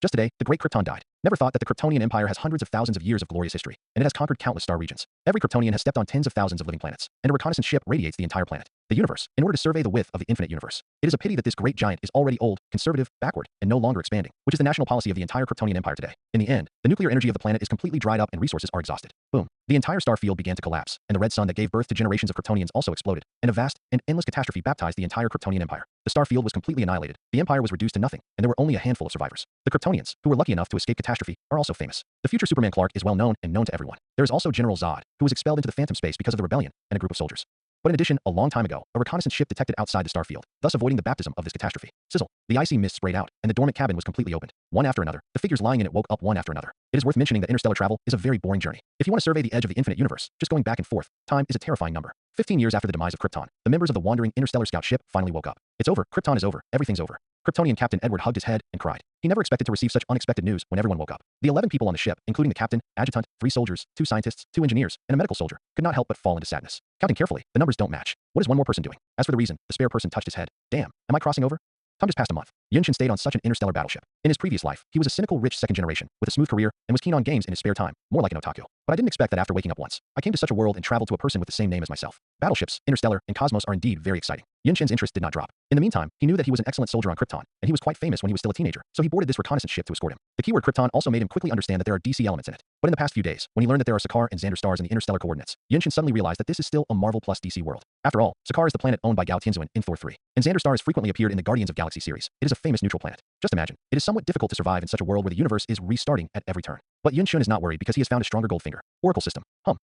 Just today, the great Krypton died. Never thought that the Kryptonian Empire has hundreds of thousands of years of glorious history, and it has conquered countless star regions. Every Kryptonian has stepped on tens of thousands of living planets, and a reconnaissance ship radiates the entire planet, the universe, in order to survey the width of the infinite universe. It is a pity that this great giant is already old, conservative, backward, and no longer expanding, which is the national policy of the entire Kryptonian Empire today. In the end, the nuclear energy of the planet is completely dried up and resources are exhausted. Boom. The entire star field began to collapse, and the red sun that gave birth to generations of Kryptonians also exploded, and a vast and endless catastrophe baptized the entire Kryptonian Empire. The star field was completely annihilated, the empire was reduced to nothing, and there were only a handful of survivors. The Kryptonians, who were lucky enough to escape catastrophe, are also famous. The future Superman Clark is well known and known to everyone. There is also General Zod, who was expelled into the phantom space because of the rebellion, and a group of soldiers. But in addition, a long time ago, a reconnaissance ship detected outside the star field, thus avoiding the baptism of this catastrophe. Sizzle. The icy mist sprayed out, and the dormant cabin was completely opened. One after another, the figures lying in it woke up one after another. It is worth mentioning that interstellar travel is a very boring journey. If you want to survey the edge of the infinite universe, just going back and forth, time is a terrifying number. 15 years after the demise of Krypton, the members of the wandering interstellar scout ship finally woke up. It's over. Krypton is over. Everything's over. Kryptonian Captain Edward hugged his head and cried. He never expected to receive such unexpected news when everyone woke up. The 11 people on the ship, including the captain, adjutant, 3 soldiers, 2 scientists, 2 engineers, and a medical soldier, could not help but fall into sadness. Counting carefully, the numbers don't match. What is one more person doing? As for the reason, the spare person touched his head. Damn, am I crossing over? Time just passed a month. Yunshin stayed on such an interstellar battleship. In his previous life, he was a cynical rich second generation, with a smooth career, and was keen on games in his spare time, more like an otaku. But I didn't expect that after waking up once, I came to such a world and traveled to a person with the same name as myself. Battleships, interstellar, and cosmos are indeed very exciting. Yunshin's interest did not drop. In the meantime, he knew that he was an excellent soldier on Krypton, and he was quite famous when he was still a teenager, so he boarded this reconnaissance ship to escort him. The keyword Krypton also made him quickly understand that there are DC elements in it. But in the past few days, when he learned that there are Sakaar and Xander stars in the interstellar coordinates, Yunshin suddenly realized that this is still a Marvel plus DC world. After all, Sakaar is the planet owned by Gao Tianzuan in Thor 3, and Xander star has frequently appeared in the Guardians of Galaxy series. It is a famous neutral planet. Just imagine, it is somewhat difficult to survive in such a world where the universe is restarting at every turn. But Yunshin is not worried because he has found a stronger Goldfinger. Oracle system.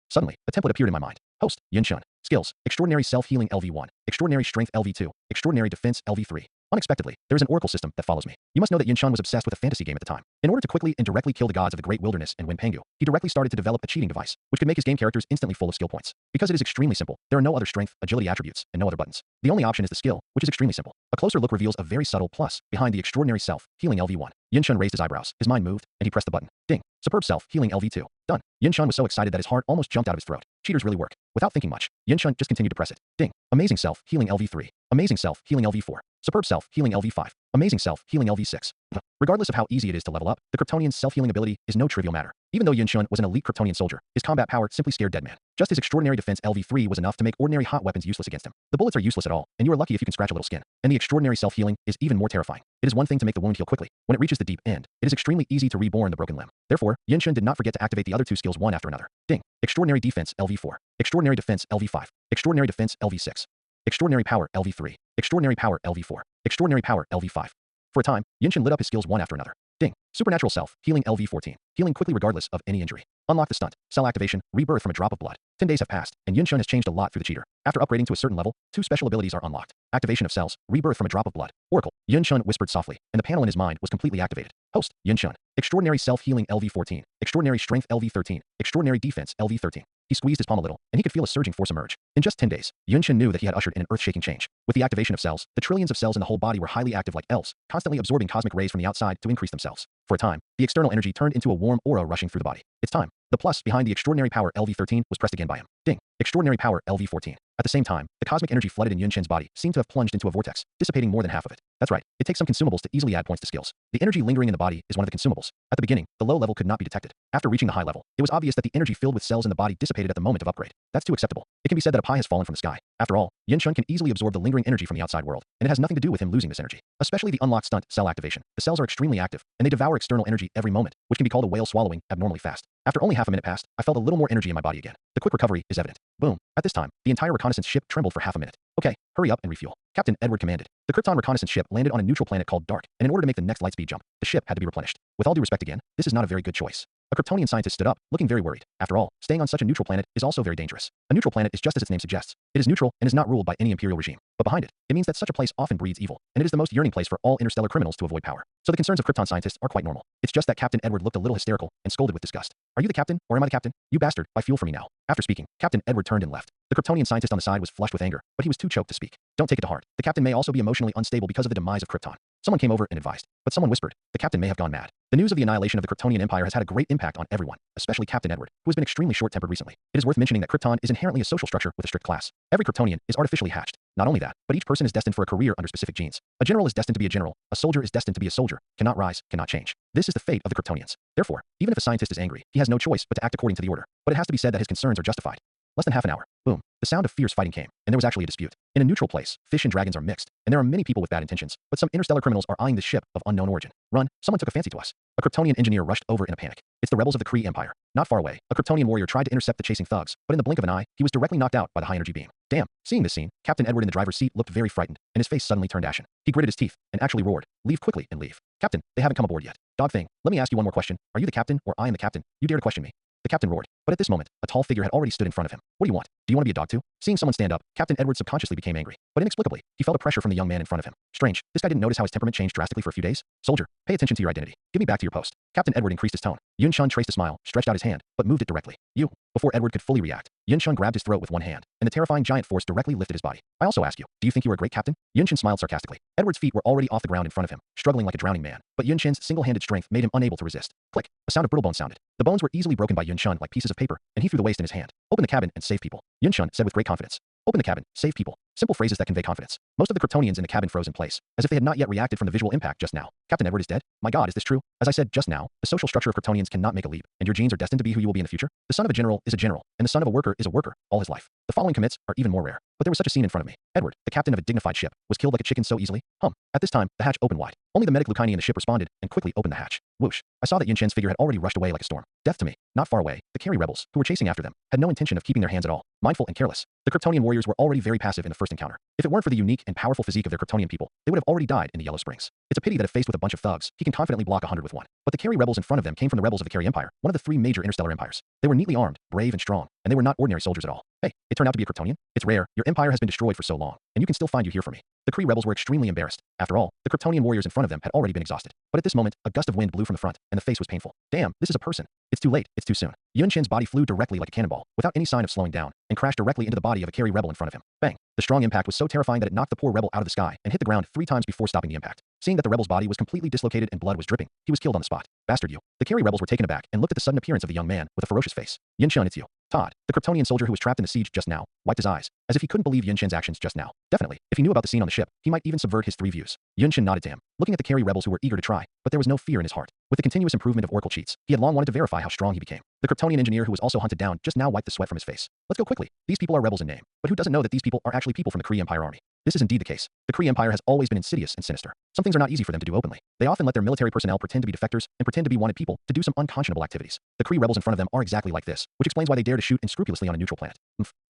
Suddenly, a template appeared in my mind. Host, Yunshin. Skills, Extraordinary Self-Healing LV1, Extraordinary Strength LV2, Extraordinary Defense LV3. Unexpectedly, there is an oracle system that follows me. You must know that Yunshin was obsessed with a fantasy game at the time. In order to quickly and directly kill the gods of the Great Wilderness and win Pengu, he directly started to develop a cheating device, which could make his game characters instantly full of skill points. Because it is extremely simple, there are no other strength, agility attributes, and no other buttons. The only option is the skill, which is extremely simple. A closer look reveals a very subtle plus behind the Extraordinary Self-Healing LV1. Yunshin raised his eyebrows, his mind moved, and he pressed the button. Ding. Superb Self-Healing LV2. Done. Yunshin was so excited that his heart almost jumped out of his throat. Cheaters really work. Without thinking much, Yunshin just continued to press it. Ding. Amazing Self-Healing LV3. Amazing Self-Healing LV4. Superb Self-Healing LV5. Amazing Self-Healing LV6. Regardless of how easy it is to level up, the Kryptonian's self-healing ability is no trivial matter. Even though Yunshin was an elite Kryptonian soldier, his combat power simply scared dead man. Just his extraordinary defense LV3 was enough to make ordinary hot weapons useless against him. The bullets are useless at all, and you are lucky if you can scratch a little skin. And the extraordinary self-healing is even more terrifying. It is one thing to make the wound heal quickly. When it reaches the deep end, it is extremely easy to reborn the broken limb. Therefore, Yunshin did not forget to activate the other 2 skills one after another. Ding. Extraordinary Defense LV4. Extraordinary Defense LV5. Extraordinary Defense LV6. Extraordinary Power LV3. Extraordinary Power LV4. Extraordinary Power LV5. For a time, Yunshin lit up his skills one after another. Ding. Supernatural Self, Healing LV14. Healing quickly regardless of any injury. Unlock the stunt. Cell activation, rebirth from a drop of blood. 10 days have passed, and Yunshin has changed a lot through the cheater. After upgrading to a certain level, 2 special abilities are unlocked. Activation of cells, rebirth from a drop of blood. Oracle. Yunshin whispered softly, and the panel in his mind was completely activated. Host, Yunshin. Extraordinary Self-Healing LV14. Extraordinary Strength LV13. Extraordinary Defense LV13. He squeezed his palm a little, and he could feel a surging force emerge. In just 10 days, Yunshin knew that he had ushered in an earth-shaking change. With the activation of cells, the trillions of cells in the whole body were highly active like elves, constantly absorbing cosmic rays from the outside to increase themselves. For a time, the external energy turned into a warm aura rushing through the body. It's time. The plus behind the Extraordinary Power LV13 was pressed again by him. Ding. Extraordinary Power LV14. At the same time, the cosmic energy flooded in Yunshin's body seemed to have plunged into a vortex, dissipating more than half of it. That's right. It takes some consumables to easily add points to skills. The energy lingering in the body is one of the consumables. At the beginning, the low level could not be detected. After reaching the high level, it was obvious that the energy filled with cells in the body dissipated at the moment of upgrade. That's too acceptable. It can be said that a pie has fallen from the sky. After all, Yunshin can easily absorb the lingering energy from the outside world, and it has nothing to do with him losing this energy. Especially the unlocked stunt, cell activation. The cells are extremely active, and they devour external energy every moment, which can be called a whale swallowing abnormally fast. After only half a minute passed, I felt a little more energy in my body again. The quick recovery is evident. Boom. At this time, the entire reconnaissance ship trembled for half a minute. Okay, hurry up and refuel. Captain Edward commanded. The Krypton reconnaissance ship landed on a neutral planet called Dark, and in order to make the next lightspeed jump, the ship had to be replenished. With all due respect again, this is not a very good choice. A Kryptonian scientist stood up, looking very worried. After all, staying on such a neutral planet is also very dangerous. A neutral planet is just as its name suggests. It is neutral and is not ruled by any imperial regime. But behind it, it means that such a place often breeds evil, and it is the most yearning place for all interstellar criminals to avoid power. So the concerns of Krypton scientists are quite normal. It's just that Captain Edward looked a little hysterical and scolded with disgust. Are you the captain, or am I the captain? You bastard, buy fuel for me now. After speaking, Captain Edward turned and left. The Kryptonian scientist on the side was flushed with anger, but he was too choked to speak. Don't take it to heart. The captain may also be emotionally unstable because of the demise of Krypton. Someone came over and advised, but someone whispered, the captain may have gone mad. The news of the annihilation of the Kryptonian Empire has had a great impact on everyone, especially Captain Edward, who has been extremely short-tempered recently. It is worth mentioning that Krypton is inherently a social structure with a strict class. Every Kryptonian is artificially hatched. Not only that, but each person is destined for a career under specific genes. A general is destined to be a general, a soldier is destined to be a soldier, cannot rise, cannot change. This is the fate of the Kryptonians. Therefore, even if a scientist is angry, he has no choice but to act according to the order. But it has to be said that his concerns are justified. Less than half an hour. Boom. The sound of fierce fighting came, and there was actually a dispute. In a neutral place, fish and dragons are mixed, and there are many people with bad intentions, but some interstellar criminals are eyeing this ship of unknown origin. Run, someone took a fancy to us. A Kryptonian engineer rushed over in a panic. It's the rebels of the Kree Empire. Not far away, a Kryptonian warrior tried to intercept the chasing thugs, but in the blink of an eye, he was directly knocked out by the high-energy beam. Damn. Seeing this scene, Captain Edward in the driver's seat looked very frightened, and his face suddenly turned ashen. He gritted his teeth, and actually roared, "Leave quickly and leave." "Captain, they haven't come aboard yet." "Dog thing, let me ask you one more question. Are you the captain, or I am the captain? You dare to question me?" The captain roared, but at this moment, a tall figure had already stood in front of him. "What do you want? Do you want to be a dog too?" Seeing someone stand up, Captain Edward subconsciously became angry, but inexplicably, he felt a pressure from the young man in front of him. Strange, this guy didn't notice how his temperament changed drastically for a few days? "Soldier, pay attention to your identity. Give me back to your post." Captain Edward increased his tone. Yun Shun traced a smile, stretched out his hand, but moved it directly. "You." Before Edward could fully react, Yun Shun grabbed his throat with one hand, and the terrifying giant force directly lifted his body. "I also ask you, do you think you are a great captain?" Yun Shun smiled sarcastically. Edward's feet were already off the ground in front of him, struggling like a drowning man, but Yun Shin's single-handed strength made him unable to resist. Click. A sound of brittle bones sounded. The bones were easily broken by Yun Shun like pieces of paper, and he threw the waste in his hand. "Open the cabin and save people," Yun Shun said with great confidence. "Open the cabin, save people." Simple phrases that convey confidence. Most of the Kryptonians in the cabin froze in place, as if they had not yet reacted from the visual impact just now. "Captain Edward is dead? My god, is this true?" "As I said just now, the social structure of Kryptonians cannot make a leap, and your genes are destined to be who you will be in the future. The son of a general is a general, and the son of a worker is a worker, all his life. The following commits are even more rare. But there was such a scene in front of me. Edward, the captain of a dignified ship, was killed like a chicken so easily. At this time, the hatch opened wide. Only the medic Lucani in the ship responded, and quickly opened the hatch. Whoosh. I saw that Yun Shen's figure had already rushed away like a storm. Death to me. Not far away, the Carey rebels, who were chasing after them, had no intention of keeping their hands at all. Mindful and careless, the Kryptonian warriors were already very passive in the first encounter. If it weren't for the unique and powerful physique of their Kryptonian people, they would have already died in the Yellow Springs. It's a pity that if faced with a bunch of thugs, he can confidently block 100 with one. But the Carey rebels in front of them came from the rebels of the Carey Empire, one of the 3 major interstellar empires. They were neatly armed, brave and strong, and they were not ordinary soldiers at all. Hey, it turned out to be a Kryptonian? It's rare, your empire has been destroyed for so long, and you can still find you here for me. The Kree rebels were extremely embarrassed. After all, the Kryptonian warriors in front of them had already been exhausted. But at this moment, a gust of wind blew from the front, and the face was painful. Damn, this is a person. It's too late, it's too soon. Yun Shin's body flew directly like a cannonball, without any sign of slowing down, and crashed directly into the body of a Carey rebel in front of him. Bang. The strong impact was so terrifying that it knocked the poor rebel out of the sky and hit the ground 3 times before stopping the impact. Seeing that the rebel's body was completely dislocated and blood was dripping, he was killed on the spot. Bastard you. The Carey rebels were taken aback and looked at the sudden appearance of the young man with a ferocious face. Yun Shun, it's you. Todd, the Kryptonian soldier who was trapped in the siege just now, wiped his eyes, as if he couldn't believe Yun Shin's actions just now. Definitely, if he knew about the scene on the ship, he might even subvert his 3 views. Yun Shin nodded to him, looking at the Carey rebels who were eager to try, but there was no fear in his heart. With the continuous improvement of Oracle cheats, he had long wanted to verify how strong he became. The Kryptonian engineer who was also hunted down just now wiped the sweat from his face. Let's go quickly. These people are rebels in name, but who doesn't know that these people are actually people from the Kree Empire army? This is indeed the case. The Kree Empire has always been insidious and sinister. Some things are not easy for them to do openly. They often let their military personnel pretend to be defectors and pretend to be wanted people to do some unconscionable activities. The Kree rebels in front of them are exactly like this, which explains why they dare to shoot unscrupulously on a neutral planet.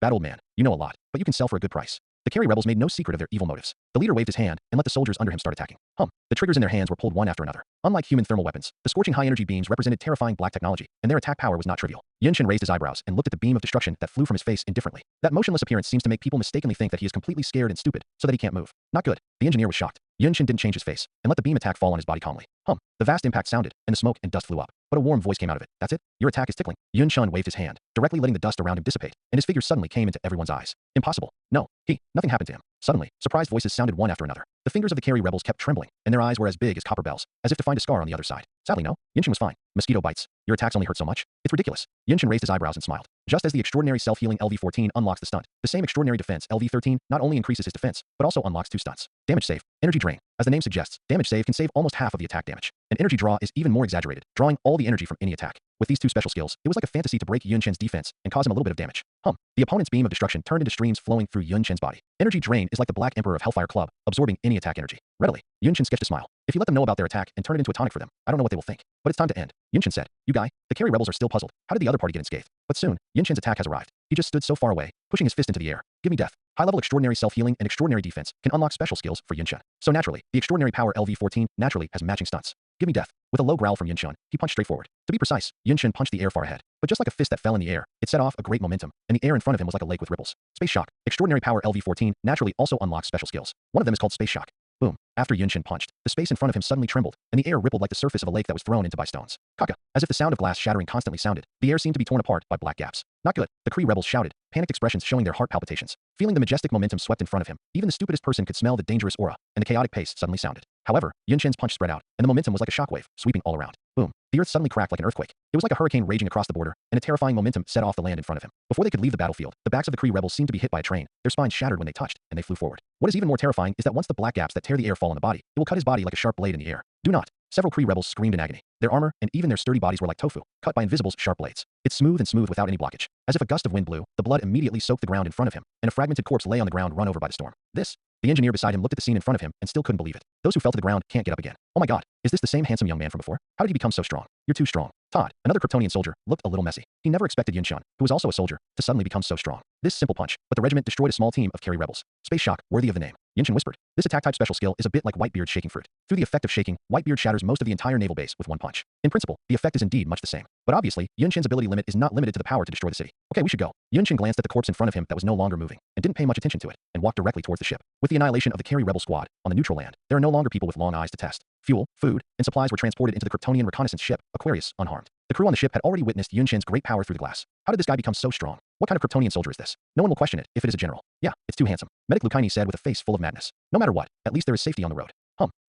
Bad old man, you know a lot, but you can sell for a good price. The Carey rebels made no secret of their evil motives. The leader waved his hand and let the soldiers under him start attacking. The triggers in their hands were pulled one after another. Unlike human thermal weapons, the scorching high-energy beams represented terrifying black technology, and their attack power was not trivial. Yun Shin raised his eyebrows and looked at the beam of destruction that flew from his face indifferently. That motionless appearance seems to make people mistakenly think that he is completely scared and stupid, so that he can't move. Not good. The engineer was shocked. Yun Shin didn't change his face, and let the beam attack fall on his body calmly. The vast impact sounded, and the smoke and dust flew up, but a warm voice came out of it. That's it? Your attack is tickling. Yun Shun waved his hand, directly letting the dust around him dissipate, and his figure suddenly came into everyone's eyes. Impossible. No. Nothing happened to him. Suddenly, surprised voices sounded one after another. The fingers of the Carey rebels kept trembling, and their eyes were as big as copper bells, as if to find a scar on the other side. Sadly no. Yun Shin was fine. Mosquito bites. Your attacks only hurt so much? It's ridiculous. Yun Shin raised his eyebrows and smiled. Just as the extraordinary self-healing LV-14 unlocks the stunt, the same extraordinary defense LV-13 not only increases his defense, but also unlocks 2 stunts. Damage save. Energy drain. As the name suggests, damage save can save almost half of the attack damage. And energy draw is even more exaggerated, drawing all the energy from any attack. With these 2 special skills, it was like a fantasy to break Yun Shin's defense and cause him a little bit of damage. The opponent's beam of destruction turned into streams flowing through Yun Shin's body. Energy drain is like the Black Emperor of Hellfire Club, absorbing any attack energy. Readily, Yun Shin sketched a smile. If you let them know about their attack and turn it into a tonic for them, I don't know what they will think. But it's time to end. Yun Shin said, you guy, the Carey rebels are still puzzled. How did the other party get unscathed? But soon, Yun Shin's attack has arrived. He just stood so far away, pushing his fist into the air. Give me death. High-level extraordinary self-healing and extraordinary defense can unlock special skills for Yun Shin. So naturally, the extraordinary power LV-14 naturally has matching stunts. Give me death. With a low growl from Yun Shin, he punched straight forward. To be precise, Yun Shin punched the air far ahead. But just like a fist that fell in the air, it set off a great momentum, and the air in front of him was like a lake with ripples. Space Shock. Extraordinary power LV-14 naturally also unlocks special skills. One of them is called Space Shock. Boom. After Yun Shin punched, the space in front of him suddenly trembled, and the air rippled like the surface of a lake that was thrown into by stones. Kaka. As if the sound of glass shattering constantly sounded, the air seemed to be torn apart by black gaps. Not good. The Kree rebels shouted, panicked expressions showing their heart palpitations. Feeling the majestic momentum swept in front of him, even the stupidest person could smell the dangerous aura, and the chaotic pace suddenly sounded. However, Yun Shin's punch spread out, and the momentum was like a shockwave, sweeping all around. Boom. The earth suddenly cracked like an earthquake. It was like a hurricane raging across the border, and a terrifying momentum set off the land in front of him. Before they could leave the battlefield, the backs of the Kree rebels seemed to be hit by a train. Their spines shattered when they touched, and they flew forward. What is even more terrifying is that once the black gaps that tear the air fall on the body, it will cut his body like a sharp blade in the air. Do not. Several Kree rebels screamed in agony. Their armor and even their sturdy bodies were like tofu, cut by Invisible's sharp blades. It's smooth and smooth without any blockage. As if a gust of wind blew, the blood immediately soaked the ground in front of him, and a fragmented corpse lay on the ground run over by the storm. The engineer beside him looked at the scene in front of him and still couldn't believe it. Those who fell to the ground can't get up again. Oh my god, is this the same handsome young man from before? How did he become so strong? You're too strong. Todd, another Kryptonian soldier, looked a little messy. He never expected Yunshun, who was also a soldier, to suddenly become so strong. This simple punch, but the regiment destroyed a small team of Kerry rebels. Space shock, worthy of the name. Yunshun whispered. This attack type special skill is a bit like Whitebeard's shaking fruit. Through the effect of shaking, Whitebeard shatters most of the entire naval base with one punch. In principle, the effect is indeed much the same. But obviously, Yunshun's ability limit is not limited to the power to destroy the city. Okay, we should go. Yunshun glanced at the corpse in front of him that was no longer moving, and didn't pay much attention to it, and walked directly towards the ship. With the annihilation of the Kerry rebel squad on the neutral land, there are no longer people with long eyes to test. Fuel, food, and supplies were transported into the Kryptonian reconnaissance ship, Aquarius, unharmed. The crew on the ship had already witnessed Yunshun's great power through the glass. How did this guy become so strong? What kind of Kryptonian soldier is this? No one will question it if it is a general. Yeah, it's too handsome. Medic Lucaini said with a face full of madness. No matter what, at least there is safety on the road.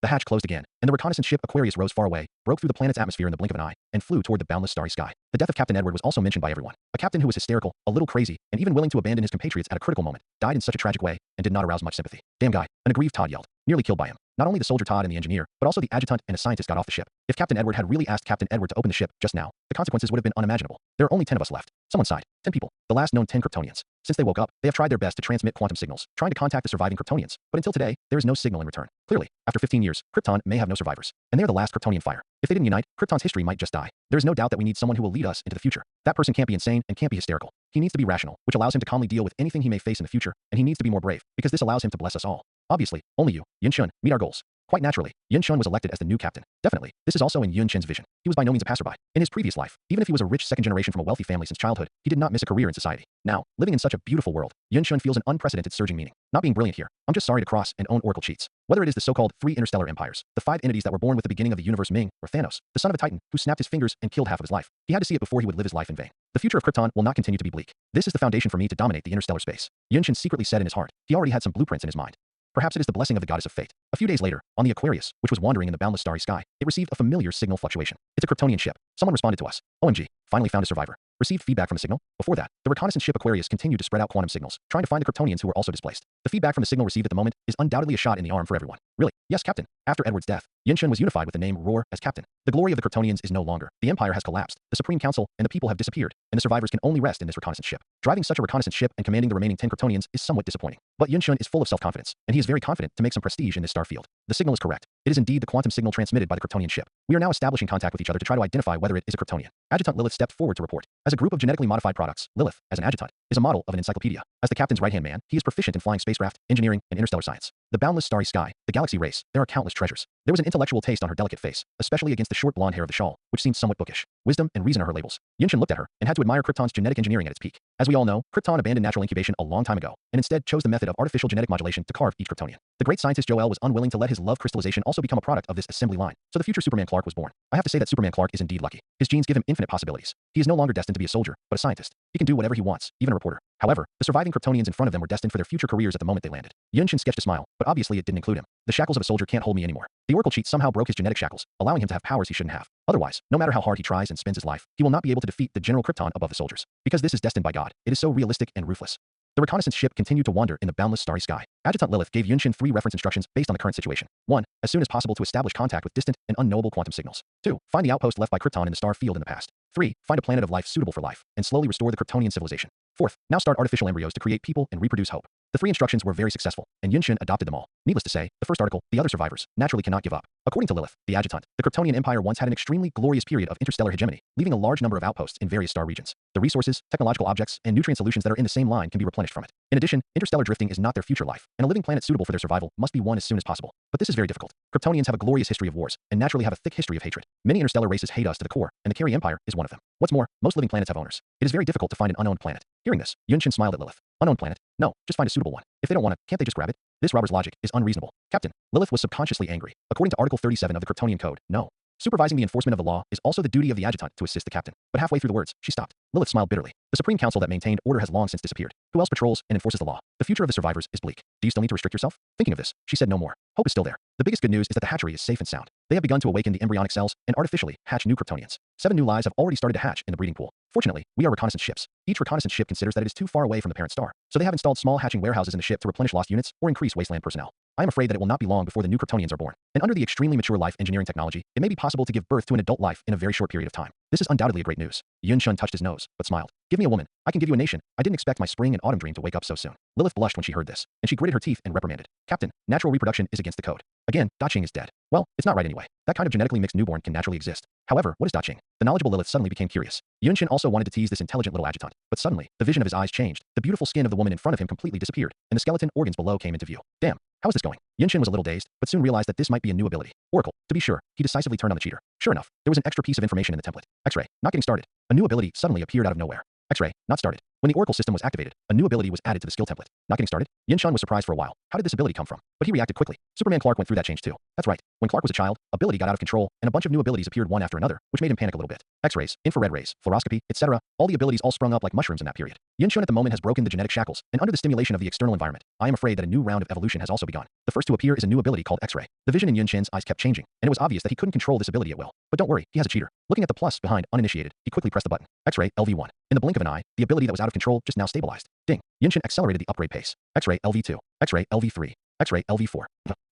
The hatch closed again, and the reconnaissance ship Aquarius rose far away, broke through the planet's atmosphere in the blink of an eye, and flew toward the boundless starry sky. The death of Captain Edward was also mentioned by everyone. A captain who was hysterical, a little crazy, and even willing to abandon his compatriots at a critical moment, died in such a tragic way, and did not arouse much sympathy. Damn guy, an aggrieved Todd yelled, nearly killed by him. Not only the soldier Todd and the engineer, but also the adjutant and a scientist got off the ship. If Captain Edward had really asked Captain Edward to open the ship just now, the consequences would have been unimaginable. There are only 10 of us left. Someone sighed. 10 people. The last known 10 Kryptonians. Since they woke up, they have tried their best to transmit quantum signals, trying to contact the surviving Kryptonians. But until today, there is no signal in return. Clearly, after 15 years, Krypton may have no survivors. And they are the last Kryptonian fire. If they didn't unite, Krypton's history might just die. There is no doubt that we need someone who will lead us into the future. That person can't be insane and can't be hysterical. He needs to be rational, which allows him to calmly deal with anything he may face in the future, and he needs to be more brave, because this allows him to bless us all. Obviously, only you, Yunshun, meet our goals. Quite naturally, Yunshun was elected as the new captain. Definitely, this is also in Yunshun's vision. He was by no means a passerby. In his previous life, even if he was a rich second generation from a wealthy family since childhood, he did not miss a career in society. Now, living in such a beautiful world, Yunshun feels an unprecedented surging meaning. Not being brilliant here, I'm just sorry to cross and own Oracle cheats. Whether it is the so-called 3 interstellar empires, the 5 entities that were born with the beginning of the universe Ming, or Thanos, the son of a titan who snapped his fingers and killed half of his life. He had to see it before he would live his life in vain. The future of Krypton will not continue to be bleak. This is the foundation for me to dominate the interstellar space. Yunshun secretly said in his heart. He already had some blueprints in his mind. Perhaps it is the blessing of the goddess of fate. A few days later, on the Aquarius, which was wandering in the boundless starry sky, it received a familiar signal fluctuation. It's a Kryptonian ship. Someone responded to us. OMG, finally found a survivor. Received feedback from the signal. Before that, the reconnaissance ship Aquarius continued to spread out quantum signals, trying to find the Kryptonians who were also displaced. The feedback from the signal received at the moment is undoubtedly a shot in the arm for everyone. Really? Yes, Captain. After Edward's death, Yunshun was unified with the name Roar as captain. The glory of the Kryptonians is no longer. The Empire has collapsed. The Supreme Council and the people have disappeared, and the survivors can only rest in this reconnaissance ship. Driving such a reconnaissance ship and commanding the remaining 10 Kryptonians is somewhat disappointing. But Yunshun is full of self-confidence, and he is very confident to make some prestige in this star field. The signal is correct. It is indeed the quantum signal transmitted by the Kryptonian ship. We are now establishing contact with each other to try to identify whether it is a Kryptonian. Adjutant Lilith stepped forward to report. As a group of genetically modified products, Lilith, as an adjutant, is a model of an encyclopedia. As the captain's right-hand man, he is proficient in flying spacecraft, engineering, and interstellar science. The boundless starry sky, the galaxy race, there are countless treasures. There was an intellectual taste on her delicate face, especially against the short blonde hair of the shawl, which seemed somewhat bookish. Wisdom and reason are her labels. Yunshun looked at her and had to admire Krypton's genetic engineering at its peak. As we all know, Krypton abandoned natural incubation a long time ago, and instead chose the method of artificial genetic modulation to carve each Kryptonian. The great scientist Joel was unwilling to let his love crystallization also become a product of this assembly line, so the future Superman Clark was born. I have to say that Superman Clark is indeed lucky. His genes give him infinite possibilities. He is no longer destined to be a soldier, but a scientist. He can do whatever he wants, even a reporter. However, the surviving Kryptonians in front of them were destined for their future careers at the moment they landed. Yunshun sketched a smile, but obviously it didn't include him. The shackles of a soldier can't hold me anymore. The Oracle cheat somehow broke his genetic shackles, allowing him to have powers he shouldn't have. Otherwise, no matter how hard he tries and spends his life, he will not be able to defeat the General Krypton above the soldiers. Because this is destined by God, it is so realistic and ruthless. The reconnaissance ship continued to wander in the boundless starry sky. Adjutant Lilith gave Yunshun 3 reference instructions based on the current situation. 1. As soon as possible to establish contact with distant and unknowable quantum signals. 2. Find the outpost left by Krypton in the star field in the past. 3. Find a planet of life suitable for life, and slowly restore the Kryptonian civilization. 4th. Now start artificial embryos to create people and reproduce hope. The 3 instructions were very successful, and Yunshun adopted them all. Needless to say, the first article, the other survivors, naturally cannot give up. According to Lilith, the adjutant, the Kryptonian Empire once had an extremely glorious period of interstellar hegemony, leaving a large number of outposts in various star regions. The resources, technological objects, and nutrient solutions that are in the same line can be replenished from it. In addition, interstellar drifting is not their future life, and a living planet suitable for their survival must be won as soon as possible. But this is very difficult. Kryptonians have a glorious history of wars, and naturally have a thick history of hatred. Many interstellar races hate us to the core, and the Kerry Empire is one of them. What's more, most living planets have owners. It is very difficult to find an unowned planet. Hearing this, Yunshun smiled at Lilith. Unowned planet? No, just find a suitable one. If they don't want it, can't they just grab it? This robber's logic is unreasonable. Captain, Lilith was subconsciously angry. According to Article 37 of the Kryptonian Code, no. Supervising the enforcement of the law is also the duty of the adjutant to assist the captain. But halfway through the words, she stopped. Lilith smiled bitterly. The Supreme Council that maintained order has long since disappeared. Who else patrols and enforces the law? The future of the survivors is bleak. Do you still need to restrict yourself? Thinking of this, she said no more. Hope is still there. The biggest good news is that the hatchery is safe and sound. They have begun to awaken the embryonic cells and artificially hatch new Kryptonians. 7 new lives have already started to hatch in the breeding pool. Fortunately, we are reconnaissance ships. Each reconnaissance ship considers that it is too far away from the parent star, so they have installed small hatching warehouses in the ship to replenish lost units or increase wasteland personnel. I am afraid that it will not be long before the new Kryptonians are born. And under the extremely mature life engineering technology, it may be possible to give birth to an adult life in a very short period of time. This is undoubtedly a great news. Yun Shun touched his nose, but smiled. Give me a woman. I can give you a nation. I didn't expect my spring and autumn dream to wake up so soon. Lilith blushed when she heard this, and she gritted her teeth and reprimanded. Captain, natural reproduction is against the code. Again, Daching is dead. Well, it's not right anyway. That kind of genetically mixed newborn can naturally exist. However, what is Daching? The knowledgeable Lilith suddenly became curious. Yun Shin also wanted to tease this intelligent little adjutant, but suddenly, the vision of his eyes changed. The beautiful skin of the woman in front of him completely disappeared, and the skeleton organs below came into view. Damn, how is this going? Yun Shin was a little dazed, but soon realized that this might be a new ability. Oracle. To be sure, he decisively turned on the cheater. Sure enough, there was an extra piece of information in the template. X-ray. Not getting started. A new ability suddenly appeared out of nowhere. X-ray. Not started. When the Oracle system was activated, a new ability was added to the skill template. Not getting started? Yin Shun was surprised for a while. How did this ability come from? But he reacted quickly. Superman Clark went through that change too. That's right. When Clark was a child, ability got out of control, and a bunch of new abilities appeared one after another, which made him panic a little bit. X-rays, infrared rays, fluoroscopy, etc. All the abilities all sprung up like mushrooms in that period. Yin Shun at the moment has broken the genetic shackles, and under the stimulation of the external environment, I am afraid that a new round of evolution has also begun. The first to appear is a new ability called X-ray. The vision in Yin Shin's eyes kept changing, and it was obvious that he couldn't control this ability at will. But don't worry, he has a cheater. Looking at the plus behind uninitiated, he quickly pressed the button. X-ray LV1. In the blink of an eye, the ability that was out of control just now stabilized. Ding. Yin Shin accelerated the upgrade pace. X-ray LV2. X-ray LV3. X-ray LV4.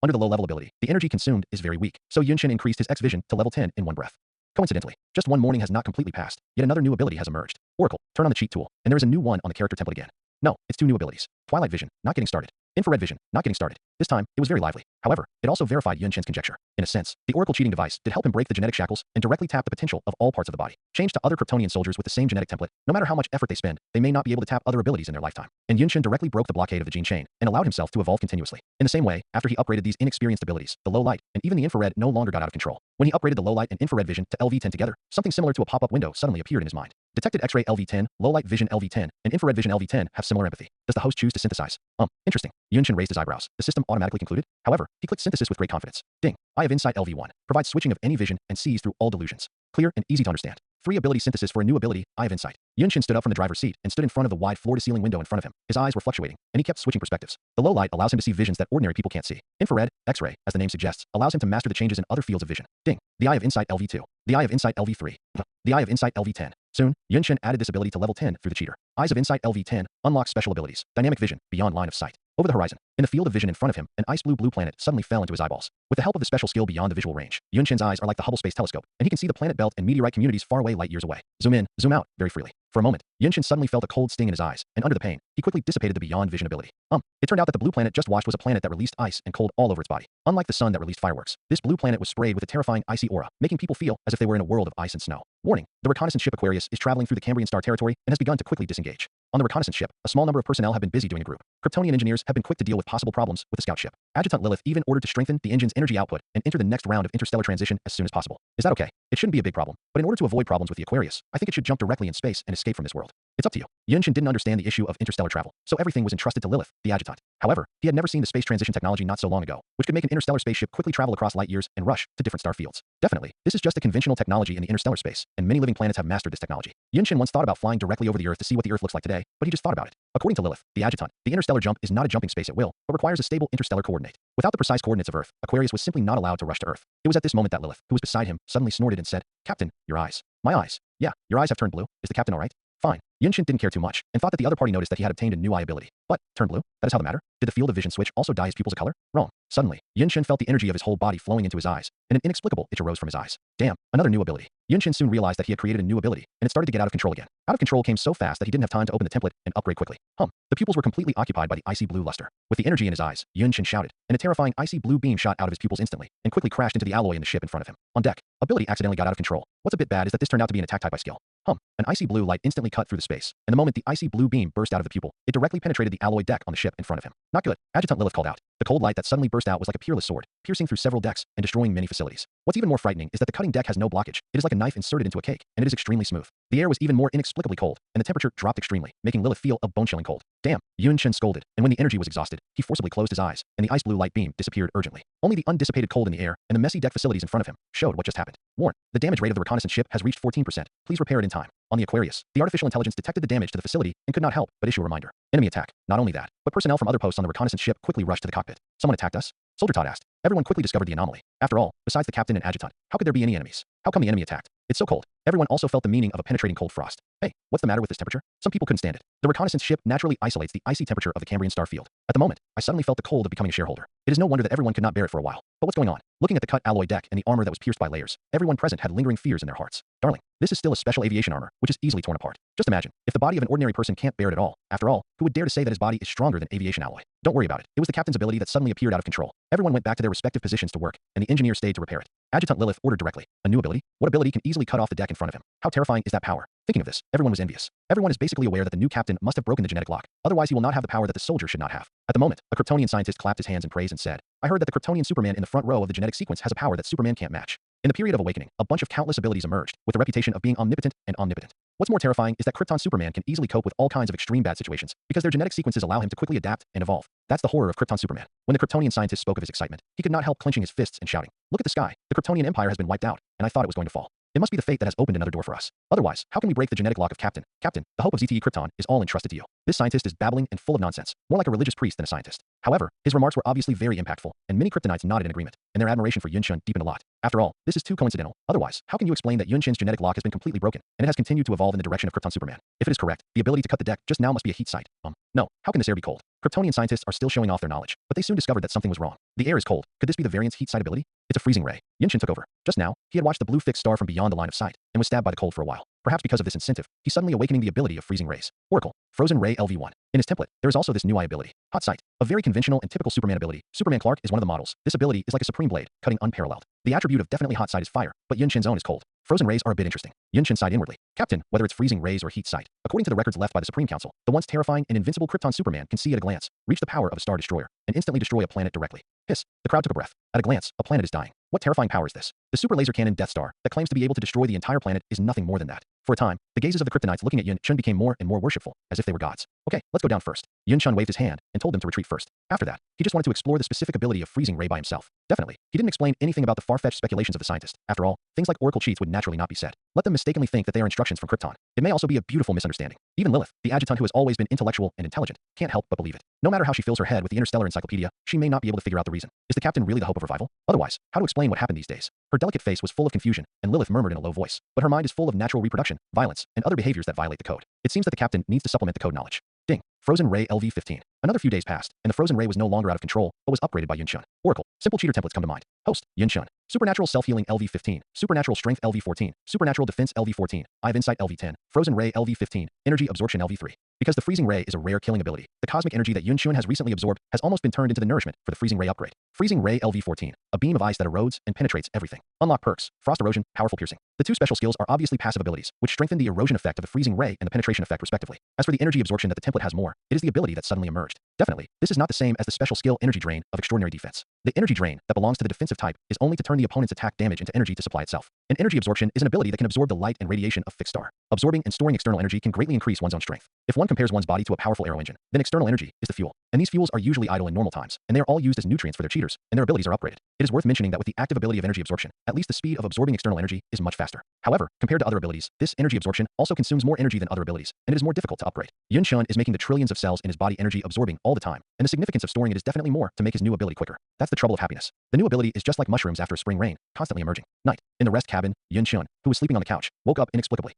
Under the low-level ability, the energy consumed is very weak, so Yin Shin increased his X-vision to level 10 in one breath. Coincidentally, just one morning has not completely passed, yet another new ability has emerged. Oracle, turn on the cheat tool, and there is a new one on the character template again. No, it's 2 new abilities. Twilight vision, not getting started. Infrared vision, not getting started. This time, it was very lively. However, it also verified Yun Shin's conjecture. In a sense, the Oracle cheating device did help him break the genetic shackles and directly tap the potential of all parts of the body. Changed to other Kryptonian soldiers with the same genetic template, no matter how much effort they spend, they may not be able to tap other abilities in their lifetime. And Yun Shin directly broke the blockade of the gene chain and allowed himself to evolve continuously. In the same way, after he upgraded these inexperienced abilities, the low light and even the infrared no longer got out of control. When he upgraded the low light and infrared vision to LV10 together, something similar to a pop-up window suddenly appeared in his mind. Detected X-ray LV10, low light vision LV10, and infrared vision LV10 have similar empathy. Does the host choose to synthesize? Interesting. Yun Shin raised his eyebrows. The system automatically concluded. However, he clicked synthesis with great confidence. Ding. Eye of Insight LV1. Provides switching of any vision and sees through all delusions. Clear and easy to understand. Free ability synthesis for a new ability, Eye of Insight. Yun Shin stood up from the driver's seat and stood in front of the wide floor-to-ceiling window in front of him. His eyes were fluctuating, and he kept switching perspectives. The low light allows him to see visions that ordinary people can't see. Infrared, X-ray, as the name suggests, allows him to master the changes in other fields of vision. Ding. The Eye of Insight LV2. The Eye of Insight LV3. The Eye of Insight LV10. Soon, Yun Shin added this ability to level 10 through the cheater. Eyes of Insight LV10 unlocks special abilities. Dynamic vision, beyond line of sight. Over the horizon, in the field of vision in front of him, an ice blue planet suddenly fell into his eyeballs. With the help of the special skill beyond the visual range, Yun Shin's eyes are like the Hubble Space Telescope, and he can see the planet belt and meteorite communities far away light years away. Zoom in, zoom out, very freely. For a moment, Yun Shin suddenly felt a cold sting in his eyes, and under the pain, he quickly dissipated the beyond vision ability. It turned out that the blue planet just watched was a planet that released ice and cold all over its body. Unlike the sun that released fireworks, this blue planet was sprayed with a terrifying icy aura, making people feel as if they were in a world of ice and snow. Warning, the reconnaissance ship Aquarius is traveling through the Cambrian star territory and has begun to quickly disengage. On the reconnaissance ship, a small number of personnel have been busy doing a group. Kryptonian engineers have been quick to deal with possible problems with the scout ship. Adjutant Lilith even ordered to strengthen the engine's energy output and enter the next round of interstellar transition as soon as possible. Is that okay? It shouldn't be a big problem, but in order to avoid problems with the Aquarius, I think it should jump directly in space and escape from this world. It's up to you. Yun Shin didn't understand the issue of interstellar travel, so everything was entrusted to Lilith, the adjutant. However, he had never seen the space transition technology not so long ago, which could make an interstellar spaceship quickly travel across light years and rush to different star fields. Definitely, this is just a conventional technology in the interstellar space, and many living planets have mastered this technology. Yun Shin once thought about flying directly over the Earth to see what the Earth looks like today, but he just thought about it. According to Lilith, the adjutant, the interstellar jump is not a jumping space at will, but requires a stable interstellar coordinate. Without the precise coordinates of Earth, Aquarius was simply not allowed to rush to Earth. It was at this moment that Lilith, who was beside him, suddenly snorted and said, "Captain, your eyes." "My eyes." "Yeah, your eyes have turned blue. Is the captain all right?" "Fine." Yun Shin didn't care too much, and thought that the other party noticed that he had obtained a new eye ability. But, turn blue? That is how the matter? Did the field of vision switch also dye his pupils a color? Wrong. Suddenly, Yun Shin felt the energy of his whole body flowing into his eyes, and an inexplicable itch arose from his eyes. Damn, another new ability. Yun Shin soon realized that he had created a new ability, and it started to get out of control again. Out of control came so fast that he didn't have time to open the template and upgrade quickly. The pupils were completely occupied by the icy blue luster. With the energy in his eyes, Yun Shin shouted, and a terrifying icy blue beam shot out of his pupils instantly, and quickly crashed into the alloy in the ship in front of him. On deck, ability accidentally got out of control. What's a bit bad is that this turned out to be an attack type by skill. An icy blue light instantly cut through the space, and the moment the icy blue beam burst out of the pupil, it directly penetrated the alloy deck on the ship in front of him. Not good. Adjutant Lilith called out. The cold light that suddenly burst out was like a peerless sword, piercing through several decks and destroying many facilities. What's even more frightening is that the cutting deck has no blockage. It is like a knife inserted into a cake, and it is extremely smooth. The air was even more inexplicably cold, and the temperature dropped extremely, making Lilith feel a bone-chilling cold. Damn, Yun Shin scolded, and when the energy was exhausted, he forcibly closed his eyes, and the ice blue light beam disappeared urgently. Only the undissipated cold in the air and the messy deck facilities in front of him showed what just happened. Warn, the damage rate of the reconnaissance ship has reached 14%. Please repair it in time. On the Aquarius, the artificial intelligence detected the damage to the facility and could not help but issue a reminder. Enemy attack. Not only that, but personnel from other posts on the reconnaissance ship quickly rushed to the cockpit. Someone attacked us? Soldier Todd asked. Everyone quickly discovered the anomaly. After all, besides the captain and adjutant, how could there be any enemies? How come the enemy attacked? It's so cold. Everyone also felt the meaning of a penetrating cold frost. Hey, what's the matter with this temperature? Some people couldn't stand it. The reconnaissance ship naturally isolates the icy temperature of the Cambrian star field. At the moment, I suddenly felt the cold of becoming a shareholder. It is no wonder that everyone could not bear it for a while. But what's going on? Looking at the cut alloy deck and the armor that was pierced by layers, everyone present had lingering fears in their hearts. Darling, this is still a special aviation armor, which is easily torn apart. Just imagine, if the body of an ordinary person can't bear it at all, after all, who would dare to say that his body is stronger than aviation alloy? Don't worry about it. It was the captain's ability that suddenly appeared out of control. Everyone went back to their respective positions to work, and the engineer stayed to repair it. Adjutant Lilith ordered directly. A new ability? What ability can easily cut off the deck in front of him? How terrifying is that power? Thinking of this, everyone was envious. Everyone is basically aware that the new captain must have broken the genetic lock. Otherwise, he will not have the power that the soldier should not have. At the moment, a Kryptonian scientist clapped his hands in praise and said, I heard that the Kryptonian Superman in the front row of the genetic sequence has a power that Superman can't match. In the period of awakening, a bunch of countless abilities emerged, with the reputation of being omnipotent and omnipotent. What's more terrifying is that Krypton Superman can easily cope with all kinds of extreme bad situations, because their genetic sequences allow him to quickly adapt and evolve. That's the horror of Krypton Superman. When the Kryptonian scientist spoke of his excitement, he could not help clenching his fists and shouting, Look at the sky. The Kryptonian Empire has been wiped out, and I thought it was going to fall. It must be the fate that has opened another door for us. Otherwise, how can we break the genetic lock of Captain? Captain, the hope of ZTE Krypton is all entrusted to you. This scientist is babbling and full of nonsense, more like a religious priest than a scientist. However, his remarks were obviously very impactful, and many Kryptonites nodded in agreement, and their admiration for Yunshun deepened a lot. After all, this is too coincidental. Otherwise, how can you explain that Yunshun's genetic lock has been completely broken, and it has continued to evolve in the direction of Krypton Superman? If it is correct, the ability to cut the deck just now must be a heat sight. No, how can this air be cold? Kryptonian scientists are still showing off their knowledge, but they soon discovered that something was wrong. The air is cold. Could this be the variant's heat sight ability? It's a freezing ray. Yunshun took over. Just now, he had watched the blue fixed star from beyond the line of sight, and was stabbed by the cold for a while. Perhaps because of this incentive, he's suddenly awakening the ability of freezing rays. Oracle, Frozen Ray LV1. In his template, there is also this new eye ability, Hot Sight. A very conventional and typical Superman ability. Superman Clark is one of the models. This ability is like a supreme blade, cutting unparalleled. The attribute of definitely Hot Sight is fire, but Yunshun's own is cold. Frozen rays are a bit interesting. Yunshun sighed inwardly. Captain, whether it's freezing rays or heat sight. According to the records left by the Supreme Council, the once terrifying and invincible Krypton Superman can see at a glance, reach the power of a star destroyer, and instantly destroy a planet directly. Hiss. The crowd took a breath. At a glance, a planet is dying. What terrifying power is this? The super laser cannon Death Star, that claims to be able to destroy the entire planet, is nothing more than that. For a time, the gazes of the Kryptonites looking at Yunshun became more and more worshipful, as if they were gods. Okay, let's go down first. Yunshun waved his hand and told them to retreat first. After that, he just wanted to explore the specific ability of freezing ray by himself. Definitely, he didn't explain anything about the far-fetched speculations of the scientist. After all, things like oracle cheats would naturally not be said. Let them mistakenly think that they are instructions from Krypton. It may also be a beautiful misunderstanding. Even Lilith, the adjutant who has always been intellectual and intelligent, can't help but believe it. No matter how she fills her head with the interstellar encyclopedia, she may not be able to figure out the reason. Is the captain really the hope of revival? Otherwise, how to explain what happened these days? Her delicate face was full of confusion, and Lilith murmured in a low voice. But her mind is full of natural reproduction, violence, and other behaviors that violate the code. It seems that the captain needs to supplement the code knowledge. Ding. Frozen Ray LV15. Another few days passed, and the Frozen Ray was no longer out of control, but was upgraded by Yunshun. Oracle. Simple cheater templates come to mind. Host. Yunshun. Supernatural Self-Healing LV15. Supernatural Strength LV14. Supernatural Defense LV14. Eye of Insight LV10. Frozen Ray LV15. Energy Absorption LV3. Because the Freezing Ray is a rare killing ability, the cosmic energy that Yunshun has recently absorbed has almost been turned into the nourishment for the Freezing Ray upgrade. Freezing Ray LV14. A beam of ice that erodes and penetrates everything. Unlock perks. Frost Erosion, Powerful Piercing. The two special skills are obviously passive abilities, which strengthen the erosion effect of the Freezing Ray and the penetration effect respectively. As for the energy absorption that the template has more, it is the ability that suddenly emerged. Definitely, this is not the same as the special skill Energy Drain of Extraordinary Defense. The Energy Drain that belongs to the defensive type is only to turn the opponent's attack damage into energy to supply itself. An energy absorption is an ability that can absorb the light and radiation of fixed star. Absorbing and storing external energy can greatly increase one's own strength. If one compares one's body to a powerful aero engine, then external energy is the fuel. And these fuels are usually idle in normal times, and they are all used as nutrients for their cheaters, and their abilities are upgraded. It is worth mentioning that with the active ability of energy absorption, at least the speed of absorbing external energy is much faster. However, compared to other abilities, this energy absorption also consumes more energy than other abilities, and it is more difficult to upgrade. Yunshun is making the trillions of cells in his body energy absorbing all the time, and the significance of storing it is definitely more to make his new ability quicker. That's the trouble of happiness. The new ability is just like mushrooms after a spring rain, constantly emerging. Night. In the rest cabin, Yunshun, who was sleeping on the couch, woke up inexplicably.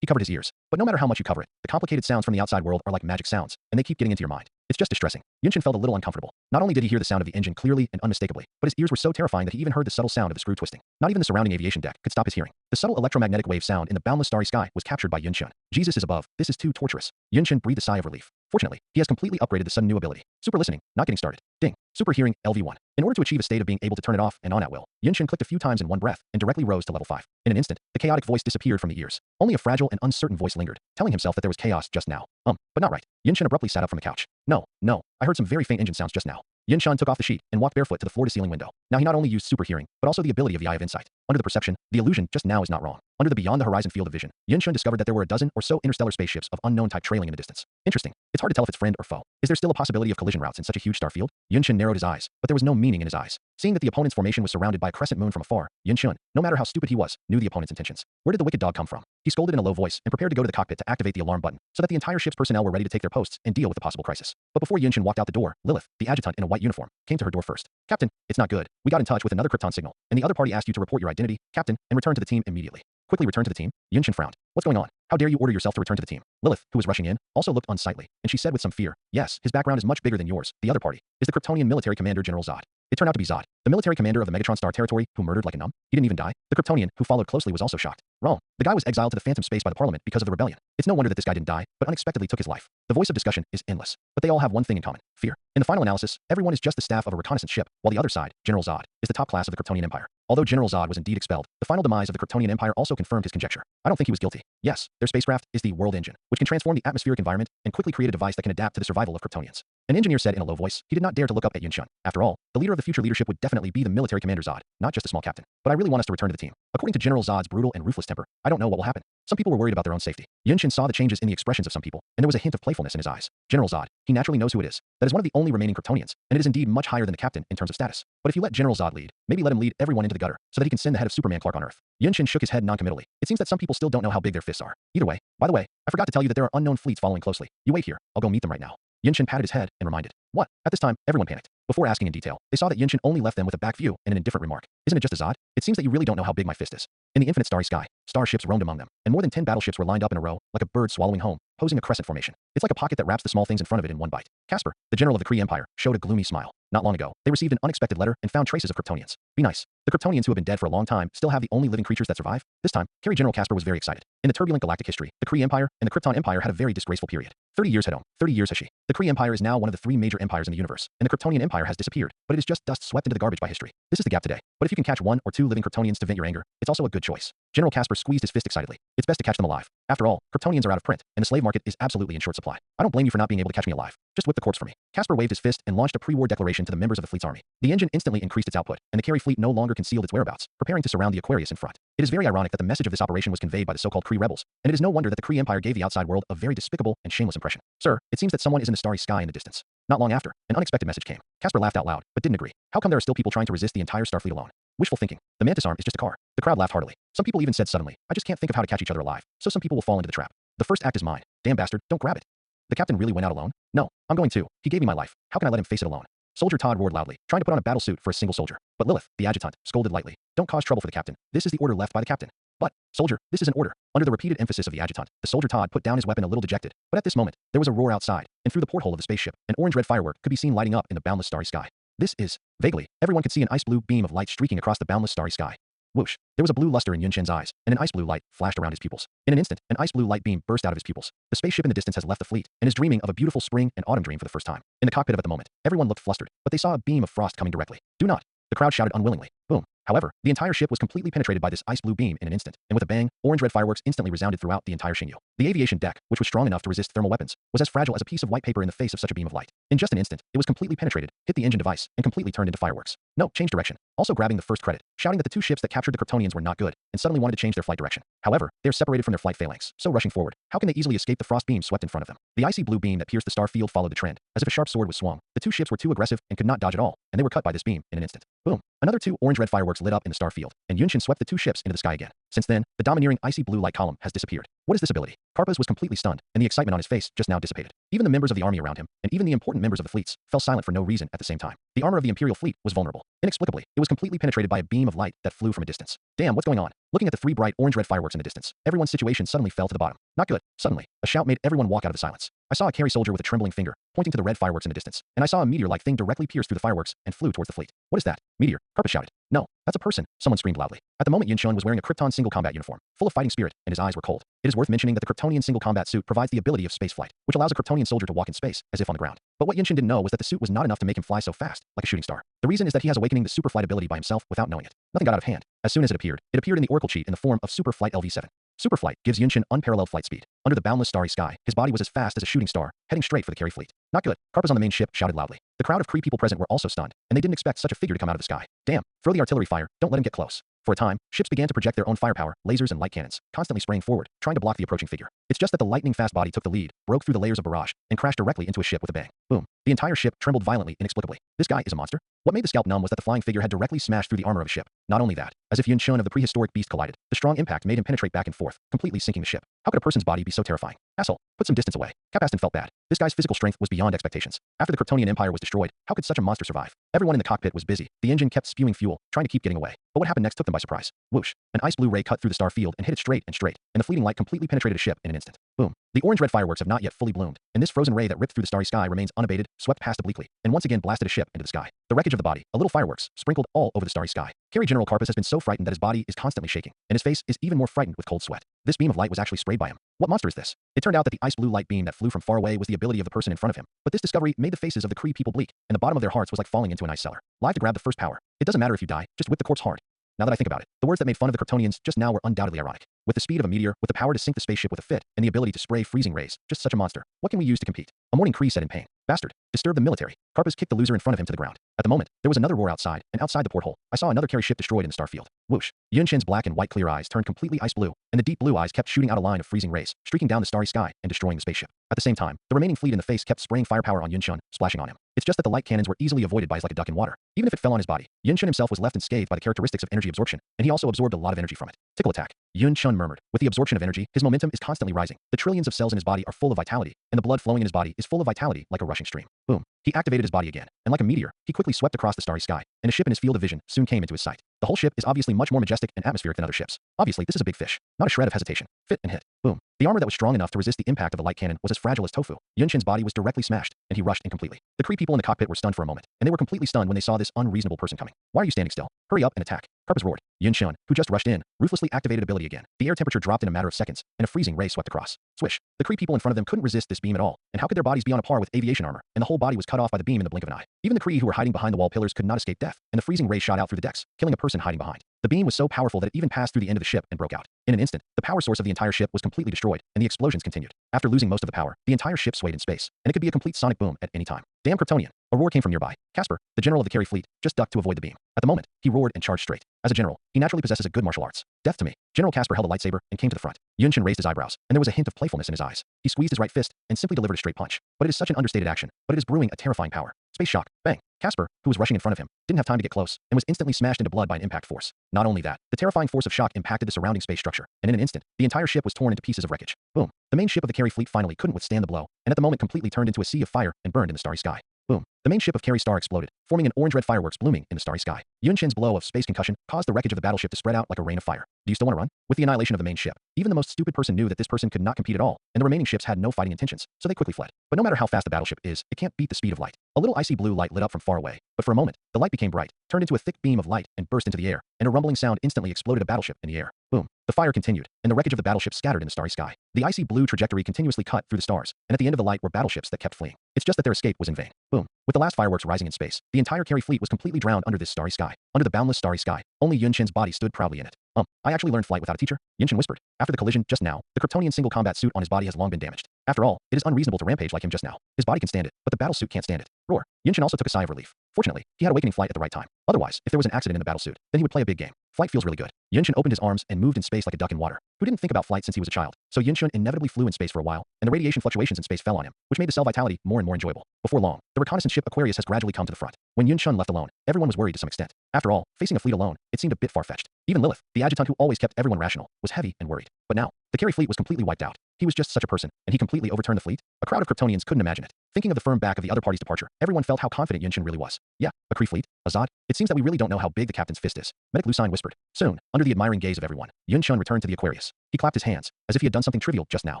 He covered his ears. But no matter how much you cover it, the complicated sounds from the outside world are like magic sounds, and they keep getting into your mind. It's just distressing. Yunshun felt a little uncomfortable. Not only did he hear the sound of the engine clearly and unmistakably, but his ears were so terrifying that he even heard the subtle sound of the screw twisting. Not even the surrounding aviation deck could stop his hearing. The subtle electromagnetic wave sound in the boundless starry sky was captured by Yunshun. Jesus is above. This is too torturous. Yunshun breathed a sigh of relief. Fortunately, he has completely upgraded the sudden new ability. Super listening, not getting started. Ding. Super hearing, LV1. In order to achieve a state of being able to turn it off and on at will, Yunshun clicked a few times in one breath and directly rose to level 5. In an instant, the chaotic voice disappeared from the ears. Only a fragile and uncertain voice lingered, telling himself that there was chaos just now. But not right. Yunshun abruptly sat up from the couch. No, I heard some very faint engine sounds just now. Yunshun took off the sheet and walked barefoot to the floor-to-ceiling window. Now he not only used super hearing, but also the ability of the Eye of Insight. Under the perception, the illusion just now is not wrong. Under the beyond-the-horizon field of vision, Yunshun discovered that there were a dozen or so interstellar spaceships of unknown type trailing in the distance. Interesting. It's hard to tell if it's friend or foe. Is there still a possibility of collision routes in such a huge star field? Yunchen narrowed his eyes, but there was no meaning in his eyes. Seeing that the opponent's formation was surrounded by a crescent moon from afar, Yunchen, no matter how stupid he was, knew the opponent's intentions. Where did the wicked dog come from? He scolded in a low voice and prepared to go to the cockpit to activate the alarm button so that the entire ship's personnel were ready to take their posts and deal with the possible crisis. But before Yunchen walked out the door, Lilith, the adjutant in a white uniform, came to her door first. Captain, it's not good. We got in touch with another Krypton signal, and the other party asked you to report your identity, Captain, and return to the team immediately. Quickly return to the team? Yunchen frowned. What's going on? How dare you order yourself to return to the team? Lilith, who was rushing in, also looked unsightly, and she said with some fear, yes, his background is much bigger than yours. The other party is the Kryptonian military commander General Zod. It turned out to be Zod, the military commander of the Megatron Star Territory, who murdered like a numb. He didn't even die. The Kryptonian, who followed closely, was also shocked. Wrong. The guy was exiled to the phantom space by the Parliament because of the rebellion. It's no wonder that this guy didn't die, but unexpectedly took his life. The voice of discussion is endless, but they all have one thing in common: fear. In the final analysis, everyone is just the staff of a reconnaissance ship, while the other side, General Zod, is the top class of the Kryptonian Empire. Although General Zod was indeed expelled, the final demise of the Kryptonian Empire also confirmed his conjecture. I don't think he was guilty. Yes, their spacecraft is the World Engine, which can transform the atmospheric environment and quickly create a device that can adapt to the survival of Kryptonians. An engineer said in a low voice. He did not dare to look up at Yunchen. After all, the leader of the future leadership would definitely be the military commander Zod, not just a small captain. But I really want us to return to the team. According to General Zod's brutal and ruthless temper, I don't know what will happen. Some people were worried about their own safety. Yunchen saw the changes in the expressions of some people, and there was a hint of playfulness in his eyes. General Zod, he naturally knows who it is. That is one of the only remaining Kryptonians, and it is indeed much higher than the captain in terms of status. But if you let General Zod lead, maybe let him lead everyone into the gutter, so that he can send the head of Superman Clark on Earth. Yunchen shook his head noncommittally. It seems that some people still don't know how big their fists are. Either way, by the way, I forgot to tell you that there are unknown fleets following closely. You wait here, I'll go meet them right now. Yunchen patted his head and reminded. What? At this time, everyone panicked. Before asking in detail, they saw that Yunchen only left them with a back view and an indifferent remark. Isn't it just a Zod? It seems that you really don't know how big my fist is. In the infinite starry sky, starships roamed among them, and more than 10 battleships were lined up in a row, like a bird swallowing home, posing a crescent formation. It's like a pocket that wraps the small things in front of it in one bite. Casper, the general of the Kree Empire, showed a gloomy smile. Not long ago, they received an unexpected letter and found traces of Kryptonians. Be nice. The Kryptonians who have been dead for a long time still have the only living creatures that survive. This time, Carry General Casper was very excited. In the turbulent galactic history, the Kree Empire and the Krypton Empire had a very disgraceful period. 30 years had home. 30 years has she. The Kree Empire is now one of the 3 major empires in the universe, and the Kryptonian Empire has disappeared, but it is just dust swept into the garbage by history. This is the gap today. But if you can catch 1 or 2 living Kryptonians to vent your anger, it's also a good choice. General Casper squeezed his fist excitedly. It's best to catch them alive. After all, Kryptonians are out of print, and the slave market is absolutely in short supply. I don't blame you for not being able to catch me alive. Just whip the corpse for me. Casper waved his fist and launched a pre-war declaration to the members of the fleet's army. The engine instantly increased its output, and the Carry fleet no longer concealed its whereabouts, preparing to surround the Aquarius in front. It is very ironic that the message of this operation was conveyed by the so-called Kree rebels, and it is no wonder that the Kree Empire gave the outside world a very despicable and shameless impression. Sir, it seems that someone is in the starry sky in the distance. Not long after, an unexpected message came. Casper laughed out loud, but didn't agree. How come there are still people trying to resist the entire Starfleet alone? Wishful thinking. The mantis arm is just a car. The crowd laughed heartily. Some people even said suddenly, I just can't think of how to catch each other alive, so some people will fall into the trap. The first act is mine. Damn bastard, don't grab it. The captain really went out alone? No, I'm going too. He gave me my life. How can I let him face it alone? Soldier Todd roared loudly, trying to put on a battle suit for a single soldier. But Lilith, the adjutant, scolded lightly. Don't cause trouble for the captain. This is the order left by the captain. But, soldier, this is an order. Under the repeated emphasis of the adjutant, the soldier Todd put down his weapon a little dejected. But at this moment, there was a roar outside, and through the porthole of the spaceship, an orange-red firework could be seen lighting up in the boundless starry sky. This is, vaguely, everyone could see an ice-blue beam of light streaking across the boundless starry sky. Whoosh. There was a blue luster in Yunchen's eyes, and an ice-blue light flashed around his pupils. In an instant, an ice-blue light beam burst out of his pupils. The spaceship in the distance has left the fleet, and is dreaming of a beautiful spring and autumn dream for the first time. In the cockpit of at the moment, everyone looked flustered, but they saw a beam of frost coming directly. Do not. The crowd shouted unwillingly. Boom. However, the entire ship was completely penetrated by this ice-blue beam in an instant, and with a bang, orange-red fireworks instantly resounded throughout the entire Xingyu. The aviation deck, which was strong enough to resist thermal weapons, was as fragile as a piece of white paper in the face of such a beam of light. In just an instant, it was completely penetrated, hit the engine device, and completely turned into fireworks. No, change direction. Also grabbing the first credit, shouting that the 2 ships that captured the Kryptonians were not good, and suddenly wanted to change their flight direction. However, they are separated from their flight phalanx, so rushing forward, how can they easily escape the frost beam swept in front of them? The icy blue beam that pierced the star field followed the trend, as if a sharp sword was swung. The 2 ships were too aggressive and could not dodge at all, and they were cut by this beam in an instant. Boom. Another 2 orange-red fireworks lit up in the star field, and Yunchen swept the 2 ships into the sky again. Since then, the domineering icy blue light column has disappeared. What is this ability? Karpaz was completely stunned, and the excitement on his face just now dissipated. Even the members of the army around him, and even the important members of the fleets, fell silent for no reason at the same time. The armor of the Imperial fleet was vulnerable. Inexplicably, it was completely penetrated by a beam of light that flew from a distance. Damn, what's going on? Looking at the 3 bright orange-red fireworks in the distance, everyone's situation suddenly fell to the bottom. Not good. Suddenly, a shout made everyone walk out of the silence. I saw a Carry soldier with a trembling finger, pointing to the red fireworks in the distance, and I saw a meteor-like thing directly pierce through the fireworks and flew towards the fleet. What is that? Meteor. Karpaz shouted. No, that's a person, someone screamed loudly. At the moment Yunchen was wearing a Krypton single combat uniform, full of fighting spirit, and his eyes were cold. It is worth mentioning that the Kryptonian single combat suit provides the ability of space flight, which allows a Kryptonian soldier to walk in space, as if on the ground. But what Yunchen didn't know was that the suit was not enough to make him fly so fast, like a shooting star. The reason is that he has awakening the super flight ability by himself without knowing it. Nothing got out of hand. As soon as it appeared in the Oracle cheat in the form of Super Flight LV7. Superflight gives Yunchen unparalleled flight speed. Under the boundless starry sky, his body was as fast as a shooting star, heading straight for the Carry fleet. Not good. Karpaz on the main ship shouted loudly. The crowd of Kree people present were also stunned, and they didn't expect such a figure to come out of the sky. Damn, throw the artillery fire, don't let him get close. For a time, ships began to project their own firepower, lasers and light cannons, constantly spraying forward, trying to block the approaching figure. It's just that the lightning-fast body took the lead, broke through the layers of barrage, and crashed directly into a ship with a bang. Boom. The entire ship trembled violently, inexplicably. This guy is a monster? What made the scalp numb was that the flying figure had directly smashed through the armor of a ship. Not only that, as if Yun Chun of the prehistoric beast collided, the strong impact made him penetrate back and forth, completely sinking the ship. How could a person's body be so terrifying? Asshole, put some distance away. Cap Aston felt bad. This guy's physical strength was beyond expectations. After the Kryptonian Empire was destroyed, how could such a monster survive? Everyone in the cockpit was busy. The engine kept spewing fuel, trying to keep getting away. But what happened next took them by surprise. Whoosh. An ice blue ray cut through the star field and hit it straight, and the fleeting light completely penetrated a ship in an instant. Boom. The orange-red fireworks have not yet fully bloomed, and this frozen ray that ripped through the starry sky remains unabated, swept past obliquely, and once again blasted a ship into the sky. The wreckage of the body, a little fireworks, sprinkled all over the starry sky. Carry General Carpus has been so frightened that his body is constantly shaking, and his face is even more frightened with cold sweat. This beam of light was actually sprayed by him. What monster is this? It turned out that the ice blue light beam that flew from far away was the ability of the person in front of him. But this discovery made the faces of the Kree people bleak, and the bottom of their hearts was like falling into an ice cellar. Live to grab the first power. It doesn't matter if you die, just whip the corpse hard. Now that I think about it, the words that made fun of the Kryptonians just now were undoubtedly ironic. With the speed of a meteor, with the power to sink the spaceship with a fit, and the ability to spray freezing rays, just such a monster. What can we use to compete? A morning Kree said in pain. Bastard. Disturb the military. Carpus kicked the loser in front of him to the ground. At the moment, there was another roar outside, and outside the porthole, I saw another carry ship destroyed in the starfield. Whoosh. Yun Chen's black and white clear eyes turned completely ice blue, and the deep blue eyes kept shooting out a line of freezing rays, streaking down the starry sky and destroying the spaceship. At the same time, the remaining fleet in the face kept spraying firepower on Yun Chun, splashing on him. It's just that the light cannons were easily avoided by his like a duck in water. Even if it fell on his body, Yun Chun himself was left unscathed by the characteristics of energy absorption, and he also absorbed a lot of energy from it. Tickle attack. Yun Chun murmured. With the absorption of energy, his momentum is constantly rising. The trillions of cells in his body are full of vitality, and the blood flowing in his body is full of vitality like a rushing stream. Boom. He activated his body again, and like a meteor, he quickly swept across the starry sky, and a ship in his field of vision soon came into his sight. The whole ship is obviously much more majestic and atmospheric than other ships. Obviously, this is a big fish. Not a shred of hesitation. Fit and hit. Boom. The armor that was strong enough to resist the impact of the light cannon was as fragile as tofu. Yun Chen's body was directly smashed, and he rushed incompletely. The Kree people in the cockpit were stunned for a moment, and they were completely stunned when they saw this unreasonable person coming. Why are you standing still? Hurry up and attack. Carpus roared. Yun Chun, who just rushed in, ruthlessly activated ability again. The air temperature dropped in a matter of seconds, and a freezing ray swept across. Swish. The Kree people in front of them couldn't resist this beam at all, and how could their bodies be on a par with aviation armor? And the whole body was cut off by the beam in the blink of an eye. Even the Kree who were hiding behind the wall pillars could not escape death, and the freezing ray shot out through the decks, killing a person hiding behind. The beam was so powerful that it even passed through the end of the ship and broke out. In an instant, the power source of the entire ship was completely destroyed, and the explosions continued. After losing most of the power, the entire ship swayed in space, and it could be a complete sonic boom at any time. Damn Kryptonian. A roar came from nearby. Casper, the general of the carry fleet, just ducked to avoid the beam. At the moment, he roared and charged straight. As a general, he naturally possesses a good martial arts. Death to me. General Casper held a lightsaber and came to the front. Yun Chun raised his eyebrows, and there was a hint of playfulness in his eyes. He squeezed his right fist and simply delivered a straight punch. But it is such an understated action, but it is brewing a terrifying power. Space shock. Bang. Casper, who was rushing in front of him, didn't have time to get close, and was instantly smashed into blood by an impact force. Not only that, the terrifying force of shock impacted the surrounding space structure, and in an instant, the entire ship was torn into pieces of wreckage. Boom. The main ship of the carry fleet finally couldn't withstand the blow, and at the moment completely turned into a sea of fire and burned in the starry sky. Boom. The main ship of Carry Star exploded, forming an orange-red fireworks blooming in the starry sky. Yun Chen's blow of space concussion caused the wreckage of the battleship to spread out like a rain of fire. Do you still want to run? With the annihilation of the main ship, even the most stupid person knew that this person could not compete at all, and the remaining ships had no fighting intentions, so they quickly fled. But no matter how fast the battleship is, it can't beat the speed of light. A little icy blue light lit up from far away, but for a moment, the light became bright, turned into a thick beam of light, and burst into the air, and a rumbling sound instantly exploded a battleship in the air. Boom. The fire continued, and the wreckage of the battleship scattered in the starry sky. The icy blue trajectory continuously cut through the stars, and at the end of the light were battleships that kept fleeing. It's just that their escape was in vain. Boom. With the last fireworks rising in space, the entire carry fleet was completely drowned under this starry sky. Under the boundless starry sky, only Yun Chen's body stood proudly in it. I actually learned flight without a teacher, Yun Chen whispered. After the collision just now, the Kryptonian single combat suit on his body has long been damaged. After all, it is unreasonable to rampage like him just now. His body can stand it, but the battle suit can't stand it. Roar. Yun Chen also took a sigh of relief. Fortunately, he had awakening flight at the right time. Otherwise, if there was an accident in the battle suit, then he would play a big game. Flight feels really good. Yun Chen opened his arms and moved in space like a duck in water. Who didn't think about flight since he was a child? So Yun Chen inevitably flew in space for a while, and the radiation fluctuations in space fell on him, which made the cell vitality more and more enjoyable. Before long, the reconnaissance ship Aquarius has gradually come to the front. When Yun Chen left alone, everyone was worried to some extent. After all, facing a fleet alone, it seemed a bit far-fetched. Even Lilith, the adjutant who always kept everyone rational, was heavy and worried. But now, the carry fleet was completely wiped out. He was just such a person, and he completely overturned the fleet? A crowd of Kryptonians couldn't imagine it. Thinking of the firm back of the other party's departure, everyone felt how confident Yun Chen really was. Yeah, a Kree fleet? Azad? It seems that we really don't know how big the captain's fist is. Medic Lucine whispered. Soon, under the admiring gaze of everyone, Yun Chen returned to the Aquarius. He clapped his hands, as if he had done something trivial just now.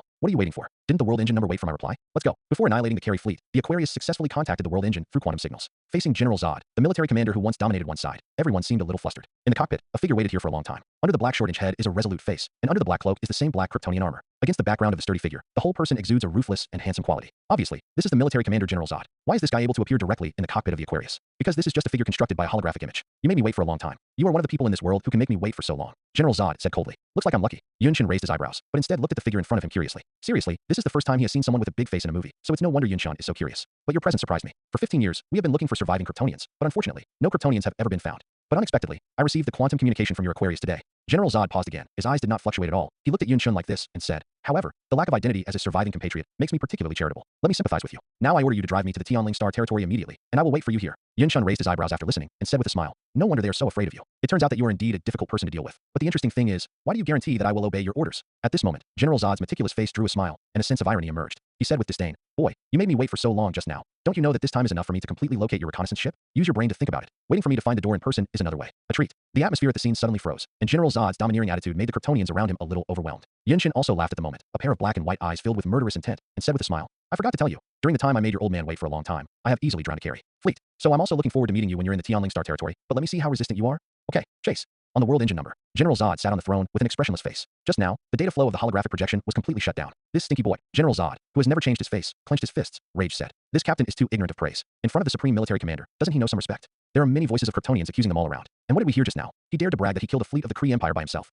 What are you waiting for? Didn't the world engine number wait for my reply? Let's go. Before annihilating the carry fleet, the Aquarius successfully contacted the world engine through quantum signals. Facing General Zod, the military commander who once dominated one side, everyone seemed a little flustered. In the cockpit, a figure waited here for a long time. Under the black short-inch head is a resolute face, and under the black cloak is the same black Kryptonian armor. Against the background of the sturdy figure, the whole person exudes a ruthless and handsome quality. Obviously, this is the military commander General Zod. Why is this guy able to appear directly in the cockpit of the Aquarius? Because this is just a figure constructed by a holographic image. You made me wait for a long time. You are one of the people in this world who can make me wait for so long. General Zod said coldly. Looks like I'm lucky. Yun Chen raised his eyebrows, but instead looked at the figure in front of him curiously. Seriously, this is the first time he has seen someone with a big face in a movie, so it's no wonder Yun Chen is so curious. But your presence surprised me. For 15 years, we have been looking for surviving Kryptonians, but unfortunately, no Kryptonians have ever been found. But unexpectedly, I received the quantum communication from your Aquarius today. General Zod paused again. His eyes did not fluctuate at all. He looked at Yun Shun like this and said, however, the lack of identity as a surviving compatriot makes me particularly charitable. Let me sympathize with you. Now I order you to drive me to the Tianling Star territory immediately, and I will wait for you here. Yun Shun raised his eyebrows after listening and said with a smile, no wonder they are so afraid of you. It turns out that you are indeed a difficult person to deal with. But the interesting thing is, why do you guarantee that I will obey your orders? At this moment, General Zod's meticulous face drew a smile, and a sense of irony emerged. He said with disdain, boy, you made me wait for so long just now. Don't you know that this time is enough for me to completely locate your reconnaissance ship? Use your brain to think about it. Waiting for me to find the door in person is another way. A treat. The atmosphere at the scene suddenly froze, and General Zod's domineering attitude made the Kryptonians around him a little overwhelmed. Yun Shin also laughed at the moment, a pair of black and white eyes filled with murderous intent, and said with a smile, I forgot to tell you, during the time I made your old man wait for a long time, I have easily drawn a carry fleet. So I'm also looking forward to meeting you when you're in the Tianling Star territory, but let me see how resistant you are. Okay, chase. On the world engine number, General Zod sat on the throne with an expressionless face. Just now, the data flow of the holographic projection was completely shut down. This stinky boy, General Zod, who has never changed his face, clenched his fists. Rage said, this captain is too ignorant of praise. In front of the supreme military commander, doesn't he know some respect? There are many voices of Kryptonians accusing them all around. And what did we hear just now? He dared to brag that he killed a fleet of the Kree Empire by himself.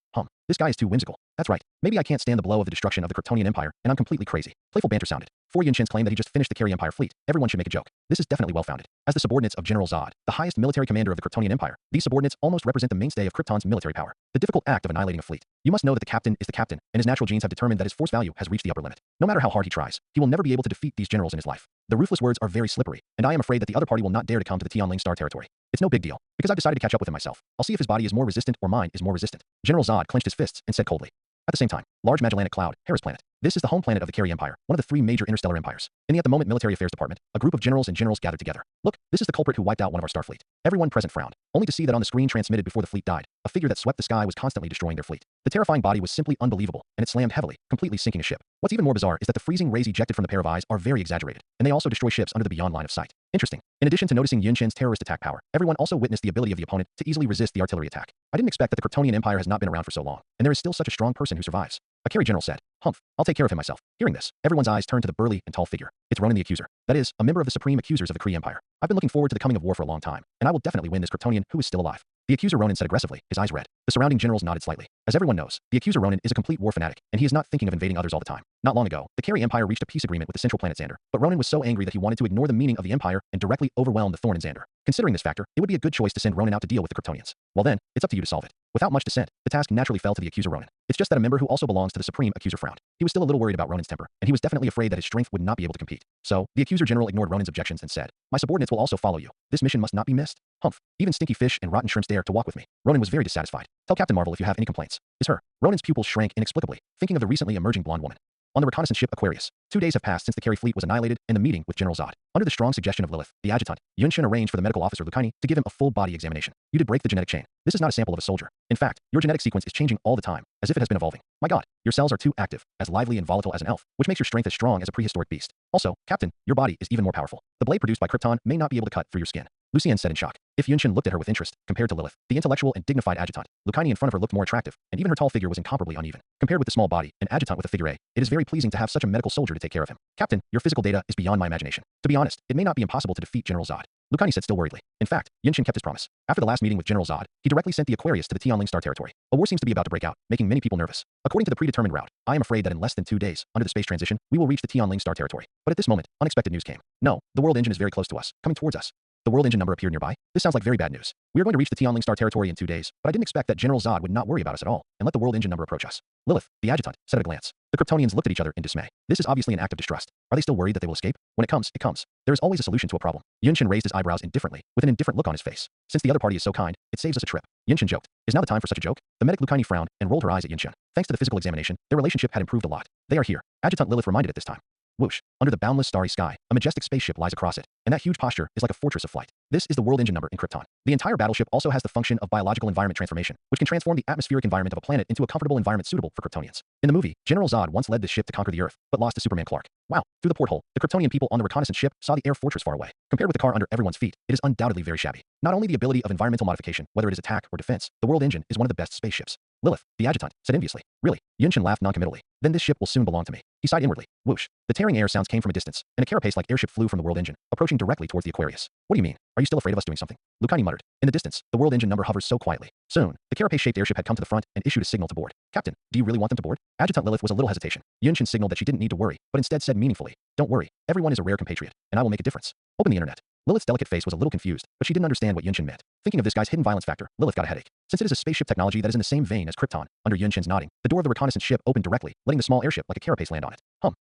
This guy is too whimsical. That's right. Maybe I can't stand the blow of the destruction of the Kryptonian Empire, and I'm completely crazy. Playful banter sounded. For Yun Shin's claim that he just finished the Kree Empire fleet, everyone should make a joke. This is definitely well-founded. As the subordinates of General Zod, the highest military commander of the Kryptonian Empire, these subordinates almost represent the mainstay of Krypton's military power. The difficult act of annihilating a fleet. You must know that the captain is the captain, and his natural genes have determined that his force value has reached the upper limit. No matter how hard he tries, he will never be able to defeat these generals in his life. The ruthless words are very slippery, and I am afraid that the other party will not dare to come to the Tianling Star territory. It's no big deal, because I've decided to catch up with him myself. I'll see if his body is more resistant or mine is more resistant. General Zod clenched his fists and said coldly. At the same time, large Magellanic Cloud, Harris planet. This is the home planet of the Kree Empire, one of the three major interstellar empires. In the at-the-moment military affairs department, a group of generals and generals gathered together. Look, this is the culprit who wiped out one of our Starfleet. Everyone present frowned, only to see that on the screen transmitted before the fleet died, a figure that swept the sky was constantly destroying their fleet. The terrifying body was simply unbelievable, and it slammed heavily, completely sinking a ship. What's even more bizarre is that the freezing rays ejected from the pair of eyes are very exaggerated, and they also destroy ships under the beyond line of sight. Interesting. In addition to noticing Yun Shin's terrorist attack power, everyone also witnessed the ability of the opponent to easily resist the artillery attack. I didn't expect that the Kryptonian Empire has not been around for so long, and there is still such a strong person who survives. A Carry general said, Humph, I'll take care of him myself. Hearing this, everyone's eyes turned to the burly and tall figure. It's Ronan the Accuser. That is, a member of the Supreme Accusers of the Kree Empire. I've been looking forward to the coming of war for a long time, and I will definitely win this Kryptonian who is still alive. The Accuser Ronan said aggressively, his eyes red. The surrounding generals nodded slightly. As everyone knows, the Accuser Ronan is a complete war fanatic, and he is not thinking of invading others all the time. Not long ago, the Carry Empire reached a peace agreement with the central planet Xander, but Ronan was so angry that he wanted to ignore the meaning of the Empire and directly overwhelm the Thorn and Xander. Considering this factor, it would be a good choice to send Ronan out to deal with the Kryptonians. Well then, it's up to you to solve it. Without much dissent, the task naturally fell to the Accuser Ronan. It's just that a member who also belongs to the Supreme Accuser frowned. He was still a little worried about Ronan's temper, and he was definitely afraid that his strength would not be able to compete. So, the Accuser General ignored Ronan's objections and said, my subordinates will also follow you. This mission must not be missed. Humph. Even stinky fish and rotten shrimps dare to walk with me. Ronan was very dissatisfied. Tell Captain Marvel if you have any complaints. Is her. Ronan's pupils shrank inexplicably, thinking of the recently emerging blonde woman. On the reconnaissance ship Aquarius, 2 days have passed since the Carry fleet was annihilated and the meeting with General Zod. Under the strong suggestion of Lilith, the adjutant, Yun Shin arranged for the medical officer Lukaini to give him a full body examination. You did break the genetic chain. This is not a sample of a soldier. In fact, your genetic sequence is changing all the time, as if it has been evolving. My god, your cells are too active, as lively and volatile as an elf, which makes your strength as strong as a prehistoric beast. Also, Captain, your body is even more powerful. The blade produced by Krypton may not be able to cut through your skin. Lucienne said in shock. If Yun Shin looked at her with interest, compared to Lilith, the intellectual and dignified adjutant, Lukaini in front of her looked more attractive, and even her tall figure was incomparably uneven. Compared with the small body, an adjutant with a figure A, it is very pleasing to have such a medical soldier to take care of him. Captain, your physical data is beyond my imagination. To be honest, it may not be impossible to defeat General Zod. Lukaini said still worriedly. In fact, Yun Shin kept his promise. After the last meeting with General Zod, he directly sent the Aquarius to the Tianling Star territory. A war seems to be about to break out, making many people nervous. According to the predetermined route, I am afraid that in less than 2 days, under the space transition, we will reach the Tianling Star territory. But at this moment, unexpected news came. No, the world engine is very close to us, coming towards us. The world engine number appeared nearby. This sounds like very bad news. We are going to reach the Tianling Star territory in 2 days, but I didn't expect that General Zod would not worry about us at all and let the world engine number approach us. Lilith, the adjutant, said at a glance. The Kryptonians looked at each other in dismay. This is obviously an act of distrust. Are they still worried that they will escape? When it comes, it comes. There is always a solution to a problem. Yun Shin raised his eyebrows indifferently, with an indifferent look on his face. Since the other party is so kind, it saves us a trip. Yun Shin joked. Is now the time for such a joke? The medic Lukaini frowned and rolled her eyes at Yun Shin. Thanks to the physical examination, their relationship had improved a lot. They are here. Adjutant Lilith reminded at this time. Whoosh. Under the boundless starry sky, a majestic spaceship lies across it, and that huge posture is like a fortress of flight. This is the world engine number in Krypton. The entire battleship also has the function of biological environment transformation, which can transform the atmospheric environment of a planet into a comfortable environment suitable for Kryptonians. In the movie, General Zod once led this ship to conquer the Earth, but lost to Superman Clark. Wow. Through the porthole, the Kryptonian people on the reconnaissance ship saw the air fortress far away. Compared with the car under everyone's feet, it is undoubtedly very shabby. Not only the ability of environmental modification, whether it is attack or defense, the world engine is one of the best spaceships. Lilith, the adjutant, said enviously. Really? Yun Shin laughed noncommittally. Then this ship will soon belong to me. He sighed inwardly. Whoosh. The tearing air sounds came from a distance, and a carapace-like airship flew from the world engine, approaching directly towards the Aquarius. What do you mean? Are you still afraid of us doing something? Lukaini muttered. In the distance, the world engine number hovers so quietly. Soon, the carapace-shaped airship had come to the front and issued a signal to board. Captain, do you really want them to board? Adjutant Lilith was a little hesitation. Yun Shin signaled that she didn't need to worry, but instead said meaningfully, don't worry. Everyone is a rare compatriot, and I will make a difference. Open the internet. Lilith's delicate face was a little confused, but she didn't understand what Yun Shin meant. Thinking of this guy's hidden violence factor, Lilith got a headache. Since it is a spaceship technology that is in the same vein as Krypton, under Yunshin's nodding, the door of the reconnaissance ship opened directly, letting the small airship like a carapace land on it.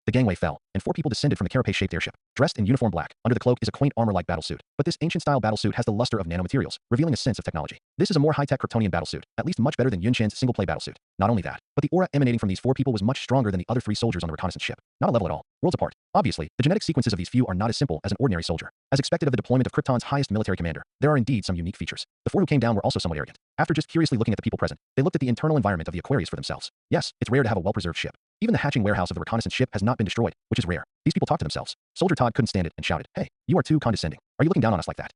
The gangway fell, and 4 people descended from the carapace-shaped airship. Dressed in uniform black, under the cloak is a quaint armor-like battlesuit. But this ancient-style battlesuit has the luster of nanomaterials, revealing a sense of technology. This is a more high-tech Kryptonian battlesuit, at least much better than Yunshin's single-play battlesuit. Not only that, but the aura emanating from these 4 people was much stronger than the other 3 soldiers on the reconnaissance ship. Not a level at all. Worlds apart. Obviously, the genetic sequences of these few are not as simple as an ordinary soldier. As expected of the deployment of Krypton's highest military commander, there are indeed some unique features. The 4 who came down were also somewhat arrogant. After just curiously looking at the people present, they looked at the internal environment of the Aquarius for themselves. Yes, it's rare to have a well-preserved ship. Even the hatching warehouse of the reconnaissance ship has not been destroyed, which is rare. These people talk to themselves. Soldier Todd couldn't stand it and shouted, "Hey, you are too condescending. Are you looking down on us like that?"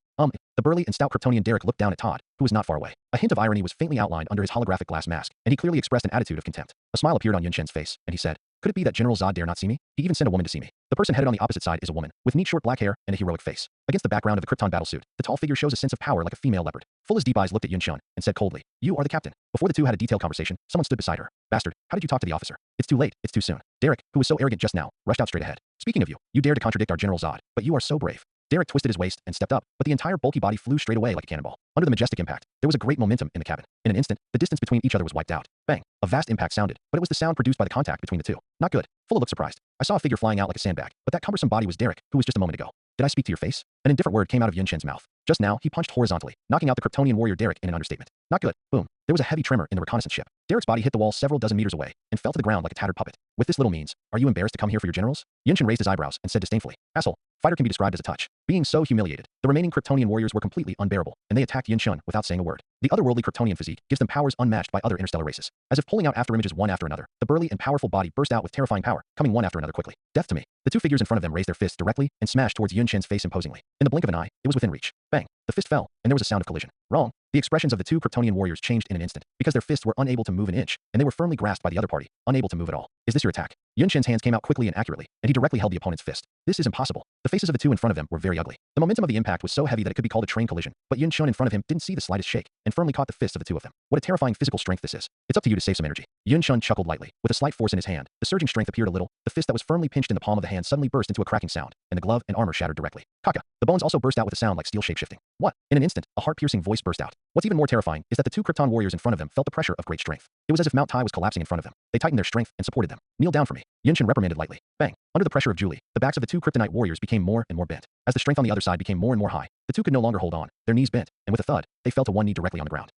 The burly and stout Kryptonian Derek looked down at Todd, who was not far away. A hint of irony was faintly outlined under his holographic glass mask, and he clearly expressed an attitude of contempt. A smile appeared on Yunshin's face, and he said, "Could it be that General Zod dare not see me? He even sent a woman to see me." The person headed on the opposite side is a woman, with neat short black hair and a heroic face. Against the background of the Krypton battlesuit, the tall figure shows a sense of power like a female leopard. Fulla's deep eyes looked at Yunshin and said coldly, "You are the captain." Before the two had a detailed conversation, someone stood beside her. "Bastard, how did you talk to the officer?" "It's too late, it's too soon." Derek, who was so arrogant just now, rushed out straight ahead. "Speaking of you, you dared to contradict our General Zod, but you are so brave." Derek twisted his waist and stepped up, but the entire bulky body flew straight away like a cannonball. Under the majestic impact, there was a great momentum in the cabin. In an instant, the distance between each other was wiped out. Bang! A vast impact sounded, but it was the sound produced by the contact between the two. Not good. Fulla looked surprised. "I saw a figure flying out like a sandbag, but that cumbersome body was Derek, who was just a moment ago." "Did I speak to your face?" An indifferent word came out of Yunshin's mouth. Just now, he punched horizontally, knocking out the Kryptonian warrior Derek in an understatement. Not good. Boom. There was a heavy tremor in the reconnaissance ship. Derek's body hit the wall several dozen meters away and fell to the ground like a tattered puppet. "With this little means, are you embarrassed to come here for your generals?" Yunshin raised his eyebrows and said disdainfully, "Asshole. Fighter can be described as a touch." Being so humiliated, the remaining Kryptonian warriors were completely unbearable, and they attacked Yunshin without saying a word. The otherworldly Kryptonian physique gives them powers unmatched by other interstellar races. As if pulling out afterimages one after another, the burly and powerful body burst out with terrifying power, coming one after another quickly. "Death to me." The 2 figures in front of them raised their fists directly and smashed towards Yunshin's face imposingly. In the blink of an eye, it was within reach. Bang! The fist fell, and there was a sound of collision. Wrong. The expressions of the 2 Kryptonian warriors changed in an instant, because their fists were unable to move an inch, and they were firmly grasped by the other party, unable to move at all. "Is this your attack?" Yunshin's hands came out quickly and accurately, and he directly held the opponent's fist. "This is impossible." The faces of the 2 in front of them were very ugly. The momentum of the impact was so heavy that it could be called a train collision, but Yunshin in front of him didn't see the slightest shake, and firmly caught the fists of the 2 of them. What a terrifying physical strength this is. "It's up to you to save some energy." Yunshin chuckled lightly. With a slight force in his hand, the surging strength appeared a little. The fist that was firmly pinched in the palm of the hand suddenly burst into a cracking sound, and the glove and armor shattered directly. "Kaka." The bones also burst out with a sound like steel shape-shifting. "What?" In an instant, a heart-piercing voice burst out. What's even more terrifying is that the 2 Krypton warriors in front of them felt the pressure of great strength. It was as if Mount Tai was collapsing in front of them. They tightened their strength and supported them. "Kneel down for me." Yunshin reprimanded lightly. Bang! Under the pressure of Julie, the backs of the 2 Kryptonite warriors became more and more bent. As the strength on the other side became more and more high, the 2 could no longer hold on. Their knees bent, and with a thud, they fell to one knee directly on the ground.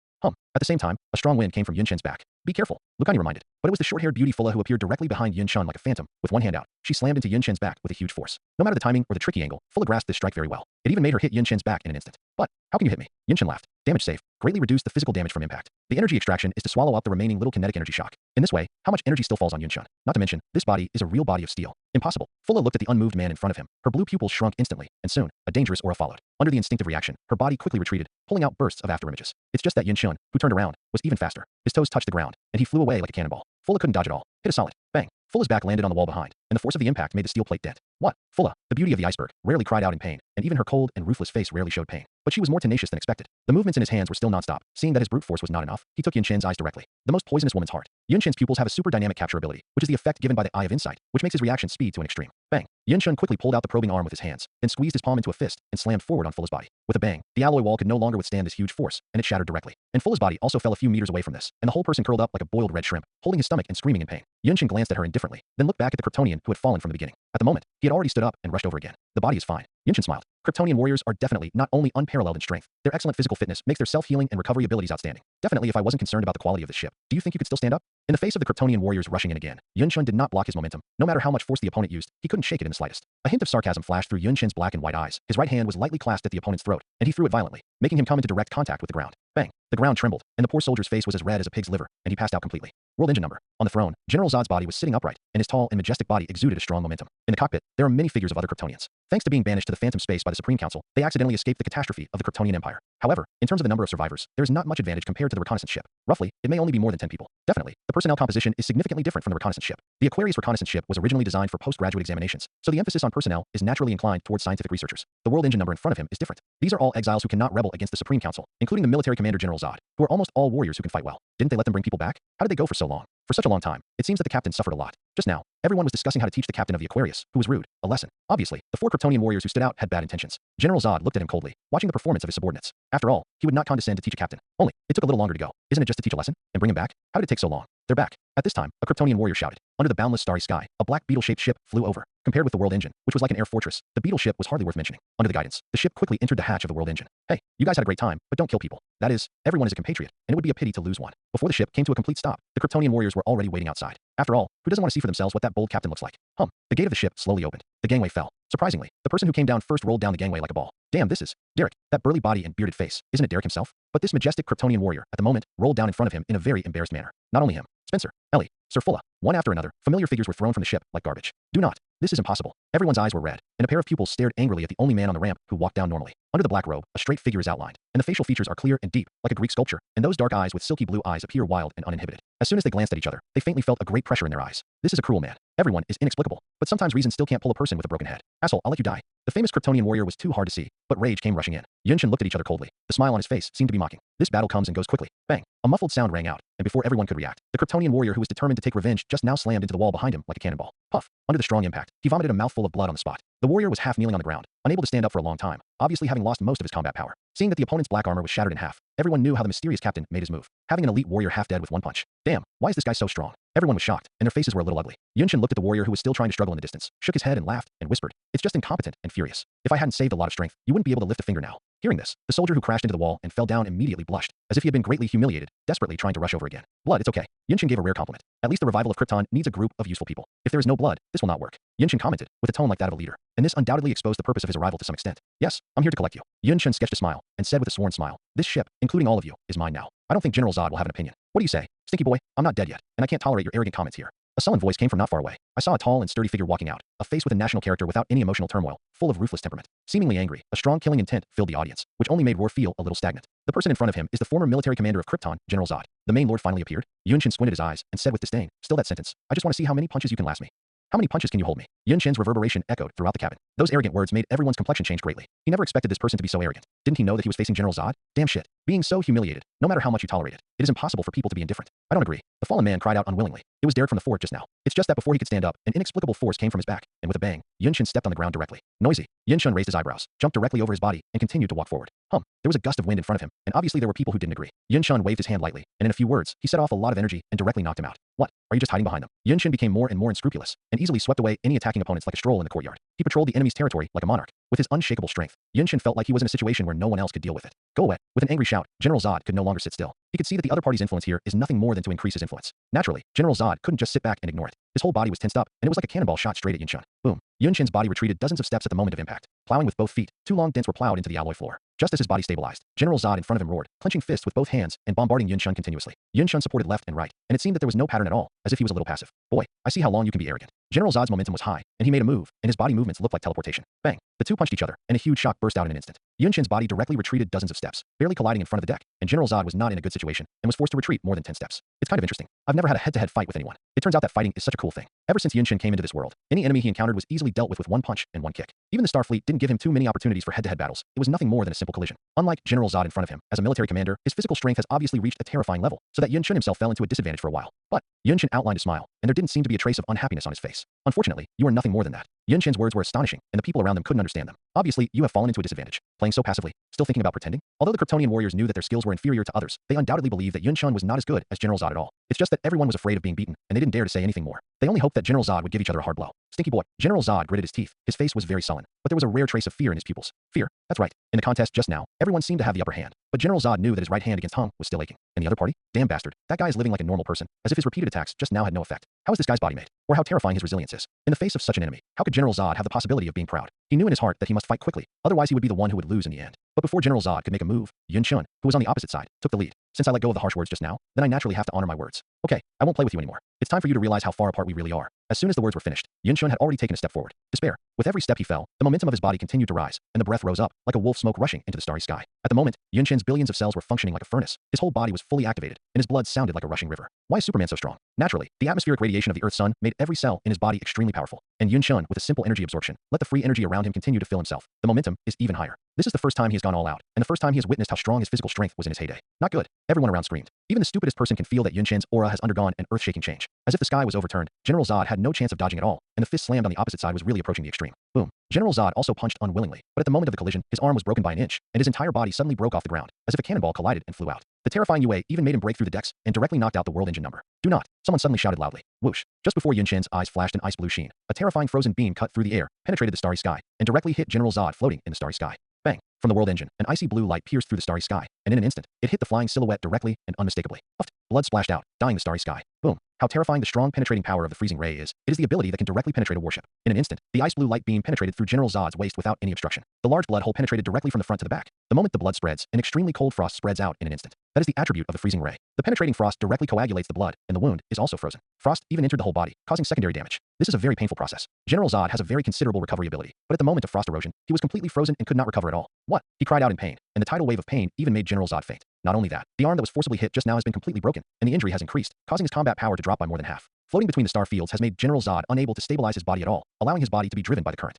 At the same time, a strong wind came from Yunshin's back. "Be careful," Lukani reminded. But it was the short-haired beauty Fulla who appeared directly behind Yunshin like a phantom. With one hand out, she slammed into Yunshin's back with a huge force. No matter the timing or the tricky angle, Fulla grasped this strike very well. It even made her hit Yunshin's back in an instant. "But, how can you hit me?" Yunshin laughed. "Damage safe. Greatly reduce the physical damage from impact. The energy extraction is to swallow up the remaining little kinetic energy shock. In this way, how much energy still falls on Yunshin? Not to mention, this body is a real body of steel. Impossible." Fulla looked at the unmoved man in front of him. Her blue pupils shrunk instantly, and soon, a dangerous aura followed. Under the instinctive reaction, her body quickly retreated, pulling out bursts of afterimages. It's just that Yunshin, who turned around, was even faster. His toes touched the ground, and he flew away like a cannonball. Fulla couldn't dodge at all. Hit a solid. Bang! Fulla's back landed on the wall behind, and the force of the impact made the steel plate dent. "What?" Fulla, the beauty of the iceberg, rarely cried out in pain, and even her cold and ruthless face rarely showed pain. But she was more tenacious than expected. The movements in his hands were still nonstop. Seeing that his brute force was not enough, he took Yunshin's eyes directly. The most poisonous woman's heart. Yunshin's pupils have a super dynamic capture ability, which is the effect given by the Eye of Insight, which makes his reaction speed to an extreme. Bang! Yunshin quickly pulled out the probing arm with his hands, then squeezed his palm into a fist and slammed forward on Fulla's body. With a bang, the alloy wall could no longer withstand this huge force, and it shattered directly. And Fulla's body also fell a few meters away from this, and the whole person curled up like a boiled red shrimp, holding his stomach and screaming in pain. Yunshin glanced at her indifferently, then looked back at the Kryptonian who had fallen from the beginning. At the moment, he had already stood up and rushed over again. "The body is fine." Yunshin smiled. Kryptonian warriors are definitely not only unparalleled in strength, their excellent physical fitness makes their self-healing and recovery abilities outstanding. "Definitely if I wasn't concerned about the quality of this ship. Do you think you could still stand up?" In the face of the Kryptonian warriors rushing in again, Yunshin did not block his momentum. No matter how much force the opponent used, he couldn't shake it in the slightest. A hint of sarcasm flashed through Yunshin's black and white eyes. His right hand was lightly clasped at the opponent's throat, and he threw it violently, making him come into direct contact with the ground. Bang! The ground trembled, and the poor soldier's face was as red as a pig's liver, and he passed out completely. World engine number. On the throne, General Zod's body was sitting upright, and his tall and majestic body exuded a strong momentum. In the cockpit, there are many figures of other Kryptonians. Thanks to being banished to the phantom space by the Supreme Council, they accidentally escaped the catastrophe of the Kryptonian Empire. However, in terms of the number of survivors, there is not much advantage compared to the reconnaissance ship. Roughly, it may only be more than 10 people. Definitely, the personnel composition is significantly different from the reconnaissance ship. The Aquarius reconnaissance ship was originally designed for postgraduate examinations, so the emphasis on personnel is naturally inclined towards scientific researchers. The world engine number in front of him is different. These are all exiles who cannot rebel against the Supreme Council, including the military commander General Zod, who are almost all warriors who can fight well. Didn't they let them bring people back? How did they go for so long? For such a long time, it seems that the captain suffered a lot. Just now, everyone was discussing how to teach the captain of the Aquarius, who was rude, a lesson. Obviously, the 4 Kryptonian warriors who stood out had bad intentions. General Zod looked at him coldly, watching the performance of his subordinates. After all, he would not condescend to teach a captain. Only, it took a little longer to go. Isn't it just to teach a lesson? And bring him back? How did it take so long? They're back. At this time, a Kryptonian warrior shouted. Under the boundless starry sky, a black beetle-shaped ship flew over. Compared with the world engine, which was like an air fortress, the beetle ship was hardly worth mentioning. Under the guidance, the ship quickly entered the hatch of the world engine. Hey, you guys had a great time, but don't kill people. That is, everyone is a compatriot, and it would be a pity to lose one. Before the ship came to a complete stop, the Kryptonian warriors were already waiting outside. After all, who doesn't want to see for themselves what that bold captain looks like? The gate of the ship slowly opened. The gangway fell. Surprisingly, the person who came down first rolled down the gangway like a ball. Damn, this is Derek. That burly body and bearded face. Isn't it Derek himself? But this majestic Kryptonian warrior, at the moment, rolled down in front of him in a very embarrassed manner. Not only him. Spencer, Ellie, Sir Fulla, one after another, familiar figures were thrown from the ship like garbage. Do not. This is impossible. Everyone's eyes were red, and a pair of pupils stared angrily at the only man on the ramp who walked down normally. Under the black robe, a straight figure is outlined, and the facial features are clear and deep, like a Greek sculpture, and those dark eyes with silky blue eyes appear wild and uninhibited. As soon as they glanced at each other, they faintly felt a great pressure in their eyes. This is a cruel man. Everyone is inexplicable, but sometimes reason still can't pull a person with a broken head. Asshole, I'll let you die. The famous Kryptonian warrior was too hard to see, but rage came rushing in. Yunshin looked at each other coldly. The smile on his face seemed to be mocking. This battle comes and goes quickly. Bang. A muffled sound rang out, and before everyone could react, the Kryptonian warrior who was determined to take revenge just now slammed into the wall behind him like a cannonball. Puff. Under the strong impact, he vomited a mouthful of blood on the spot. The warrior was half kneeling on the ground, unable to stand up for a long time, obviously having lost most of his combat power. Seeing that the opponent's black armor was shattered in half, everyone knew how the mysterious captain made his move, having an elite warrior half dead with one punch. Damn, why is this guy so strong? Everyone was shocked, and their faces were a little ugly. Yunshin looked at the warrior who was still trying to struggle in the distance, shook his head and laughed, and whispered, "It's just incompetent and furious. If I hadn't saved a lot of strength, you wouldn't be able to lift a finger now." Hearing this, the soldier who crashed into the wall and fell down immediately blushed, as if he had been greatly humiliated, desperately trying to rush over again. Blood, it's okay. Yunshin gave a rare compliment. At least the revival of Krypton needs a group of useful people. If there is no blood, this will not work. Yunshin commented, with a tone like that of a leader, and this undoubtedly exposed the purpose of his arrival to some extent. Yes, I'm here to collect you. Yunshin sketched a smile, and said with a sworn smile, "This ship, including all of you, is mine now. I don't think General Zod will have an opinion. What do you say? Stinky boy, I'm not dead yet, and I can't tolerate your arrogant comments here." A sullen voice came from not far away. I saw a tall and sturdy figure walking out, a face with a national character without any emotional turmoil, full of ruthless temperament. Seemingly angry, a strong killing intent filled the audience, which only made Roar feel a little stagnant. The person in front of him is the former military commander of Krypton, General Zod. The main lord finally appeared. Yunshin squinted his eyes and said with disdain, "Still that sentence. I just want to see how many punches you can last me. How many punches can you hold me?" Yunshin's reverberation echoed throughout the cabin. Those arrogant words made everyone's complexion change greatly. He never expected this person to be so arrogant. Didn't he know that he was facing General Zod? Damn shit. Being so humiliated, no matter how much you tolerate it, it is impossible for people to be indifferent. I don't agree. The fallen man cried out unwillingly. It was Derek from the fort just now. It's just that before he could stand up, an inexplicable force came from his back, and with a bang, Yunshin stepped on the ground directly. Noisy. Yunshin raised his eyebrows, jumped directly over his body, and continued to walk forward. There was a gust of wind in front of him, and obviously there were people who didn't agree. Yunshin waved his hand lightly, and in a few words, he set off a lot of energy and directly knocked him out. What? Are you just hiding behind them? Yunshin became more and more unscrupulous, and easily swept away any attacking opponents like a stroll in the courtyard. He patrolled the enemy's territory like a monarch. With his unshakable strength, Yunshin felt like he was in a situation where no one else could deal with it. Go away. With an angry shout, General Zod could no longer sit still. He could see that the other party's influence here is nothing more than to increase his influence. Naturally, General Zod couldn't just sit back and ignore it. His whole body was tensed up, and it was like a cannonball shot straight at Yunshin. Boom. Yunshin's body retreated dozens of steps at the moment of impact. Plowing with both feet, 2 long dents were plowed into the alloy floor. Just as his body stabilized, General Zod in front of him roared, clenching fists with both hands and bombarding Yunshin continuously. Yunshin supported left and right, and it seemed that there was no pattern at all, as if he was a little passive. Boy, I see how long you can be arrogant. General Zod's momentum was high, and he made a move, and his body movements looked like teleportation. Bang. The two punched each other, and a huge shock burst out in an instant. Yunshin's body directly retreated dozens of steps, barely colliding in front of the deck, and General Zod was not in a good situation, and was forced to retreat more than 10 steps. It's kind of interesting. I've never had a head-to-head fight with anyone. It turns out that fighting is such a cool thing. Ever since Yunshin came into this world, any enemy he encountered was easily dealt with one punch and one kick. Even the Starfleet didn't give him too many opportunities for head-to-head battles. It was nothing more than a simple collision. Unlike General Zod in front of him, as a military commander, his physical strength has obviously reached a terrifying level, so that Yunshin himself fell into a disadvantage for a while. But Yunshin outlined a smile, and there didn't seem to be a trace of unhappiness on his face. Unfortunately, you are nothing more than that. Yunshin's words were astonishing, and the people around them couldn't understand them. Obviously, you have fallen into a disadvantage. Playing so passively, still thinking about pretending? Although the Kryptonian warriors knew that their skills were inferior to others, they undoubtedly believed that Yunshin was not as good as General Zod at all. It's just that everyone was afraid of being beaten, and they didn't dare to say anything more. They only hoped that General Zod would give each other a hard blow. Stinky boy. General Zod gritted his teeth. His face was very sullen, but there was a rare trace of fear in his pupils. Fear? That's right. In the contest just now, everyone seemed to have the upper hand, but General Zod knew that his right hand against Hung was still aching. And the other party? Damn bastard. That guy is living like a normal person, as if his repeated attacks just now had no effect. How is this guy's body made? Or how terrifying his resilience is? In the face of such an enemy, how could General Zod have the possibility of being proud? He knew in his heart that he must fight quickly, otherwise he would be the one who would lose in the end. But before General Zod could make a move, Yunshin, who was on the opposite side, took the lead. Since I let go of the harsh words just now, then I naturally have to honor my words. Okay, I won't play with you anymore. It's time for you to realize how far apart we really are. As soon as the words were finished, Yunshin had already taken a step forward. Despair. With every step he fell, the momentum of his body continued to rise, and the breath rose up, like a wolf smoke rushing into the starry sky. At the moment, Yunshin's billions of cells were functioning like a furnace. His whole body was fully activated, and his blood sounded like a rushing river. Why is Superman so strong? Naturally, the atmospheric radiation of the Earth's sun made every cell in his body extremely powerful, and Yunshin, with a simple energy absorption, let the free energy around him continue to fill himself. The momentum is even higher. This is the first time he has gone all out, and the first time he has witnessed how strong his physical strength was in his heyday. Not good. Everyone around screamed. Even the stupidest person can feel that Yun Shen's aura has undergone an earth-shaking change. As if the sky was overturned, General Zod had no chance of dodging at all, and the fist slammed on the opposite side was really approaching the extreme. Boom. General Zod also punched unwillingly, but at the moment of the collision, his arm was broken by an inch, and his entire body suddenly broke off the ground, as if a cannonball collided and flew out. The terrifying Yue even made him break through the decks and directly knocked out the world engine number. Do not! Someone suddenly shouted loudly. Whoosh! Just before Yun Shen's eyes flashed an ice blue sheen, a terrifying frozen beam cut through the air, penetrated the starry sky, and directly hit General Zod floating in the starry sky. Bang! From the world engine, an icy blue light pierced through the starry sky, and in an instant, it hit the flying silhouette directly and unmistakably. Puffed. Blood splashed out, dyeing the starry sky. Boom. How terrifying the strong penetrating power of the freezing ray is. It is the ability that can directly penetrate a warship. In an instant, the ice blue light beam penetrated through General Zod's waist without any obstruction. The large blood hole penetrated directly from the front to the back. The moment the blood spreads, an extremely cold frost spreads out in an instant. That is the attribute of the freezing ray. The penetrating frost directly coagulates the blood, and the wound is also frozen. Frost even entered the whole body, causing secondary damage. This is a very painful process. General Zod has a very considerable recovery ability, but at the moment of frost erosion, he was completely frozen and could not recover at all. What? He cried out in pain, and the tidal wave of pain even made General Zod faint. Not only that, the arm that was forcibly hit just now has been completely broken, and the injury has increased, causing his combat power to drop by more than half. Floating between the star fields has made General Zod unable to stabilize his body at all, allowing his body to be driven by the current.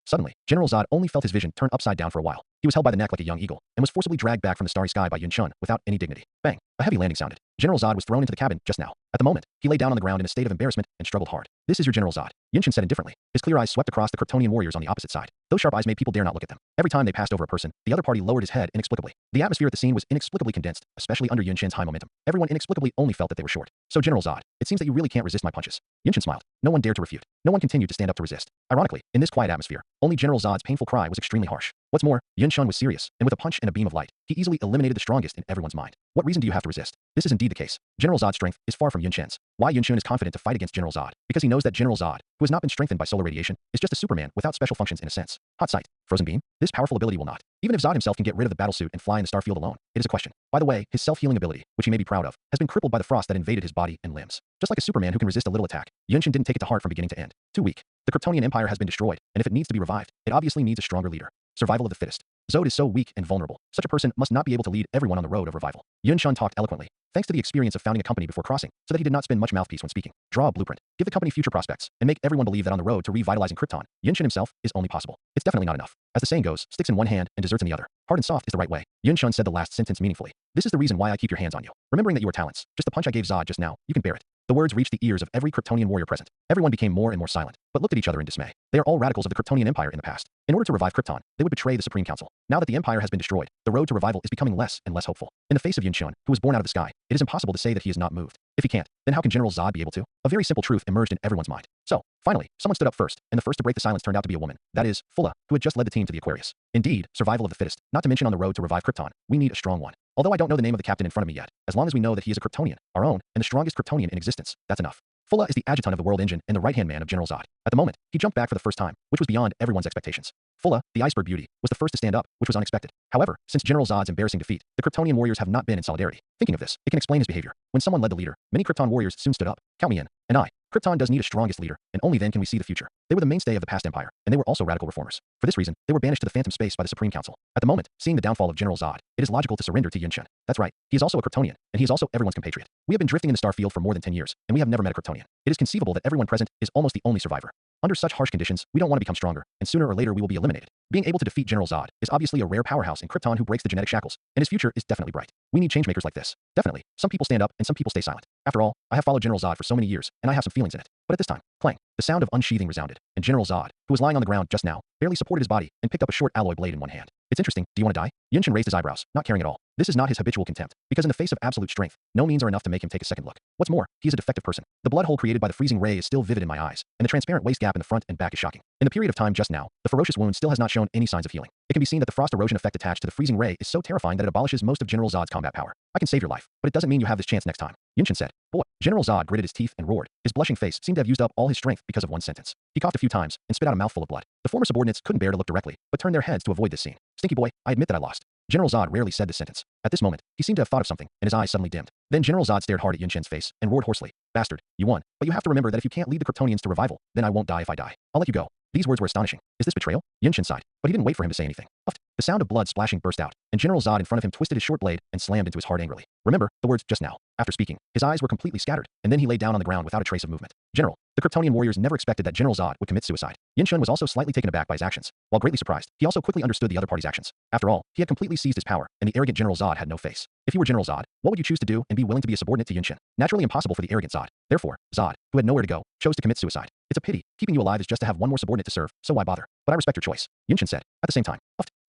Suddenly, General Zod only felt his vision turn upside down for a while. He was held by the neck like a young eagle, and was forcibly dragged back from the starry sky by Yun Shun without any dignity. Bang! A heavy landing sounded. General Zod was thrown into the cabin just now. At the moment, he lay down on the ground in a state of embarrassment and struggled hard. This is your General Zod. Yun Shun said indifferently. His clear eyes swept across the Kryptonian warriors on the opposite side. Those sharp eyes made people dare not look at them. Every time they passed over a person, the other party lowered his head inexplicably. The atmosphere at the scene was inexplicably condensed, especially under Yun Shen's high momentum. Everyone inexplicably only felt that they were short. So General Zod, it seems that you really can't resist my punches. Yun Shen smiled. No one dared to refute. No one continued to stand up to resist. Ironically, in this quiet atmosphere, only General Zod's painful cry was extremely harsh. What's more, Yun Shun was serious, and with a punch and a beam of light, he easily eliminated the strongest in everyone's mind. What reason do you have to resist? This is indeed the case. General Zod's strength is far from Yun Shen's. Why Yun Shun is confident to fight against General Zod? Because he knows that General Zod, who has not been strengthened by solar radiation, is just a Superman without special functions in a sense. Hot sight. Frozen beam? This powerful ability will not. Even if Zod himself can get rid of the battlesuit and fly in the starfield alone, it is a question. By the way, his self-healing ability, which he may be proud of, has been crippled by the frost that invaded his body and limbs. Just like a Superman who can resist a little attack, Yun Shen didn't take it to heart from beginning to end. Too weak. The Kryptonian Empire has been destroyed, and if it needs to be revived, it obviously needs a stronger leader. Survival of the fittest. Zod is so weak and vulnerable. Such a person must not be able to lead everyone on the road of revival. Yun Shun talked eloquently, thanks to the experience of founding a company before crossing, so that he did not spend much mouthpiece when speaking. Draw a blueprint, give the company future prospects, and make everyone believe that on the road to revitalizing Krypton, Yun Shen himself is only possible. It's definitely not enough. As the saying goes, sticks in one hand and desserts in the other. Hard and soft is the right way. Yun Shun said the last sentence meaningfully. This is the reason why I keep your hands on you. Remembering that you are talents, just the punch I gave Zod just now, you can bear it. The words reached the ears of every Kryptonian warrior present. Everyone became more and more silent, but looked at each other in dismay. They are all radicals of the Kryptonian Empire in the past. In order to revive Krypton, they would betray the Supreme Council. Now that the Empire has been destroyed, the road to revival is becoming less and less hopeful. In the face of Yun Shun, who was born out of the sky, it is impossible to say that he is not moved. If he can't, then how can General Zod be able to? A very simple truth emerged in everyone's mind. So, finally, someone stood up first, and the first to break the silence turned out to be a woman. That is, Fulla, who had just led the team to the Aquarius. Indeed, survival of the fittest, not to mention on the road to revive Krypton, we need a strong one. Although I don't know the name of the captain in front of me yet, as long as we know that he is a Kryptonian, our own, and the strongest Kryptonian in existence, that's enough. Fulla is the adjutant of the world engine and the right-hand man of General Zod. At the moment, he jumped back for the first time, which was beyond everyone's expectations. Fulla, the iceberg beauty, was the first to stand up, which was unexpected. However, since General Zod's embarrassing defeat, the Kryptonian warriors have not been in solidarity. Thinking of this, it can explain his behavior. When someone led the leader, many Krypton warriors soon stood up. Count me in. And I. Krypton does need a strongest leader, and only then can we see the future. They were the mainstay of the past empire, and they were also radical reformers. For this reason, they were banished to the phantom space by the Supreme Council. At the moment, seeing the downfall of General Zod, it is logical to surrender to Yun Shun. That's right, he is also a Kryptonian, and he is also everyone's compatriot. We have been drifting in the star field for more than 10 years, and we have never met a Kryptonian. It is conceivable that everyone present is almost the only survivor. Under such harsh conditions, we don't want to become stronger, and sooner or later we will be eliminated. Being able to defeat General Zod is obviously a rare powerhouse in Krypton who breaks the genetic shackles, and his future is definitely bright. We need changemakers like this. Definitely, some people stand up and some people stay silent. After all, I have followed General Zod for so many years, and I have some feelings in it. But at this time, clang, the sound of unsheathing resounded, and General Zod, who was lying on the ground just now, barely supported his body and picked up a short alloy blade in one hand. It's interesting, do you want to die? Yun Shen raised his eyebrows, not caring at all. This is not his habitual contempt, because in the face of absolute strength, no means are enough to make him take a second look. What's more, he is a defective person. The blood hole created by the freezing ray is still vivid in my eyes, and the transparent waist gap in the front and back is shocking. In the period of time just now, the ferocious wound still has not shown any signs of healing. It can be seen that the frost erosion effect attached to the freezing ray is so terrifying that it abolishes most of General Zod's combat power. I can save your life, but it doesn't mean you have this chance next time. Yun Shen said. Boy. General Zod gritted his teeth and roared. His blushing face seemed to have used up all his strength because of one sentence. He coughed a few times and spit out a mouthful of blood. The former subordinates couldn't bear to look directly, but turned their heads to avoid this scene. Stinky boy, I admit that I lost. General Zod rarely said this sentence. At this moment, he seemed to have thought of something, and his eyes suddenly dimmed. Then General Zod stared hard at Yun Shen's face and roared hoarsely. Bastard, you won. But you have to remember that if you can't lead the Kryptonians to revival, then I won't die if I die. I'll let you go. These words were astonishing. Is this betrayal? Yunshin sighed, but he didn't wait for him to say anything. Puffed. The sound of blood splashing burst out, and General Zod in front of him twisted his short blade and slammed into his heart angrily. Remember the words just now. After speaking, his eyes were completely scattered, and then he lay down on the ground without a trace of movement. General, the Kryptonian warriors never expected that General Zod would commit suicide. Yunshin was also slightly taken aback by his actions. While greatly surprised, he also quickly understood the other party's actions. After all, he had completely seized his power, and the arrogant General Zod had no face. If you were General Zod, what would you choose to do and be willing to be a subordinate to Yunshin? Naturally impossible for the arrogant Zod. Therefore, Zod, who had nowhere to go, chose to commit suicide. It's a pity. Keeping you alive is just to have one more subordinate to serve, so why bother? But I respect your choice, Yunshin said. At the same time,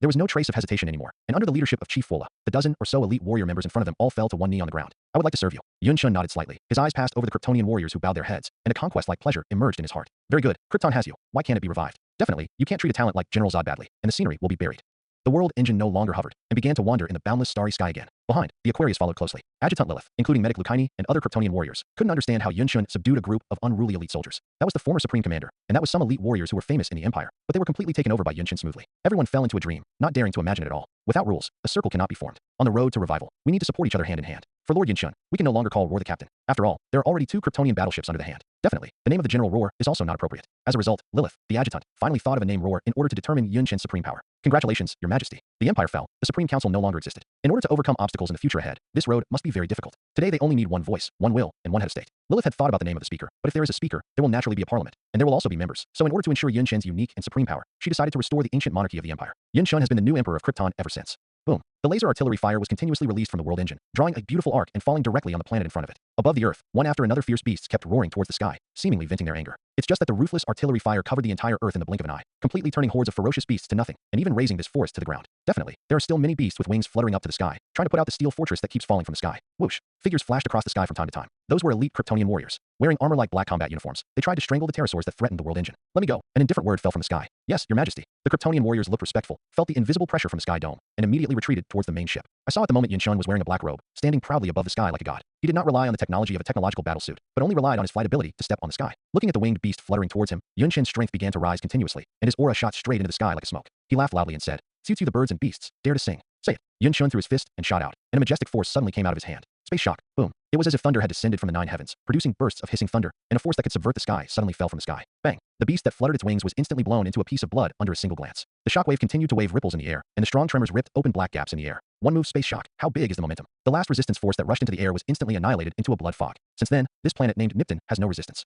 there was no trace of hesitation anymore, and under the leadership of Chief Fola, the dozen or so elite warrior members in front of them all fell to one knee on the ground. I would like to serve you. Yunshin nodded slightly. His eyes passed over the Kryptonian warriors who bowed their heads, and a conquest-like pleasure emerged in his heart. Very good. Krypton has you. Why can't it be revived? Definitely, you can't treat a talent like General Zod badly, and the scenery will be buried. The world engine no longer hovered, and began to wander in the boundless starry sky again. Behind, the Aquarius followed closely. Adjutant Lilith, including Medic Lucaini and other Kryptonian warriors, couldn't understand how Yunshin subdued a group of unruly elite soldiers. That was the former supreme commander, and that was some elite warriors who were famous in the Empire, but they were completely taken over by Yunshin smoothly. Everyone fell into a dream, not daring to imagine it at all. Without rules, a circle cannot be formed. On the road to revival, we need to support each other hand in hand. For Lord Yunshin, we can no longer call Roar the captain. After all, there are already 2 Kryptonian battleships under the hand. Definitely, the name of the General Roar is also not appropriate. As a result, Lilith, the adjutant, finally thought of a name Roar in order to determine Yunshin's supreme power. Congratulations, Your Majesty. The Empire fell. The Supreme Council no longer existed. In order to overcome obstacles in the future ahead, this road must be very difficult. Today they only need one voice, one will, and one head of state. Lilith had thought about the name of the speaker, but if there is a speaker, there will naturally be a parliament, and there will also be members. So in order to ensure Yunshin's unique and supreme power, she decided to restore the ancient monarchy of the Empire. Yunshin has been the new emperor of Krypton ever since. Boom. The laser artillery fire was continuously released from the world engine, drawing a beautiful arc and falling directly on the planet in front of it. Above the Earth, one after another fierce beasts kept roaring towards the sky, seemingly venting their anger. It's just that the ruthless artillery fire covered the entire Earth in the blink of an eye, completely turning hordes of ferocious beasts to nothing, and even razing this forest to the ground. Definitely, there are still many beasts with wings fluttering up to the sky, trying to put out the steel fortress that keeps falling from the sky. Whoosh. Figures flashed across the sky from time to time. Those were elite Kryptonian warriors, wearing armor like black combat uniforms. They tried to strangle the pterosaurs that threatened the world engine. Let me go. An indifferent word fell from the sky. Yes, Your Majesty. The Kryptonian warriors looked respectful, felt the invisible pressure from the sky dome, and immediately retreated towards the main ship. I saw at the moment Yunshin was wearing a black robe, standing proudly above the sky like a god. He did not rely on the technology of a technological battlesuit, but only relied on his flight ability to step on the sky. Looking at the winged beast fluttering towards him, Yunshin's strength began to rise continuously, and his aura shot straight into the sky like a smoke. He laughed loudly and said, "Tsu the birds and beasts, dare to sing. Say it." Yunshin threw his fist and shot out, and a majestic force suddenly came out of his hand. Space shock. Boom. It was as if thunder had descended from the 9 heavens, producing bursts of hissing thunder, and a force that could subvert the sky suddenly fell from the sky. Bang. The beast that fluttered its wings was instantly blown into a piece of blood under a single glance. The shockwave continued to wave ripples in the air, and the strong tremors ripped open black gaps in the air. One move space shock. How big is the momentum? The last resistance force that rushed into the air was instantly annihilated into a blood fog. Since then, this planet named Nipton has no resistance.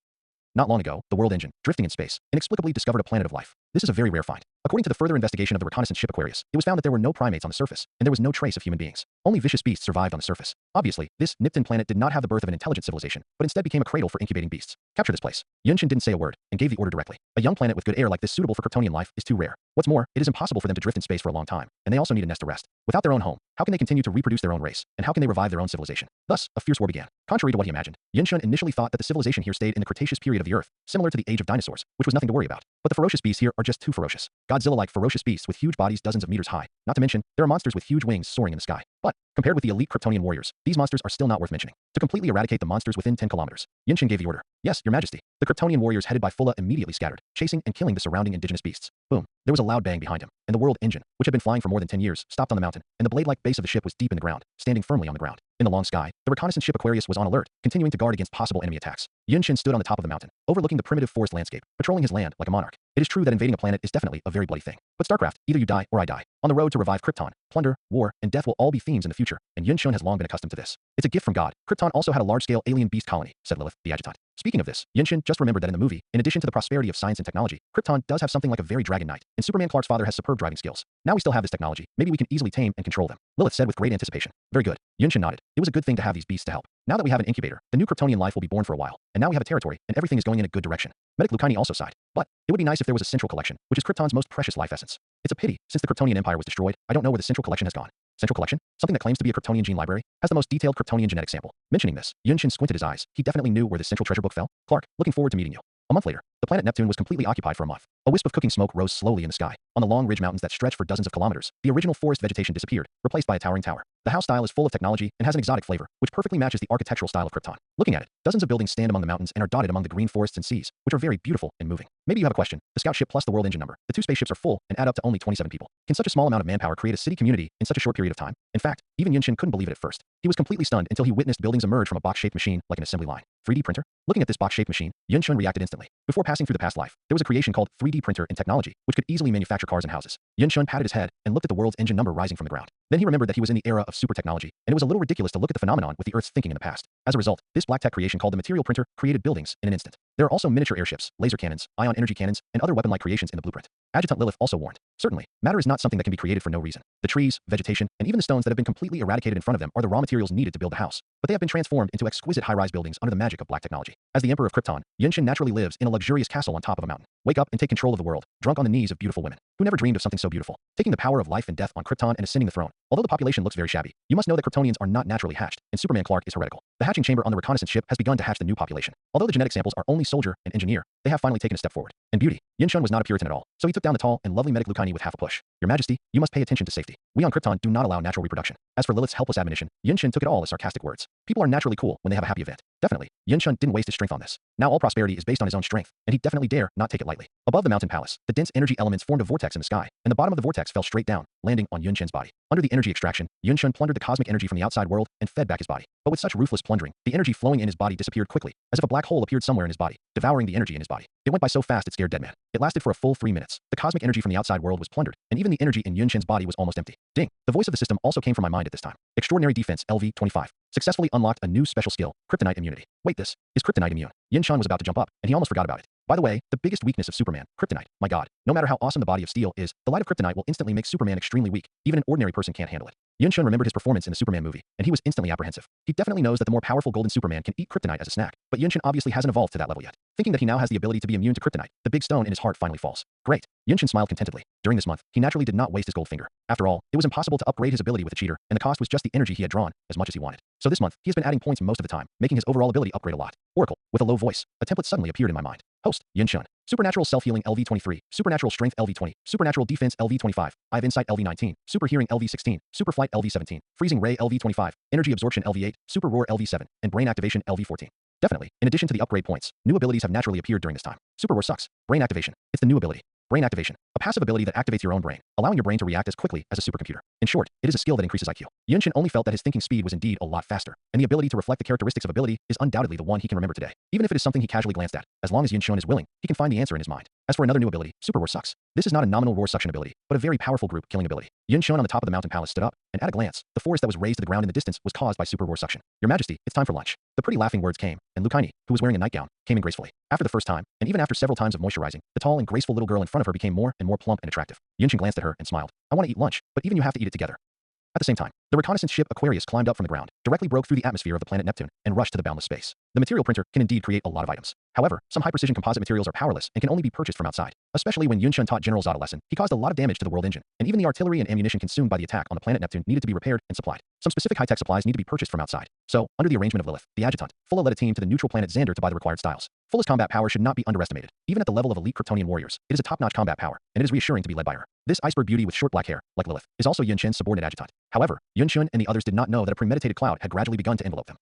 Not long ago, the world engine, drifting in space, inexplicably discovered a planet of life. This is a very rare find. According to the further investigation of the reconnaissance ship Aquarius, it was found that there were no primates on the surface, and there was no trace of human beings. Only vicious beasts survived on the surface. Obviously, this Nipton planet did not have the birth of an intelligent civilization, but instead became a cradle for incubating beasts. Capture this place. Yunshin didn't say a word, and gave the order directly. A young planet with good air like this suitable for Kryptonian life is too rare. What's more, it is impossible for them to drift in space for a long time, and they also need a nest to rest. Without their own home, how can they continue to reproduce their own race, and how can they revive their own civilization? Thus, a fierce war began. Contrary to what he imagined, Yunshin initially thought that the civilization here stayed in the Cretaceous period of the Earth, similar to the age of dinosaurs, which was nothing to worry about. But the ferocious beasts here are just too ferocious. Godzilla-like ferocious beasts with huge bodies dozens of meters high. Not to mention, there are monsters with huge wings soaring in the sky. But, compared with the elite Kryptonian warriors, these monsters are still not worth mentioning. To completely eradicate the monsters within 10 kilometers, Yunshin gave the order. Yes, Your Majesty. The Kryptonian warriors headed by Fola immediately scattered, chasing and killing the surrounding indigenous beasts. Boom. There was a loud bang behind him, and the world engine, which had been flying for more than 10 years, stopped on the mountain, and the blade-like base of the ship was deep in the ground, standing firmly on the ground. In the long sky, the reconnaissance ship Aquarius was on alert, continuing to guard against possible enemy attacks. Yunshin stood on the top of the mountain, overlooking the primitive forest landscape, patrolling his land like a monarch. It is true that invading a planet is definitely a very bloody thing. But StarCraft, either you die or I die. On the road to revive Krypton, plunder, war, and death will all be themes in the future, and Yunshin has long been accustomed to this. It's a gift from God. Krypton also had a large-scale alien beast colony, said Lilith, the adjutant. Speaking of this, Yunshin just remembered that in the movie, in addition to the prosperity of science and technology, Krypton does have something like a very dragon knight, and Superman Clark's father has superb driving skills. Now we still have this technology, maybe we can easily tame and control them. Lilith said with great anticipation. Very good. Yunshin nodded. It was a good thing to have these beasts to help. Now that we have an incubator, the new Kryptonian life will be born for a while, and now we have a territory, and everything is going in a good direction. Medic Lucaini also sighed. But, it would be nice if there was a central collection, which is Krypton's most precious life essence. It's a pity, since the Kryptonian Empire was destroyed, I don't know where the central collection has gone. Central collection? Something that claims to be a Kryptonian gene library, has the most detailed Kryptonian genetic sample. Mentioning this, Yunshin squinted his eyes. He definitely knew where the central treasure book fell. Clark, looking forward to meeting you. A month later, the planet Neptune was completely occupied for a month. A wisp of cooking smoke rose slowly in the sky. On the long ridge mountains that stretched for dozens of kilometers, the original forest vegetation disappeared, replaced by a towering tower. The house style is full of technology and has an exotic flavor, which perfectly matches the architectural style of Krypton. Looking at it, dozens of buildings stand among the mountains and are dotted among the green forests and seas, which are very beautiful and moving. Maybe you have a question. The scout ship plus the world engine number. The 2 spaceships are full and add up to only 27 people. Can such a small amount of manpower create a city community in such a short period of time? In fact, even Yunshin couldn't believe it at first. He was completely stunned until he witnessed buildings emerge from a box-shaped machine like an assembly line. 3D printer? Looking at this box-shaped machine, Yun Shun reacted instantly. Before passing through the past life, there was a creation called 3D printer in technology, which could easily manufacture cars and houses. Yun Shun patted his head and looked at the world's engine number rising from the ground. Then he remembered that he was in the era of super technology, and it was a little ridiculous to look at the phenomenon with the Earth's thinking in the past. As a result, this black tech creation called the material printer created buildings in an instant. There are also miniature airships, laser cannons, ion energy cannons, and other weapon-like creations in the blueprint. Adjutant Lilith also warned, certainly, matter is not something that can be created for no reason. The trees, vegetation, and even the stones that have been completely eradicated in front of them are the raw materials needed to build the house, but they have been transformed into exquisite high-rise buildings under the magic of black technology. As the Emperor of Krypton, Yun Shin naturally lives in a luxurious castle on top of a mountain. Wake up and take control of the world, drunk on the knees of beautiful women. Who never dreamed of something so beautiful? Taking the power of life and death on Krypton and ascending the throne. Although the population looks very shabby, you must know that Kryptonians are not naturally hatched, and Superman Clark is heretical. The hatching chamber on the reconnaissance ship has begun to hatch the new population. Although the genetic samples are only soldier and engineer, they have finally taken a step forward. In beauty, Yun Shun was not a Puritan at all, so he took down the tall and lovely medic Lucani with half a push. Your Majesty, you must pay attention to safety. We on Krypton do not allow natural reproduction. As for Lilith's helpless admonition, Yun Shin took it all as sarcastic words. People are naturally cool when they have a happy event. Definitely, Yun Shun didn't waste his strength on this. Now all prosperity is based on his own strength, and he definitely dare not take it lightly. Above the mountain palace, the dense energy elements formed a vortex in the sky, and the bottom of the vortex fell straight down, landing on Yun Shin's body. Under the energy extraction, Yun Shun plundered the cosmic energy from the outside world and fed back his body. But with such ruthless plundering, the energy flowing in his body disappeared quickly, as if a black hole appeared somewhere in his body, devouring the energy in his body. It went by so fast it scared Deadman. It lasted for a full 3 minutes. The cosmic energy from the outside world was plundered, and even the energy in Yun Shin's body was almost empty. Ding! The voice of the system also came from my mind at this time. Extraordinary defense LV-25. Successfully unlocked a new special skill, Kryptonite immunity. Wait, this is Kryptonite immune. Yun Shun was about to jump up, and he almost forgot about it. By the way, the biggest weakness of Superman, Kryptonite. My god, no matter how awesome the body of steel is, the light of Kryptonite will instantly make Superman extremely weak. Even an ordinary person can't handle it. Yun Shun remembered his performance in the Superman movie, and he was instantly apprehensive. He definitely knows that the more powerful golden Superman can eat Kryptonite as a snack, but Yun Shun obviously hasn't evolved to that level yet. Thinking that he now has the ability to be immune to Kryptonite, the big stone in his heart finally falls. Great. Yun Shun smiled contentedly. During this month, he naturally did not waste his gold finger. After all, it was impossible to upgrade his ability with a cheater, and the cost was just the energy he had drawn, as much as he wanted. So this month, he has been adding points most of the time, making his overall ability upgrade a lot. Oracle, with a low voice, a template suddenly appeared in my mind. Host, Yun Shun. Supernatural self-healing LV-23, Supernatural strength LV-20, Supernatural defense LV-25, Eye of insight LV-19, Super hearing LV-16, Super flight LV-17, Freezing ray LV-25, Energy absorption LV-8, Super roar LV-7, and brain activation LV-14. Definitely, in addition to the upgrade points, new abilities have naturally appeared during this time. Super roar sucks. Brain activation. It's the new ability. Brain activation, a passive ability that activates your own brain, allowing your brain to react as quickly as a supercomputer. In short, it is a skill that increases IQ. Yun Shin only felt that his thinking speed was indeed a lot faster, and the ability to reflect the characteristics of ability is undoubtedly the one he can remember today. Even if it is something he casually glanced at, as long as Yun Shin is willing, he can find the answer in his mind. As for another new ability, Super Roar Sucks. This is not a nominal roar suction ability, but a very powerful group killing ability. Yun Shin on the top of the mountain palace stood up, and at a glance, the forest that was raised to the ground in the distance was caused by Super Roar Suction. Your Majesty, it's time for lunch. The pretty laughing words came, and Lucani, who was wearing a nightgown, came in gracefully. After the first time, and even after several times of moisturizing, the tall and graceful little girl in front of her became more and more plump and attractive. Yun Shin glanced at her and smiled. I want to eat lunch, but even you have to eat it together. At the same time, the reconnaissance ship Aquarius climbed up from the ground, directly broke through the atmosphere of the planet Neptune, and rushed to the boundless space. The material printer can indeed create a lot of items. However, some high-precision composite materials are powerless and can only be purchased from outside. Especially when Yun Shun taught General Zod a lesson, he caused a lot of damage to the world engine, and even the artillery and ammunition consumed by the attack on the planet Neptune needed to be repaired and supplied. Some specific high-tech supplies need to be purchased from outside. So, under the arrangement of Lilith, the adjutant, Fulla led a team to the neutral planet Xander to buy the required styles. Fulla's combat power should not be underestimated. Even at the level of elite Kryptonian warriors, it is a top-notch combat power, and it is reassuring to be led by her. This iceberg beauty with short black hair, like Lilith, is also Yun Shin's subordinate adjutant. However, Yun Shun and the others did not know that a premeditated cloud had gradually begun to envelope them.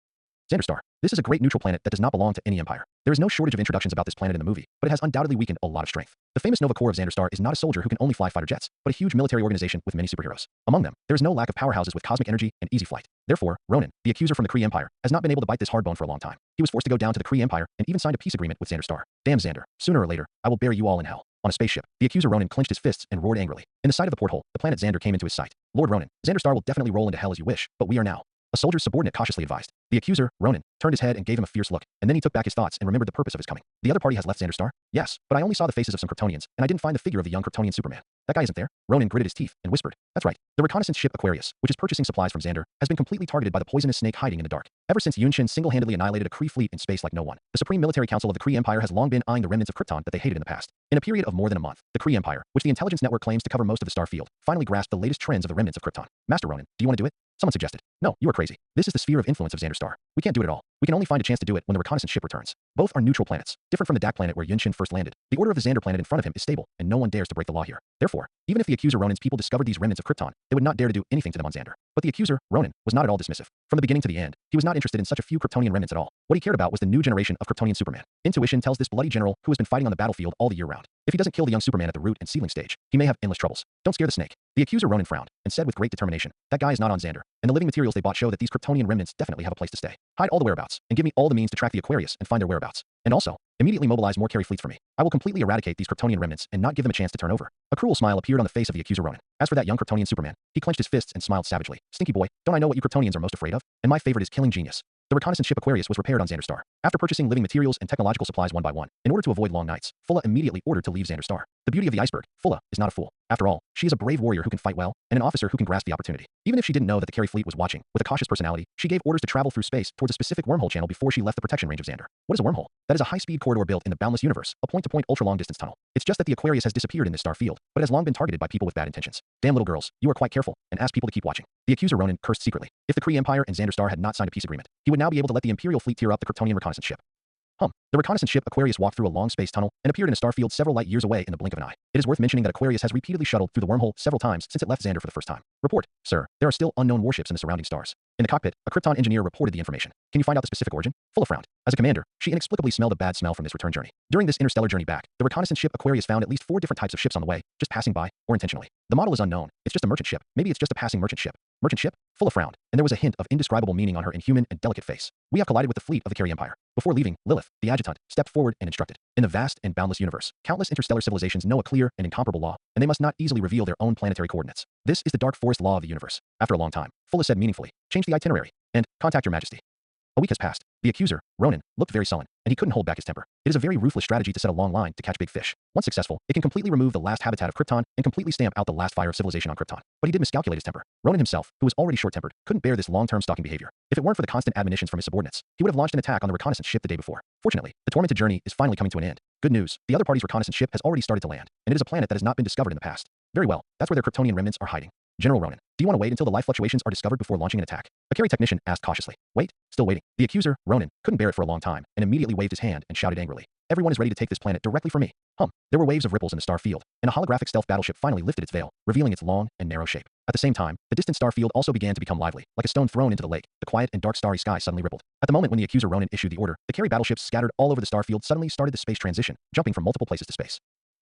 Xander Star. This is a great neutral planet that does not belong to any empire. There is no shortage of introductions about this planet in the movie, but it has undoubtedly weakened a lot of strength. The famous Nova Corps of Xander Star is not a soldier who can only fly fighter jets, but a huge military organization with many superheroes. Among them, there is no lack of powerhouses with cosmic energy and easy flight. Therefore, Ronan, the accuser from the Kree Empire, has not been able to bite this hard bone for a long time. He was forced to go down to the Kree Empire and even signed a peace agreement with Xander Star. Damn Xander, sooner or later, I will bury you all in hell. On a spaceship, the accuser Ronan clenched his fists and roared angrily. In the side of the porthole, the planet Xander came into his sight. Lord Ronan, Xander Star will definitely roll into hell as you wish, but we are now. A soldier's subordinate cautiously advised. The accuser, Ronan, turned his head and gave him a fierce look, and then he took back his thoughts and remembered the purpose of his coming. The other party has left Xander Star? Yes, but I only saw the faces of some Kryptonians, and I didn't find the figure of the young Kryptonian Superman. That guy isn't there. Ronan gritted his teeth and whispered. That's right. The reconnaissance ship Aquarius, which is purchasing supplies from Xander, has been completely targeted by the poisonous snake hiding in the dark. Ever since Yun Shin single-handedly annihilated a Kree fleet in space like no one, the Supreme Military Council of the Kree Empire has long been eyeing the remnants of Krypton that they hated in the past. In a period of more than a month, the Kree Empire, which the intelligence network claims to cover most of the star field, finally grasped the latest trends of the remnants of Krypton. Master Ronan, do you want to do it? Someone suggested. No, you are crazy. This is the sphere of influence of Xander Star. We can't do it at all. We can only find a chance to do it when the reconnaissance ship returns. Both are neutral planets, different from the Dak planet where Yun Shin first landed. The order of the Xander planet in front of him is stable, and no one dares to break the law here. Therefore, even if the accuser Ronan's people discovered these remnants of Krypton, they would not dare to do anything to them on Xander. But the accuser, Ronan, was not at all dismissive. From the beginning to the end, he was not interested in such a few Kryptonian remnants at all. What he cared about was the new generation of Kryptonian Superman. Intuition tells this bloody general who has been fighting on the battlefield all the year round. If he doesn't kill the young Superman at the root and sealing stage, he may have endless troubles. Don't scare the snake. The accuser Ronan frowned and said with great determination, that guy is not on Xander, and the living materials they bought show that these Kryptonian remnants definitely have a place to stay. Hide all the whereabouts, and give me all the means to track the Aquarius and find their whereabouts. And also, immediately mobilize more carry fleets for me. I will completely eradicate these Kryptonian remnants and not give them a chance to turn over. A cruel smile appeared on the face of the accuser Ronan. As for that young Kryptonian Superman, he clenched his fists and smiled savagely. Stinky boy, don't I know what you Kryptonians are most afraid of? And my favorite is killing genius. The reconnaissance ship Aquarius was repaired on Xander Star. After purchasing living materials and technological supplies one by one, in order to avoid long nights, Fulla immediately ordered to leave Xander Star. The beauty of the iceberg, Fulla is not a fool. After all, she is a brave warrior who can fight well, and an officer who can grasp the opportunity. Even if she didn't know that the carry fleet was watching, with a cautious personality, she gave orders to travel through space towards a specific wormhole channel before she left the protection range of Xander. What is a wormhole? That is a high-speed corridor built in the boundless universe, a point-to-point ultra-long distance tunnel. It's just that the Aquarius has disappeared in this star field, but has long been targeted by people with bad intentions. Damn little girls, you are quite careful, and ask people to keep watching. The accuser Ronan cursed secretly. If the Kree Empire and Xander Star had not signed a peace agreement, he would now be able to let the Imperial fleet tear up the Kryptonian reconnaissance ship. The reconnaissance ship Aquarius walked through a long space tunnel and appeared in a star field several light years away in the blink of an eye. It is worth mentioning that Aquarius has repeatedly shuttled through the wormhole several times since it left Xander for the first time. Report, sir, there are still unknown warships in the surrounding stars. In the cockpit, a Krypton engineer reported the information. Can you find out the specific origin? Fulla frowned. As a commander, she inexplicably smelled a bad smell from this return journey. During this interstellar journey back, the reconnaissance ship Aquarius found at least 4 different types of ships on the way, just passing by, or intentionally. The model is unknown. It's just a merchant ship. Maybe it's just a passing merchant ship. Merchant ship? Fulla frowned, and there was a hint of indescribable meaning on her inhuman and delicate face. We have collided with the fleet of the Carry Empire. Before leaving, Lilith, the adjutant, stepped forward and instructed. In the vast and boundless universe, countless interstellar civilizations know a clear and incomparable law, and they must not easily reveal their own planetary coordinates. This is the dark forest law of the universe. After a long time, Fulla said meaningfully, change the itinerary, and contact your majesty. A week has passed. The accuser, Ronan, looked very sullen, and he couldn't hold back his temper. It is a very ruthless strategy to set a long line to catch big fish. Once successful, it can completely remove the last habitat of Krypton and completely stamp out the last fire of civilization on Krypton. But he did miscalculate his temper. Ronan himself, who was already short-tempered, couldn't bear this long-term stalking behavior. If it weren't for the constant admonitions from his subordinates, he would have launched an attack on the reconnaissance ship the day before. Fortunately, the tormented journey is finally coming to an end. Good news, the other party's reconnaissance ship has already started to land, and it is a planet that has not been discovered in the past. Very well, that's where their Kryptonian remnants are hiding. General Ronan, do you want to wait until the life fluctuations are discovered before launching an attack? A carry technician asked cautiously. Wait, still waiting. The accuser, Ronan, couldn't bear it for a long time, and immediately waved his hand and shouted angrily. Everyone is ready to take this planet directly from me. There were waves of ripples in the star field, and a holographic stealth battleship finally lifted its veil, revealing its long and narrow shape. At the same time, the distant star field also began to become lively, like a stone thrown into the lake. The quiet and dark starry sky suddenly rippled. At the moment when the accuser Ronan issued the order, the carry battleships scattered all over the star field suddenly started the space transition, jumping from multiple places to space.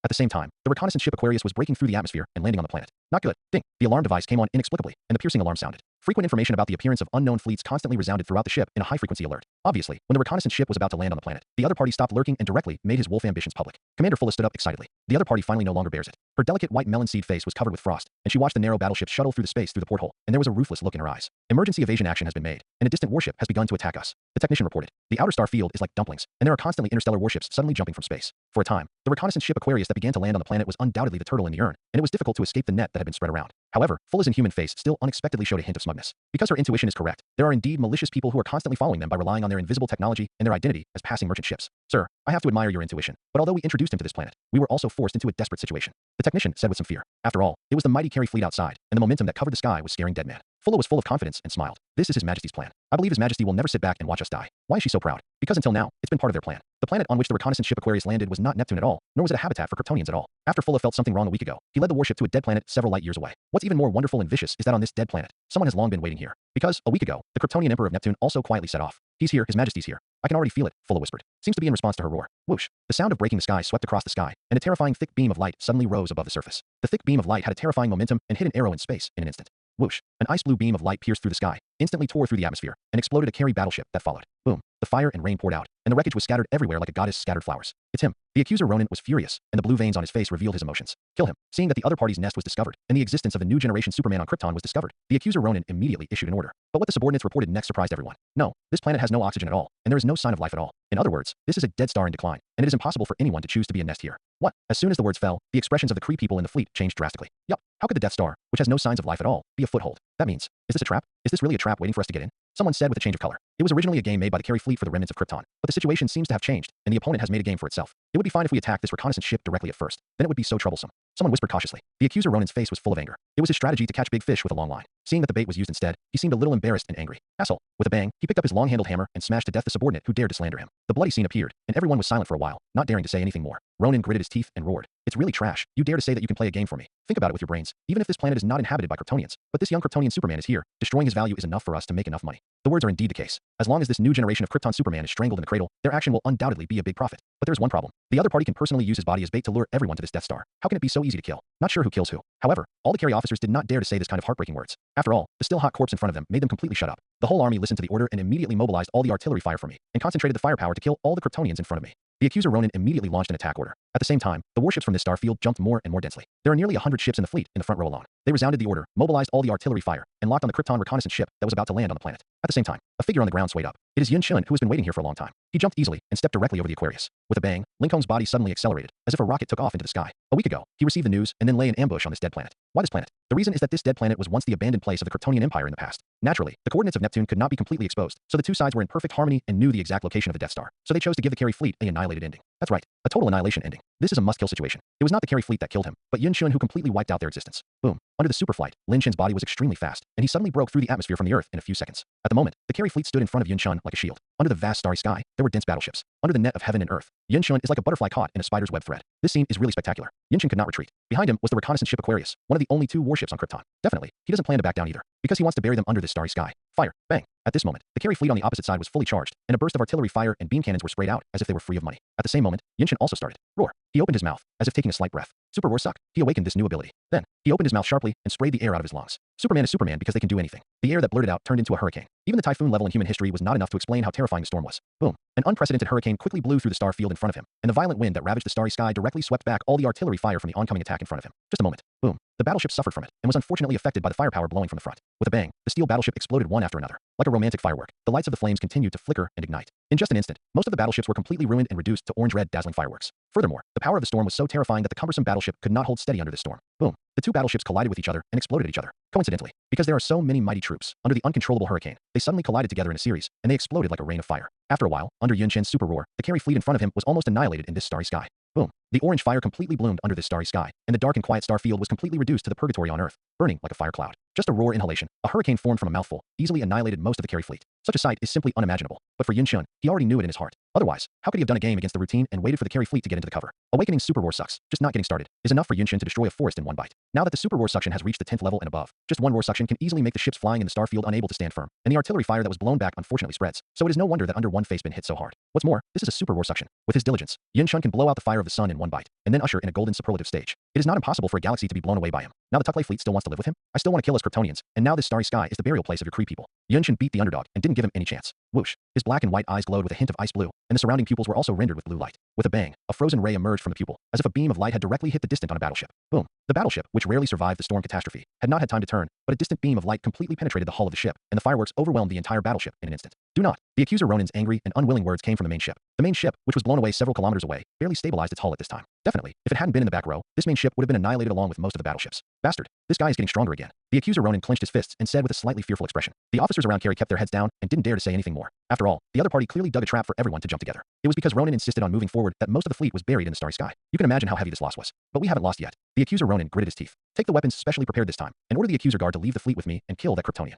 At the same time, the reconnaissance ship Aquarius was breaking through the atmosphere and landing on the planet. Not good. Ding. The alarm device came on inexplicably, and the piercing alarm sounded. Frequent information about the appearance of unknown fleets constantly resounded throughout the ship in a high-frequency alert. Obviously, when the reconnaissance ship was about to land on the planet, the other party stopped lurking and directly made his wolf ambitions public. Commander Fulla stood up excitedly. The other party finally no longer bears it. Her delicate white melon seed face was covered with frost, and she watched the narrow battleship shuttle through the space through the porthole, and there was a ruthless look in her eyes. Emergency evasion action has been made, and a distant warship has begun to attack us. The technician reported. The outer star field is like dumplings, and there are constantly interstellar warships suddenly jumping from space. For a time, the reconnaissance ship Aquarius that began to land on the planet was undoubtedly the turtle in the urn, and it was difficult to escape the net that had been spread around. However, Fulla's inhuman face still unexpectedly showed a hint of smugness. Because her intuition is correct, there are indeed malicious people who are constantly following them by relying on their invisible technology and their identity as passing merchant ships. Sir, I have to admire your intuition, but although we introduced him to this planet, we were also forced into a desperate situation. The technician said with some fear. After all, it was the mighty carry fleet outside, and the momentum that covered the sky was scaring dead man. Fulla was full of confidence and smiled. This is His Majesty's plan. I believe His Majesty will never sit back and watch us die. Why is she so proud? Because until now, it's been part of their plan. The planet on which the reconnaissance ship Aquarius landed was not Neptune at all, nor was it a habitat for Kryptonians at all. After Fulla felt something wrong a week ago, he led the warship to a dead planet several light years away. What's even more wonderful and vicious is that on this dead planet, someone has long been waiting here. Because, a week ago, the Kryptonian Emperor of Neptune also quietly set off. He's here, His Majesty's here. I can already feel it, Fulla whispered. Seems to be in response to her roar. Whoosh. The sound of breaking the sky swept across the sky, and a terrifying thick beam of light suddenly rose above the surface. The thick beam of light had a terrifying momentum and hit an arrow in space in an instant. Whoosh. An ice blue beam of light pierced through the sky, instantly tore through the atmosphere, and exploded a carry battleship that followed. Boom. The fire and rain poured out, and the wreckage was scattered everywhere like a goddess scattered flowers. It's him. The accuser Ronan was furious, and the blue veins on his face revealed his emotions. Kill him. Seeing that the other party's nest was discovered, and the existence of a new generation Superman on Krypton was discovered, the accuser Ronan immediately issued an order. But what the subordinates reported next surprised everyone. No, this planet has no oxygen at all, and there is no sign of life at all. In other words, this is a dead star in decline, and it is impossible for anyone to choose to be a nest here. What? As soon as the words fell, the expressions of the Kree people in the fleet changed drastically. Yup. How could the Death Star, which has no signs of life at all, be a foothold? That means, is this a trap? Is this really a trap waiting for us to get in? Someone said with a change of color. It was originally a game made by the carry fleet for the remnants of Krypton, but the situation seems to have changed, and the opponent has made a game for itself. It would be fine if we attacked this reconnaissance ship directly at first. Then it would be so troublesome. Someone whispered cautiously. The accuser Ronan's face was full of anger. It was his strategy to catch big fish with a long line. Seeing that the bait was used instead, he seemed a little embarrassed and angry. Asshole. With a bang, he picked up his long-handled hammer and smashed to death the subordinate who dared to slander him. The bloody scene appeared, and everyone was silent for a while, not daring to say anything more. Ronan gritted his teeth and roared. It's really trash. You dare to say that you can play a game for me. Think about it with your brains. Even if this planet is not inhabited by Kryptonians, but this young Kryptonian Superman is here, destroying his value is enough for us to make enough money. The words are indeed the case. As long as this new generation of Krypton Superman is strangled in the cradle, their action will undoubtedly be a big profit. But there's one problem. The other party can personally use his body as bait to lure everyone to this Death Star. How can it be so easy to kill? Not sure who kills who. However, all the carry officers did not dare to say this kind of heartbreaking words. After all, the still hot corpse in front of them made them completely shut up. The whole army listened to the order and immediately mobilized all the artillery fire for me, and concentrated the firepower to kill all the Kryptonians in front of me. The accuser Ronin immediately launched an attack order. At the same time, the warships from this star field jumped more and more densely. There are nearly 100 ships in the fleet in the front row alone. They resounded the order, mobilized all the artillery fire, and locked on the Krypton reconnaissance ship that was about to land on the planet. At the same time, a figure on the ground swayed up. It is Yun Shun, who has been waiting here for a long time. He jumped easily and stepped directly over the Aquarius. With a bang, Lincoln's body suddenly accelerated, as if a rocket took off into the sky. A week ago, he received the news and then lay in ambush on this dead planet. Why this planet? The reason is that this dead planet was once the abandoned place of the Kryptonian Empire in the past. Naturally, the coordinates of Neptune could not be completely exposed, so the two sides were in perfect harmony and knew the exact location of the Death Star. So they chose to give the carry fleet an annihilated ending. That's right, a total annihilation ending. This is a must-kill situation. It was not the carry fleet that killed him, but Yun Shun who completely wiped out their existence. Boom. Under the superflight, Lin Chen's body was extremely fast, and he suddenly broke through the atmosphere from the Earth in a few seconds. At the moment, the carry fleet stood in front of Yun Shun like a shield. Under the vast starry sky, there were dense battleships. Under the net of heaven and earth, Yun Shun is like a butterfly caught in a spider's web thread. This scene is really spectacular. Yun Shun could not retreat. Behind him was the reconnaissance ship Aquarius, one of the only 2 warships on Krypton. Definitely, he doesn't plan to back down either, because he wants to bury them under this starry sky. Fire. Bang. At this moment, the carry fleet on the opposite side was fully charged, and a burst of artillery fire and beam cannons were sprayed out as if they were free of money. At the same moment, Yun Shun also started. Roar. He opened his mouth, as if taking a slight breath. Super roar suck. He awakened this new ability. Then, he opened his mouth sharply and sprayed the air out of his lungs. Superman is Superman because they can do anything. The air that blurted out turned into a hurricane. Even the typhoon level in human history was not enough to explain how terrifying the storm was. Boom. An unprecedented hurricane quickly blew through the star field in front of him, and the violent wind that ravaged the starry sky directly swept back all the artillery fire from the oncoming attack in front of him. Just a moment. Boom. The battleship suffered from it, and was unfortunately affected by the firepower blowing from the front. With a bang, the steel battleship exploded one after another. Like a romantic firework, the lights of the flames continued to flicker and ignite. In just an instant, most of the battleships were completely ruined and reduced to orange-red dazzling fireworks. Furthermore, the power of the storm was so terrifying that the cumbersome battleship could not hold steady under the storm. Boom. The 2 battleships collided with each other and exploded at each other. Coincidentally, because there are so many mighty troops, under the uncontrollable hurricane, they suddenly collided together in a series, and they exploded like a rain of fire. After a while, under Yun Chen's super roar, the carry fleet in front of him was almost annihilated in this starry sky. Boom. The orange fire completely bloomed under this starry sky, and the dark and quiet star field was completely reduced to the purgatory on Earth, burning like a fire cloud. Just a roar inhalation, a hurricane formed from a mouthful, easily annihilated most of the carry fleet. Such a sight is simply unimaginable. But for Yun Shun, he already knew it in his heart. Otherwise, how could he have done a game against the routine and waited for the carry fleet to get into the cover? Awakening super roar sucks, just not getting started, is enough for Yun Shun to destroy a forest in one bite. Now that the super roar suction has reached the 10th level and above, just one roar suction can easily make the ships flying in the star field unable to stand firm, and the artillery fire that was blown back unfortunately spreads. So it is no wonder that under one face been hit so hard. What's more, this is a super roar suction. With his diligence, Yun Shun can blow out the fire of the sun in one bite, and then usher in a golden superlative stage. It is not impossible for a galaxy to be blown away by him. Now the Tuklay fleet still wants to live with him? I still want to kill us Kryptonians, and now this starry sky is the burial place of your Kree people. Yun Shun beat the underdog and didn't give him any chance. Whoosh. His black and white eyes glowed with a hint of ice blue, and the surrounding pupils were also rendered with blue light. With a bang, a frozen ray emerged from the pupil, as if a beam of light had directly hit the distant on a battleship. Boom. The battleship, which rarely survived the storm catastrophe, had not had time to turn, but a distant beam of light completely penetrated the hull of the ship, and the fireworks overwhelmed the entire battleship in an instant. Do not. The accuser Ronin's angry and unwilling words came from the main ship. The main ship, which was blown away several kilometers away, barely stabilized its hull at this time. Definitely, if it hadn't been in the back row, this main ship would have been annihilated along with most of the battleships. Bastard. This guy is getting stronger again. The accuser Ronin clenched his fists and said with a slightly fearful expression. The officers around Carrie kept their heads down and didn't dare to say anything more. After all, the other party clearly dug a trap for everyone to jump together. It was because Ronin insisted on moving forward that most of the fleet was buried in the starry sky. You can imagine how heavy this loss was. But we haven't lost yet. The accuser Ronin gritted his teeth. Take the weapons specially prepared this time, and order the accuser guard to leave the fleet with me and kill that Kryptonian.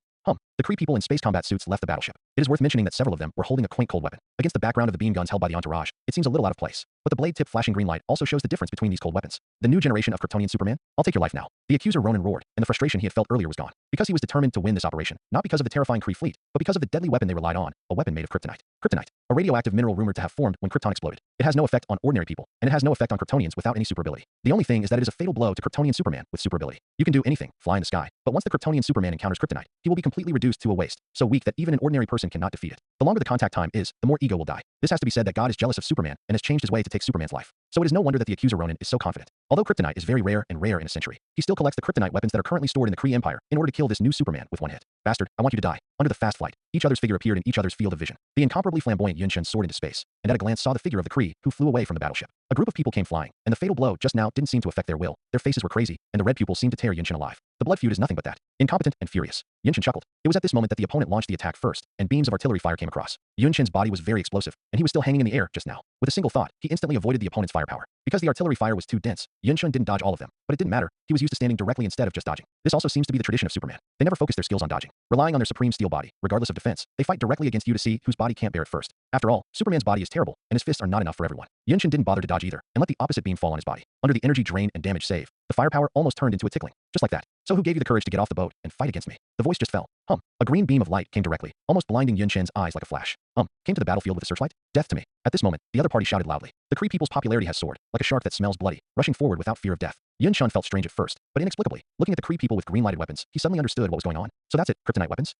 The Kree people in space combat suits left the battleship. It is worth mentioning that several of them were holding a quaint cold weapon. Against the background of the beam guns held by the entourage, it seems a little out of place. But the blade tip flashing green light also shows the difference between these cold weapons. The new generation of Kryptonian Superman? I'll take your life now. The accuser Ronin roared, and the frustration he had felt earlier was gone. Because he was determined to win this operation, not because of the terrifying Kree fleet, but because of the deadly weapon they relied on, a weapon made of kryptonite. Kryptonite, a radioactive mineral rumored to have formed when Krypton exploded. It has no effect on ordinary people, and it has no effect on Kryptonians without any super ability. The only thing is that it is a fatal blow to Kryptonian Superman with super ability. You can do anything, fly in the sky, but once the Kryptonian Superman encounters kryptonite, he will be completely reduced to a waste, so weak that even an ordinary person cannot defeat it. The longer the contact time is, the more ego will die. This has to be said that God is jealous of Superman and has changed his way to take Superman's life. So it is no wonder that the accuser Ronin is so confident. Although kryptonite is very rare and rare in a century, he still collects the kryptonite weapons that are currently stored in the Kree Empire in order to kill this new Superman with one hit. Bastard, I want you to die. Under the fast flight, each other's figure appeared in each other's field of vision. The incomparably flamboyant Yun Shun soared into space, and at a glance saw the figure of the Kree, who flew away from the battleship. A group of people came flying, and the fatal blow just now didn't seem to affect their will. Their faces were crazy, and the red pupils seemed to tear Yun Shun alive. The blood feud is nothing but that. Incompetent and furious. Yun Shun chuckled. It was at this moment that the opponent launched the attack first, and beams of artillery fire came across. Yun Shun's body was very explosive, and he was still hanging in the air just now. With a single thought, he instantly avoided the opponent's firepower. Because the artillery fire was too dense, Yun Shun didn't dodge all of them, but it didn't matter. He was used to standing directly instead of just dodging. This also seems to be the tradition of Superman. They never focus their skills on dodging. Relying on their supreme steel body, regardless of defense, they fight directly against you to see whose body can't bear it first. After all, Superman's body is terrible, and his fists are not enough for everyone. Yun Shun didn't bother to dodge either, and let the opposite beam fall on his body. Under the energy drain and damage save, the firepower almost turned into a tickling. Just like that. So who gave you the courage to get off the boat and fight against me? The voice just fell. A green beam of light came directly, almost blinding Yun Shen's eyes like a flash. Came to the battlefield with a searchlight? Death to me. At this moment, the other party shouted loudly. The Kree people's popularity has soared, like a shark that smells bloody, rushing forward without fear of death. Yun Chun felt strange at first, but inexplicably, looking at the Kree people with green-lighted weapons, he suddenly understood what was going on. So that's it, kryptonite weapons?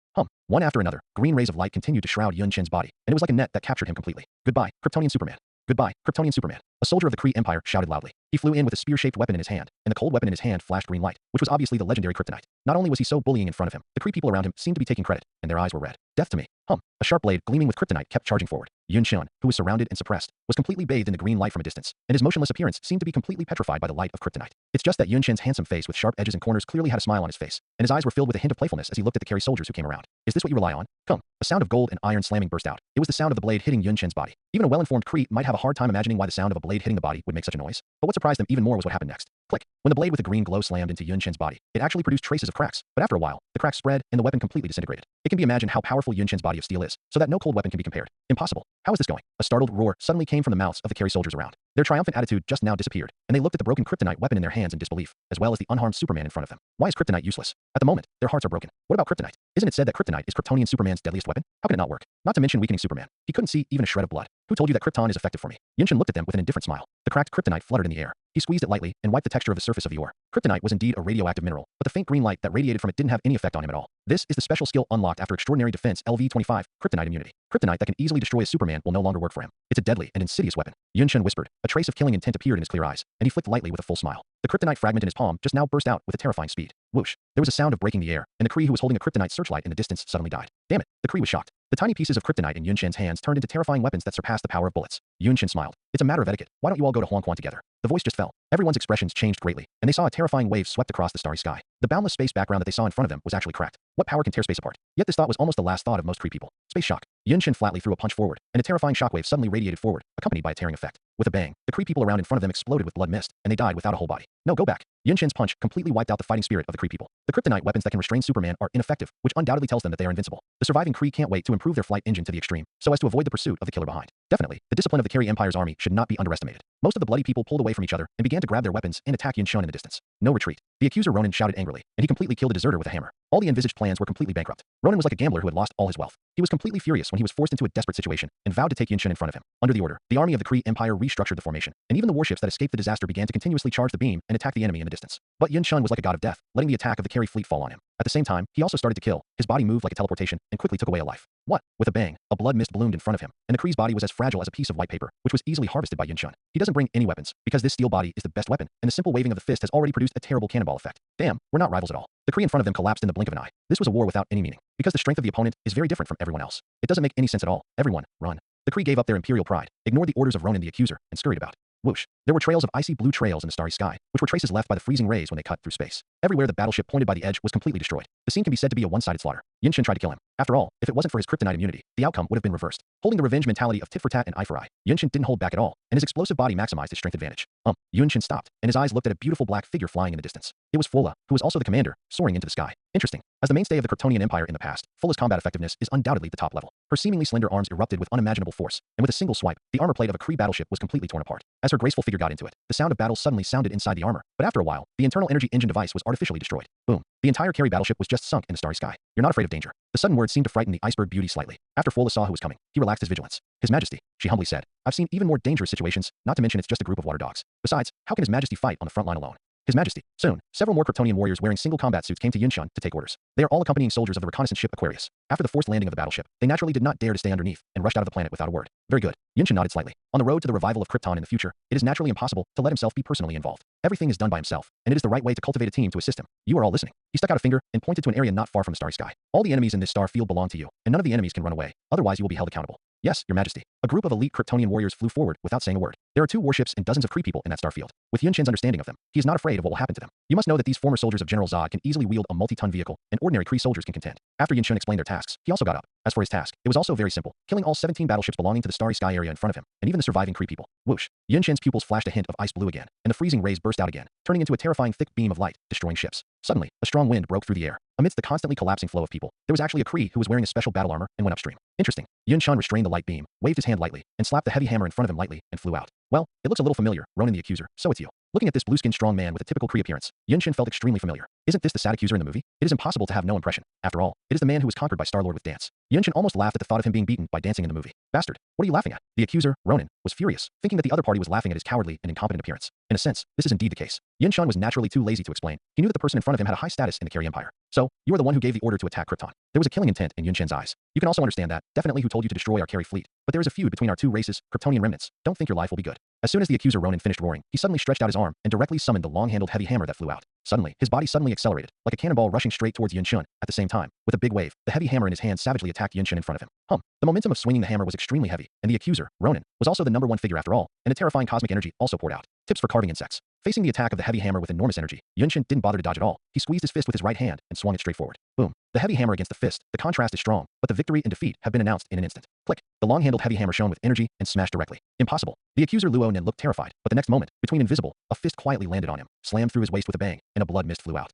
One after another, green rays of light continued to shroud Yun Chin's body, and it was like a net that captured him completely. Goodbye, Kryptonian Superman. Goodbye, Kryptonian Superman. A soldier of the Kree Empire shouted loudly. He flew in with a spear-shaped weapon in his hand, and the cold weapon in his hand flashed green light, which was obviously the legendary kryptonite. Not only was he so bullying in front of him, the Kree people around him seemed to be taking credit, and their eyes were red. Death to me. A sharp blade gleaming with kryptonite kept charging forward. Yun Chun, who was surrounded and suppressed, was completely bathed in the green light from a distance, and his motionless appearance seemed to be completely petrified by the light of kryptonite. It's just that Yun Chin's handsome face with sharp edges and corners clearly had a smile on his face, and his eyes were filled with a hint of playfulness as he looked at the Carey soldiers who came around. Is this what you rely on? Come. A sound of gold and iron slamming burst out. It was the sound of the blade hitting Yun Chin's body. Even a well-informed Kree might have a hard time imagining why the sound of a blade hitting the body would make such a noise. But what surprised them even more was what happened next. Click. When the blade with a green glow slammed into Yun Chin's body, it actually produced traces of cracks, but after a while, the cracks spread and the weapon completely disintegrated. It can be imagined how powerful Yun Chin's body of steel is, so that no cold weapon can be compared. Impossible. How is this going? A startled roar suddenly came from the mouths of the Carey soldiers around. Their triumphant attitude just now disappeared, and they looked at the broken kryptonite weapon in their hands in disbelief, as well as the unharmed Superman in front of them. Why is kryptonite useless? At the moment, their hearts are broken. What about kryptonite? Isn't it said that kryptonite is Kryptonian Superman's deadliest weapon? How can it not work? Not to mention weakening Superman. He couldn't see even a shred of blood. Who told you that Krypton is effective for me? Yun Chin looked at them with an indifferent smile. The cracked kryptonite fluttered in the air. He squeezed it lightly and wiped the texture of the surface of the ore. Kryptonite was indeed a radioactive mineral, but the faint green light that radiated from it didn't have any effect on him at all. This is the special skill unlocked after extraordinary defense LV-25, kryptonite immunity. Kryptonite that can easily destroy a Superman will no longer work for him. It's a deadly and insidious weapon. Yun Chin whispered. A trace of killing intent appeared in his clear eyes, and he flicked lightly with a full smile. The kryptonite fragment in his palm just now burst out with a terrifying speed. Whoosh. There was a sound of breaking the air, and the Kree who was holding a kryptonite searchlight in the distance suddenly died. Damn it. The Kree was shocked. The tiny pieces of kryptonite in Yun Chin's hands turned into terrifying weapons that surpassed the power of bullets. Yun Chin smiled. It's a matter of etiquette. Why don't you all go to Huangquan together? The voice just fell. Everyone's expressions changed greatly, and they saw a terrifying wave swept across the starry sky. The boundless space background that they saw in front of them was actually cracked. What power can tear space apart? Yet this thought was almost the last thought of most Kree people. Space shock. Yun Chin flatly threw a punch forward, and a terrifying shockwave suddenly radiated forward, accompanied by a tearing effect. With a bang, the Kree people around in front of them exploded with blood mist, and they died without a whole body. No, go back. Yun Chin's punch completely wiped out the fighting spirit of the Kree people. The kryptonite weapons that can restrain Superman are ineffective, which undoubtedly tells them that they are invincible. The surviving Kree can't wait to improve their flight engine to the extreme, so as to avoid the pursuit of the killer behind. Definitely, the discipline of the Carey Empire's army should not be underestimated. Most of the bloody people pulled away from each other and began to grab their weapons and attack Yun Chun in the distance. No retreat. The accuser Ronan shouted angrily, and he completely killed a deserter with a hammer. All the envisaged plans were completely bankrupt. Ronan was like a gambler who had lost all his wealth. He was completely furious when he was forced into a desperate situation and vowed to take Yun Chun in front of him. Under the order, the army of the Kree Empire restructured the formation, and even the warships that escaped the disaster began to continuously charge the beam and attack the enemy in the distance. But Yun Chun was like a god of death, letting the attack of the Carey fleet fall on him. At the same time, he also started to kill. His body moved like a teleportation and quickly took away a life. What? With a bang, a blood mist bloomed in front of him, and the Kree's body was as fragile as a piece of white paper, which was easily harvested by Yun Chun. He doesn't bring any weapons, because this steel body is the best weapon, and the simple waving of the fist has already produced a terrible cannonball effect. Damn, we're not rivals at all. The Kree in front of them collapsed in the blink of an eye. This was a war without any meaning, because the strength of the opponent is very different from everyone else. It doesn't make any sense at all. Everyone, run. The Kree gave up their imperial pride, ignored the orders of Ronan the accuser, and scurried about. Whoosh. There were trails of icy blue trails in the starry sky, which were traces left by the freezing rays when they cut through space. Everywhere the battleship pointed by the edge was completely destroyed. The scene can be said to be a one-sided slaughter. Yun Chun tried to kill him. After all, if it wasn't for his kryptonite immunity, the outcome would have been reversed. Holding the revenge mentality of tit for tat and eye for eye, Yun Chun didn't hold back at all, and his explosive body maximized his strength advantage. Yun Chun stopped, and his eyes looked at a beautiful black figure flying in the distance. It was Fola, who was also the commander, soaring into the sky. Interesting. As the mainstay of the Kryptonian Empire in the past, Fola's combat effectiveness is undoubtedly the top level. Her seemingly slender arms erupted with unimaginable force, and with a single swipe, the armor plate of a Kree battleship was completely torn apart. As her graceful figure got into it, the sound of battle suddenly sounded inside the armor, but after a while, the internal energy engine device was artificially destroyed. Boom. The entire Carey battleship was just sunk in the starry sky. You're not afraid of danger. The sudden words seemed to frighten the iceberg beauty slightly. After Fola saw who was coming, he relaxed his vigilance. His Majesty, she humbly said, I've seen even more dangerous situations, not to mention it's just a group of water dogs. Besides, how can His Majesty fight on the front line alone? His Majesty. Soon, several more Kryptonian warriors wearing single combat suits came to Yun Chun to take orders. They are all accompanying soldiers of the reconnaissance ship Aquarius. After the forced landing of the battleship, they naturally did not dare to stay underneath and rushed out of the planet without a word. Very good. Yun Chun nodded slightly. On the road to the revival of Krypton in the future, it is naturally impossible to let himself be personally involved. Everything is done by himself, and it is the right way to cultivate a team to assist him. You are all listening. He stuck out a finger and pointed to an area not far from the starry sky. All the enemies in this star field belong to you, and none of the enemies can run away. Otherwise, you will be held accountable. Yes, Your Majesty. A group of elite Kryptonian warriors flew forward without saying a word. There are 2 warships and dozens of Kree people in that star field. With Yun Chin's understanding of them, he is not afraid of what will happen to them. You must know that these former soldiers of General Zod can easily wield a multi-ton vehicle, and ordinary Kree soldiers can contend. After Yun Chun explained their tasks, he also got up. As for his task, it was also very simple, killing all 17 battleships belonging to the starry sky area in front of him, and even the surviving Kree people. Whoosh. Yun Chin's pupils flashed a hint of ice blue again, and the freezing rays burst out again, turning into a terrifying thick beam of light, destroying ships. Suddenly, a strong wind broke through the air. Amidst the constantly collapsing flow of people, there was actually a Kree who was wearing a special battle armor and went upstream. Interesting. Yun Chun restrained the light beam, waved his hand lightly, and slapped the heavy hammer in front of him lightly, and flew out. Well, it looks a little familiar, Ronan the accuser, so it's you. Looking at this blue-skinned strong man with a typical Kree appearance, Yun-Shin felt extremely familiar. Isn't this the sad accuser in the movie? It is impossible to have no impression. After all, it is the man who was conquered by Star-Lord with dance. Yun-Shin almost laughed at the thought of him being beaten by dancing in the movie. Bastard, what are you laughing at? The accuser, Ronan, was furious, thinking that the other party was laughing at his cowardly and incompetent appearance. In a sense, this is indeed the case. Yun-Shin was naturally too lazy to explain. He knew that the person in front of him had a high status in the Carey Empire. So, you are the one who gave the order to attack Krypton. There was a killing intent in Yun-Shin's eyes. You can also understand that, definitely who told you to destroy our Carey fleet. But there is a feud between our two races, Kryptonian remnants. Don't think your life will be good. As soon as the accuser Ronan finished roaring, he suddenly stretched out his arm and directly summoned the long-handled heavy hammer that flew out. Suddenly, his body suddenly accelerated, like a cannonball rushing straight towards Yun-Shin. At the same time, with a big wave, the heavy hammer in his hand savagely attacked Yun-Shin in front of him. The momentum of swinging the hammer was extremely heavy, and the accuser, Ronan, was also the #1 figure after all, and a terrifying cosmic energy also poured out. Tips for carving insects. Facing the attack of the heavy hammer with enormous energy, Yun-Shin didn't bother to dodge at all. He squeezed his fist with his right hand and swung it straight forward. Boom. The heavy hammer against the fist, the contrast is strong, but the victory and defeat have been announced in an instant. Click. The long-handled heavy hammer shone with energy and smashed directly. Impossible. The accuser Luo-Nen looked terrified, but the next moment, between invisible, a fist quietly landed on him, slammed through his waist with a bang, and a blood mist flew out.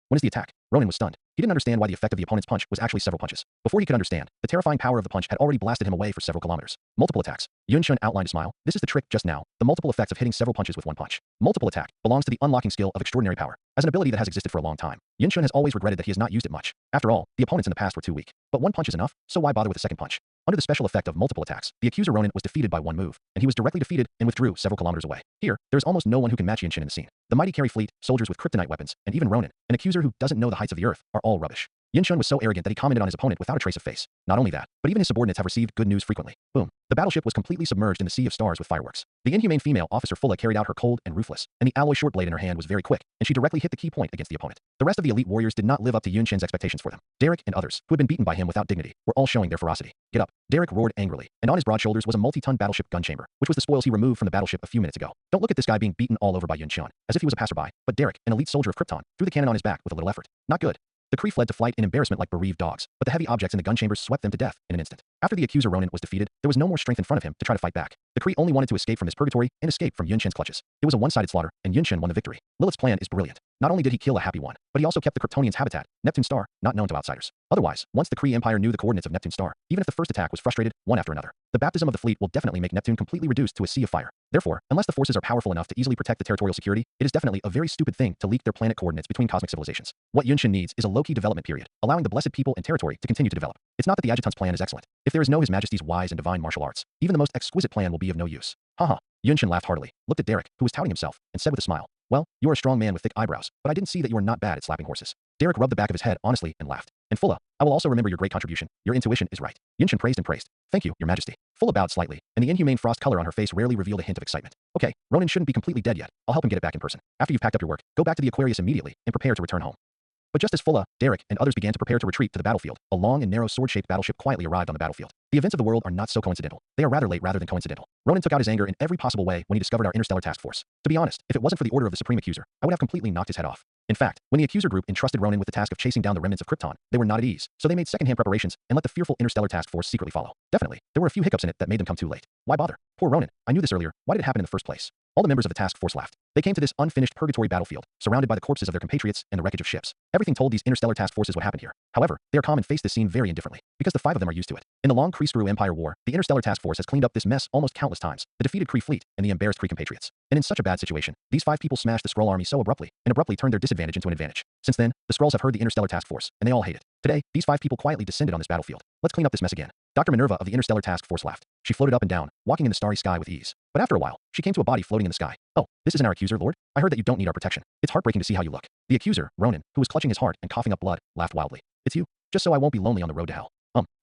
When is the attack? Ronan was stunned. He didn't understand why the effect of the opponent's punch was actually several punches. Before he could understand, the terrifying power of the punch had already blasted him away for several kilometers. Multiple attacks. Yun-Shin outlined a smile. This is the trick just now, the multiple effects of hitting several punches with one punch. Multiple attack belongs to the unlocking skill of extraordinary power, as an ability that has existed for a long time. Yun-Shin has always regretted that he has not used it much. After all, the opponents in the past were too weak. But one punch is enough, so why bother with a second punch? Under the special effect of multiple attacks, the accuser Ronan was defeated by one move, and he was directly defeated and withdrew several kilometers away. Here, there is almost no one who can match Yun-Shin in the scene. The mighty Carey fleet, soldiers with kryptonite weapons, and even Ronan, an accuser who doesn't know the heights of the earth, are all rubbish. Yun-Shin was so arrogant that he commented on his opponent without a trace of face. Not only that, but even his subordinates have received good news frequently. Boom. The battleship was completely submerged in the sea of stars with fireworks. The inhumane female officer Fulla carried out her cold and ruthless, and the alloy short blade in her hand was very quick, and she directly hit the key point against the opponent. The rest of the elite warriors did not live up to Yun-Shin's expectations for them. Derek and others, who had been beaten by him without dignity, were all showing their ferocity. Get up. Derek roared angrily, and on his broad shoulders was a multi-ton battleship gun chamber, which was the spoils he removed from the battleship a few minutes ago. Don't look at this guy being beaten all over by Yun-Shin, as if he was a passerby, but Derek, an elite soldier of Krypton, threw the cannon on his back with a little effort. Not good. The Kree fled to flight in embarrassment like bereaved dogs, but the heavy objects in the gun chambers swept them to death in an instant. After the accuser Ronan was defeated, there was no more strength in front of him to try to fight back. The Kree only wanted to escape from his purgatory and escape from Yun-Shin's clutches. It was a one-sided slaughter, and Yun-Shin won the victory. Lilith's plan is brilliant. Not only did he kill a happy one, but he also kept the Kryptonian's habitat, Neptune Star, not known to outsiders. Otherwise, once the Kree Empire knew the coordinates of Neptune Star, even if the first attack was frustrated, one after another, the baptism of the fleet will definitely make Neptune completely reduced to a sea of fire. Therefore, unless the forces are powerful enough to easily protect the territorial security, it is definitely a very stupid thing to leak their planet coordinates between cosmic civilizations. What Yun-Shin needs is a low-key development period, allowing the blessed people and territory to continue to develop. It's not that the adjutant's plan is excellent. If there is no His Majesty's wise and divine martial arts, even the most exquisite plan will be of no use. Haha. Yun-Shin laughed heartily, looked at Derek, who was touting himself, and said with a smile, "Well, you are a strong man with thick eyebrows, but I didn't see that you are not bad at slapping horses." Derek rubbed the back of his head honestly and laughed. And Fulla, I will also remember your great contribution. Your intuition is right. Yun-Shin praised and praised. Thank you, Your Majesty. Fulla bowed slightly, and the inhumane frost color on her face rarely revealed a hint of excitement. Okay, Ronan shouldn't be completely dead yet. I'll help him get it back in person. After you've packed up your work, go back to the Aquarius immediately and prepare to return home. But just as Fulla, Derek, and others began to prepare to retreat to the battlefield, a long and narrow sword-shaped battleship quietly arrived on the battlefield. The events of the world are not so coincidental. They are rather late rather than coincidental. Ronan took out his anger in every possible way when he discovered our interstellar task force. To be honest, if it wasn't for the order of the Supreme Accuser, I would have completely knocked his head off. In fact, when the Accuser group entrusted Ronan with the task of chasing down the remnants of Krypton, they were not at ease, so they made second-hand preparations and let the fearful interstellar task force secretly follow. Definitely, there were a few hiccups in it that made them come too late. Why bother? Poor Ronan. I knew this earlier. Why did it happen in the first place? All the members of the task force laughed. They came to this unfinished purgatory battlefield, surrounded by the corpses of their compatriots and the wreckage of ships. Everything told these interstellar task forces what happened here. However, they are calm and face this scene very indifferently, because the 5 of them are used to it. In the long Kree-Screw Empire War, the interstellar task force has cleaned up this mess almost countless times, the defeated Kree fleet and the embarrassed Kree compatriots. And in such a bad situation, these 5 people smashed the Skrull army so abruptly, and abruptly turned their disadvantage into an advantage. Since then, the Skrulls have heard the interstellar task force, and they all hate it. Today, these 5 people quietly descended on this battlefield. Let's clean up this mess again. Dr. Minerva of the Interstellar Task Force laughed. She floated up and down, walking in the starry sky with ease. But after a while, she came to a body floating in the sky. Oh, this isn't our accuser, Lord? I heard that you don't need our protection. It's heartbreaking to see how you look. The accuser, Ronan, who was clutching his heart and coughing up blood, laughed wildly. It's you? Just so I won't be lonely on the road to hell.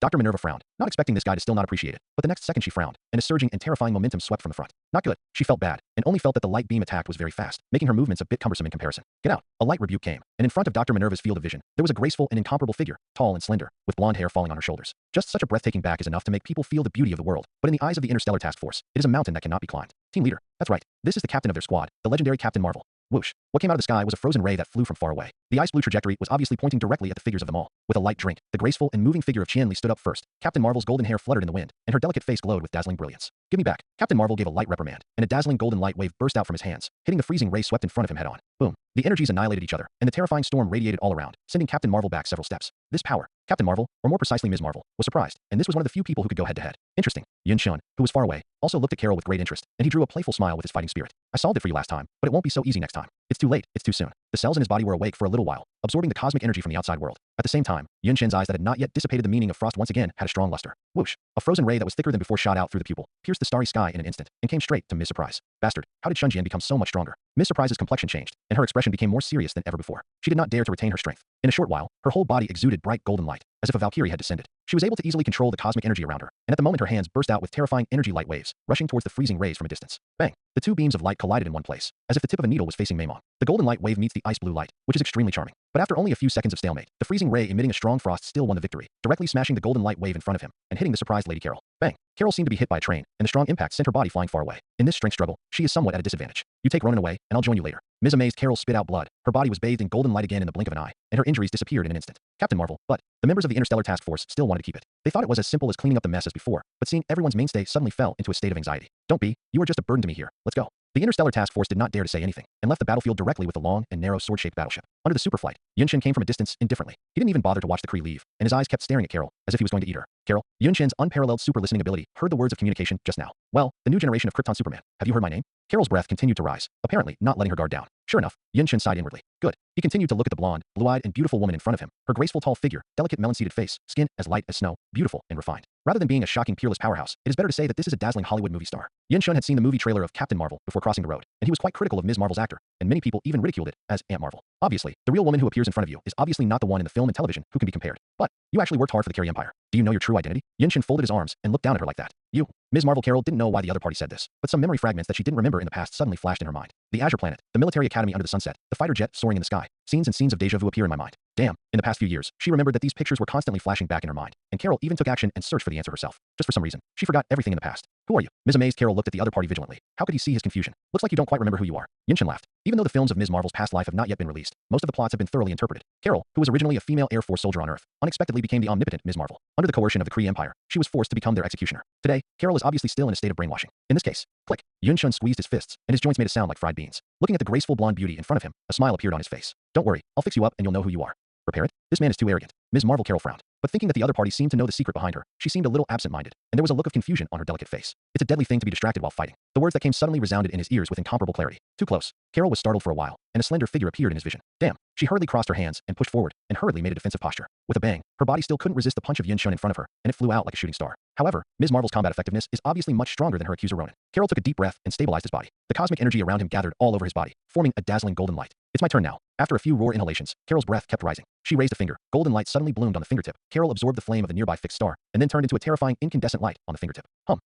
Dr. Minerva frowned, not expecting this guy to still not appreciate it, but the next second she frowned, and a surging and terrifying momentum swept from the front. Not good. She felt bad, and only felt that the light beam attack was very fast, making her movements a bit cumbersome in comparison. Get out. A light rebuke came, and in front of Dr. Minerva's field of vision, there was a graceful and incomparable figure, tall and slender, with blonde hair falling on her shoulders. Just such a breathtaking back is enough to make people feel the beauty of the world, but in the eyes of the Interstellar Task Force, it is a mountain that cannot be climbed. Team leader. That's right. This is the captain of their squad, the legendary Captain Marvel. Whoosh. What came out of the sky was a frozen ray that flew from far away. The ice blue trajectory was obviously pointing directly at the figures of them all. With a light drink, the graceful and moving figure of Qianli stood up first. Captain Marvel's golden hair fluttered in the wind, and her delicate face glowed with dazzling brilliance. "Give me back." Captain Marvel gave a light reprimand, and a dazzling golden light wave burst out from his hands, hitting the freezing ray swept in front of him head on. Boom. The energies annihilated each other, and the terrifying storm radiated all around, sending Captain Marvel back several steps. This power, Captain Marvel, or more precisely Ms. Marvel, was surprised, and this was one of the few people who could go head-to-head. Interesting. Yun Shun, who was far away, also looked at Carol with great interest, and he drew a playful smile with his fighting spirit. "I solved it for you last time, but it won't be so easy next time. It's too late, it's too soon." The cells in his body were awake for a little while, absorbing the cosmic energy from the outside world. At the same time, Yun Shen's eyes that had not yet dissipated the meaning of frost once again had a strong luster. Whoosh! A frozen ray that was thicker than before shot out through the pupil, pierced the starry sky in an instant, and came straight to Ms. Surprise. Bastard, how did Shunjian become so much stronger? Ms. Surprise's complexion changed, and her expression became more serious than ever before. She did not dare to retain her strength. In a short while, her whole body exuded bright golden light, as if a Valkyrie had descended. She was able to easily control the cosmic energy around her, and at the moment her hands burst out with terrifying energy light waves, rushing towards the freezing rays from a distance. Bang! The two beams of light collided in one place, as if the tip of a needle was facing Maimon. The golden light wave meets the ice blue light, which is extremely charming. But after only a few seconds of stalemate, the freezing ray emitting a strong frost still won the victory, directly smashing the golden light wave in front of him, and hitting the surprised Lady Carol. Bang! Carol seemed to be hit by a train, and the strong impact sent her body flying far away. In this strength struggle, she is somewhat at a disadvantage. "You take Ronan away, and I'll join you later." Ms. Amazed Carol spit out blood. Her body was bathed in golden light again in the blink of an eye, and her injuries disappeared in an instant. Captain Marvel, but the members of the Interstellar Task Force still wanted to keep it. They thought it was as simple as cleaning up the mess as before, but seeing everyone's mainstay suddenly fell into a state of anxiety. "Don't be, you are just a burden to me here. Let's go." The Interstellar Task Force did not dare to say anything, and left the battlefield directly with the long and narrow sword-shaped battleship. Under the superflight, Yunshin came from a distance indifferently. He didn't even bother to watch the Kree leave, and his eyes kept staring at Carol, as if he was going to eat her. "Carol," Yunshin's unparalleled super-listening ability heard the words of communication just now. "Well, the new generation of Krypton Superman. Have you heard my name?" Carol's breath continued to rise, apparently not letting her guard down. Sure enough, Yunshin sighed inwardly. Good. He continued to look at the blonde, blue-eyed and beautiful woman in front of him, her graceful tall figure, delicate melon-seeded face, skin as light as snow, beautiful and refined. Rather than being a shocking peerless powerhouse, it is better to say that this is a dazzling Hollywood movie star. Yunshin had seen the movie trailer of Captain Marvel before crossing the road, and he was quite critical of Ms. Marvel's actor, and many people even ridiculed it as Aunt Marvel. Obviously, the real woman who appears in front of you is obviously not the one in the film and television who can be compared. But you actually worked hard for the Carey Empire. Do you know your true identity? Yunshin folded his arms and looked down at her like that. You. Ms. Marvel Carol didn't know why the other party said this, but some memory fragments that she didn't remember in the past suddenly flashed in her mind. The Azure Planet, the military academy under the sunset, the fighter jet soaring in the sky. Scenes and scenes of deja vu appear in my mind. Damn, in the past few years, she remembered that these pictures were constantly flashing back in her mind, and Carol even took action and searched for the answer herself. Just for some reason, she forgot everything in the past. "Who are you?" Ms. Amazed Carol looked at the other party vigilantly. How could he see his confusion? "Looks like you don't quite remember who you are." Yunshin laughed. Even though the films of Ms. Marvel's past life have not yet been released, most of the plots have been thoroughly interpreted. Carol, who was originally a female Air Force soldier on Earth, unexpectedly became the omnipotent Ms. Marvel. Under the coercion of the Kree Empire, she was forced to become their executioner. Today, Carol is obviously still in a state of brainwashing. In this case, click. Yunshin squeezed his fists, and his joints made a sound like fried beans. Looking at the graceful blonde beauty in front of him, a smile appeared on his face. "Don't worry, I'll fix you up and you'll know who you are." "Repair it? This man is too arrogant." Ms. Marvel Carol frowned, but thinking that the other party seemed to know the secret behind her, she seemed a little absent-minded, and there was a look of confusion on her delicate face. It's a deadly thing to be distracted while fighting. The words that came suddenly resounded in his ears with incomparable clarity. Too close. Carol was startled for a while, and a slender figure appeared in his vision. Damn. She hurriedly crossed her hands and pushed forward, and hurriedly made a defensive posture. With a bang, her body still couldn't resist the punch of Yunshin in front of her, and it flew out like a shooting star. However, Ms. Marvel's combat effectiveness is obviously much stronger than her accuser Ronan. Carol took a deep breath and stabilized his body. The cosmic energy around him gathered all over his body, forming a dazzling golden light. It's my turn now. After a few roar inhalations, Carol's breath kept rising. She raised a finger. Golden light suddenly bloomed on the fingertip. Carol absorbed the flame of a nearby fixed star, and then turned into a terrifying incandescent light on the fingertip.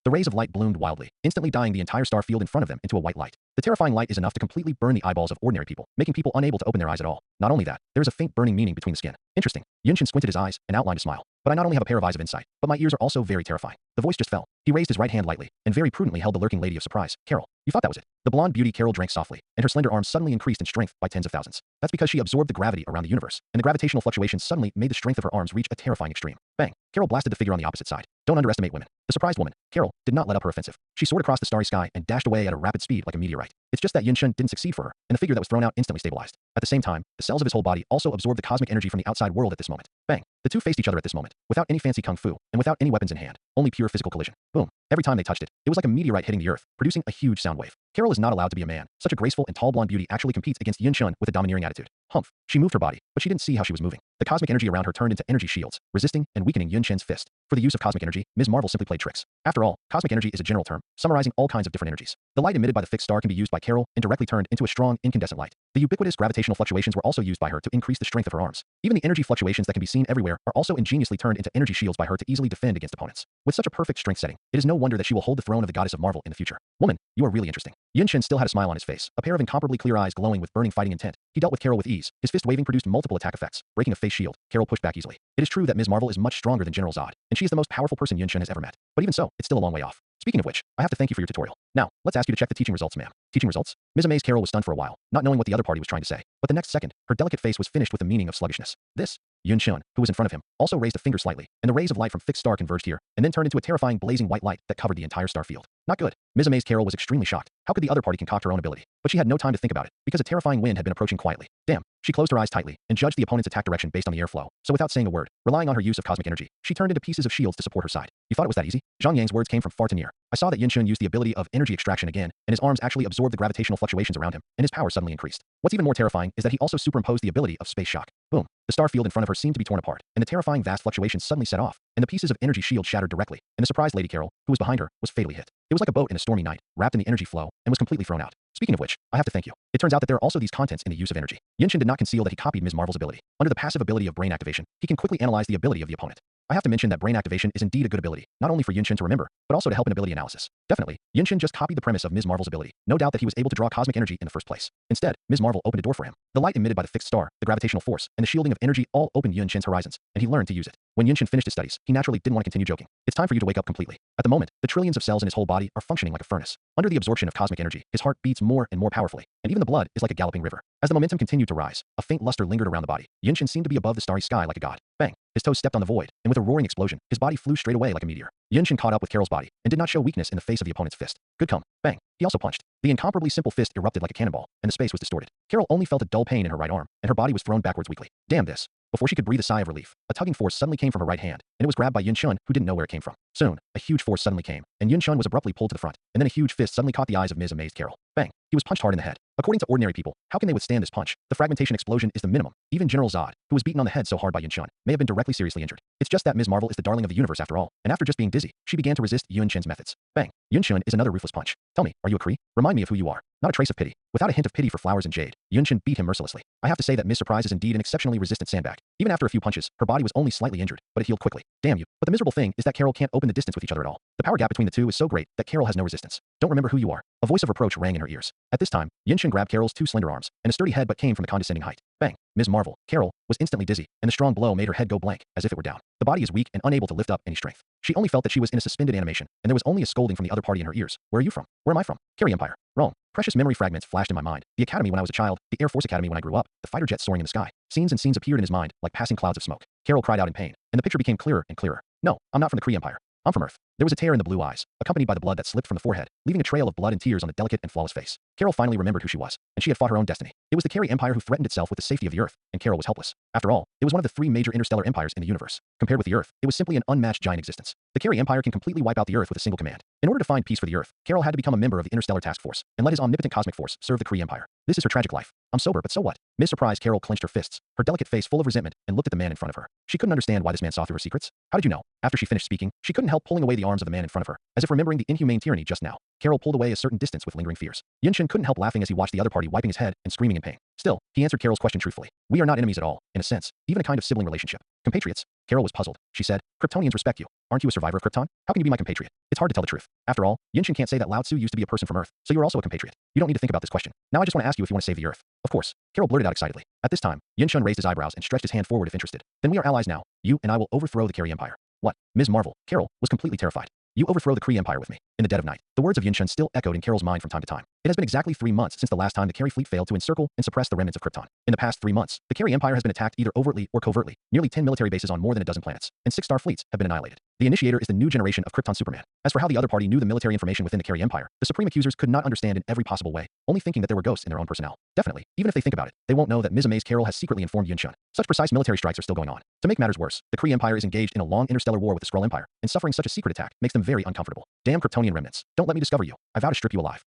The rays of light bloomed wildly, instantly dyeing the entire star field in front of them into a white light. The terrifying light is enough to completely burn the eyeballs of ordinary people, making people unable to open their eyes at all. Not only that, there is a faint burning meaning between the skin. Interesting. Yunshin squinted his eyes and outlined a smile. But I not only have a pair of eyes of insight, but my ears are also very terrifying. The voice just fell. He raised his right hand lightly, and very prudently held the lurking lady of surprise. Carol, you thought that was it. The blonde beauty Carol drank softly, and her slender arms suddenly increased in strength by tens of thousands. That's because she absorbed the gravity around the universe, and the gravitational fluctuations suddenly made the strength of her arms reach a terrifying extreme. Bang! Carol blasted the figure on the opposite side. Don't underestimate women. The surprised woman, Carol, did not let up her offensive. She soared across the starry sky and dashed away at a rapid speed like a meteorite. It's just that Yunshin didn't succeed for her, and the figure that was thrown out instantly stabilized. At the same time, the cells of his whole body also absorbed the cosmic energy from the outside world at this moment. Bang! The two faced each other at this moment, without any fancy kung fu, and without any weapons in hand, only pure physical collision. Boom. Every time they touched it, it was like a meteorite hitting the earth, producing a huge sound wave. Carol is not allowed to be a man. Such a graceful and tall blonde beauty actually competes against Yunshin with a domineering attitude. Humph. She moved her body, but she didn't see how she was moving. The cosmic energy around her turned into energy shields, resisting and weakening Yunshin's fist. For the use of cosmic energy, Ms. Marvel simply played tricks. After all, cosmic energy is a general term, summarizing all kinds of different energies. The light emitted by the fixed star can be used by Carol and directly turned into a strong, incandescent light. The ubiquitous gravitational fluctuations were also used by her to increase the strength of her arms. Even the energy fluctuations that can be seen everywhere are also ingeniously turned into energy shields by her to easily defend against opponents. With such a perfect strength setting, it is no wonder that she will hold the throne of the goddess of Marvel in the future. Woman, you are really interesting. Yunshin still had a smile on his face, a pair of incomparably clear eyes glowing with burning fighting intent. He dealt with Carol with ease. His fist waving produced multiple attack effects, breaking a face shield. Carol pushed back easily. It is true that Ms. Marvel is much stronger than General Zod, and she is the most powerful person Yunshin has ever met. But even so, it's still a long way off. Speaking of which, I have to thank you for your tutorial. Now, let's ask you to check the teaching results, ma'am. Teaching results? Ms. Amazed Carol was stunned for a while, not knowing what the other party was trying to say. But the next second, her delicate face was finished with the meaning of sluggishness. This, Yun Shun, who was in front of him, also raised a finger slightly, and the rays of light from fixed star converged here, and then turned into a terrifying blazing white light that covered the entire star field. Not good. Ms. Amazed Carol was extremely shocked. How could the other party concoct her own ability? But she had no time to think about it, because a terrifying wind had been approaching quietly. Damn. She closed her eyes tightly, and judged the opponent's attack direction based on the airflow. So without saying a word, relying on her use of cosmic energy, she turned into pieces of shields to support her side. You thought it was that easy? Zhang Yang's words came from far to near. I saw that Yin Shun used the ability of energy extraction again, and his arms actually absorbed the gravitational fluctuations around him, and his power suddenly increased. What's even more terrifying is that he also superimposed the ability of space shock. Boom. The star field in front of her seemed to be torn apart, and the terrifying vast fluctuations suddenly set off, and the pieces of energy shield shattered directly, and the surprised Lady Carol, who was behind her, was fatally hit. It was like a boat in a stormy night, wrapped in the energy flow, and was completely thrown out. Speaking of which, I have to thank you. It turns out that there are also these contents in the use of energy. Yin Shun did not conceal that he copied Ms. Marvel's ability. Under the passive ability of brain activation, he can quickly analyze the ability of the opponent. I have to mention that brain activation is indeed a good ability, not only for Yin Shun to remember, but also to help in ability analysis. Definitely, Yin Shun just copied the premise of Ms. Marvel's ability. No doubt that he was able to draw cosmic energy in the first place. Instead, Ms. Marvel opened a door for him. The light emitted by the fixed star, the gravitational force, and the shielding of energy all opened Yin Shun's horizons, and he learned to use it. When Yin Shun finished his studies, he naturally didn't want to continue joking. It's time for you to wake up completely. At the moment, the trillions of cells in his whole body are functioning like a furnace. Under the absorption of cosmic energy, his heart beats more and more powerfully, and even the blood is like a galloping river. As the momentum continued to rise, a faint luster lingered around the body. Yin Shun seemed to be above the starry sky like a god. Bang! His toes stepped on the void, and with a roaring explosion, his body flew straight away like a meteor. Yin Shun caught up with Carol's body, and did not show weakness in the face of the opponent's fist. Good come. Bang! He also punched. The incomparably simple fist erupted like a cannonball, and the space was distorted. Carol only felt a dull pain in her right arm, and her body was thrown backwards weakly. Damn this. Before she could breathe a sigh of relief, a tugging force suddenly came from her right hand, and it was grabbed by Yin Shun, who didn't know where it came from. Soon, a huge force suddenly came, and Yin Shun was abruptly pulled to the front, and then a huge fist suddenly caught the eyes of Ms. Amazed Carol. Bang! He was punched hard in the head. According to ordinary people, how can they withstand this punch? The fragmentation explosion is the minimum. Even General Zod, who was beaten on the head so hard by Yin Shun, may have been directly seriously injured. It's just that Ms. Marvel is the darling of the universe after all, and after just being dizzy, she began to resist Yin Shun's methods. Bang! Yin Shun is another ruthless punch. Tell me, are you a Kree? Remind me of who you are. Not a trace of pity. Without a hint of pity for flowers and jade, Yin Shun beat him mercilessly. I have to say that Ms. Surprise is indeed an exceptionally resistant sandbag. Even after a few punches, her body was only slightly injured, but it healed quickly. Damn you. But the miserable thing is that Carol can't open the distance with each other at all. The power gap between the two is so great that Carol has no resistance. Don't remember who you are. A voice of reproach rang in her ears. At this time, Yin Shun grabbed Carol's two slender arms, and a sturdy head but came from the condescending height. Bang! Ms. Marvel, Carol, was instantly dizzy, and the strong blow made her head go blank, as if it were down. The body is weak and unable to lift up any strength. She only felt that she was in a suspended animation, and there was only a scolding from the other party in her ears. Where are you from? Where am I from? Carrie Empire. Rome. Precious memory fragments flashed in my mind. The academy when I was a child, the Air Force Academy when I grew up, the fighter jets soaring in the sky. Scenes and scenes appeared in his mind, like passing clouds of smoke. Carol cried out in pain, and the picture became clearer and clearer. No, I'm not from the Kree Empire. I'm from Earth. There was a tear in the blue eyes, accompanied by the blood that slipped from the forehead, leaving a trail of blood and tears on the delicate and flawless face. Carol finally remembered who she was, and she had fought her own destiny. It was the Carrie Empire who threatened itself with the safety of the Earth, and Carol was helpless. After all, it was one of the three major interstellar empires in the universe. Compared with the Earth, it was simply an unmatched giant existence. The Carrie Empire can completely wipe out the Earth with a single command. In order to find peace for the Earth, Carol had to become a member of the Interstellar Task Force, and let his omnipotent cosmic force serve the Kree Empire. This is her tragic life. I'm sober, but so what? Ms. Surprise Carol clenched her fists, her delicate face full of resentment, and looked at the man in front of her. She couldn't understand why this man saw through her secrets. How did you know? After she finished speaking, she couldn't help pulling away the arms of the man in front of her, as if remembering the inhumane tyranny just now. Carol pulled away a certain distance with lingering fears. Yin Shun couldn't help laughing as he watched the other party wiping his head and screaming in pain. Still, he answered Carol's question truthfully. We are not enemies at all, in a sense, even a kind of sibling relationship. Compatriots? Carol was puzzled. She said, Kryptonians respect you. Aren't you a survivor of Krypton? How can you be my compatriot? It's hard to tell the truth. After all, Yin Shun can't say that Lao Tzu used to be a person from Earth, so you're also a compatriot. You don't need to think about this question. Now I just want to ask you if you want to save the Earth. Of course. Carol blurted out excitedly. At this time, Yin Shun raised his eyebrows and stretched his hand forward if interested. Then we are allies now. You and I will overthrow the Carrie Empire. What? Ms. Marvel, Carol, was completely terrified. You overthrow the Kree Empire with me. In the dead of night, the words of Yin Shun still echoed in Carol's mind from time to time. It has been exactly 3 months since the last time the Carrie fleet failed to encircle and suppress the remnants of Krypton. In the past 3 months, the Carrie Empire has been attacked either overtly or covertly. Nearly 10 military bases on more than a dozen planets, and 6 star fleets have been annihilated. The initiator is the new generation of Krypton Superman. As for how the other party knew the military information within the Carrie Empire, the Supreme Accusers could not understand in every possible way, only thinking that there were ghosts in their own personnel. Definitely, even if they think about it, they won't know that Ms. Amazed Carol has secretly informed Yin Shun. Such precise military strikes are still going on. To make matters worse, the Kree Empire is engaged in a long interstellar war with the Skrull Empire, and suffering such a secret attack makes them very uncomfortable. Damn Kryptonian remnants. Don't let me discover you. I vow to strip you alive.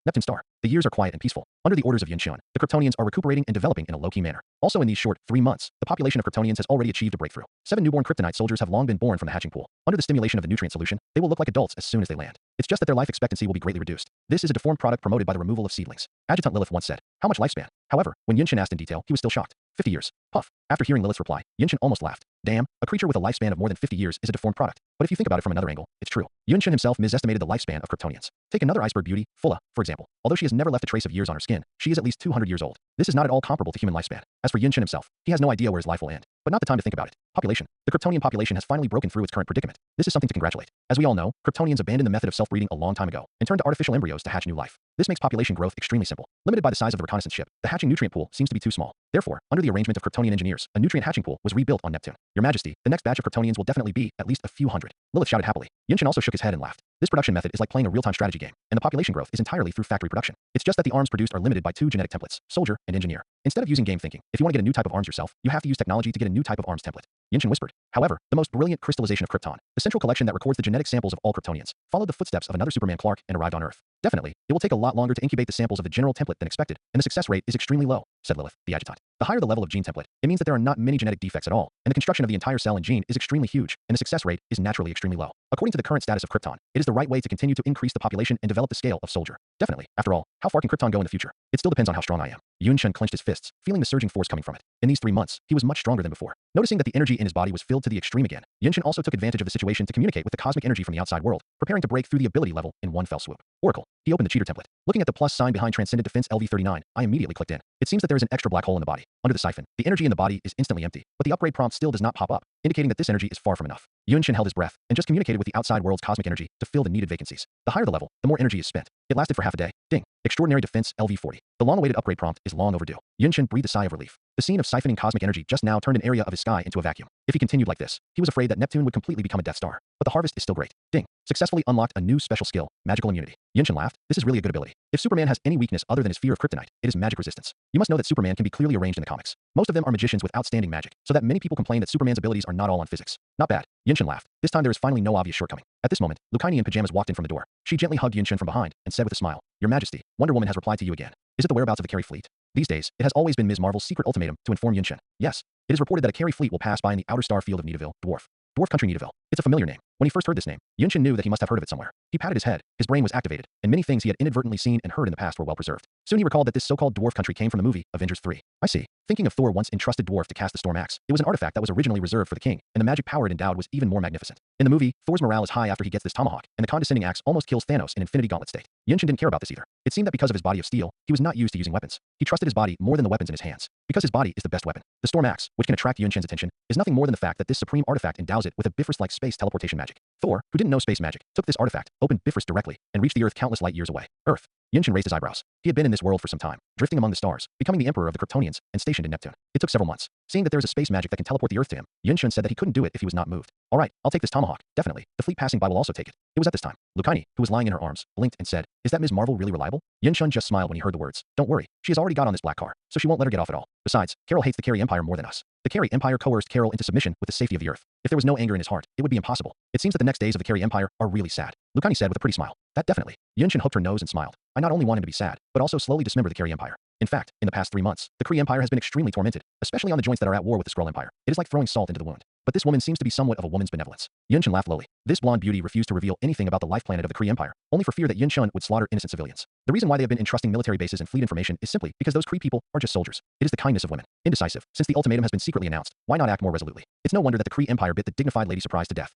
Neptune star. The years are quiet and peaceful. Under the orders of Yin Shun, the Kryptonians are recuperating and developing in a low-key manner. Also in these short 3 months, the population of Kryptonians has already achieved a breakthrough. 7 newborn Kryptonite soldiers have long been born from the hatching pool. Under the stimulation of the nutrient solution, they will look like adults as soon as they land. It's just that their life expectancy will be greatly reduced. This is a deformed product promoted by the removal of seedlings. Adjutant Lilith once said, how much lifespan? However, when Yin Shun asked in detail, he was still shocked. 50 years. Puff. After hearing Lilith's reply, Yin Shun almost laughed. Damn, a creature with a lifespan of more than 50 years is a deformed product. But if you think about it from another angle, it's true. Yunshin himself misestimated the lifespan of Kryptonians. Take another iceberg beauty, Fulla, for example. Although she has never left a trace of years on her skin, she is at least 200 years old. This is not at all comparable to human lifespan. As for Yunshin himself, he has no idea where his life will end. But not the time to think about it. Population. The Kryptonian population has finally broken through its current predicament. This is something to congratulate. As we all know, Kryptonians abandoned the method of self-breeding a long time ago and turned to artificial embryos to hatch new life. This makes population growth extremely simple. Limited by the size of the reconnaissance ship, the hatching nutrient pool seems to be too small. Therefore, under the arrangement of Kryptonian engineers, a nutrient hatching pool was rebuilt on Neptune. Your Majesty, the next batch of Kryptonians will definitely be at least a few hundred. Lilith shouted happily. Yunshin also shook his head and laughed. This production method is like playing a real-time strategy game, and the population growth is entirely through factory production. It's just that the arms produced are limited by two genetic templates, soldier and engineer. Instead of using game thinking, if you want to get a new type of arms yourself, you have to use technology to get a new type of arms template. Yunshin whispered. However, the most brilliant crystallization of Krypton, the central collection that records the genetic samples of all Kryptonians, followed the footsteps of another Superman Clark and arrived on Earth. Definitely, it will take a lot longer to incubate the samples of the general template than expected, and the success rate is extremely low, said Lilith, the adjutant. The higher the level of gene template, it means that there are not many genetic defects at all, and the construction of the entire cell and gene is extremely huge, and the success rate is naturally extremely low. According to the current status of Krypton, it is the right way to continue to increase the population and develop the scale of soldier. Definitely. After all, how far can Krypton go in the future? It still depends on how strong I am. Yunshin clenched his fists, feeling the surging force coming from it. In these 3 months, he was much stronger than before. Noticing that the energy in his body was filled to the extreme again, Yunshin also took advantage of the situation to communicate with the cosmic energy from the outside world, preparing to break through the ability level in one fell swoop. Oracle. He opened the cheater template. Looking at the plus sign behind Transcendent Defense LV39, I immediately clicked in. It seems that there is an extra black hole in the body. Under the siphon, the energy in the body is instantly empty, but the upgrade prompt still does not pop up, indicating that this energy is far from enough. Yunshin held his breath and just communicated with the outside world's cosmic energy to fill the needed vacancies. The higher the level, the more energy is spent. It lasted for half a day. Ding. Extraordinary Defense LV40. The long-awaited upgrade prompt is long overdue. Yunshin breathed a sigh of relief. The scene of siphoning cosmic energy just now turned an area of his sky into a vacuum. If he continued like this, he was afraid that Neptune would completely become a Death Star. But the harvest is still great. Ding. Successfully unlocked a new special skill, magical immunity. Yunshin laughed. This is really a good ability. If Superman has any weakness other than his fear of kryptonite, it is magic resistance. You must know that Superman can be clearly arranged in the comics. Most of them are magicians with outstanding magic, so that many people complain that Superman's abilities are not all on physics. Not bad. Yunshin laughed. This time there is finally no obvious shortcoming. At this moment, Lucaini in pajamas walked in from the door. She gently hugged Yunshin from behind and said with a smile, Your Majesty, Wonder Woman has replied to you again. Is it the whereabouts of the Carey fleet? These days, it has always been Ms. Marvel's secret ultimatum to inform Yunshin. Yes, it is reported that a Carey fleet will pass by in the outer star field of Nidaville, Dwarf country Nidaville. It's a familiar name. When he first heard this name, Yunshin knew that he must have heard of it somewhere. He patted his head, his brain was activated, and many things he had inadvertently seen and heard in the past were well preserved. Soon he recalled that this so-called dwarf country came from the movie Avengers 3. I see. Thinking of Thor once entrusted dwarf to cast the storm axe, it was an artifact that was originally reserved for the king, and the magic power it endowed was even more magnificent. In the movie, Thor's morale is high after he gets this tomahawk, and the condescending axe almost kills Thanos in Infinity Gauntlet state. Yunshin didn't care about this either. It seemed that because of his body of steel, he was not used to using weapons. He trusted his body more than the weapons in his hands. Because his body is the best weapon. The storm axe, which can attract Yunshin's attention, is nothing more than the fact that this supreme artifact endows it with a Bifrost-like space teleportation magic. Thor, who didn't know space magic, took this artifact, opened Bifrost directly, and reached the Earth countless light years away. Earth. Yunshin raised his eyebrows. He had been in this world for some time, drifting among the stars, becoming the emperor of the Kryptonians, and stationed in Neptune. It took several months. Seeing that there is a space magic that can teleport the Earth to him, Yunshin said that he couldn't do it if he was not moved. All right, I'll take this tomahawk, definitely. The fleet passing by will also take it. It was at this time. Lucaini, who was lying in her arms, blinked and said, Is that Ms. Marvel really reliable? Yunshin just smiled when he heard the words. Don't worry, she has already got on this black car, so she won't let her get off at all. Besides, Carol hates the Carey Empire more than us. The Carey Empire coerced Carol into submission with the safety of the Earth. If there was no anger in his heart, it would be impossible. It seems that the next days of the Carey Empire are really sad. Lucaini said with a pretty smile. That definitely. Yunshin hooked her nose and smiled. I not only want him to be sad, but also slowly dismember the Carey Empire. In fact, in the past 3 months, the Kree Empire has been extremely tormented, especially on the joints that are at war with the Skrull Empire. It is like throwing salt into the wound. But this woman seems to be somewhat of a woman's benevolence. Yunshin laughed lowly. This blonde beauty refused to reveal anything about the life planet of the Kree Empire, only for fear that Yunshin would slaughter innocent civilians. The reason why they have been entrusting military bases and fleet information is simply because those Kree people are just soldiers. It is the kindness of women. Indecisive, since the ultimatum has been secretly announced, why not act more resolutely? It's no wonder that the Kree Empire bit the dignified Lady Surprise to death.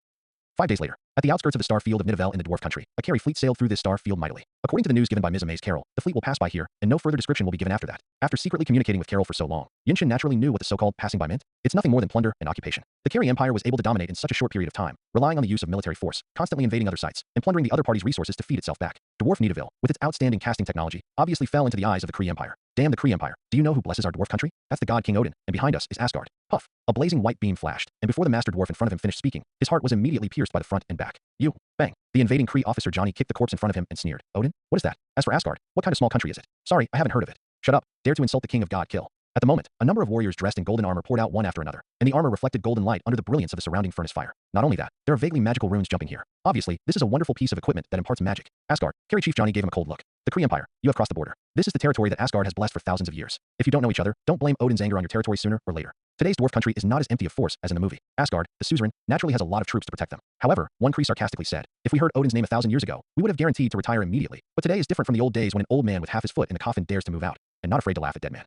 5 days later, at the outskirts of the star field of Nidaville in the dwarf country, a Carey fleet sailed through this star field mightily. According to the news given by Ms. Amaze Carol, the fleet will pass by here, and no further description will be given after that. After secretly communicating with Carol for so long, Yunshin naturally knew what the so-called passing by meant. It's nothing more than plunder and occupation. The Carey Empire was able to dominate in such a short period of time, relying on the use of military force, constantly invading other sites, and plundering the other party's resources to feed itself back. Dwarf Nidaville, with its outstanding casting technology, obviously fell into the eyes of the Kree Empire. Damn the Kree Empire. Do you know who blesses our dwarf country? That's the god King Odin, and behind us is Asgard. Puff. A blazing white beam flashed, and before the master dwarf in front of him finished speaking, his heart was immediately pierced by the front and back. You. Bang. The invading Kree officer Johnny kicked the corpse in front of him and sneered. Odin? What is that? As for Asgard, what kind of small country is it? Sorry, I haven't heard of it. Shut up. Dare to insult the king of God, kill. At the moment, a number of warriors dressed in golden armor poured out one after another, and the armor reflected golden light under the brilliance of the surrounding furnace fire. Not only that, there are vaguely magical runes jumping here. Obviously, this is a wonderful piece of equipment that imparts magic. Asgard. Carey Chief Johnny gave him a cold look. The Kree Empire, you have crossed the border. This is the territory that Asgard has blessed for thousands of years. If you don't know each other, don't blame Odin's anger on your territory sooner or later. Today's dwarf country is not as empty of force as in the movie. Asgard, the suzerain, naturally has a lot of troops to protect them. However, one Kree sarcastically said, if we heard Odin's name 1,000 years ago, we would have guaranteed to retire immediately. But today is different from the old days when an old man with half his foot in the coffin dares to move out, and not afraid to laugh at dead man.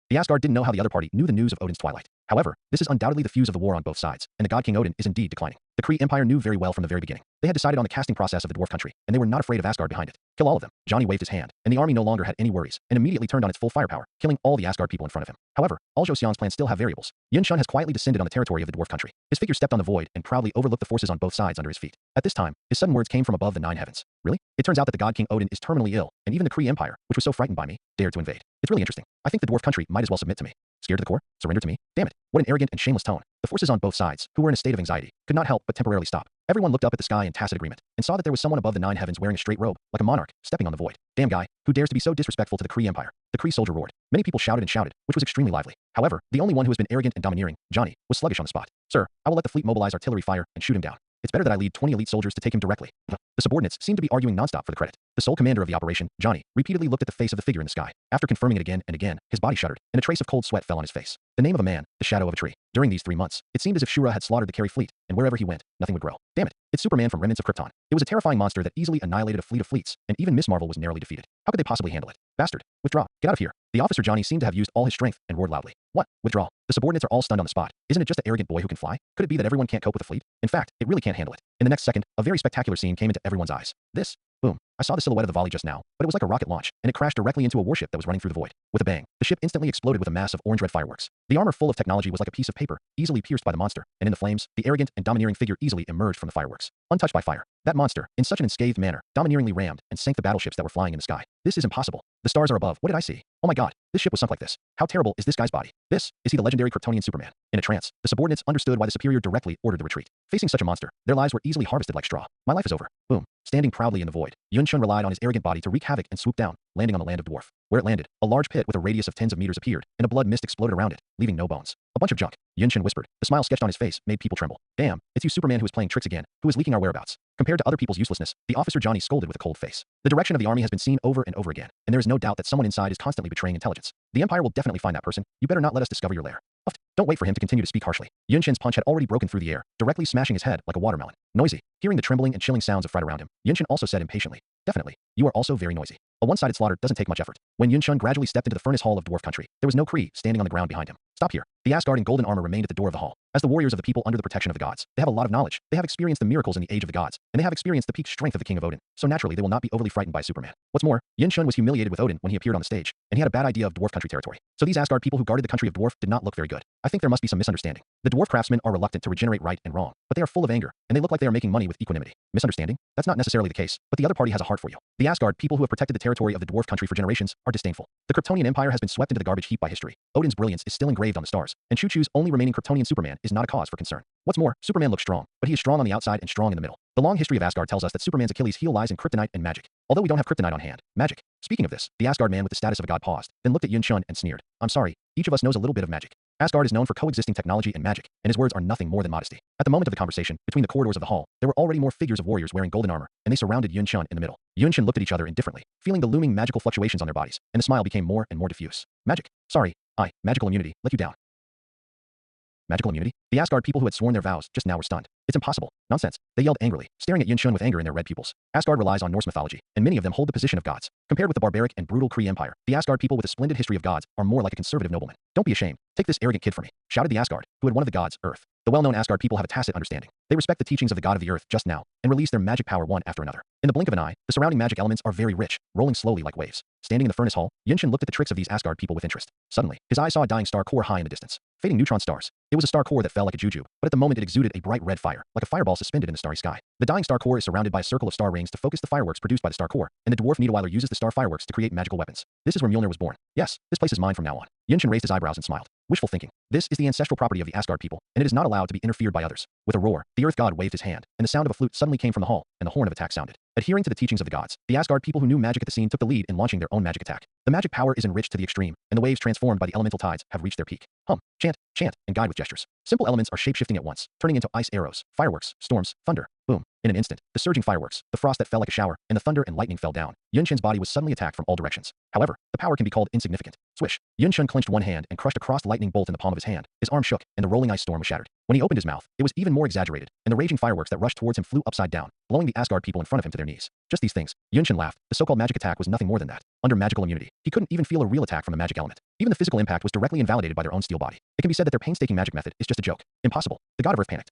The Asgard didn't know how the other party knew the news of Odin's twilight. However, this is undoubtedly the fuse of the war on both sides, and the god King Odin is indeed declining. The Kree Empire knew very well from the very beginning. They had decided on the casting process of the dwarf country, and they were not afraid of Asgard behind it. Kill all of them. Johnny waved his hand, and the army no longer had any worries, and immediately turned on its full firepower, killing all the Asgard people in front of him. However, all Joseon's plans still have variables. Yun Shun has quietly descended on the territory of the dwarf country. His figure stepped on the void and proudly overlooked the forces on both sides under his feet. At this time, his sudden words came from above the 9 heavens. Really? It turns out that the god King Odin is terminally ill, and even the Kree Empire, which was so frightened by me, dared to invade. It's really interesting. I think the dwarf country might as well submit to me. Scared to the core? Surrender to me? Damn it. What an arrogant and shameless tone. The forces on both sides, who were in a state of anxiety, could not help but temporarily stop. Everyone looked up at the sky in tacit agreement, and saw that there was someone above the 9 heavens wearing a straight robe, like a monarch, stepping on the void. Damn guy, who dares to be so disrespectful to the Kree Empire? The Kree soldier roared. Many people shouted and shouted, which was extremely lively. However, the only one who has been arrogant and domineering, Johnny, was sluggish on the spot. Sir, I will let the fleet mobilize artillery fire and shoot him down. It's better that I lead 20 elite soldiers to take him directly. The subordinates seemed to be arguing nonstop for the credit. The sole commander of the operation, Johnny, repeatedly looked at the face of the figure in the sky. After confirming it again and again, his body shuddered, and a trace of cold sweat fell on his face. The name of a man, the shadow of a tree. During these 3 months, it seemed as if Shura had slaughtered the Carey fleet, and wherever he went, nothing would grow. Damn it. It's Superman from Remnants of Krypton. It was a terrifying monster that easily annihilated a fleet of fleets, and even Miss Marvel was narrowly defeated. How could they possibly handle it? Bastard. Withdraw. Get out of here. The officer Johnny seemed to have used all his strength and roared loudly. What? Withdraw. The subordinates are all stunned on the spot. Isn't it just the arrogant boy who can fly? Could it be that everyone can't cope with a fleet? In fact, it really can't handle it. In the next second, a very spectacular scene came into everyone's eyes. This. Boom. I saw the silhouette of the volley just now, but it was like a rocket launch, and it crashed directly into a warship that was running through the void. With a bang, the ship instantly exploded with a mass of orange-red fireworks. The armor full of technology was like a piece of paper, easily pierced by the monster, and in the flames, the arrogant and domineering figure easily emerged from the fireworks. Untouched by fire, that monster, in such an unscathed manner, domineeringly rammed and sank the battleships that were flying in the sky. This is impossible. The stars are above. What did I see? Oh my god, this ship was sunk like this. How terrible is this guy's body? Is he the legendary Kryptonian Superman? In a trance, the subordinates understood why the superior directly ordered the retreat. Facing such a monster, their lives were easily harvested like straw. My life is over. Boom. Standing proudly in the void, Yun Shun relied on his arrogant body to wreak havoc and swoop down, landing on the land of Dwarf. Where it landed, a large pit with a radius of tens of meters appeared, and a blood mist exploded around it, leaving no bones. A bunch of junk. Yun Shun whispered. The smile sketched on his face made people tremble. Damn, it's you Superman who is playing tricks again, who is leaking our whereabouts. Compared to other people's uselessness, the officer Johnny scolded with a cold face. The direction of the army has been seen over and over again, and there is no doubt that someone inside is constantly betraying intelligence. The Empire will definitely find that person. You better not let us discover your lair. Huffed. Don't wait for him to continue to speak harshly. Yun Shin's punch had already broken through the air, directly smashing his head like a watermelon. Noisy. Hearing the trembling and chilling sounds of fright around him, Yun Shin also said impatiently, definitely. You are also very noisy. A one-sided slaughter doesn't take much effort. When Yun Shun gradually stepped into the furnace hall of Dwarf Country, there was no Kree standing on the ground behind him. Stop here. The Asgard in golden armor remained at the door of the hall. As the warriors of the people under the protection of the gods, they have a lot of knowledge. They have experienced the miracles in the age of the gods, and they have experienced the peak strength of the king of Odin. So naturally, they will not be overly frightened by Superman. What's more, Yun Shun was humiliated with Odin when he appeared on the stage, and he had a bad idea of Dwarf Country territory. So these Asgard people who guarded the country of Dwarf did not look very good. I think there must be some misunderstanding. The dwarf craftsmen are reluctant to regenerate right and wrong, but they are full of anger, and they look like they are making money with equanimity. Misunderstanding? That's not necessarily the case, but the other party has a heart for you. The Asgard people who have protected the territory of the dwarf country for generations are disdainful. The Kryptonian Empire has been swept into the garbage heap by history. Odin's brilliance is still engraved on the stars, and Choo-Choo's only remaining Kryptonian Superman is not a cause for concern. What's more, Superman looks strong, but he is strong on the outside and strong in the middle. The long history of Asgard tells us that Superman's Achilles heel lies in kryptonite and magic. Although we don't have kryptonite on hand, magic. Speaking of this, the Asgard man with the status of a god paused, then looked at Yun Shun and sneered. I'm sorry, each of us knows a little bit of magic. Asgard is known for coexisting technology and magic, and his words are nothing more than modesty. At the moment of the conversation, between the corridors of the hall, there were already more figures of warriors wearing golden armor, and they surrounded Yun Shun in the middle. Yun Shun looked at each other indifferently, feeling the looming magical fluctuations on their bodies, and the smile became more and more diffuse. Magic. Sorry, magical immunity, let you down. Magical immunity? The Asgard people who had sworn their vows just now were stunned. It's impossible. Nonsense. They yelled angrily, staring at Yun Shun with anger in their red pupils. Asgard relies on Norse mythology, and many of them hold the position of gods. Compared with the barbaric and brutal Kree Empire, the Asgard people with a splendid history of gods are more like a conservative nobleman. Don't be ashamed. Take this arrogant kid from me, shouted the Asgard, who had one of the gods, Earth. The well-known Asgard people have a tacit understanding. They respect the teachings of the god of the earth just now, and release their magic power one after another. In the blink of an eye, the surrounding magic elements are very rich, rolling slowly like waves. Standing in the furnace hall, Yun Shun looked at the tricks of these Asgard people with interest. Suddenly, his eye saw a dying star core high in the distance. Fading neutron stars. It was a star core that fell like a jujube, but at the moment it exuded a bright red fire, like a fireball suspended in the starry sky. The dying star core is surrounded by a circle of star rings to focus the fireworks produced by the star core, and the dwarf Niederweiler uses the star fireworks to create magical weapons. This is where Mjolnir was born. Yes, this place is mine from now on. Yun Shun raised his eyebrows and smiled. Wishful thinking. This is the ancestral property of the Asgard people, and it is not allowed to be interfered by others. With a roar, the earth god waved his hand, and the sound of a flute suddenly came from the hall, and the horn of attack sounded. Adhering to the teachings of the gods, the Asgard people who knew magic at the scene took the lead in launching their own magic attack. The magic power is enriched to the extreme, and the waves transformed by the elemental tides have reached their peak. Hum, chant, and guide with gestures. Simple elements are shape-shifting at once, turning into ice arrows, fireworks, storms, thunder. Boom. In an instant, the surging fireworks, the frost that fell like a shower, and the thunder and lightning fell down. Yun Shin's body was suddenly attacked from all directions. However, the power can be called insignificant. Swish. Yun Shun clenched one hand and crushed a crossed lightning bolt in the palm of his hand. His arm shook, and the rolling ice storm was shattered. When he opened his mouth, it was even more exaggerated, and the raging fireworks that rushed towards him flew upside down, blowing the Asgard people in front of him to their knees. Just these things. Yun Shin laughed. The so-called magic attack was nothing more than that. Under magical immunity, he couldn't even feel a real attack from the magic element. Even the physical impact was directly invalidated by their own steel body. It can be said that their painstaking magic method is just a joke. Impossible. The god of Earth panicked.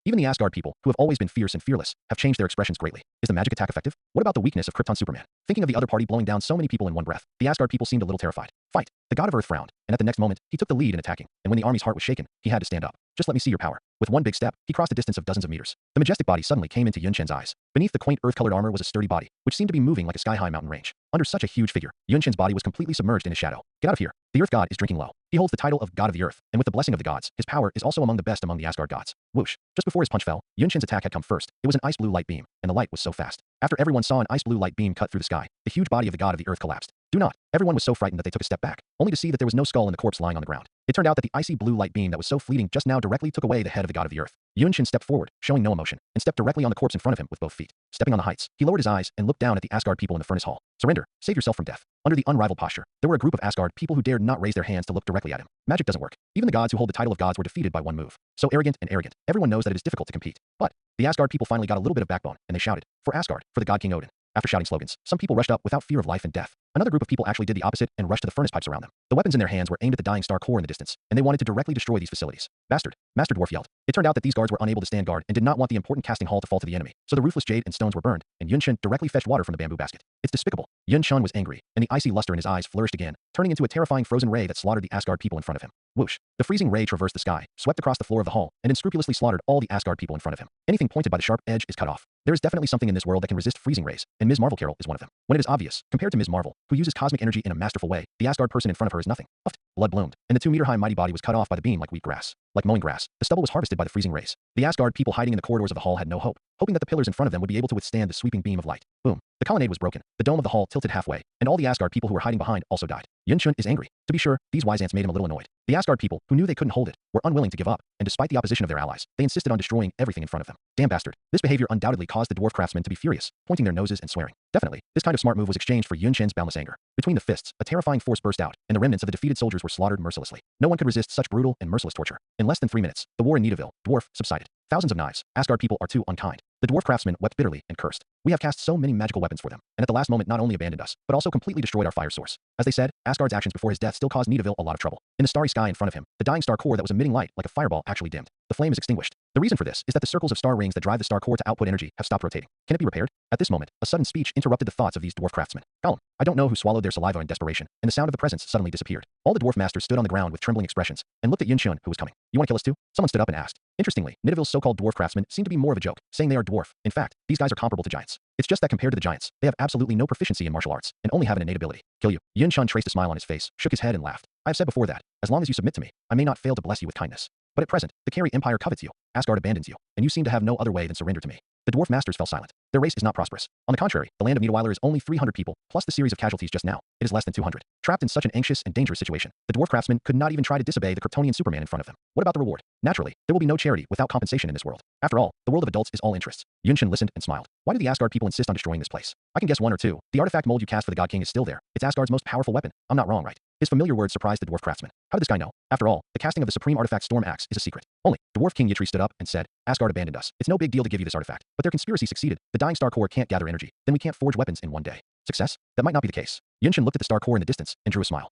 Even the Asgard people, who have always been fierce and fearless, have changed their expressions greatly. Is the magic attack effective? What about the weakness of Krypton Superman? Thinking of the other party blowing down so many people in one breath, the Asgard people seemed a little terrified. Fight. The god of Earth frowned, and at the next moment, he took the lead in attacking, and when the army's heart was shaken, he had to stand up. Just let me see your power. With one big step, he crossed a distance of dozens of meters. The majestic body suddenly came into Yun Chen's eyes. Beneath the quaint earth-colored armor was a sturdy body, which seemed to be moving like a sky-high mountain range. Under such a huge figure, Yun Chen's body was completely submerged in his shadow. Get out of here. The Earth God is drinking low. He holds the title of God of the Earth, and with the blessing of the gods, his power is also among the best among the Asgard gods. Whoosh. Just before his punch fell, Yun Chen's attack had come first. It was an ice blue light beam, and the light was so fast. After everyone saw an ice blue light beam cut through the sky, the huge body of the God of the Earth collapsed. Do not. Everyone was so frightened that they took a step back, only to see that there was no skull in the corpse lying on the ground. It turned out that the icy blue light beam that was so fleeting just now directly took away the head of the God of the Earth. Yun Chen stepped forward, showing no emotion, and stepped directly on the corpse in front of him with both feet. Stepping on the heights, he lowered his eyes and looked down at the Asgard people in the furnace hall. Surrender. Save yourself from death. Under the unrivaled posture, there were a group of Asgard people who dared not raise their hands to look directly at him. Magic doesn't work. Even the gods who hold the title of gods were defeated by one move. So arrogant and arrogant. Everyone knows that it is difficult to compete. But the Asgard people finally got a little bit of backbone, and they shouted, "For Asgard, for the god King Odin." After shouting slogans, some people rushed up without fear of life and death. Another group of people actually did the opposite and rushed to the furnace pipes around them. The weapons in their hands were aimed at the dying star core in the distance, and they wanted to directly destroy these facilities. Bastard! Master Dwarf yelled. It turned out that these guards were unable to stand guard and did not want the important casting hall to fall to the enemy, so the ruthless jade and stones were burned, and Yun Chen directly fetched water from the bamboo basket. It's despicable. Yun Chen was angry, and the icy luster in his eyes flourished again, turning into a terrifying frozen ray that slaughtered the Asgard people in front of him. Whoosh! The freezing ray traversed the sky, swept across the floor of the hall, and unscrupulously slaughtered all the Asgard people in front of him. Anything pointed by the sharp edge is cut off. There is definitely something in this world that can resist freezing rays, and Ms. Marvel Carol is one of them. When it is obvious, compared to Ms. Marvel, who uses cosmic energy in a masterful way, the Asgard person in front of her is nothing. Puffed, blood bloomed, and the 2-meter-high mighty body was cut off by the beam like wheat grass. Like mowing grass, the stubble was harvested by the freezing rays. The Asgard people hiding in the corridors of the hall had no hope, hoping that the pillars in front of them would be able to withstand the sweeping beam of light. Boom. The colonnade was broken, the dome of the hall tilted halfway, and all the Asgard people who were hiding behind also died. Yun Chen is angry. To be sure, these wise ants made him a little annoyed. The Asgard people, who knew they couldn't hold it, were unwilling to give up, and despite the opposition of their allies, they insisted on destroying everything in front of them. Damn bastard. This behavior undoubtedly caused the dwarf craftsmen to be furious, pointing their noses and swearing. Definitely, this kind of smart move was exchanged for Yun Chen's boundless anger. Between the fists, a terrifying force burst out, and the remnants of the defeated soldiers were slaughtered mercilessly. No one could resist such brutal and merciless torture. In less than 3 minutes, the war in Nidaville, dwarf, subsided. Thousands of knives. Asgard people are too unkind. The dwarf craftsmen wept bitterly and cursed. We have cast so many magical weapons for them, and at the last moment not only abandoned us, but also completely destroyed our fire source. As they said, Asgard's actions before his death still caused Nidaville a lot of trouble. In the starry sky in front of him, the dying star core that was emitting light like a fireball actually dimmed. The flame is extinguished. The reason for this is that the circles of star rings that drive the star core to output energy have stopped rotating. Can it be repaired? At this moment, a sudden speech interrupted the thoughts of these dwarf craftsmen. Gollum. I don't know who swallowed their saliva in desperation, and the sound of the presence suddenly disappeared. All the dwarf masters stood on the ground with trembling expressions, and looked at Yun Chen, who was coming. You want to kill us too? Someone stood up and asked. Interestingly, Nidaville's so-called dwarf craftsmen seem to be more of a joke, saying they are dwarf. In fact, these guys are comparable to giants. It's just that compared to the giants, they have absolutely no proficiency in martial arts, and only have an innate ability. Kill you. Yun Chen traced a smile on his face, shook his head and laughed. I have said before that, as long as you submit to me, I may not fail to bless you with kindness. But at present, the Carey Empire covets you, Asgard abandons you, and you seem to have no other way than surrender to me. The dwarf masters fell silent. Their race is not prosperous. On the contrary, the land of Niedeweiler is only 300 people, plus the series of casualties just now. It is less than 200. Trapped in such an anxious and dangerous situation, the dwarf craftsmen could not even try to disobey the Kryptonian Superman in front of them. What about the reward? Naturally, there will be no charity without compensation in this world. After all, the world of adults is all interests. Yun Chen listened and smiled. Why do the Asgard people insist on destroying this place? I can guess one or two. The artifact mold you cast for the God King is still there. It's Asgard's most powerful weapon. I'm not wrong, right? His familiar words surprised the dwarf craftsman. How did this guy know? After all, the casting of the supreme artifact Storm Axe is a secret. Only, dwarf King Yitri stood up and said, Asgard abandoned us. It's no big deal to give you this artifact. But their conspiracy succeeded. The dying star core can't gather energy. Then we can't forge weapons in one day. Success? That might not be the case. Yun Chen looked at the star core in the distance and drew a smile.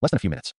Less than a few minutes.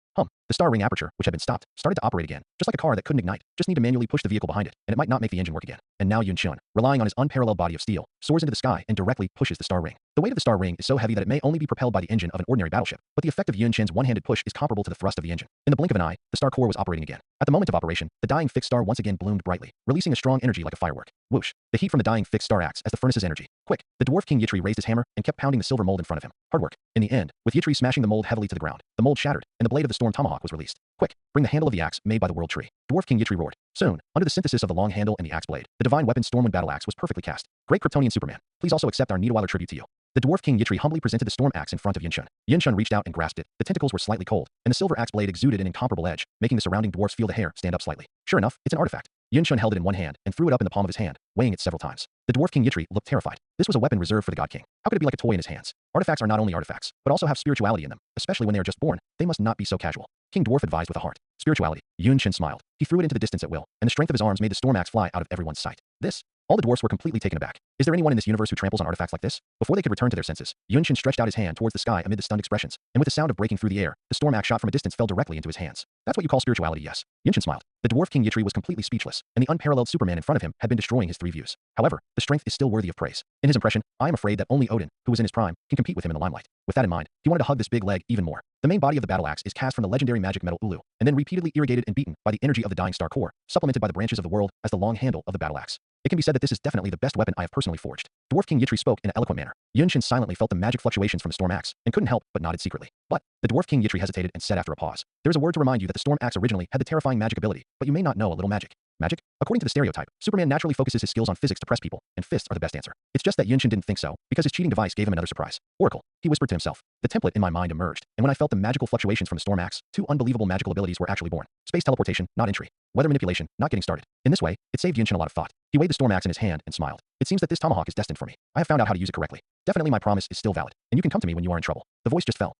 The star ring aperture, which had been stopped, started to operate again. Just like a car that couldn't ignite. Just need to manually push the vehicle behind it, and it might not make the engine work again. And now Yun Chen, relying on his unparalleled body of steel, soars into the sky and directly pushes the star ring. The weight of the star ring is so heavy that it may only be propelled by the engine of an ordinary battleship, but the effect of Yun Chen's one-handed push is comparable to the thrust of the engine. In the blink of an eye, the star core was operating again. At the moment of operation, the dying fixed star once again bloomed brightly, releasing a strong energy like a firework. Whoosh! The heat from the dying fixed star acts as the furnace's energy. Quick! The dwarf King Yitri raised his hammer and kept pounding the silver mold in front of him. Hard work. In the end, with Yitri smashing the mold heavily to the ground, the mold shattered, and the blade of the storm tomahawk was released. Quick! Bring the handle of the axe made by the world tree. Dwarf King Yitri roared. Soon, under the synthesis of the long handle and the axe blade, the divine weapon Stormwind battle axe was perfectly cast. Great Kryptonian Superman, please also accept our Niedeweiler tribute to you. The dwarf King Yitri humbly presented the storm axe in front of Yun Chen. Yun Chen reached out and grasped it. The tentacles were slightly cold, and the silver axe blade exuded an incomparable edge, making the surrounding dwarfs feel the hair stand up slightly. Sure enough, it's an artifact. Yun Chen held it in one hand and threw it up in the palm of his hand, weighing it several times. The dwarf King Yitri looked terrified. This was a weapon reserved for the God King. How could it be like a toy in his hands? Artifacts are not only artifacts, but also have spirituality in them, especially when they are just born. They must not be so casual. King Dwarf advised with a heart. Spirituality. Yun Chen smiled. He threw it into the distance at will, and the strength of his arms made the storm axe fly out of everyone's sight. This All the dwarfs were completely taken aback. Is there anyone in this universe who tramples on artifacts like this? Before they could return to their senses, Yunshin stretched out his hand towards the sky amid the stunned expressions, and with the sound of breaking through the air, the storm axe shot from a distance fell directly into his hands. That's what you call spirituality, yes. Yunshin smiled. The dwarf king Yitri was completely speechless, and the unparalleled Superman in front of him had been destroying his three views. However, the strength is still worthy of praise. In his impression, I am afraid that only Odin, who was in his prime, can compete with him in the limelight. With that in mind, he wanted to hug this big leg even more. The main body of the battle axe is cast from the legendary magic metal Ulu, and then repeatedly irrigated and beaten by the energy of the dying star core, supplemented by the branches of the world as the long handle of the battle axe. It can be said that this is definitely the best weapon I have personally forged. Dwarf King Yitri spoke in an eloquent manner. Yunshin silently felt the magic fluctuations from the storm axe, and couldn't help but nodded secretly. But the Dwarf King Yitri hesitated and said after a pause, "There is a word to remind you that the storm axe originally had the terrifying magic ability, but you may not know a little magic." Magic? According to the stereotype, Superman naturally focuses his skills on physics to press people, and fists are the best answer. It's just that Yunshin didn't think so, because his cheating device gave him another surprise. Oracle, he whispered to himself. The template in my mind emerged, and when I felt the magical fluctuations from the storm axe, two unbelievable magical abilities were actually born. Space teleportation, not entry. Weather manipulation, not getting started. In this way, it saved Yunshin a lot of thought. He weighed the storm axe in his hand and smiled. It seems that this tomahawk is destined for me. I have found out how to use it correctly. Definitely my promise is still valid, and you can come to me when you are in trouble. The voice just fell.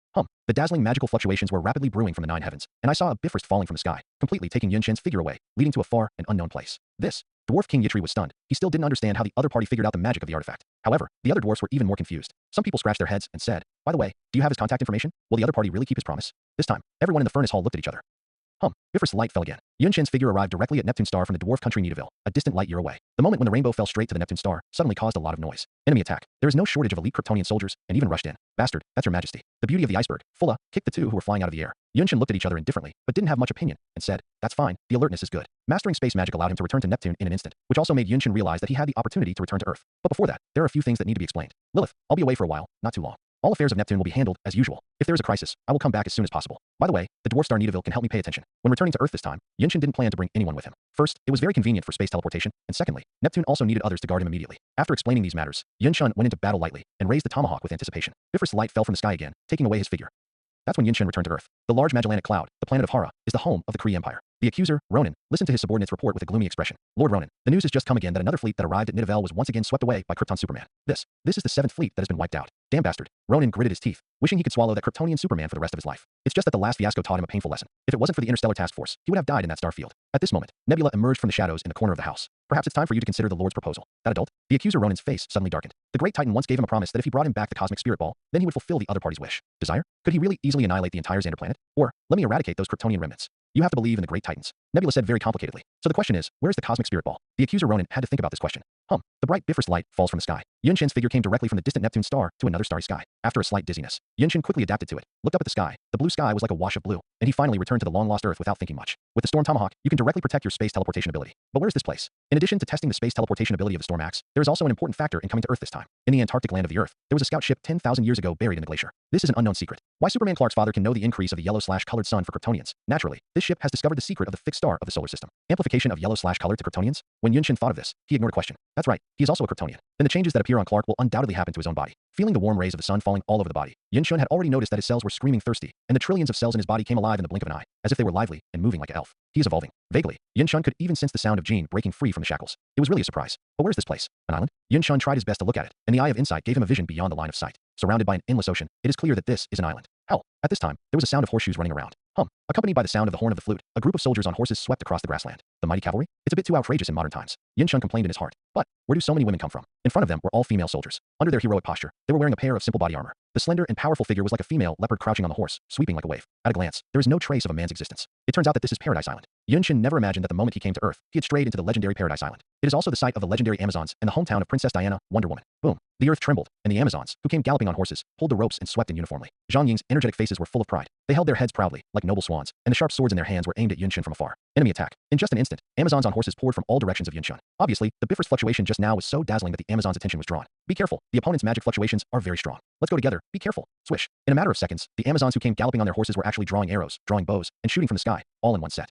The dazzling magical fluctuations were rapidly brewing from the nine heavens, and I saw a bifrost falling from the sky, completely taking Yunshin's figure away, leading to a far and unknown place. This. Dwarf King Yitri was stunned. He still didn't understand how the other party figured out the magic of the artifact. However, the other dwarfs were even more confused. Some people scratched their heads and said, "By the way, do you have his contact information? Will the other party really keep his promise?" This time, everyone in the furnace hall looked at each other. Bifrost light fell again. Yunshin's figure arrived directly at Neptune Star from the dwarf country Nidaville, a distant light year away. The moment when the rainbow fell straight to the Neptune Star suddenly caused a lot of noise. Enemy attack. There is no shortage of elite Kryptonian soldiers, and even rushed in. Bastard, that's your majesty. The beauty of the iceberg. Fulla kicked the two who were flying out of the air. Yunshin looked at each other indifferently, but didn't have much opinion, and said, "That's fine, the alertness is good." Mastering space magic allowed him to return to Neptune in an instant, which also made Yunshin realize that he had the opportunity to return to Earth. But before that, there are a few things that need to be explained. Lilith, I'll be away for a while, not too long. All affairs of Neptune will be handled as usual. If there is a crisis, I will come back as soon as possible. By the way, the dwarf star Nidaville can help me pay attention. When returning to Earth this time, Yunshin didn't plan to bring anyone with him. First, it was very convenient for space teleportation, and secondly, Neptune also needed others to guard him immediately. After explaining these matters, Yunshin went into battle lightly and raised the tomahawk with anticipation. Bifrost light fell from the sky again, taking away his figure. That's when Yunshin returned to Earth. The large Magellanic Cloud, the planet of Hara, is the home of the Kree Empire. The accuser, Ronan, listened to his subordinate's report with a gloomy expression. "Lord Ronan, the news has just come again that another fleet that arrived at Nidaville was once again swept away by Krypton Superman. This is the seventh fleet that has been wiped out. Damn bastard." Ronan gritted his teeth, wishing he could swallow that Kryptonian Superman for the rest of his life. It's just that the last fiasco taught him a painful lesson. If it wasn't for the Interstellar Task Force, he would have died in that star field. At this moment, Nebula emerged from the shadows in the corner of the house. "Perhaps it's time for you to consider the Lord's proposal." That adult? The accuser Ronan's face suddenly darkened. The great Titan once gave him a promise that if he brought him back the cosmic spirit ball, then he would fulfill the other party's wish. Desire? Could he really easily annihilate the entire Xander planet? Or, let me eradicate those Kryptonian remnants. You have to believe in the great Titans. Nebula said very complicatedly. So the question is, where's the cosmic spirit ball? The accuser Ronan had to think about this question. The bright Bifrost light falls from the sky. Yunshin's figure came directly from the distant Neptune star to another starry sky. After a slight dizziness, Yunshin quickly adapted to it, looked up at the sky. The blue sky was like a wash of blue, and he finally returned to the long-lost Earth without thinking much. With the Storm Tomahawk, you can directly protect your space teleportation ability. But where's this place? In addition to testing the space teleportation ability of the Storm Axe, there is also an important factor in coming to Earth this time. In the Antarctic land of the Earth, there was a scout ship 10,000 years ago buried in the glacier. This is an unknown secret. Why Superman Clark's father can know the increase of the yellow/colored sun for Kryptonians? Naturally, this ship has discovered the secret of the fixed star of the solar system. Amplification of yellow/color to Kryptonians? When Yunshin thought of this, he ignored a question. That's right, he is also a Kryptonian. Then the changes that appear on Clark will undoubtedly happen to his own body. Feeling the warm rays of the sun falling all over the body, Yunshin had already noticed that his cells were screaming thirsty, and the trillions of cells in his body came alive in the blink of an eye, as if they were lively and moving like an elf. He is evolving. Vaguely, Yunshin could even sense the sound of Jean breaking free from the shackles. It was really a surprise. But where's this place? An island? Yunshin tried his best to look at it, and the eye of insight gave him a vision beyond the line of sight. Surrounded by an endless ocean, it is clear that this is an island. Hell, at this time, there was a sound of horseshoes running around. Accompanied by the sound of the horn of the flute, a group of soldiers on horses swept across the grassland. The mighty cavalry? It's a bit too outrageous in modern times. Yunshin complained in his heart. But where do so many women come from? In front of them were all female soldiers. Under their heroic posture, they were wearing a pair of simple body armor. The slender and powerful figure was like a female leopard crouching on the horse, sweeping like a wave. At a glance, there is no trace of a man's existence. It turns out that this is Paradise Island. Yunshin never imagined that the moment he came to Earth, he had strayed into the legendary Paradise Island. It is also the site of the legendary Amazons and the hometown of Princess Diana, Wonder Woman. Boom. The earth trembled, and the Amazons, who came galloping on horses, pulled the ropes and swept in uniformly. Zhang Ying's energetic faces were full of pride. They held their heads proudly, like noble swans, and the sharp swords in their hands were aimed at Yunshin from afar. Enemy attack. In just an instant, Amazons on horses poured from all directions of Yunshin. Obviously, the Bifrost fluctuation just now was so dazzling that the Amazons' attention was drawn. Be careful, the opponent's magic fluctuations are very strong. Let's go together, be careful. Swish. In a matter of seconds, the Amazons who came galloping on their horses were actually drawing arrows, drawing bows, and shooting from the sky, all in one set.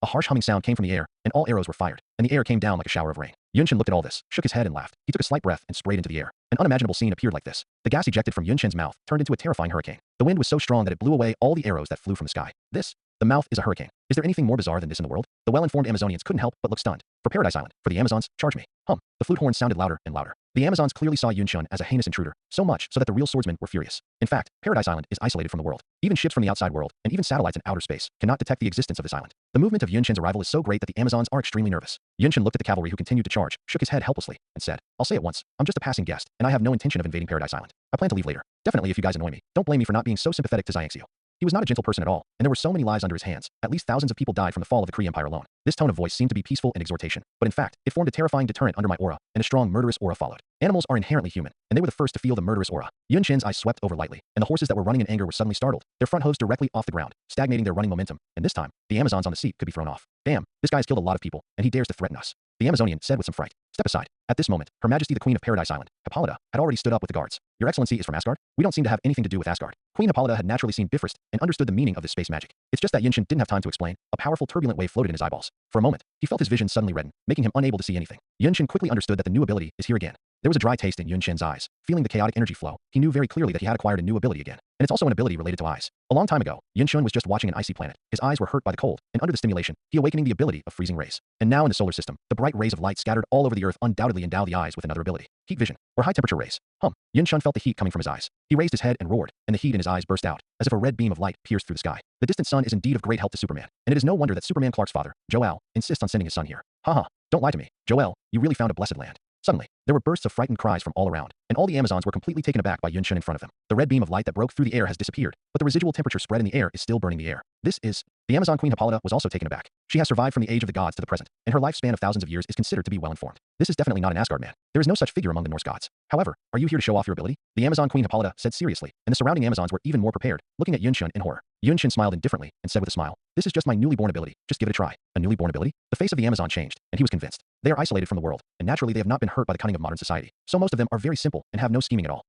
A harsh humming sound came from the air, and all arrows were fired, and the air came down like a shower of rain. Yunshin looked at all this, shook his head and laughed. He took a slight breath and sprayed into the air. An unimaginable scene appeared like this. The gas ejected from Yunshin's mouth turned into a terrifying hurricane. The wind was so strong that it blew away all the arrows that flew from the sky. The mouth is a hurricane. Is there anything more bizarre than this in the world? The well-informed Amazonians couldn't help but look stunned. For Paradise Island, for the Amazons, charge me. The flute horn sounded louder and louder. The Amazons clearly saw Yunshun as a heinous intruder, so much so that the real swordsmen were furious. In fact, Paradise Island is isolated from the world. Even ships from the outside world, and even satellites in outer space, cannot detect the existence of this island. The movement of Yunshun's arrival is so great that the Amazons are extremely nervous. Yunshun looked at the cavalry who continued to charge, shook his head helplessly, and said, "I'll say it once, I'm just a passing guest, and I have no intention of invading Paradise Island. I plan to leave later. Definitely if you guys annoy me, don't blame me for not being so sympathetic to Xiangxiu." He was not a gentle person at all, and there were so many lives under his hands. At least thousands of people died from the fall of the Kree Empire alone. This tone of voice seemed to be peaceful and exhortation, but in fact, it formed a terrifying deterrent under my aura, and a strong murderous aura followed. Animals are inherently human, and they were the first to feel the murderous aura. Yunshin's eyes swept over lightly, and the horses that were running in anger were suddenly startled, their front hooves directly off the ground, stagnating their running momentum, and this time, the Amazons on the seat could be thrown off. Damn, this guy's killed a lot of people, and he dares to threaten us. The Amazonian said with some fright. Step aside. At this moment, Her Majesty the Queen of Paradise Island, Hippolyta, had already stood up with the guards. Your Excellency is from Asgard? We don't seem to have anything to do with Asgard. Queen Hippolyta had naturally seen Bifrost and understood the meaning of this space magic. It's just that Yunshin didn't have time to explain. A powerful turbulent wave floated in his eyeballs. For a moment, he felt his vision suddenly redden, making him unable to see anything. Yunshin quickly understood that the new ability is here again. There was a dry taste in Yunshin's eyes. Feeling the chaotic energy flow, he knew very clearly that he had acquired a new ability again. And it's also an ability related to eyes. A long time ago, Yunshin was just watching an icy planet. His eyes were hurt by the cold, and under the stimulation, he awakening the ability of freezing rays. And now in the solar system, the bright rays of light scattered all over the earth undoubtedly endow the eyes with another ability. Heat vision, or high temperature rays. Yunshin felt the heat coming from his eyes. He raised his head and roared, and the heat in his eyes burst out, as if a red beam of light pierced through the sky. The distant sun is indeed of great help to Superman, and it is no wonder that Superman Clark's father, Jor-El, insists on sending his son here. Haha, don't lie to me. Jor-El, you really found a blessed land. Suddenly, there were bursts of frightened cries from all around, and all the Amazons were completely taken aback by Yunshin in front of them. The red beam of light that broke through the air has disappeared, but the residual temperature spread in the air is still burning the air. This is... The Amazon Queen Hippolyta was also taken aback. She has survived from the age of the gods to the present, and her lifespan of thousands of years is considered to be well informed. This is definitely not an Asgard man. There is no such figure among the Norse gods. However, are you here to show off your ability? The Amazon Queen Hippolyta said seriously, and the surrounding Amazons were even more prepared, looking at Yunshin in horror. Yunshin smiled indifferently and said with a smile, "This is just my newly born ability. Just give it a try." A newly born ability? The face of the Amazon changed, and he was convinced. They are isolated from the world, and naturally they have not been hurt by the cunning of modern society. So most of them are very simple and have no scheming at all.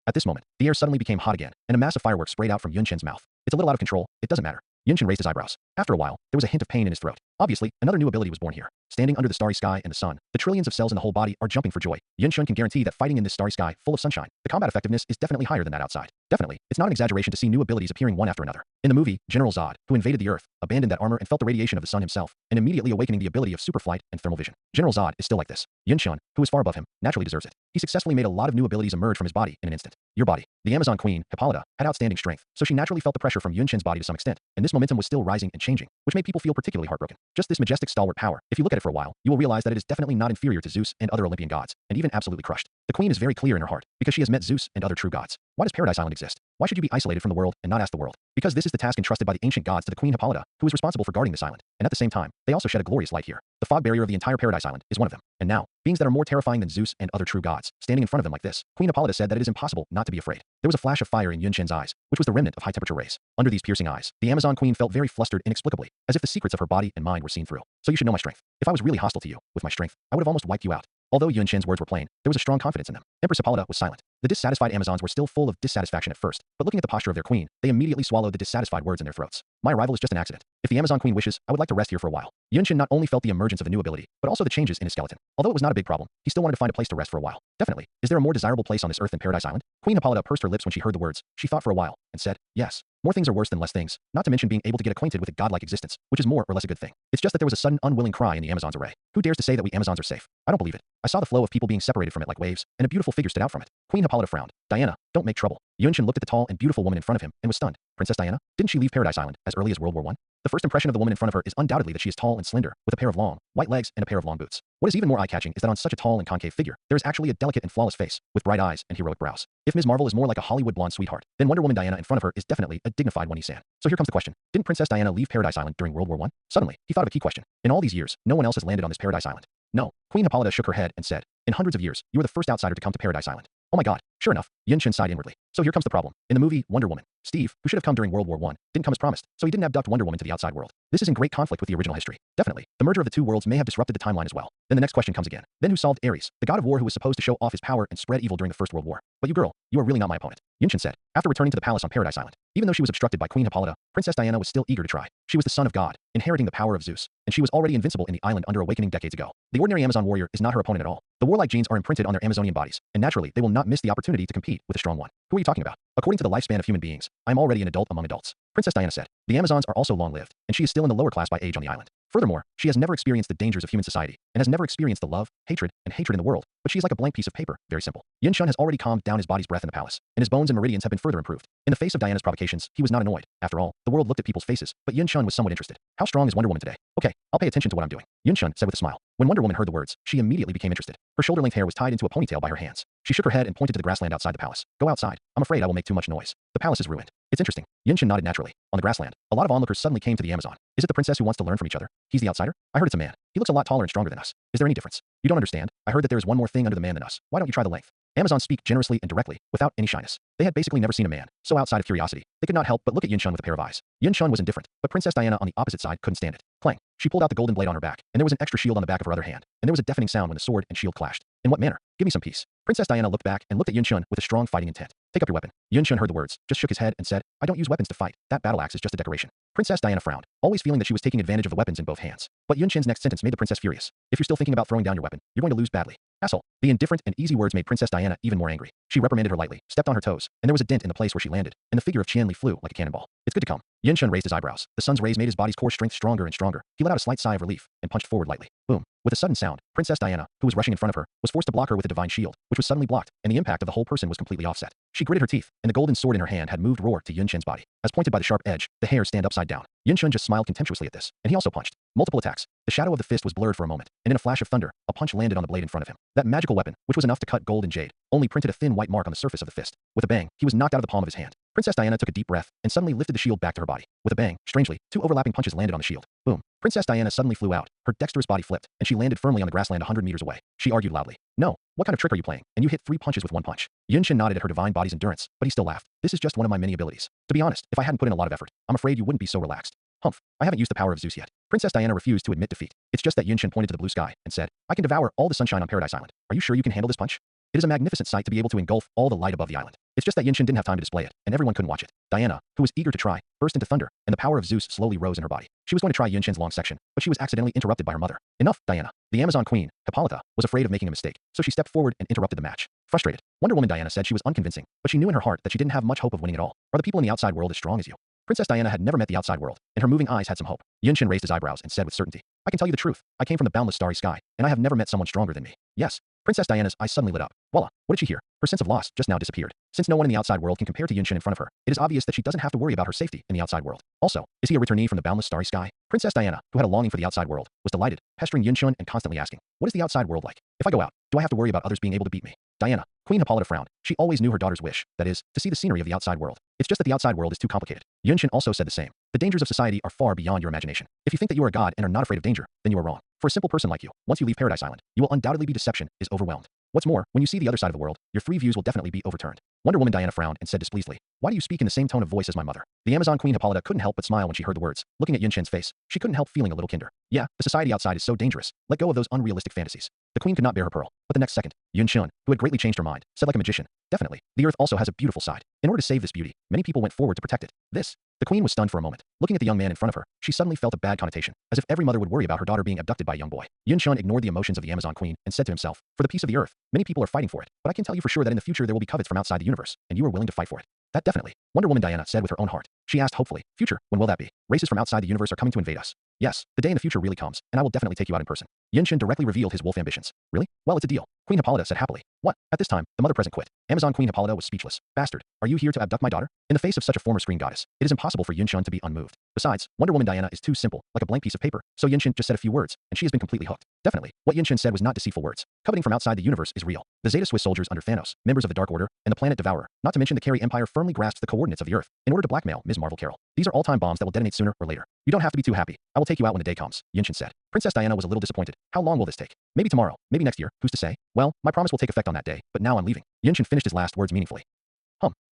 At this moment, the air suddenly became hot again, and a mass of fireworks sprayed out from Yunshin's mouth. It's a little out of control. It doesn't matter. Yunshin raised his eyebrows. After a while, there was a hint of pain in his throat. Obviously, another new ability was born here. Standing under the starry sky and the sun, the trillions of cells in the whole body are jumping for joy. Yunshin can guarantee that fighting in this starry sky, full of sunshine, the combat effectiveness is definitely higher than that outside. Definitely, it's not an exaggeration to see new abilities appearing one after another. In the movie, General Zod, who invaded the Earth, abandoned that armor and felt the radiation of the sun himself, and immediately awakening the ability of superflight and thermal vision. General Zod is still like this. Yunshin, who is far above him, naturally deserves it. He successfully made a lot of new abilities emerge from his body in an instant. Your body. The Amazon Queen, Hippolyta, had outstanding strength, so she naturally felt the pressure from Yunshin's body to some extent, and this momentum was still rising and changing, which made people feel particularly heartbroken. Just this majestic stalwart power, if you look at it for a while, you will realize that it is definitely not inferior to Zeus and other Olympian gods, and even absolutely crushed. The queen is very clear in her heart, because she has met Zeus and other true gods. Why does Paradise Island exist? Why should you be isolated from the world and not ask the world? Because this is the task entrusted by the ancient gods to the Queen Hippolyta, who is responsible for guarding this island, and at the same time, they also shed a glorious light here. The fog barrier of the entire Paradise Island is one of them, and now, beings that are more terrifying than Zeus and other true gods, standing in front of them like this, Queen Hippolyta said that it is impossible not to be afraid. There was a flash of fire in Yunshin's eyes, which was the remnant of high-temperature rays. Under these piercing eyes, the Amazon Queen felt very flustered inexplicably, as if the secrets of her body and mind were seen through. So you should know my strength. If I was really hostile to you, with my strength, I would have almost wiped you out. Although Yunshin's words were plain, there was a strong confidence in them. Empress Hippolyta was silent. The dissatisfied Amazons were still full of dissatisfaction at first, but looking at the posture of their queen, they immediately swallowed the dissatisfied words in their throats. My arrival is just an accident. If the Amazon Queen wishes, I would like to rest here for a while. Yunshin not only felt the emergence of a new ability, but also the changes in his skeleton. Although it was not a big problem, he still wanted to find a place to rest for a while. Definitely. Is there a more desirable place on this earth than Paradise Island? Queen Hippolyta pursed her lips when she heard the words. She thought for a while, and said, yes. More things are worse than less things, not to mention being able to get acquainted with a godlike existence, which is more or less a good thing. It's just that there was a sudden unwilling cry in the Amazons' array. Who dares to say that we Amazons are safe? I don't believe it. I saw the flow of people being separated from it like waves, and a beautiful figure stood out from it. Queen Hippolyta frowned. Diana, don't make trouble. Yunshin looked at the tall and beautiful woman in front of him and was stunned. Princess Diana? Didn't she leave Paradise Island as early as World War I? The first impression of the woman in front of her is undoubtedly that she is tall and slender, with a pair of long, white legs and a pair of long boots. What is even more eye-catching is that on such a tall and concave figure, there is actually a delicate and flawless face, with bright eyes and heroic brows. If Ms. Marvel is more like a Hollywood blonde sweetheart, then Wonder Woman Diana in front of her is definitely a dignified One-Nisan. So here comes the question. Didn't Princess Diana leave Paradise Island during World War I? Suddenly, he thought of a key question. In all these years, no one else has landed on this Paradise Island. No. Queen Hippolyta shook her head and said, in hundreds of years, you were the first outsider to come to Paradise Island. Oh my god. Sure enough, Yunshin sighed inwardly. So here comes the problem. In the movie Wonder Woman, Steve, who should have come during World War I, didn't come as promised, so he didn't abduct Wonder Woman to the outside world. This is in great conflict with the original history. Definitely, the merger of the two worlds may have disrupted the timeline as well. Then the next question comes again. Then who solved Ares, the god of war who was supposed to show off his power and spread evil during the First World War? But you girl, you are really not my opponent. Yunshin said, after returning to the palace on Paradise Island. Even though she was obstructed by Queen Hippolyta, Princess Diana was still eager to try. She was the son of God, inheriting the power of Zeus, and she was already invincible in the island under awakening decades ago. The ordinary Amazon warrior is not her opponent at all. The warlike genes are imprinted on their Amazonian bodies, and naturally, they will not miss the opportunity to compete with a strong one. Who are you talking about? According to the lifespan of human beings, I'm already an adult among adults. Princess Diana said. The Amazons are also long-lived, and she is still in the lower class by age on the island. Furthermore, she has never experienced the dangers of human society, and has never experienced the love, hatred, and hatred in the world, but she is like a blank piece of paper, very simple. Yin Shun has already calmed down his body's breath in the palace, and his bones and meridians have been further improved. In the face of Diana's provocations, he was not annoyed. After all, the world looked at people's faces, but Yin Shun was somewhat interested. How strong is Wonder Woman today? Okay, I'll pay attention to what I'm doing, Yin Shun said with a smile. When Wonder Woman heard the words, she immediately became interested. Her shoulder-length hair was tied into a ponytail by her hands. She shook her head and pointed to the grassland outside the palace. Go outside. I'm afraid I will make too much noise. The palace is ruined. It's interesting. Yin Shun nodded naturally. On the grassland, a lot of onlookers suddenly came to the Amazon. Is it the princess who wants to learn from each other? He's the outsider? I heard it's a man. He looks a lot taller and stronger than us. Is there any difference? You don't understand. I heard that there is one more thing under the man than us. Why don't you try the length? Amazons speak generously and directly, without any shyness. They had basically never seen a man, so outside of curiosity, they could not help but look at Yin Shun with a pair of eyes. Yin Shun was indifferent, but Princess Diana on the opposite side couldn't stand it. Clang. She pulled out the golden blade on her back, and there was an extra shield on the back of her other hand, and there was a deafening sound when the sword and shield clashed. In what manner? Give me some peace. Princess Diana looked back and looked at Yin Shun with a strong fighting intent. Take up your weapon. Yin Shun heard the words, just shook his head and said, I don't use weapons to fight. That battle axe is just a decoration. Princess Diana frowned, always feeling that she was taking advantage of the weapons in both hands. But Yin Shun's next sentence made the princess furious. If you're still thinking about throwing down your weapon, you're going to lose badly. Asshole. The indifferent and easy words made Princess Diana even more angry. She reprimanded her lightly, stepped on her toes, and there was a dent in the place where she landed, and the figure of Qian Li flew like a cannonball. It's good to come. Yin Shun raised his eyebrows. The sun's rays made his body's core strength stronger and stronger. He let out a slight sigh of relief and punched forward lightly. Boom. With a sudden sound, Princess Diana, who was rushing in front of her, was forced to block her with a divine shield, which was suddenly blocked, and the impact of the whole person was completely offset. She gritted her teeth, and the golden sword in her hand had moved roar to Yin Shun's body. As pointed by the sharp edge, the hairs stand upside down. Yin Shun just smiled contemptuously at this, and he also punched. Multiple attacks. The shadow of the fist was blurred for a moment, and in a flash of thunder, a punch landed on the blade in front of him. That magical weapon, which was enough to cut gold and jade, only printed a thin white mark on the surface of the fist. With a bang, he was knocked out of the palm of his hand. Princess Diana took a deep breath and suddenly lifted the shield back to her body. With a bang, strangely, two overlapping punches landed on the shield. Boom. Princess Diana suddenly flew out. Her dexterous body flipped, and she landed firmly on the grassland 100 meters away. She argued loudly. No. What kind of trick are you playing? And you hit 3 punches with 1 punch. Yin Shun nodded at her divine body's endurance, but he still laughed. This is just one of my many abilities. To be honest, if I hadn't put in a lot of effort, I'm afraid you wouldn't be so relaxed. Humph. I haven't used the power of Zeus yet. Princess Diana refused to admit defeat. It's just that Yin Shun pointed to the blue sky and said, I can devour all the sunshine on Paradise Island. Are you sure you can handle this punch? It is a magnificent sight to be able to engulf all the light above the island. It's just that Yin Shun didn't have time to display it, and everyone couldn't watch it. Diana, who was eager to try, burst into thunder, and the power of Zeus slowly rose in her body. She was going to try Yin Shun's long section, but she was accidentally interrupted by her mother. Enough, Diana. The Amazon queen, Hippolyta, was afraid of making a mistake, so she stepped forward and interrupted the match. Frustrated, Wonder Woman Diana said she was unconvincing, but she knew in her heart that she didn't have much hope of winning at all. Are the people in the outside world as strong as you? Princess Diana had never met the outside world, and her moving eyes had some hope. Yin Shun raised his eyebrows and said with certainty, I can tell you the truth. I came from the boundless starry sky, and I have never met someone stronger than me. Yes. Princess Diana's eyes suddenly lit up. Voila. What did she hear? Her sense of loss just now disappeared. Since no one in the outside world can compare to Yin Shun in front of her, it is obvious that she doesn't have to worry about her safety in the outside world. Also, is he a returnee from the boundless starry sky? Princess Diana, who had a longing for the outside world, was delighted, pestering Yin Shun and constantly asking, what is the outside world like? If I go out, do I have to worry about others being able to beat me? Diana, Queen Hippolyta frowned. She always knew her daughter's wish, that is, to see the scenery of the outside world. It's just that the outside world is too complicated. Yin Shun also said the same. The dangers of society are far beyond your imagination. If you think that you are a god and are not afraid of danger, then you are wrong. For a simple person like you, once you leave Paradise Island, you will undoubtedly be deception is overwhelmed. What's more, when you see the other side of the world, your 3 views will definitely be overturned. Wonder Woman Diana frowned and said displeasedly, why do you speak in the same tone of voice as my mother? The Amazon Queen Hippolyta couldn't help but smile when she heard the words. Looking at Yin Shun's face, she couldn't help feeling a little kinder. Yeah, the society outside is so dangerous. Let go of those unrealistic fantasies. The queen could not bear her pearl. But the next second, Yin Shun, who had greatly changed her mind, said like a magician, definitely, the earth also has a beautiful side. In order to save this beauty, many people went forward to protect it. The queen was stunned for a moment. Looking at the young man in front of her, she suddenly felt a bad connotation, as if every mother would worry about her daughter being abducted by a young boy. Yin Shun ignored the emotions of the Amazon queen and said to himself, for the peace of the earth, many people are fighting for it, but I can tell you for sure that in the future there will be covets from outside the universe, and you are willing to fight for it. That definitely. Wonder Woman Diana said with her own heart. She asked hopefully, future, when will that be? Races from outside the universe are coming to invade us. Yes, the day in the future really comes, and I will definitely take you out in person. Yin Shun directly revealed his wolf ambitions. Really? Well, it's a deal. Queen Hippolyta said happily. What? At this time, the mother present quit. Amazon Queen Hippolyta was speechless. Bastard, are you here to abduct my daughter? In the face of such a former screen goddess, it is impossible for Yin Shun to be unmoved. Besides, Wonder Woman Diana is too simple, like a blank piece of paper, so Yin Shun just said a few words, and she has been completely hooked. Definitely, what Yin Shun said was not deceitful words. Coveting from outside the universe is real. The Zeta Swiss soldiers under Thanos, members of the Dark Order, and the planet Devourer, not to mention the Carey Empire firmly grasped the coordinates of the Earth in order to blackmail Ms. Marvel Carol. These are all-time bombs that will detonate sooner or later. You don't have to be too happy. I will take you out when the day comes, Yin Shun said. Princess Diana was a little disappointed. How long will this take? Maybe tomorrow, maybe next year, who's to say? Well, my promise will take effect on that day, but now I'm leaving. Yin Shun finished his last words meaningfully.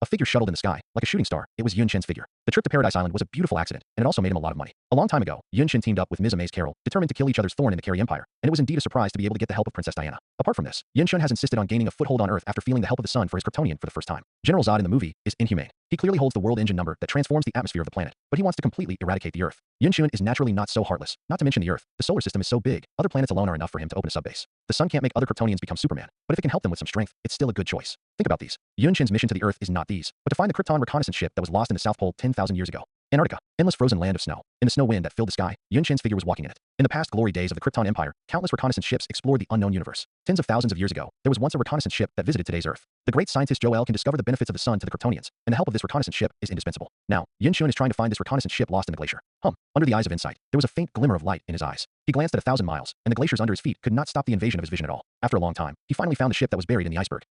A figure shuttled in the sky, like a shooting star. It was Yin Shun's figure. The trip to Paradise Island was a beautiful accident, and it also made him a lot of money. A long time ago, Yin Shun teamed up with Ms. Amaze Carol, determined to kill each other's thorn in the Carey Empire, and it was indeed a surprise to be able to get the help of Princess Diana. Apart from this, Yin Shun has insisted on gaining a foothold on Earth after feeling the help of the sun for his Kryptonian for the first time. General Zod in the movie is inhumane. He clearly holds the world engine number that transforms the atmosphere of the planet, but he wants to completely eradicate the Earth. Yin Shun is naturally not so heartless, not to mention the Earth. The solar system is so big, other planets alone are enough for him to open a subbase. The sun can't make other Kryptonians become Superman, but if it can help them with some strength, it's still a good choice. Think about these. Yin Shun's mission to the Earth is not these, but to find the Krypton reconnaissance ship that was lost in the South Pole 10,000 years ago. Antarctica, endless frozen land of snow. In the snow wind that filled the sky, Yunshin's figure was walking in it. In the past glory days of the Krypton Empire, countless reconnaissance ships explored the unknown universe. Tens of thousands of years ago, there was once a reconnaissance ship that visited today's Earth. The great scientist Jor-El can discover the benefits of the sun to the Kryptonians, and the help of this reconnaissance ship is indispensable. Now, Yunshun is trying to find this reconnaissance ship lost in the glacier. Under the eyes of insight, there was a faint glimmer of light in his eyes. He glanced at 1,000 miles, and the glaciers under his feet could not stop the invasion of his vision at all. After a long time, he finally found the ship that was buried in the iceberg.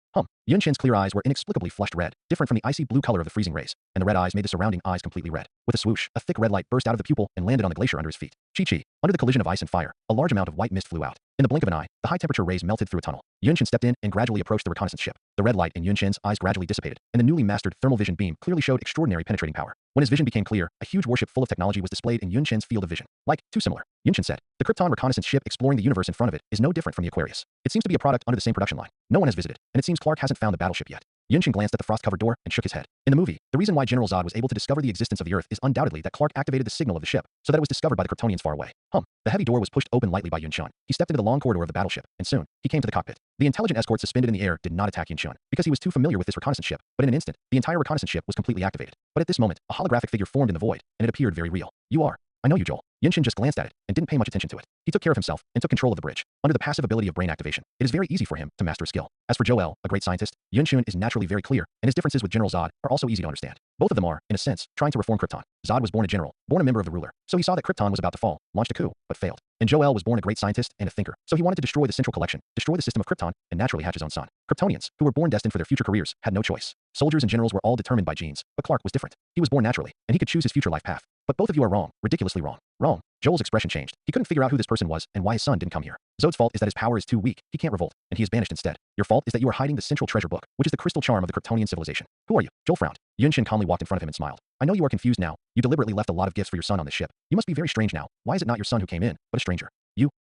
Yunshin's clear eyes were inexplicably flushed red, different from the icy blue color of the freezing rays, and the red eyes made the surrounding eyes completely red. With a swoosh, a thick red light burst out of the pupil and landed on the glacier under his feet. Chi-chi. Under the collision of ice and fire, a large amount of white mist flew out. In the blink of an eye, the high-temperature rays melted through a tunnel. Yunshin stepped in and gradually approached the reconnaissance ship. The red light in Yunshin's eyes gradually dissipated, and the newly mastered thermal vision beam clearly showed extraordinary penetrating power. When his vision became clear, a huge warship full of technology was displayed in Yunshin's field of vision. Like, too similar. Yunshin said, the Krypton reconnaissance ship exploring the universe in front of it is no different from the Aquarius. It seems to be a product under the same production line. No one has visited, and it seems Clark hasn't found the battleship yet. Yunshin glanced at the frost-covered door and shook his head. In the movie, the reason why General Zod was able to discover the existence of the Earth is undoubtedly that Clark activated the signal of the ship, so that it was discovered by the Kryptonians far away. The heavy door was pushed open lightly by Yunshin. He stepped into the long corridor of the battleship, and soon, he came to the cockpit. The intelligent escort suspended in the air did not attack Yunshin, because he was too familiar with this reconnaissance ship, but in an instant, the entire reconnaissance ship was completely activated. But at this moment, a holographic figure formed in the void, and it appeared very real. You are. I know you, Joel. Yunshin just glanced at it, and didn't pay much attention to it. He took care of himself, and took control of the bridge. Under the passive ability of brain activation, it is very easy for him to master a skill. As for Jor-El, a great scientist, Yunshin is naturally very clear, and his differences with General Zod are also easy to understand. Both of them are, in a sense, trying to reform Krypton. Zod was born a general, born a member of the ruler, so he saw that Krypton was about to fall, launched a coup, but failed. And Jor-El was born a great scientist and a thinker, so he wanted to destroy the central collection, destroy the system of Krypton, and naturally hatch his own son. Kryptonians, who were born destined for their future careers, had no choice. Soldiers and generals were all determined by genes, but Clark was different. He was born naturally, and he could choose his future life path. But both of you are wrong, ridiculously wrong. Wrong. Joel's expression changed. He couldn't figure out who this person was and why his son didn't come here. Zod's fault is that his power is too weak. He can't revolt, and he is banished instead. Your fault is that you are hiding the central treasure book, which is the crystal charm of the Kryptonian civilization. Who are you? Joel frowned. Yunshin calmly walked in front of him and smiled. I know you are confused now. You deliberately left a lot of gifts for your son on this ship. You must be very strange now. Why is it not your son who came in, but a stranger?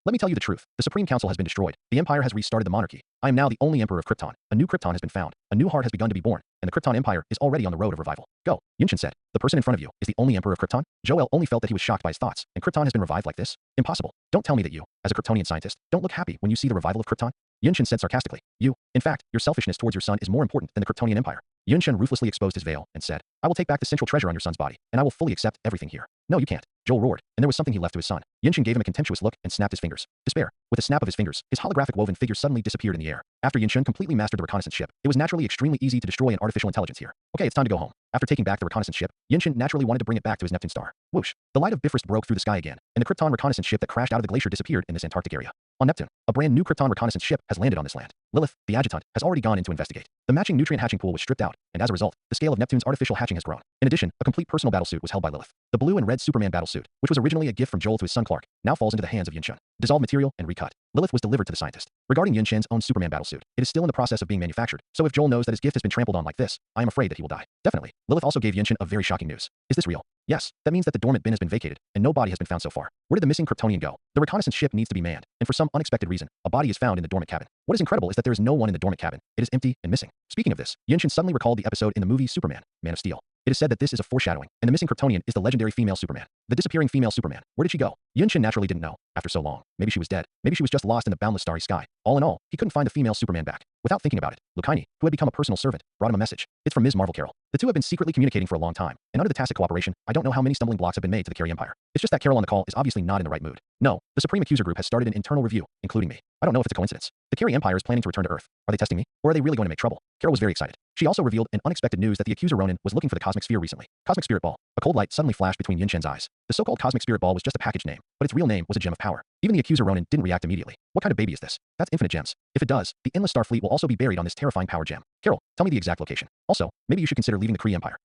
Let me tell you the truth. The Supreme Council has been destroyed. The Empire has restarted the monarchy. I am now the only Emperor of Krypton. A new Krypton has been found. A new heart has begun to be born, and the Krypton Empire is already on the road of revival. Go. Yunshin said. The person in front of you is the only Emperor of Krypton? Jor-El only felt that he was shocked by his thoughts, and Krypton has been revived like this? Impossible. Don't tell me that you, as a Kryptonian scientist, don't look happy when you see the revival of Krypton? Yunshin said sarcastically. In fact, your selfishness towards your son is more important than the Kryptonian Empire. Yunshin ruthlessly exposed his veil and said, I will take back the central treasure on your son's body, and I will fully accept everything here. No, you can't. Joel roared, and there was something he left to his son. Yunshin gave him a contemptuous look and snapped his fingers. Despair. With a snap of his fingers, his holographic woven figure suddenly disappeared in the air. After Yunshin completely mastered the reconnaissance ship, it was naturally extremely easy to destroy an artificial intelligence here. Okay, it's time to go home. After taking back the reconnaissance ship, Yunshin naturally wanted to bring it back to his Neptune star. Whoosh. The light of Bifrost broke through the sky again, and the Krypton reconnaissance ship that crashed out of the glacier disappeared in this Antarctic area. On Neptune, a brand new Krypton reconnaissance ship has landed on this land. Lilith, the adjutant, has already gone in to investigate. The matching nutrient hatching pool was stripped out, and as a result, the scale of Neptune's artificial hatching has grown. In addition, a complete personal battlesuit was held by Lilith. The blue and red Superman battlesuit, which was originally a gift from Joel to his son Clark, now falls into the hands of Yunshin. Dissolved material and recut. Lilith was delivered to the scientist. Regarding Yunshin's own Superman battlesuit, it is still in the process of being manufactured, so if Joel knows that his gift has been trampled on like this, I am afraid that he will die. Definitely. Lilith also gave Yunshin a very shocking news. Is this real? Yes. That means that the dormant bin has been vacated, and no body has been found so far. Where did the missing Kryptonian go? The reconnaissance ship needs to be manned, and for some unexpected reason, a body is found in the dormant cabin. What is incredible is that there is no one in the dormant cabin. It is empty and missing. Speaking of this, Yunshin suddenly recalled the episode in the movie Superman, Man of Steel. It is said that this is a foreshadowing, and the missing Kryptonian is the legendary female Superman. The disappearing female Superman. Where did she go? Yunshin naturally didn't know. After so long, maybe she was dead. Maybe she was just lost in the boundless starry sky. All in all, he couldn't find the female Superman back. Without thinking about it, Lukaini, who had become a personal servant, brought him a message. It's from Ms. Marvel Carol. The two have been secretly communicating for a long time, and under the tacit cooperation, I don't know how many stumbling blocks have been made to the Carey Empire. It's just that Carol on the call is obviously not in the right mood. No, the Supreme Accuser Group has started an internal review, including me. I don't know if it's a coincidence. The Carey Empire is planning to return to Earth. Are they testing me? Or are they really going to make trouble? Carol was very excited. She also revealed an unexpected news that the Accuser Ronin was looking for the Cosmic Sphere recently. Cosmic Spirit Ball. A cold light suddenly flashed between Yunshin's eyes. The so-called Cosmic Spirit Ball was just a package name, but its real name was a gem of power. Even the Accuser Ronin didn't react immediately. What kind of baby is this? That's infinite gems. If it does, the endless star fleet will also be buried on this terrifying power gem. Carol, tell me the exact location. Also, maybe you should consider leaving the Kree Empire.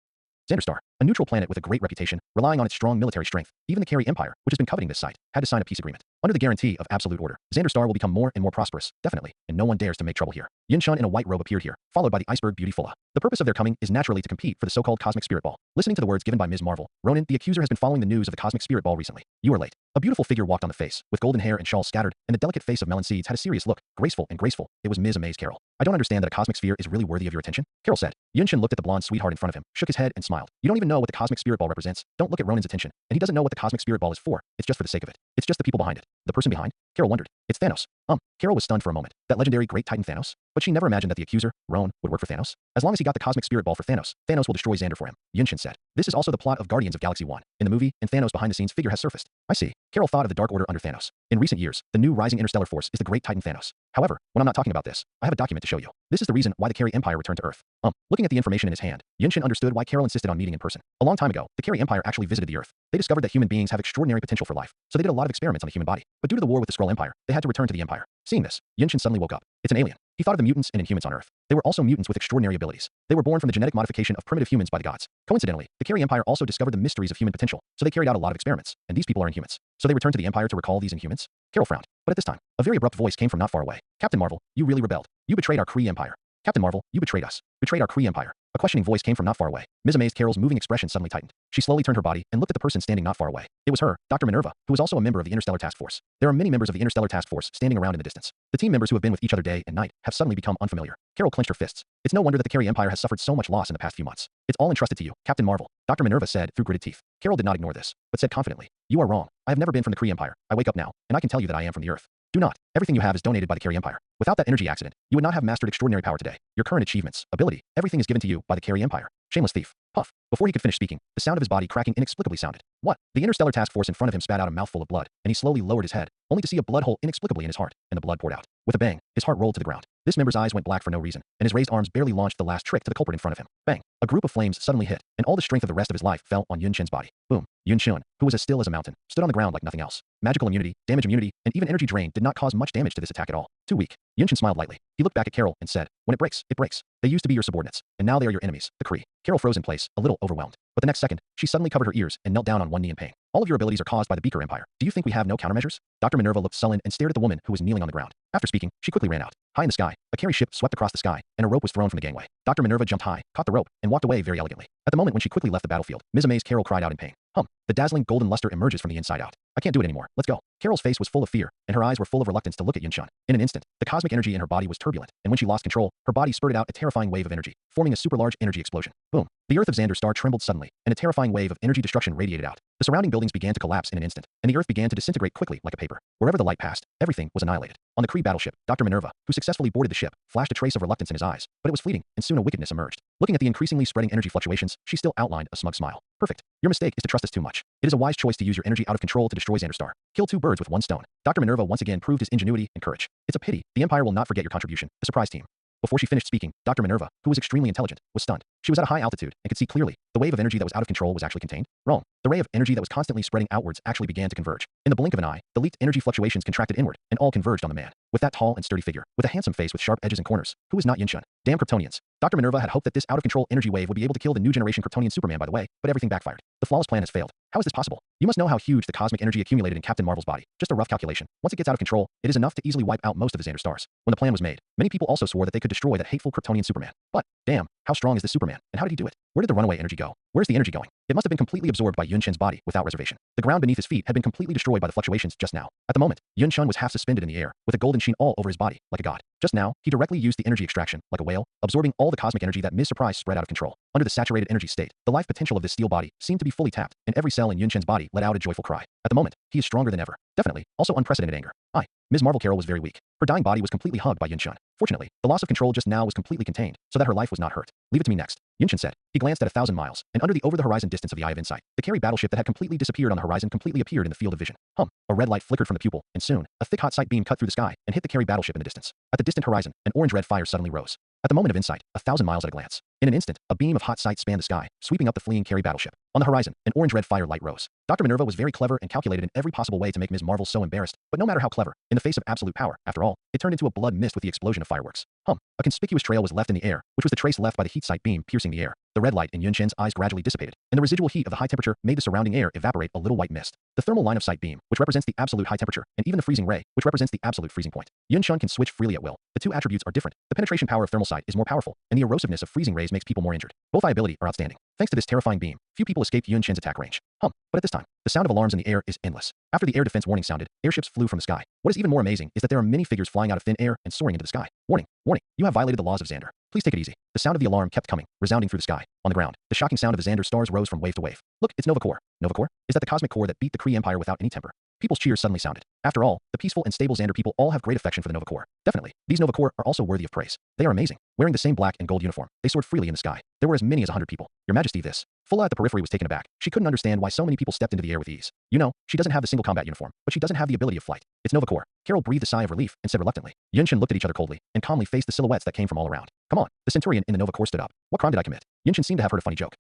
Xanderstar, a neutral planet with a great reputation, relying on its strong military strength. Even the Carey Empire, which has been coveting this site, had to sign a peace agreement. Under the guarantee of absolute order, Xanderstar will become more and more prosperous, definitely, and no one dares to make trouble here. Yunshin in a white robe appeared here, followed by the iceberg beauty Fulla. The purpose of their coming is naturally to compete for the so-called Cosmic Spirit Ball. Listening to the words given by Ms. Marvel, Ronin, the Accuser, has been following the news of the Cosmic Spirit Ball recently. You are late. A beautiful figure walked on the face, with golden hair and shawls scattered, and the delicate face of melon seeds had a serious look, graceful and graceful. It was Ms. Amaze Carol. I don't understand that a cosmic sphere is really worthy of your attention, Carol said. Yunshin looked at the blonde sweetheart in front of him, shook his head and smiled. You don't even know what the Cosmic Spirit Ball represents. Don't look at Ronin's attention, and he doesn't know what the Cosmic Spirit Ball is for. It's just for the sake of it. It's just the people behind it. The person behind? Carol wondered. It's Thanos. Carol was stunned for a moment. That legendary great titan Thanos? But she never imagined that the accuser, Roan, would work for Thanos. As long as he got the cosmic spirit ball for Thanos, Thanos will destroy Xander for him, Yunshin said. This is also the plot of Guardians of Galaxy 1. In the movie, and Thanos' behind-the-scenes figure has surfaced. I see. Carol thought of the Dark Order under Thanos. In recent years, the new rising interstellar force is the great titan Thanos. However, when I'm not talking about this, I have a document to show you. This is the reason why the Carey Empire returned to Earth. Looking at the information in his hand, Yunshin understood why Carol insisted on meeting in person. A long time ago, the Carey Empire actually visited the Earth. They discovered that human beings have extraordinary potential for life, so they did a lot of experiments on the human body. But due to the war with the Skrull Empire, they had to return to the Empire. Seeing this, Yunshin suddenly woke up. It's an alien. He thought of the mutants and inhumans on Earth. They were also mutants with extraordinary abilities. They were born from the genetic modification of primitive humans by the gods. Coincidentally, the Carey Empire also discovered the mysteries of human potential, so they carried out a lot of experiments, and these people are inhumans. So they returned to the Empire to recall these inhumans? Carol frowned. But at this time, a very abrupt voice came from not far away. Captain Marvel, you really rebelled. You betrayed our Kree Empire. Captain Marvel, you betrayed us. Betrayed our Kree Empire. A questioning voice came from not far away. Ms. Amazed Carol's moving expression suddenly tightened. She slowly turned her body and looked at the person standing not far away. It was her, Dr. Minerva, who was also a member of the Interstellar Task Force. There are many members of the Interstellar Task Force standing around in the distance. The team members who have been with each other day and night have suddenly become unfamiliar. Carol clenched her fists. It's no wonder that the Carey Empire has suffered so much loss in the past few months. It's all entrusted to you, Captain Marvel, Dr. Minerva said through gritted teeth. Carol did not ignore this, but said confidently, you are wrong. I have never been from the Kree Empire. I wake up now, and I can tell you that I am from the Earth. Do not. Everything you have is donated by the Carey Empire. Without that energy accident, you would not have mastered extraordinary power today. Your current achievements, ability, everything is given to you by the Carey Empire. Shameless thief. Puff. Before he could finish speaking, the sound of his body cracking inexplicably sounded. What? The Interstellar Task Force in front of him spat out a mouthful of blood, and he slowly lowered his head, only to see a blood hole inexplicably in his heart, and the blood poured out. With a bang, his heart rolled to the ground. This member's eyes went black for no reason, and his raised arms barely launched the last trick to the culprit in front of him. Bang. A group of flames suddenly hit, and all the strength of the rest of his life fell on Yunshin's body. Boom. Yunshin, who was as still as a mountain, stood on the ground like nothing else. Magical immunity, damage immunity, and even energy drain did not cause much damage to this attack at all. Too weak. Yunshin smiled lightly. He looked back at Carol and said, when it breaks, it breaks. They used to be your subordinates, and now they are your enemies, the Kree. Carol froze in place, a little overwhelmed. But the next second, she suddenly covered her ears and knelt down on one knee in pain. All of your abilities are caused by the Beaker Empire. Do you think we have no countermeasures? Dr. Minerva looked sullen and stared at the woman who was kneeling on the ground. After speaking, she quickly ran out. High in the sky, a Carey ship swept across the sky, and a rope was thrown from the gangway. Dr. Minerva jumped high, caught the rope, and walked away very elegantly. At the moment when she quickly left the battlefield, Ms. Amazed Carol cried out in pain. The dazzling golden luster emerges from the inside out. I can't do it anymore. Let's go. Carol's face was full of fear, and her eyes were full of reluctance to look at Yunshin. In an instant, the cosmic energy in her body was turbulent, and when she lost control, her body spurted out a terrifying wave of energy, forming a super large energy explosion. Boom. The Earth of Xander Star trembled suddenly, and a terrifying wave of energy destruction radiated out. The surrounding buildings began to collapse in an instant, and the Earth began to disintegrate quickly like a paper. Wherever the light passed, everything was annihilated. On the Kree battleship, Dr. Minerva, who successfully boarded the ship, flashed a trace of reluctance in his eyes, but it was fleeting, and soon a wickedness emerged. Looking at the increasingly spreading energy fluctuations, she still outlined a smug smile. Perfect. Your mistake is to trust us too much. It is a wise choice to use your energy out of control to destroy Xander Star. Kill two birds with one stone. Dr. Minerva once again proved his ingenuity and courage. It's a pity. The Empire will not forget your contribution. The surprise team. Before she finished speaking, Dr. Minerva, who was extremely intelligent, was stunned. She was at a high altitude and could see clearly. The wave of energy that was out of control was actually contained. Wrong. The ray of energy that was constantly spreading outwards actually began to converge. In the blink of an eye, the leaked energy fluctuations contracted inward, and all converged on the man. With that tall and sturdy figure, with a handsome face with sharp edges and corners, who was not Yunshin? Damn Kryptonians. Dr. Minerva had hoped that this out-of-control energy wave would be able to kill the new generation Kryptonian Superman by the way, but everything backfired. The flawless plan has failed. How is this possible? You must know how huge the cosmic energy accumulated in Captain Marvel's body. Just a rough calculation. Once it gets out of control, it is enough to easily wipe out most of the Xander stars. When the plan was made, many people also swore that they could destroy that hateful Kryptonian Superman. But, damn, how strong is this Superman, and how did he do it? Where did the runaway energy go? Where's the energy going? It must have been completely absorbed by Yunshin's body without reservation. The ground beneath his feet had been completely destroyed by the fluctuations just now. At the moment, Yunshin was half suspended in the air, with a golden sheen all over his body, like a god. Just now, he directly used the energy extraction, like a whale, absorbing all the cosmic energy that Ms. Surprise spread out of control. Under the saturated energy state, the life potential of this steel body seemed to be fully tapped, and every cell in Yunshin's body let out a joyful cry. At the moment, he is stronger than ever. Definitely, also unprecedented anger. Ms. Marvel Carol was very weak. Her dying body was completely hugged by Yunshin. Fortunately, the loss of control just now was completely contained, so that her life was not hurt. Leave it to me next, Yunshin said. He glanced at 1,000 miles, and under the over-the-horizon distance of the Eye of Insight, the Carey battleship that had completely disappeared on the horizon completely appeared in the field of vision. A red light flickered from the pupil, and soon, a thick hot sight beam cut through the sky and hit the Carey battleship in the distance. At the distant horizon, an orange-red fire suddenly rose. At the moment of insight, 1,000 miles at a glance. In an instant, a beam of hot sight spanned the sky, sweeping up the fleeing Carey battleship. On the horizon, an orange-red fire light rose. Dr. Minerva was very clever and calculated in every possible way to make Ms. Marvel so embarrassed, but no matter how clever, in the face of absolute power, after all, it turned into a blood mist with the explosion of fireworks. A conspicuous trail was left in the air, which was the trace left by the heat sight beam piercing the air. The red light in Yunshin's eyes gradually dissipated, and the residual heat of the high temperature made the surrounding air evaporate a little white mist. The thermal line of sight beam, which represents the absolute high temperature, and even the freezing ray, which represents the absolute freezing point. Yunshin can switch freely at will. The two attributes are different. The penetration power of thermal sight is more powerful, and the erosiveness of freezing rays makes people more injured. Both eye ability are outstanding. Thanks to this terrifying beam, few people escaped Yunshin's attack range. But at this time, the sound of alarms in the air is endless. After the air defense warning sounded, airships flew from the sky. What is even more amazing is that there are many figures flying out of thin air and soaring into the sky. Warning, warning, you have violated the laws of Xander. Please take it easy. The sound of the alarm kept coming, resounding through the sky. On the ground, the shocking sound of the Xander stars rose from wave to wave. Look, it's Nova Corps. Nova Corps? Is that the cosmic core that beat the Kree Empire without any temper? People's cheers suddenly sounded. After all, the peaceful and stable Xander people all have great affection for the Nova Corps. Definitely. These Nova Corps are also worthy of praise. They are amazing. Wearing the same black and gold uniform, they soared freely in the sky. There were as many as 100 people. Your Majesty, this. Fulla at the periphery was taken aback. She couldn't understand why so many people stepped into the air with ease. You know, she doesn't have the single combat uniform, but she doesn't have the ability of flight. It's Nova Corps. Carol breathed a sigh of relief and said reluctantly. Yunshin looked at each other coldly and calmly faced the silhouettes that came from all around. Come on. The Centurion in the Nova Corps stood up. What crime did I commit? Yunshin seemed to have heard a funny joke.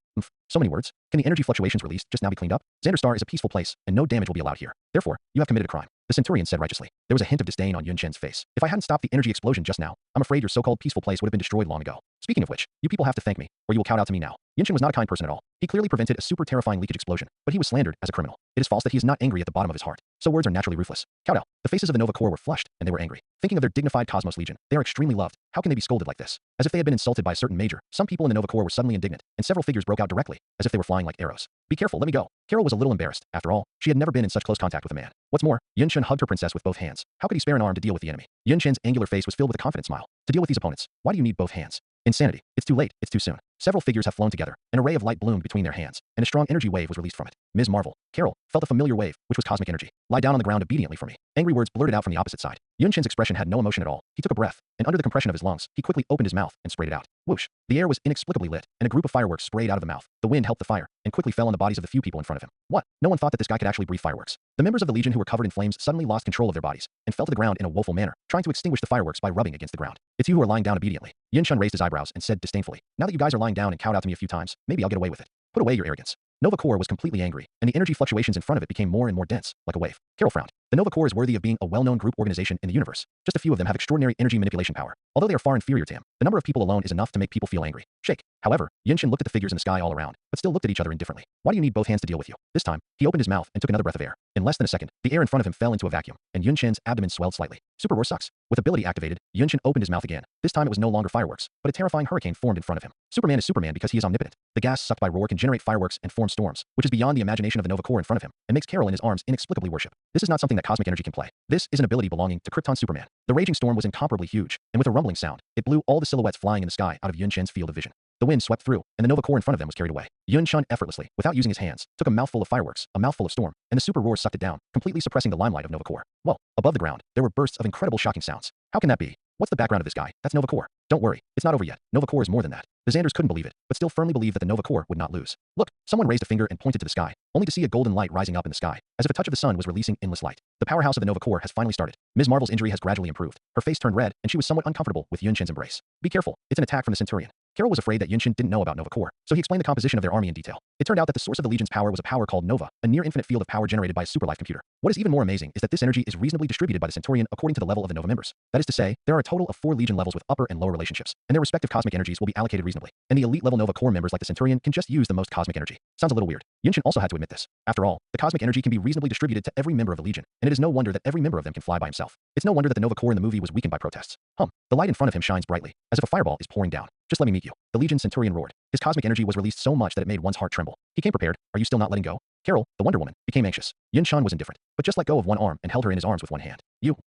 So many words. Can the energy fluctuations released just now be cleaned up? Xander Star is a peaceful place, and no damage will be allowed here. Therefore, you have committed a crime. The Centurion said righteously. There was a hint of disdain on Yunshin's face. If I hadn't stopped the energy explosion just now, I'm afraid your so-called peaceful place would have been destroyed long ago. Speaking of which, you people have to thank me, or you will kowtow to me now. Yunshin was not a kind person at all. He clearly prevented a super terrifying leakage explosion, but he was slandered as a criminal. It is false that he is not angry at the bottom of his heart. So words are naturally ruthless. Kowtow. The faces of the Nova Corps were flushed, and they were angry. Thinking of their dignified Cosmos Legion, they are extremely loved. How can they be scolded like this? As if they had been insulted by a certain major, some people in the Nova Corps were suddenly indignant, and several figures broke out directly, as if they were flying like arrows. Be careful, let me go. Carol was a little embarrassed. After all, she had never been in such close contact with a man. What's more, Yunshin hugged her princess with both hands. How could he spare an arm to deal with the enemy? Yunshin's angular face was filled with a confident smile. To deal with these opponents, why do you need both hands? Insanity. It's too late. It's too soon. Several figures have flown together. An array of light bloomed between their hands, and a strong energy wave was released from it. Ms. Marvel, Carol, felt a familiar wave, which was cosmic energy. Lie down on the ground obediently for me. Angry words blurted out from the opposite side. Yunshin's expression had no emotion at all. He took a breath, and under the compression of his lungs, he quickly opened his mouth and sprayed it out. Whoosh. The air was inexplicably lit, and a group of fireworks sprayed out of the mouth. The wind helped the fire, and quickly fell on the bodies of the few people in front of him. What? No one thought that this guy could actually breathe fireworks. The members of the Legion who were covered in flames suddenly lost control of their bodies, and fell to the ground in a woeful manner, trying to extinguish the fireworks by rubbing against the ground. It's you who are lying down obediently. Yunshin raised his eyebrows and said disdainfully, now that you guys are lying down and kowtowed to me a few times, maybe I'll get away with it. Put away your arrogance. Nova Corps was completely angry, and the energy fluctuations in front of it became more and more dense, like a wave. Carol frowned. The Nova Corps is worthy of being a well-known group organization in the universe. Just a few of them have extraordinary energy manipulation power. Although they are far inferior to him, the number of people alone is enough to make people feel angry. Shake. However, Yunshin looked at the figures in the sky all around, but still looked at each other indifferently. Why do you need both hands to deal with you? This time, he opened his mouth and took another breath of air. In less than a second, the air in front of him fell into a vacuum, and Yunshin's abdomen swelled slightly. Super roar sucks. With ability activated, Yunshin opened his mouth again. This time it was no longer fireworks, but a terrifying hurricane formed in front of him. Superman is Superman because he is omnipotent. The gas sucked by roar can generate fireworks and form storms, which is beyond the imagination of the Nova Corps in front of him, and makes Carol and his arms inexplicably worship. This is not something that cosmic energy can play. This is an ability belonging to Krypton Superman. The raging storm was incomparably huge, and with a rumbling sound, it blew all the silhouettes flying in the sky out of Yunshin's field of vision. The wind swept through, and the Nova Corps in front of them was carried away. Yunshin effortlessly, without using his hands, took a mouthful of fireworks, a mouthful of storm, and the super roar sucked it down, completely suppressing the limelight of Nova Corps. Well, above the ground, there were bursts of incredible shocking sounds. How can that be? What's the background of this guy? That's Nova Corps. Don't worry, it's not over yet. Nova Corps is more than that. The Xanders couldn't believe it, but still firmly believed that the Nova Corps would not lose. Look, someone raised a finger and pointed to the sky, only to see a golden light rising up in the sky, as if a touch of the sun was releasing endless light. The powerhouse of the Nova Corps has finally started. Ms. Marvel's injury has gradually improved. Her face turned red, and she was somewhat uncomfortable with Yunshin's embrace. Be careful, it's an attack from the Centurion. Carol was afraid that Yunshin didn't know about Nova Corps, so he explained the composition of their army in detail. It turned out that the source of the Legion's power was a power called Nova, a near-infinite field of power generated by a superlife computer. What is even more amazing is that this energy is reasonably distributed by the Centurion according to the level of the Nova members. That is to say, there are a total of 4 Legion levels with upper and lower relationships, and their respective cosmic energies will be allocated reasonably. And the elite level Nova Corps members like the Centurion can just use the most cosmic energy. Sounds a little weird. Yunshin also had to admit this. After all, the cosmic energy can be reasonably distributed to every member of the Legion, and it is no wonder that every member of them can fly by himself. It's no wonder that the Nova Corps in the movie was weakened by protests. The light in front of him shines brightly, as if a fireball is pouring down. Just let me meet you. The Legion Centurion roared. His cosmic energy was released so much that it made one's heart tremble. He came prepared. Are you still not letting go? Carol, the Wonder Woman, became anxious. Yunshin was indifferent, but just let go of one arm and held her in his arms with one hand.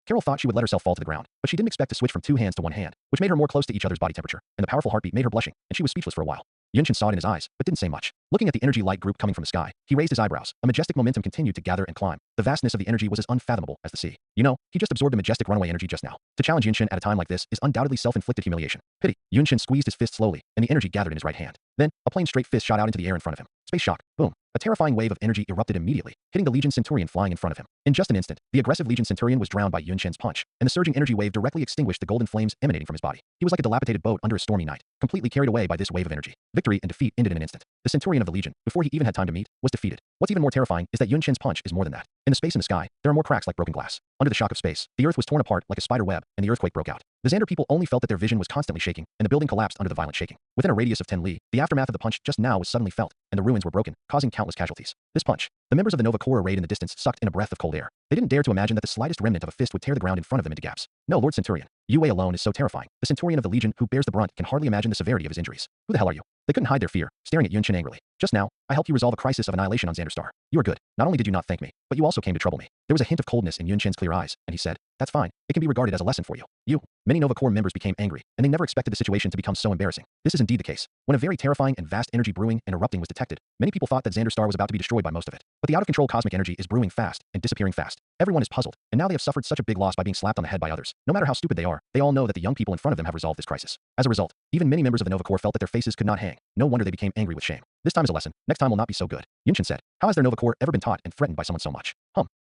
Carol thought she would let herself fall to the ground, but she didn't expect to switch from 2 hands to 1 hand, which made her more close to each other's body temperature, and the powerful heartbeat made her blushing, and she was speechless for a while. Yunshin saw it in his eyes, but didn't say much. Looking at the energy light group coming from the sky, he raised his eyebrows. A majestic momentum continued to gather and climb. The vastness of the energy was as unfathomable as the sea. You know, he just absorbed the majestic runaway energy just now. To challenge Yunshin at a time like this is undoubtedly self-inflicted humiliation. Pity. Yunshin squeezed his fist slowly, and the energy gathered in his right hand. Then, a plain straight fist shot out into the air in front of him. Space shock. Boom. A terrifying wave of energy erupted immediately, hitting the Legion Centurion flying in front of him. In just an instant, the aggressive Legion Centurion was drowned by Yunshin's punch, and the surging energy wave directly extinguished the golden flames emanating from his body. He was like a dilapidated boat under a stormy night, completely carried away by this wave of energy. Victory and defeat ended in an instant. The Centurion of the Legion, before he even had time to meet, was defeated. What's even more terrifying is that Yunshin's punch is more than that. In the space in the sky, there are more cracks like broken glass. Under the shock of space, the earth was torn apart like a spider web, and the earthquake broke out. The Xander people only felt that their vision was constantly shaking, and the building collapsed under the violent shaking. Within a radius of 10 li, the aftermath of the punch just now was suddenly felt, and the ruins were broken, causing countless casualties. This punch, the members of the Nova Corps arrayed in the distance sucked in a breath of cold air. They didn't dare to imagine that the slightest remnant of a fist would tear the ground in front of them into gaps. No, Lord Centurion. Yue alone is so terrifying. The Centurion of the Legion who bears the brunt can hardly imagine the severity of his injuries. Who the hell are you? They couldn't hide their fear, staring at Yunshin angrily. Just now, I helped you resolve a crisis of annihilation on Xander Star. You are good. Not only did you not thank me, but you also came to trouble me. There was a hint of coldness in Yun Chen's clear eyes, and he said, that's fine. It can be regarded as a lesson for you. Many Nova Corps members became angry, and they never expected the situation to become so embarrassing. This is indeed the case. When a very terrifying and vast energy brewing and erupting was detected, many people thought that Xander Star was about to be destroyed by most of it. But the out-of-control cosmic energy is brewing fast and disappearing fast. Everyone is puzzled, and now they have suffered such a big loss by being slapped on the head by others. No matter how stupid they are, they all know that the young people in front of them have resolved this crisis. As a result, even many members of the Nova Corps felt that their faces could not hang. No wonder they became angry with shame. This time is a lesson. Next time will not be so good. Yun Chen said, how has their Nova Corps ever been taught and threatened by someone so much?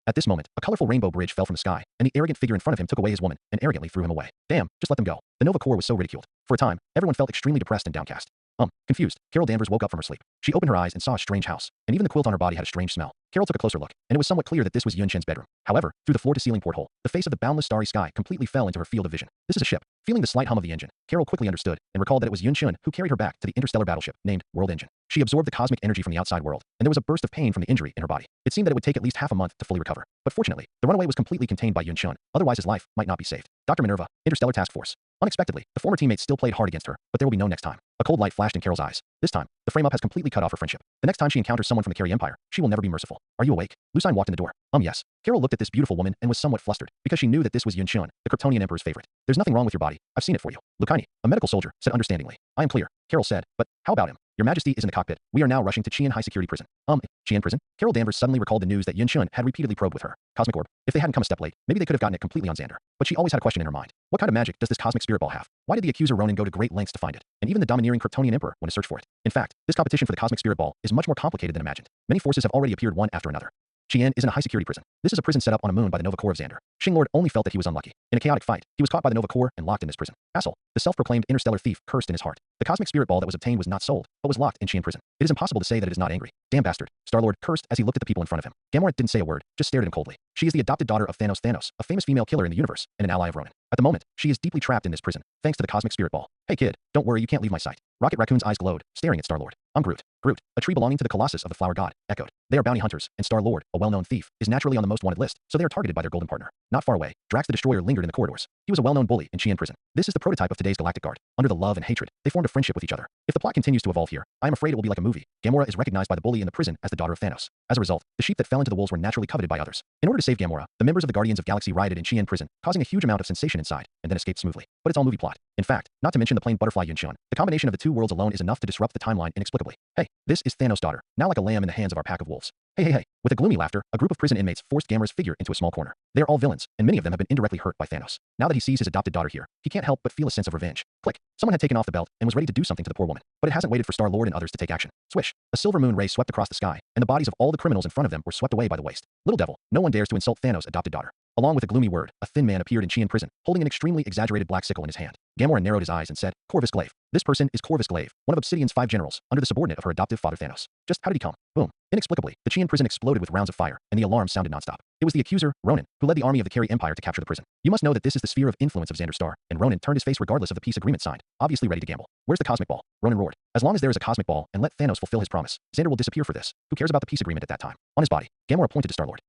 At this moment, a colorful rainbow bridge fell from the sky, and the arrogant figure in front of him took away his woman and arrogantly threw him away. Damn, just let them go. The Nova Corps was so ridiculed. For a time, everyone felt extremely depressed and downcast. Confused, Carol Danvers woke up from her sleep. She opened her eyes and saw a strange house, and even the quilt on her body had a strange smell. Carol took a closer look, and it was somewhat clear that this was Yun Chen's bedroom. However, through the floor-to-ceiling porthole, the face of the boundless starry sky completely fell into her field of vision. This is a ship. Feeling the slight hum of the engine, Carol quickly understood and recalled that it was Yun Chen who carried her back to the interstellar battleship named World Engine. She absorbed the cosmic energy from the outside world, and there was a burst of pain from the injury in her body. It seemed that it would take at least half a month to fully recover. But fortunately, the runaway was completely contained by Yun Chen, otherwise his life might not be saved. Dr. Minerva, Interstellar Task Force. Unexpectedly, the former teammates still played hard against her, but there will be no next time. A cold light flashed in Carol's eyes. This time, the frame-up has completely cut off her friendship. The next time she encounters someone from the Carey Empire, she will never be merciful. Are you awake? Lucine walked in the door. Yes. Carol looked at this beautiful woman and was somewhat flustered, because she knew that this was Yun Chen, the Kryptonian Emperor's favorite. There's nothing wrong with your body. I've seen it for you. Lucini, a medical soldier, said understandingly. I am clear. Carol said, but how about him? Your Majesty is in the cockpit. We are now rushing to Qian High Security Prison. Qian Prison? Carol Danvers suddenly recalled the news that Yun Chen had repeatedly probed with her. Cosmic Orb. If they hadn't come a step late, maybe they could have gotten it completely on Xander. But she always had a question in her mind. What kind of magic does this cosmic spirit ball have? Why did the accuser Ronan go to great lengths to find it? And even the domineering Kryptonian Emperor went to search for it. In fact, this competition for the cosmic spirit ball is much more complicated than imagined. Many forces have already appeared one after another. Qian is in a high-security prison. This is a prison set up on a moon by the Nova Corps of Xander. Lord only felt that he was unlucky. In a chaotic fight, he was caught by the Nova Corps and locked in this prison. Asshole. The self-proclaimed interstellar thief cursed in his heart. The cosmic spirit ball that was obtained was not sold, but was locked in Qian prison. It is impossible to say that it is not angry. Damn bastard. Star-Lord cursed as he looked at the people in front of him. Gamora didn't say a word, just stared at him coldly. She is the adopted daughter of Thanos, a famous female killer in the universe, and an ally of Ronan. At the moment, she is deeply trapped in this prison, thanks to the cosmic spirit ball. Hey kid, don't worry, you can't leave my sight. Rocket Raccoon's eyes glowed, staring at Star-Lord. I'm Groot. Groot, a tree belonging to the Colossus of the Flower God, echoed. They are bounty hunters, and Star-Lord, a well-known thief, is naturally on the most wanted list, so they are targeted by their golden partner. Not far away, Drax the Destroyer lingered in the corridors. He was a well-known bully in Qian prison. This is the prototype of today's Galactic Guard. Under the love and hatred, they formed a friendship with each other. If the plot continues to evolve here, I am afraid it will be like a movie. Gamora is recognized by the bully in the prison as the daughter of Thanos. As a result, the sheep that fell into the wolves were naturally coveted by others. In order to save Gamora, the members of the Guardians of Galaxy rioted in Qian prison, causing a huge amount of sensation inside, and then escaped smoothly. But it's all movie plot. In fact, not to mention the plain butterfly Yun Chen, the combination of the two worlds alone is enough to disrupt the timeline inexplicably. Hey, this is Thanos' daughter, now like a lamb in the hands of our pack of wolves. Hey. With a gloomy laughter, a group of prison inmates forced Gamora's figure into a small corner. They are all villains, and many of them have been indirectly hurt by Thanos. Now that he sees his adopted daughter here, he can't help but feel a sense of revenge. Click. Someone had taken off the belt and was ready to do something to the poor woman. But it hasn't waited for Star-Lord and others to take action. Swish. A silver moon ray swept across the sky, and the bodies of all the criminals in front of them were swept away by the waste. Little devil, no one dares to insult Thanos' adopted daughter. Along with a gloomy word, a thin man appeared in Qian prison, holding an extremely exaggerated black sickle in his hand. Gamora narrowed his eyes and said, Corvus Glaive. This person is Corvus Glaive, one of Obsidian's 5 generals, under the subordinate of her adoptive father Thanos. Just how did he come? Boom. Inexplicably, the Qian prison exploded with rounds of fire, and the alarm sounded nonstop. It was the accuser, Ronan, who led the army of the Carey Empire to capture the prison. You must know that this is the sphere of influence of Xander Star, and Ronan turned his face regardless of the peace agreement signed, obviously ready to gamble. Where's the cosmic ball? Ronan roared. As long as there is a cosmic ball, and let Thanos fulfill his promise, Xander will disappear for this. Who cares about the peace agreement at that time? On his body, Gamora pointed to Star-Lord.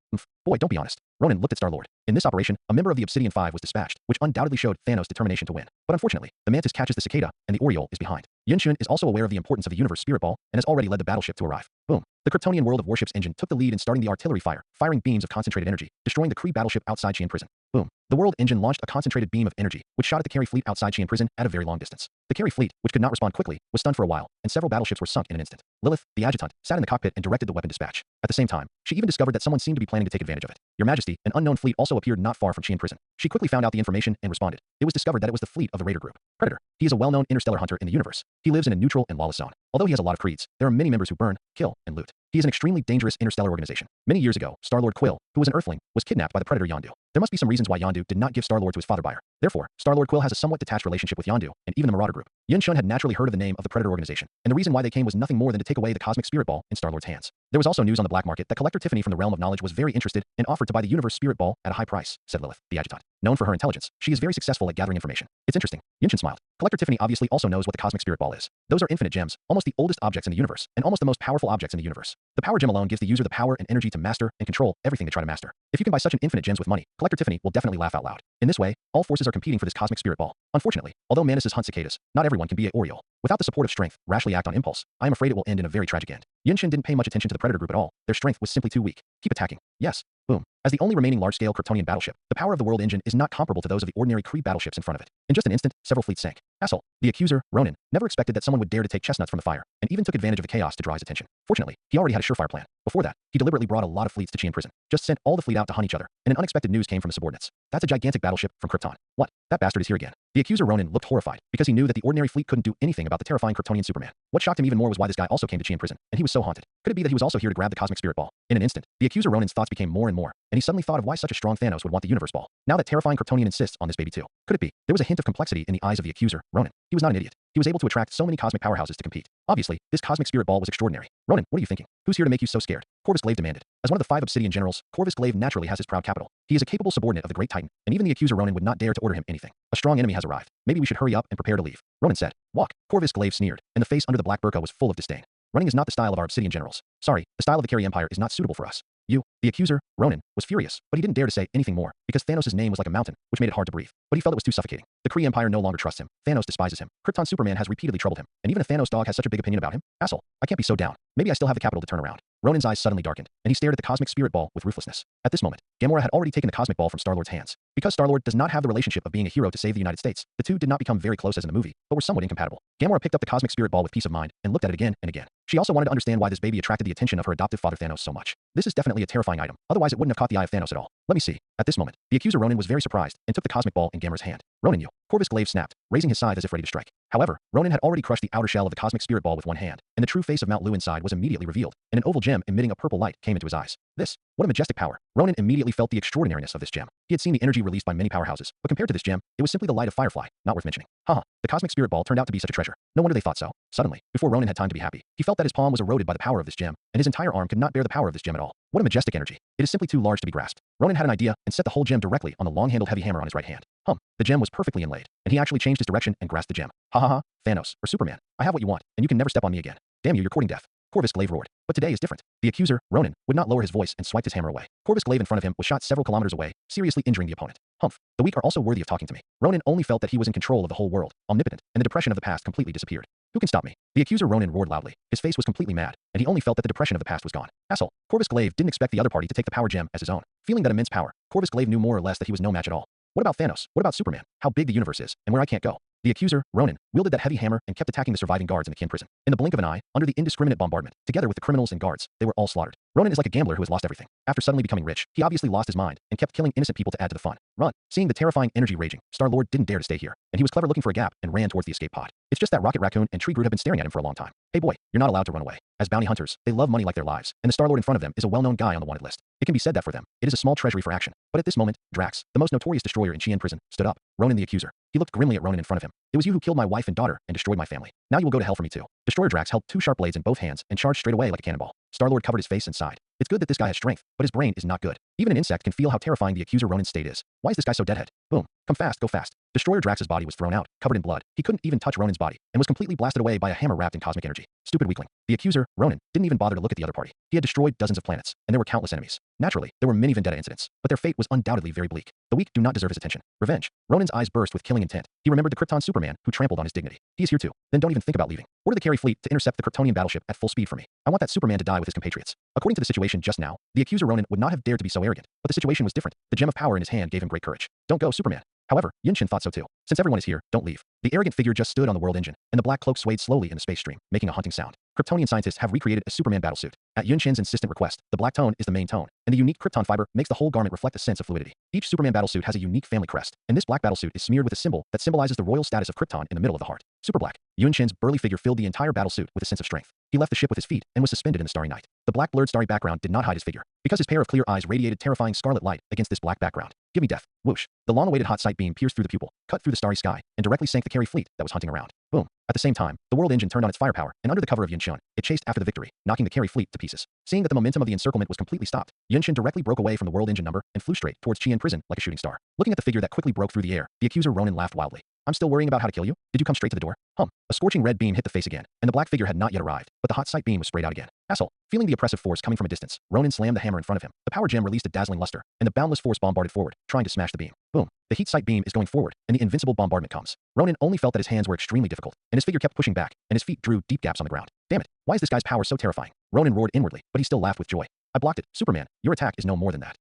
Boy, don't be honest. Ronan looked at Star-Lord. In this operation, a member of the Obsidian 5 was dispatched, which undoubtedly showed Thanos' determination to win. But unfortunately, the Mantis catches the cicada, and the Oriole is behind. Yun Chen is also aware of the importance of the universe spirit ball, and has already led the battleship to arrive. Boom. The Kryptonian World of Warships engine took the lead in starting the artillery fire, firing beams of concentrated energy, destroying the Kree battleship outside Qian prison. Boom. The World engine launched a concentrated beam of energy, which shot at the Carey fleet outside Qian prison at a very long distance. The Carey fleet, which could not respond quickly, was stunned for a while, and several battleships were sunk in an instant. Lilith, the adjutant, sat in the cockpit and directed the weapon dispatch. At the same time, she even discovered that someone seemed to be planning to take advantage of it. Your Majesty, an unknown fleet also appeared not far from Qian prison. She quickly found out the information and responded. It was discovered that it was the fleet of the Raider Group. Predator. He is a well-known interstellar hunter in the universe. He lives in a neutral and lawless zone. Although he has a lot of creeds, there are many members who burn, kill, and loot. He is an extremely dangerous interstellar organization. Many years ago, Star-Lord Quill, who was an Earthling, was kidnapped by the Predator Yondu. There must be some reasons why Yondu did not give Star-Lord to his father by her. Therefore, Star-Lord Quill has a somewhat detached relationship with Yondu, and even the Marauder Group. Yun Chen had naturally heard of the name of the Predator organization, and the reason why they came was nothing more than to take away the cosmic spirit ball in Star-Lord's hands. There was also news on the black market that collector Tiffany from the Realm of Knowledge was very interested and offered to buy the universe spirit ball at a high price, said Lilith, the adjutant. Known for her intelligence, she is very successful at gathering information. It's interesting. Yun Chen smiled. Collector Tiffany obviously also knows what the cosmic spirit ball is. Those are infinite gems, almost the oldest objects in the universe, and almost the most powerful objects in the universe. The power gem alone gives the user the power and energy to master and control everything they try to master. If you can buy such an infinite gems with money, Collector Tiffany will definitely laugh out loud. In this way, all forces are competing for this cosmic spirit ball. Unfortunately, although Mantises hunt cicadas, not everyone can be a Oriole. Without the support of strength, rashly act on impulse, I am afraid it will end in a very tragic end. Yinshin didn't pay much attention to the predator group at all. Their strength was simply too weak. Keep attacking. Yes. Boom. As the only remaining large-scale Kryptonian battleship, the power of the world engine is not comparable to those of the ordinary Kree battleships in front of it. In just an instant, several fleets sank. Asshole. The accuser, Ronin, never expected that someone would dare to take chestnuts from the fire, and even took advantage of the chaos to draw his attention. Fortunately, he already had a surefire plan. Before that, he deliberately brought a lot of fleets to Qian prison, just sent all the fleet out to hunt each other, and an unexpected news came from his subordinates. That's a gigantic battleship from Krypton. What? That bastard is here again. The accuser Ronin looked horrified, because he knew that the ordinary fleet couldn't do anything about the terrifying Kryptonian Superman. What shocked him even more was why this guy also came to Qian prison, and he was so haunted. Could it be that he was also here to grab the cosmic spirit ball? In an instant, the accuser Ronin's thoughts became more and more, and he suddenly thought of why such a strong Thanos would want the universe ball. Now that terrifying Kryptonian insists on this baby too. Could it be? There was a hint of complexity in the eyes of the accuser, Ronin. He was not an idiot. He was able to attract so many cosmic powerhouses to compete. Obviously, this cosmic spirit ball was extraordinary. Ronin, what are you thinking? Who's here to make you so scared? Corvus Glaive demanded. As one of the 5 Obsidian generals, Corvus Glaive naturally has his proud capital. He is a capable subordinate of the Great Titan, and even the accuser Ronin would not dare to order him anything. A strong enemy has arrived. Maybe we should hurry up and prepare to leave. Ronin said. Walk. Corvus Glaive sneered, and the face under the black burqa was full of disdain. Running is not the style of our Obsidian generals. Sorry, the style of the Carry Empire is not suitable for us. You, the accuser, Ronin, was furious, but he didn't dare to say anything more, because Thanos' name was like a mountain, which made it hard to breathe. But he felt it was too suffocating. The Kree Empire no longer trusts him. Thanos despises him. Krypton Superman has repeatedly troubled him, and even a Thanos dog has such a big opinion about him. Asshole, I can't be so down. Maybe I still have the capital to turn around. Ronin's eyes suddenly darkened, and he stared at the cosmic spirit ball with ruthlessness. At this moment, Gamora had already taken the cosmic ball from Star-Lord's hands. Because Star-Lord does not have the relationship of being a hero to save the United States, the two did not become very close as in the movie, but were somewhat incompatible. Gamora picked up the cosmic spirit ball with peace of mind, and looked at it again and again. She also wanted to understand why this baby attracted the attention of her adoptive father Thanos so much. This is definitely a terrifying item, otherwise it wouldn't have caught the eye of Thanos at all. Let me see. At this moment, the accuser Ronin was very surprised, and took the cosmic ball in Gamora's hand. Ronin, you. Corvus Glaive snapped, raising his scythe as if ready to strike. However, Ronin had already crushed the outer shell of the cosmic spirit ball with one hand, and the true face of Mount Lu inside was immediately revealed, and an oval gem emitting a purple light came into his eyes. This, what a majestic power. Ronin immediately felt the extraordinariness of this gem. He had seen the energy released by many powerhouses, but compared to this gem, it was simply the light of Firefly, not worth mentioning. Haha, the cosmic spirit ball turned out to be such a treasure. No wonder they thought so. Suddenly, before Ronin had time to be happy, he felt that his palm was eroded by the power of this gem, and his entire arm could not bear the power of this gem at all. What a majestic energy. It is simply too large to be grasped. Ronin had an idea and set the whole gem directly on the long-handled heavy hammer on his right hand. The gem was perfectly inlaid, and he actually changed his direction and grasped the gem. Ha ha ha, Thanos, or Superman, I have what you want, and you can never step on me again. Damn you, you're courting death. Corvus Glaive roared. But today is different. The accuser, Ronin, would not lower his voice and swiped his hammer away. Corvus Glaive in front of him was shot several kilometers away, seriously injuring the opponent. Humph. The weak are also worthy of talking to me. Ronin only felt that he was in control of the whole world, omnipotent, and the depression of the past completely disappeared. Who can stop me? The accuser Ronin roared loudly. His face was completely mad, and he only felt that the depression of the past was gone. Asshole. Corvus Glaive didn't expect the other party to take the power gem as his own. Feeling that immense power, Corvus Glaive knew more or less that he was no match at all. What about Thanos? What about Superman? How big the universe is, and where I can't go? The accuser, Ronin, wielded that heavy hammer and kept attacking the surviving guards in the Qian prison. In the blink of an eye, under the indiscriminate bombardment, together with the criminals and guards, they were all slaughtered. Ronin is like a gambler who has lost everything. After suddenly becoming rich, he obviously lost his mind and kept killing innocent people to add to the fun. Run. Seeing the terrifying energy raging, Star-Lord didn't dare to stay here, and he was clever looking for a gap and ran towards the escape pod. It's just that Rocket Raccoon and Tree Groot have been staring at him for a long time. Hey boy, you're not allowed to run away. As bounty hunters, they love money like their lives, and the Star-Lord in front of them is a well-known guy on the wanted list. It can be said that for them, it is a small treasury for action. But at this moment, Drax, the most notorious destroyer in Qian prison, stood up. Ronin the accuser. He looked grimly at Ronin in front of him. It was you who killed my wife and daughter and destroyed my family. Now you will go to hell for me too. Destroyer Drax held 2 sharp blades in both hands and charged straight away like a cannonball. Star-Lord covered his face and sighed. It's good that this guy has strength, but his brain is not good. Even an insect can feel how terrifying the accuser Ronin's state is. Why is this guy so deadhead? Boom. Come fast, go fast. Destroyer Drax's body was thrown out, covered in blood. He couldn't even touch Ronin's body, and was completely blasted away by a hammer wrapped in cosmic energy. Stupid weakling. The accuser, Ronin, didn't even bother to look at the other party. He had destroyed dozens of planets, and there were countless enemies. Naturally, there were many vendetta incidents, but their fate was undoubtedly very bleak. The weak do not deserve his attention. Revenge. Ronin's eyes burst with killing intent. He remembered the Krypton Superman who trampled on his dignity. He is here too. Then don't even think about leaving. Order the carry fleet to intercept the Kryptonian battleship at full speed for me. I want that Superman to die with his compatriots. According to the situation just now, the accuser Ronin would not have dared to be so arrogant, but the situation was different. The gem of power in his hand gave him great courage. Don't go, Superman. However, Yinshin thought so too. Since everyone is here, don't leave. The arrogant figure just stood on the world engine, and the black cloak swayed slowly in the space stream, making a haunting sound. Kryptonian scientists have recreated a Superman battlesuit. At Yinshin's insistent request, the black tone is the main tone, and the unique Krypton fiber makes the whole garment reflect a sense of fluidity. Each Superman battlesuit has a unique family crest, and this black battlesuit is smeared with a symbol that symbolizes the royal status of Krypton in the middle of the heart. Super black. Yinshin's burly figure filled the entire battlesuit with a sense of strength. He left the ship with his feet and was suspended in the starry night. The black blurred starry background did not hide his figure, because his pair of clear eyes radiated terrifying scarlet light against this black background. Give me death. Whoosh. The long-awaited hot sight beam pierced through the pupil, cut through the starry sky, and directly sank the carry fleet that was hunting around. Boom. At the same time, the world engine turned on its firepower, and under the cover of Yinshin, it chased after the victory, knocking the carry fleet to pieces. Seeing that the momentum of the encirclement was completely stopped, Yinshin directly broke away from the world engine number and flew straight towards Qian prison like a shooting star. Looking at the figure that quickly broke through the air, the accuser Ronin laughed wildly. I'm still worrying about how to kill you? Did you come straight to the door? A scorching red beam hit the face again, and the black figure had not yet arrived, but the hot sight beam was sprayed out again. Asshole. Feeling the oppressive force coming from a distance, Ronin slammed the hammer in front of him. The power gem released a dazzling luster, and the boundless force bombarded forward, trying to smash the beam. Boom. The heat sight beam is going forward, and the invincible bombardment comes. Ronin only felt that his hands were extremely difficult, and his figure kept pushing back, and his feet drew deep gaps on the ground. Damn it. Why is this guy's power so terrifying? Ronan roared inwardly, but he still laughed with joy. I blocked it. Superman, your attack is no more than that.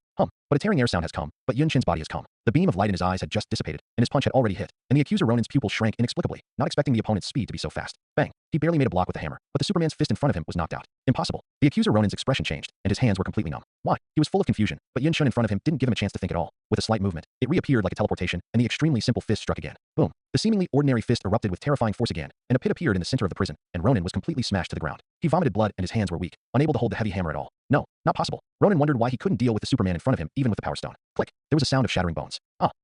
But a tearing air sound has come, but Yun Shin's body has calmed. The beam of light in his eyes had just dissipated, and his punch had already hit, and the accuser Ronan's pupil shrank inexplicably, not expecting the opponent's speed to be so fast. Bang! He barely made a block with the hammer, but the Superman's fist in front of him was knocked out. Impossible. The accuser Ronan's expression changed, and his hands were completely numb. Why? He was full of confusion, but Yun Shin in front of him didn't give him a chance to think at all. With a slight movement, it reappeared like a teleportation, and the extremely simple fist struck again. Boom! The seemingly ordinary fist erupted with terrifying force again, and a pit appeared in the center of the prison, and Ronan was completely smashed to the ground. He vomited blood, and his hands were weak, unable to hold the heavy hammer at all. No, not possible. Ronan wondered why he couldn't deal with the Superman in front of him, even with the Power Stone. Click! There was a sound of shattering bones.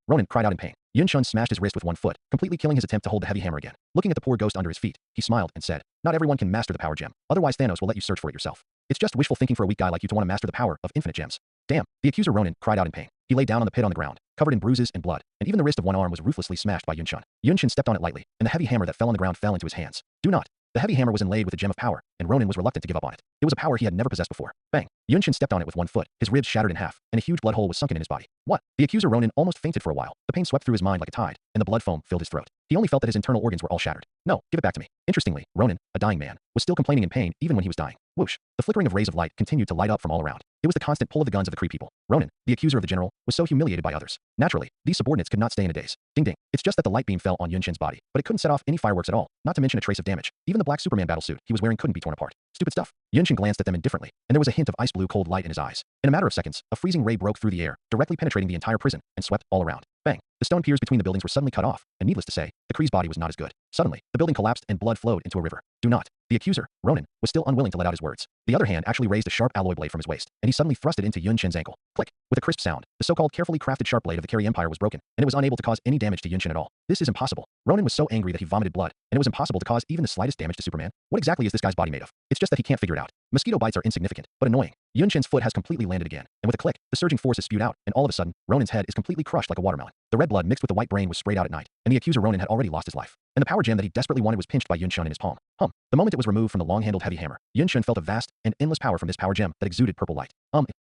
Ronan cried out in pain. Yun Shun smashed his wrist with one foot, completely killing his attempt to hold the heavy hammer again. Looking at the poor ghost under his feet, he smiled and said, "Not everyone can master the power gem. Otherwise Thanos will let you search for it yourself. It's just wishful thinking for a weak guy like you to want to master the power of infinite gems." Damn! The accuser Ronan cried out in pain. He lay down on the pit on the ground, covered in bruises and blood, and even the wrist of one arm was ruthlessly smashed by Yun Shun. Yun Shin stepped on it lightly, and the heavy hammer that fell on the ground fell into his hands. Do not! The heavy hammer was inlaid with a gem of power, and Ronan was reluctant to give up on it. It was a power he had never possessed before. Bang! Yun Shin stepped on it with one foot, his ribs shattered in half, and a huge blood hole was sunken in his body. What? The accuser Ronan almost fainted for a while. The pain swept through his mind like a tide, and the blood foam filled his throat. He only felt that his internal organs were all shattered. No, give it back to me. Interestingly, Ronan, a dying man, was still complaining in pain even when he was dying. Whoosh! The flickering of rays of light continued to light up from all around. It was the constant pull of the guns of the Kree people. Ronan, the accuser of the general, was so humiliated by others. Naturally, these subordinates could not stay in a daze. Ding ding. It's just that the light beam fell on Yun Shin's body, but it couldn't set off any fireworks at all, not to mention a trace of damage. Even the black Superman battlesuit he was wearing couldn't be torn apart. Stupid stuff. Yun Shin glanced at them indifferently, and there was a hint of ice blue cold light in his eyes. In a matter of seconds, a freezing ray broke through the air, directly penetrating the entire prison, and swept all around. Bang! The stone piers between the buildings were suddenly cut off, and needless to say, the Kree's body was not as good. Suddenly, the building collapsed and blood flowed into a river. Do not! The accuser, Ronan, was still unwilling to let out his words. The other hand actually raised a sharp alloy blade from his waist, and he suddenly thrust it into Yun Shin's ankle. Click! With a crisp sound, the so-called carefully crafted sharp blade of the Kree Empire was broken, and it was unable to cause any damage to Yun Shin at all. This is impossible. Ronan was so angry that he vomited blood, and it was impossible to cause even the slightest damage to Superman. What exactly is this guy's body made of? It's just that he can't figure it out. Mosquito bites are insignificant, but annoying. Yun Shin's foot has completely landed again, and with a click, the surging force is spewed out, and all of a sudden, Ronan's head is completely crushed like a watermelon. The red blood mixed with the white brain was sprayed out at night, and the accuser Ronan had already lost his life. And the power gem that he desperately wanted was pinched by Yun Shun in his palm. The moment it was removed from the long-handled heavy hammer, Yun Shun felt a vast and endless power from this power gem that exuded purple light.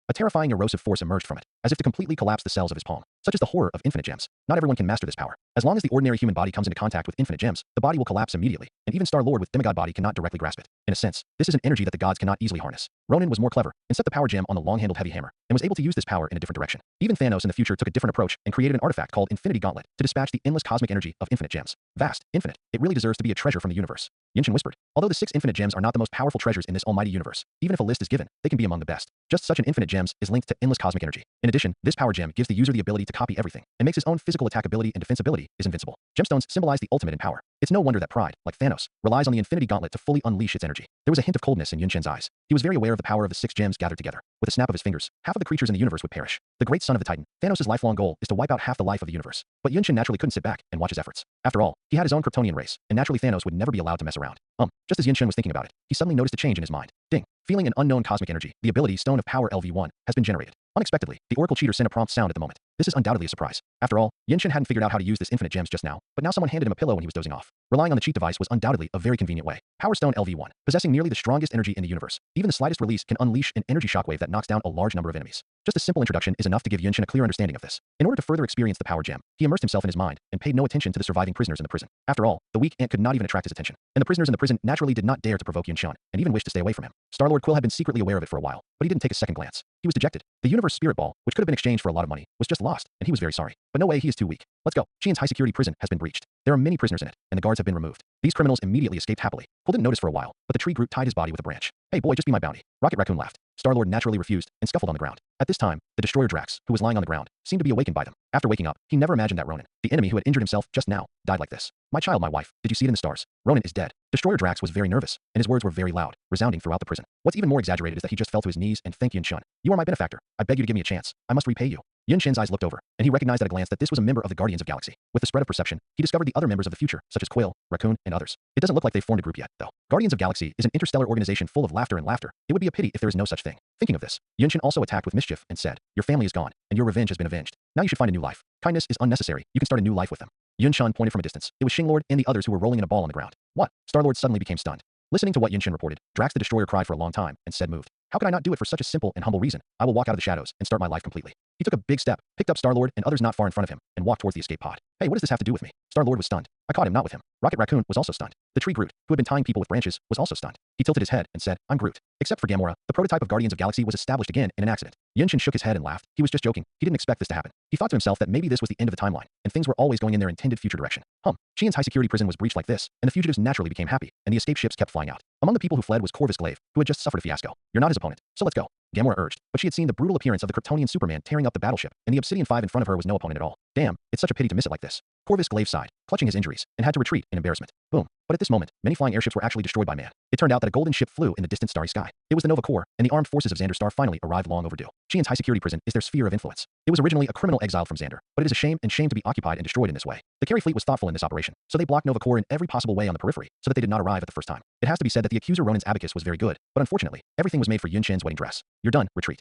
A terrifying erosive force emerged from it, as if to completely collapse the cells of his palm. Such is the horror of infinite gems. Not everyone can master this power. As long as the ordinary human body comes into contact with infinite gems, the body will collapse immediately, and even Star-Lord with demigod body cannot directly grasp it. In a sense, this is an energy that the gods cannot easily harness. Ronan was more clever, and set the power gem on the long-handled heavy hammer, and was able to use this power in a different direction. Even Thanos in the future took a different approach, and created an artifact called Infinity Gauntlet, to dispatch the endless cosmic energy of infinite gems. Vast, infinite, it really deserves to be a treasure from the universe. Yun Shin whispered. Although the 6 infinite gems are not the most powerful treasures in this almighty universe, even if a list is given, they can be among the best. Just such an infinite gems is linked to endless cosmic energy. In addition, this power gem gives the user the ability to copy everything, and makes his own physical attack ability and defense ability is invincible. Gemstones symbolize the ultimate in power. It's no wonder that pride, like Thanos, relies on the Infinity Gauntlet to fully unleash its energy. There was a hint of coldness in Yun Shin's eyes. He was very aware of the power of the 6 gems gathered together. With a snap of his fingers, half of the creatures in the universe would perish. The great son of the Titan, Thanos' lifelong goal is to wipe out half the life of the universe. But Yun Shin naturally couldn't sit back and watch his efforts. After all, he had his own Kryptonian race, and naturally Thanos would never be allowed to mess around. Just as Yun Shin was thinking about it, he suddenly noticed a change in his mind. Ding! Feeling an unknown cosmic energy, the ability Stone of Power LV1 has been generated. Unexpectedly, the Oracle Cheater sent a prompt sound at the moment. This is undoubtedly a surprise. After all, Yun Shin hadn't figured out how to use this infinite gems just now, but now someone handed him a pillow when he was dozing off. Relying on the cheat device was undoubtedly a very convenient way. Power Stone LV1, possessing nearly the strongest energy in the universe. Even the slightest release can unleash an energy shockwave that knocks down a large number of enemies. Just a simple introduction is enough to give Yun Shin a clear understanding of this. In order to further experience the power gem, he immersed himself in his mind and paid no attention to the surviving prisoners in the prison. After all, the weak ant could not even attract his attention, and the prisoners in the prison naturally did not dare to provoke Yun Shin, and even wished to stay away from him. Star-Lord Quill had been secretly aware of it for a while, but he didn't take a second glance. He was dejected. The universe spirit ball, which could have been exchanged for a lot of money, was just lost, and he was very sorry. But no way, he is too weak. Let's go. Xian's high-security prison has been breached. There are many prisoners in it, and the guards have been removed. These criminals immediately escaped happily. Quill didn't notice for a while, but the tree Groot tied his body with a branch. Hey boy, just be my bounty. Rocket Raccoon laughed. Star-Lord naturally refused, and scuffled on the ground. At this time, the destroyer Drax, who was lying on the ground, seemed to be awakened by them. After waking up, he never imagined that Ronan, the enemy who had injured himself just now, died like this. My child, my wife, did you see it in the stars? Ronan is dead. Destroyer Drax was very nervous, and his words were very loud, resounding throughout the prison. What's even more exaggerated is that he just fell to his knees and thanked Yun Shin. You are my benefactor. I beg you to give me a chance. I must repay you. Yun Shin's eyes looked over, and he recognized at a glance that this was a member of the Guardians of Galaxy. With the spread of perception, he discovered the other members of the future, such as Quill, Raccoon, and others. It doesn't look like they've formed a group yet, though. Guardians of Galaxy is an interstellar organization full of laughter and laughter. It would be a pity if there is no such thing. Thinking of this, Yun Shin also attacked with mischief and said, your family is gone, and your revenge has been avenged. Now you should find a new life. Kindness is unnecessary. You can start a new life with them. Yun Shin pointed from a distance. It was Shinglord and the others who were rolling in a ball on the ground. What? Star-Lord suddenly became stunned. Listening to what Yun Shin reported, Drax the Destroyer cried for a long time and said moved. How could I not do it for such a simple and humble reason? I will walk out of the shadows and start my life completely. He took a big step, picked up Star-Lord and others not far in front of him, and walked towards the escape pod. Hey, what does this have to do with me? Star-Lord was stunned. I caught him, not with him. Rocket Raccoon was also stunned. The tree Groot, who had been tying people with branches, was also stunned. He tilted his head and said, I'm Groot. Except for Gamora, the prototype of Guardians of Galaxy was established again in an accident. Yunshin shook his head and laughed. He was just joking. He didn't expect this to happen. He thought to himself that maybe this was the end of the timeline, and things were always going in their intended future direction. Xian's high-security prison was breached like this, and the fugitives naturally became happy, and the escape ships kept flying out. Among the people who fled was Corvus Glaive, who had just suffered a fiasco. You're not his opponent, so let's go, Gamora urged, but she had seen the brutal appearance of the Kryptonian Superman tearing up the battleship, and the Obsidian 5 in front of her was no opponent at all. Damn, it's such a pity to miss it like this. Corvus Glaive sighed, clutching his injuries, and had to retreat in embarrassment. Boom. But at this moment, many flying airships were actually destroyed by man. It turned out that a golden ship flew in the distant starry sky. It was the Nova Corps, and the armed forces of Xander Star finally arrived long overdue. Xian's high-security prison is their sphere of influence. It was originally a criminal exiled from Xander, but it is a shame to be occupied and destroyed in this way. The Carry fleet was thoughtful in this operation, so they blocked Nova Corps in every possible way on the periphery, so that they did not arrive at the first time. It has to be said that the accuser Ronin's abacus was very good, but unfortunately, everything was made for Yunshin's wedding dress. You're done, retreat.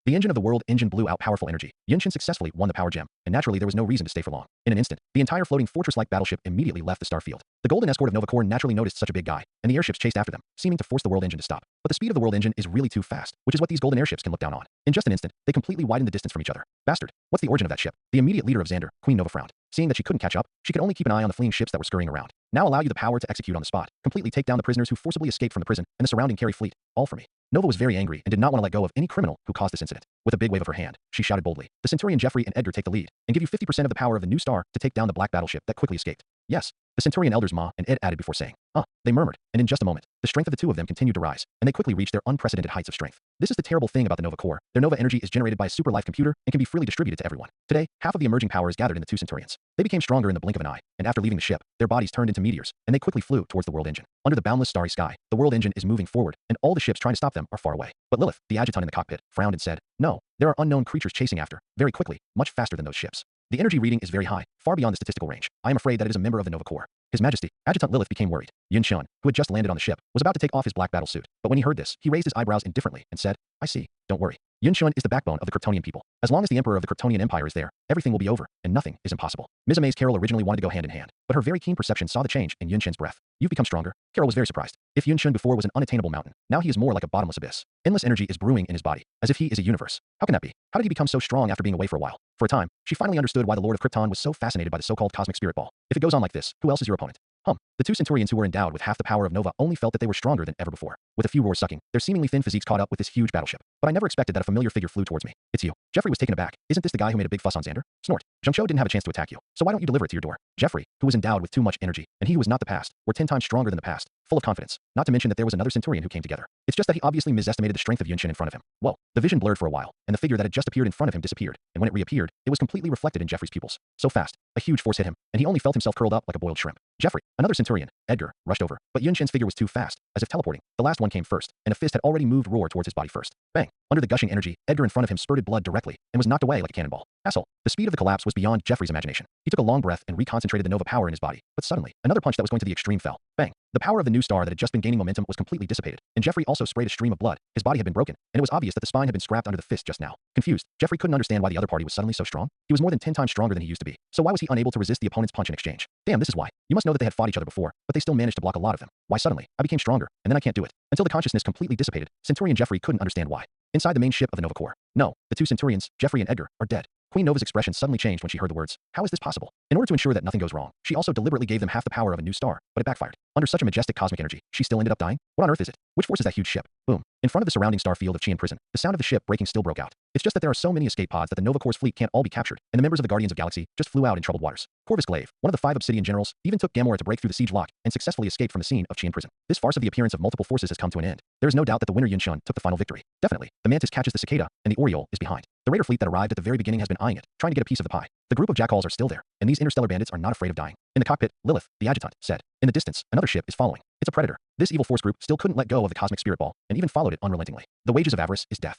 The engine of the world engine blew out powerful energy. Yunshin successfully won the power gem, and naturally there was no reason to stay for long. In an instant, the entire floating fortress-like battleship immediately left the star field. The golden escort of Nova Corps naturally noticed such a big guy, and the airships chased after them, seeming to force the world engine to stop. But the speed of the world engine is really too fast, which is what these golden airships can look down on. In just an instant, they completely widened the distance from each other. Bastard, what's the origin of that ship? The immediate leader of Xander, Queen Nova, frowned. Seeing that she couldn't catch up, she could only keep an eye on the fleeing ships that were scurrying around. Now allow you the power to execute on the spot, completely take down the prisoners who forcibly escaped from the prison and the surrounding Carry fleet, all for me. Nova was very angry and did not want to let go of any criminal who caused this incident. With a big wave of her hand, she shouted boldly, the Centurion Jeffrey and Edgar take the lead, and give you 50% of the power of the new star to take down the black battleship that quickly escaped. Yes, the Centurion elders Ma and Ed added before saying, they murmured, and in just a moment, the strength of the two of them continued to rise, and they quickly reached their unprecedented heights of strength. This is the terrible thing about the Nova Corps. Their Nova energy is generated by a super life computer and can be freely distributed to everyone. Today, half of the emerging power is gathered in the two Centurions. They became stronger in the blink of an eye, and after leaving the ship, their bodies turned into meteors, and they quickly flew towards the world engine. Under the boundless starry sky, the world engine is moving forward, and all the ships trying to stop them are far away. But Lilith, the adjutant in the cockpit, frowned and said, no, there are unknown creatures chasing after, very quickly, much faster than those ships. The energy reading is very high, far beyond the statistical range. I am afraid that it is a member of the Nova Corps. His Majesty, Adjutant Lilith became worried. Yunshin, who had just landed on the ship, was about to take off his black battle suit, but when he heard this, he raised his eyebrows indifferently and said, I see, don't worry. Yunshin is the backbone of the Kryptonian people. As long as the Emperor of the Kryptonian Empire is there, everything will be over, and nothing is impossible. Ms. Amaze Carol originally wanted to go hand in hand, but her very keen perception saw the change in Yunshin's breath. You've become stronger. Carol was very surprised. If Yunshin before was an unattainable mountain, now he is more like a bottomless abyss. Endless energy is brewing in his body, as if he is a universe. How can that be? How did he become so strong after being away for a while? For a time, she finally understood why the Lord of Krypton was so fascinated by the so-called cosmic spirit ball. If it goes on like this, who else is your opponent? The two Centurions who were endowed with half the power of Nova only felt that they were stronger than ever before. With a few roars sucking, their seemingly thin physiques caught up with this huge battleship. But I never expected that a familiar figure flew towards me. It's you. Jeffrey was taken aback. Isn't this the guy who made a big fuss on Xander? Snort. Zhengzhou didn't have a chance to attack you, so why don't you deliver it to your door? Jeffrey, who was endowed with too much energy, and he who was not the past, were 10 times stronger than the past, full of confidence. Not to mention that there was another Centurion who came together. It's just that he obviously misestimated the strength of Yunshin in front of him. Whoa. The vision blurred for a while, and the figure that had just appeared in front of him disappeared, and when it reappeared, it was completely reflected in Jeffrey's pupils. So fast, a huge force hit him, and he only felt himself curled up like a boiled shrimp. Jeffrey, another Centurion, Edgar, rushed over, but Yunshin's figure was too fast, as if teleporting. The last one came first, and a fist had already moved roar towards his body first. Bang. Under the gushing energy, Edgar in front of him spurted blood directly, and was knocked away like a cannonball. Asshole. The speed of the collapse was beyond Jeffrey's imagination. He took a long breath and reconcentrated the Nova power in his body, but suddenly, another punch that was going to the extreme fell. Bang. The power of the new star that had just been gaining momentum was completely dissipated, and Jeffrey also sprayed a stream of blood. His body had been broken, and it was obvious that the spine had been scrapped under the fist just now. Confused, Jeffrey couldn't understand why the other party was suddenly so strong. He was more than 10 times stronger than he used to be. So why was he unable to resist the opponent's punch in exchange? Damn, this is why. You must know that they had fought each other before, but they still managed to block a lot of them. Why suddenly? I became stronger, and then I can't do it. Until the consciousness completely dissipated, Centurion Jeffrey couldn't understand why. Inside the main ship of the Nova Corps. No, the two Centurions, Jeffrey and Edgar, are dead. Queen Nova's expression suddenly changed when she heard the words, how is this possible? In order to ensure that nothing goes wrong, she also deliberately gave them half the power of a new star, but it backfired. Under such a majestic cosmic energy, she still ended up dying? What on earth is it? Which force is that huge ship? Boom. In front of the surrounding star field of Qian prison, the sound of the ship breaking still broke out. It's just that there are so many escape pods that the Nova Corps fleet can't all be captured, and the members of the Guardians of Galaxy just flew out in troubled waters. Corvus Glaive, one of the 5 Obsidian generals, even took Gamora to break through the siege lock and successfully escaped from the scene of Qian prison. This farce of the appearance of multiple forces has come to an end. There is no doubt that the winner Yunshin took the final victory. Definitely, the Mantis catches the cicada, and the Oriole is behind. The raider fleet that arrived at the very beginning has been eyeing it, trying to get a piece of the pie. The group of jackals are still there, and these interstellar bandits are not afraid of dying. In the cockpit, Lilith, the adjutant, said. In the distance, another ship is following. It's a predator. This evil force group still couldn't let go of the cosmic spirit ball, and even followed it unrelentingly. The wages of avarice is death.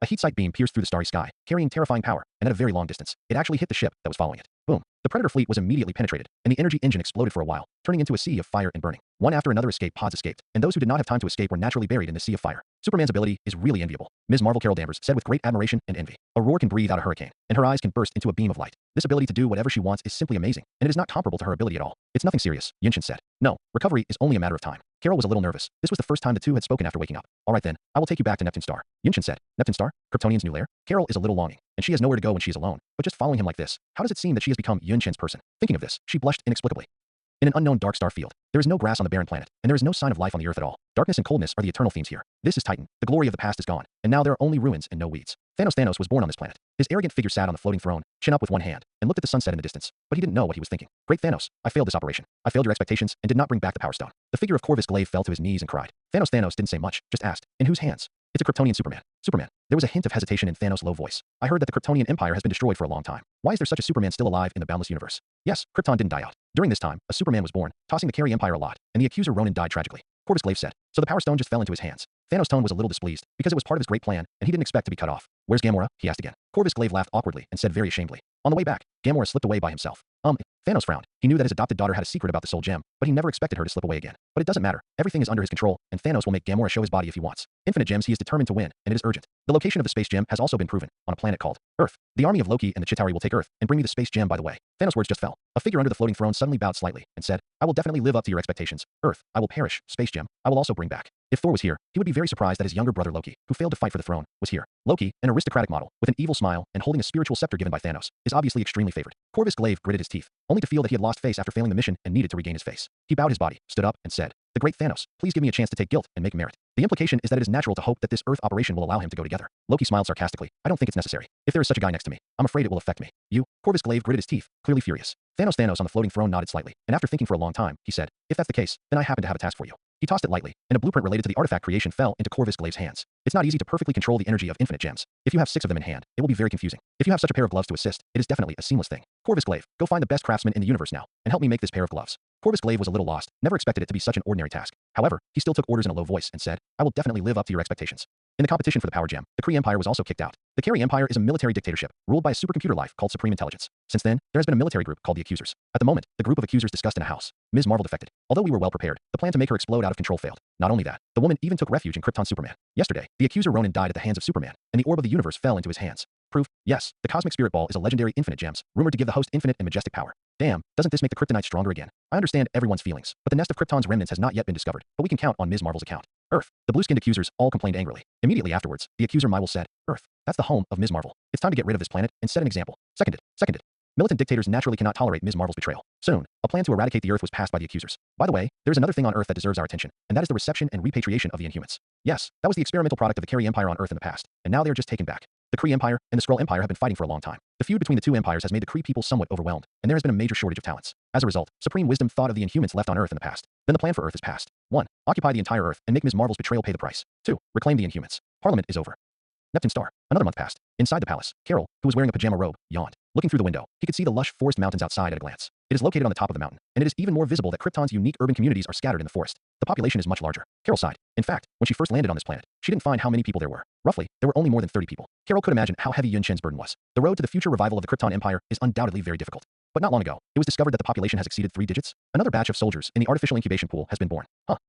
A heat sight beam pierced through the starry sky, carrying terrifying power, and at a very long distance, it actually hit the ship that was following it. Boom. The predator fleet was immediately penetrated, and the energy engine exploded for a while, turning into a sea of fire and burning. One after another escape pods escaped, and those who did not have time to escape were naturally buried in the sea of fire. Superman's ability is really enviable, Ms. Marvel Carol Danvers said with great admiration and envy. A roar can breathe out a hurricane, and her eyes can burst into a beam of light. This ability to do whatever she wants is simply amazing, and it is not comparable to her ability at all. It's nothing serious, Yunshin said. No, recovery is only a matter of time. Carol was a little nervous. This was the first time the two had spoken after waking up. All right then, I will take you back to Neptune Star. Yunshin said. Neptune Star? Kryptonian's new lair? Carol is a little longing, and she has nowhere to go when she is alone. But just following him like this, how does it seem that she has become Yun Chen's person? Thinking of this, she blushed inexplicably. In an unknown dark star field, there is no grass on the barren planet, and there is no sign of life on the earth at all. Darkness and coldness are the eternal themes here. This is Titan. The glory of the past is gone, and now there are only ruins and no weeds. Thanos was born on this planet. His arrogant figure sat on the floating throne, chin up with one hand, and looked at the sunset in the distance. But he didn't know what he was thinking. Great Thanos, I failed this operation. I failed your expectations and did not bring back the Power Stone. The figure of Corvus Glaive fell to his knees and cried. Thanos didn't say much, just asked, in whose hands? It's a Kryptonian Superman. Superman. There was a hint of hesitation in Thanos' low voice. I heard that the Kryptonian Empire has been destroyed for a long time. Why is there such a Superman still alive in the boundless universe? Yes, Krypton didn't die out. During this time, a Superman was born, tossing the Carry Empire a lot, and the accuser Ronan died tragically. Corvus Glaive said. So the Power Stone just fell into his hands. Thanos' tone was a little displeased, because it was part of his great plan, and he didn't expect to be cut off. Where's Gamora? He asked again. Corvus Glaive laughed awkwardly and said very ashamedly. On the way back, Gamora slipped away by himself. Thanos frowned. He knew that his adopted daughter had a secret about the Soul Gem, but he never expected her to slip away again. But it doesn't matter. Everything is under his control, and Thanos will make Gamora show his body if he wants. Infinite gems he is determined to win, and it is urgent. The location of the Space Gem has also been proven, on a planet called Earth. The army of Loki and the Chitauri will take Earth and bring me the Space Gem by the way. Thanos' words just fell. A figure under the floating throne suddenly bowed slightly and said, I will definitely live up to your expectations. Earth, I will perish. Space Gem, I will also bring back. If Thor was here, he would be very surprised that his younger brother Loki, who failed to fight for the throne, was here. Loki, an aristocratic model, with an evil smile and holding a spiritual scepter given by Thanos, is obviously extremely favored. Corvus Glaive gritted his teeth, only to feel that he had lost face after failing the mission and needed to regain his face. He bowed his body, stood up, and said, The great Thanos, please give me a chance to take guilt and make merit. The implication is that it is natural to hope that this Earth operation will allow him to go together. Loki smiled sarcastically. I don't think it's necessary. If there is such a guy next to me, I'm afraid it will affect me. You? Corvus Glaive gritted his teeth, clearly furious. Thanos on the floating throne nodded slightly, and after thinking for a long time, he said, If that's the case, then I happen to have a task for you. He tossed it lightly, and a blueprint related to the artifact creation fell into Corvus Glaive's hands. It's not easy to perfectly control the energy of infinite gems. If you have 6 of them in hand, it will be very confusing. If you have such a pair of gloves to assist, it is definitely a seamless thing. Corvus Glaive, go find the best craftsman in the universe now, and help me make this pair of gloves. Corvus Glaive was a little lost, never expected it to be such an ordinary task. However, he still took orders in a low voice and said, I will definitely live up to your expectations. In the competition for the Power Gem, the Kree Empire was also kicked out. The Carry Empire is a military dictatorship, ruled by a supercomputer life called Supreme Intelligence. Since then, there has been a military group called the Accusers. At the moment, the group of accusers discussed in a house. Ms. Marvel defected. Although we were well prepared, the plan to make her explode out of control failed. Not only that, the woman even took refuge in Krypton Superman. Yesterday, the accuser Ronan died at the hands of Superman, and the orb of the universe fell into his hands. Proof? Yes, the Cosmic Spirit Ball is a legendary infinite gems, rumored to give the host infinite and majestic power. Damn, doesn't this make the Kryptonite stronger again? I understand everyone's feelings, but the nest of Krypton's remnants has not yet been discovered, but we can count on Ms. Marvel's account. Earth. The blue-skinned accusers all complained angrily. Immediately afterwards, the accuser Mywell said, Earth. That's the home of Ms. Marvel. It's time to get rid of this planet and set an example. Seconded. Militant dictators naturally cannot tolerate Ms. Marvel's betrayal. Soon, a plan to eradicate the Earth was passed by the accusers. By the way, there is another thing on Earth that deserves our attention, and that is the reception and repatriation of the Inhumans. Yes, that was the experimental product of the Carry Empire on Earth in the past, and now they are just taken back. The Kree Empire and the Skrull Empire have been fighting for a long time. The feud between the two empires has made the Kree people somewhat overwhelmed, and there has been a major shortage of talents. As a result, Supreme Wisdom thought of the Inhumans left on Earth in the past. Then the plan for Earth is passed. 1. Occupy the entire Earth and make Ms. Marvel's betrayal pay the price. 2. Reclaim the Inhumans. Parliament is over. Neptune Star. Another month passed. Inside the palace, Carol, who was wearing a pajama robe, yawned. Looking through the window, he could see the lush forest mountains outside at a glance. It is located on the top of the mountain, and it is even more visible that Krypton's unique urban communities are scattered in the forest. The population is much larger. Carol sighed. In fact, when she first landed on this planet, she didn't find how many people there were. Roughly, there were only more than 30 people. Carol could imagine how heavy Yun Chen's burden was. The road to the future revival of the Krypton Empire is undoubtedly very difficult. But not long ago, it was discovered that the population has exceeded 3 digits. Another batch of soldiers in the artificial incubation pool has been born.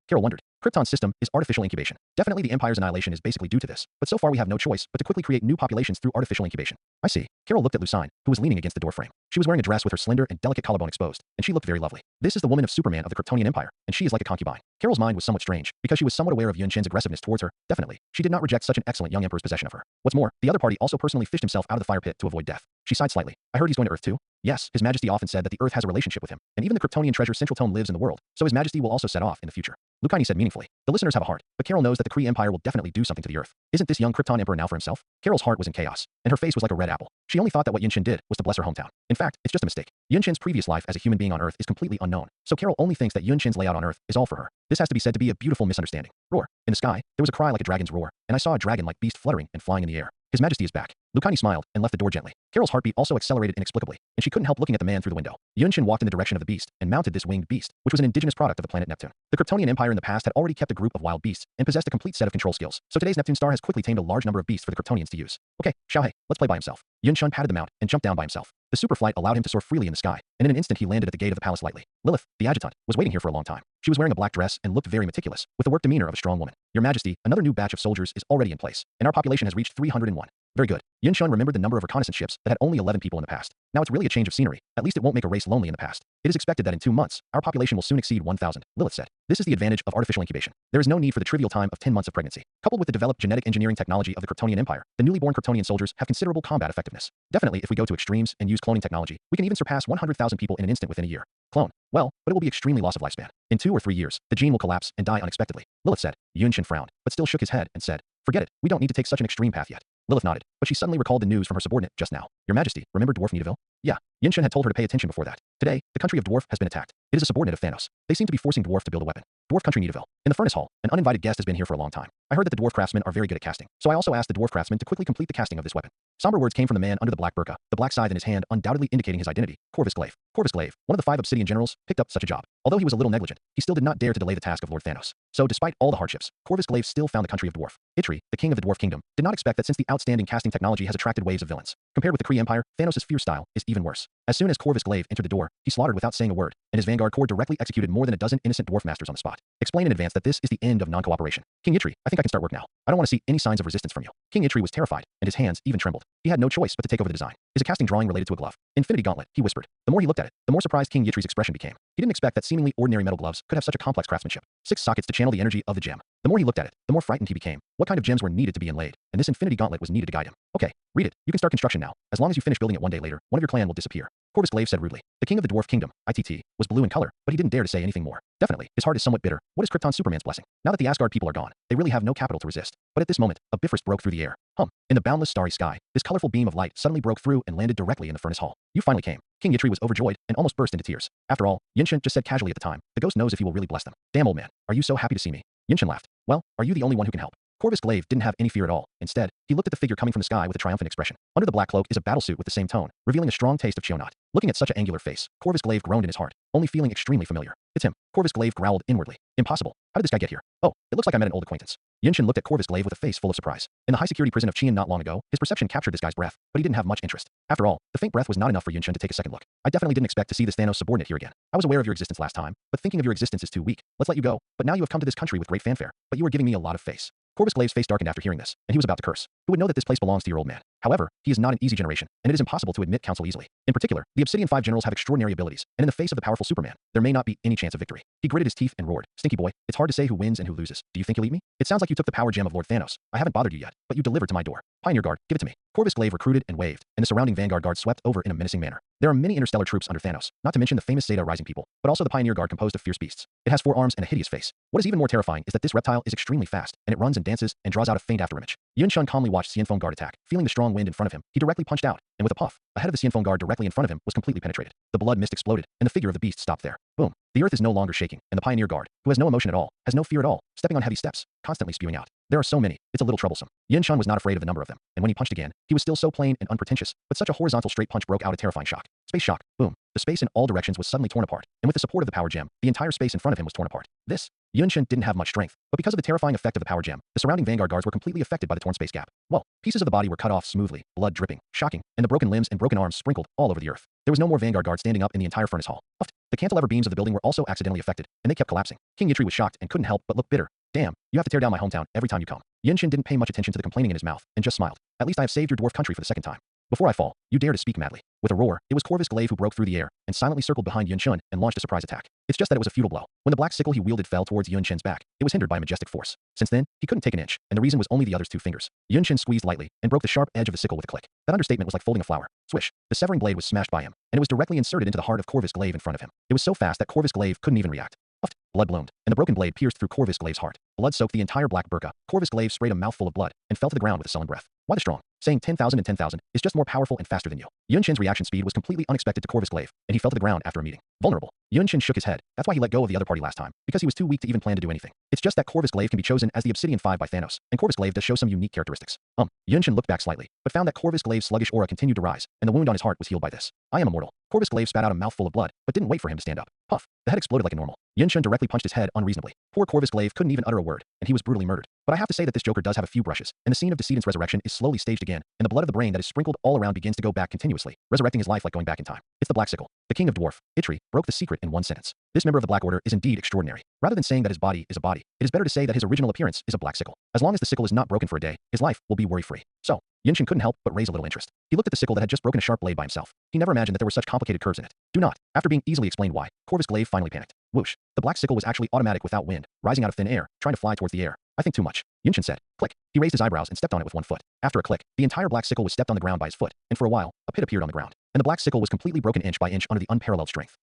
Carol wondered. Krypton's system is artificial incubation. Definitely the Empire's annihilation is basically due to this, but so far we have no choice but to quickly create new populations through artificial incubation. I see. Carol looked at Lucine, who was leaning against the doorframe. She was wearing a dress with her slender and delicate collarbone exposed, and she looked very lovely. This is the woman of Superman of the Kryptonian Empire, and she is like a concubine. Carol's mind was somewhat strange, because she was somewhat aware of Yun Chen's aggressiveness towards her. Definitely, she did not reject such an excellent young emperor's possession of her. What's more, the other party also personally fished himself out of the fire pit to avoid death. She sighed slightly. I heard he's going to Earth too? Yes, His Majesty often said that the Earth has a relationship with him, and even the Kryptonian treasure Central Tone lives in the world, so His Majesty will also set off in the future. Lucini said meaningfully. The listeners have a heart, but Carol knows that the Kree Empire will definitely do something to the Earth. Isn't this young Krypton Emperor now for himself? Carol's heart was in chaos, and her face was like a red apple. She only thought that what Yun Chen did was to bless her hometown. In fact, it's just a mistake. Yun Chen's previous life as a human being on Earth is completely unknown, so Carol only thinks that Yun Chen's layout on Earth is all for her. This has to be said to be a beautiful misunderstanding. Roar. In the sky, there was a cry like a dragon's roar, and I saw a dragon-like beast fluttering and flying in the air. His Majesty is back. Lucini smiled and left the door gently. Carol's heartbeat also accelerated inexplicably, and she couldn't help looking at the man through the window. Yun Chen walked in the direction of the beast and mounted this winged beast, which was an indigenous product of the planet Neptune. The Kryptonian Empire in the past had already kept a group of wild beasts and possessed a complete set of control skills, so today's Neptune Star has quickly tamed a large number of beasts for the Kryptonians to use. Okay, Xiaohei, let's play by himself. Yun Chen patted the mount and jumped down by himself. The super flight allowed him to soar freely in the sky, and in an instant he landed at the gate of the palace lightly. Lilith, the adjutant, was waiting here for a long time. She was wearing a black dress and looked very meticulous, with the work demeanor of a strong woman. Your Majesty, another new batch of soldiers is already in place, and our population has reached 301. Very good. Yin Shun remembered the number of reconnaissance ships that had only 11 people in the past. Now it's really a change of scenery. At least it won't make a race lonely in the past. It is expected that in 2 months, our population will soon exceed 1,000, Lilith said. This is the advantage of artificial incubation. There is no need for the trivial time of 10 months of pregnancy. Coupled with the developed genetic engineering technology of the Kryptonian Empire, the newly born Kryptonian soldiers have considerable combat effectiveness. Definitely, if we go to extremes and use cloning technology, we can even surpass 100,000 people in an instant within a year. Clone. Well, but it will be extremely loss of lifespan. In 2 or 3 years, the gene will collapse and die unexpectedly, Lilith said. Yin Shun frowned, but still shook his head and said, forget it, we don't need to take such an extreme path yet. Lilith nodded, but she suddenly recalled the news from her subordinate just now. Your Majesty, remember Dwarf Nidaville? Yeah, Yin Shun had told her to pay attention before that. Today, the country of Dwarf has been attacked. It is a subordinate of Thanos. They seem to be forcing Dwarf to build a weapon. Dwarf country Nidaville. In the furnace hall, an uninvited guest has been here for a long time. I heard that the dwarf craftsmen are very good at casting, so I also asked the dwarf craftsmen to quickly complete the casting of this weapon. Somber words came from the man under the black burqa, the black scythe in his hand undoubtedly indicating his identity, Corvus Glaive. Corvus Glaive, one of the 5 obsidian generals, picked up such a job. Although he was a little negligent, he still did not dare to delay the task of Lord Thanos. So despite all the hardships, Corvus Glaive still found the country of Dwarf. Itri, the king of the Dwarf Kingdom, did not expect that since the outstanding casting technology has attracted waves of villains. Compared with the Kree Empire, Thanos' fierce style is even worse. As soon as Corvus Glaive entered the door, he slaughtered without saying a word, and his vanguard corps directly executed more than a dozen innocent dwarf masters on the spot. Explain in advance that this is the end of non-cooperation. King Itri, I think I can start work now. I don't want to see any signs of resistance from you. King Itri was terrified, and his hands even trembled. He had no choice but to take over the design. Is a casting drawing related to a glove? Infinity Gauntlet, he whispered. The more he looked at it, the more surprised King Yitri's expression became. He didn't expect that seemingly ordinary metal gloves could have such a complex craftsmanship. 6 sockets to channel the energy of the gem. The more he looked at it, the more frightened he became. What kind of gems were needed to be inlaid? And this Infinity Gauntlet was needed to guide him. Okay, read it. You can start construction now. As long as you finish building it one day later, one of your clan will disappear. Corvus Glaive said rudely. The king of the Dwarf Kingdom, ITT, was blue in color, but he didn't dare to say anything more. Definitely, his heart is somewhat bitter. What is Krypton Superman's blessing? Now that the Asgard people are gone, they really have no capital to resist. But at this moment, a Bifrost broke through the air. In the boundless starry sky, this colorful beam of light suddenly broke through and landed directly in the furnace hall. You finally came. King Yitri was overjoyed and almost burst into tears. After all, Yin Shun just said casually at the time, the ghost knows if he will really bless them. Damn old man, are you so happy to see me? Yin Shun laughed. Well, are you the only one who can help? Corvus Glaive didn't have any fear at all. Instead, he looked at the figure coming from the sky with a triumphant expression. Under the black cloak is a battlesuit with the same tone, revealing a strong taste of Chionot. Looking at such an angular face, Corvus Glaive groaned in his heart, only feeling extremely familiar. It's him. Corvus Glaive growled inwardly. Impossible. How did this guy get here? Oh, it looks like I met an old acquaintance. Yin Shun looked at Corvus Glaive with a face full of surprise. In the high-security prison of Qian not long ago, his perception captured this guy's breath, but he didn't have much interest. After all, the faint breath was not enough for Yin Shun to take a second look. I definitely didn't expect to see this Thanos subordinate here again. I was aware of your existence last time, but thinking of your existence is too weak. Let's let you go. But now you have come to this country with great fanfare, but you are giving me a lot of face. Corvus Glaive's face darkened after hearing this, and he was about to curse. Who would know that this place belongs to your old man? However, he is not an easy generation, and it is impossible to admit counsel easily. In particular, the Obsidian 5 generals have extraordinary abilities, and in the face of the powerful Superman, there may not be any chance of victory. He gritted his teeth and roared, Stinky boy, it's hard to say who wins and who loses. Do you think you'll eat me? It sounds like you took the power gem of Lord Thanos. I haven't bothered you yet, but you delivered to my door. Pioneer Guard, give it to me. Corvus Glaive recruited and waved, and the surrounding Vanguard Guard swept over in a menacing manner. There are many interstellar troops under Thanos, not to mention the famous Zeta Rising people, but also the Pioneer Guard composed of fierce beasts. It has 4 arms and a hideous face. What is even more terrifying is that this reptile is extremely fast, and it runs and dances and draws out a faint afterimage. Yin Shun calmly watched Xianfeng Guard attack. Feeling the strong wind in front of him, he directly punched out, and with a puff, a head of the Xianfeng Guard directly in front of him was completely penetrated. The blood mist exploded, and the figure of the beast stopped there. Boom. The earth is no longer shaking, and the Pioneer Guard, who has no emotion at all, has no fear at all, stepping on heavy steps, constantly spewing out. There are so many, it's a little troublesome. Yin Shun was not afraid of the number of them, and when he punched again, he was still so plain and unpretentious, but such a horizontal straight punch broke out a terrifying shock. Space shock. Boom. The space in all directions was suddenly torn apart, and with the support of the power gem, the entire space in front of him was torn apart. Yin Shun didn't have much strength, but because of the terrifying effect of the power gem, the surrounding Vanguard Guards were completely affected by the torn space gap. Well, pieces of the body were cut off smoothly, blood dripping, shocking, and the broken limbs and broken arms sprinkled all over the earth. There was no more Vanguard Guard standing up in the entire furnace hall. The cantilever beams of the building were also accidentally affected, and they kept collapsing. King Yitri was shocked and couldn't help but look bitter. Damn, you have to tear down my hometown every time you come. Yin Shun didn't pay much attention to the complaining in his mouth, and just smiled. At least I have saved your dwarf country for the second time. Before I fall, you dare to speak madly. With a roar, it was Corvus Glaive who broke through the air and silently circled behind Yin Shun and launched a surprise attack. It's just that it was a futile blow. When the black sickle he wielded fell towards Yin Shun's back, it was hindered by a majestic force. Since then, he couldn't take an inch, and the reason was only the other's 2 fingers. Yin Shun squeezed lightly and broke the sharp edge of the sickle with a click. That understatement was like folding a flower. Swish. The severing blade was smashed by him, and it was directly inserted into the heart of Corvus Glaive in front of him. It was so fast that Corvus Glaive couldn't even react. Blood bloomed, and the broken blade pierced through Corvus Glaive's heart. Blood soaked the entire black burqa. Corvus Glaive sprayed a mouthful of blood and fell to the ground with a sullen breath. Why the strong? Saying 10,000 and 10,000 is just more powerful and faster than you. Yun Shin's reaction speed was completely unexpected to Corvus Glaive, and he fell to the ground after a meeting. Vulnerable. Yun Shin shook his head. That's why he let go of the other party last time, because he was too weak to even plan to do anything. It's just that Corvus Glaive can be chosen as the Obsidian 5 by Thanos, and Corvus Glaive does show some unique characteristics. Yun Shin looked back slightly, but found that Corvus Glaive's sluggish aura continued to rise, and the wound on his heart was healed by this. I am immortal. Corvus Glaive spat out a mouthful of blood, but didn't wait for him to stand up. Puff. The head exploded like a normal. Yin Shun directly punched his head unreasonably. Poor Corvus Glaive couldn't even utter a word, and he was brutally murdered. But I have to say that this Joker does have a few brushes, and the scene of Decedent's resurrection is slowly staged again, and the blood of the brain that is sprinkled all around begins to go back continuously, resurrecting his life like going back in time. It's the Black Sickle. The king of Dwarf, Itri, broke the secret in one sentence. This member of the Black Order is indeed extraordinary. Rather than saying that his body is a body, it is better to say that his original appearance is a black sickle. As long as the sickle is not broken for a day, his life will be worry-free. So, Yinshin couldn't help but raise a little interest. He looked at the sickle that had just broken a sharp blade by himself. He never imagined that there were such complicated curves in it. Do not. After being easily explained why, Corvus Glaive finally panicked. Whoosh. The black sickle was actually automatic without wind, rising out of thin air, trying to fly towards the air. I think too much. Yinshin said. Click. He raised his eyebrows and stepped on it with one foot. After a click, the entire black sickle was stepped on the ground by his foot, and for a while, a pit appeared on the ground. And the black sickle was completely broken inch by inch under the unparalleled strength.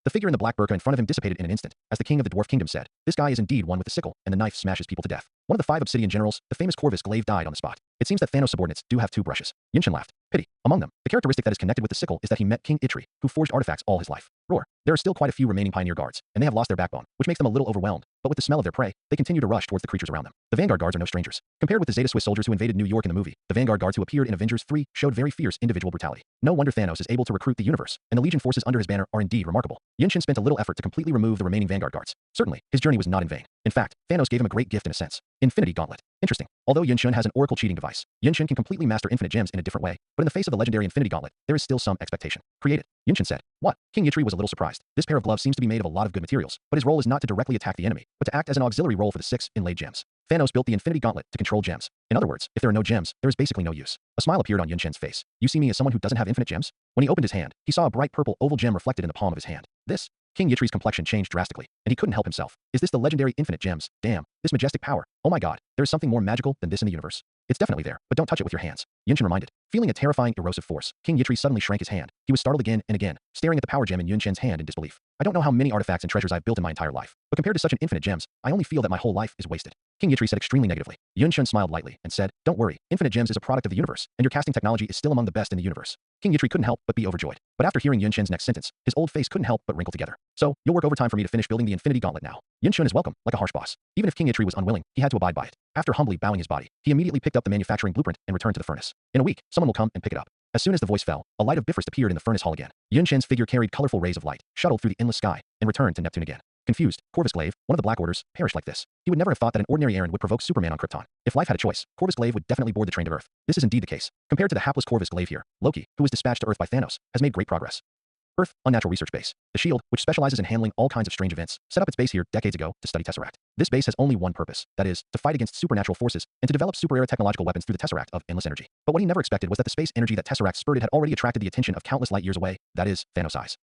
The figure in the black burqa in front of him dissipated in an instant. As the king of the dwarf kingdom said, this guy is indeed one with the sickle, and the knife smashes people to death. One of the 5 obsidian generals, the famous Corvus Glaive, died on the spot. It seems that Thanos' subordinates do have 2 brushes. Yinshin laughed. Pity. Among them, the characteristic that is connected with the sickle is that he met King Itri, who forged artifacts all his life. Roar. There are still quite a few remaining pioneer guards, and they have lost their backbone, which makes them a little overwhelmed, but with the smell of their prey, they continue to rush towards the creatures around them. The Vanguard guards are no strangers. Compared with the Zeta Swiss soldiers who invaded New York in the movie, the Vanguard guards who appeared in Avengers 3 showed very fierce individual brutality. No wonder Thanos is able to recruit the universe, and the Legion forces under his banner are indeed remarkable. Yinshin spent a little effort to completely remove the remaining Vanguard guards. Certainly, his journey was not in vain. In fact, Thanos gave him a great gift in a sense. Infinity Gauntlet. Interesting. Although Yinshin has an oracle cheating device, Yinshin can completely master infinite gems in a different way, but in the face of the legendary Infinity Gauntlet, there is still some expectation. Create it. Yinshin said. What? King Yitri was a little surprised. This pair of gloves seems to be made of a lot of good materials, but his role is not to directly attack the enemy, but to act as an auxiliary role for the 6 inlaid gems. Thanos built the Infinity Gauntlet to control gems. In other words, if there are no gems, there is basically no use. A smile appeared on Yinshin's face. You see me as someone who doesn't have infinite gems? When he opened his hand, he saw a bright purple oval gem reflected in the palm of his hand. This. King Yitri's complexion changed drastically, and he couldn't help himself. Is this the legendary infinite gems? Damn, this majestic power. Oh my god, there is something more magical than this in the universe. It's definitely there, but don't touch it with your hands. Yinshin reminded. Feeling a terrifying erosive force, King Yitri suddenly shrank his hand. He was startled again and again, staring at the power gem in Yinshin's hand in disbelief. I don't know how many artifacts and treasures I've built in my entire life, but compared to such an infinite gems, I only feel that my whole life is wasted. King Yitri said extremely negatively. Yinshin smiled lightly and said, don't worry, infinite gems is a product of the universe, and your casting technology is still among the best in the universe. King Yitri couldn't help but be overjoyed. But after hearing Yinshin's next sentence, his old face couldn't help but wrinkle together. So, you'll work overtime for me to finish building the Infinity Gauntlet now. Yinshin is welcome, like a harsh boss. Even if King Yitri was unwilling, he had to abide by it. After humbly bowing his body, he immediately picked up the manufacturing blueprint and returned to the furnace. In a week, someone will come and pick it up. As soon as the voice fell, a light of Bifrost appeared in the furnace hall again. Yinshin's figure carried colorful rays of light, shuttled through the endless sky, and returned to Neptune again. Confused, Corvus Glaive, one of the Black Orders, perished like this. He would never have thought that an ordinary errand would provoke Superman on Krypton. If life had a choice, Corvus Glaive would definitely board the train to Earth. This is indeed the case. Compared to the hapless Corvus Glaive here, Loki, who was dispatched to Earth by Thanos, has made great progress. Earth, Unnatural Research Base. The SHIELD, which specializes in handling all kinds of strange events, set up its base here decades ago to study Tesseract. This base has only one purpose, that is, to fight against supernatural forces and to develop super-era technological weapons through the Tesseract of endless energy. But what he never expected was that the space energy that Tesseract spurted had already attracted the attention of countless light years away, that is, Thanos' eyes.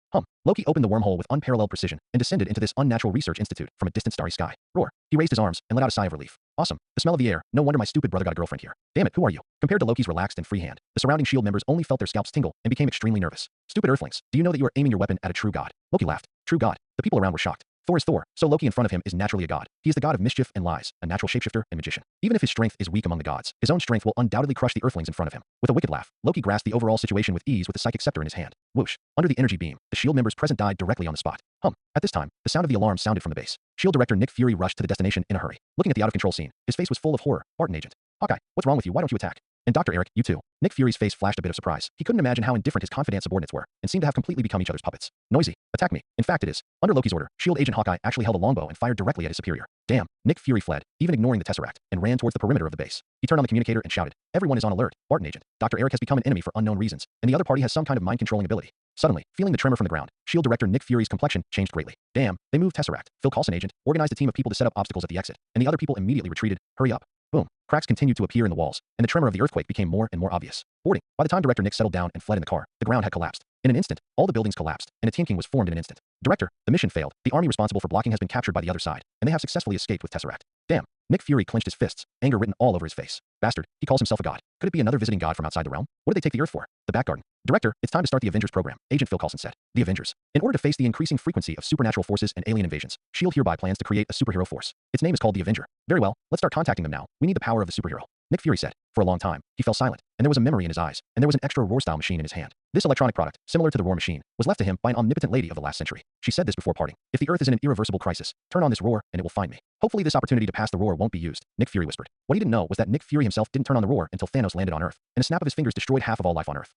Loki opened the wormhole with unparalleled precision and descended into this unnatural research institute from a distant starry sky. Roar. He raised his arms and let out a sigh of relief. Awesome. The smell of the air. No wonder my stupid brother got a girlfriend here. Damn it, who are you? Compared to Loki's relaxed and free hand, the surrounding SHIELD members only felt their scalps tingle and became extremely nervous. Stupid Earthlings, do you know that you are aiming your weapon at a true god? Loki laughed. True god. The people around were shocked. Thor is Thor, so Loki in front of him is naturally a god. He is the god of mischief and lies, a natural shapeshifter and magician. Even if his strength is weak among the gods, his own strength will undoubtedly crush the Earthlings in front of him. With a wicked laugh, Loki grasped the overall situation with ease with the psychic scepter in his hand. Whoosh. Under the energy beam, the SHIELD members present died directly on the spot. At this time, the sound of the alarm sounded from the base. SHIELD director Nick Fury rushed to the destination in a hurry. Looking at the out-of-control scene, his face was full of horror. Barton agent. Hawkeye, what's wrong with you? Why don't you attack? And Dr. Eric, you too. Nick Fury's face flashed a bit of surprise. He couldn't imagine how indifferent his confidant subordinates were, and seemed to have completely become each other's puppets. Noisy. Attack me. In fact it is. Under Loki's order, SHIELD agent Hawkeye actually held a longbow and fired directly at his superior. Damn. Nick Fury fled, even ignoring the Tesseract, and ran towards the perimeter of the base. He turned on the communicator and shouted, everyone is on alert. Barton agent. Dr. Eric has become an enemy for unknown reasons, and the other party has some kind of mind-controlling ability. Suddenly, feeling the tremor from the ground, SHIELD director Nick Fury's complexion changed greatly. Damn. They moved Tesseract. Phil Coulson agent organized a team of people to set up obstacles at the exit, and the other people immediately retreated. Hurry up. Boom. Cracks continued to appear in the walls, and the tremor of the earthquake became more and more obvious. Boarding. By the time Director Nick settled down and fled in the car, the ground had collapsed. In an instant, all the buildings collapsed, and a team king was formed in an instant. Director, the mission failed. The army responsible for blocking has been captured by the other side, and they have successfully escaped with Tesseract. Damn. Nick Fury clenched his fists, anger written all over his face. Bastard. He calls himself a god. Could it be another visiting god from outside the realm? What did they take the Earth for? The Back Garden. Director, it's time to start the Avengers program, Agent Phil Coulson said. The Avengers. In order to face the increasing frequency of supernatural forces and alien invasions, SHIELD hereby plans to create a superhero force. Its name is called the Avenger. Very well, let's start contacting them now. We need the power of the superhero. Nick Fury said. For a long time, he fell silent, and there was a memory in his eyes, and there was an extra Roar-style machine in his hand. This electronic product, similar to the Roar machine, was left to him by an omnipotent lady of the last century. She said this before parting. If the Earth is in an irreversible crisis, turn on this Roar, and it will find me. Hopefully this opportunity to pass the Roar won't be used, Nick Fury whispered. What he didn't know was that Nick Fury himself didn't turn on the Roar until Thanos landed on Earth, and a snap of his fingers destroyed half of all life on Earth.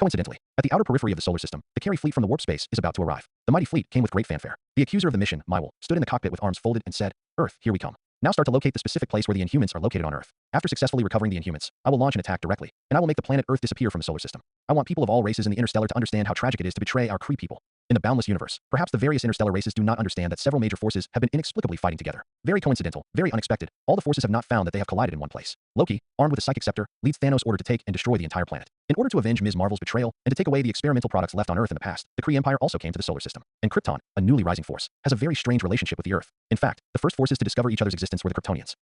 Coincidentally, at the outer periphery of the solar system, the carry fleet from the warp space is about to arrive. The mighty fleet came with great fanfare. The accuser of the mission, Mywell, stood in the cockpit with arms folded and said, Earth, here we come. Now start to locate the specific place where the Inhumans are located on Earth. After successfully recovering the Inhumans, I will launch an attack directly, and I will make the planet Earth disappear from the solar system. I want people of all races in the interstellar to understand how tragic it is to betray our Kree people. In the boundless universe, perhaps the various interstellar races do not understand that several major forces have been inexplicably fighting together. Very coincidental, very unexpected. All the forces have not found that they have collided in one place. Loki, armed with a psychic scepter, leads Thanos' order to take and destroy the entire planet. In order to avenge Ms. Marvel's betrayal and to take away the experimental products left on Earth in the past, the Kree Empire also came to the solar system. And Krypton, a newly rising force, has a very strange relationship with the Earth. In fact, the first forces to discover each other's existence were the Kryptonians.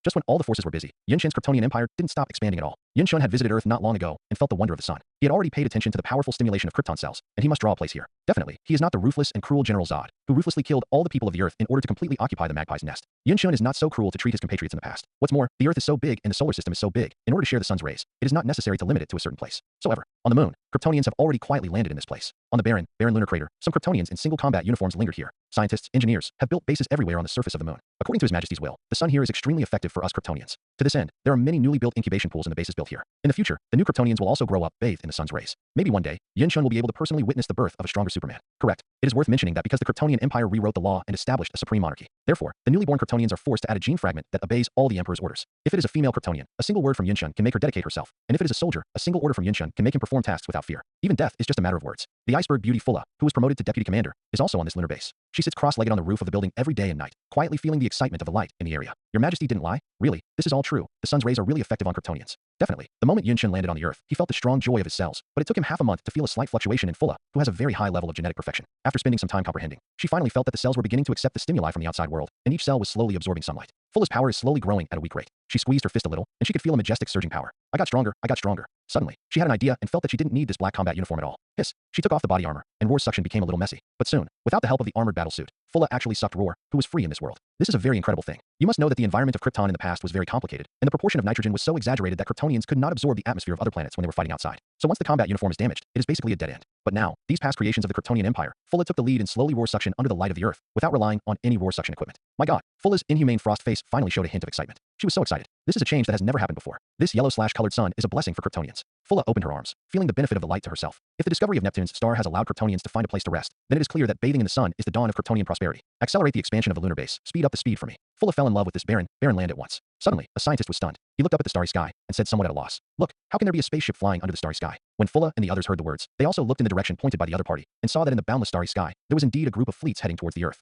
Just when all the forces were busy, Yunshun's Kryptonian empire didn't stop expanding at all. Yunshun had visited Earth not long ago and felt the wonder of the sun. He had already paid attention to the powerful stimulation of Krypton cells, and he must draw a place here. Definitely, he is not the ruthless and cruel General Zod, who ruthlessly killed all the people of the Earth in order to completely occupy the Magpie's nest. Yunshun is not so cruel to treat his compatriots in the past. What's more, the Earth is so big and the solar system is so big, in order to share the sun's rays, it is not necessary to limit it to a certain place. So ever, on the moon, Kryptonians have already quietly landed in this place. On the barren lunar crater, some Kryptonians in single combat uniforms lingered here. Scientists, engineers, have built bases everywhere on the surface of the moon. According to His Majesty's will, the sun here is extremely effective for us Kryptonians. To this end, there are many newly built incubation pools in the bases built here. In the future, the new Kryptonians will also grow up bathed in the sun's rays. Maybe one day, Yunshun will be able to personally witness the birth of a stronger Superman. Correct. It is worth mentioning that because the Kryptonian Empire rewrote the law and established a supreme monarchy. Therefore, the newly born Kryptonians are forced to add a gene fragment that obeys all the Emperor's orders. If it is a female Kryptonian, a single word from Yunshun can make her dedicate herself. And if it is a soldier, a single order from Yunshun can make him perform tasks without fear. Even death is just a matter of words. The iceberg beauty Fulla, who was promoted to deputy commander, is also on this lunar base. She sits cross-legged on the roof of the building every day and night, quietly feeling the excitement of the light in the area. Your Majesty didn't lie. Really, this is all true. The sun's rays are really effective on Kryptonians. Definitely. The moment Yunshun landed on the Earth, he felt the strong joy of his cells, but it took him half a month to feel a slight fluctuation in Fulla, who has a very high level of genetic perfection. After spending some time comprehending, she finally felt that the cells were beginning to accept the stimuli from the outside world, and each cell was slowly absorbing sunlight. Fulla's power is slowly growing at a weak rate. She squeezed her fist a little, and she could feel a majestic surging power. I got stronger, I got stronger. Suddenly, she had an idea and felt that she didn't need this black combat uniform at all. Hiss. She took off the body armor, and Roar's suction became a little messy. But soon, without the help of the armored battlesuit, Fulla actually sucked Roar, who was free in this world. This is a very incredible thing. You must know that the environment of Krypton in the past was very complicated, and the proportion of nitrogen was so exaggerated that Kryptonians could not absorb the atmosphere of other planets when they were fighting outside. So once the combat uniform is damaged, it is basically a dead end. But now, these past creations of the Kryptonian Empire, Fulla took the lead in slowly Roar suction under the light of the Earth, without relying on any Roar suction equipment. My god, Fulla's inhumane frost face finally showed a hint of excitement. She was so excited. This is a change that has never happened before. This yellow/colored sun is a blessing for Kryptonians. Fulla opened her arms, feeling the benefit of the light to herself. If the discovery of Neptune's star has allowed Kryptonians to find a place to rest, then it is clear that bathing in the sun is the dawn of Kryptonian prosperity. Accelerate the expansion of the lunar base. Speed up the speed for me. Fulla fell in love with this barren land at once. Suddenly, a scientist was stunned. He looked up at the starry sky and said somewhat at a loss, "Look, how can there be a spaceship flying under the starry sky?" When Fulla and the others heard the words, they also looked in the direction pointed by the other party and saw that in the boundless starry sky, there was indeed a group of fleets heading towards the Earth.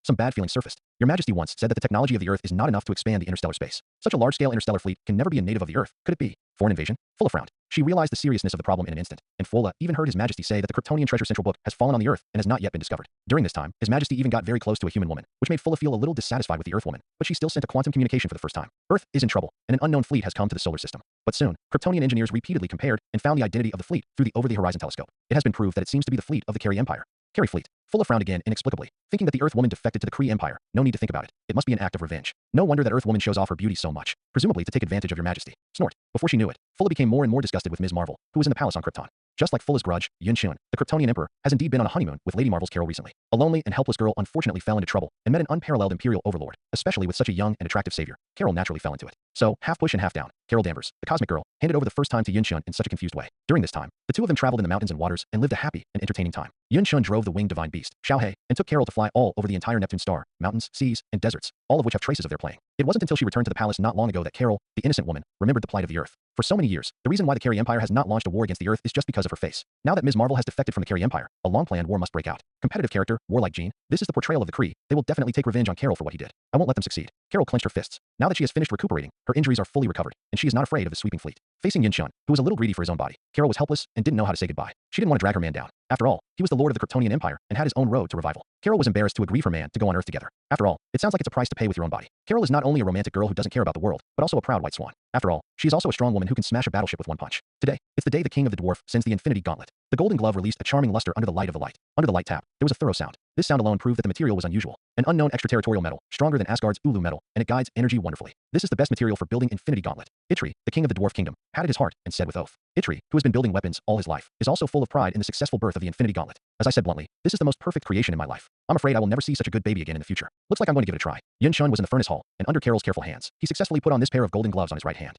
Some bad feelings surfaced. Your Majesty once said that the technology of the Earth is not enough to expand the interstellar space. Such a large-scale interstellar fleet can never be a native of the Earth, could it be? For an invasion? Fulla frowned. She realized the seriousness of the problem in an instant, and Fulla even heard His Majesty say that the Kryptonian Treasure Central Book has fallen on the Earth and has not yet been discovered. During this time, His Majesty even got very close to a human woman, which made Fulla feel a little dissatisfied with the Earth woman, but she still sent a quantum communication for the first time. Earth is in trouble, and an unknown fleet has come to the solar system. But soon, Kryptonian engineers repeatedly compared and found the identity of the fleet through the over-the-horizon telescope. It has been proved that it seems to be the fleet of the Carey Empire. Carey fleet. Fulla frowned again inexplicably, thinking that the Earth woman defected to the Kree Empire. No need to think about it. It must be an act of revenge. No wonder that Earth woman shows off her beauty so much, presumably to take advantage of your Majesty. Snort. Before she knew it, Fulla became more and more disgusted with Ms. Marvel, who was in the palace on Krypton. Just like Fulla's grudge, Yunshun, the Kryptonian Emperor, has indeed been on a honeymoon with Lady Marvel's Carol recently. A lonely and helpless girl unfortunately fell into trouble and met an unparalleled imperial overlord, especially with such a young and attractive savior. Carol naturally fell into it. So, half push and half down, Carol Danvers, the cosmic girl, handed over the first time to Yunshun in such a confused way. During this time, the two of them traveled in the mountains and waters and lived a happy and entertaining time. Yunshun drove the winged divine beast, Xiaohe, and took Carol to fly all over the entire Neptune star, mountains, seas, and deserts, all of which have traces of their playing. It wasn't until she returned to the palace not long ago that Carol, the innocent woman, remembered the plight of the Earth. For so many years, the reason why the Carey Empire has not launched a war against the Earth is just because of her face. Now that Ms. Marvel has defected from the Carey Empire, a long-planned war must break out. Competitive character, warlike Jean, this is the portrayal of the Kree. They will definitely take revenge on Carol for what he did. I won't let them succeed. Carol clenched her fists. Now that she has finished recuperating, her injuries are fully recovered, and she is not afraid of the sweeping fleet. Facing Yunshun, who was a little greedy for his own body, Carol was helpless and didn't know how to say goodbye. She didn't want to drag her man down. After all, he was the lord of the Kryptonian Empire and had his own road to revival. Carol was embarrassed to agree for man to go on Earth together. After all, it sounds like it's a price to pay with your own body. Carol is not only a romantic girl who doesn't care about the world, but also a proud white swan. After all, she is also a strong woman who can smash a battleship with one punch. Today, it's the day the king of the dwarf sends the Infinity Gauntlet. The golden glove released a charming luster under the light of the light. Under the light tap, there was a thorough sound. This sound alone proved that the material was unusual. An unknown extraterritorial metal, stronger than Asgard's Ulu metal, and it guides energy wonderfully. This is the best material for building Infinity Gauntlet. Itri, the king of the dwarf kingdom, patted his heart and said with oath. Itri, who has been building weapons all his life, is also full of pride in the successful birth of the Infinity Gauntlet. As I said bluntly, this is the most perfect creation in my life. I'm afraid I will never see such a good baby again in the future. Looks like I'm going to give it a try. Yunshun was in the furnace hall, and under Carol's careful hands, he successfully put on this pair of golden gloves on his right hand.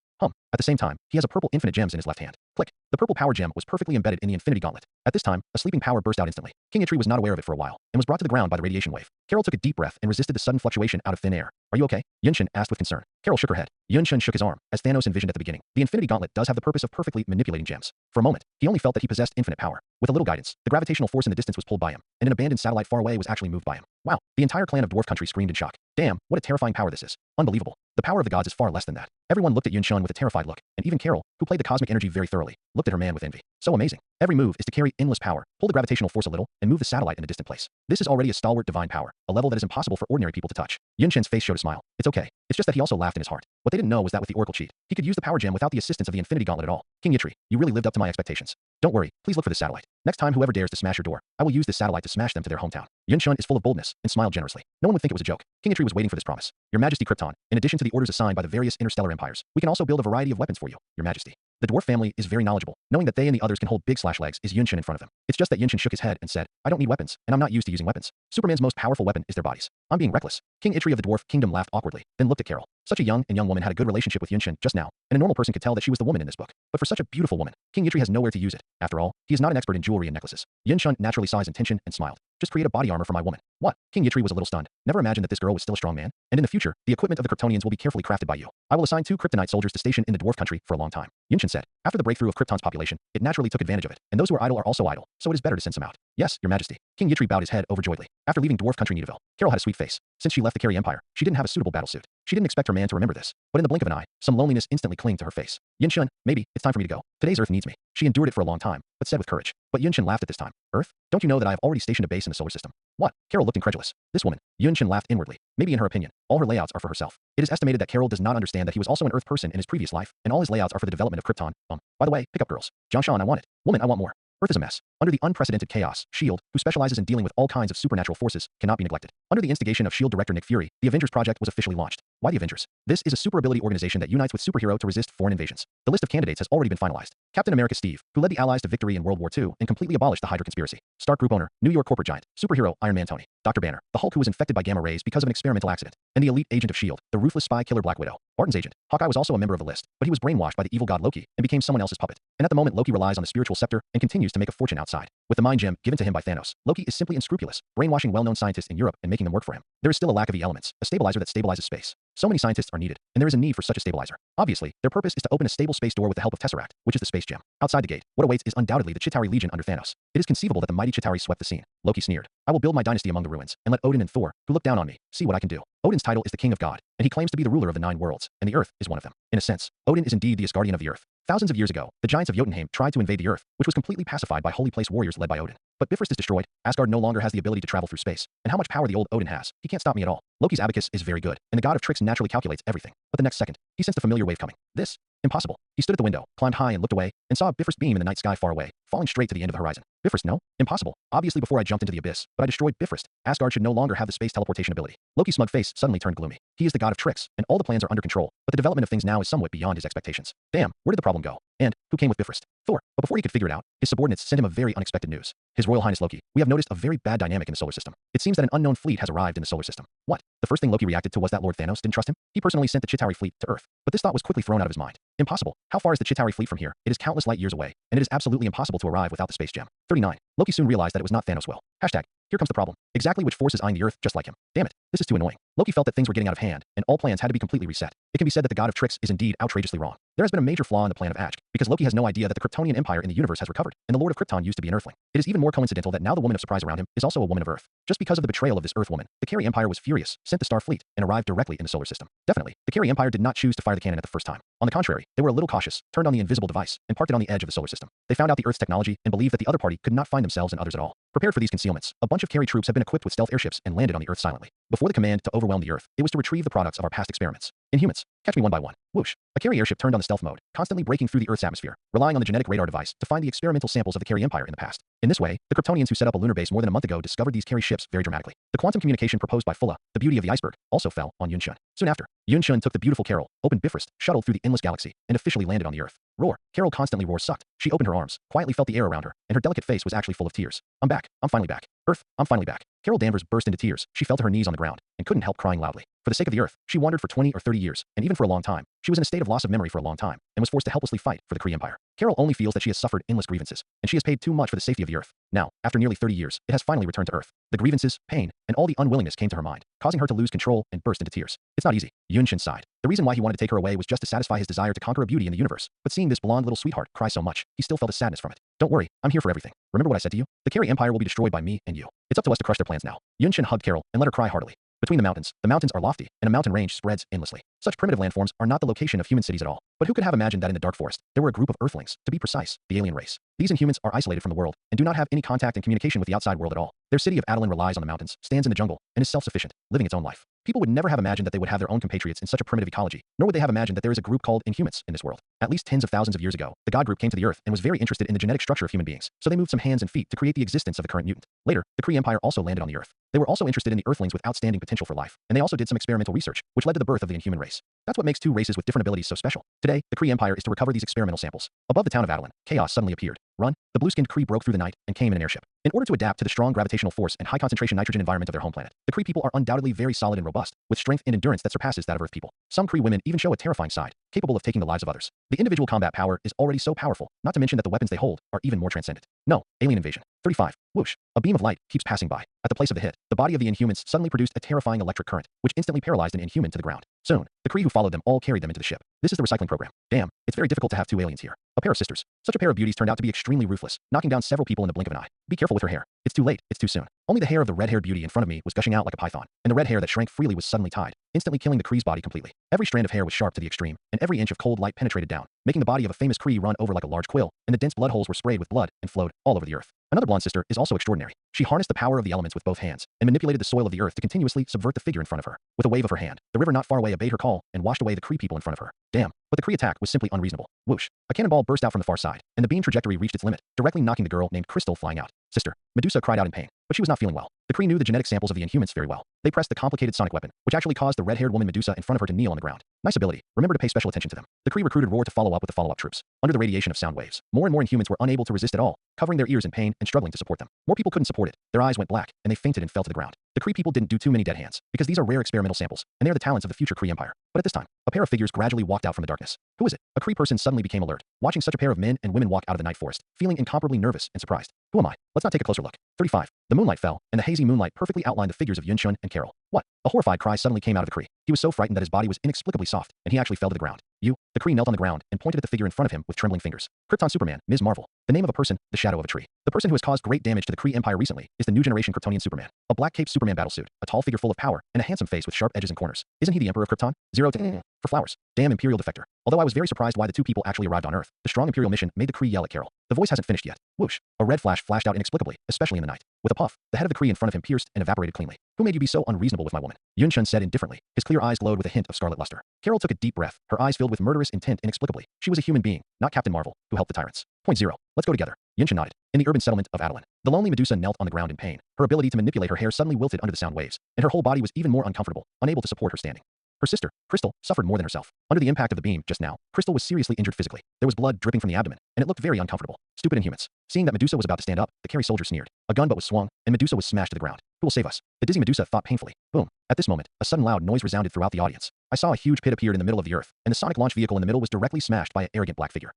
At the same time, he has a purple infinite gems in his left hand. Click. The purple power gem was perfectly embedded in the Infinity Gauntlet. At this time, a sleeping power burst out instantly. King Itri was not aware of it for a while, and was brought to the ground by the radiation wave. Carol took a deep breath and resisted the sudden fluctuation out of thin air. Are you okay? Yunshun asked with concern. Carol shook her head. Yunshun shook his arm, as Thanos envisioned at the beginning. The Infinity Gauntlet does have the purpose of perfectly manipulating gems. For a moment, he only felt that he possessed infinite power. With a little guidance, the gravitational force in the distance was pulled by him, and an abandoned satellite far away was actually moved by him. Wow, the entire clan of Dwarf Country screamed in shock. Damn, what a terrifying power this is. Unbelievable. The power of the gods is far less than that. Everyone looked at Yun Shun with a terrified look, and even Carol, who played the cosmic energy very thoroughly, looked at her man with envy. So amazing. Every move is to carry endless power, pull the gravitational force a little, and move the satellite in a distant place. This is already a stalwart divine power, a level that is impossible for ordinary people to touch. Yun Shen's face showed a smile. It's okay. It's just that he also laughed in his heart. What they didn't know was that with the Oracle cheat, he could use the power gem without the assistance of the Infinity Gauntlet at all. King Yitri, you really lived up to my expectations. Don't worry, please look for the satellite. Next time whoever dares to smash your door, I will use this satellite to smash them to their hometown. Yun Shun is full of boldness and smiled generously. No one would think it was a joke. King Yitri was waiting for this promise. Your Majesty Krypton, in addition to the orders assigned by the various interstellar empires, we can also build a variety of weapons for you, Your Majesty. The dwarf family is very knowledgeable. Knowing that they and the others can hold big slash legs is Yun Shun in front of them. It's just that Yun Shun shook his head and said, I don't need weapons, and I'm not used to using weapons. Superman's most powerful weapon is their bodies. I'm being reckless. King Yitri of the dwarf kingdom laughed awkwardly, then looked at Carol. Such a young woman had a good relationship with Yun Shun just now, and a normal person could tell that she was the woman in this book. But for such a beautiful woman, King Yitri has nowhere to use it. After all, he is not an expert in jewelry and necklaces. Yun Shun naturally saw his intention and smiled. Just create a body armor for my woman. What? King Yitri was a little stunned. Never imagined that this girl was still a strong man. And in the future, the equipment of the Kryptonians will be carefully crafted by you. I will assign 2 Kryptonite soldiers to station in the dwarf country for a long time. Yun Shun said. After the breakthrough of Krypton's population, it naturally took advantage of it. And those who are idle are also idle, so it is better to send some out. Yes, Your Majesty. King Yitri bowed his head overjoyedly. After leaving dwarf country Nidaville, Carol had a sweet face. Since she left the Carey Empire, she didn't have a suitable battlesuit. She didn't expect her man to remember this, but in the blink of an eye, some loneliness instantly clinged to her face. Yun Shun, maybe it's time for me to go. Today's Earth needs me. She endured it for a long time, but said with courage. But Yun Shun laughed at this time. Earth? Don't you know that I have already stationed a base in the solar system? What? Carol looked incredulous. This woman. Yun Shun laughed inwardly. Maybe in her opinion, all her layouts are for herself. It is estimated that Carol does not understand that he was also an Earth person in his previous life, and all his layouts are for the development of Krypton. By the way, pick up girls. Jianshan, I want it. Woman, I want more. Earth is a mess. Under the unprecedented chaos, S.H.I.E.L.D., who specializes in dealing with all kinds of supernatural forces, cannot be neglected. Under the instigation of S.H.I.E.L.D. director Nick Fury, the Avengers project was officially launched. Why the Avengers? This is a super ability organization that unites with superhero to resist foreign invasions. The list of candidates has already been finalized. Captain America Steve, who led the Allies to victory in World War II and completely abolished the Hydra conspiracy. Stark Group owner, New York corporate giant, superhero Iron Man Tony. Dr. Banner, the Hulk who was infected by gamma rays because of an experimental accident. And the elite agent of S.H.I.E.L.D., the ruthless spy killer Black Widow. Barton's agent, Hawkeye, was also a member of the list, but he was brainwashed by the evil god Loki and became someone else's puppet. And at the moment Loki relies on the spiritual scepter and continues to make a fortune outside. With the mind gem given to him by Thanos, Loki is simply unscrupulous, brainwashing well-known scientists in Europe and making them work for him. There is still a lack of the elements, a stabilizer that stabilizes space. So many scientists are needed, and there is a need for such a stabilizer. Obviously, their purpose is to open a stable space door with the help of Tesseract, which is the space gem. Outside the gate, what awaits is undoubtedly the Chitauri Legion under Thanos. It is conceivable that the mighty Chitauri swept the scene. Loki sneered. I will build my dynasty among the ruins, and let Odin and Thor, who look down on me, see what I can do. Odin's title is the King of God, and he claims to be the ruler of the 9 worlds, and the Earth is one of them. In a sense, Odin is indeed the Asgardian of the Earth. Thousands of years ago, the giants of Jotunheim tried to invade the Earth, which was completely pacified by holy place warriors led by Odin. But Bifrost is destroyed, Asgard no longer has the ability to travel through space, and how much power the old Odin has, he can't stop me at all. Loki's abacus is very good, and the god of tricks naturally calculates everything. But the next second, he sensed a familiar wave coming. This? Impossible. He stood at the window, climbed high and looked away, and saw a Bifrost beam in the night sky far away, falling straight to the end of the horizon. Bifrost, no? Impossible. Obviously before I jumped into the abyss, but I destroyed Bifrost. Asgard should no longer have the space teleportation ability. Loki's smug face suddenly turned gloomy. He is the god of tricks, and all the plans are under control, but the development of things now is somewhat beyond his expectations. Damn, where did the problem go? And who came with Bifrost? Thor. But before he could figure it out, his subordinates sent him a very unexpected news. His Royal Highness Loki, we have noticed a very bad dynamic in the solar system. It seems that an unknown fleet has arrived in the solar system. What? The first thing Loki reacted to was that Lord Thanos didn't trust him. He personally sent the Chitauri fleet to Earth. But this thought was quickly thrown out of his mind. Impossible. How far is the Chitauri fleet from here? It is countless light years away, and it is absolutely impossible to arrive without the space gem. 39. Loki soon realized that it was not Thanos' will. Hashtag. Here comes the problem. Exactly which force is eyeing the Earth just like him? Damn it. This is too annoying. Loki felt that things were getting out of hand, and all plans had to be completely reset. It can be said that the god of tricks is indeed outrageously wrong. There has been a major flaw in the plan of Ajk, because Loki has no idea that the Kryptonian Empire in the universe has recovered, and the Lord of Krypton used to be an Earthling. It is even more coincidental that now the woman of surprise around him is also a woman of Earth. Just because of the betrayal of this Earth woman, the Carey Empire was furious, sent the Star Fleet, and arrived directly in the solar system. Definitely, the Carey Empire did not choose to fire the cannon at the first time. On the contrary, they were a little cautious, turned on the invisible device, and parked it on the edge of the solar system. They found out the Earth's technology and believed that the other party could not find themselves and others at all. Prepared for these concealments, a bunch of Carey troops have been equipped with stealth airships and landed on the Earth silently. Before the command to overwhelm the Earth, it was to retrieve the products of our past experiments. Inhumans, catch me one by one. Whoosh. A Carey airship turned on the stealth mode, constantly breaking through the Earth's atmosphere, relying on the genetic radar device to find the experimental samples of the Carey Empire in the past. In this way, the Kryptonians who set up a lunar base more than a month ago discovered these Carey ships very dramatically. The quantum communication proposed by Fulla, the beauty of the iceberg, also fell on Yun Shun. Soon after, Yun Shun took the beautiful Carol, opened Bifrost, shuttled through the endless galaxy, and officially landed on the Earth. Roar. Carol constantly roars sucked. She opened her arms, quietly felt the air around her, and her delicate face was actually full of tears. I'm back. I'm finally back. Earth, I'm finally back. Carol Danvers burst into tears. She fell to her knees on the ground, and couldn't help crying loudly. For the sake of the Earth, she wandered for 20 or 30 years, and even for a long time, she was in a state of loss of memory for a long time, and was forced to helplessly fight for the Kree Empire. Carol only feels that she has suffered endless grievances, and she has paid too much for the safety of the Earth. Now, after nearly 30 years, it has finally returned to Earth. The grievances, pain, and all the unwillingness came to her mind, causing her to lose control and burst into tears. It's not easy. Yun-Shin sighed. The reason why he wanted to take her away was just to satisfy his desire to conquer a beauty in the universe, but seeing this blonde little sweetheart cry so much, he still felt a sadness from it. Don't worry, I'm here for everything. Remember what I said to you? The Carey Empire will be destroyed by me and you. It's up to us to crush their plans now. Yun-Shin hugged Carol and let her cry heartily. Between the mountains are lofty, and a mountain range spreads endlessly. Such primitive landforms are not the location of human cities at all. But who could have imagined that in the dark forest, there were a group of Earthlings, to be precise, the alien race. These Inhumans are isolated from the world, and do not have any contact and communication with the outside world at all. Their city of Adelan relies on the mountains, stands in the jungle, and is self-sufficient, living its own life. People would never have imagined that they would have their own compatriots in such a primitive ecology, nor would they have imagined that there is a group called Inhumans in this world. At least tens of thousands of years ago, the God group came to the Earth and was very interested in the genetic structure of human beings, so they moved some hands and feet to create the existence of the current mutant. Later, the Kree Empire also landed on the Earth. They were also interested in the Earthlings with outstanding potential for life, and they also did some experimental research, which led to the birth of the Inhuman race. That's what makes two races with different abilities so special. Today, the Kree Empire is to recover these experimental samples. Above the town of Adelan, chaos suddenly appeared. Run, the blue-skinned Kree broke through the night and came in an airship. In order to adapt to the strong gravitational force and high-concentration nitrogen environment of their home planet, the Kree people are undoubtedly very solid and robust, with strength and endurance that surpasses that of Earth people. Some Kree women even show a terrifying side, capable of taking the lives of others. The individual combat power is already so powerful, not to mention that the weapons they hold are even more transcendent. No, alien invasion. 35. Whoosh. A beam of light keeps passing by. At the place of the hit, the body of the Inhumans suddenly produced a terrifying electric current, which instantly paralyzed an Inhuman to the ground. Soon, the Kree who followed them all carried them into the ship. This is the recycling program. Damn, it's very difficult to have two aliens here. A pair of sisters. Such a pair of beauties turned out to be extremely ruthless, knocking down several people in the blink of an eye. Be careful with her hair. It's too late, it's too soon. Only the hair of the red-haired beauty in front of me was gushing out like a python, and the red hair that shrank freely was suddenly tied, instantly killing the Kree's body completely. Every strand of hair was sharp to the extreme, and every inch of cold light penetrated down, making the body of a famous Kree run over like a large quill, and the dense blood holes were sprayed with blood and flowed all over the earth. Another blonde sister is also extraordinary. She harnessed the power of the elements with both hands, and manipulated the soil of the earth to continuously subvert the figure in front of her. With a wave of her hand, the river not far away obeyed her call and washed away the Kree people in front of her. Damn, but the Kree attack was simply unreasonable. Whoosh. A cannonball burst out from the far side, and the beam trajectory reached its limit, directly knocking the girl named Crystal flying out. Sister. Medusa cried out in pain, but she was not feeling well. The Kree knew the genetic samples of the Inhumans very well. They pressed the complicated sonic weapon, which actually caused the red-haired woman Medusa in front of her to kneel on the ground. Nice ability. Remember to pay special attention to them. The Kree recruited Roar to follow up with the follow-up troops. Under the radiation of sound waves, more and more Inhumans were unable to resist at all, covering their ears in pain and struggling to support them. More people couldn't support it. Their eyes went black, and they fainted and fell to the ground. The Kree people didn't do too many dead hands, because these are rare experimental samples, and they're the talents of the future Kree Empire. But at this time, a pair of figures gradually walked out from the darkness. Who is it? A Kree person suddenly became alert, watching such a pair of men and women walk out of the night forest, feeling incomparably nervous and surprised. Who am I? Let's not take a closer look. 35. The moonlight fell, and the hazy moonlight perfectly outlined the figures of Yun-Shun and Carol. What? A horrified cry suddenly came out of the Kree. He was so frightened that his body was inexplicably soft, and he actually fell to the ground. The Kree knelt on the ground and pointed at the figure in front of him with trembling fingers. Krypton Superman, Ms. Marvel. The name of a person, the shadow of a tree. The person who has caused great damage to the Kree Empire recently is the new generation Kryptonian Superman. A black cape Superman battlesuit, a tall figure full of power, and a handsome face with sharp edges and corners. Isn't he the Emperor of Krypton? 0 to for flowers. Damn Imperial defector. Although I was very surprised why the two people actually arrived on Earth, the strong Imperial mission made the Kree yell at Carol. The voice hasn't finished yet. Whoosh. A red flash flashed out inexplicably, especially in the night. With a puff, the head of the Kree in front of him pierced and evaporated cleanly. Who made you be so unreasonable with my woman? Yun-Shun said indifferently. His clear eyes glowed with a hint of scarlet luster. Carol took a deep breath, her eyes filled with murderous intent inexplicably. She was a human being, not Captain Marvel, who helped the tyrants. Point 0. Let's go together. Yun-Shun nodded. In the urban settlement of Adelan, the lonely Medusa knelt on the ground in pain. Her ability to manipulate her hair suddenly wilted under the sound waves, and her whole body was even more uncomfortable, unable to support her standing. Her sister, Crystal, suffered more than herself. Under the impact of the beam just now, Crystal was seriously injured physically. There was blood dripping from the abdomen, and it looked very uncomfortable. Stupid Inhumans. Seeing that Medusa was about to stand up, the Carey soldier sneered. A gun butt was swung, and Medusa was smashed to the ground. Who will save us? The dizzy Medusa thought painfully. Boom. At this moment, a sudden loud noise resounded throughout the audience. I saw a huge pit appeared in the middle of the earth, and the sonic launch vehicle in the middle was directly smashed by an arrogant black figure.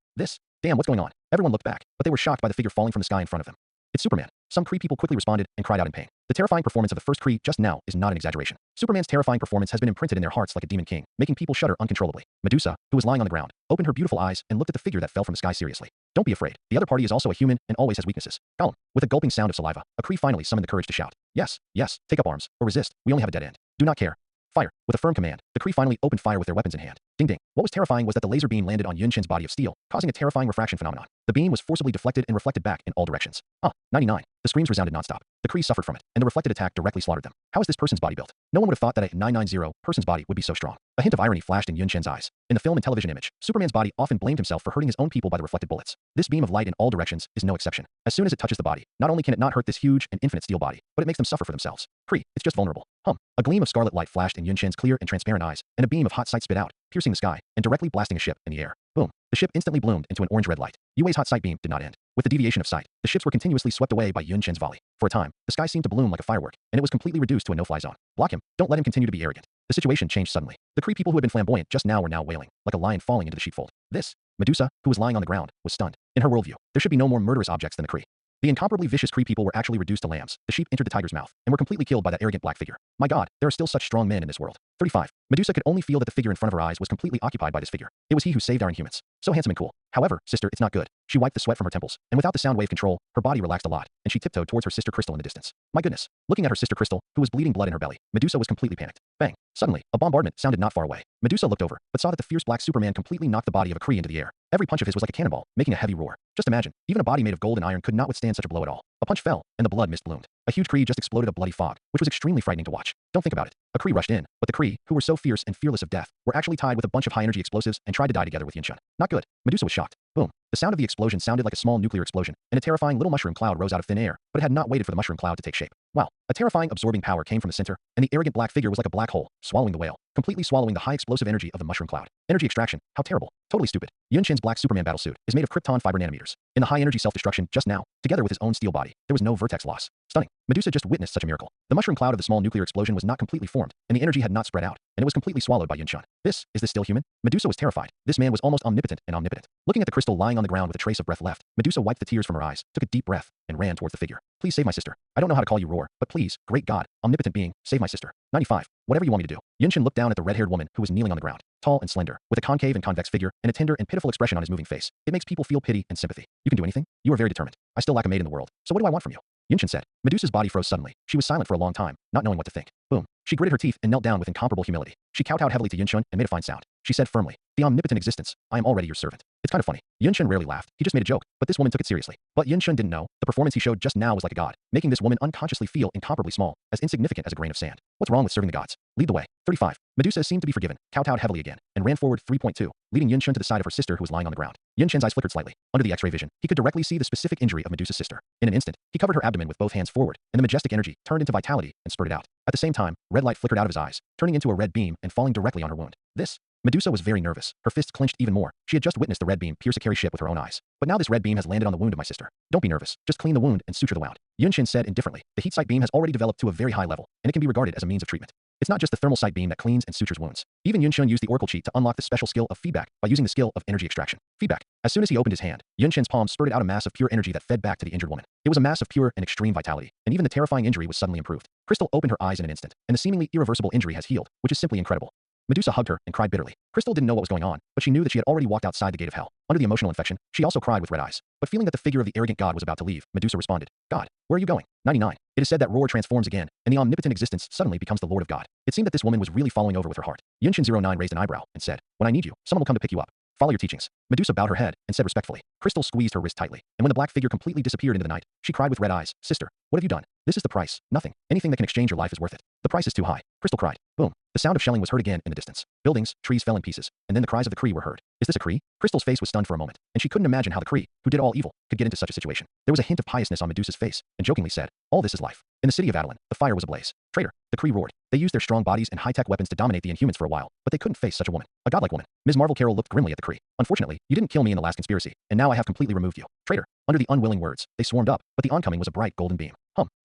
Damn, what's going on? Everyone looked back, but they were shocked by the figure falling from the sky in front of them. It's Superman. Some Kree people quickly responded and cried out in pain. The terrifying performance of the first Kree just now is not an exaggeration. Superman's terrifying performance has been imprinted in their hearts like a demon king, making people shudder uncontrollably. Medusa, who was lying on the ground, opened her beautiful eyes and looked at the figure that fell from the sky seriously. Don't be afraid. The other party is also a human and always has weaknesses. Calm. With a gulping sound of saliva, a Kree finally summoned the courage to shout. Yes, take up arms, or resist. We only have a dead end. Do not care. Fire. With a firm command, the Kree finally opened fire with their weapons in hand. Ding ding. What was terrifying was that the laser beam landed on Yun-Shin's body of steel, causing a terrifying refraction phenomenon. The beam was forcibly deflected and reflected back in all directions. 99. The screams resounded nonstop. The Kree suffered from it, and the reflected attack directly slaughtered them. How is this person's body built? No one would have thought that a 990 person's body would be so strong. A hint of irony flashed in Yun-Shin's eyes. In the film and television image, Superman's body often blamed himself for hurting his own people by the reflected bullets. This beam of light in all directions is no exception. As soon as it touches the body, not only can it not hurt this huge and infinite steel body, but it makes them suffer for themselves. Kree, it's just vulnerable. A gleam of scarlet light flashed in Yun-Shin's clear and transparent eyes, and a beam of hot sight spit out, piercing the sky, and directly blasting a ship in the air. Boom. The ship instantly bloomed into an orange-red light. Yue's hot sight beam did not end. With the deviation of sight, the ships were continuously swept away by Yun Chen's volley. For a time, the sky seemed to bloom like a firework, and it was completely reduced to a no-fly zone. Block him. Don't let him continue to be arrogant. The situation changed suddenly. The Kree people who had been flamboyant just now were now wailing, like a lion falling into the sheepfold. Medusa, who was lying on the ground, was stunned. In her worldview, there should be no more murderous objects than the Kree. The incomparably vicious Kree people were actually reduced to lambs. The sheep entered the tiger's mouth, and were completely killed by that arrogant black figure. My God, there are still such strong men in this world. 35. Medusa could only feel that the figure in front of her eyes was completely occupied by this figure. It was he who saved our Inhumans. So handsome and cool. However, sister, it's not good. She wiped the sweat from her temples, and without the sound wave control, her body relaxed a lot, and she tiptoed towards her sister Crystal in the distance. My goodness. Looking at her sister Crystal, who was bleeding blood in her belly, Medusa was completely panicked. Bang. Suddenly, a bombardment sounded not far away. Medusa looked over, but saw that the fierce black Superman completely knocked the body of a Kree into the air. Every punch of his was like a cannonball, making a heavy roar. Just imagine, even a body made of gold and iron could not withstand such a blow at all. A punch fell, and the blood mist bloomed. A huge Kree just exploded a bloody fog, which was extremely frightening to watch. Don't think about it. A Kree rushed in, but the Kree, who were so fierce and fearless of death, were actually tied with a bunch of high-energy explosives and tried to die together with Yunshun. Not good. Medusa was shocked. Boom. The sound of the explosion sounded like a small nuclear explosion, and a terrifying little mushroom cloud rose out of thin air, but it had not waited for the mushroom cloud to take shape. Wow. A terrifying absorbing power came from the center, and the arrogant black figure was like a black hole, swallowing the whale, completely swallowing the high explosive energy of the mushroom cloud. Energy extraction. How terrible. Totally stupid. Yunshin's black Superman battlesuit is made of krypton fiber nanometers. In the high energy self-destruction just now, together with his own steel body, there was no vertex loss. Stunning. Medusa just witnessed such a miracle. The mushroom cloud of the small nuclear explosion was not completely formed, and the energy had not spread out, and it was completely swallowed by Yunshun. Is this still human? Medusa was terrified. This man was almost omnipotent and omnipotent. Looking at the crystal lying on the ground with a trace of breath left, Medusa wiped the tears from her eyes, took a deep breath, and ran towards the figure. Please save my sister. I don't know how to call you Roar, but please, great God, omnipotent being, save my sister. 95. Whatever you want me to do. Yunshin looked down at the red-haired woman who was kneeling on the ground, tall and slender, with a concave and convex figure and a tender and pitiful expression on his moving face. It makes people feel pity and sympathy. You can do anything? You are very determined. I still lack a maid in the world, so what do I want from you? Yunshin said. Medusa's body froze suddenly. She was silent for a long time, not knowing what to think. Boom. She gritted her teeth and knelt down with incomparable humility. She kowtowed heavily to Yunshun and made a fine sound. She said firmly, the omnipotent existence, I am already your servant. It's kind of funny. Yunshun rarely laughed. He just made a joke, but this woman took it seriously. But Yunshun didn't know. The performance he showed just now was like a god, making this woman unconsciously feel incomparably small, as insignificant as a grain of sand. What's wrong with serving the gods? Lead the way. 35. Medusa seemed to be forgiven, kowtowed heavily again, and ran forward 3.2, leading Yunshun to the side of her sister who was lying on the ground. Yunshin's eyes flickered slightly. Under the X-ray vision, he could directly see the specific injury of Medusa's sister. In an instant, he covered her abdomen with both hands forward, and the majestic energy turned into vitality and spurted out. At the same time, red light flickered out of his eyes, turning into a red beam and falling directly on her wound. Medusa was very nervous. Her fists clenched even more. She had just witnessed the red beam pierce a carry ship with her own eyes. But now this red beam has landed on the wound of my sister. Don't be nervous. Just clean the wound and suture the wound. Yunshin said indifferently. The heat sight beam has already developed to a very high level, and it can be regarded as a means of treatment. It's not just the thermal sight beam that cleans and sutures wounds. Even Yunshun used the oracle cheat to unlock the special skill of feedback by using the skill of energy extraction. Feedback. As soon as he opened his hand, Yunshin's palm spurted out a mass of pure energy that fed back to the injured woman. It was a mass of pure and extreme vitality, and even the terrifying injury was suddenly improved. Crystal opened her eyes in an instant, and the seemingly irreversible injury has healed, which is simply incredible. Medusa hugged her and cried bitterly. Crystal didn't know what was going on, but she knew that she had already walked outside the gate of hell. Under the emotional infection, she also cried with red eyes. But feeling that the figure of the arrogant god was about to leave, Medusa responded, God, where are you going? 99. It is said that Roar transforms again, and the omnipotent existence suddenly becomes the Lord of God. It seemed that this woman was really following over with her heart. Yunshin09 raised an eyebrow and said, when I need you, someone will come to pick you up. Follow your teachings. Medusa bowed her head and said respectfully. Crystal squeezed her wrist tightly, and when the black figure completely disappeared into the night, she cried with red eyes, Sister, what have you done? This is the price. Nothing. Anything that can exchange your life is worth it. The price is too high. Crystal cried. Boom. The sound of shelling was heard again in the distance. Buildings, trees fell in pieces, and then the cries of the Kree were heard. Is this a Kree? Crystal's face was stunned for a moment, and she couldn't imagine how the Kree, who did all evil, could get into such a situation. There was a hint of piousness on Medusa's face, and jokingly said, all this is life. In the city of Adelan, the fire was ablaze. Traitor. The Kree roared. They used their strong bodies and high-tech weapons to dominate the Inhumans for a while, but they couldn't face such a woman. A godlike woman. Ms. Marvel Carol looked grimly at the Kree. Unfortunately, you didn't kill me in the last conspiracy, and now I have completely removed you. Traitor. Under the unwilling words, they swarmed up, but the oncoming was a bright golden beam.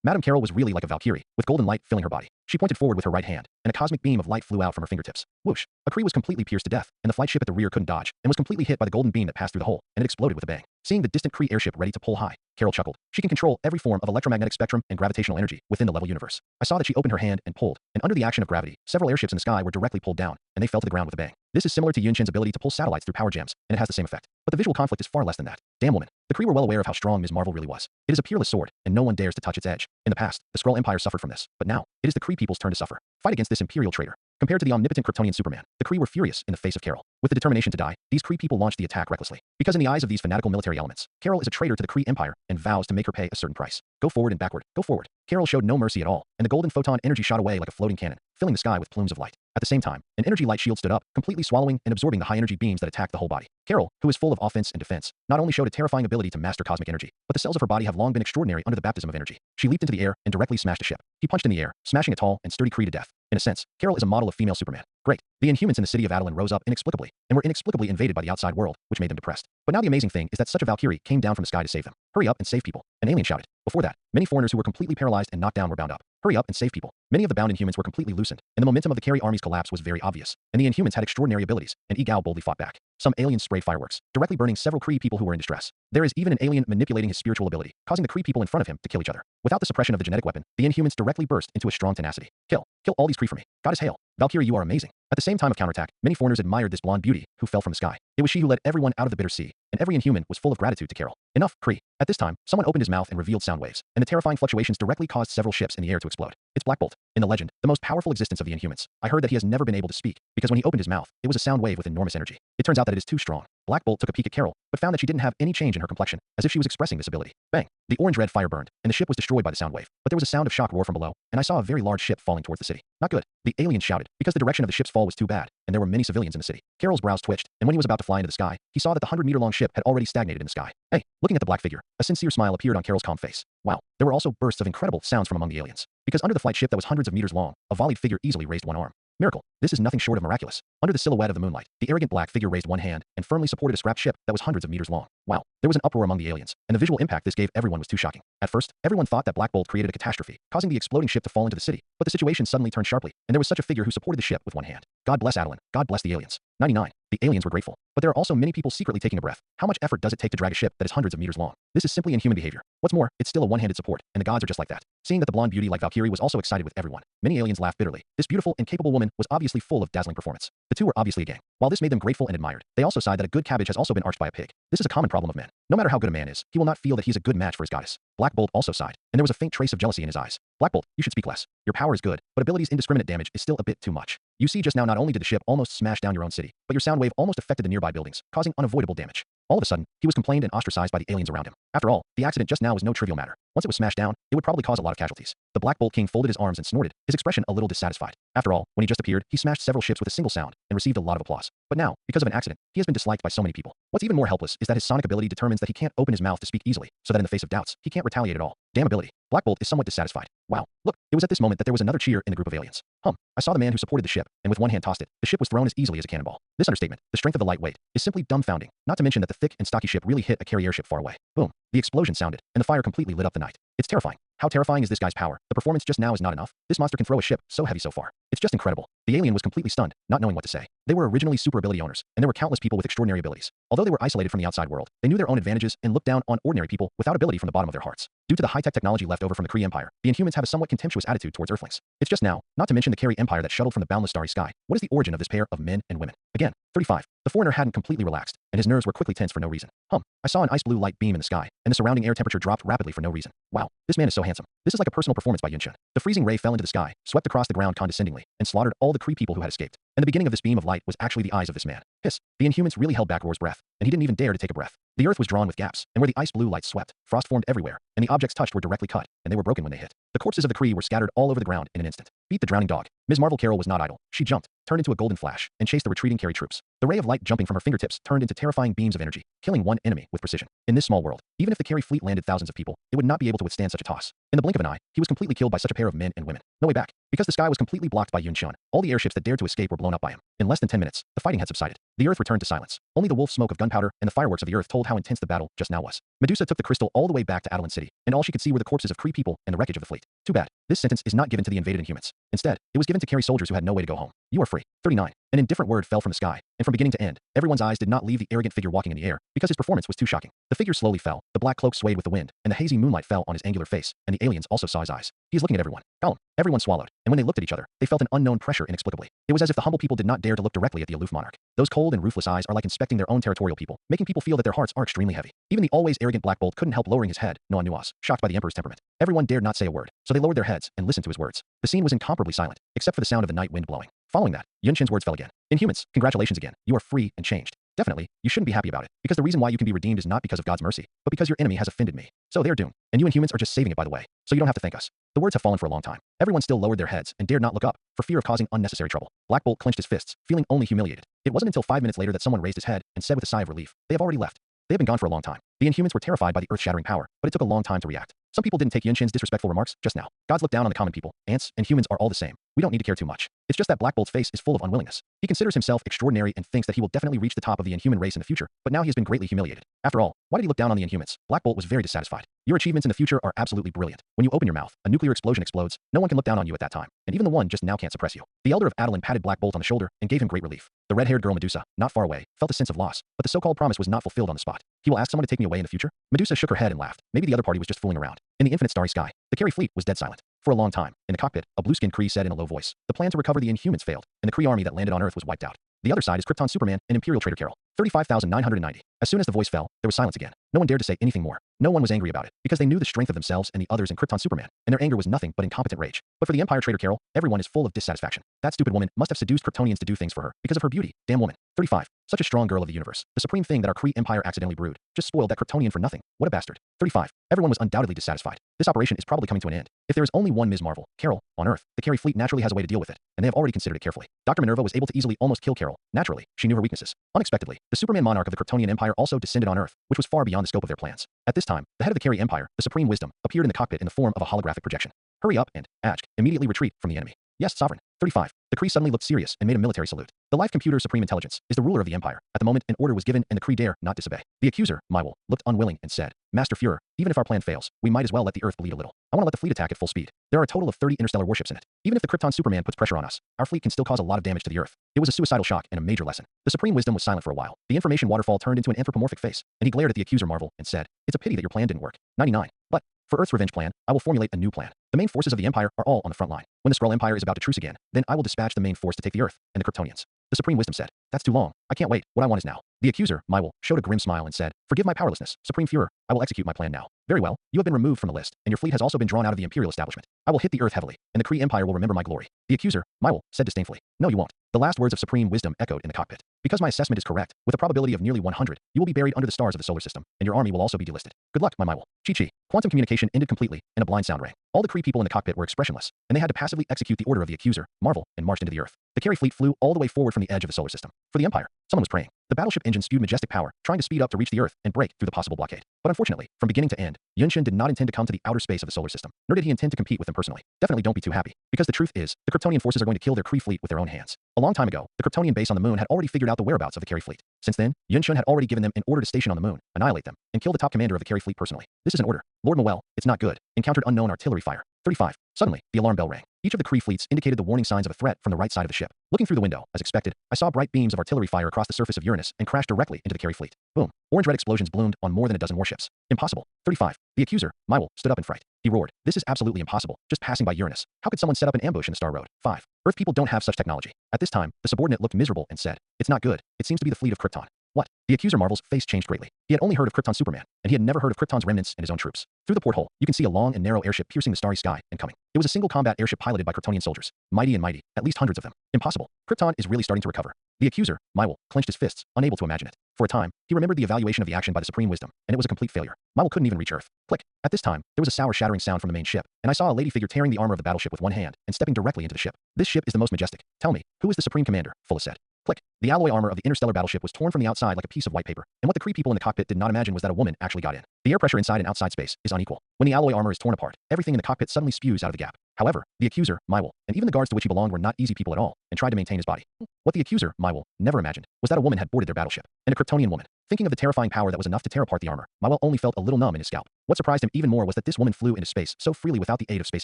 Madame Carol was really like a Valkyrie, with golden light filling her body. She pointed forward with her right hand, and a cosmic beam of light flew out from her fingertips. Whoosh! A Kree was completely pierced to death, and the flight ship at the rear couldn't dodge, and was completely hit by the golden beam that passed through the hole, and it exploded with a bang. Seeing the distant Kree airship ready to pull high, Carol chuckled. She can control every form of electromagnetic spectrum and gravitational energy within the level universe. I saw that she opened her hand and pulled, and under the action of gravity, several airships in the sky were directly pulled down, and they fell to the ground with a bang. This is similar to Yunshin's ability to pull satellites through power gems, and it has the same effect. But the visual conflict is far less than that. Damn woman. The Kree were well aware of how strong Ms. Marvel really was. It is a peerless sword, and no one dares to touch its edge. In the past, the Skrull Empire suffered from this, but now, it is the Kree people's turn to suffer. Fight against this imperial traitor. Compared to the omnipotent Kryptonian Superman, the Kree were furious in the face of Carol. With the determination to die, these Kree people launched the attack recklessly. Because in the eyes of these fanatical military elements, Carol is a traitor to the Kree Empire and vows to make her pay a certain price. Go forward and backward. Go forward. Carol showed no mercy at all, and the golden photon energy shot away like a floating cannon, filling the sky with plumes of light. At the same time, an energy light shield stood up, completely swallowing and absorbing the high-energy beams that attacked the whole body. Carol, who is full of offense and defense, not only showed a terrifying ability to master cosmic energy, but the cells of her body have long been extraordinary under the baptism of energy. She leaped into the air and directly smashed a ship. He punched in the air, smashing a tall and sturdy Kree to death. In a sense, Carol is a model of female Superman. Great. The Inhumans in the city of Adelan rose up inexplicably, and were inexplicably invaded by the outside world, which made them depressed. But now the amazing thing is that such a Valkyrie came down from the sky to save them. Hurry up and save people, an alien shouted. Before that, many foreigners who were completely paralyzed and knocked down were bound up. Hurry up and save people. Many of the bound Inhumans were completely loosened, and the momentum of the Carry army's collapse was very obvious, and the Inhumans had extraordinary abilities, and Egao boldly fought back. Some aliens sprayed fireworks, directly burning several Kree people who were in distress. There is even an alien manipulating his spiritual ability, causing the Kree people in front of him to kill each other. Without the suppression of the genetic weapon, the Inhumans directly burst into a strong tenacity. Kill all these Kree for me. Goddess hail. Valkyrie, you are amazing. At the same time of counterattack, many foreigners admired this blonde beauty who fell from the sky. It was she who led everyone out of the bitter sea, and every Inhuman was full of gratitude to Carol. Enough, Kree. At this time, someone opened his mouth and revealed sound waves, and the terrifying fluctuations directly caused several ships in the air to explode. It's Black Bolt. In the legend, the most powerful existence of the Inhumans. I heard that he has never been able to speak, because when he opened his mouth, it was a sound wave with enormous energy. It turns out that it is too strong. Black Bolt took a peek at Carol, but found that she didn't have any change in her complexion, as if she was expressing this ability. Bang! The orange-red fire burned, and the ship was destroyed by the sound wave. But there was a sound of shock roar from below, and I saw a very large ship falling towards the city. Not good. The alien shouted, because the direction of the ship's fall was too bad, and there were many civilians in the city. Carol's brows twitched, and when he was about to fly into the sky, he saw that the 100-meter-long ship had already stagnated in the sky. Hey, looking at the black figure, a sincere smile appeared on Carol's calm face. Wow, there were also bursts of incredible sounds from among the aliens. Because under the flight ship that was hundreds of meters long, a volleyed figure easily raised one arm. Miracle. This is nothing short of miraculous. Under the silhouette of the moonlight, the arrogant black figure raised one hand and firmly supported a scrap ship that was hundreds of meters long. Wow. There was an uproar among the aliens, and the visual impact this gave everyone was too shocking. At first, everyone thought that Black Bolt created a catastrophe, causing the exploding ship to fall into the city. But the situation suddenly turned sharply, and there was such a figure who supported the ship with one hand. God bless Adelan. God bless the aliens. 99. The aliens were grateful. But there are also many people secretly taking a breath. How much effort does it take to drag a ship that is hundreds of meters long? This is simply inhuman behavior. What's more, it's still a one-handed support, and the gods are just like that. Seeing that the blonde beauty like Valkyrie was also excited with everyone, many aliens laughed bitterly. This beautiful and capable woman was obviously full of dazzling performance. The two were obviously a gang. While this made them grateful and admired, they also sighed that a good cabbage has also been arched by a pig. This is a common problem of men. No matter how good a man is, he will not feel that he's a good match for his goddess. Black Bolt also sighed, and there was a faint trace of jealousy in his eyes. Black Bolt, you should speak less. Your power is good, but ability's indiscriminate damage is still a bit too much. You see, just now not only did the ship almost smash down your own city, but your sound wave almost affected the nearby buildings, causing unavoidable damage. All of a sudden, he was complained and ostracized by the aliens around him. After all, the accident just now was no trivial matter. Once it was smashed down, it would probably cause a lot of casualties. The Black Bolt King folded his arms and snorted, his expression a little dissatisfied. After all, when he just appeared, he smashed several ships with a single sound and received a lot of applause. But now, because of an accident, he has been disliked by so many people. What's even more helpless is that his sonic ability determines that he can't open his mouth to speak easily, so that in the face of doubts, he can't retaliate at all. Damn ability. Black Bolt is somewhat dissatisfied. Wow. Look, it was at this moment that there was another cheer in the group of aliens. I saw the man who supported the ship, and with one hand tossed it, the ship was thrown as easily as a cannonball. This understatement, the strength of the lightweight, is simply dumbfounding, not to mention that the thick and stocky ship really hit a carrier ship far away. Boom. The explosion sounded, and the fire completely lit up the night. It's terrifying. How terrifying is this guy's power? The performance just now is not enough. This monster can throw a ship so heavy so far. It's just incredible. The alien was completely stunned, not knowing what to say. They were originally super ability owners, and there were countless people with extraordinary abilities. Although they were isolated from the outside world, they knew their own advantages and looked down on ordinary people without ability from the bottom of their hearts. Due to the high-tech technology left over from the Kree Empire, the Inhumans have a somewhat contemptuous attitude towards Earthlings. It's just now, not to mention the Carry Empire that shuttled from the boundless starry sky. What is the origin of this pair of men and women? Again, 35. The foreigner hadn't completely relaxed, and his nerves were quickly tense for no reason. I saw an ice blue light beam in the sky, and the surrounding air temperature dropped rapidly for no reason. Wow, this man is so handsome. This is like a personal performance by Yunchen. The freezing ray fell into the sky, swept across the ground condescendingly, and slaughtered all the Kree people who had escaped. And the beginning of this beam of light was actually the eyes of this man. Hiss. The Inhumans really held back Roar's breath, and he didn't even dare to take a breath. The earth was drawn with gaps, and where the ice blue light swept, frost formed everywhere, and the objects touched were directly cut, and they were broken when they hit. The corpses of the Kree were scattered all over the ground in an instant. Beat the drowning dog. Ms. Marvel Carol was not idle. She jumped, turned into a golden flash, and chased the retreating Carry troops. The ray of light jumping from her fingertips turned into terrifying beams of energy, killing one enemy with precision. In this small world, even if the Carry fleet landed thousands of people, it would not be able to withstand such a toss. In the blink of an eye, he was completely killed by such a pair of men and women. No way back. Because the sky was completely blocked by Yun Chun, all the airships that dared to escape were blown up by him. In less than 10 minutes, the fighting had subsided. The earth returned to silence. Only the wolf smoke of gunpowder and the fireworks of the earth told how intense the battle just now was. Medusa took the crystal all the way back to Adelan City, and all she could see were the corpses of Kree people and the wreckage of the fleet. Too bad. This sentence is not given to the invaded Inhumans. Instead, it was given to Carry soldiers who had no way to go home. You are free. 39. An indifferent word fell from the sky, and from beginning to end, everyone's eyes did not leave the arrogant figure walking in the air, because his performance was too shocking. The figure slowly fell, the black cloak swayed with the wind, and the hazy moonlight fell on his angular face, and the aliens also saw his eyes. He is looking at everyone. Calm. Everyone swallowed, and when they looked at each other, they felt an unknown pressure inexplicably. It was as if the humble people did not dare to look directly at the aloof monarch. Those cold and ruthless eyes are like inspecting their own territorial people, making people feel that their hearts are extremely heavy. Even the always arrogant Black Bolt couldn't help lowering his head, no nuance, shocked by the Emperor's temperament. Everyone dared not say a word, so they lowered their heads and listened to his words. The scene was incomparably silent, except for the sound of the night wind blowing. Following that, Yun Chen's words fell again. Inhumans, congratulations again. You are free and changed. Definitely, you shouldn't be happy about it, because the reason why you can be redeemed is not because of God's mercy, but because your enemy has offended me. So they are doomed, and you Inhumans are just saving it by the way, so you don't have to thank us. The words have fallen for a long time. Everyone still lowered their heads and dared not look up, for fear of causing unnecessary trouble. Black Bolt clenched his fists, feeling only humiliated. It wasn't until 5 minutes later that someone raised his head and said with a sigh of relief, they have already left. They have been gone for a long time. The Inhumans were terrified by the earth-shattering power, but it took a long time to react. Some people didn't take Yun Chen's disrespectful remarks just now. Gods look down on the common people. Ants and humans are all the same. We don't need to care too much. It's just that Black Bolt's face is full of unwillingness. He considers himself extraordinary and thinks that he will definitely reach the top of the Inhuman race in the future, but now he has been greatly humiliated. After all, why did he look down on the Inhumans? Black Bolt was very dissatisfied. Your achievements in the future are absolutely brilliant. When you open your mouth, a nuclear explosion explodes. No one can look down on you at that time, and even the one just now can't suppress you. The Elder of Adeline patted Black Bolt on the shoulder and gave him great relief. The red-haired girl Medusa, not far away, felt a sense of loss, but the so-called promise was not fulfilled on the spot. He will ask someone to take me away in the future? Medusa shook her head and laughed. Maybe the other party was just fooling around. In the infinite starry sky, the Carey fleet was dead silent. For a long time, in the cockpit, a blue-skinned Kree said in a low voice, the plan to recover the Inhumans failed, and the Kree army that landed on Earth was wiped out. The other side is Krypton Superman and Imperial Trader Carol. 35,990. As soon as the voice fell, there was silence again. No one dared to say anything more. No one was angry about it, because they knew the strength of themselves and the others in Krypton Superman, and their anger was nothing but incompetent rage. But for the Empire Trader Carol, everyone is full of dissatisfaction. That stupid woman must have seduced Kryptonians to do things for her, because of her beauty. Damn woman. 35. Such a strong girl of the universe. The supreme thing that our Kree Empire accidentally brewed. Just spoiled that Kryptonian for nothing. What a bastard. 35. Everyone was undoubtedly dissatisfied. This operation is probably coming to an end. If there is only one Ms. Marvel, Carol, on Earth, the Carey fleet naturally has a way to deal with it, and they have already considered it carefully. Dr. Minerva was able to easily almost kill Carol. Naturally, she knew her weaknesses. Unexpectedly, the Superman monarch of the Kryptonian Empire also descended on Earth, which was far beyond the scope of their plans. At this time, the head of the Carey Empire, the Supreme Wisdom, appeared in the cockpit in the form of a holographic projection. Hurry up and, Ajk, immediately retreat from the enemy. Yes, Sovereign. 35. The Kree suddenly looked serious and made a military salute. The life computer Supreme Intelligence is the ruler of the Empire. At the moment, an order was given and the Kree dare not disobey. The accuser, Mywell, looked unwilling and said, Master Fuhrer, even if our plan fails, we might as well let the Earth bleed a little. I want to let the fleet attack at full speed. There are a total of 30 interstellar warships in it. Even if the Krypton Superman puts pressure on us, our fleet can still cause a lot of damage to the Earth. It was a suicidal shock and a major lesson. The Supreme Wisdom was silent for a while. The information waterfall turned into an anthropomorphic face, and he glared at the accuser Marvel and said, It's a pity that your plan didn't work. 99. But for Earth's revenge plan, I will formulate a new plan. The main forces of the Empire are all on the front line. When the Skrull Empire is about to truce again, then I will dispatch the main force to take the Earth and the Kryptonians. The Supreme Wisdom said, That's too long. I can't wait. What I want is now. The accuser, Mywell, showed a grim smile and said, Forgive my powerlessness, Supreme Fuhrer. I will execute my plan now. Very well. You have been removed from the list, and your fleet has also been drawn out of the Imperial establishment. I will hit the Earth heavily, and the Kree Empire will remember my glory. The accuser, Mywell, said disdainfully, No, you won't. The last words of Supreme Wisdom echoed in the cockpit. Because my assessment is correct, with a probability of nearly 100, you will be buried under the stars of the solar system, and your army will also be delisted. Good luck, my Mywell. Chi-chi. Quantum communication ended completely, and a blind sound rang. All the Kree people in the cockpit were expressionless, and they had to passively execute the order of the accuser, Marvel, and marched into the Earth. The Carey fleet flew all the way forward from the edge of the solar system. For the Empire, someone was praying. The battleship engine spewed majestic power, trying to speed up to reach the Earth and break through the possible blockade. But unfortunately, from beginning to end, Yunshin did not intend to come to the outer space of the solar system, nor did he intend to compete with them personally. Definitely don't be too happy, because the truth is, the Kryptonian forces are going to kill their Kree fleet with their own hands. A long time ago, the Kryptonian base on the moon had already figured out the whereabouts of the Carey fleet. Since then, Yunshin had already given them an order to station on the moon, annihilate them, and kill the top commander of the Carey fleet personally. This is an order. Lord Mywell, it's not good. Encountered unknown artillery fire. 35. Suddenly, the alarm bell rang. Each of the Kree fleets indicated the warning signs of a threat from the right side of the ship. Looking through the window, as expected, I saw bright beams of artillery fire across the surface of Uranus and crash directly into the Carey fleet. Boom. Orange-red explosions bloomed on more than a dozen warships. Impossible. 35. The accuser, Mywell, stood up in fright. He roared, This is absolutely impossible. Just passing by Uranus. How could someone set up an ambush in the Star Road? 5. Earth people don't have such technology. At this time, the subordinate looked miserable and said, It's not good. It seems to be the fleet of Krypton. What? The accuser Marvel's face changed greatly. He had only heard of Krypton Superman, and he had never heard of Krypton's remnants and his own troops. Through the porthole, you can see a long and narrow airship piercing the starry sky and coming. It was a single combat airship piloted by Kryptonian soldiers. Mighty and mighty, at least hundreds of them. Impossible. Krypton is really starting to recover. The accuser, Mywell, clenched his fists, unable to imagine it. For a time, he remembered the evaluation of the action by the Supreme Wisdom, and it was a complete failure. Mywell couldn't even reach Earth. Click. At this time, there was a sour shattering sound from the main ship, and I saw a lady figure tearing the armor of the battleship with one hand and stepping directly into the ship. This ship is the most majestic. Tell me, who is the Supreme Commander? Fulla said. Click. The alloy armor of the interstellar battleship was torn from the outside like a piece of white paper, and what the Kree people in the cockpit did not imagine was that a woman actually got in. The air pressure inside and outside space is unequal. When the alloy armor is torn apart, everything in the cockpit suddenly spews out of the gap. However, the accuser, Mywell, and even the guards to which he belonged were not easy people at all, and tried to maintain his body. What the accuser, Mywell, never imagined was that a woman had boarded their battleship, and a Kryptonian woman. Thinking of the terrifying power that was enough to tear apart the armor, Mywell only felt a little numb in his scalp. What surprised him even more was that this woman flew into space so freely without the aid of space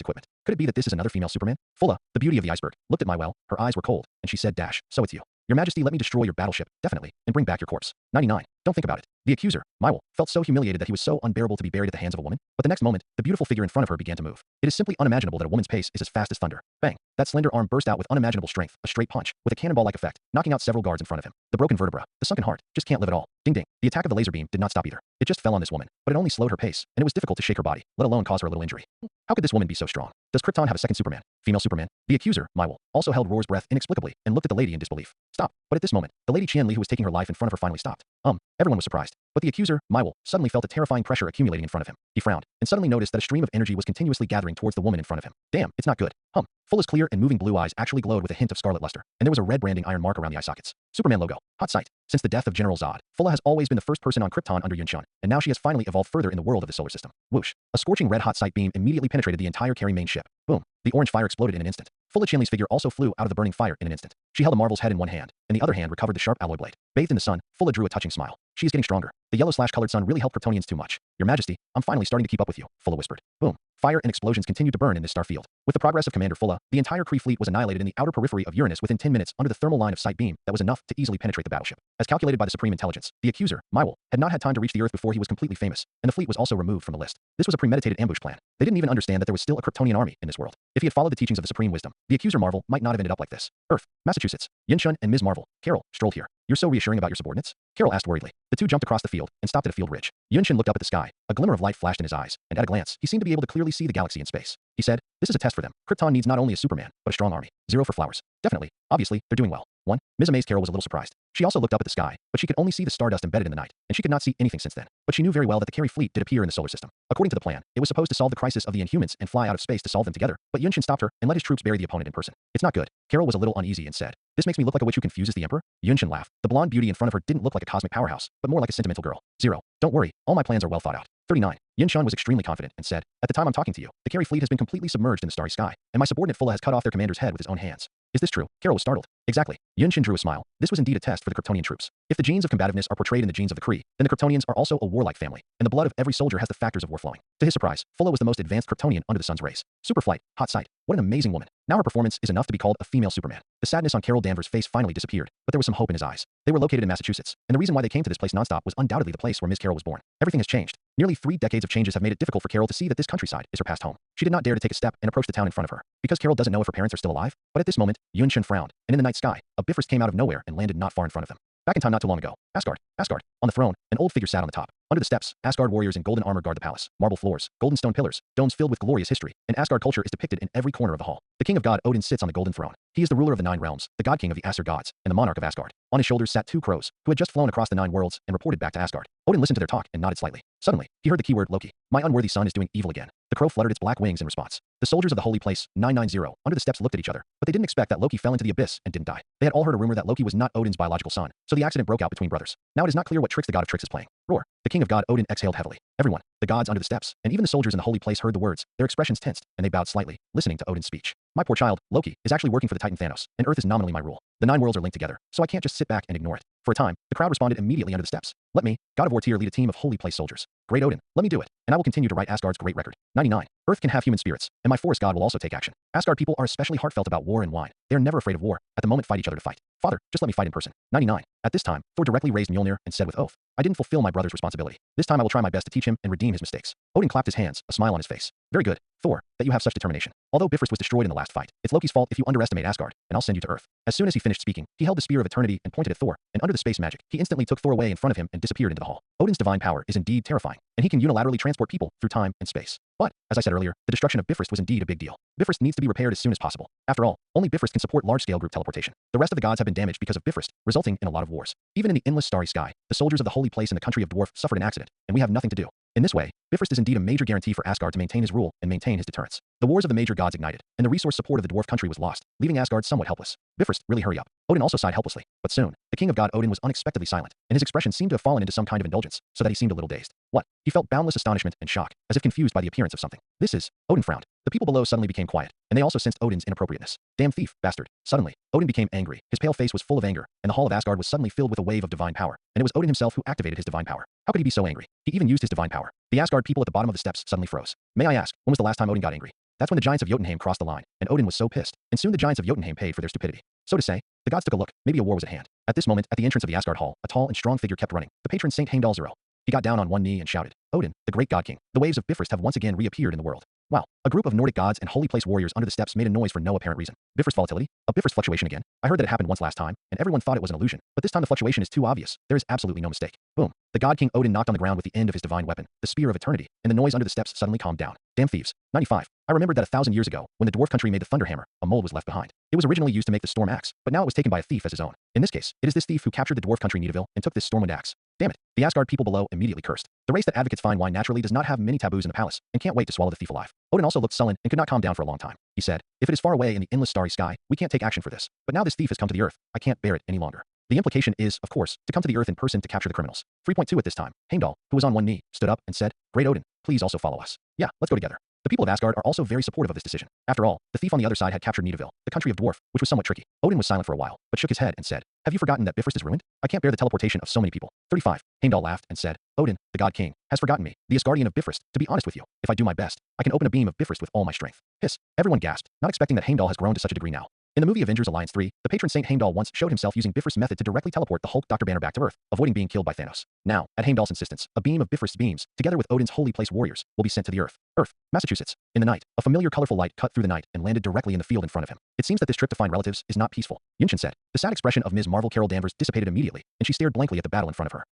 equipment. Could it be that this is another female Superman? Fulla, the beauty of the iceberg, looked at Mywell. Her eyes were cold, and she said, So it's you. Your Majesty, let me destroy your battleship, definitely, and bring back your corpse. 99. Don't think about it. The accuser, Mywell, felt so humiliated that he was so unbearable to be buried at the hands of a woman, but the next moment, the beautiful figure in front of her began to move. It is simply unimaginable that a woman's pace is as fast as thunder. Bang. That slender arm burst out with unimaginable strength, a straight punch, with a cannonball-like effect, knocking out several guards in front of him. The broken vertebra, the sunken heart, just can't live at all. Ding ding. The attack of the laser beam did not stop either. It just fell on this woman, but it only slowed her pace, and it was difficult to shake her body, let alone cause her a little injury. How could this woman be so strong? Does Krypton have a second Superman? Female Superman? The accuser, Mywell, also held Roar's breath inexplicably and looked at the lady in disbelief. Stop. But at this moment, the lady Qian Li who was taking her life in front of her finally stopped. Everyone was surprised. But the accuser, Mywell, suddenly felt a terrifying pressure accumulating in front of him. He frowned, and suddenly noticed that a stream of energy was continuously gathering towards the woman in front of him. Damn, it's not good. Fulla's clear and moving blue eyes actually glowed with a hint of scarlet luster, and there was a red branding iron mark around the eye sockets. Superman logo. Hot sight. Since the death of General Zod, Fulla has always been the first person on Krypton under Yunshin, and now she has finally evolved further in the world of the solar system. Whoosh. A scorching red hot sight beam immediately penetrated the entire Carey main ship. Boom. The orange fire exploded in an instant. Fulla Chinli's figure also flew out of the burning fire in an instant. She held a marvel's head in one hand, and the other hand recovered the sharp alloy blade. Bathed in the sun, Fulla drew a touching smile. She is getting stronger. The yellow/colored sun really helped Kryptonians too much. Your Majesty, I'm finally starting to keep up with you, Fulla whispered. Boom. Fire and explosions continued to burn in this star field. With the progress of Commander Fulla, the entire Kree fleet was annihilated in the outer periphery of Uranus within 10 minutes under the thermal line of sight beam that was enough to easily penetrate the battleship. As calculated by the Supreme Intelligence, the accuser, Manhwa, had not had time to reach the Earth before he was completely famous, and the fleet was also removed from the list. This was a premeditated ambush plan. They didn't even understand that there was still a Kryptonian army in this world. If he had followed the teachings of the Supreme Wisdom, the accuser Marvel might not have ended up like this. Earth, Massachusetts. Yinshun and Ms. Marvel, Carol, strolled here. You're so reassuring about your subordinates? Carol asked worriedly. The two jumped across the field and stopped at a field ridge. Yunshin looked up at the sky. A glimmer of light flashed in his eyes, and at a glance, he seemed to be able to clearly see the galaxy in space. He said, this is a test for them. Krypton needs not only a Superman, but a strong army. 0 for flowers. Definitely. Obviously, they're doing well. 1. Ms. Amaze Carol was a little surprised. She also looked up at the sky, but she could only see the stardust embedded in the night, and she could not see anything since then. But she knew very well that the Carey fleet did appear in the solar system. According to the plan, it was supposed to solve the crisis of the Inhumans and fly out of space to solve them together, but Yunshin stopped her and let his troops bury the opponent in person. It's not good. Carol was a little uneasy and said, this makes me look like a witch who confuses the Emperor? Yunshin laughed. The blonde beauty in front of her didn't look like a cosmic powerhouse, but more like a sentimental girl. 0. Don't worry, all my plans are well thought out. 39. Yinshun was extremely confident and said, at the time I'm talking to you, the Carey fleet has been completely submerged in the starry sky, and my subordinate Fulla has cut off their commander's head with his own hands. Is this true? Carol was startled. Exactly. Yunshin drew a smile. This was indeed a test for the Kryptonian troops. If the genes of combativeness are portrayed in the genes of the Kree, then the Kryptonians are also a warlike family, and the blood of every soldier has the factors of war flowing. To his surprise, Fulla was the most advanced Kryptonian under the sun's rays. Superflight, hot sight. What an amazing woman. Now her performance is enough to be called a female Superman. The sadness on Carol Danvers' face finally disappeared, but there was some hope in his eyes. They were located in Massachusetts, and the reason why they came to this place nonstop was undoubtedly the place where Ms. Carol was born. Everything has changed. Nearly 3 decades of changes have made it difficult for Carol to see that this countryside is her past home. She did not dare to take a step and approach the town in front of her, because Carol doesn't know if her parents are still alive. But at this moment, Yunshin frowned, and in the night sky, a Bifrost came out of nowhere and landed not far in front of them. Back in time not too long ago, Asgard. On the throne, an old figure sat on the top. Under the steps, Asgard warriors in golden armor guard the palace. Marble floors, golden stone pillars, domes filled with glorious history, and Asgard culture is depicted in every corner of the hall. The king of God Odin sits on the golden throne. He is the ruler of the 9 realms, the god king of the Aesir gods, and the monarch of Asgard. On his shoulders sat 2 crows, who had just flown across the 9 worlds and reported back to Asgard. Odin listened to their talk and nodded slightly. Suddenly, he heard the keyword Loki. My unworthy son is doing evil again. The crow fluttered its black wings in response. The soldiers of the holy place, 990, under the steps looked at each other, but they didn't expect that Loki fell into the abyss and didn't die. They had all heard a rumor that Loki was not Odin's biological son, so the accident broke out between brothers. Now it is not clear what tricks the god of tricks is playing. Roar. The king of God Odin exhaled heavily. Everyone, the gods under the steps, and even the soldiers in the holy place heard the words. Their expressions tensed, and they bowed slightly, listening to Odin's speech. My poor child, Loki, is actually working for the Titan Thanos, and Earth is nominally my rule. The 9 worlds are linked together, so I can't just sit back and ignore it. For a time, the crowd responded immediately under the steps. Let me, God of War tier, lead a team of holy place soldiers. Great Odin, let me do it, and I will continue to write Asgard's great record. 99. Earth can have human spirits, and my forest god will also take action. Asgard people are especially heartfelt about war and wine. They are never afraid of war. At the moment fight each other to fight. Father, just let me fight in person. 99. At this time, Thor directly raised Mjolnir and said with oath, I didn't fulfill my brother's responsibility. This time I will try my best to teach him and redeem his mistakes. Odin clapped his hands, a smile on his face. Very good, Thor, that you have such determination. Although Bifrost was destroyed in the last fight, it's Loki's fault if you underestimate Asgard, and I'll send you to Earth. As soon as he finished speaking, he held the spear of eternity and pointed at Thor, and under the space magic, he instantly took Thor away in front of him and disappeared into the hall. Odin's divine power is indeed terrifying, and he can unilaterally transport people through time and space. But, as I said earlier, the destruction of Bifrost was indeed a big deal. Bifrost needs to be repaired as soon as possible. After all, only Bifrost can support large-scale group teleportation. The rest of the gods have been damaged because of Bifrost, resulting in a lot of wars. Even in the endless starry sky, the soldiers of the holy place in the country of Dwarf suffered an accident, and we have nothing to do. In this way, Bifrost is indeed a major guarantee for Asgard to maintain his rule and maintain his deterrence. The wars of the major gods ignited, and the resource support of the dwarf country was lost, leaving Asgard somewhat helpless. Bifrost, really hurry up. Odin also sighed helplessly, but soon, the king of God Odin was unexpectedly silent, and his expression seemed to have fallen into some kind of indulgence, so that he seemed a little dazed. What? He felt boundless astonishment and shock, as if confused by the appearance of something. This is... Odin frowned. The people below suddenly became quiet, and they also sensed Odin's inappropriateness. Damn thief, bastard. Suddenly, Odin became angry. His pale face was full of anger, and the hall of Asgard was suddenly filled with a wave of divine power, and it was Odin himself who activated his divine power. How could he be so angry? He even used his divine power. The Asgard people at the bottom of the steps suddenly froze. May I ask, when was the last time Odin got angry? That's when the giants of Jotunheim crossed the line, and Odin was so pissed, and soon the giants of Jotunheim paid for their stupidity. So to say, the gods took a look, maybe a war was at hand. At this moment, at the entrance of the Asgard hall, a tall and strong figure kept running, the patron Saint Heimdall Zero. He got down on one knee and shouted, Odin, the great god king, the waves of Bifrost have once again reappeared in the world. Wow, a group of Nordic gods and holy place warriors under the steps made a noise for no apparent reason. Bifrost volatility? A Bifrost fluctuation again? I heard that it happened once last time, and everyone thought it was an illusion, but this time the fluctuation is too obvious. There is absolutely no mistake. Boom. The god king Odin knocked on the ground with the end of his divine weapon, the spear of eternity, and the noise under the steps suddenly calmed down. Damn thieves. 95. I remembered that 1,000 years ago, when the dwarf country made the thunder hammer, a mold was left behind. It was originally used to make the storm axe, but now it was taken by a thief as his own. In this case, it is this thief who captured the dwarf country Nidavellir and took this stormwind axe. Damn it. The Asgard people below immediately cursed. The race that advocates fine wine naturally does not have many taboos in the palace, and can't wait to swallow the thief alive. Odin also looked sullen and could not calm down for a long time. He said, if it is far away in the endless starry sky, we can't take action for this. But now this thief has come to the earth, I can't bear it any longer. The implication is, of course, to come to the earth in person to capture the criminals. 3.2 At this time, Heimdall, who was on one knee, stood up and said, Great Odin, please also follow us. Yeah, let's go together. The people of Asgard are also very supportive of this decision. After all, the thief on the other side had captured Nidavellir, the country of Dwarf, which was somewhat tricky. Odin was silent for a while, but shook his head and said, "Have you forgotten that Bifrost is ruined? I can't bear the teleportation of so many people." 35. Heimdall laughed and said, "Odin, the god king, has forgotten me, the Asgardian of Bifrost. To be honest with you, if I do my best, I can open a beam of Bifrost with all my strength." Hiss. Everyone gasped, not expecting that Heimdall has grown to such a degree now. In the movie Avengers Alliance 3, the patron saint Heimdall once showed himself using Bifrost's method to directly teleport the Hulk Dr. Banner back to Earth, avoiding being killed by Thanos. Now, at Heimdall's insistence, a beam of Bifrost's beams, together with Odin's holy place warriors, will be sent to the Earth. Earth, Massachusetts. In the night, a familiar colorful light cut through the night and landed directly in the field in front of him. It seems that this trip to find relatives is not peaceful, Yunshin said. The sad expression of Ms. Marvel Carol Danvers dissipated immediately, and she stared blankly at the battle in front of her.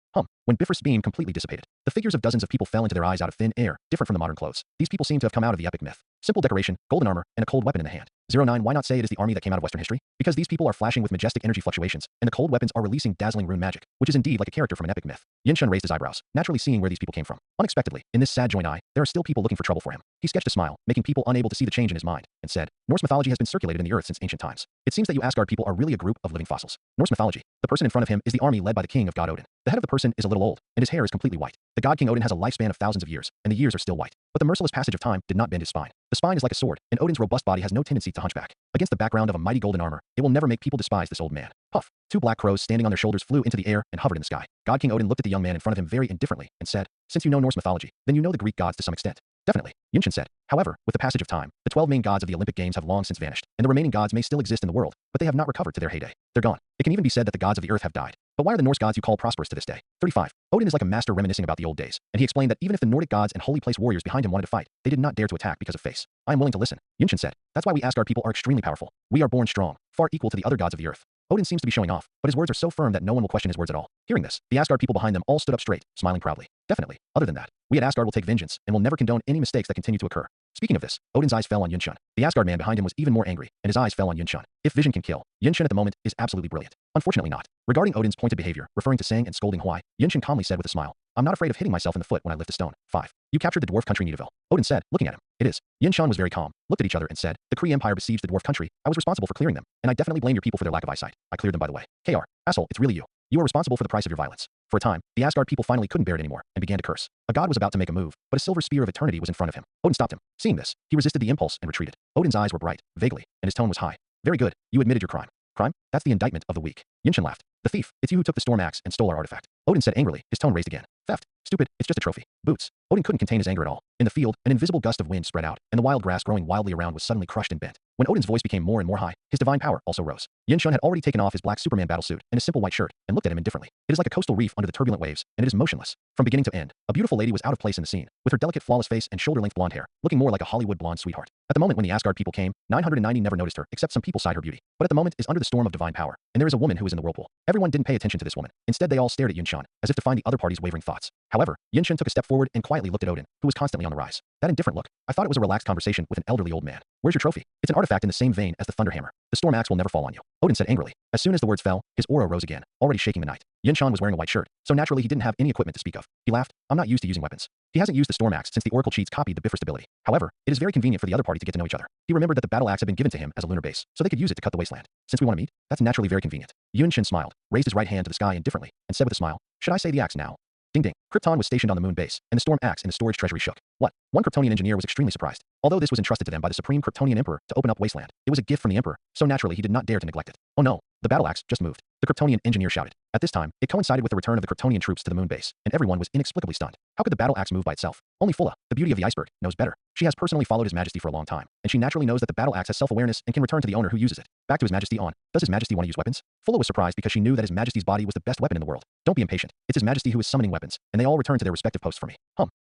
When Bifrost's beam completely dissipated, the figures of dozens of people fell into their eyes out of thin air, different from the modern clothes. These people seem to have come out of the epic myth. Simple decoration, golden armor, and a cold weapon in the hand. 09 Why not say it is the army that came out of Western history? Because these people are flashing with majestic energy fluctuations, and the cold weapons are releasing dazzling rune magic, which is indeed like a character from an epic myth. Yunshin raised his eyebrows, naturally seeing where these people came from. Unexpectedly, in this sad joint eye, there are still people looking for trouble for him. He sketched a smile, making people unable to see the change in his mind, and said, "Norse mythology has been circulated in the earth since ancient times. It seems that you Asgard people are really a group of living fossils." Norse mythology. The person in front of him is the army led by the king of god Odin. The head of the person is a little old, and his hair is completely white. The god king Odin has a lifespan of thousands of years, and the years are still white. But the merciless passage of time did not bend his spine. The spine is like a sword, and Odin's robust body has no tendency to hunchback. Against the background of a mighty golden armor, it will never make people despise this old man. Puff. Two black crows standing on their shoulders flew into the air and hovered in the sky. God King Odin looked at the young man in front of him very indifferently and said, "Since you know Norse mythology, then you know the Greek gods to some extent." "Definitely," Yunshin said. "However, with the passage of time, the 12 main gods of the Olympic Games have long since vanished, and the remaining gods may still exist in the world, but they have not recovered to their heyday. They're gone. It can even be said that the gods of the earth have died. But why are the Norse gods you call prosperous to this day?" 35. Odin is like a master reminiscing about the old days, and he explained that even if the Nordic gods and holy place warriors behind him wanted to fight, they did not dare to attack because of face. "I am willing to listen," Yunshin said. "That's why we Asgard people are extremely powerful. We are born strong, far equal to the other gods of the earth." Odin seems to be showing off, but his words are so firm that no one will question his words at all. Hearing this, the Asgard people behind them all stood up straight, smiling proudly. "Definitely. Other than that, we at Asgard will take vengeance and will never condone any mistakes that continue to occur." Speaking of this, Odin's eyes fell on Yunshin. The Asgard man behind him was even more angry, and his eyes fell on Yunshin. If vision can kill, Yunshin at the moment is absolutely brilliant. Unfortunately not. Regarding Odin's pointed behavior, referring to saying and scolding Hwai, Yunshin calmly said with a smile, "I'm not afraid of hitting myself in the foot when I lift a stone." 5. "You captured the dwarf country Nidavellir," Odin said, looking at him. "It is." Yunshin was very calm, looked at each other and said, "The Kree Empire besieged the dwarf country. I was responsible for clearing them, and I definitely blame your people for their lack of eyesight. I cleared them by the way. KR, asshole, it's really you. You are responsible for the price of your violence." For a time, the Asgard people finally couldn't bear it anymore and began to curse. A god was about to make a move, but a silver spear of eternity was in front of him. Odin stopped him. Seeing this, he resisted the impulse and retreated. Odin's eyes were bright, vaguely, and his tone was high. "Very good, you admitted your crime." "Crime? That's the indictment of the week." Yunshin laughed. "The thief, it's you who took the storm axe and stole our artifact." Odin said angrily, his tone raised again. "Theft? Stupid, it's just a trophy." Boots. Odin couldn't contain his anger at all. In the field, an invisible gust of wind spread out, and the wild grass growing wildly around was suddenly crushed and bent. When Odin's voice became more and more high, his divine power also rose. Yunshin had already taken off his black Superman battlesuit and his simple white shirt, and looked at him indifferently. It is like a coastal reef under the turbulent waves, and it is motionless. From beginning to end, a beautiful lady was out of place in the scene, with her delicate flawless face and shoulder-length blonde hair, looking more like a Hollywood blonde sweetheart. At the moment when the Asgard people came, 990 never noticed her, except some people sighed her beauty. But at the moment is under the storm of divine power, and there is a woman who is in the whirlpool. Everyone didn't pay attention to this woman. Instead they all stared at Yunshin, as if to find the other party's wavering thoughts. However, Yunshin took a step forward and quietly looked at Odin, who was constantly on the rise. That indifferent look, I thought it was a relaxed conversation with an elderly old man. "Where's your trophy?" "It's an artifact in the same vein as the thunder hammer. The storm axe will never fall on you," Odin said angrily. As soon as the words fell, his aura rose again, already shaking the night. Yunshin was wearing a white shirt, so naturally he didn't have any equipment to speak of. He laughed. "I'm not used to using weapons." He hasn't used the storm axe since the oracle cheats copied the Bifrost ability. However, it is very convenient for the other party to get to know each other. He remembered that the battle axe had been given to him as a lunar base, so they could use it to cut the wasteland. "Since we want to meet, that's naturally very convenient." Yunshin smiled, raised his right hand to the sky indifferently, and said with a smile, "Should I say the axe now?" Ding ding. Krypton was stationed on the moon base, and the storm axe in the storage treasury shook. What? One Kryptonian engineer was extremely surprised. Although this was entrusted to them by the supreme Kryptonian emperor to open up wasteland, it was a gift from the emperor, so naturally he did not dare to neglect it. "Oh no, the battle axe just moved," the Kryptonian engineer shouted. At this time, it coincided with the return of the Kryptonian troops to the moon base, and everyone was inexplicably stunned. How could the battle axe move by itself? Only Fulla, the beauty of the iceberg, knows better. She has personally followed His Majesty for a long time, and she naturally knows that the battle axe has self-awareness and can return to the owner who uses it. Back to His Majesty on. Does His Majesty want to use weapons? Fulla was surprised because she knew that His Majesty's body was the best weapon in the world. "Don't be impatient. It's His Majesty who is summoning weapons," and they all returned to their respective posts for me.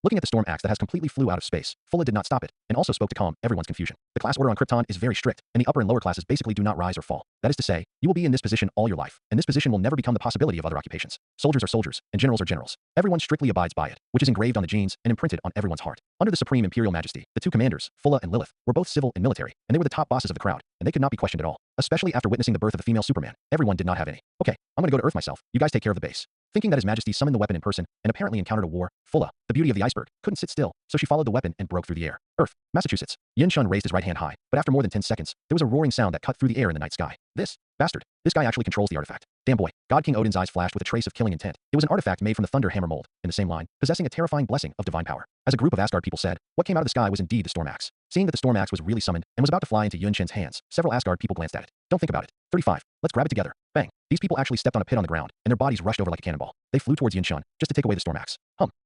Looking at the storm axe that has completely flew out of space, Fulla did not stop it, and also spoke to calm everyone's confusion. "The class order on Krypton is very strict, and the upper and lower classes basically do not rise or fall. That is to say, you will be in this position all your life, and this position will never become the possibility of other occupations. Soldiers are soldiers, and generals are generals. Everyone strictly abides by it, which is engraved on the genes and imprinted on everyone's heart." Under the Supreme Imperial Majesty, the two commanders, Fulla and Lilith, were both civil and military, and they were the top bosses of the crowd, and they could not be questioned at all, especially after witnessing the birth of the female Superman. Everyone did not have any. "Okay, I'm gonna go to Earth myself. You guys take care of the base." Thinking that His Majesty summoned the weapon in person and apparently encountered a war, Fulla, the beauty of the iceberg, couldn't sit still, so she followed the weapon and broke through the air. Earth, Massachusetts. Yunshin raised his right hand high, but after more than 10 seconds, there was a roaring sound that cut through the air in the night sky. This bastard. This guy actually controls the artifact. Damn boy. God King Odin's eyes flashed with a trace of killing intent. It was an artifact made from the thunder hammer mold, in the same line, possessing a terrifying blessing of divine power. As a group of Asgard people said, what came out of the sky was indeed the storm axe. Seeing that the storm axe was really summoned and was about to fly into Yun Shen's hands, several Asgard people glanced at it. Don't think about it. 35. Let's grab it together. Bang. These people actually stepped on a pit on the ground, and their bodies rushed over like a cannonball. They flew towards Yun Shen, just to take away the storm axe.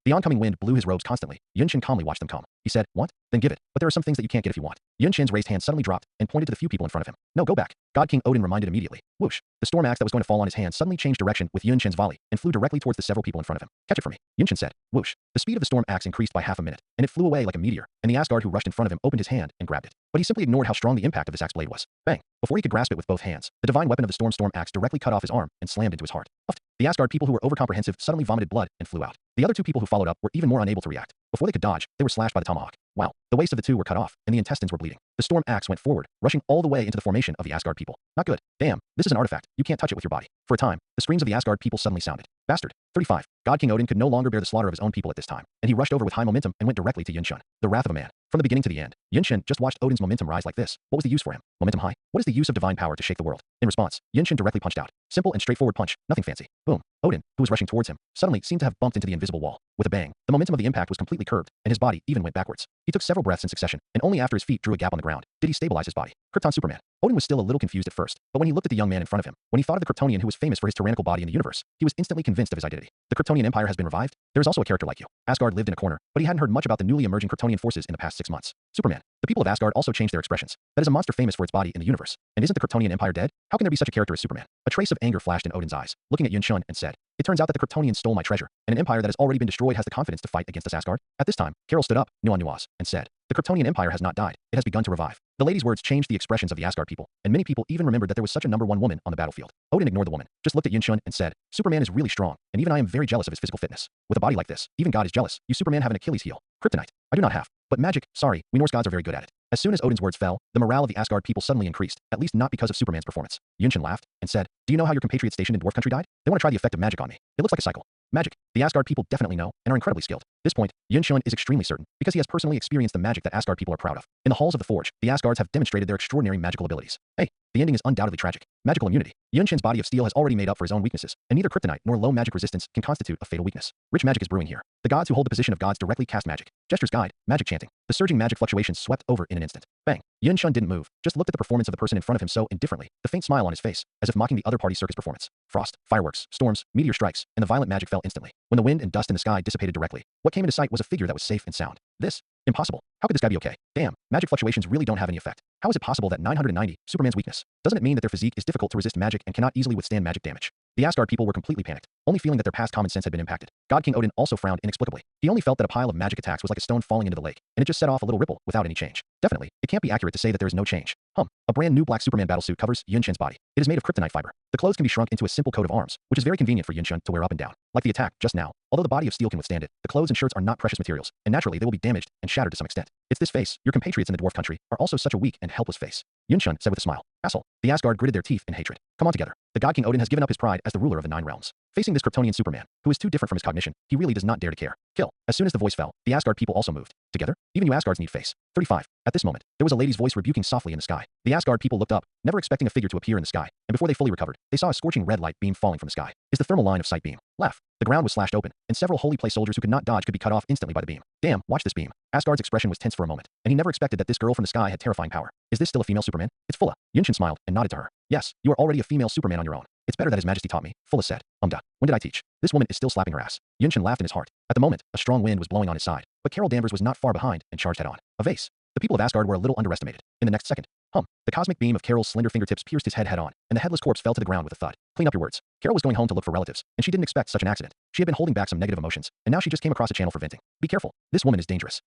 The oncoming wind blew his robes constantly. Yun Shen calmly watched them come. He said, "What? Then give it. But there are some things that you can't get if you want." Yun Shen's raised hand suddenly dropped and pointed to the few people in front of him. "No, go back." God King Odin reminded immediately. Whoosh. The storm axe that was going to fall on his hand suddenly changed direction with Yun Shen's volley and flew directly towards the several people in front of him. "Catch it for me." Yun Shen said. Whoosh. The speed of the storm axe increased by half a minute, and it flew away like a meteor, and the Asgard who rushed in front of him opened his hand and grabbed it. But he simply ignored how strong the impact of this axe blade was. Bang. Before he could grasp it with both hands, the divine weapon of the storm axe directly cut off his arm and slammed into his heart. Huffed. The Asgard people who were overcomprehensive suddenly vomited blood and flew out. The other two people who followed up were even more unable to react. Before they could dodge, they were slashed by the tomahawk. Wow. The waists of the two were cut off, and the intestines were bleeding. The storm axe went forward, rushing all the way into the formation of the Asgard people. Not good. Damn, this is an artifact. You can't touch it with your body. For a time, the screams of the Asgard people suddenly sounded. Bastard. 35. God King Odin could no longer bear the slaughter of his own people at this time, and he rushed over with high momentum and went directly to Yun Shen. The wrath of a man. From the beginning to the end, Yun Shen just watched Odin's momentum rise like this. What was the use for him? Momentum high? What is the use of divine power to shake the world? In response, Yun Shen directly punched out. Simple and straightforward punch, nothing fancy. Boom. Odin, who was rushing towards him, suddenly seemed to have bumped into the invisible wall. With a bang, the momentum of the impact was completely curved, and his body even went backwards. He took several breaths in succession, and only after his feet drew a gap on the ground did he stabilize his body. Krypton Superman. Odin was still a little confused at first, but when he looked at the young man in front of him, when he thought of the Kryptonian who was famous for his tyrannical body in the universe, he was instantly convinced of his identity. The Kryptonian Empire has been revived. There is also a character like you. Asgard lived in a corner, but he hadn't heard much about the newly emerging Kryptonian forces in the past 6 months. Superman. The people of Asgard also changed their expressions. That is a monster famous for its body in the universe. And isn't the Kryptonian Empire dead? How can there be such a character as Superman? A trace of anger flashed in Odin's eyes, looking at Yun Shen and said, "It turns out that the Kryptonians stole my treasure, and an empire that has already been destroyed has the confidence to fight against us Asgard." At this time, Carol stood up, nuance, and said, "The Kryptonian Empire has not died. It has begun to revive." The lady's words changed the expressions of the Asgard people, and many people even remembered that there was such a number one woman on the battlefield. Odin ignored the woman, just looked at Yun Shen and said, "Superman is really strong, and even I am very jealous of his physical fitness. With a body like this, even God is jealous. You Superman have an Achilles heel. Kryptonite. I do not have. But magic, sorry, we Norse gods are very good at it." As soon as Odin's words fell, the morale of the Asgard people suddenly increased, at least not because of Superman's performance. Yun Shen laughed and said, "Do you know how your compatriots stationed in Dwarf Country died? They want to try the effect of magic on me. It looks like a cycle." Magic. The Asgard people definitely know and are incredibly skilled. This point, Yun Shen is extremely certain because he has personally experienced the magic that Asgard people are proud of. In the halls of the Forge, the Asgards have demonstrated their extraordinary magical abilities. Hey, the ending is undoubtedly tragic. Magical immunity. Yun Shen's body of steel has already made up for his own weaknesses, and neither kryptonite nor low magic resistance can constitute a fatal weakness. Rich magic is brewing here. The gods who hold the position of gods directly cast magic. Gestures guide, magic chanting. The surging magic fluctuations swept over in an instant. Bang. Yun Shen didn't move, just looked at the performance of the person in front of him so indifferently, the faint smile on his face, as if mocking the other party's circus performance. Frost, fireworks, storms, meteor strikes, and the violent magic fell instantly. When the wind and dust in the sky dissipated directly, what came into sight was a figure that was safe and sound. This? Impossible. How could this guy be okay? Damn, magic fluctuations really don't have any effect. How is it possible that 990, Superman's weakness? Doesn't it mean that their physique is difficult to resist magic and cannot easily withstand magic damage? The Asgard people were completely panicked, only feeling that their past common sense had been impacted. God King Odin also frowned inexplicably. He only felt that a pile of magic attacks was like a stone falling into the lake, and it just set off a little ripple without any change. Definitely, it can't be accurate to say that there is no change. A brand new black Superman battlesuit covers Yun Shen's body. It is made of kryptonite fiber. The clothes can be shrunk into a simple coat of arms, which is very convenient for Yun Shen to wear up and down. Like the attack just now, although the body of steel can withstand it, the clothes and shirts are not precious materials, and naturally they will be damaged and shattered to some extent. It's this face, your compatriots in the dwarf country, are also such a weak and helpless face. Yun Shen said with a smile. Asshole. The Asgard gritted their teeth in hatred. Come on together. The God King Odin has given up his pride as the ruler of the 9 realms. Facing this Kryptonian Superman, who is too different from his cognition, he really does not dare to care. Kill. As soon as the voice fell, the Asgard people also moved. Together? Even you Asgards need face. 35. At this moment, there was a lady's voice rebuking softly in the sky. The Asgard people looked up, never expecting a figure to appear in the sky, and before they fully recovered, they saw a scorching red light beam falling from the sky. Is the thermal line of sight beam. Laugh. The ground was slashed open, and several holy place soldiers who could not dodge could be cut off instantly by the beam. Damn, watch this beam. Asgard's expression was tense for a moment, and he never expected that this girl from the sky had terrifying power. Is this still a female Superman? It's Fulla. Yun Shen smiled and nodded to her. Yes, you are already a female Superman on your own. It's better that His Majesty taught me, Fulla said. Duh. When did I teach? This woman is still slapping her ass. Yun Shen laughed in his heart. At the moment, a strong wind was blowing on his side, but Carol Danvers was not far behind and charged head on. A vase. The people of Asgard were a little underestimated. In the next second, the cosmic beam of Carol's slender fingertips pierced his head on, and the headless corpse fell to the ground with a thud. Clean up your words. Carol was going home to look for relatives, and she didn't expect such an accident. She had been holding back some negative emotions, and now she just came across a channel for venting. Be careful. This woman is dangerous.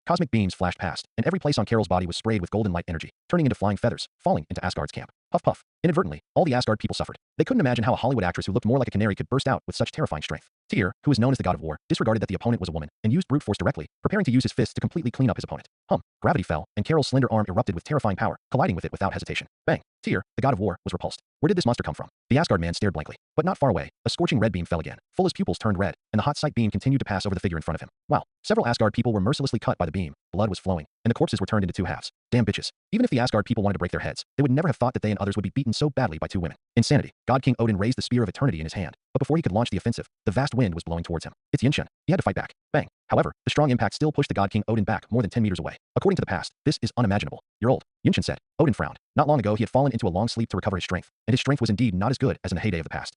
Cosmic beams flashed past, and every place on Carol's body was sprayed with golden light energy, turning into flying feathers, falling into Asgard's camp. Puff puff. Inadvertently, all the Asgard people suffered. They couldn't imagine how a Hollywood actress who looked more like a canary could burst out with such terrifying strength. Tyr, who is known as the god of war, disregarded that the opponent was a woman, and used brute force directly, preparing to use his fists to completely clean up his opponent. Gravity fell, and Carol's slender arm erupted with terrifying power, colliding with it without hesitation. Bang. Tyr, the god of war, was repulsed. Where did this monster come from? The Asgard man stared blankly. But not far away, a scorching red beam fell again. Fulla's pupils turned red, and the hot sight beam continued to pass over the figure in front of him. Wow. Several Asgard people were mercilessly cut by the beam, blood was flowing, and the corpses were turned into two halves. Damn bitches. Even if the Asgard people wanted to break their heads, they would never have thought that they and others would be beaten so badly by two women. Insanity. God King Odin raised the spear of eternity in his hand, but before he could launch the offensive, the vast wind was blowing towards him. It's Yinchen. He had to fight back. Bang. However, the strong impact still pushed the God King Odin back more than 10 meters away. According to the past, this is unimaginable. You're old, Yinchen said. Odin frowned. Not long ago he had fallen into a long sleep to recover his strength, and his strength was indeed not as good as in the heyday of the past.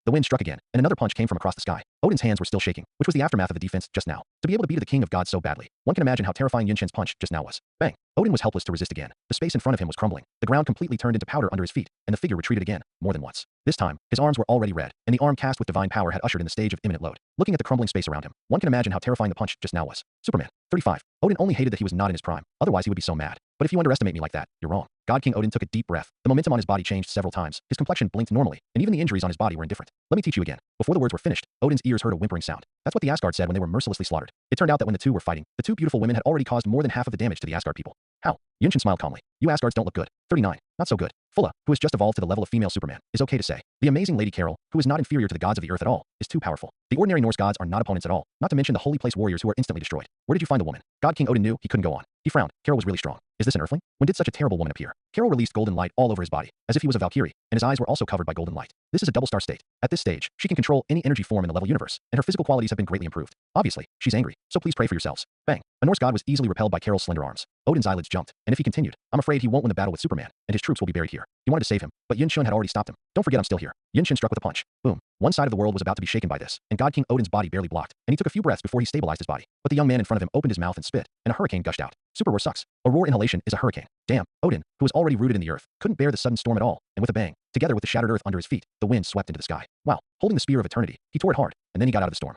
The wind struck again, and another punch came from across the sky. Odin's hands were still shaking, which was the aftermath of the defense just now. To be able to beat the king of gods so badly, one can imagine how terrifying Yinchen's punch just now was. Bang. Odin was helpless to resist again. The space in front of him was crumbling. The ground completely turned into powder under his feet, and the figure retreated again, more than once. This time, his arms were already red, and the arm cast with divine power had ushered in the stage of imminent load. Looking at the crumbling space around him, one can imagine how terrifying the punch just now was. Superman. 35. Odin only hated that he was not in his prime, otherwise he would be so mad. But if you underestimate me like that, you're wrong. God King Odin took a deep breath. The momentum on his body changed several times. His complexion blinked normally, and even the injuries on his body were indifferent. Let me teach you again. Before the words were finished, Odin's ears heard a whimpering sound. That's what the Asgard said when they were mercilessly slaughtered. It turned out that when the two were fighting, the two beautiful women had already caused more than half of the damage to the Asgard people. How? Yinchen smiled calmly. You Asgards don't look good. 39. Not so good. Fulla, who has just evolved to the level of female Superman, is okay to say. The amazing Lady Carol, who is not inferior to the gods of the earth at all, is too powerful. The ordinary Norse gods are not opponents at all, not to mention the holy place warriors who are instantly destroyed. Where did you find the woman? God King Odin knew he couldn't go on. He frowned. Carol was really strong. Is this an earthling? When did such a terrible woman appear? Carol released golden light all over his body, as if he was a Valkyrie, and his eyes were also covered by golden light. This is a double star state. At this stage, she can control any energy form in the level universe, and her physical qualities have been greatly improved. Obviously, she's angry, so please pray for yourselves. Bang. A Norse god was easily repelled by Carol's slender arms. Odin's eyelids jumped, and if he continued, I'm afraid he won't win the battle with Superman, and his troops will be buried here. He wanted to save him, but Yinchen had already stopped him. Don't forget I'm still here. Yinchen struck with a punch. Boom. One side of the world was about to be shaken by this, and God King Odin's body barely blocked, and he took a few breaths before he stabilized his body. But the young man in front of him opened his mouth and spit, and a hurricane gushed out. Super roar sucks. A roar inhalation is a hurricane. Damn. Odin, who was already rooted in the earth, couldn't bear the sudden storm at all, and with a bang, together with the shattered earth under his feet, the wind swept into the sky. Wow. Holding the spear of eternity, he tore it hard, and then he got out of the storm.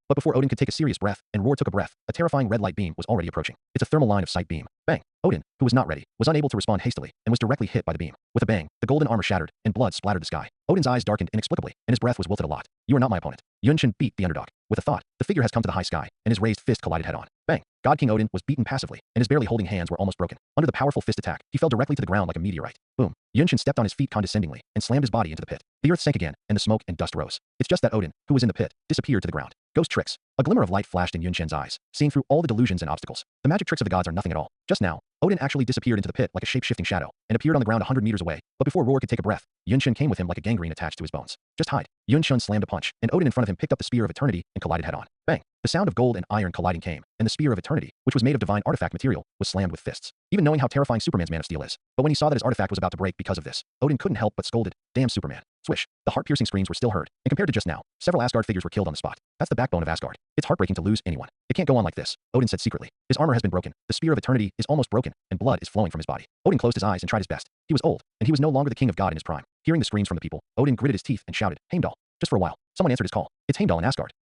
But before Odin could take a serious breath, and Roar took a breath, a terrifying red light beam was already approaching. It's a thermal line of sight beam. Bang. Odin, who was not ready, was unable to respond hastily, and was directly hit by the beam. With a bang, the golden armor shattered, and blood splattered the sky. Odin's eyes darkened inexplicably, and his breath was wilted a lot. You are not my opponent. Yunchen beat the underdog. With a thought, the figure has come to the high sky, and his raised fist collided head on. Bang. God King Odin was beaten passively, and his barely holding hands were almost broken. Under the powerful fist attack, he fell directly to the ground like a meteorite. Boom. Yunchen stepped on his feet condescendingly, and slammed his body into the pit. The earth sank again, and the smoke and dust rose. It's just that Odin, who was in the pit, disappeared to the ground. Ghost tricks. A glimmer of light flashed in Yunchen's eyes, seeing through all the delusions and obstacles. The magic tricks of the gods are nothing at all. Just now, Odin actually disappeared into the pit like a shape-shifting shadow, and appeared on the ground 100 meters away. But before Roar could take a breath, Yunchen came with him like a gangrene attached to his bones. Just hide. Yunchen slammed a punch, and Odin in front of him picked up the spear of eternity and collided head on. Bang. The sound of gold and iron colliding came, and the spear of eternity, which was made of divine artifact material, was slammed with fists. Even knowing how terrifying Superman's Man of Steel is. But when he saw that his artifact was about to break because of this, Odin couldn't help but scolded, "Damn Superman." Swish. The heart-piercing screams were still heard, and compared to just now, several Asgard figures were killed on the spot. That's the backbone of Asgard. It's heartbreaking to lose anyone. It can't go on like this, Odin said secretly. His armor has been broken, the spear of eternity is almost broken, and blood is flowing from his body. Odin closed his eyes and tried his best. He was old, and he was no longer the king of God in his prime. Hearing the screams from the people, Odin gritted his teeth and shouted, "Heimdall." Just for a while, someone answered his call. It's Heimdall in Asgard.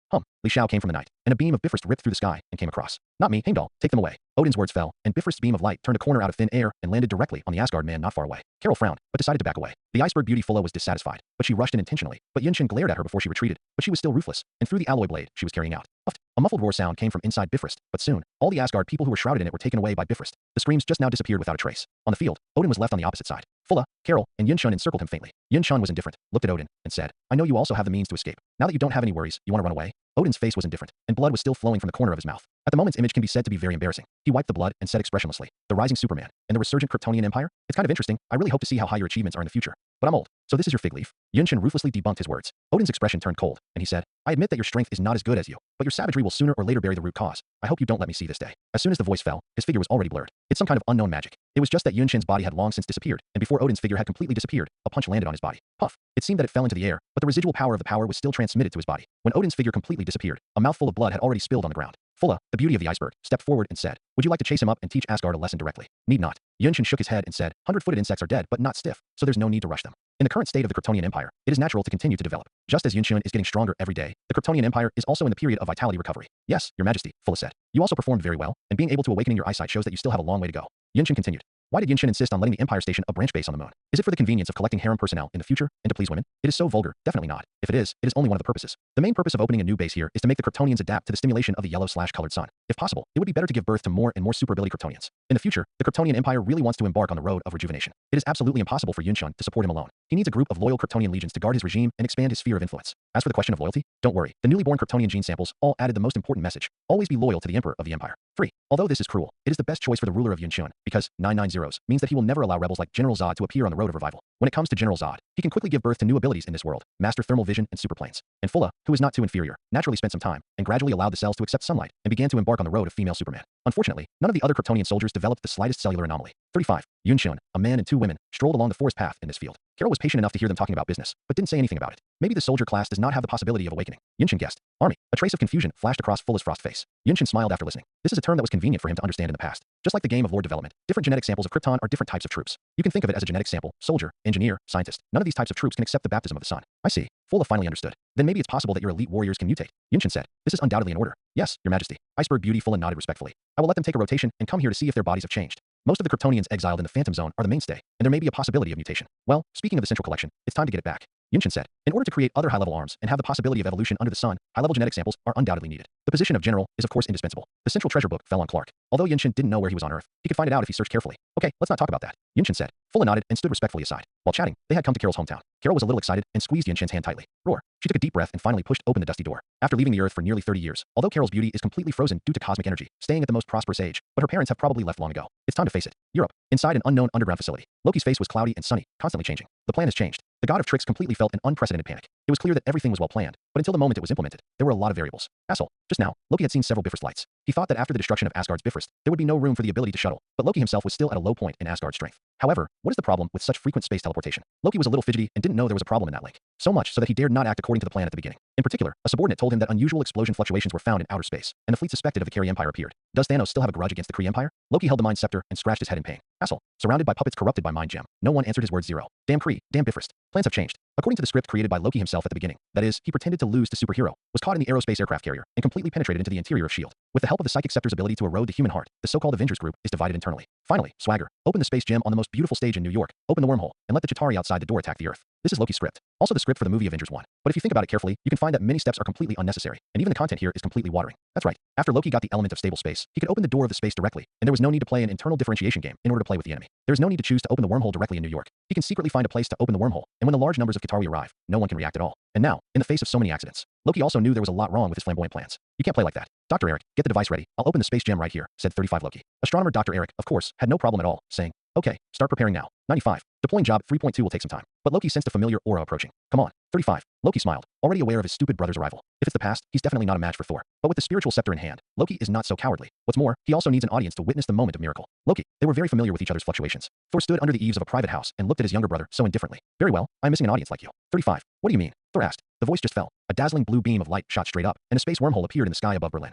Li Shao came from the night, and a beam of Bifrost ripped through the sky and came across. Not me, Heimdall, take them away. Odin's words fell, and Bifrost's beam of light turned a corner out of thin air and landed directly on the Asgard man not far away. Carol frowned, but decided to back away. The iceberg beauty Fulla was dissatisfied, but she rushed in intentionally. But Yunchen glared at her before she retreated, but she was still ruthless, and threw the alloy blade she was carrying out. Puffed. A muffled roar sound came from inside Bifrost, but soon, all the Asgard people who were shrouded in it were taken away by Bifrost. The screams just now disappeared without a trace. On the field, Odin was left on the opposite side. Fulla, Carol, and Yunchen encircled him faintly. Yunchen was indifferent, looked at Odin, and said, "I know you also have the means to escape. Now that you don't have any worries, you want to run away?" Odin's face was indifferent, and blood was still flowing from the corner of his mouth. At the moment's image can be said to be very embarrassing. He wiped the blood and said expressionlessly, "The rising Superman, and the resurgent Kryptonian Empire? It's kind of interesting. I really hope to see how high your achievements are in the future. But I'm old, so this is your fig leaf." Yunchen ruthlessly debunked his words. Odin's expression turned cold, and he said, "I admit that your strength is not as good as you, but your savagery will sooner or later bury the root cause. I hope you don't let me see this day." As soon as the voice fell, his figure was already blurred. It's some kind of unknown magic. It was just that Yunchen's body had long since disappeared, and before Odin's figure had completely disappeared, a punch landed on his body. Puff. It seemed that it fell into the air, but the residual power of the power was still transmitted to his body. When Odin's figure completely disappeared, a mouthful of blood had already spilled on the ground. Fulla, the beauty of the iceberg, stepped forward and said, "Would you like to chase him up and teach Asgard a lesson directly?" "Need not." Yunchen shook his head and said, "100-footed insects are dead but not stiff, so there's no need to rush them. In the current state of the Kryptonian Empire, it is natural to continue to develop. Just as Yunchen is getting stronger every day, the Kryptonian Empire is also in the period of vitality recovery." "Yes, your majesty," Fulla said. "You also performed very well, and being able to awaken your eyesight shows that you still have a long way to go." Yunchen continued. Why did Yinshin insist on letting the Empire station a branch base on the moon? Is it for the convenience of collecting harem personnel in the future and to please women? It is so vulgar. Definitely not. If it is only one of the purposes. The main purpose of opening a new base here is to make the Kryptonians adapt to the stimulation of the yellow/colored sun. If possible, it would be better to give birth to more and more super ability Kryptonians. In the future, the Kryptonian Empire really wants to embark on the road of rejuvenation. It is absolutely impossible for Yinshin to support him alone. He needs a group of loyal Kryptonian legions to guard his regime and expand his sphere of influence. As for the question of loyalty, don't worry. The newly born Kryptonian gene samples all added the most important message: always be loyal to the Emperor of the Empire. 3. Although this is cruel, it is the best choice for the ruler of Yinshin, because 990s means that he will never allow rebels like General Zod to appear on the road of revival. When it comes to General Zod, he can quickly give birth to new abilities in this world: master thermal vision and superplanes. And Fulla, who is not too inferior, naturally spent some time and gradually allowed the cells to accept sunlight and began to embark on the road of female Superman. Unfortunately, none of the other Kryptonian soldiers developed the slightest cellular anomaly. 35. Yinshin, a man and 2 women, strolled along the forest path in this field. Carol was patient enough to hear them talking about business, but didn't say anything about it. Maybe the soldier class does not have the possibility of awakening. Yinshin guessed. Army. A trace of confusion flashed across Fulla's frost face. Yinshin smiled after listening. This is a term that was convenient for him to understand in the past. Just like the game of lore development, different genetic samples of Krypton are different types of troops. You can think of it as a genetic sample: soldier, engineer, scientist. None of these types of troops can accept the baptism of the sun. I see. Fulla finally understood. Then maybe it's possible that your elite warriors can mutate. Yinshin said. This is undoubtedly in order. Yes, Your Majesty. Iceberg Beauty Fulla nodded respectfully. I will let them take a rotation and come here to see if their bodies have changed. Most of the Kryptonians exiled in the Phantom Zone are the mainstay, and there may be a possibility of mutation. Well, speaking of the Central Collection, it's time to get it back. Yinshin said. In order to create other high-level arms and have the possibility of evolution under the sun, high-level genetic samples are undoubtedly needed. The position of general is of course indispensable. The Central Treasure Book fell on Clark. Although Yinshin didn't know where he was on Earth, he could find it out if he searched carefully. Okay, let's not talk about that, Yinshin said. Fulla nodded and stood respectfully aside. While chatting, they had come to Carol's hometown. Carol was a little excited and squeezed Yinshin's hand tightly. Roar. She took a deep breath and finally pushed open the dusty door. After leaving the Earth for nearly 30 years, although Carol's beauty is completely frozen due to cosmic energy, staying at the most prosperous age, but her parents have probably left long ago. It's time to face it. Europe. Inside an unknown underground facility, Loki's face was cloudy and sunny, constantly changing. The plan has changed. The god of tricks completely felt an unprecedented panic. It was clear that everything was well planned, but until the moment it was implemented, there were a lot of variables. Asshole. Just now, Loki had seen several Bifrost lights. He thought that after the destruction of Asgard's Bifrost, there would be no room for the ability to shuttle, but Loki himself was still at a low point in Asgard's strength. However, what is the problem with such frequent space teleportation? Loki was a little fidgety and didn't know there was a problem in that link. So much so that he dared not act according to the plan at the beginning. In particular, a subordinate told him that unusual explosion fluctuations were found in outer space, and the fleet suspected of the Kree Empire appeared. Does Thanos still have a grudge against the Kree Empire? Loki held the Mind Scepter and scratched his head in pain. Asshole. Surrounded by puppets corrupted by Mind Gem. No one answered his word. Zero. Damn Kree. Damn Bifrost. Plans have changed. According to the script created by Loki himself at the beginning, that is, he pretended to lose to Superhero, was caught in the aerospace aircraft carrier, and completely penetrated into the interior of S.H.I.E.L.D. With the help of the Psychic Scepter's ability to erode the human heart, the so-called Avengers group is divided internally. Finally, Swagger. Open the space gem on the most beautiful stage in New York, open the wormhole, and let the Chitauri outside the door attack the Earth. This is Loki's script. Also the script for the movie Avengers 1. But if you think about it carefully, you can find that many steps are completely unnecessary, and even the content here is completely watering. That's right. After Loki got the element of stable space, he could open the door of the space directly, and there was no need to play an internal differentiation game in order to play with the enemy. There is no need to choose to open the wormhole directly in New York. He can secretly find a place to open the wormhole, and when the large numbers of Chitauri arrive, no one can react at all. And now, in the face of so many accidents, Loki also knew there was a lot wrong with his flamboyant plans. You can't play like that. Dr. Eric, get the device ready. I'll open the space gem right here, said 35 Loki. Astronomer Dr. Eric, of course, had no problem at all, saying, okay, start preparing now. 95. Deploying job 3.2 will take some time. But Loki sensed a familiar aura approaching. Come on. 35. Loki smiled, already aware of his stupid brother's arrival. If it's the past, he's definitely not a match for Thor. But with the spiritual scepter in hand, Loki is not so cowardly. What's more, he also needs an audience to witness the moment of miracle. Loki. They were very familiar with each other's fluctuations. Thor stood under the eaves of a private house and looked at his younger brother so indifferently. Very well, I'm missing an audience like you. 35. What do you mean? Thor asked. The voice just fell. A dazzling blue beam of light shot straight up, and a space wormhole appeared in the sky above Berlin.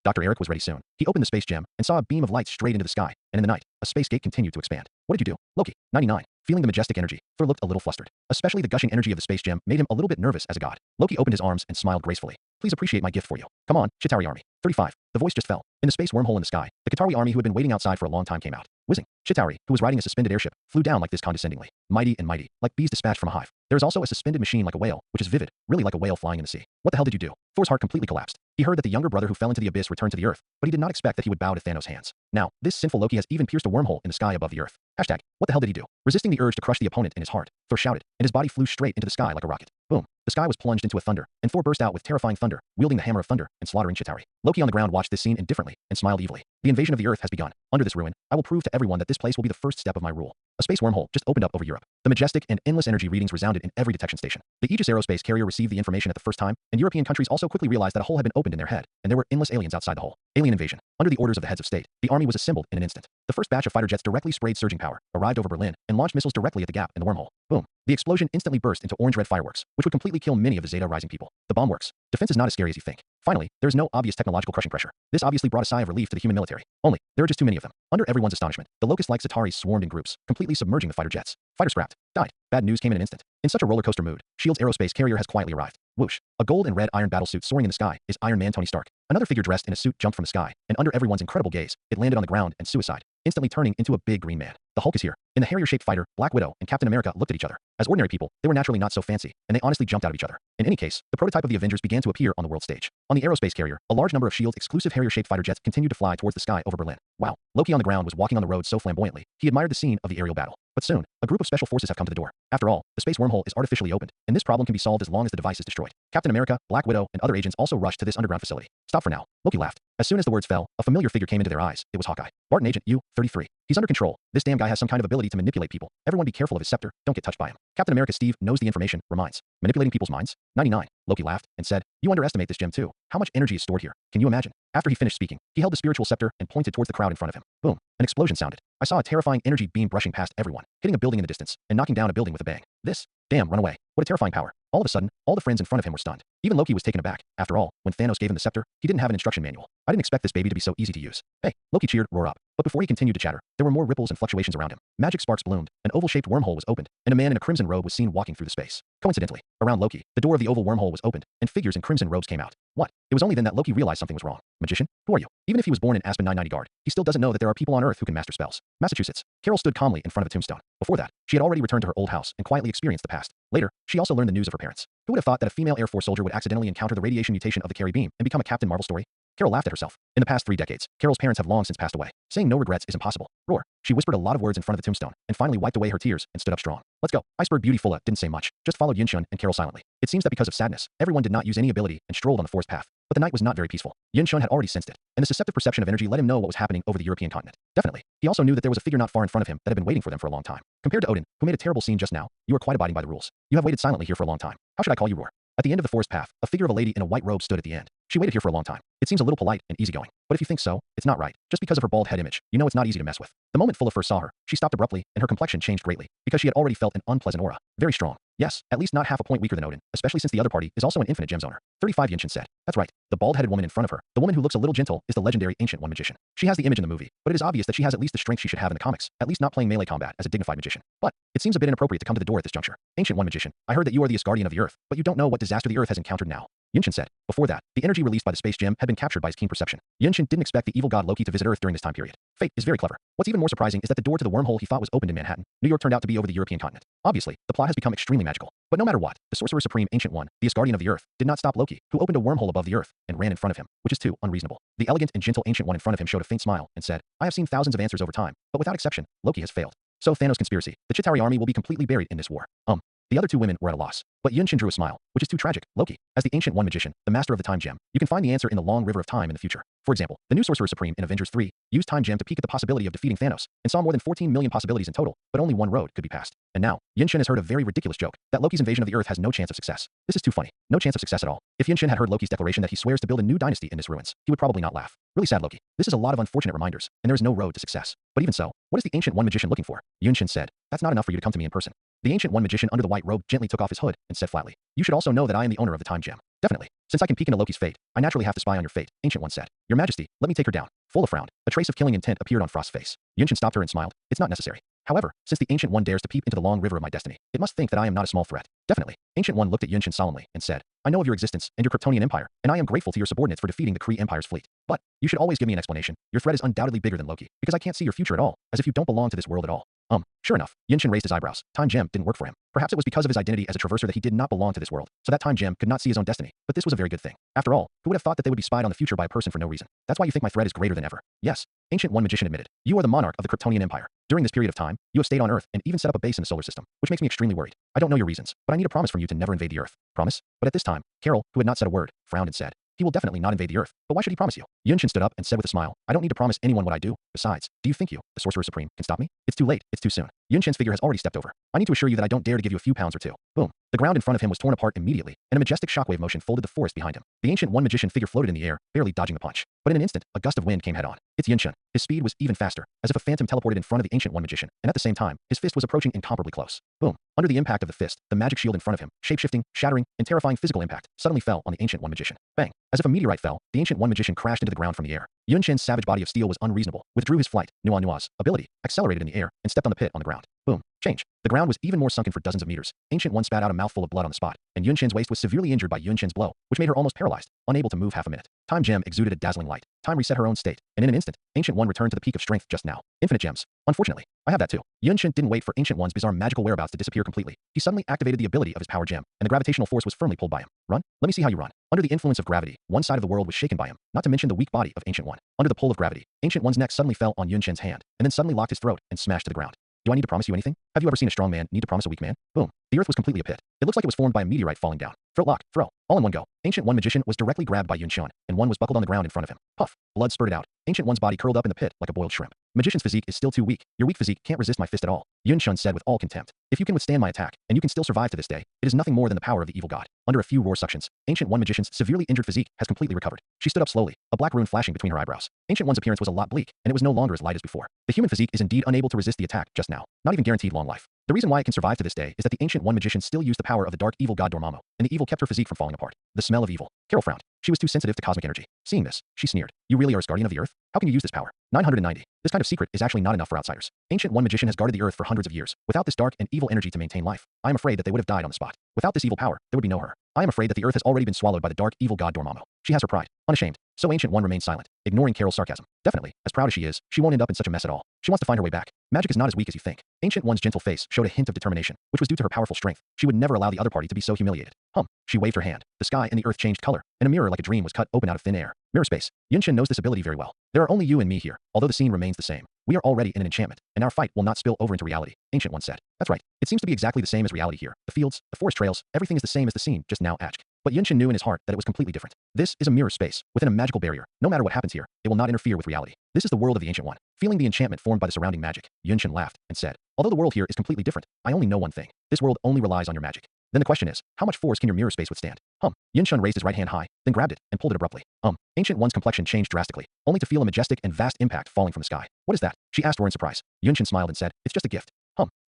Dr. Eric was ready soon. He opened the space gem and saw a beam of light straight into the sky, and in the night, a space gate continued to expand. What did you do? Loki. 99. Feeling the majestic energy, Thor looked a little flustered. Especially the gushing energy of the space gem made him a little bit nervous as a god. Loki opened his arms and smiled gracefully. Please appreciate my gift for you. Come on, Chitauri army. 35. The voice just fell. In the space wormhole in the sky, the Chitauri army who had been waiting outside for a long time came out. Whizzing. Chitauri, who was riding a suspended airship, flew down like this condescendingly. Mighty and mighty, like bees dispatched from a hive. There is also a suspended machine like a whale, which is vivid, really like a whale flying in the sea. What the hell did you do? Thor's heart completely collapsed. He heard that the younger brother who fell into the abyss returned to the Earth, but he did not expect that he would bow to Thanos' hands. Now, this sinful Loki has even pierced a wormhole in the sky above the Earth. Hashtag, what the hell did he do? Resisting the urge to crush the opponent in his heart, Thor shouted, and his body flew straight into the sky like a rocket. Boom. The sky was plunged into a thunder, and Thor burst out with terrifying thunder, wielding the hammer of thunder and slaughtering Chitauri. Loki on the ground watched this scene indifferently and smiled evilly. The invasion of the Earth has begun. Under this ruin, I will prove to everyone that this place will be the first step of my rule. A space wormhole just opened up over Europe. The majestic and endless energy readings resounded in every detection station. The Aegis aerospace carrier received the information at the first time, and European countries also quickly realized that a hole had been opened in their head, and there were endless aliens outside the hole. Alien invasion. Under the orders of the heads of state, the army was assembled in an instant. The first batch of fighter jets directly sprayed surging power, arrived over Berlin, and launched missiles directly at the gap in the wormhole. Boom. The explosion instantly burst into orange-red fireworks, which would completely kill many of the Zeta Rising people. The bomb works. Defense is not as scary as you think. Finally, there is no obvious technological crushing pressure. This obviously brought a sigh of relief to the human military. Only, there are just too many of them. Under everyone's astonishment, the locust-like Zetaris swarmed in groups, completely submerging the fighter jets. Fighter scrapped. Died. Bad news came in an instant. In such a roller coaster mood, S.H.I.E.L.D.'s aerospace carrier has quietly arrived. Whoosh. A gold and red iron battlesuit soaring in the sky is Iron Man Tony Stark. Another figure dressed in a suit jumped from the sky, and under everyone's incredible gaze, it landed on the ground and suicide. instantly turning into a big green man. The Hulk is here. In the Harrier-shaped fighter, Black Widow and Captain America looked at each other. As ordinary people, they were naturally not so fancy, and they honestly jumped out of each other. In any case, the prototype of the Avengers began to appear on the world stage. On the aerospace carrier, a large number of S.H.I.E.L.D. exclusive Harrier-shaped fighter jets continued to fly towards the sky over Berlin. Wow. Loki on the ground was walking on the road so flamboyantly, he admired the scene of the aerial battle. But soon, a group of special forces have come to the door. After all, the space wormhole is artificially opened, and this problem can be solved as long as the device is destroyed. Captain America, Black Widow, and other agents also rushed to this underground facility. Stop for now. Loki laughed. As soon as the words fell, a familiar figure came into their eyes. It was Hawkeye. Barton Agent U-33. He's under control. This damn guy has some kind of ability to manipulate people. Everyone be careful of his scepter. Don't get touched by him. Captain America Steve knows the information. Reminds. Manipulating people's minds? 99. Loki laughed and said, you underestimate this gem too. How much energy is stored here? Can you imagine? After he finished speaking, he held the spiritual scepter and pointed towards the crowd in front of him. Boom. An explosion sounded. I saw a terrifying energy beam brushing past everyone, hitting a building in the distance, and knocking down a building with a bang. Damn, run away. What a terrifying power. All of a sudden, all the friends in front of him were stunned. Even Loki was taken aback. After all, when Thanos gave him the scepter, he didn't have an instruction manual. I didn't expect this baby to be so easy to use. Hey, Loki cheered, roar up. But before he continued to chatter, there were more ripples and fluctuations around him. Magic sparks bloomed, an oval-shaped wormhole was opened, and a man in a crimson robe was seen walking through the space. Coincidentally, around Loki, the door of the oval wormhole was opened, and figures in crimson robes came out. What? It was only then that Loki realized something was wrong. Magician? Who are you? Even if he was born in Aspen 990 Guard, he still doesn't know that there are people on Earth who can master spells. Massachusetts. Carol stood calmly in front of a tombstone. Before that, she had already returned to her old house and quietly experienced the past. Later, she also learned the news of her parents. Who would have thought that a female Air Force soldier would accidentally encounter the radiation mutation of the Carrie beam and become a Captain Marvel story? Carol laughed at herself. In the past 3 decades, Carol's parents have long since passed away. Saying no regrets is impossible. Roar. She whispered a lot of words in front of the tombstone, and finally wiped away her tears and stood up strong. Let's go. Iceberg Beauty Fulla didn't say much, just followed Yinshun and Carol silently. It seems that because of sadness, everyone did not use any ability and strolled on the forest path. But the night was not very peaceful. Yinshun had already sensed it, and the susceptive perception of energy let him know what was happening over the European continent. Definitely. He also knew that there was a figure not far in front of him that had been waiting for them for a long time. Compared to Odin, who made a terrible scene just now, you are quite abiding by the rules. You have waited silently here for a long time. How should I call you, Roar? At the end of the forest path, a figure of a lady in a white robe stood at the end. She waited here for a long time. It seems a little polite and easygoing. But if you think so, it's not right. Just because of her bald head image, you know it's not easy to mess with. The moment Fulla first saw her, she stopped abruptly, and her complexion changed greatly, because she had already felt an unpleasant aura. Very strong. Yes, at least not half a point weaker than Odin, especially since the other party is also an infinite gems owner. 35 Yinshin said. That's right. The bald-headed woman in front of her, the woman who looks a little gentle, is the legendary Ancient One magician. She has the image in the movie, but it is obvious that she has at least the strength she should have in the comics, at least not playing melee combat as a dignified magician. But it seems a bit inappropriate to come to the door at this juncture. Ancient One magician, I heard that you are the Asgardian of the Earth, but you don't know what disaster the Earth has encountered now. Yinshin said. Before that, the energy released by the space gem had been captured by his keen perception. Yinshin didn't expect the evil god Loki to visit Earth during this time period. Fate is very clever. What's even more surprising is that the door to the wormhole he thought was opened in Manhattan, New York turned out to be over the European continent. Obviously, the plot has become extremely magical. But no matter what, the Sorcerer Supreme Ancient One, the Asgardian of the Earth, did not stop Loki, who opened a wormhole above the Earth and ran in front of him, which is too unreasonable. The elegant and gentle Ancient One in front of him showed a faint smile and said, I have seen thousands of answers over time, but without exception, Loki has failed. So Thanos' conspiracy, the Chitauri army will be completely buried in this war. The other 2 women were at a loss. But Yinshin drew a smile, which is too tragic. Loki, as the Ancient One magician, the master of the Time Gem, you can find the answer in the long river of time in the future. For example, the new Sorcerer Supreme in Avengers 3 used Time Gem to peek at the possibility of defeating Thanos, and saw more than 14 million possibilities in total, but only one road could be passed. And now, Yinshin has heard a very ridiculous joke, that Loki's invasion of the Earth has no chance of success. This is too funny. No chance of success at all. If Yinshin had heard Loki's declaration that he swears to build a new dynasty in this ruins, he would probably not laugh. Really sad, Loki. This is a lot of unfortunate reminders, and there is no road to success. But even so, what is the Ancient One magician looking for? Yinshin said. That's not enough for you to come to me in person. The Ancient One magician under the white robe gently took off his hood and said flatly, you should also know that I am the owner of the Time Gem. Definitely. Since I can peek into Loki's fate, I naturally have to spy on your fate, Ancient One said. Your Majesty, let me take her down. Fulla frowned. A trace of killing intent appeared on Frost's face. Yinshin stopped her and smiled. It's not necessary. However, since the Ancient One dares to peep into the long river of my destiny, it must think that I am not a small threat. Definitely. Ancient One looked at Yinshin solemnly and said, I know of your existence and your Kryptonian empire, and I am grateful to your subordinates for defeating the Kree Empire's fleet. But you should always give me an explanation. Your threat is undoubtedly bigger than Loki, because I can't see your future at all, as if you don't belong to this world at all. Sure enough, Yinshin raised his eyebrows. Time Gem didn't work for him. Perhaps it was because of his identity as a traverser that he did not belong to this world, so that Time Gem could not see his own destiny. But this was a very good thing. After all, who would have thought that they would be spied on the future by a person for no reason? That's why you think my threat is greater than ever. Yes, Ancient One magician admitted. You are the monarch of the Kryptonian Empire. During this period of time, you have stayed on Earth and even set up a base in the solar system, which makes me extremely worried. I don't know your reasons, but I need a promise from you to never invade the Earth. Promise? But at this time, Carol, who had not said a word, frowned and said, he will definitely not invade the Earth. But why should he promise you? Yinshin stood up and said with a smile, I don't need to promise anyone what I do. Besides, do you think you, the Sorcerer Supreme, can stop me? It's too late. It's too soon. Yinshin's figure has already stepped over. I need to assure you that I don't dare to give you a few pounds or two. Boom. The ground in front of him was torn apart immediately, and a majestic shockwave motion folded the forest behind him. The Ancient One magician figure floated in the air, barely dodging the punch. But in an instant, a gust of wind came head on. It's Yinshin. His speed was even faster, as if a phantom teleported in front of the Ancient One magician, and at the same time, his fist was approaching incomparably close. Boom. Under the impact of the fist, the magic shield in front of him, shape-shifting, shattering, and terrifying physical impact, suddenly fell on the Ancient One magician. Bang. As if a meteorite fell, the Ancient One magician crashed into the ground from the air. Yinshin's savage body of steel was unreasonable, withdrew his flight, Nua's ability, accelerated in the air, and stepped on the pit on the ground. Boom. Boom. Change. The ground was even more sunken for dozens of meters. Ancient One spat out a mouthful of blood on the spot, and Yunshin's waist was severely injured by Yunshin's blow, which made her almost paralyzed, unable to move half a minute. Time Gem exuded a dazzling light. Time reset her own state, and in an instant, Ancient One returned to the peak of strength just now. Infinite gems. Unfortunately, I have that too. Yunshin didn't wait for Ancient One's bizarre magical whereabouts to disappear completely. He suddenly activated the ability of his power gem, and the gravitational force was firmly pulled by him. Run? Let me see how you run. Under the influence of gravity, one side of the world was shaken by him, not to mention the weak body of Ancient One. Under the pull of gravity, Ancient One's neck suddenly fell on Yunshin's hand, and then suddenly locked his throat and smashed to the ground. Do I need to promise you anything? Have you ever seen a strong man need to promise a weak man? Boom. The earth was completely a pit. It looks like it was formed by a meteorite falling down. Throat lock, throw, all in one go. Ancient One magician was directly grabbed by Yunshin, and one was buckled on the ground in front of him. Puff. Blood spurted out. Ancient One's body curled up in the pit like a boiled shrimp. Magician's physique is still too weak. Your weak physique can't resist my fist at all. Yunshin said with all contempt. If you can withstand my attack, and you can still survive to this day, it is nothing more than the power of the evil god. Under a few roar suctions, Ancient One magician's severely injured physique has completely recovered. She stood up slowly, a black rune flashing between her eyebrows. Ancient One's appearance was a lot bleak, and it was no longer as light as before. The human physique is indeed unable to resist the attack just now, not even guaranteed long life. The reason why it can survive to this day is that the Ancient One magician still used the power of the dark evil god Dormammu, and the evil kept her physique from falling apart. The smell of evil. Carol frowned. She was too sensitive to cosmic energy. Seeing this, she sneered. You really are a guardian of the earth? How can you use this power? 990. This kind of secret is actually not enough for outsiders. Ancient One magician has guarded the earth for hundreds of years, without this dark and evil energy to maintain life. I am afraid that they would have died on the spot. Without this evil power, there would be no her. I am afraid that the earth has already been swallowed by the dark evil god Dormammu. She has her pride, unashamed. So Ancient One remained silent, ignoring Carol's sarcasm. Definitely, as proud as she is, she won't end up in such a mess at all. She wants to find her way back. Magic is not as weak as you think. Ancient One's gentle face showed a hint of determination, which was due to her powerful strength. She would never allow the other party to be so humiliated. She waved her hand. The sky and the earth changed color, and a mirror like a dream was cut open out of thin air. Mirror space. Yunshin knows this ability very well. There are only you and me here, although the scene remains the same. We are already in an enchantment, and our fight will not spill over into reality, Ancient One said. That's right. It seems to be exactly the same as reality here. The fields, the forest trails, everything is the same as the scene just now etched. But Yunshin knew in his heart that it was completely different. This is a mirror space, within a magical barrier. No matter what happens here, it will not interfere with reality. This is the world of the Ancient One. Feeling the enchantment formed by the surrounding magic, Yunshin laughed and said, although the world here is completely different, I only know one thing. This world only relies on your magic. Then the question is, how much force can your mirror space withstand? Yunshin raised his right hand high, then grabbed it, and pulled it abruptly. Ancient One's complexion changed drastically, only to feel a majestic and vast impact falling from the sky. What is that? She asked in surprise. Yunshin smiled and said, it's just a gift.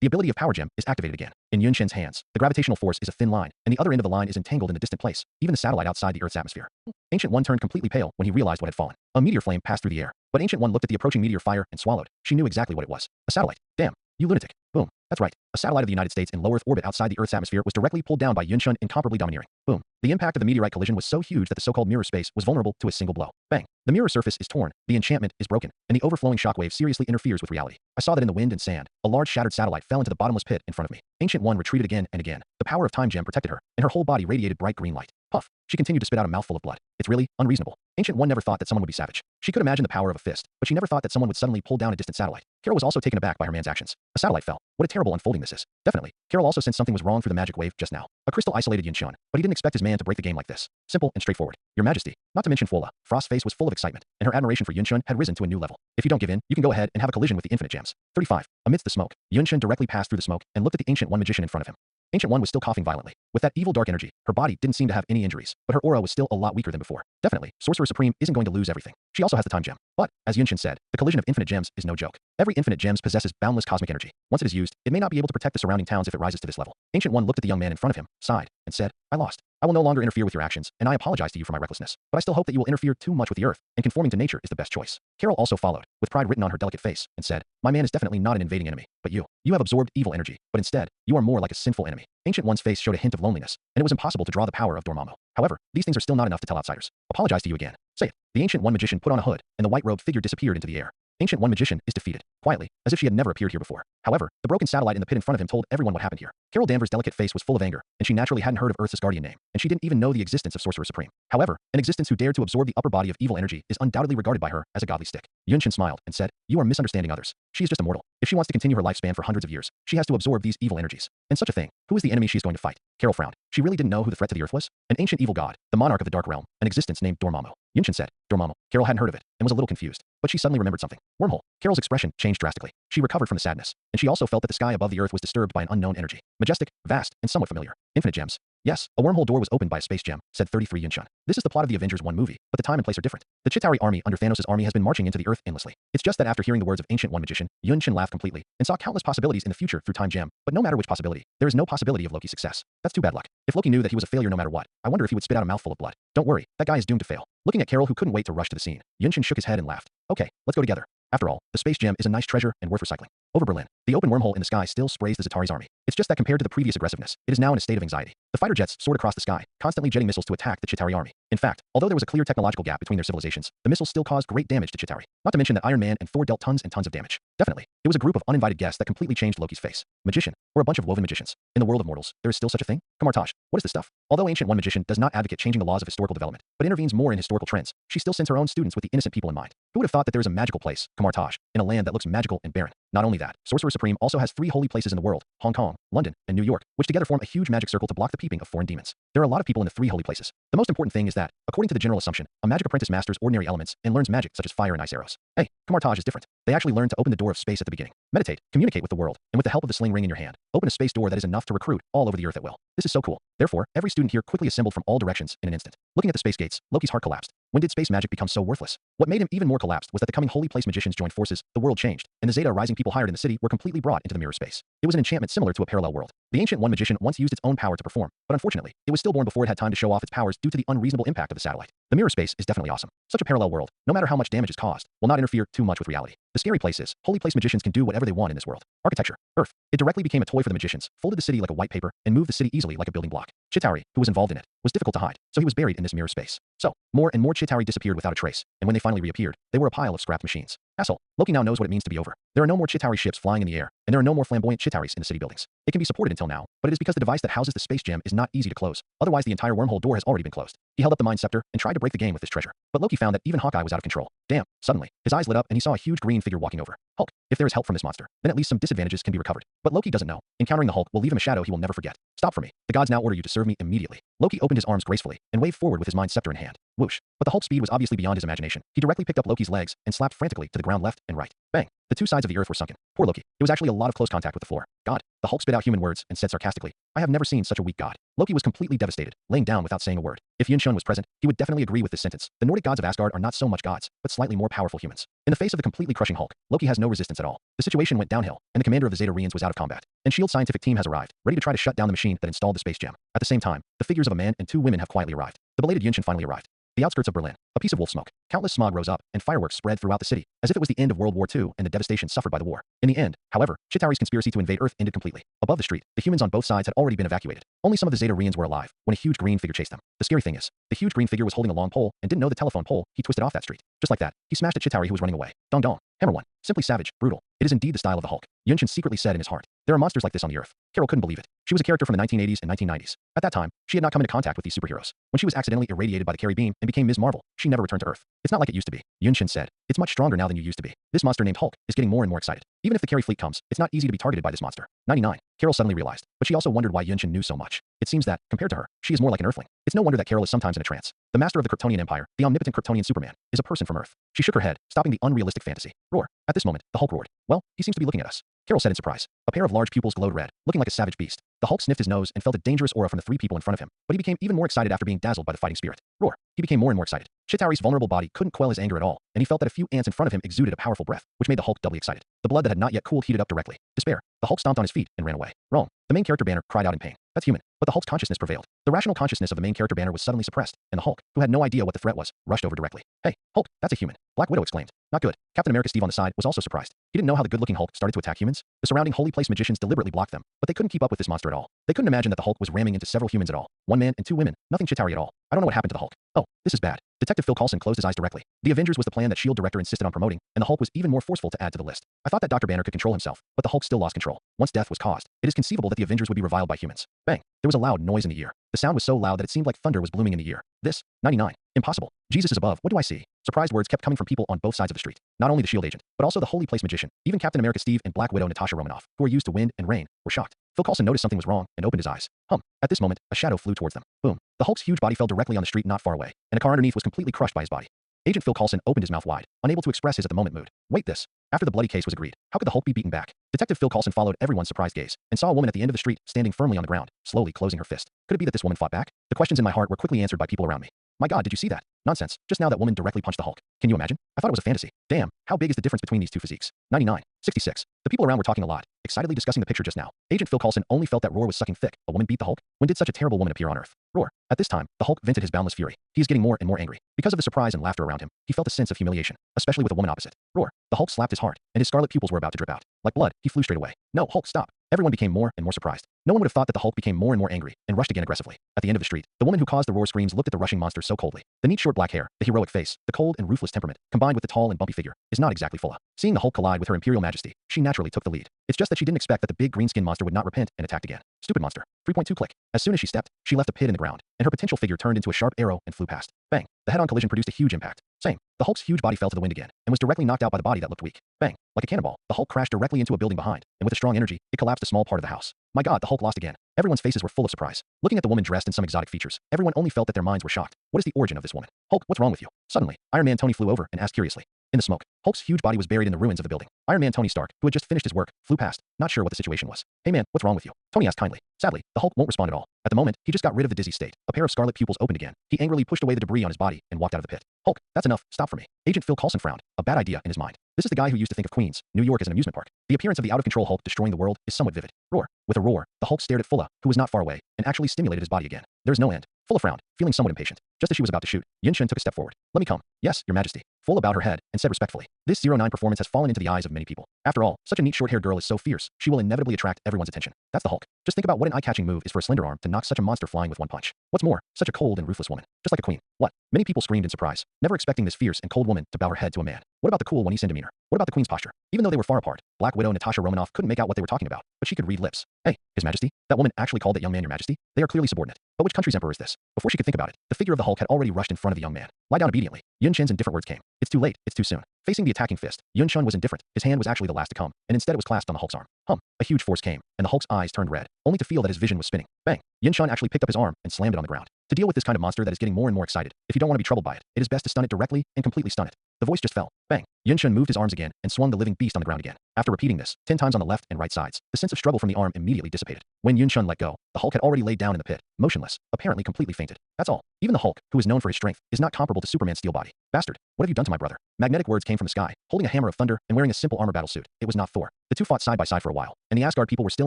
The ability of Power Gem is activated again. In Yunshin's hands, the gravitational force is a thin line, and the other end of the line is entangled in a distant place, even the satellite outside the Earth's atmosphere. Ancient One turned completely pale when he realized what had fallen. A meteor flame passed through the air, but Ancient One looked at the approaching meteor fire and swallowed. She knew exactly what it was. A satellite. Damn. You lunatic. Boom. That's right. A satellite of the United States in low Earth orbit outside the Earth's atmosphere was directly pulled down by Yunshin, incomparably domineering. Boom. The impact of the meteorite collision was so huge that the so-called mirror space was vulnerable to a single blow. Bang. The mirror surface is torn, the enchantment is broken, and the overflowing shockwave seriously interferes with reality. I saw that in the wind and sand. A large shattered satellite fell into the bottomless pit in front of me. Ancient One retreated again and again. The power of Time Gem protected her, and her whole body radiated bright green light. Puff. She continued to spit out a mouthful of blood. It's really unreasonable. Ancient One never thought that someone would be savage. She could imagine the power of a fist, but she never thought that someone would suddenly pull down a distant satellite. Carol was also taken aback by her man's actions. A satellite fell. What a terrible unfolding this is. Definitely. Carol also sensed something was wrong through the magic wave just now. A crystal isolated Yunshin, but he didn't expect his man to break the game like this. Simple and straightforward. Your Majesty. Not to mention Fola. Frost's face was full of excitement, and her admiration for Yunshin had risen to a new level. If you don't give in, you can go ahead and have a collision with the infinite gems. 35. Amidst the smoke, Yunshin directly passed through the smoke and looked at the Ancient One magician in front of him. Ancient One was still coughing violently. With that evil dark energy, her body didn't seem to have any injuries, but her aura was still a lot weaker than before. Definitely, Sorcerer Supreme isn't going to lose everything. She also has the Time Gem. But, as Yunshin said, the collision of infinite gems is no joke. Every infinite gems possesses boundless cosmic energy. Once it is used, it may not be able to protect the surrounding towns if it rises to this level. Ancient One looked at the young man in front of him, sighed, and said, I lost. I will no longer interfere with your actions, and I apologize to you for my recklessness. But I still hope that you will interfere too much with the earth, and conforming to nature is the best choice. Carol also followed, with pride written on her delicate face, and said, my man is definitely not an invading enemy, but you. You have absorbed evil energy, but instead, you are more like a sinful enemy. Ancient One's face showed a hint of loneliness, and it was impossible to draw the power of Dormammu. However, these things are still not enough to tell outsiders. Apologize to you again. Say it. The Ancient One magician put on a hood, and the white-robed figure disappeared into the air. Ancient One magician is defeated, quietly, as if she had never appeared here before. However, the broken satellite in the pit in front of him told everyone what happened here. Carol Danvers' delicate face was full of anger, and she naturally hadn't heard of Earth's guardian name, and she didn't even know the existence of Sorcerer Supreme. However, an existence who dared to absorb the upper body of evil energy is undoubtedly regarded by her as a godly stick. Yunshin smiled and said, you are misunderstanding others. She is just a mortal. If she wants to continue her lifespan for hundreds of years, she has to absorb these evil energies. And such a thing, who is the enemy she is going to fight? Carol frowned. She really didn't know who the threat to the earth was? An ancient evil god, the monarch of the dark realm, an existence named Dormammu. Yunshin said, Dormammu. Carol hadn't heard of it, and was a little confused, but she suddenly remembered something. Wormhole. Carol's expression changed drastically. She recovered from the sadness, and she also felt that the sky above the earth was disturbed by an unknown energy. Majestic, vast, and somewhat familiar. Infinite gems. Yes, a wormhole door was opened by a space gem, said 33 Yunshin. This is the plot of the Avengers 1 movie, but the time and place are different. The Chitauri army under Thanos' army has been marching into the earth endlessly. It's just that after hearing the words of Ancient One magician, Yunshin laughed completely, and saw countless possibilities in the future through Time Gem, but no matter which possibility, there is no possibility of Loki's success. That's too bad luck. If Loki knew that he was a failure no matter what, I wonder if he would spit out a mouthful of blood. Don't worry, that guy is doomed to fail. Looking at Carol who couldn't wait to rush to the scene, Yunshin shook his head and laughed. Okay, let's go together. After all, the space gem is a nice treasure and worth recycling. Over Berlin, the open wormhole in the sky still sprays the Za'atari's army. It's just that compared to the previous aggressiveness, it is now in a state of anxiety. The fighter jets soared across the sky, constantly jetting missiles to attack the Chitauri army. In fact, although there was a clear technological gap between their civilizations, the missiles still caused great damage to Chitauri. Not to mention that Iron Man and Thor dealt tons and tons of damage. Definitely, it was a group of uninvited guests that completely changed Loki's face. Magician, or a bunch of woven magicians. In the world of mortals, there is still such a thing? Kamartaj, what is this stuff? Although Ancient One Magician does not advocate changing the laws of historical development, but intervenes more in historical trends, she still sends her own students with the innocent people in mind. Who would have thought that there is a magical place, Kamartaj, in a land that looks magical and barren? Not only that, Sorcerer Supreme also has 3 holy places in the world, Hong Kong, London, and New York, which together form a huge magic circle to block the peeping of foreign demons. There are a lot of people in the 3 holy places. The most important thing is that, according to the general assumption, a magic apprentice masters ordinary elements and learns magic such as fire and ice arrows. Hey, Kamartaj is different. They actually learn to open the door of space at the beginning. Meditate, communicate with the world, and with the help of the sling ring in your hand, open a space door that is enough to recruit all over the earth at will. This is so cool. Therefore, every student here quickly assembled from all directions in an instant. Looking at the space gates, Loki's heart collapsed. When did space magic become so worthless? What made him even more collapsed was that the coming holy place magicians joined forces, the world changed, and the Zeta rising people hired in the city were completely brought into the mirror space. It was an enchantment similar to a parallel world. The Ancient One Magician once used its own power to perform, but unfortunately, it was stillborn before it had time to show off its powers due to the unreasonable impact of the satellite. The mirror space is definitely awesome. Such a parallel world, no matter how much damage is caused, will not interfere too much with reality. The scary place is, holy place magicians can do whatever they want in this world. Architecture, Earth. It directly became a toy for the magicians, folded the city like a white paper, and moved the city easily like a building block. Chitauri, who was involved in it, was difficult to hide, so he was buried in this mirror space. So, more and more Chitauri disappeared without a trace, and when they finally reappeared, they were a pile of scrapped machines. Asshole. Loki now knows what it means to be over. There are no more Chitauri ships flying in the air, and there are no more flamboyant Chitauris in the city buildings. It can be supported until now, but it is because the device that houses the space gem is not easy to close. Otherwise, the entire wormhole door has already been closed. He held up the Mind Scepter and tried to break the game with this treasure. But Loki found that even Hawkeye was out of control. Damn. Suddenly, his eyes lit up and he saw a huge green figure walking over. Hulk. If there is help from this monster, then at least some disadvantages can be recovered. But Loki doesn't know. Encountering the Hulk will leave him a shadow he will never forget. Stop for me. The gods now order you to serve me immediately. Loki opened his arms gracefully and waved forward with his Mind Scepter in hand. Whoosh. But the Hulk's speed was obviously beyond his imagination. He directly picked up Loki's legs and slapped frantically to the ground left and right. Bang. The 2 sides of the earth were sunken. Poor Loki. It was actually a lot of close contact with the floor. God. The Hulk spit out human words and said sarcastically, I have never seen such a weak god. Loki was completely devastated, laying down without saying a word. If Yunshun was present, he would definitely agree with this sentence. The Nordic gods of Asgard are not so much gods, but slightly more powerful humans. In the face of the completely crushing Hulk, Loki has no resistance at all. The situation went downhill, and the commander of the Zeta-Rians was out of combat. And S.H.I.E.L.D.'s scientific team has arrived, ready to try to shut down the machine that installed the space gem. At the same time, the figures of a man and 2 women have quietly arrived. The belated Yunshun finally arrived. The outskirts of Berlin, a piece of wolf smoke. Countless smog rose up, and fireworks spread throughout the city, as if it was the end of World War II and the devastation suffered by the war. In the end, however, Chitauri's conspiracy to invade Earth ended completely. Above the street, the humans on both sides had already been evacuated. Only some of the Zeta-Rians were alive, when a huge green figure chased them. The scary thing is, the huge green figure was holding a long pole, and didn't know the telephone pole, he twisted off that street. Just like that, he smashed at Chitauri who was running away. Dong dong. Hammer 1. Simply savage, brutal. It is indeed the style of the Hulk. Yunshun secretly said in his heart, there are monsters like this on the Earth. Carol couldn't believe it. She was a character from the 1980s and 1990s. At that time, she had not come into contact with these superheroes. When she was accidentally irradiated by the Carry Beam and became Ms. Marvel, she never returned to Earth. It's not like it used to be. Yunshun said, it's much stronger now than you used to be. This monster named Hulk is getting more and more excited. Even if the Carry fleet comes, it's not easy to be targeted by this monster. 99. Carol suddenly realized, but she also wondered why Yunshun knew so much. It seems that, compared to her, she is more like an Earthling. It's no wonder that Carol is sometimes in a trance. The master of the Kryptonian Empire, the omnipotent Kryptonian Superman, is a person from Earth. She shook her head, stopping the unrealistic fantasy. Roar. At this moment, the Hulk roared. Well, he seems to be looking at us. Carol said in surprise. A pair of large pupils glowed red, looking like a savage beast. The Hulk sniffed his nose and felt a dangerous aura from the 3 people in front of him, but he became even more excited after being dazzled by the fighting spirit. Roar. He became more and more excited. Chitauri's vulnerable body couldn't quell his anger at all, and he felt that a few ants in front of him exuded a powerful breath, which made the Hulk doubly excited. The blood that had not yet cooled heated up directly. Despair. The Hulk stomped on his feet and ran away. Wrong. The main character Banner cried out in pain. That's human. But the Hulk's consciousness prevailed. The rational consciousness of the main character Banner was suddenly suppressed, and the Hulk, who had no idea what the threat was, rushed over directly. Hey, Hulk, that's a human. Black Widow exclaimed. Not good. Captain America Steve on the side was also surprised. He didn't know how the good-looking Hulk started to attack humans. The surrounding holy place magicians deliberately blocked them, but they couldn't keep up with this monster at all. They couldn't imagine that the Hulk was ramming into several humans at all. 1 man and 2 women, nothing Chitauri at all. I don't know what happened to the Hulk. Oh, this is bad. Detective Phil Coulson closed his eyes directly. The Avengers was the plan that S.H.I.E.L.D. director insisted on promoting, and the Hulk was even more forceful to add to the list. I thought that Dr. Banner could control himself, but the Hulk still lost control. Once death was caused, it is conceivable that the Avengers would be reviled by humans. Bang. There was a loud noise in the ear. The sound was so loud that it seemed like thunder was blooming in the ear. This, 99. Impossible. Jesus is above. What do I see? Surprised words kept coming from people on both sides of the street. Not only the S.H.I.E.L.D. agent, but also the holy place magician. Even Captain America Steve and Black Widow Natasha Romanoff, who are used to wind and rain, were shocked. Phil Coulson noticed something was wrong and opened his eyes. At this moment, a shadow flew towards them. Boom. The Hulk's huge body fell directly on the street not far away, and a car underneath was completely crushed by his body. Agent Phil Coulson opened his mouth wide, unable to express his at the moment mood. Wait this. After the bloody case was agreed, how could the Hulk be beaten back? Detective Phil Coulson followed everyone's surprised gaze, and saw a woman at the end of the street, standing firmly on the ground, slowly closing her fist. Could it be that this woman fought back? The questions in my heart were quickly answered by people around me. My god, did you see that? Nonsense. Just now that woman directly punched the Hulk. Can you imagine? I thought it was a fantasy. Damn, how big is the difference between these two physiques? 99. 66. The people around were talking a lot, excitedly discussing the picture just now. Agent Phil Coulson only felt that Roar was sucking thick. A woman beat the Hulk? When did such a terrible woman appear on Earth? Roar. At this time, the Hulk vented his boundless fury. He is getting more and more angry. Because of the surprise and laughter around him, he felt a sense of humiliation, especially with a woman opposite. Roar. The Hulk slapped his heart, and his scarlet pupils were about to drip out. Like blood, he flew straight away. No, Hulk, stop. Everyone became more and more surprised. No one would have thought that the Hulk became more and more angry and rushed again aggressively. At the end of the street, the woman who caused the roar screams looked at the rushing monster so coldly. The neat short black hair, the heroic face, the cold and ruthless temperament, combined with the tall and bumpy figure, is not exactly Fulla. Seeing the Hulk collide with her Imperial Majesty, she naturally took the lead. It's just that she didn't expect that the big green skin monster would not repent and attack again. Stupid monster. 3.2 click. As soon as she stepped, she left a pit in the ground, and her potential figure turned into a sharp arrow and flew past. Bang. The head-on collision produced a huge impact. Same. The Hulk's huge body fell to the wind again, and was directly knocked out by the body that looked weak. Bang. Like a cannonball, the Hulk crashed directly into a building behind, and with a strong energy, it collapsed a small part of the house. My god, the Hulk lost again. Everyone's faces were full of surprise. Looking at the woman dressed in some exotic features, everyone only felt that their minds were shocked. What is the origin of this woman? Hulk, what's wrong with you? Suddenly, Iron Man Tony flew over and asked curiously. In the smoke, Hulk's huge body was buried in the ruins of the building. Iron Man Tony Stark, who had just finished his work, flew past, not sure what the situation was. Hey man, what's wrong with you? Tony asked kindly. Sadly, the Hulk won't respond at all. At the moment, he just got rid of the dizzy state. A pair of scarlet pupils opened again. He angrily pushed away the debris on his body and walked out of the pit. Hulk, that's enough. Stop for me. Agent Phil Coulson frowned. A bad idea in his mind. This is the guy who used to think of Queens, New York as an amusement park. The appearance of the out-of-control Hulk destroying the world is somewhat vivid. Roar. With a roar, the Hulk stared at Fulla, who was not far away, and actually stimulated his body again. There is no end. Fulla frowned, feeling somewhat impatient. Just as she was about to shoot, Yunshun took a step forward. Let me come. Yes, Your Majesty. Fulla bowed her head and said respectfully. This 09 performance has fallen into the eyes of many people. After all, such a neat short-haired girl is so fierce, she will inevitably attract everyone's attention. That's the Hulk. Just think about what an eye-catching move is for a slender arm to knock such a monster flying with one punch. What's more, such a cold and ruthless woman. Just like a queen. What? Many people screamed in surprise, never expecting this fierce and cold woman to bow her head to a man. What about the cool one-East demeanor? What about the queen's posture? Even though they were far apart, Black Widow Natasha Romanoff couldn't make out what they were talking about, but she could read lips. Hey, His Majesty? That woman actually called that young man Your Majesty? They are clearly subordinate. But which country's emperor is this? Before she could think about it, the figure of the Hulk had already rushed in front of the young man. Lie down obediently. Yun Shen's indifferent words came. It's too late. It's too soon. Facing the attacking fist, Yun Shun was indifferent. His hand was actually the last to come, and instead it was clasped on the Hulk's arm. A huge force came, and the Hulk's eyes turned red, only to feel that his vision was spinning. Bang. Yun Shun actually picked up his arm and slammed it on the ground. To deal with this kind of monster that is getting more and more excited, if you don't want to be troubled by it, it is best to stun it directly and completely stun it. The voice just fell. Bang. Yun Shun moved his arms again and swung the living beast on the ground again. After repeating this 10 times on the left and right sides, the sense of struggle from the arm immediately dissipated. When Yun Shun let go, the Hulk had already laid down in the pit, motionless, apparently completely fainted. That's all. Even the Hulk, who is known for his strength, is not comparable to Superman's steel body. Bastard, what have you done to my brother? Magnetic words came from the sky, holding a hammer of thunder and wearing a simple armor battle suit. It was not Thor. The two fought side by side for a while, and the Asgard people were still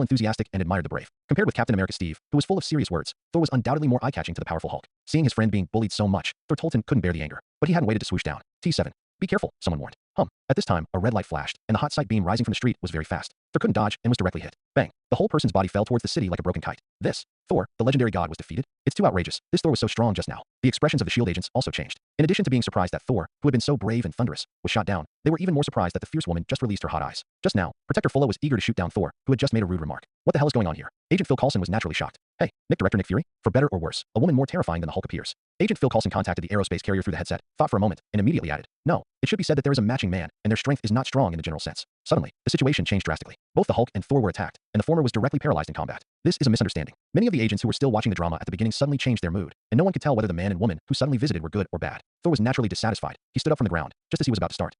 enthusiastic and admired the brave. Compared with Captain America Steve, who was full of serious words, Thor was undoubtedly more eye-catching to the powerful Hulk. Seeing his friend being bullied so much, Thor Tolton couldn't bear the anger, but he hadn't waited to swoosh down. T7. Be careful, someone warned. At this time, a red light flashed, and the hot sight beam rising from the street was very fast. Thor couldn't dodge and was directly hit. Bang. The whole person's body fell towards the city like a broken kite. Thor, the legendary god, was defeated? It's too outrageous. This Thor was so strong just now. The expressions of the S.H.I.E.L.D. agents also changed. In addition to being surprised that Thor, who had been so brave and thunderous, was shot down, they were even more surprised that the fierce woman just released her hot eyes. Just now, Protector Fulla was eager to shoot down Thor, who had just made a rude remark. What the hell is going on here? Agent Phil Coulson was naturally shocked. Hey, Director Nick Fury? For better or worse, a woman more terrifying than the Hulk appears. Agent Phil Coulson contacted the aerospace carrier through the headset, thought for a moment, and immediately added, no, it should be said that there is a matching man, and their strength is not strong in the general sense. Suddenly, the situation changed drastically. Both the Hulk and Thor were attacked, and the former was directly paralyzed in combat. This is a misunderstanding. Many of the agents who were still watching the drama at the beginning suddenly changed their mood, and no one could tell whether the man and woman who suddenly visited were good or bad. Thor was naturally dissatisfied. He stood up from the ground, just as he was about to start.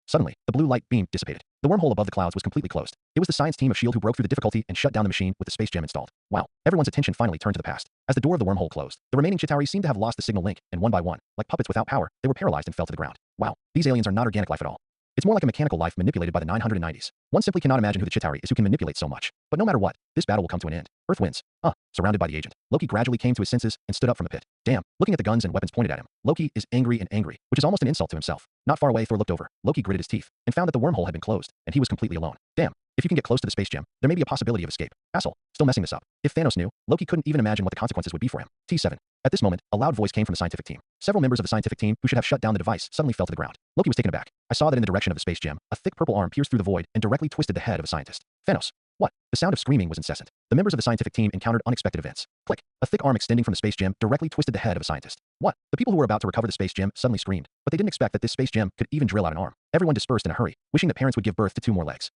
Suddenly, the blue light beam dissipated. The wormhole above the clouds was completely closed. It was the science team of S.H.I.E.L.D. who broke through the difficulty and shut down the machine with the space gem installed. Wow. Everyone's attention finally turned to the past. As the door of the wormhole closed, the remaining Chitauri seemed to have lost the signal link, and one by one, like puppets without power, they were paralyzed and fell to the ground. Wow. These aliens are not organic life at all. It's more like a mechanical life manipulated by the 990s. One simply cannot imagine who the Chitauri is who can manipulate so much. But no matter what, this battle will come to an end. Earth wins. Surrounded by the agent, Loki gradually came to his senses and stood up from the pit. Damn. Looking at the guns and weapons pointed at him, Loki is angry, which is almost an insult to himself. Not far away, Thor looked over. Loki gritted his teeth and found that the wormhole had been closed, and he was completely alone. Damn. If you can get close to the space gem, there may be a possibility of escape. Asshole. Still messing this up. If Thanos knew, Loki couldn't even imagine what the consequences would be for him. T7. At this moment, a loud voice came from the scientific team. Several members of the scientific team who should have shut down the device suddenly fell to the ground. Loki was taken aback. I saw that in the direction of the space gem, a thick purple arm pierced through the void and directly twisted the head of a scientist. Thanos. What? The sound of screaming was incessant. The members of the scientific team encountered unexpected events. Click. A thick arm extending from the space gem directly twisted the head of a scientist. What? The people who were about to recover the space gem suddenly screamed, but they didn't expect that this space gem could even drill out an arm. Everyone dispersed in a hurry, wishing that parents would give birth to 2 more legs.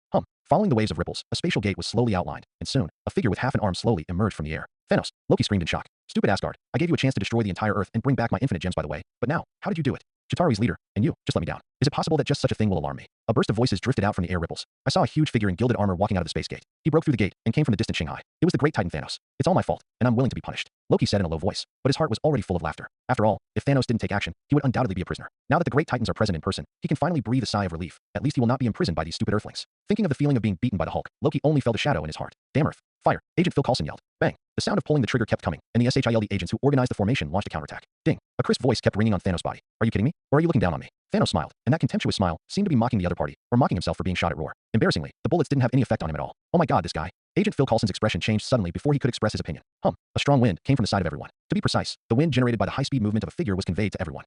Following the waves of ripples, a spatial gate was slowly outlined, and soon, a figure with half an arm slowly emerged from the air. Thanos. Loki screamed in shock. Stupid Asgard. I gave you a chance to destroy the entire Earth and bring back my infinite gems, by the way, but now, how did you do it? Chitauri's leader, and you, just let me down. Is it possible that just such a thing will alarm me? A burst of voices drifted out from the air ripples. I saw a huge figure in gilded armor walking out of the space gate. He broke through the gate and came from the distant Shanghai. It was the great Titan Thanos. It's all my fault, and I'm willing to be punished, Loki said in a low voice, but his heart was already full of laughter. After all, if Thanos didn't take action, he would undoubtedly be a prisoner. Now that the great Titans are present in person, he can finally breathe a sigh of relief. At least he will not be imprisoned by these stupid Earthlings. Thinking of the feeling of being beaten by the Hulk, Loki only felt a shadow in his heart. Damn Earth. Fire. Agent Phil Coulson yelled. Bang. The sound of pulling the trigger kept coming, and the SHIELD agents who organized the formation launched a counterattack. Ding. A crisp voice kept ringing on Thanos' body. Are you kidding me? Or are you looking down on me? Thanos smiled, and that contemptuous smile seemed to be mocking the other party, or mocking himself for being shot at roar. Embarrassingly, the bullets didn't have any effect on him at all. Oh my god, this guy. Agent Phil Coulson's expression changed suddenly before he could express his opinion. A strong wind came from the side of everyone. To be precise, the wind generated by the high-speed movement of a figure was conveyed to everyone.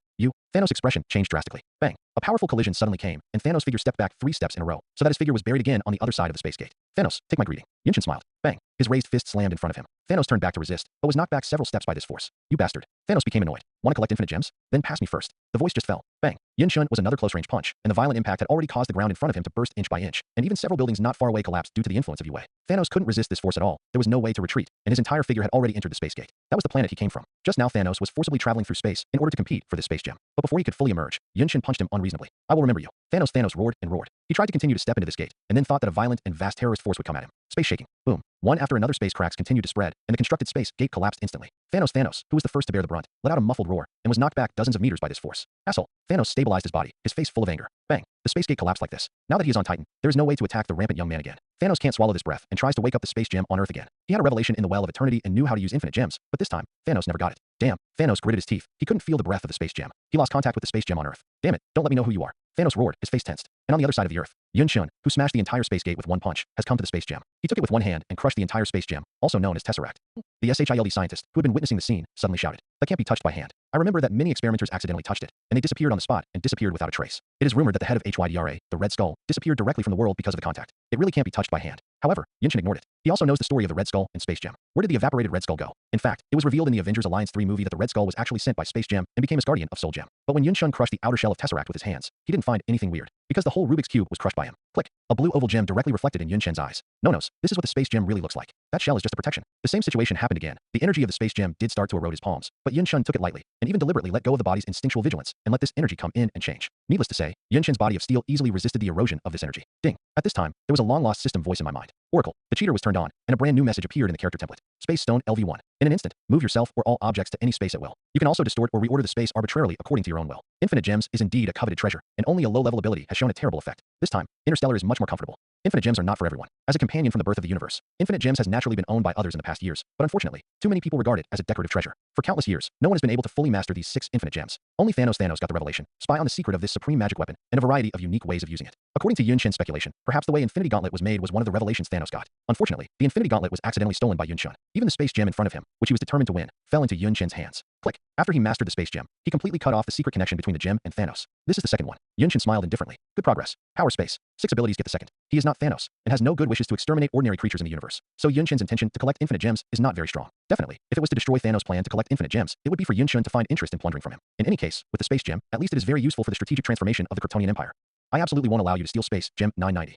Thanos' expression changed drastically. Bang. A powerful collision suddenly came, and Thanos' figure stepped back 3 steps in a row, so that his figure was buried again on the other side of the space gate. Thanos, take my greeting. Yunchen smiled. Bang. His raised fist slammed in front of him. Thanos turned back to resist, but was knocked back several steps by this force. You bastard. Thanos became annoyed. Want to collect infinite gems? Then pass me first. The voice just fell. Bang. Yunchen was another close-range punch, and the violent impact had already caused the ground in front of him to burst inch by inch, and even several buildings not far away collapsed due to the influence of Yue. Thanos couldn't resist this force at all. There was no way to retreat, and his entire figure had already entered the space gate. That was the planet he came from. Just now Thanos was forcibly traveling through space in order to compete for this space gem. But before he could fully emerge, Yunchen punched him unreasonably. I will remember you. Thanos roared and roared. He tried to continue to step into this gate, and then thought that a violent and vast terrorist force would come at him. Space shaking. Boom. One after another space cracks continued to spread, and the constructed space gate collapsed instantly. Thanos, who was the first to bear the brunt, let out a muffled roar, and was knocked back dozens of meters by this force. Asshole. Thanos stabilized his body, his face full of anger. Bang. The space gate collapsed like this. Now that he is on Titan, there is no way to attack the rampant young man again. Thanos can't swallow this breath and tries to wake up the space gem on Earth again. He had a revelation in the Well of Eternity and knew how to use infinite gems, but this time, Thanos never got it. Damn. Thanos gritted his teeth. He couldn't feel the breath of the space gem. He lost contact with the space gem on Earth. Damn it, don't let me know who you are. Thanos roared, his face tensed. And on the other side of the Earth, Yunchen, who smashed the entire space gate with one punch, has come to the space gem. He took it with one hand and crushed the entire space gem, also known as Tesseract. The SHIELD scientist, who had been witnessing the scene, suddenly shouted, that can't be touched by hand. I remember that many experimenters accidentally touched it, and they disappeared on the spot and disappeared without a trace. It is rumored that the head of HYDRA, the Red Skull, disappeared directly from the world because of the contact. It really can't be touched by hand. However, Yunchen ignored it. He also knows the story of the Red Skull and Space Gem. Where did the evaporated Red Skull go? In fact, it was revealed in the Avengers Alliance 3 movie that the Red Skull was actually sent by Space Gem and became a guardian of Soul Gem. But when Yunchen crushed the outer shell of Tesseract with his hands, he didn't find anything weird, because the whole Rubik's Cube was crushed by him. Click. A blue oval gem directly reflected in Yunchen's eyes. Nonos, this is what the Space Gem really looks like. That shell is just a protection. The same situation happened again. The energy of the Space Gem did start to erode his palms, but Yunchen took it lightly, and even deliberately let go of the body's instinctual vigilance, and let this energy come in and change. Needless to say, Yunchen's body of steel easily resisted the erosion of this energy. Ding. At this time, there was a long-lost system voice in my mind. Oracle. The cheater was turned on, and a brand new message appeared in the character template. Space Stone LV1. In an instant, move yourself or all objects to any space at will. You can also distort or reorder the space arbitrarily according to your own will. Infinite gems is indeed a coveted treasure, and only a low-level ability has shown a terrible effect. This time, Interstellar is much more comfortable. Infinite gems are not for everyone. As a companion from the birth of the universe, infinite gems has naturally been owned by others in the past years, but unfortunately, too many people regard it as a decorative treasure. For countless years, no one has been able to fully master these 6 infinite gems. Only Thanos got the revelation, spy on the secret of this supreme magic weapon, and a variety of unique ways of using it. According to Yunchen's speculation, perhaps the way Infinity Gauntlet was made was one of the revelations Thanos got. Unfortunately, the Infinity Gauntlet was accidentally stolen by Yunchen. Even the space gem in front of him, which he was determined to win, fell into Yunchen's hands. Click. After he mastered the space gem, he completely cut off the secret connection between the gem and Thanos. This is the second one. Yunchen smiled indifferently. Good progress. Power space. 6 abilities get the second. He is not Thanos, and has no good wishes to exterminate ordinary creatures in the universe. So Yunchen's intention to collect infinite gems is not very strong. Definitely, if it was to destroy Thanos' plan to collect infinite gems, it would be for Yunchen to find interest in plundering from him. In any case, with the space gem, at least it is very useful for the strategic transformation of the Kryptonian Empire. I absolutely won't allow you to steal space, Gem 990.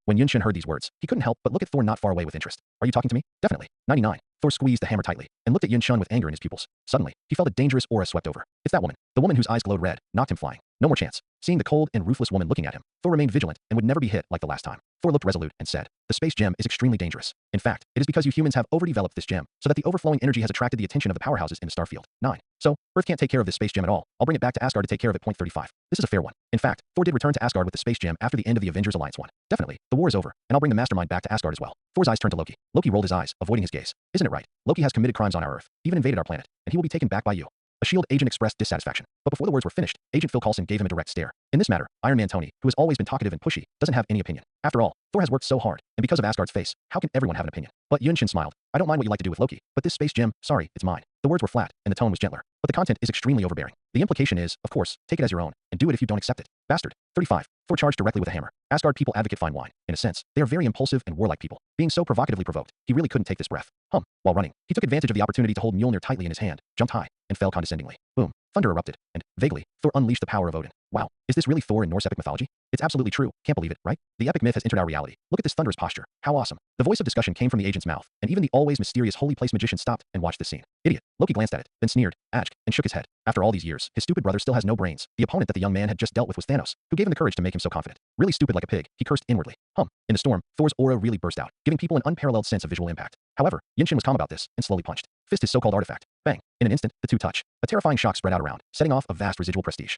When Yunchen heard these words, he couldn't help but look at Thor not far away with interest. Are you talking to me? Definitely. 99. Thor squeezed the hammer tightly, and looked at Yunchen with anger in his pupils. Suddenly, he felt a dangerous aura swept over. It's that woman. The woman whose eyes glowed red, knocked him flying. No more chance. Seeing the cold and ruthless woman looking at him, Thor remained vigilant and would never be hit like the last time. Thor looked resolute and said, the space gem is extremely dangerous. In fact, it is because you humans have overdeveloped this gem, so that the overflowing energy has attracted the attention of the powerhouses in the starfield. 9. So, Earth can't take care of this space gem at all. I'll bring it back to Asgard to take care of it. Point 35. This is a fair one. In fact, Thor did return to Asgard with the space gem after the end of the Avengers Alliance 1. Definitely, the war is over, and I'll bring the mastermind back to Asgard as well. Thor's eyes turned to Loki. Loki rolled his eyes, avoiding his gaze. Isn't it right? Loki has committed crimes on our Earth, even invaded our planet, and he will be taken back by you. A SHIELD agent expressed dissatisfaction. But before the words were finished, Agent Phil Coulson gave him a direct stare. In this matter, Iron Man Tony, who has always been talkative and pushy, doesn't have any opinion. After all, Thor has worked so hard, and because of Asgard's face, how can everyone have an opinion? But Yunchen smiled. I don't mind what you like to do with Loki, but this space gem, sorry, it's mine. The words were flat, and the tone was gentler, but the content is extremely overbearing. The implication is, of course, take it as your own, and do it if you don't accept it. Bastard. 35. Thor charged directly with a hammer. Asgard people advocate fine wine. In a sense, they are very impulsive and warlike people. Being so provocatively provoked, he really couldn't take this breath. While running, he took advantage of the opportunity to hold Mjolnir tightly in his hand, jumped high, and fell condescendingly. Boom. Thunder erupted, and, vaguely, Thor unleashed the power of Odin. Wow, is this really Thor in Norse epic mythology? It's absolutely true. Can't believe it, right? The epic myth has entered our reality. Look at this thunderous posture. How awesome. The voice of discussion came from the agent's mouth, and even the always mysterious holy place magician stopped and watched the scene. Idiot. Loki glanced at it, then sneered, asked, and shook his head. After all these years, his stupid brother still has no brains. The opponent that the young man had just dealt with was Thanos, who gave him the courage to make him so confident. Really stupid like a pig, he cursed inwardly. In the storm, Thor's aura really burst out, giving people an unparalleled sense of visual impact. However, Yinshin was calm about this and slowly punched. Fist his so-called artifact. Bang. In an instant, the two touch. A terrifying shock spread out around, setting off a vast residual prestige.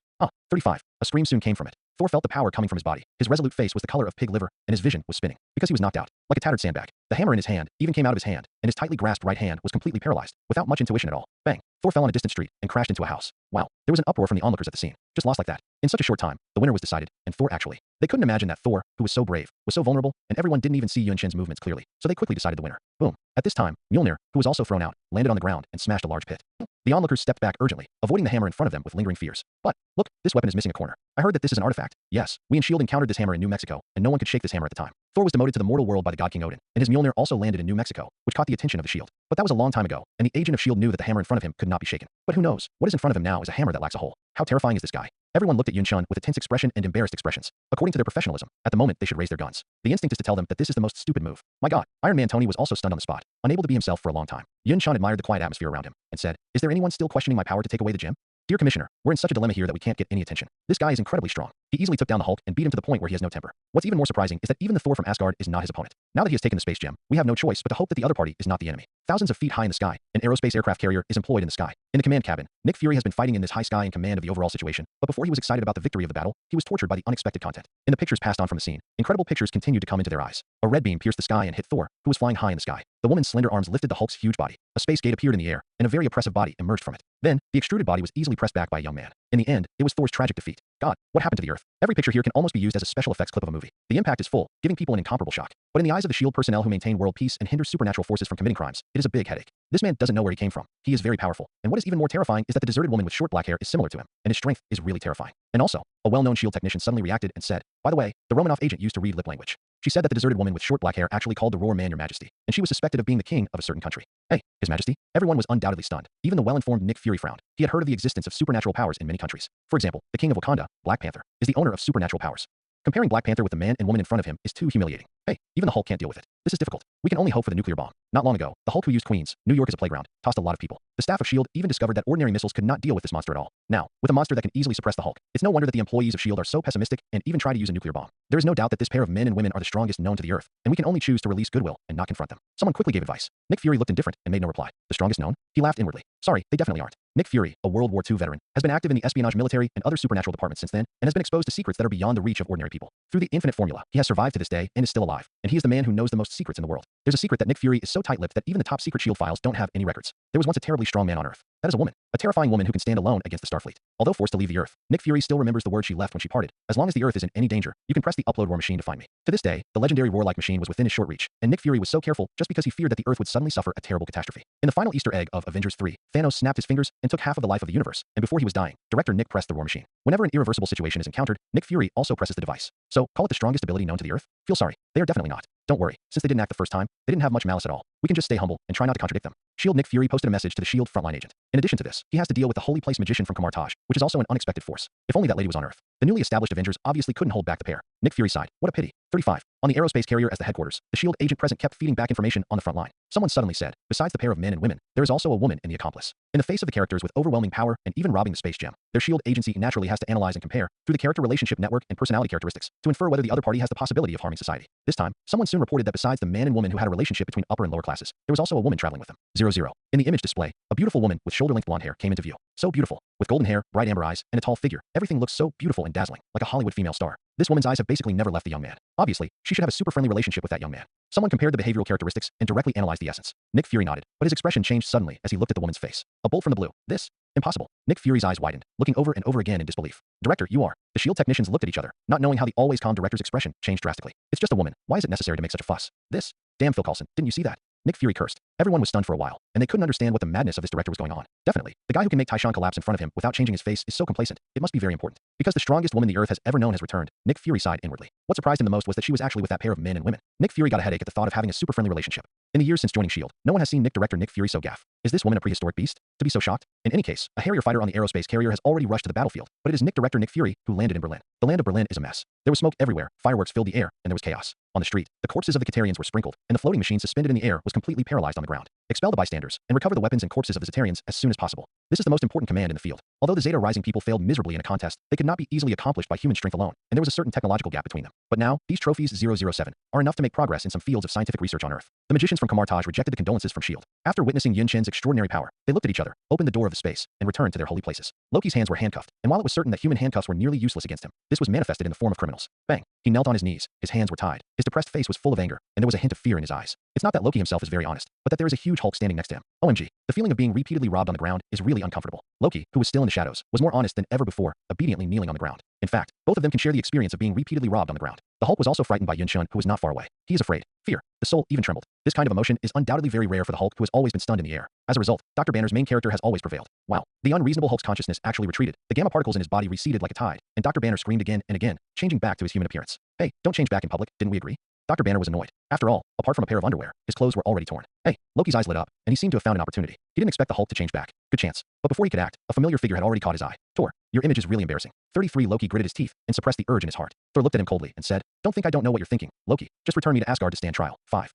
35. A scream soon came from it. Thor felt the power coming from his body. His resolute face was the color of pig liver, and his vision was spinning. Because he was knocked out. Like a tattered sandbag. The hammer in his hand even came out of his hand, and his tightly grasped right hand was completely paralyzed, without much intuition at all. Bang. Thor fell on a distant street and crashed into a house. Wow. There was an uproar from the onlookers at the scene. Just lost like that. In such a short time, the winner was decided, and Thor actually. They couldn't imagine that Thor, who was so brave, was so vulnerable, and everyone didn't even see Yunshin's movements clearly, so they quickly decided the winner. Boom. At this time, Mjolnir, who was also thrown out, landed on the ground and smashed a large pit. The onlookers stepped back urgently, avoiding the hammer in front of them with lingering fears. But, look, this weapon is missing a corner. I heard that this is an artifact. Yes, we in S.H.I.E.L.D. encountered this hammer in New Mexico, and no one could shake this hammer at the time. Thor was demoted to the mortal world by the god King Odin, and his Mjolnir also landed in New Mexico, which caught the attention of the S.H.I.E.L.D. But that was a long time ago, and the agent of S.H.I.E.L.D. knew that the hammer in front of him could not be shaken. But who knows? What is in front of him now is a hammer that lacks a hole. How terrifying is this guy? Everyone looked at Yunshun with a tense expression and embarrassed expressions. According to their professionalism, at the moment they should raise their guns. The instinct is to tell them that this is the most stupid move. My god, Iron Man Tony was also stunned on the spot, unable to be himself for a long time. Yunshun admired the quiet atmosphere around him, and said, is there anyone still questioning my power to take away the gem? Dear Commissioner, we're in such a dilemma here that we can't get any attention. This guy is incredibly strong. He easily took down the Hulk and beat him to the point where he has no temper. What's even more surprising is that even the Thor from Asgard is not his opponent. Now that he has taken the space gem, we have no choice but to hope that the other party is not the enemy. Thousands of feet high in the sky, an aerospace aircraft carrier is employed in the sky. In the command cabin, Nick Fury has been fighting in this high sky in command of the overall situation, but before he was excited about the victory of the battle, he was tortured by the unexpected content. In the pictures passed on from the scene, incredible pictures continued to come into their eyes. A red beam pierced the sky and hit Thor, who was flying high in the sky. The woman's slender arms lifted the Hulk's huge body. A space gate appeared in the air, and a very oppressive body emerged from it. Then, the extruded body was easily pressed back by a young man. In the end, it was Thor's tragic defeat. God, what happened to the Earth? Every picture here can almost be used as a special effects clip of a movie. The impact is full, giving people an incomparable shock. But in the eyes of the S.H.I.E.L.D. personnel who maintain world peace and hinder supernatural forces from committing crimes, it is a big headache. This man doesn't know where he came from. He is very powerful. And what is even more terrifying is that the deserted woman with short black hair is similar to him, and his strength is really terrifying. And also, a well-known S.H.I.E.L.D. technician suddenly reacted and said, by the way, the Romanoff agent used to read lip language. She said that the deserted woman with short black hair actually called the Roar Man Your Majesty, and she was suspected of being the king of a certain country. Hey, His Majesty? Everyone was undoubtedly stunned. Even the well-informed Nick Fury frowned. He had heard of the existence of supernatural powers in many countries. For example, the king of Wakanda, Black Panther, is the owner of supernatural powers. Comparing Black Panther with the man and woman in front of him is too humiliating. Hey, even the Hulk can't deal with it. This is difficult. We can only hope for the nuclear bomb. Not long ago, the Hulk who used Queens, New York as a playground, tossed a lot of people. The staff of S.H.I.E.L.D. even discovered that ordinary missiles could not deal with this monster at all. Now, with a monster that can easily suppress the Hulk, it's no wonder that the employees of S.H.I.E.L.D. are so pessimistic and even try to use a nuclear bomb. There is no doubt that this pair of men and women are the strongest known to the Earth, and we can only choose to release goodwill and not confront them. Someone quickly gave advice. Nick Fury looked indifferent and made no reply. The strongest known? He laughed inwardly. Sorry, they definitely aren't. Nick Fury, a World War II veteran, has been active in the espionage military and other supernatural departments since then, and has been exposed to secrets that are beyond the reach of ordinary people. Through the infinite formula, he has survived to this day and is still alive, and he is the man who knows the most secrets in the world. There's a secret that Nick Fury is so tight-lipped that even the top secret S.H.I.E.L.D. files don't have any records. There was once a terribly strong man on Earth. That is a woman. A terrifying woman who can stand alone against the Starfleet. Although forced to leave the Earth, Nick Fury still remembers the word she left when she parted. As long as the Earth is in any danger, you can press the upload roar machine to find me. To this day, the legendary roar-like machine was within his short reach, and Nick Fury was so careful just because he feared that the Earth would suddenly suffer a terrible catastrophe. In the final Easter egg of Avengers 3, Thanos snapped his fingers and took half of the life of the universe, and before he was dying, director Nick pressed the roar machine. Whenever an irreversible situation is encountered, Nick Fury also presses the device. So, call it the strongest ability known to the Earth? Feel sorry. They are definitely not. Don't worry, since they didn't act the first time, they didn't have much malice at all. We can just stay humble and try not to contradict them. S.H.I.E.L.D. Nick Fury posted a message to the S.H.I.E.L.D. frontline agent. In addition to this, he has to deal with the holy place magician from Kamar Taj, which is also an unexpected force. If only that lady was on Earth. The newly established Avengers obviously couldn't hold back the pair. Nick Fury sighed. What a pity. 35. On the aerospace carrier as the headquarters, the S.H.I.E.L.D. agent present kept feeding back information on the front line. Someone suddenly said, besides the pair of men and women, there is also a woman in the accomplice. In the face of the characters with overwhelming power and even robbing the space gem, their S.H.I.E.L.D. agency naturally has to analyze and compare, through the character relationship network and personality characteristics, to infer whether the other party has the possibility of harming society. This time, someone soon reported that besides the man and woman who had a relationship between upper and lower classes, there was also a woman traveling with them. 00. In the image display, a beautiful woman with shoulder-length blonde hair came into view. So beautiful. With golden hair, bright amber eyes, and a tall figure, everything looks so beautiful and dazzling, like a Hollywood female star. This woman's eyes have basically never left the young man. Obviously, she should have a super friendly relationship with that young man. Someone compared the behavioral characteristics and directly analyzed the essence. Nick Fury nodded, but his expression changed suddenly as he looked at the woman's face. A bolt from the blue. This? Impossible. Nick Fury's eyes widened, looking over and over again in disbelief. Director, you are. The S.H.I.E.L.D. technicians looked at each other, not knowing how the always calm director's expression changed drastically. It's just a woman. Why is it necessary to make such a fuss? This? Damn, Phil Coulson, didn't you see that? Nick Fury cursed. Everyone was stunned for a while, and they couldn't understand what the madness of this director was going on. Definitely, the guy who can make Tyshawn collapse in front of him without changing his face is so complacent. It must be very important. Because the strongest woman the Earth has ever known has returned, Nick Fury sighed inwardly. What surprised him the most was that she was actually with that pair of men and women. Nick Fury got a headache at the thought of having a super friendly relationship. In the years since joining S.H.I.E.L.D., no one has seen Director Nick Fury so gaff. Is this woman a prehistoric beast? To be so shocked? In any case, a Harrier fighter on the aerospace carrier has already rushed to the battlefield, but it is Director Nick Fury who landed in Berlin. The land of Berlin is a mess. There was smoke everywhere, fireworks filled the air, and there was chaos. On the street, the corpses of the Katarians were sprinkled, and the floating machine suspended in the air was completely paralyzed on the ground. Expel the bystanders, and recover the weapons and corpses of the Zetarians as soon as possible. This is the most important command in the field. Although the Zeta Rising people failed miserably in a contest, they could not be easily accomplished by human strength alone, and there was a certain technological gap between them. But now, these trophies 007 are enough to make progress in some fields of scientific research on Earth. The magicians from Kamartaj rejected the condolences from S.H.I.E.L.D. After witnessing Yun Chen's extraordinary power, they looked at each other, opened the door of the space, and returned to their holy places. Loki's hands were handcuffed, and while it was certain that human handcuffs were nearly useless against him, this was manifested in the form of criminals. Bang! He knelt on his knees, his hands were tied, his depressed face was full of anger, and there was a hint of fear in his eyes. It's not that Loki himself is very honest, but that there is a huge Hulk standing next to him. OMG, the feeling of being repeatedly robbed on the ground is really uncomfortable. Loki, who was still in the shadows, was more honest than ever before, obediently kneeling on the ground. In fact, both of them can share the experience of being repeatedly robbed on the ground. The Hulk was also frightened by Yun Chen, who was not far away. He is afraid. Fear. The soul even trembled. This kind of emotion is undoubtedly very rare for the Hulk, who has always been stunned in the air. As a result, Dr. Banner's main character has always prevailed. Wow. The unreasonable Hulk's consciousness actually retreated. The gamma particles in his body receded like a tide, and Dr. Banner screamed again and again, changing back to his human appearance. Hey, don't change back in public, didn't we agree? Dr. Banner was annoyed. After all, apart from a pair of underwear, his clothes were already torn. Hey, Loki's eyes lit up, and he seemed to have found an opportunity. He didn't expect the Hulk to change back. Good chance. But before he could act, a familiar figure had already caught his eye. Thor, your image is really embarrassing. 33 Loki gritted his teeth and suppressed the urge in his heart. Thor looked at him coldly and said, don't think I don't know what you're thinking, Loki. Just return me to Asgard to stand trial. 5.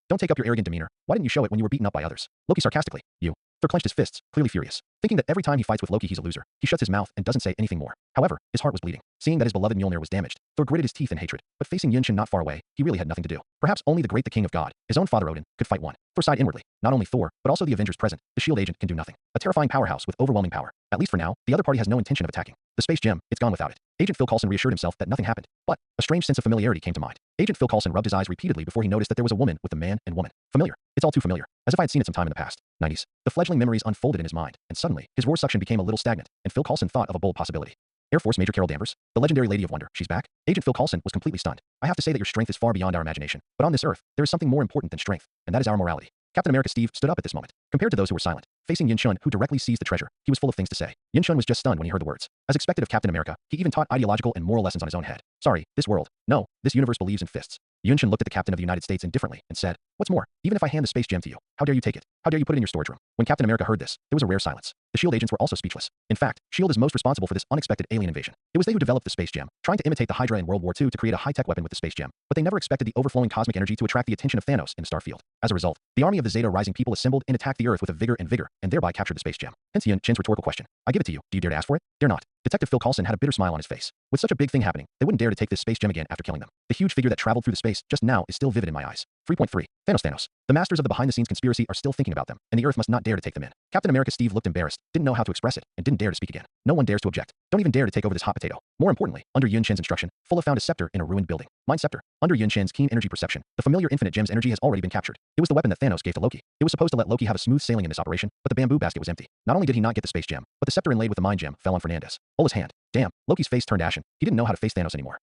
Don't take up your arrogant demeanor. Why didn't you show it when you were beaten up by others? Loki sarcastically. You. Thor clenched his fists, clearly furious, thinking that every time he fights with Loki he's a loser. He shuts his mouth and doesn't say anything more. However, his heart was bleeding. Seeing that his beloved Mjolnir was damaged, Thor gritted his teeth in hatred, but facing Yun Chen not far away, he really had nothing to do. Perhaps only the great the King of God, his own father Odin, could fight one. Thor sighed inwardly. Not only Thor, but also the Avengers present, the S.H.I.E.L.D. agent can do nothing. A terrifying powerhouse with overwhelming power. At least for now, the other party has no intention of attacking. The space gem, it's gone without it. Agent Phil Coulson reassured himself that nothing happened, but a strange sense of familiarity came to mind. Agent Phil Coulson rubbed his eyes repeatedly before he noticed that there was a woman with a man and woman. Familiar. It's all too familiar, as if I had seen it sometime in the past. 90s. The fledgling memories unfolded in his mind, and suddenly, his roar suction became a little stagnant, and Phil Coulson thought of a bold possibility. Air Force Major Carol Danvers, the legendary Lady of Wonder, she's back? Agent Phil Coulson was completely stunned. I have to say that your strength is far beyond our imagination, but on this earth, there is something more important than strength, and that is our morality. Captain America Steve stood up at this moment. Compared to those who were silent, facing Yun Chen, who directly seized the treasure, he was full of things to say. Yun Chen was just stunned when he heard the words. As expected of Captain America, he even taught ideological and moral lessons on his own head. Sorry, this world. No, this universe believes in fists. Yun Chen looked at the Captain of the United States indifferently and said, what's more, even if I hand the space gem to you, how dare you take it? How dare you put it in your storage room? When Captain America heard this, there was a rare silence. The S.H.I.E.L.D. agents were also speechless. In fact, S.H.I.E.L.D. is most responsible for this unexpected alien invasion. It was they who developed the space gem, trying to imitate the Hydra in World War II to create a high-tech weapon with the space gem, but they never expected the overflowing cosmic energy to attract the attention of Thanos in the Starfield. As a result, the army of the Zeta Rising people assembled and attacked the Earth with a vigor, and thereby captured the space gem. Hence Yun Chen's rhetorical question. I give it to you. Do you dare to ask for it? Dare not. Detective Phil Coulson had a bitter smile on his face. With such a big thing happening, they wouldn't dare to take this space gem again after killing them. The huge figure that traveled through the space just now is still vivid in my eyes. 3.3. Thanos. The masters of the behind-the-scenes conspiracy are still thinking about them, and the Earth must not dare to take them in. Captain America Steve looked embarrassed, didn't know how to express it, and didn't dare to speak again. No one dares to object. Don't even dare to take over this hot potato. More importantly, under Yun Chen's instruction, Fulla found a scepter in a ruined building. Mind scepter. Under Yun Chen's keen energy perception, the familiar infinite gem's energy has already been captured. It was the weapon that Thanos gave to Loki. It was supposed to let Loki have a smooth sailing in this operation, but the bamboo basket was empty. Not only did he not get the space gem, but the scepter inlaid with the mind gem fell on Fernandez. Ola's hand. Damn, Loki's face turned ashen. He didn't know how to face Thanos anymore.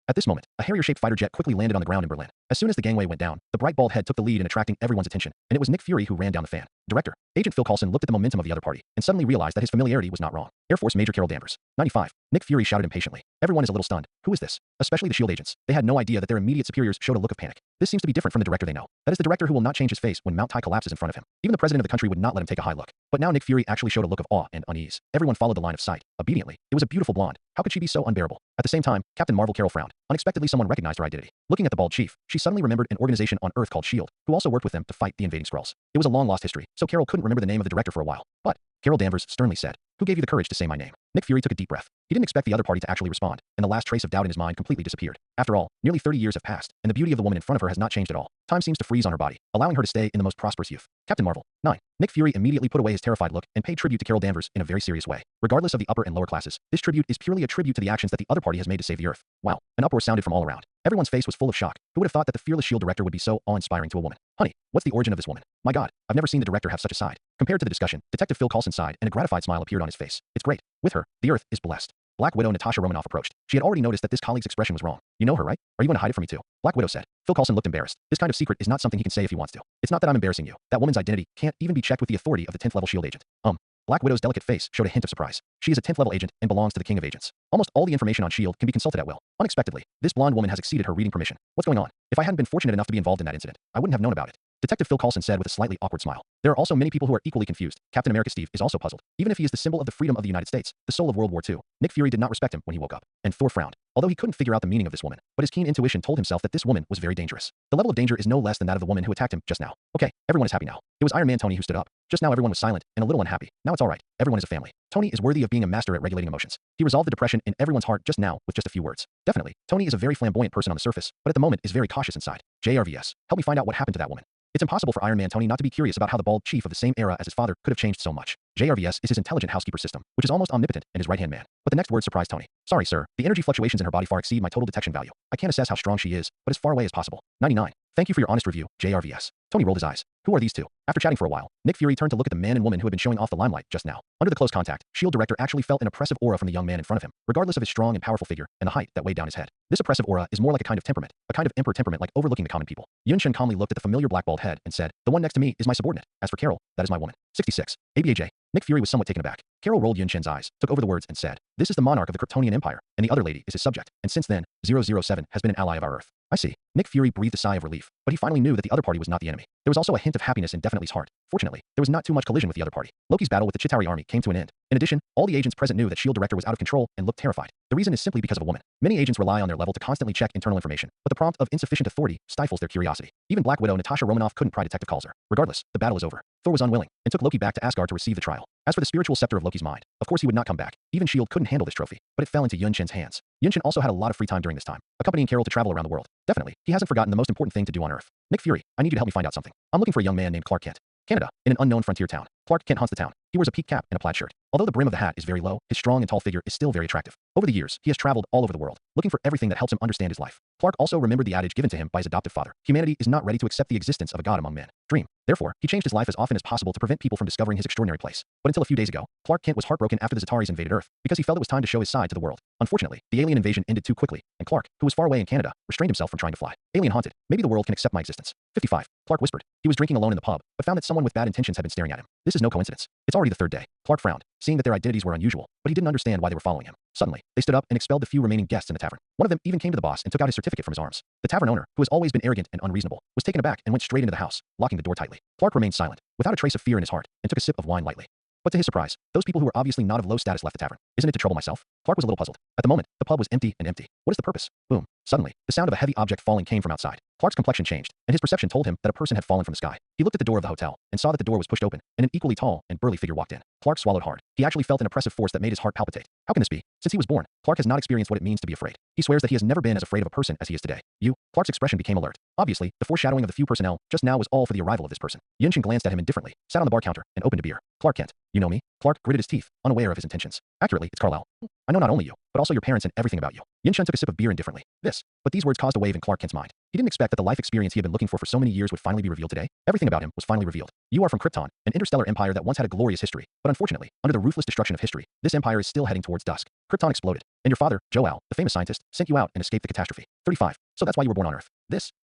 At this moment, a Harrier-shaped fighter jet quickly landed on the ground in Berlin. As soon as the gangway went down, the bright bald head took the lead in attracting everyone's attention, and it was Nick Fury who ran down the fan. Director, Agent Phil Coulson looked at the momentum of the other party, and suddenly realized that his familiarity was not wrong. Air Force Major Carol Danvers. 95. Nick Fury shouted impatiently. Everyone is a little stunned. Who is this? Especially the S.H.I.E.L.D. agents. They had no idea that their immediate superiors showed a look of panic. This seems to be different from the director they know. That is the director who will not change his face when Mount Tai collapses in front of him. Even the president of the country would not let him take a high look. But now Nick Fury actually showed a look of awe and unease. Everyone followed the line of sight. Obediently. It was a beautiful blonde. How could she be so unbearable? At the same time, Captain Marvel Carol frowned. Unexpectedly someone recognized her identity. Looking at the bald chief, she suddenly remembered an organization on Earth called S.H.I.E.L.D., who also worked with them to fight the invading Skrulls. It was a long-lost history, so Carol couldn't remember the name of the director for a while. But Carol Danvers sternly said, who gave you the courage to say my name? Nick Fury took a deep breath. He didn't expect the other party to actually respond, and the last trace of doubt in his mind completely disappeared. After all, nearly 30 years have passed, and the beauty of the woman in front of her has not changed at all. Time seems to freeze on her body, allowing her to stay in the most prosperous youth. Captain Marvel. 9. Nick Fury immediately put away his terrified look and paid tribute to Carol Danvers in a very serious way. Regardless of the upper and lower classes, this tribute is purely a tribute to the actions that the other party has made to save the Earth. Wow. An uproar sounded from all around. Everyone's face was full of shock. Who would have thought that the fearless S.H.I.E.L.D. director would be so awe-inspiring to a woman? Honey, what's the origin of this woman? My God, I've never seen the director have such a side. Compared to the discussion, Detective Phil Coulson sighed, and a gratified smile appeared on his face. It's great. With her, the Earth is blessed. Black Widow Natasha Romanoff approached. She had already noticed that this colleague's expression was wrong. You know her, right? Are you going to hide it from me too? Black Widow said. Phil Coulson looked embarrassed. This kind of secret is not something he can say if he wants to. It's not that I'm embarrassing you. That woman's identity can't even be checked with the authority of the 10th level S.H.I.E.L.D. agent. Black Widow's delicate face showed a hint of surprise. She is a 10th level agent and belongs to the King of Agents. Almost all the information on S.H.I.E.L.D. can be consulted at will. Unexpectedly, this blonde woman has exceeded her reading permission. What's going on? If I hadn't been fortunate enough to be involved in that incident, I wouldn't have known about it. Detective Phil Coulson said with a slightly awkward smile. There are also many people who are equally confused. Captain America Steve is also puzzled. Even if he is the symbol of the freedom of the United States, the soul of World War II, Nick Fury did not respect him when he woke up. And Thor frowned. Although he couldn't figure out the meaning of this woman, but his keen intuition told himself that this woman was very dangerous. The level of danger is no less than that of the woman who attacked him just now. Okay, everyone is happy now. It was Iron Man Tony who stood up. Just now everyone was silent and a little unhappy. Now it's all right. Everyone is a family. Tony is worthy of being a master at regulating emotions. He resolved the depression in everyone's heart just now with just a few words. Definitely, Tony is a very flamboyant person on the surface, but at the moment is very cautious inside. JRVS, help me find out what happened to that woman. It's impossible for Iron Man Tony not to be curious about how the bald chief of the same era as his father could have changed so much. JRVS is his intelligent housekeeper system, which is almost omnipotent and his right-hand man. But the next word surprised Tony. Sorry, sir. The energy fluctuations in her body far exceed my total detection value. I can't assess how strong she is, but as far away as possible. 99. Thank you for your honest review, JRVS. Tony rolled his eyes. Who are these two? After chatting for a while, Nick Fury turned to look at the man and woman who had been showing off the limelight just now. Under the close contact, S.H.I.E.L.D. director actually felt an oppressive aura from the young man in front of him, regardless of his strong and powerful figure and the height that weighed down his head. This oppressive aura is more like a kind of temperament, a kind of emperor temperament like overlooking the common people. Yun-Shen calmly looked at the familiar black bald head and said, the one next to me is my subordinate. As for Carol, that is my woman. 66. ABAJ. Nick Fury was somewhat taken aback. Carol rolled Yun-Shen's eyes, took over the words and said, this is the monarch of the Kryptonian Empire, and the other lady is his subject, and since then, 007 has been an ally of our Earth. I see. Nick Fury breathed a sigh of relief, but he finally knew that the other party was not the enemy. There was also a hint of happiness in Definitely's heart. Fortunately, there was not too much collision with the other party. Loki's battle with the Chitauri army came to an end. In addition, all the agents present knew that S.H.I.E.L.D. director was out of control and looked terrified. The reason is simply because of a woman. Many agents rely on their level to constantly check internal information, but the prompt of insufficient authority stifles their curiosity. Even Black Widow Natasha Romanoff couldn't pry Detective Calzer. Regardless, the battle was over. Thor was unwilling, and took Loki back to Asgard to receive the trial. As for the spiritual scepter of Loki's mind, of course he would not come back. Even S.H.I.E.L.D. couldn't handle this trophy, but it fell into Yun-Shen's hands. Yun-Shen also had a lot of free time during this time, accompanying Carol to travel around the world. Definitely, he hasn't forgotten the most important thing to do on Earth. Nick Fury, I need you to help me find out something. I'm looking for a young man named Clark Kent. Canada, in an unknown frontier town. Clark Kent haunts the town. He wears a peaked cap and a plaid shirt. Although the brim of the hat is very low, his strong and tall figure is still very attractive. Over the years, he has traveled all over the world, looking for everything that helps him understand his life. Clark also remembered the adage given to him by his adoptive father. Humanity is not ready to accept the existence of a god among men. Dream. Therefore, he changed his life as often as possible to prevent people from discovering his extraordinary place. But until a few days ago, Clark Kent was heartbroken after the Zataris invaded Earth, because he felt it was time to show his side to the world. Unfortunately, the alien invasion ended too quickly, and Clark, who was far away in Canada, restrained himself from trying to fly. Alien haunted. Maybe the world can accept my existence. 55. Clark whispered. He was drinking alone in the pub, but found that someone with bad intentions had been staring at him. This is no coincidence. It's already the third day. Clark frowned, seeing that their identities were unusual, but he didn't understand why they were following him. Suddenly, they stood up and expelled the few remaining guests in the tavern. One of them even came to the boss and took out his certificate from his arms. The tavern owner, who has always been arrogant and unreasonable, was taken aback and went straight into the house, locking the door tightly. Clark remained silent, without a trace of fear in his heart, and took a sip of wine lightly. But to his surprise, those people who were obviously not of low status left the tavern. Isn't it to trouble myself? Clark was a little puzzled. At the moment, the pub was empty and empty. What is the purpose? Boom. Suddenly, the sound of a heavy object falling came from outside. Clark's complexion changed, and his perception told him that a person had fallen from the sky. He looked at the door of the hotel, and saw that the door was pushed open, and an equally tall and burly figure walked in. Clark swallowed hard. He actually felt an oppressive force that made his heart palpitate. How can this be? Since he was born, Clark has not experienced what it means to be afraid. He swears that he has never been as afraid of a person as he is today. Clark's expression became alert. Obviously, the foreshadowing of the few personnel just now was all for the arrival of this person. Yun-Shen glanced at him indifferently, sat on the bar counter, and opened a beer. Clark Kent. You know me? Clark gritted his teeth, unaware of his intentions. Accurately, it's Carlisle. I know not only you, but also your parents and everything about you. Yun-Shen took a sip of beer indifferently. But these words caused a wave in Clark Kent's mind. He didn't expect that the life experience he had been looking for so many years would finally be revealed today. Everything about him was finally revealed. You are from Krypton, an interstellar empire that once had a glorious history, but unfortunately, under the ruthless destruction of history, this empire is still heading towards dusk. Krypton exploded, and your father, Joel, the famous scientist, sent you out and escaped the catastrophe. 35. So that's why you were born on Earth.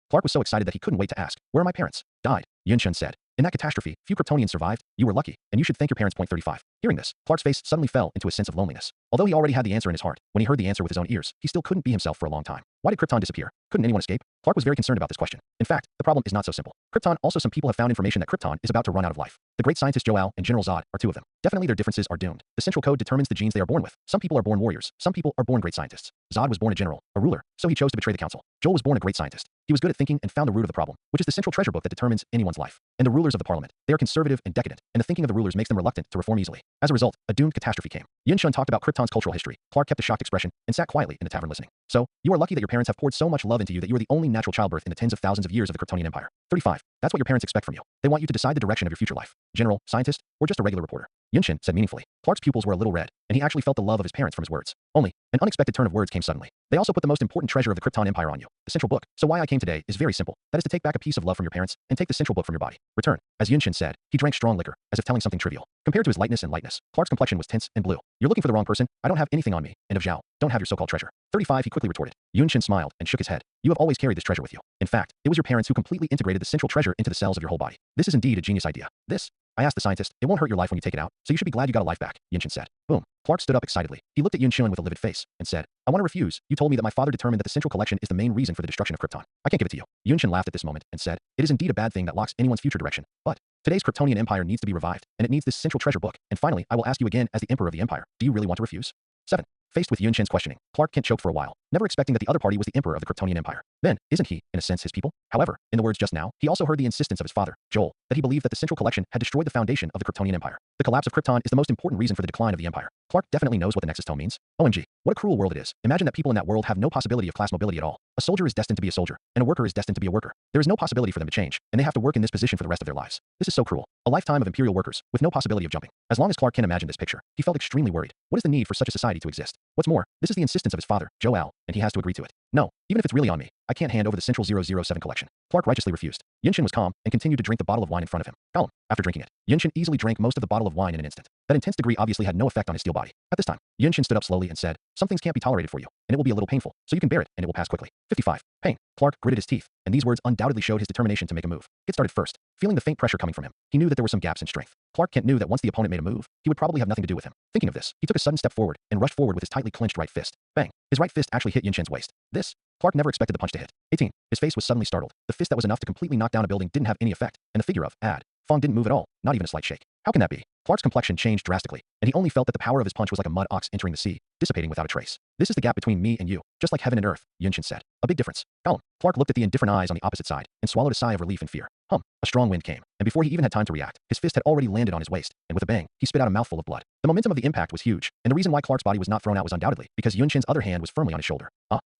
Clark was so excited that he couldn't wait to ask, where are my parents? Died. Yun-Shen said. In that catastrophe, few Kryptonians survived. You were lucky, and you should thank your parents. 35. Hearing this, Clark's face suddenly fell into a sense of loneliness. Although he already had the answer in his heart, when he heard the answer with his own ears, he still couldn't be himself for a long time. Why did Krypton disappear? Couldn't anyone escape? Clark was very concerned about this question. In fact, the problem is not so simple. Krypton also some people have found information that Krypton is about to run out of life. The great scientist Joel and General Zod are two of them. Definitely their differences are doomed. The central code determines the genes they are born with. Some people are born warriors. Some people are born great scientists. Zod was born a general, a ruler, so he chose to betray the council. Joel was born a great scientist. He was good at thinking and found the root of the problem, which is the central treasure book that determines anyone's life. And the rulers of the parliament, they are conservative and decadent, and the thinking of the rulers makes them reluctant to reform easily. As a result, a doomed catastrophe came. Yun-Shen talked about Krypton's cultural history. Clark kept a shocked expression and sat quietly in the tavern listening. So, you are lucky that your parents have poured so much love into you that you are the only natural childbirth in the tens of thousands of years of the Kryptonian Empire. 35. That's what your parents expect from you. They want you to decide the direction of your future life. General, scientist, or just a regular reporter. Yun-Shen said meaningfully. Clark's pupils were a little red, and he actually felt the love of his parents from his words. Only, an unexpected turn of words came suddenly. They also put the most important treasure of the Krypton Empire on you, the central book. So why I came today is very simple. That is to take back a piece of love from your parents and take the central book from your body. Return. As Yun-Shen said, he drank strong liquor, as if telling something trivial. Compared to his lightness, Clark's complexion was tense and blue. You're looking for the wrong person. I don't have anything on me, and of Zhao, don't have your so-called treasure. 35. He quickly retorted. Yun-Shen smiled and shook his head. You have always carried this treasure with you. In fact, it was your parents who completely integrated the central treasure into the cells of your whole body. This is indeed a genius idea. I asked the scientist, it won't hurt your life when you take it out, so you should be glad you got a life back, Yunchen said. Boom. Clark stood up excitedly. He looked at Yunchen with a livid face and said, I want to refuse. You told me that my father determined that the central collection is the main reason for the destruction of Krypton. I can't give it to you. Yunchen laughed at this moment and said, it is indeed a bad thing that locks anyone's future direction, but today's Kryptonian empire needs to be revived, and it needs this central treasure book. And finally, I will ask you again as the emperor of the empire, do you really want to refuse? 7. Faced with Yunchen's questioning, Clark Kent choked for a while, never expecting that the other party was the emperor of the Kryptonian empire. Then, isn't he, in a sense, his people? However, in the words just now, he also heard the insistence of his father, Joel, that he believed that the central collection had destroyed the foundation of the Kryptonian empire. The collapse of Krypton is the most important reason for the decline of the empire. Clark definitely knows what the Nexus Tome means. OMG, what a cruel world it is. Imagine that people in that world have no possibility of class mobility at all. A soldier is destined to be a soldier, and a worker is destined to be a worker. There is no possibility for them to change, and they have to work in this position for the rest of their lives. This is so cruel. A lifetime of imperial workers, with no possibility of jumping. As long as Clark Kent imagined this picture, he felt extremely worried. What is the need for such a society to exist? What's more, this is the insistence of his father, Joel, and he has to agree to it. No, even if it's really on me, I can't hand over the Central 007 collection. Clark righteously refused. Yunshin was calm and continued to drink the bottle of wine in front of him. Calm. After drinking it, Yunshin easily drank most of the bottle of wine in an instant. That intense degree obviously had no effect on his steel body. At this time, Yunshin stood up slowly and said, some things can't be tolerated for you, and it will be a little painful, so you can bear it, and it will pass quickly. 55. Pain. Clark gritted his teeth, and these words undoubtedly showed his determination to make a move. Get started first. Feeling the faint pressure coming from him, he knew that there were some gaps in strength. Clark Kent knew that once the opponent made a move, he would probably have nothing to do with him. Thinking of this, he took a sudden step forward and rushed forward with his tightly clenched right fist. Bang. His right fist actually hit Yunshin's waist. Clark never expected the punch to hit. 18. His face was suddenly startled. The fist that was enough to completely knock down a building didn't have any effect, and the figure of Fong didn't move at all, not even a slight shake. How can that be? Clark's complexion changed drastically, and he only felt that the power of his punch was like a mud ox entering the sea, dissipating without a trace. This is the gap between me and you, just like heaven and earth, Yunshin said. A big difference. Calm. Clark looked at the indifferent eyes on the opposite side, and swallowed a sigh of relief and fear. A strong wind came, and before he even had time to react, his fist had already landed on his waist, and with a bang, he spit out a mouthful of blood. The momentum of the impact was huge, and the reason why Clark's body was not thrown out was undoubtedly because Yunshin's other hand was firmly on his shoulder.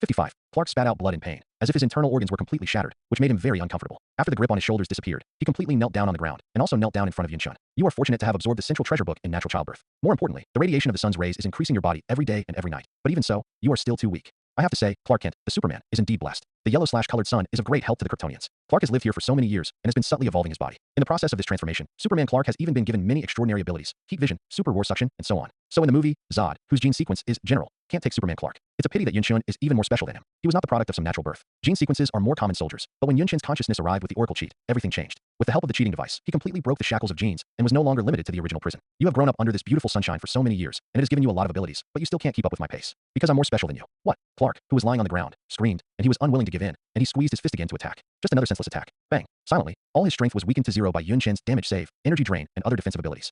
55. Clark spat out blood in pain, as if his internal organs were completely shattered, which made him very uncomfortable. After the grip on his shoulders disappeared, he completely knelt down on the ground, and also knelt down in front of Yunshin. You are fortunate to have absorbed the central treasure book in natural childbirth. More importantly, the radiation of the sun's rays is increasing your body every day and every night. But even so, you are still too weak. I have to say, Clark Kent, the Superman, is indeed blessed. The yellow/colored sun is of great help to the Kryptonians. Clark has lived here for so many years and has been subtly evolving his body. In the process of this transformation, Superman Clark has even been given many extraordinary abilities, heat vision, super roar suction, and so on. So in the movie, Zod, whose gene sequence is general, can't take Superman Clark. It's a pity that Yunshin is even more special than him. He was not the product of some natural birth. Gene sequences are more common soldiers, but when Yunshin's consciousness arrived with the Oracle cheat, everything changed. With the help of the cheating device, he completely broke the shackles of genes and was no longer limited to the original prison. You have grown up under this beautiful sunshine for so many years, and it has given you a lot of abilities, but you still can't keep up with my pace. Because I'm more special than you. What? Clark, who was lying on the ground, screamed, and he was unwilling to give in, and he squeezed his fist again to attack. Just another senseless attack. Bang. Silently, all his strength was weakened to zero by Yunshin's damage save, energy drain, and other defensive abilities.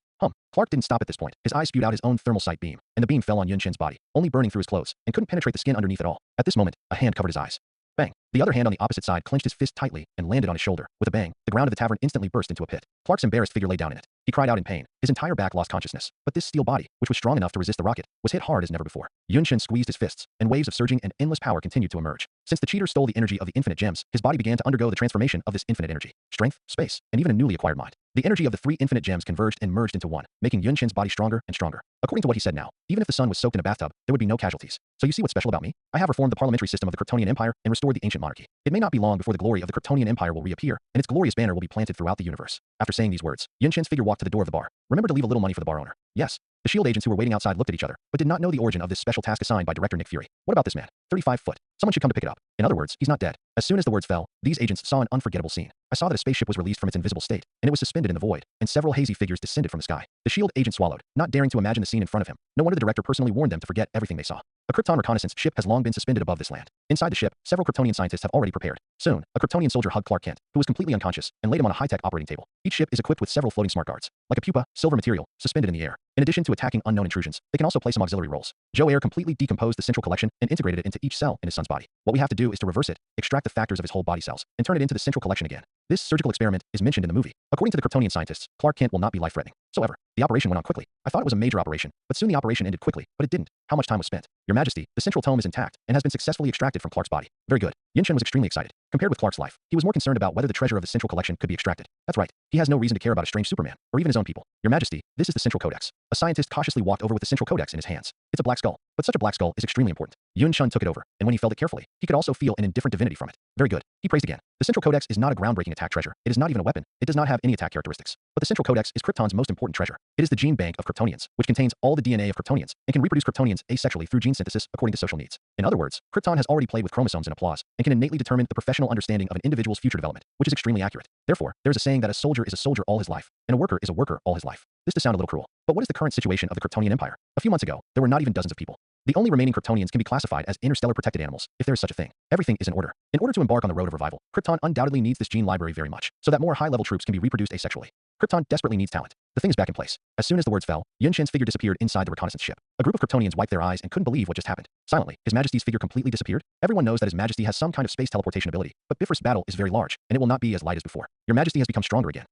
Clark didn't stop at this point. His eyes spewed out his own thermal sight beam, and the beam fell on Yunshin's body, only burning through his clothes, and couldn't penetrate the skin underneath at all. At this moment, a hand covered his eyes. Bang. The other hand on the opposite side clenched his fist tightly and landed on his shoulder. With a bang, the ground of the tavern instantly burst into a pit. Clark's embarrassed figure lay down in it. He cried out in pain. His entire back lost consciousness. But this steel body, which was strong enough to resist the rocket, was hit hard as never before. Yunshin squeezed his fists, and waves of surging and endless power continued to emerge. Since the cheater stole the energy of the infinite gems, his body began to undergo the transformation of this infinite energy. Strength, space, and even a newly acquired mind. The energy of the 3 infinite gems converged and merged into one, making Yunshin's body stronger and stronger. According to what he said now, even if the sun was soaked in a bathtub, there would be no casualties. So you see what's special about me? I have reformed the parliamentary system of the Kryptonian Empire and restored the ancient monarchy. It may not be long before the glory of the Kryptonian Empire will reappear, and its glorious banner will be planted throughout the universe. After saying these words, Yunshin's figure walked to the door of the bar. Remember to leave a little money for the bar owner. Yes. The SHIELD agents who were waiting outside looked at each other, but did not know the origin of this special task assigned by Director Nick Fury. What about this man? 35 foot. Someone should come to pick it up. In other words, he's not dead. As soon as the words fell, these agents saw an unforgettable scene. I saw that a spaceship was released from its invisible state, and it was suspended in the void, and several hazy figures descended from the sky. The SHIELD agent swallowed, not daring to imagine the scene in front of him. No wonder the director personally warned them to forget everything they saw. A Krypton reconnaissance ship has long been suspended above this land. Inside the ship, several Kryptonian scientists have already prepared. Soon, a Kryptonian soldier hugged Clark Kent, who was completely unconscious, and laid him on a high-tech operating table. Each ship is equipped with several floating smart guards, like a pupa, silver material, suspended in the air. In addition to attacking unknown intrusions, they can also play some auxiliary roles. Joe Air completely decomposed the central collection and integrated it into each cell in his son's body. What we have to do is to reverse it, extract the factors of his whole body cells, and turn it into the central collection again. This surgical experiment is mentioned in the movie. According to the Kryptonian scientists, Clark Kent will not be life-threatening. However, the operation went on quickly. I thought it was a major operation, but soon the operation ended quickly, but it didn't. How much time was spent? Your Majesty, the central tome is intact and has been successfully extracted from Clark's body. Very good. Yunshin was extremely excited. Compared with Clark's life, he was more concerned about whether the treasure of the central collection could be extracted. That's right. He has no reason to care about a strange Superman, or even his own people. Your Majesty, this is the central codex. A scientist cautiously walked over with the central codex in his hands. It's a black skull, but such a black skull is extremely important. Yunshin took it over, and when he felt it carefully, he could also feel an indifferent divinity from it. Very good. He praised again. The central codex is not a groundbreaking attack treasure. It is not even a weapon. It does not have any attack characteristics. But the central codex is Krypton's most important treasure. It is the gene bank of Kryptonians, which contains all the DNA of Kryptonians and can reproduce Kryptonians asexually through gene gene synthesis according to social needs. In other words, Krypton has already played with chromosomes and applause, and can innately determine the professional understanding of an individual's future development, which is extremely accurate. Therefore, there is a saying that a soldier is a soldier all his life, and a worker is a worker all his life. This does sound a little cruel, but what is the current situation of the Kryptonian Empire? A few months ago, there were not even dozens of people. The only remaining Kryptonians can be classified as interstellar protected animals, if there is such a thing. Everything is in order. In order to embark on the road of revival, Krypton undoubtedly needs this gene library very much, so that more high-level troops can be reproduced asexually. Krypton desperately needs talent. The thing is back in place. As soon as the words fell, Yunshin's figure disappeared inside the reconnaissance ship. A group of Kryptonians wiped their eyes and couldn't believe what just happened. Silently, His Majesty's figure completely disappeared. Everyone knows that His Majesty has some kind of space teleportation ability, but Bifrost's battle is very large, and it will not be as light as before. Your Majesty has become stronger again.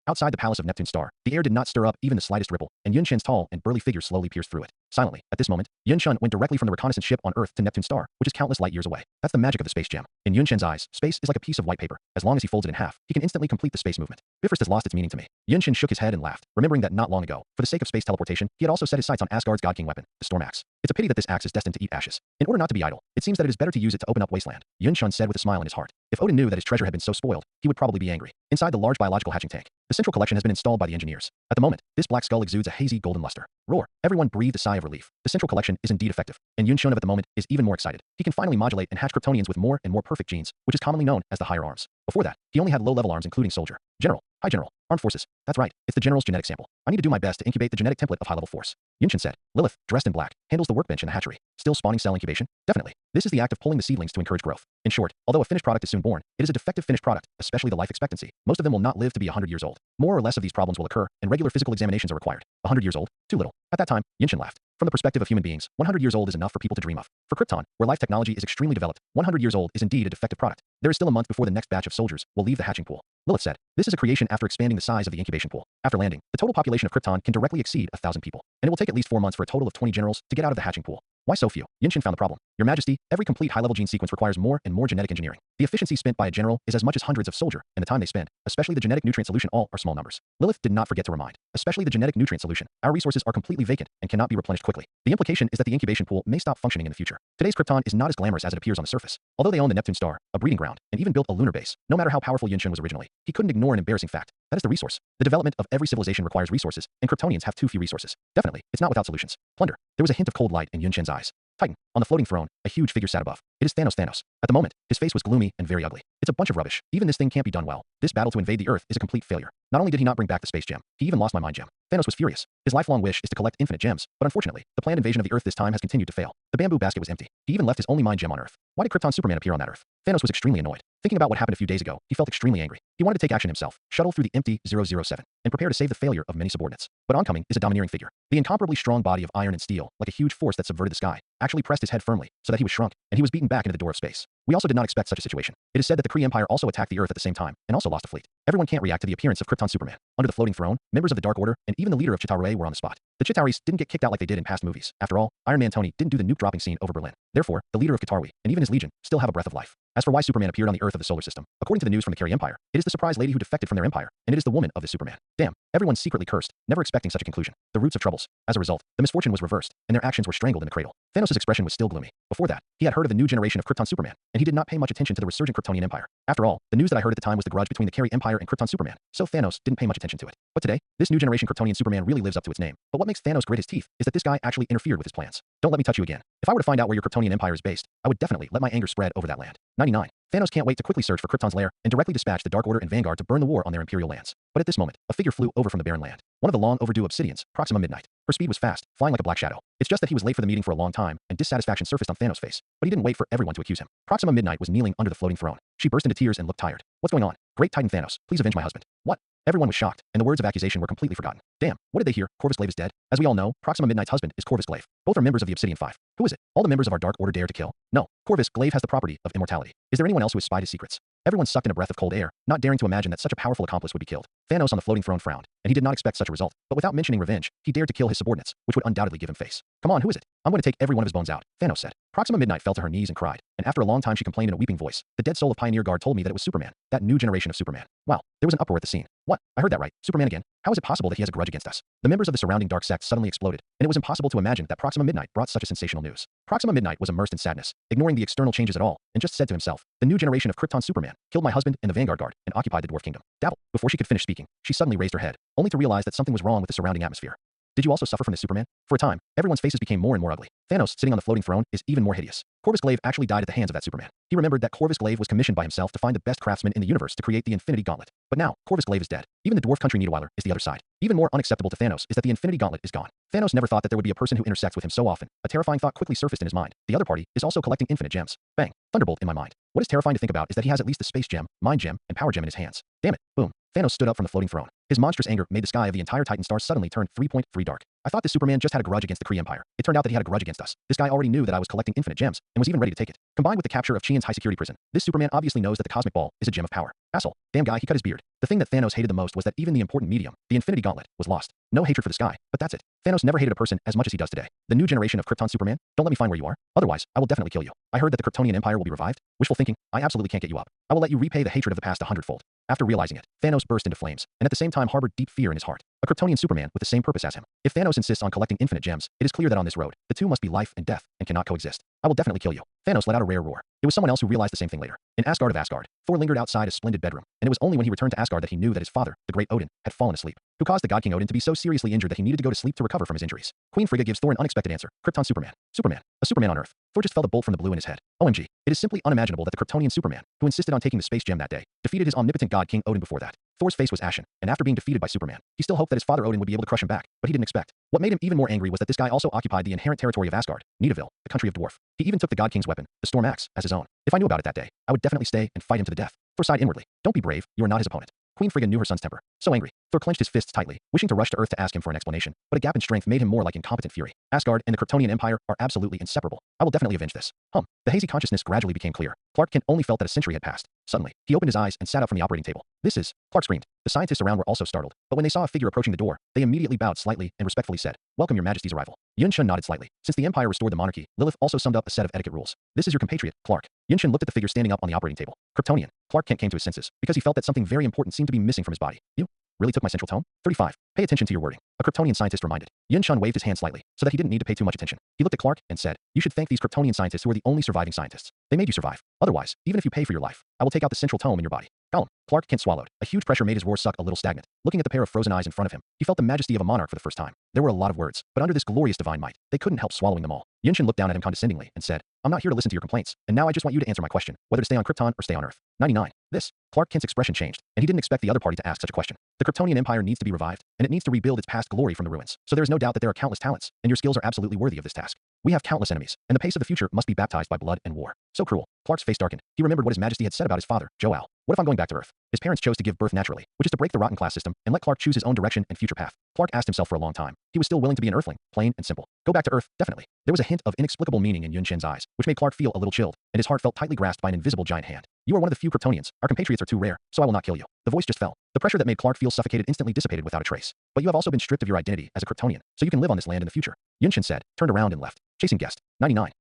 Outside the palace of Neptune Star, the air did not stir up even the slightest ripple, and Yunshin's tall and burly figure slowly pierced through it. Silently, at this moment, Yunshin went directly from the reconnaissance ship on Earth to Neptune Star, which is countless light years away. That's the magic of the space gem. In Yunshin's eyes, space is like a piece of white paper. As long as he folds it in half, he can instantly complete the space movement. Bifrost has lost its meaning to me. Yunshin shook his head and laughed, remembering that not long ago, for the sake of space teleportation, he had also set his sights on Asgard's god king weapon, the Storm Axe. It's a pity that this axe is destined to eat ashes. In order not to be idle, it seems that it is better to use it to open up wasteland. Yunshin said with a smile in his heart. If Odin knew that his treasure had been so spoiled, he would probably be angry. Inside the large biological hatching tank, the central collection has been installed by the engineers. At the moment, this black skull exudes a hazy golden luster. Roar. Everyone breathed a sigh of relief. The central collection is indeed effective, and Yunshin at the moment is even more excited. He can finally modulate and hatch Kryptonians with more and more perfect genes, which is commonly known as the higher arms. Before that, he only had low-level arms including soldier, general, high general, armed forces. That's right, it's the general's genetic sample. I need to do my best to incubate the genetic template of high-level force. Yunshin said. Lilith, dressed in black, handles the workbench in the hatchery. Still spawning cell incubation? Definitely. This is the act of pulling the seedlings to encourage growth. In short, although a finished product is soon born, it is a defective finished product, especially the life expectancy. Most of them will not live to be 100 years old. More or less of these problems will occur, and regular physical examinations are required. 100 years old? Too little. At that time, Yunshin laughed. From the perspective of human beings, 100 years old is enough for people to dream of. For Krypton, where life technology is extremely developed, 100 years old is indeed a defective product. There is still a month before the next batch of soldiers will leave the hatching pool. Lilith said. This is a creation after expanding the size of the incubation pool. After landing, the total population of Krypton can directly exceed 1,000 people, and it will take at least 4 months for a total of 20 generals to get out of the hatching pool. Why so few? Yunshin found the problem. Your Majesty, every complete high-level gene sequence requires more and more genetic engineering. The efficiency spent by a general is as much as hundreds of soldier, and the time they spend, especially the genetic nutrient solution, all are small numbers. Lilith did not forget to remind. Especially the genetic nutrient solution. Our resources are completely vacant and cannot be replenished quickly. The implication is that the incubation pool may stop functioning in the future. Today's Krypton is not as glamorous as it appears on the surface. Although they own the Neptune Star, a breeding ground, and even built a lunar base, no matter how powerful Yunshin was originally, he couldn't ignore an embarrassing fact. That is the resource. The development of every civilization requires resources, and Kryptonians have too few resources. Definitely, it's not without solutions. Plunder. There was a hint of cold light in Yunshin's eyes. Titan. On the floating throne, a huge figure sat above. It is Thanos. At the moment, his face was gloomy and very ugly. It's a bunch of rubbish. Even this thing can't be done well. This battle to invade the Earth is a complete failure. Not only did he not bring back the space gem, he even lost my mind gem. Thanos was furious. His lifelong wish is to collect infinite gems, but unfortunately, the planned invasion of the Earth this time has continued to fail. The bamboo basket was empty. He even left his only mind gem on Earth. Why did Krypton Superman appear on that Earth? Thanos was extremely annoyed. Thinking about what happened a few days ago, he felt extremely angry. He wanted to take action himself, shuttle through the empty 007, and prepare to save the failure of many subordinates. But oncoming is a domineering figure. The incomparably strong body of iron and steel, like a huge force that subverted the sky, actually pressed his head firmly, so that he was shrunk, and he was beaten back into the door of space. We also did not expect such a situation. It is said that the Kree Empire also attacked the Earth at the same time, and also lost a fleet. Everyone can't react to the appearance of Krypton Superman. Under the floating throne, members of the Dark Order, and even the leader of Chitauri were on the spot. The Chitauris didn't get kicked out like they did in past movies. After all, Iron Man Tony didn't do the nuke dropping scene over Berlin. Therefore, the leader of Chitauri, and even his legion, still have a breath of life. As for why Superman appeared on the Earth of the solar system, according to the news from the Kree Empire, it is the surprise lady who defected from their empire, and it is the woman of the Superman. Damn, everyone secretly cursed, never expecting such a conclusion. The roots of troubles. As a result, the misfortune was reversed, and their actions were strangled in the cradle. Thanos' expression was still gloomy. Before that, he had heard of the new generation of Krypton Superman, and he did not pay much attention to the resurgent Kryptonian Empire. After all, the news that I heard at the time was the grudge between the Kree Empire and Krypton Superman, so Thanos didn't pay much attention to it. But today, this new generation Kryptonian Superman really lives up to its name. But what makes Thanos grit his teeth is that this guy actually interfered with his plans. Don't let me touch you again. If I were to find out where your Kryptonian Empire is based, I would definitely let my anger spread over that land. 99. Thanos can't wait to quickly search for Krypton's lair and directly dispatch the Dark Order and Vanguard to burn the war on their imperial lands. But at this moment, a figure flew over from the barren land. One of the long overdue Obsidians, Proxima Midnight. Her speed was fast, flying like a black shadow. It's just that he was late for the meeting for a long time, and dissatisfaction surfaced on Thanos' face. But he didn't wait for everyone to accuse him. Proxima Midnight was kneeling under the floating throne. She burst into tears and looked tired. What's going on? Great Titan Thanos, please avenge my husband. What? Everyone was shocked, and the words of accusation were completely forgotten. Damn, what did they hear? Corvus Glaive is dead? As we all know, Proxima Midnight's husband is Corvus Glaive. Both are members of the Obsidian Five. Who is it? All the members of our Dark Order dare to kill? No, Corvus Glaive has the property of immortality. Is there anyone else who has spied his secrets? Everyone sucked in a breath of cold air, not daring to imagine that such a powerful accomplice would be killed. Thanos on the floating throne frowned, and he did not expect such a result. But without mentioning revenge, he dared to kill his subordinates, which would undoubtedly give him face. Come on, who is it? I'm going to take every one of his bones out, Thanos said. Proxima Midnight fell to her knees and cried, and after a long time she complained in a weeping voice. The dead soul of Pioneer Guard told me that it was Superman, that new generation of Superman. Wow, there was an uproar at the scene. What? I heard that right. Superman again? How is it possible that he has a grudge against us? The members of the surrounding dark sect suddenly exploded, and it was impossible to imagine that Proxima Midnight brought such a sensational news. Proxima Midnight was immersed in sadness, ignoring the external changes at all, and just said to himself, the new generation of Krypton Superman killed my husband and the Vanguard Guard and occupied the Dwarf Kingdom. Dabble. Before she could finish speaking, she suddenly raised her head, only to realize that something was wrong with the surrounding atmosphere. Did you also suffer from this, Superman? For a time, everyone's faces became more and more ugly. Thanos, sitting on the floating throne, is even more hideous. Corvus Glaive actually died at the hands of that Superman. He remembered that Corvus Glaive was commissioned by himself to find the best craftsman in the universe to create the Infinity Gauntlet. But now, Corvus Glaive is dead. Even the dwarf country Niederweiler is the other side. Even more unacceptable to Thanos is that the Infinity Gauntlet is gone. Thanos never thought that there would be a person who intersects with him so often. A terrifying thought quickly surfaced in his mind. The other party is also collecting infinite gems. Bang. Thunderbolt in my mind. What is terrifying to think about is that he has at least the Space Gem, Mind Gem, and Power Gem in his hands. Damn it. Boom. Thanos stood up from the floating throne. His monstrous anger made the sky of the entire Titan star suddenly turn 3.3 dark. I thought this Superman just had a grudge against the Kree Empire. It turned out that he had a grudge against us. This guy already knew that I was collecting infinite gems, and was even ready to take it. Combined with the capture of Chian's high-security prison, this Superman obviously knows that the Cosmic Ball is a gem of power. Asshole. Damn guy, he cut his beard. The thing that Thanos hated the most was that even the important medium, the Infinity Gauntlet, was lost. No hatred for this guy, but that's it. Thanos never hated a person as much as he does today. The new generation of Krypton Superman, don't let me find where you are. Otherwise, I will definitely kill you. I heard that the Kryptonian Empire will be revived. Wishful thinking. I absolutely can't get you up. I will let you repay the hatred of the past 100-fold. After realizing it, Thanos burst into flames, and at the same time harbored deep fear in his heart. A Kryptonian Superman with the same purpose as him. If Thanos insists on collecting infinite gems, it is clear that on this road, the two must be life and death, and cannot coexist. I will definitely kill you. Thanos let out a rare roar. It was someone else who realized the same thing later. In Asgard of Asgard, Thor lingered outside a splendid bedroom, and it was only when he returned to Asgard that he knew that his father, the great Odin, had fallen asleep, who caused the god King Odin to be so seriously injured that he needed to go to sleep to recover from his injuries. Queen Frigga gives Thor an unexpected answer. Krypton Superman. Superman. A Superman on Earth. Thor just felt a bolt from the blue in his head. OMG. It is simply unimaginable that the Kryptonian Superman, who insisted on taking the Space Gem that day, defeated his omnipotent god King Odin before that. Thor's face was ashen, and after being defeated by Superman, he still hoped that his father Odin would be able to crush him back, but he didn't expect. What made him even more angry was that this guy also occupied the inherent territory of Asgard, Nidavellir, the country of Dwarf. He even took the God King's weapon, the Storm Axe, as his own. If I knew about it that day, I would definitely stay and fight him to the death. Thor sighed inwardly. Don't be brave, you are not his opponent. Queen Frigga knew her son's temper. So angry, Thor clenched his fists tightly, wishing to rush to Earth to ask him for an explanation, but a gap in strength made him more like incompetent fury. Asgard and the Kryptonian Empire are absolutely inseparable. I will definitely avenge this. The hazy consciousness gradually became clear. Clark Kent only felt that a century had passed. Suddenly, he opened his eyes and sat up from the operating table. This is... Clark screamed. The scientists around were also startled, but when they saw a figure approaching the door, they immediately bowed slightly and respectfully said, "Welcome your majesty's arrival." Yun-Shun nodded slightly. Since the Empire restored the monarchy, Lilith also summed up a set of etiquette rules. "This is your compatriot, Clark." Yun-Shun looked at the figure standing up on the operating table. Kryptonian. Clark Kent came to his senses, because he felt that something very important seemed to be missing from his body. You really took my central tome? 35. Pay attention to your wording. A Kryptonian scientist reminded. Yun-Shun waved his hand slightly, so that he didn't need to pay too much attention. He looked at Clark and said, "You should thank these Kryptonian scientists who are the only surviving scientists. They made you survive. Otherwise, even if you pay for your life, I will take out the central tome in your body." Gollum. Clark Kent swallowed. A huge pressure made his roar suck a little stagnant. Looking at the pair of frozen eyes in front of him, he felt the majesty of a monarch for the first time. There were a lot of words, but under this glorious divine might, they couldn't help swallowing them all. Yun-Shun looked down at him condescendingly and said, "I'm not here to listen to your complaints, and now I just want you to answer my question, whether to stay on Krypton or stay on Earth." 99. This. Clark Kent's expression changed, and he didn't expect the other party to ask such a question. The Kryptonian Empire needs to be revived, and it needs to rebuild its past glory from the ruins. So there is no doubt that there are countless talents, and your skills are absolutely worthy of this task. We have countless enemies, and the pace of the future must be baptized by blood and war. So cruel. Clark's face darkened. He remembered what His Majesty had said about his father, Jor-El. What if I'm going back to Earth? His parents chose to give birth naturally, which is to break the rotten class system and let Clark choose his own direction and future path. Clark asked himself for a long time. He was still willing to be an Earthling, plain and simple. Go back to Earth, definitely. There was a hint of inexplicable meaning in Yun-Shin's eyes, which made Clark feel a little chilled, and his heart felt tightly grasped by an invisible giant hand. "You are one of the few Kryptonians. Our compatriots are too rare, so I will not kill you." The voice just fell. The pressure that made Clark feel suffocated instantly dissipated without a trace. "But you have also been stripped of your identity as a Kryptonian, so you can live on this land in the future," Yun-Shin said, turned around and left. Chasing guest. 99.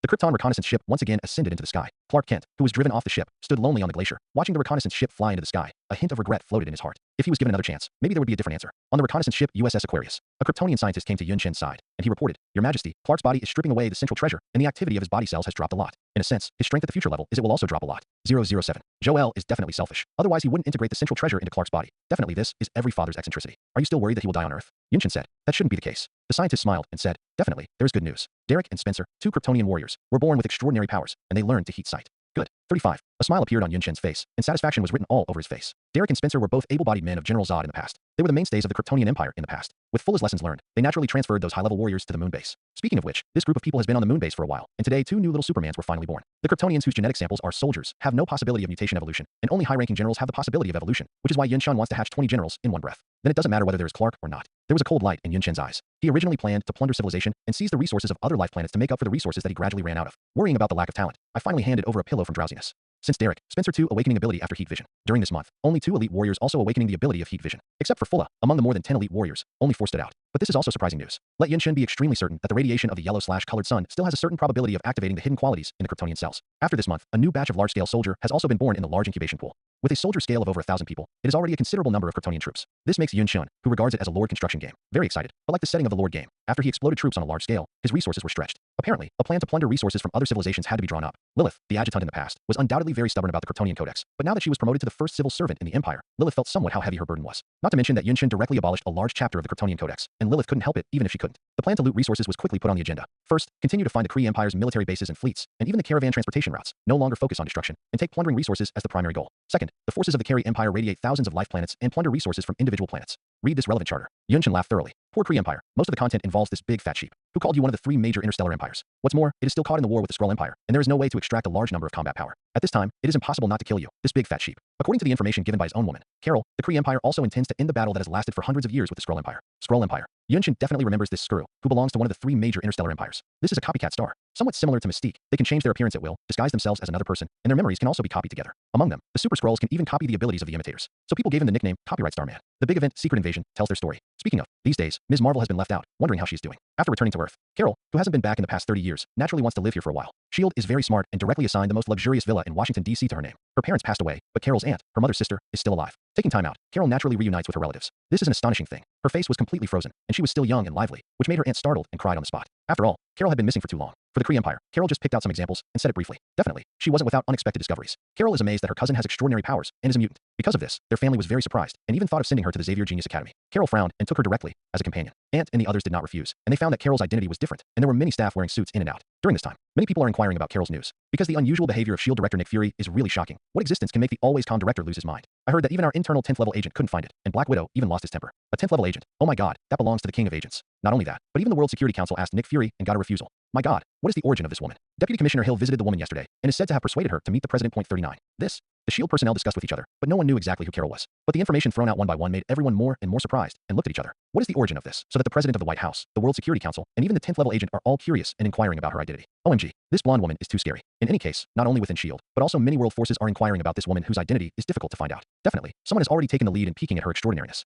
The Krypton reconnaissance ship once again ascended into the sky. Clark Kent, who was driven off the ship, stood lonely on the glacier, watching the reconnaissance ship fly into the sky. A hint of regret floated in his heart. If he was given another chance, maybe there would be a different answer. On the reconnaissance ship USS Aquarius, a Kryptonian scientist came to Yun-Shin's side, and he reported, "Your Majesty, Clark's body is stripping away the central treasure, and the activity of his body cells has dropped a lot. In a sense, his strength at the future level is it will also drop a lot." 007. Jor-El is definitely selfish. Otherwise he wouldn't integrate the central treasure into Clark's body. Definitely this is every father's eccentricity. Are you still worried that he will die on Earth? Yun-Shin said. That shouldn't be the case. The scientist smiled and said, "Definitely, there is good news. Derek and Spencer, two Kryptonian warriors, were born with extraordinary powers, and they learned to heat sight." Good. 35. A smile appeared on Yun-Shin's face, and satisfaction was written all over his face. Derek and Spencer were both able-bodied men of General Zod in the past. They were the mainstays of the Kryptonian Empire in the past. With full lessons learned, they naturally transferred those high-level warriors to the moon base. Speaking of which, this group of people has been on the moon base for a while, and today two new little Supermans were finally born. The Kryptonians whose genetic samples are soldiers have no possibility of mutation evolution, and only high-ranking generals have the possibility of evolution, which is why Yun-Shin wants to hatch 20 generals in one breath. Then it doesn't matter whether there is Clark or not. There was a cold light in Yun-Shin's eyes. He originally planned to plunder civilization and seize the resources of other life planets to make up for the resources that he gradually ran out of. Worrying about the lack of talent, I finally handed over a pillow from drowsiness. Since Derek, Spencer 2 awakening ability after heat vision. During this month, only 2 elite warriors also awakening the ability of heat vision. Except for Fulla, among the more than 10 elite warriors, only 4 stood out. But this is also surprising news. Let Yun-Shin be extremely certain that the radiation of the yellow/colored sun still has a certain probability of activating the hidden qualities in the Kryptonian cells. After this month, a new batch of large-scale soldier has also been born in the large incubation pool. With a soldier scale of over 1,000 people, it is already a considerable number of Kryptonian troops. This makes Yun-Shin, who regards it as a Lord construction game, very excited, but like the setting of the Lord game, After he exploded troops on a large scale, his resources were stretched. Apparently, a plan to plunder resources from other civilizations had to be drawn up. Lilith, the adjutant in the past, was undoubtedly very stubborn about the Kryptonian Codex, but now that she was promoted to the first civil servant in the Empire, Lilith felt somewhat how heavy her burden was. Not to mention that Yunshin directly abolished a large chapter of the Kryptonian Codex, and Lilith couldn't help it even if she couldn't. The plan to loot resources was quickly put on the agenda. First, continue to find the Kree Empire's military bases and fleets, and even the caravan transportation routes, no longer focus on destruction, and take plundering resources as the primary goal. Second, the forces of the Kree Empire radiate thousands of life planets and plunder resources from individual planets. Read this relevant charter. Yunshin laughed thoroughly. Poor Kree Empire. Most of the content involves this big fat sheep, who called you one of the 3 major interstellar empires. What's more, it is still caught in the war with the Skrull Empire, and there is no way to extract a large number of combat power. At this time, it is impossible not to kill you, this big fat sheep. According to the information given by his own woman, Carol, the Kree Empire also intends to end the battle that has lasted for hundreds of years with the Skrull Empire. Skrull Empire. Yunshin definitely remembers this Skrull, who belongs to one of the 3 major interstellar empires. This is a copycat star, somewhat similar to Mystique. They can change their appearance at will, disguise themselves as another person, and their memories can also be copied together. Among them, the Super Skrulls can even copy the abilities of the imitators. So people gave him the nickname Copyright Starman. The big event, Secret Invasion, tells their story. Speaking of, these days, Ms. Marvel has been left out, wondering how she's doing. After returning to Earth, Carol, who hasn't been back in the past 30 years, naturally wants to live here for a while. S.H.I.E.L.D. is very smart and directly assigned the most luxurious villa in Washington, D.C. to her name. Her parents passed away, but Carol's aunt, her mother's sister, is still alive. Taking time out, Carol naturally reunites with her relatives. This is an astonishing thing. Her face was completely frozen, and she was still young and lively, which made her aunt startled and cried on the spot. After all, Carol had been missing for too long. For the Kree Empire, Carol just picked out some examples and said it briefly. Definitely, she wasn't without unexpected discoveries. Carol is amazed that her cousin has extraordinary powers and is a mutant. Because of this, their family was very surprised and even thought of sending her to the Xavier Genius Academy. Carol frowned and took her directly as a companion. Aunt and the others did not refuse, and they found that Carol's identity was different, and there were many staff wearing suits in and out. During this time, many people are inquiring about Carol's news, because the unusual behavior of S.H.I.E.L.D. director Nick Fury is really shocking. What existence can make the always calm director lose his mind? I heard that even our internal 10th level agent couldn't find it, and Black Widow even lost his temper. A 10th level agent? Oh my god, that belongs to the king of agents. Not only that, but even the World Security Council asked Nick Fury and got a refusal. My god, what is the origin of this woman? Deputy Commissioner Hill visited the woman yesterday, and is said to have persuaded her to meet the president. Point 39. This, the S.H.I.E.L.D. personnel discussed with each other, but no one knew exactly who Carol was. But the information thrown out one by one made everyone more and more surprised, and looked at each other. What is the origin of this? So that the president of the White House, the World Security Council, and even the 10th level agent are all curious and inquiring about her identity. OMG, this blonde woman is too scary. In any case, not only within S.H.I.E.L.D., but also many world forces are inquiring about this woman whose identity is difficult to find out. Definitely, someone has already taken the lead in peeking at her extraordinariness.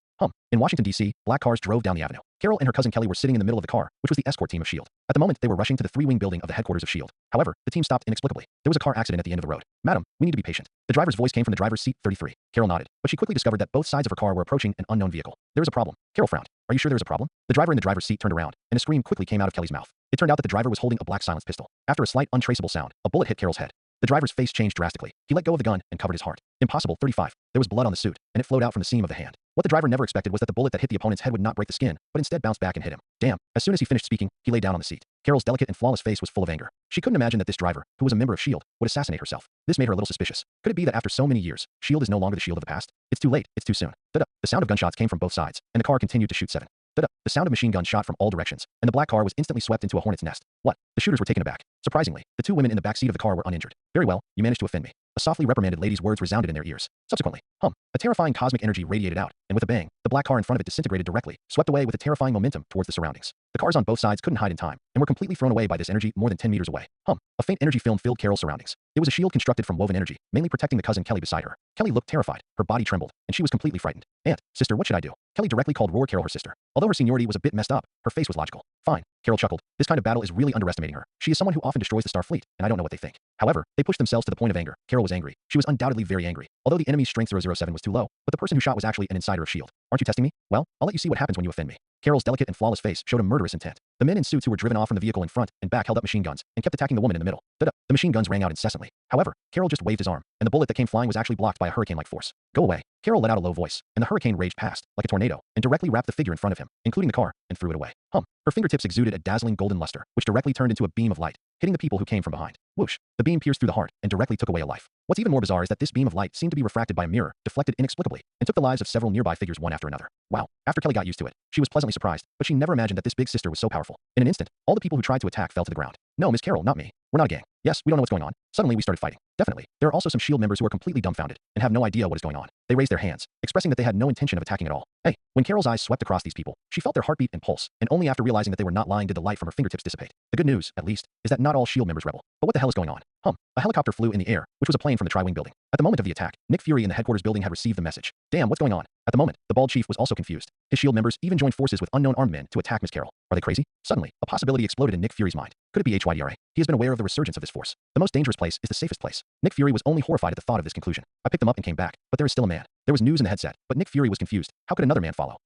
In Washington, D.C., black cars drove down the avenue. Carol and her cousin Kelly were sitting in the middle of the car, which was the escort team of S.H.I.E.L.D. At the moment, they were rushing to the 3-wing building of the headquarters of S.H.I.E.L.D. However, the team stopped inexplicably. There was a car accident at the end of the road. Madam, we need to be patient. The driver's voice came from the driver's seat 33. Carol nodded, but she quickly discovered that both sides of her car were approaching an unknown vehicle. There is a problem. Carol frowned. Are you sure there's a problem? The driver in the driver's seat turned around, and a scream quickly came out of Kelly's mouth. It turned out that the driver was holding a black silenced pistol. After a slight untraceable sound, a bullet hit Carol's head. The driver's face changed drastically. He let go of the gun and covered his heart. Impossible. 35. There was blood on the suit, and it flowed out from the seam of the hand. What the driver never expected was that the bullet that hit the opponent's head would not break the skin, but instead bounced back and hit him. Damn. As soon as he finished speaking, he lay down on the seat. Carol's delicate and flawless face was full of anger. She couldn't imagine that this driver, who was a member of S.H.I.E.L.D., would assassinate herself. This made her a little suspicious. Could it be that after so many years, S.H.I.E.L.D. is no longer the S.H.I.E.L.D. of the past? It's too late. It's too soon. The sound of gunshots came from both sides, and the car continued to shoot 7. The sound of machine guns shot from all directions, and the black car was instantly swept into a hornet's nest. What? The shooters were taken aback. Surprisingly, the 2 women in the back seat of the car were uninjured. Very well, you managed to offend me. A softly reprimanded lady's words resounded in their ears. Subsequently, a terrifying cosmic energy radiated out, and with a bang, the black car in front of it disintegrated directly, swept away with a terrifying momentum towards the surroundings. The cars on both sides couldn't hide in time, and were completely thrown away by this energy more than 10 meters away. A faint energy film filled Carol's surroundings. It was a shield constructed from woven energy, mainly protecting the cousin Kelly beside her. Kelly looked terrified, her body trembled, and she was completely frightened. Aunt, sister, what should I do? Kelly directly called Roar Carol her sister. Although her seniority was a bit messed up, her face was logical. Fine, Carol chuckled. This kind of battle is really underestimating her. She is someone who often destroys the Star Fleet, and I don't know what they think. However, they pushed themselves to the point of anger. Carol was angry. She was undoubtedly very angry. Although the enemy's strength 007 was too low, but the person who shot was actually an insider of S.H.I.E.L.D. Aren't you testing me? Well, I'll let you see what happens when you offend me. Carol's delicate and flawless face showed a murderous intent. The men in suits who were driven off from the vehicle in front and back held up machine guns and kept attacking the woman in the middle. The machine guns rang out incessantly. However, Carol just waved his arm, and the bullet that came flying was actually blocked by a hurricane-like force. Go away. Carol let out a low voice, and the hurricane raged past, like a tornado, and directly wrapped the figure in front of him, including the car, and threw it away. Her fingertips exuded a dazzling golden luster, which directly turned into a beam of light, hitting the people who came from behind. Whoosh! The beam pierced through the heart and directly took away a life. What's even more bizarre is that this beam of light seemed to be refracted by a mirror, deflected inexplicably, and took the lives of several nearby figures one after another. Wow. After Kelly got used to it, she was pleasantly surprised, but she never imagined that this big sister was so powerful. In an instant, all the people who tried to attack fell to the ground. No, Miss Carol, not me. We're not a gang. Yes, we don't know what's going on. Suddenly we started fighting. Definitely. There are also some S.H.I.E.L.D. members who are completely dumbfounded and have no idea what is going on. They raised their hands, expressing that they had no intention of attacking at all. Hey, when Carol's eyes swept across these people, she felt their heartbeat and pulse, and only after realizing that they were not lying did the light from her fingertips dissipate. The good news, at least, is that not all S.H.I.E.L.D. members rebel. But what the hell is going on? A helicopter flew in the air, which was a plane from the Tri-Wing building. At the moment of the attack, Nick Fury in the headquarters building had received the message. Damn, what's going on? At the moment, the bald chief was also confused. His S.H.I.E.L.D. members even joined forces with unknown armed men to attack Miss Carol. Are they crazy? Suddenly, a possibility exploded in Nick Fury's mind. Could it be HYDRA? He has been aware of the resurgence of this force. The most dangerous place is the safest place. Nick Fury was only horrified at the thought of this conclusion. I picked them up and came back, but there is still a man. There was news in the headset, but Nick Fury was confused. How could another man follow?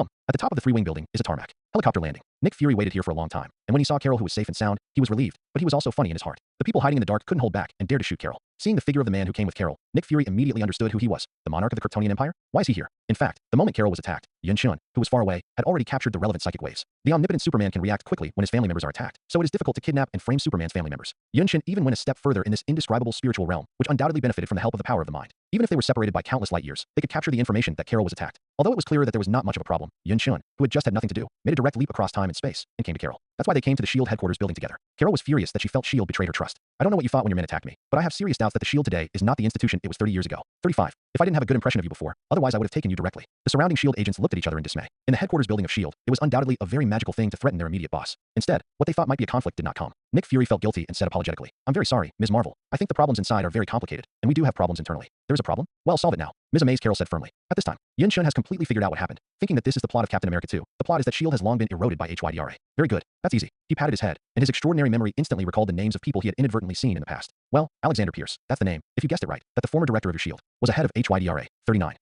At the top of the three-wing building is a tarmac. Helicopter landing. Nick Fury waited here for a long time, and when he saw Carol who was safe and sound, he was relieved, but he was also funny in his heart. The people hiding in the dark couldn't hold back and dared to shoot Carol. Seeing the figure of the man who came with Carol, Nick Fury immediately understood who he was, the monarch of the Kryptonian Empire? Why is he here? In fact, the moment Carol was attacked, Yun Shun, who was far away, had already captured the relevant psychic waves. The omnipotent Superman can react quickly when his family members are attacked, so it is difficult to kidnap and frame Superman's family members. Yun Shun even went a step further in this indescribable spiritual realm, which undoubtedly benefited from the help of the power of the mind. Even if they were separated by countless light years, they could capture the information that Carol was attacked. Although it was clear that there was not much of a problem, Yun Shun, who had just had nothing to do, made a direct leap across time and space and came to Carol. That's why they came to the S.H.I.E.L.D. headquarters building together. Carol was furious that she felt S.H.I.E.L.D. betrayed her trust. I don't know what you thought when your men attacked me, but I have serious doubts that the S.H.I.E.L.D. today is not the institution it was 30 years ago. 35. If I didn't have a good impression of you before, otherwise I would have taken you directly. The surrounding S.H.I.E.L.D. agents looked at each other in dismay. In the headquarters building of S.H.I.E.L.D., it was undoubtedly a very magical thing to threaten their immediate boss. Instead, what they thought might be a conflict did not come. Nick Fury felt guilty and said apologetically, "I'm very sorry, Ms. Marvel. I think the problems inside are very complicated, and we do have problems internally." "There's a problem? Well, solve it now." Ms. Amaze, Carol said firmly. At this time, Yun Shun has completely figured out what happened, thinking that this is the plot of Captain America 2. The plot is that S.H.I.E.L.D. has long been eroded by HYDRA. Very good. That's easy. He patted his head, and his extraordinary memory instantly recalled the names of people he had inadvertently seen in the past. Well, Alexander Pierce, that's the name, if you guessed it right, that the former director of your S.H.I.E.L.D. was a head of HYDRA. 39.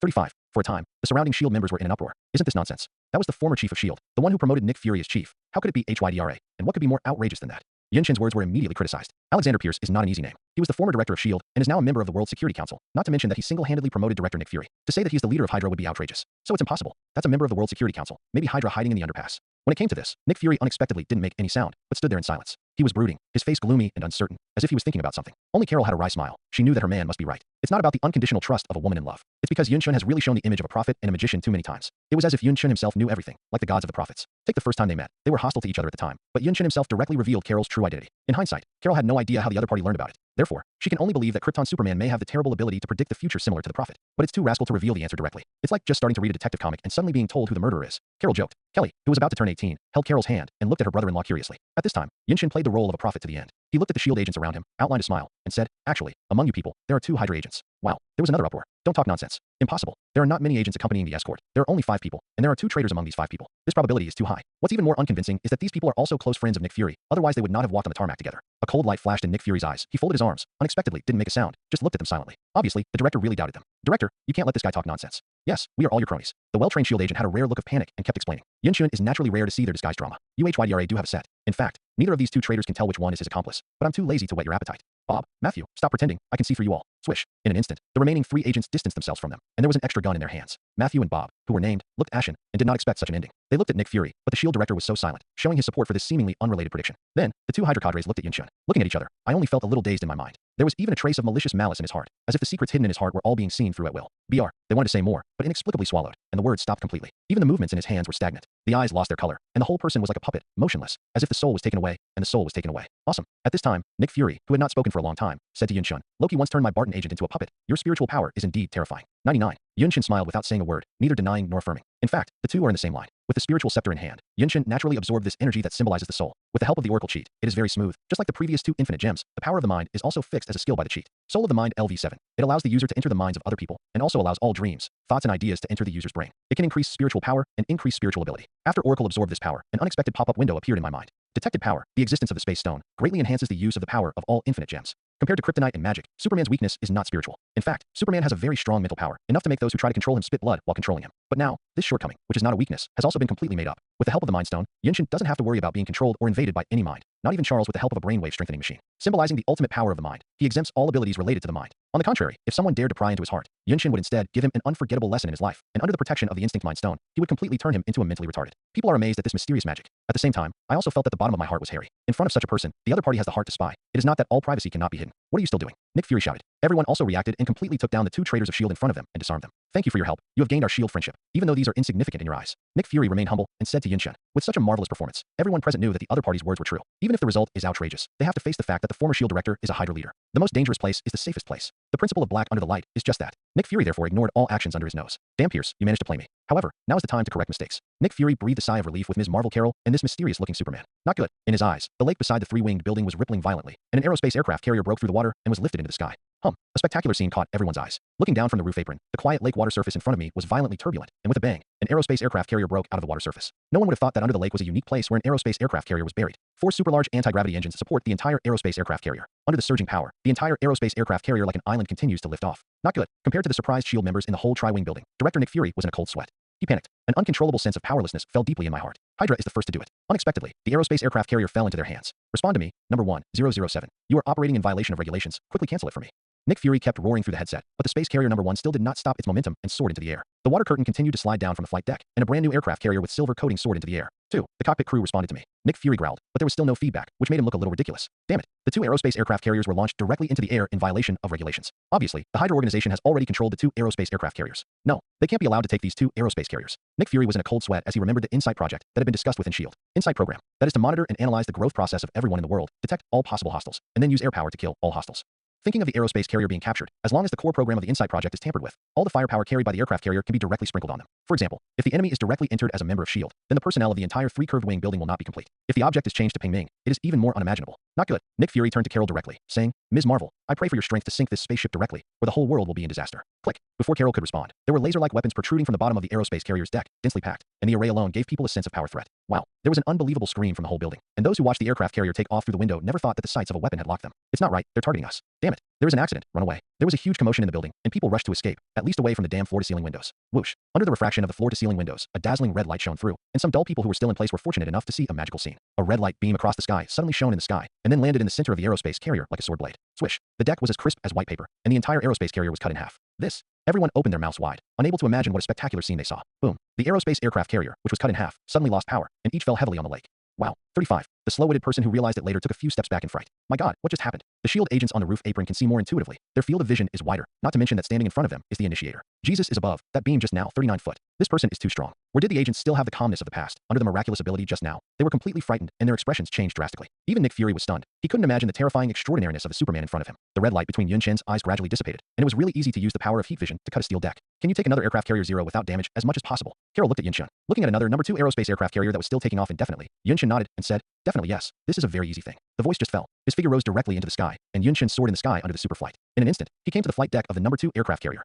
35. For a time, the surrounding S.H.I.E.L.D. members were in an uproar. Isn't this nonsense? That was the former chief of S.H.I.E.L.D., the one who promoted Nick Fury as chief. How could it be HYDRA? And what could be more outrageous than that? Yun Shun's words were immediately criticized. Alexander Pierce is not an easy name. He was the former director of S.H.I.E.L.D. and is now a member of the World Security Council, not to mention that he single-handedly promoted director Nick Fury. To say that he's the leader of Hydra would be outrageous. So it's impossible. That's a member of the World Security Council, maybe Hydra hiding in the underpass. When it came to this, Nick Fury unexpectedly didn't make any sound, but stood there in silence. He was brooding, his face gloomy and uncertain, as if he was thinking about something. Only Carol had a wry smile. She knew that her man must be right. It's not about the unconditional trust of a woman in love. It's because Yun Shun has really shown the image of a prophet and a magician too many times. It was as if Yun Shun himself knew everything, like the gods of the prophets. Take the first time they met. They were hostile to each other at the time, but Yun Shun himself directly revealed Carol's true identity. In hindsight, Carol had no idea how the other party learned about it. Therefore, she can only believe that Krypton Superman may have the terrible ability to predict the future similar to the prophet. But it's too rascal to reveal the answer directly. It's like just starting to read a detective comic and suddenly being told who the murderer is. Carol joked. Kelly, who was about to turn 18, held Carol's hand and looked at her brother-in-law curiously. At this time, Yun Shun played the role of a prophet to the end. He looked at the S.H.I.E.L.D. agents around him, outlined a smile, and said, "Actually, among you people, there are 2 Hydra agents." Wow, there was another uproar. "Don't talk nonsense. Impossible. There are not many agents accompanying the escort. There are only 5 people, and there are 2 traitors among these 5 people. This probability is too high." What's even more unconvincing is that these people are also close friends of Nick Fury, otherwise they would not have walked on the tarmac together. A cold light flashed in Nick Fury's eyes. He folded his arms, unexpectedly, didn't make a sound, just looked at them silently. Obviously, the director really doubted them. "Director, you can't let this guy talk nonsense." "Yes, we are all your cronies." The well-trained S.H.I.E.L.D. agent had a rare look of panic and kept explaining. Yun Shun is naturally rare to see their disguised drama. UHYDRA do have a set. In fact, neither of these 2 traitors can tell which one is his accomplice, but I'm too lazy to whet your appetite. "Bob, Matthew, stop pretending. I can see through you all." Swish. In an instant, the remaining 3 agents distanced themselves from them, and there was an extra gun in their hands. Matthew and Bob, who were named, looked ashen and did not expect such an ending. They looked at Nick Fury, but the S.H.I.E.L.D. director was so silent, showing his support for this seemingly unrelated prediction. Then, the 2 Hydra cadres looked at Yun Shun. Looking at each other, I only felt a little dazed in my mind. There was even a trace of malicious malice in his heart, as if the secrets hidden in his heart were all being seen through at will. BR. They wanted to say more, but inexplicably swallowed, and the words stopped completely. Even the movements in his hands were stagnant. The eyes lost their color, and the whole person was like a puppet, motionless, as if the soul was taken away, and the soul was taken away. Awesome. At this time, Nick Fury, who had not spoken for a long time, said to Yun Shun, "Loki once turned my Barton agent into a puppet. Your spiritual power is indeed terrifying." 99. Yun Shun smiled without saying a word, neither denying nor affirming. In fact, the 2 are in the same line. With the spiritual scepter in hand, Yun Shun naturally absorbed this energy that symbolizes the soul. With the help of the Oracle cheat, it is very smooth. Just like the previous 2 infinite gems, the power of the mind is also fixed as a skill by the cheat. Soul of the Mind LV7. It allows the user to enter the minds of other people, and also allows all dreams, thoughts and ideas to enter the user's brain. It can increase spiritual power and increase spiritual ability. After Oracle absorbed this power, an unexpected pop-up window appeared in my mind. Detected power, the existence of the space stone, greatly enhances the use of the power of all infinite gems. Compared to kryptonite and magic, Superman's weakness is not spiritual. In fact, Superman has a very strong mental power, enough to make those who try to control him spit blood while controlling him. But now, this shortcoming, which is not a weakness, has also been completely made up. With the help of the Mind Stone, Yun Shun doesn't have to worry about being controlled or invaded by any mind, not even Charles with the help of a brainwave strengthening machine. Symbolizing the ultimate power of the mind, he exempts all abilities related to the mind. On the contrary, if someone dared to pry into his heart, Yun Shun would instead give him an unforgettable lesson in his life, and under the protection of the Instinct Mind Stone, he would completely turn him into a mentally retarded. People are amazed at this mysterious magic. At the same time, I also felt that the bottom of my heart was hairy. In front of such a person, the other party has the heart to spy. It is not that all privacy cannot be hidden. "What are you still doing?" Nick Fury shouted. Everyone also reacted and completely took down the 2 traitors of S.H.I.E.L.D. in front of them and disarmed them. "Thank you for your help. You have gained our S.H.I.E.L.D. friendship, even though these are insignificant in your eyes." Nick Fury remained humble and said to Yun Shun, with such a marvelous performance, everyone present knew that the other party's words were true. Even if the result is outrageous, they have to face the fact that the former S.H.I.E.L.D. director is a Hydra leader. The most dangerous place is the safest place. The principle of black under the light is just that. Nick Fury therefore ignored all actions under his nose. "Damn Pierce, you managed to play me. However, now is the time to correct mistakes." Nick Fury breathed a sigh of relief with Ms. Marvel Carol and this mysterious-looking Superman. Not good. In his eyes, the lake beside the 3-winged building was rippling violently, and an aerospace aircraft carrier broke through the water and was lifted into the sky. A spectacular scene caught everyone's eyes. Looking down from the roof apron, the quiet lake water surface in front of me was violently turbulent, and with a bang, an aerospace aircraft carrier broke out of the water surface. No one would have thought that under the lake was a unique place where an aerospace aircraft carrier was buried. 4 super-large anti-gravity engines support the entire aerospace aircraft carrier. Under the surging power, the entire aerospace aircraft carrier like an island continues to lift off. Not good. Compared to the surprised S.H.I.E.L.D. members in the whole tri-wing building, Director Nick Fury was in a cold sweat. He panicked. An uncontrollable sense of powerlessness fell deeply in my heart. Hydra is the first to do it. Unexpectedly, the aerospace aircraft carrier fell into their hands. Respond to me, number 1007. You are operating in violation of regulations. Quickly cancel it for me. Nick Fury kept roaring through the headset, but the space carrier number 1 still did not stop its momentum and soared into the air. The water curtain continued to slide down from the flight deck, and a brand new aircraft carrier with silver coating soared into the air. 2. The cockpit crew responded to me. Nick Fury growled, but there was still no feedback, which made him look a little ridiculous. Damn it. The 2 aerospace aircraft carriers were launched directly into the air in violation of regulations. Obviously, the Hydra organization has already controlled the 2 aerospace aircraft carriers. No, they can't be allowed to take these 2 aerospace carriers. Nick Fury was in a cold sweat as he remembered the InSight project that had been discussed within S.H.I.E.L.D. InSight program. That is to monitor and analyze the growth process of everyone in the world, detect all possible hostiles, and then use air power to kill all hostiles. Thinking of the aerospace carrier being captured, as long as the core program of the InSight project is tampered with, all the firepower carried by the aircraft carrier can be directly sprinkled on them. For example, if the enemy is directly entered as a member of S.H.I.E.L.D., then the personnel of the entire 3 curved wing building will not be complete. If the object is changed to Ping Ming, it is even more unimaginable. Not good. Nick Fury turned to Carol directly, saying, Ms. Marvel, I pray for your strength to sink this spaceship directly, or the whole world will be in disaster. Click. Before Carol could respond, there were laser-like weapons protruding from the bottom of the aerospace carrier's deck, densely packed, and the array alone gave people a sense of power threat. Wow. There was an unbelievable scream from the whole building, and those who watched the aircraft carrier take off through the window never thought that the sights of a weapon had locked them. It's not right. They're targeting us. Damn it. There is an accident. Run away. There was a huge commotion in the building, and people rushed to escape, at least away from the damn floor-to-ceiling windows. Whoosh. Under the refraction of the floor-to-ceiling windows, a dazzling red light shone through, and some dull people who were still in place were fortunate enough to see a magical scene. A red light beam across the sky suddenly shone in the sky, and then landed in the center of the aerospace carrier like a sword blade. Swish. The deck was as crisp as white paper, and the entire aerospace carrier was cut in half. This. Everyone opened their mouths wide, unable to imagine what a spectacular scene they saw. Boom. The aerospace aircraft carrier, which was cut in half, suddenly lost power, and each fell heavily on the lake. Wow. 35. The slow-witted person who realized it later took a few steps back in fright. My God, what just happened? The S.H.I.E.L.D. agents on the roof apron can see more intuitively. Their field of vision is wider, not to mention that standing in front of them is the initiator. Jesus is above. That beam just now, 39 foot. This person is too strong. Or did the agents still have the calmness of the past, under the miraculous ability just now? They were completely frightened, and their expressions changed drastically. Even Nick Fury was stunned. He couldn't imagine the terrifying extraordinariness of a Superman in front of him. The red light between Yun Shen's eyes gradually dissipated, and it was really easy to use the power of heat vision to cut a steel deck. Can you take another aircraft carrier 0 without damage as much as possible? Carol looked at Yun Shen. Looking at another number 2 aerospace aircraft carrier that was still taking off indefinitely, Yun Shen nodded and said, definitely yes. This is a very easy thing. The voice just fell. His figure rose directly into the sky, and Yun Shen soared in the sky under the superflight. In an instant, he came to the flight deck of the number 2 aircraft carrier.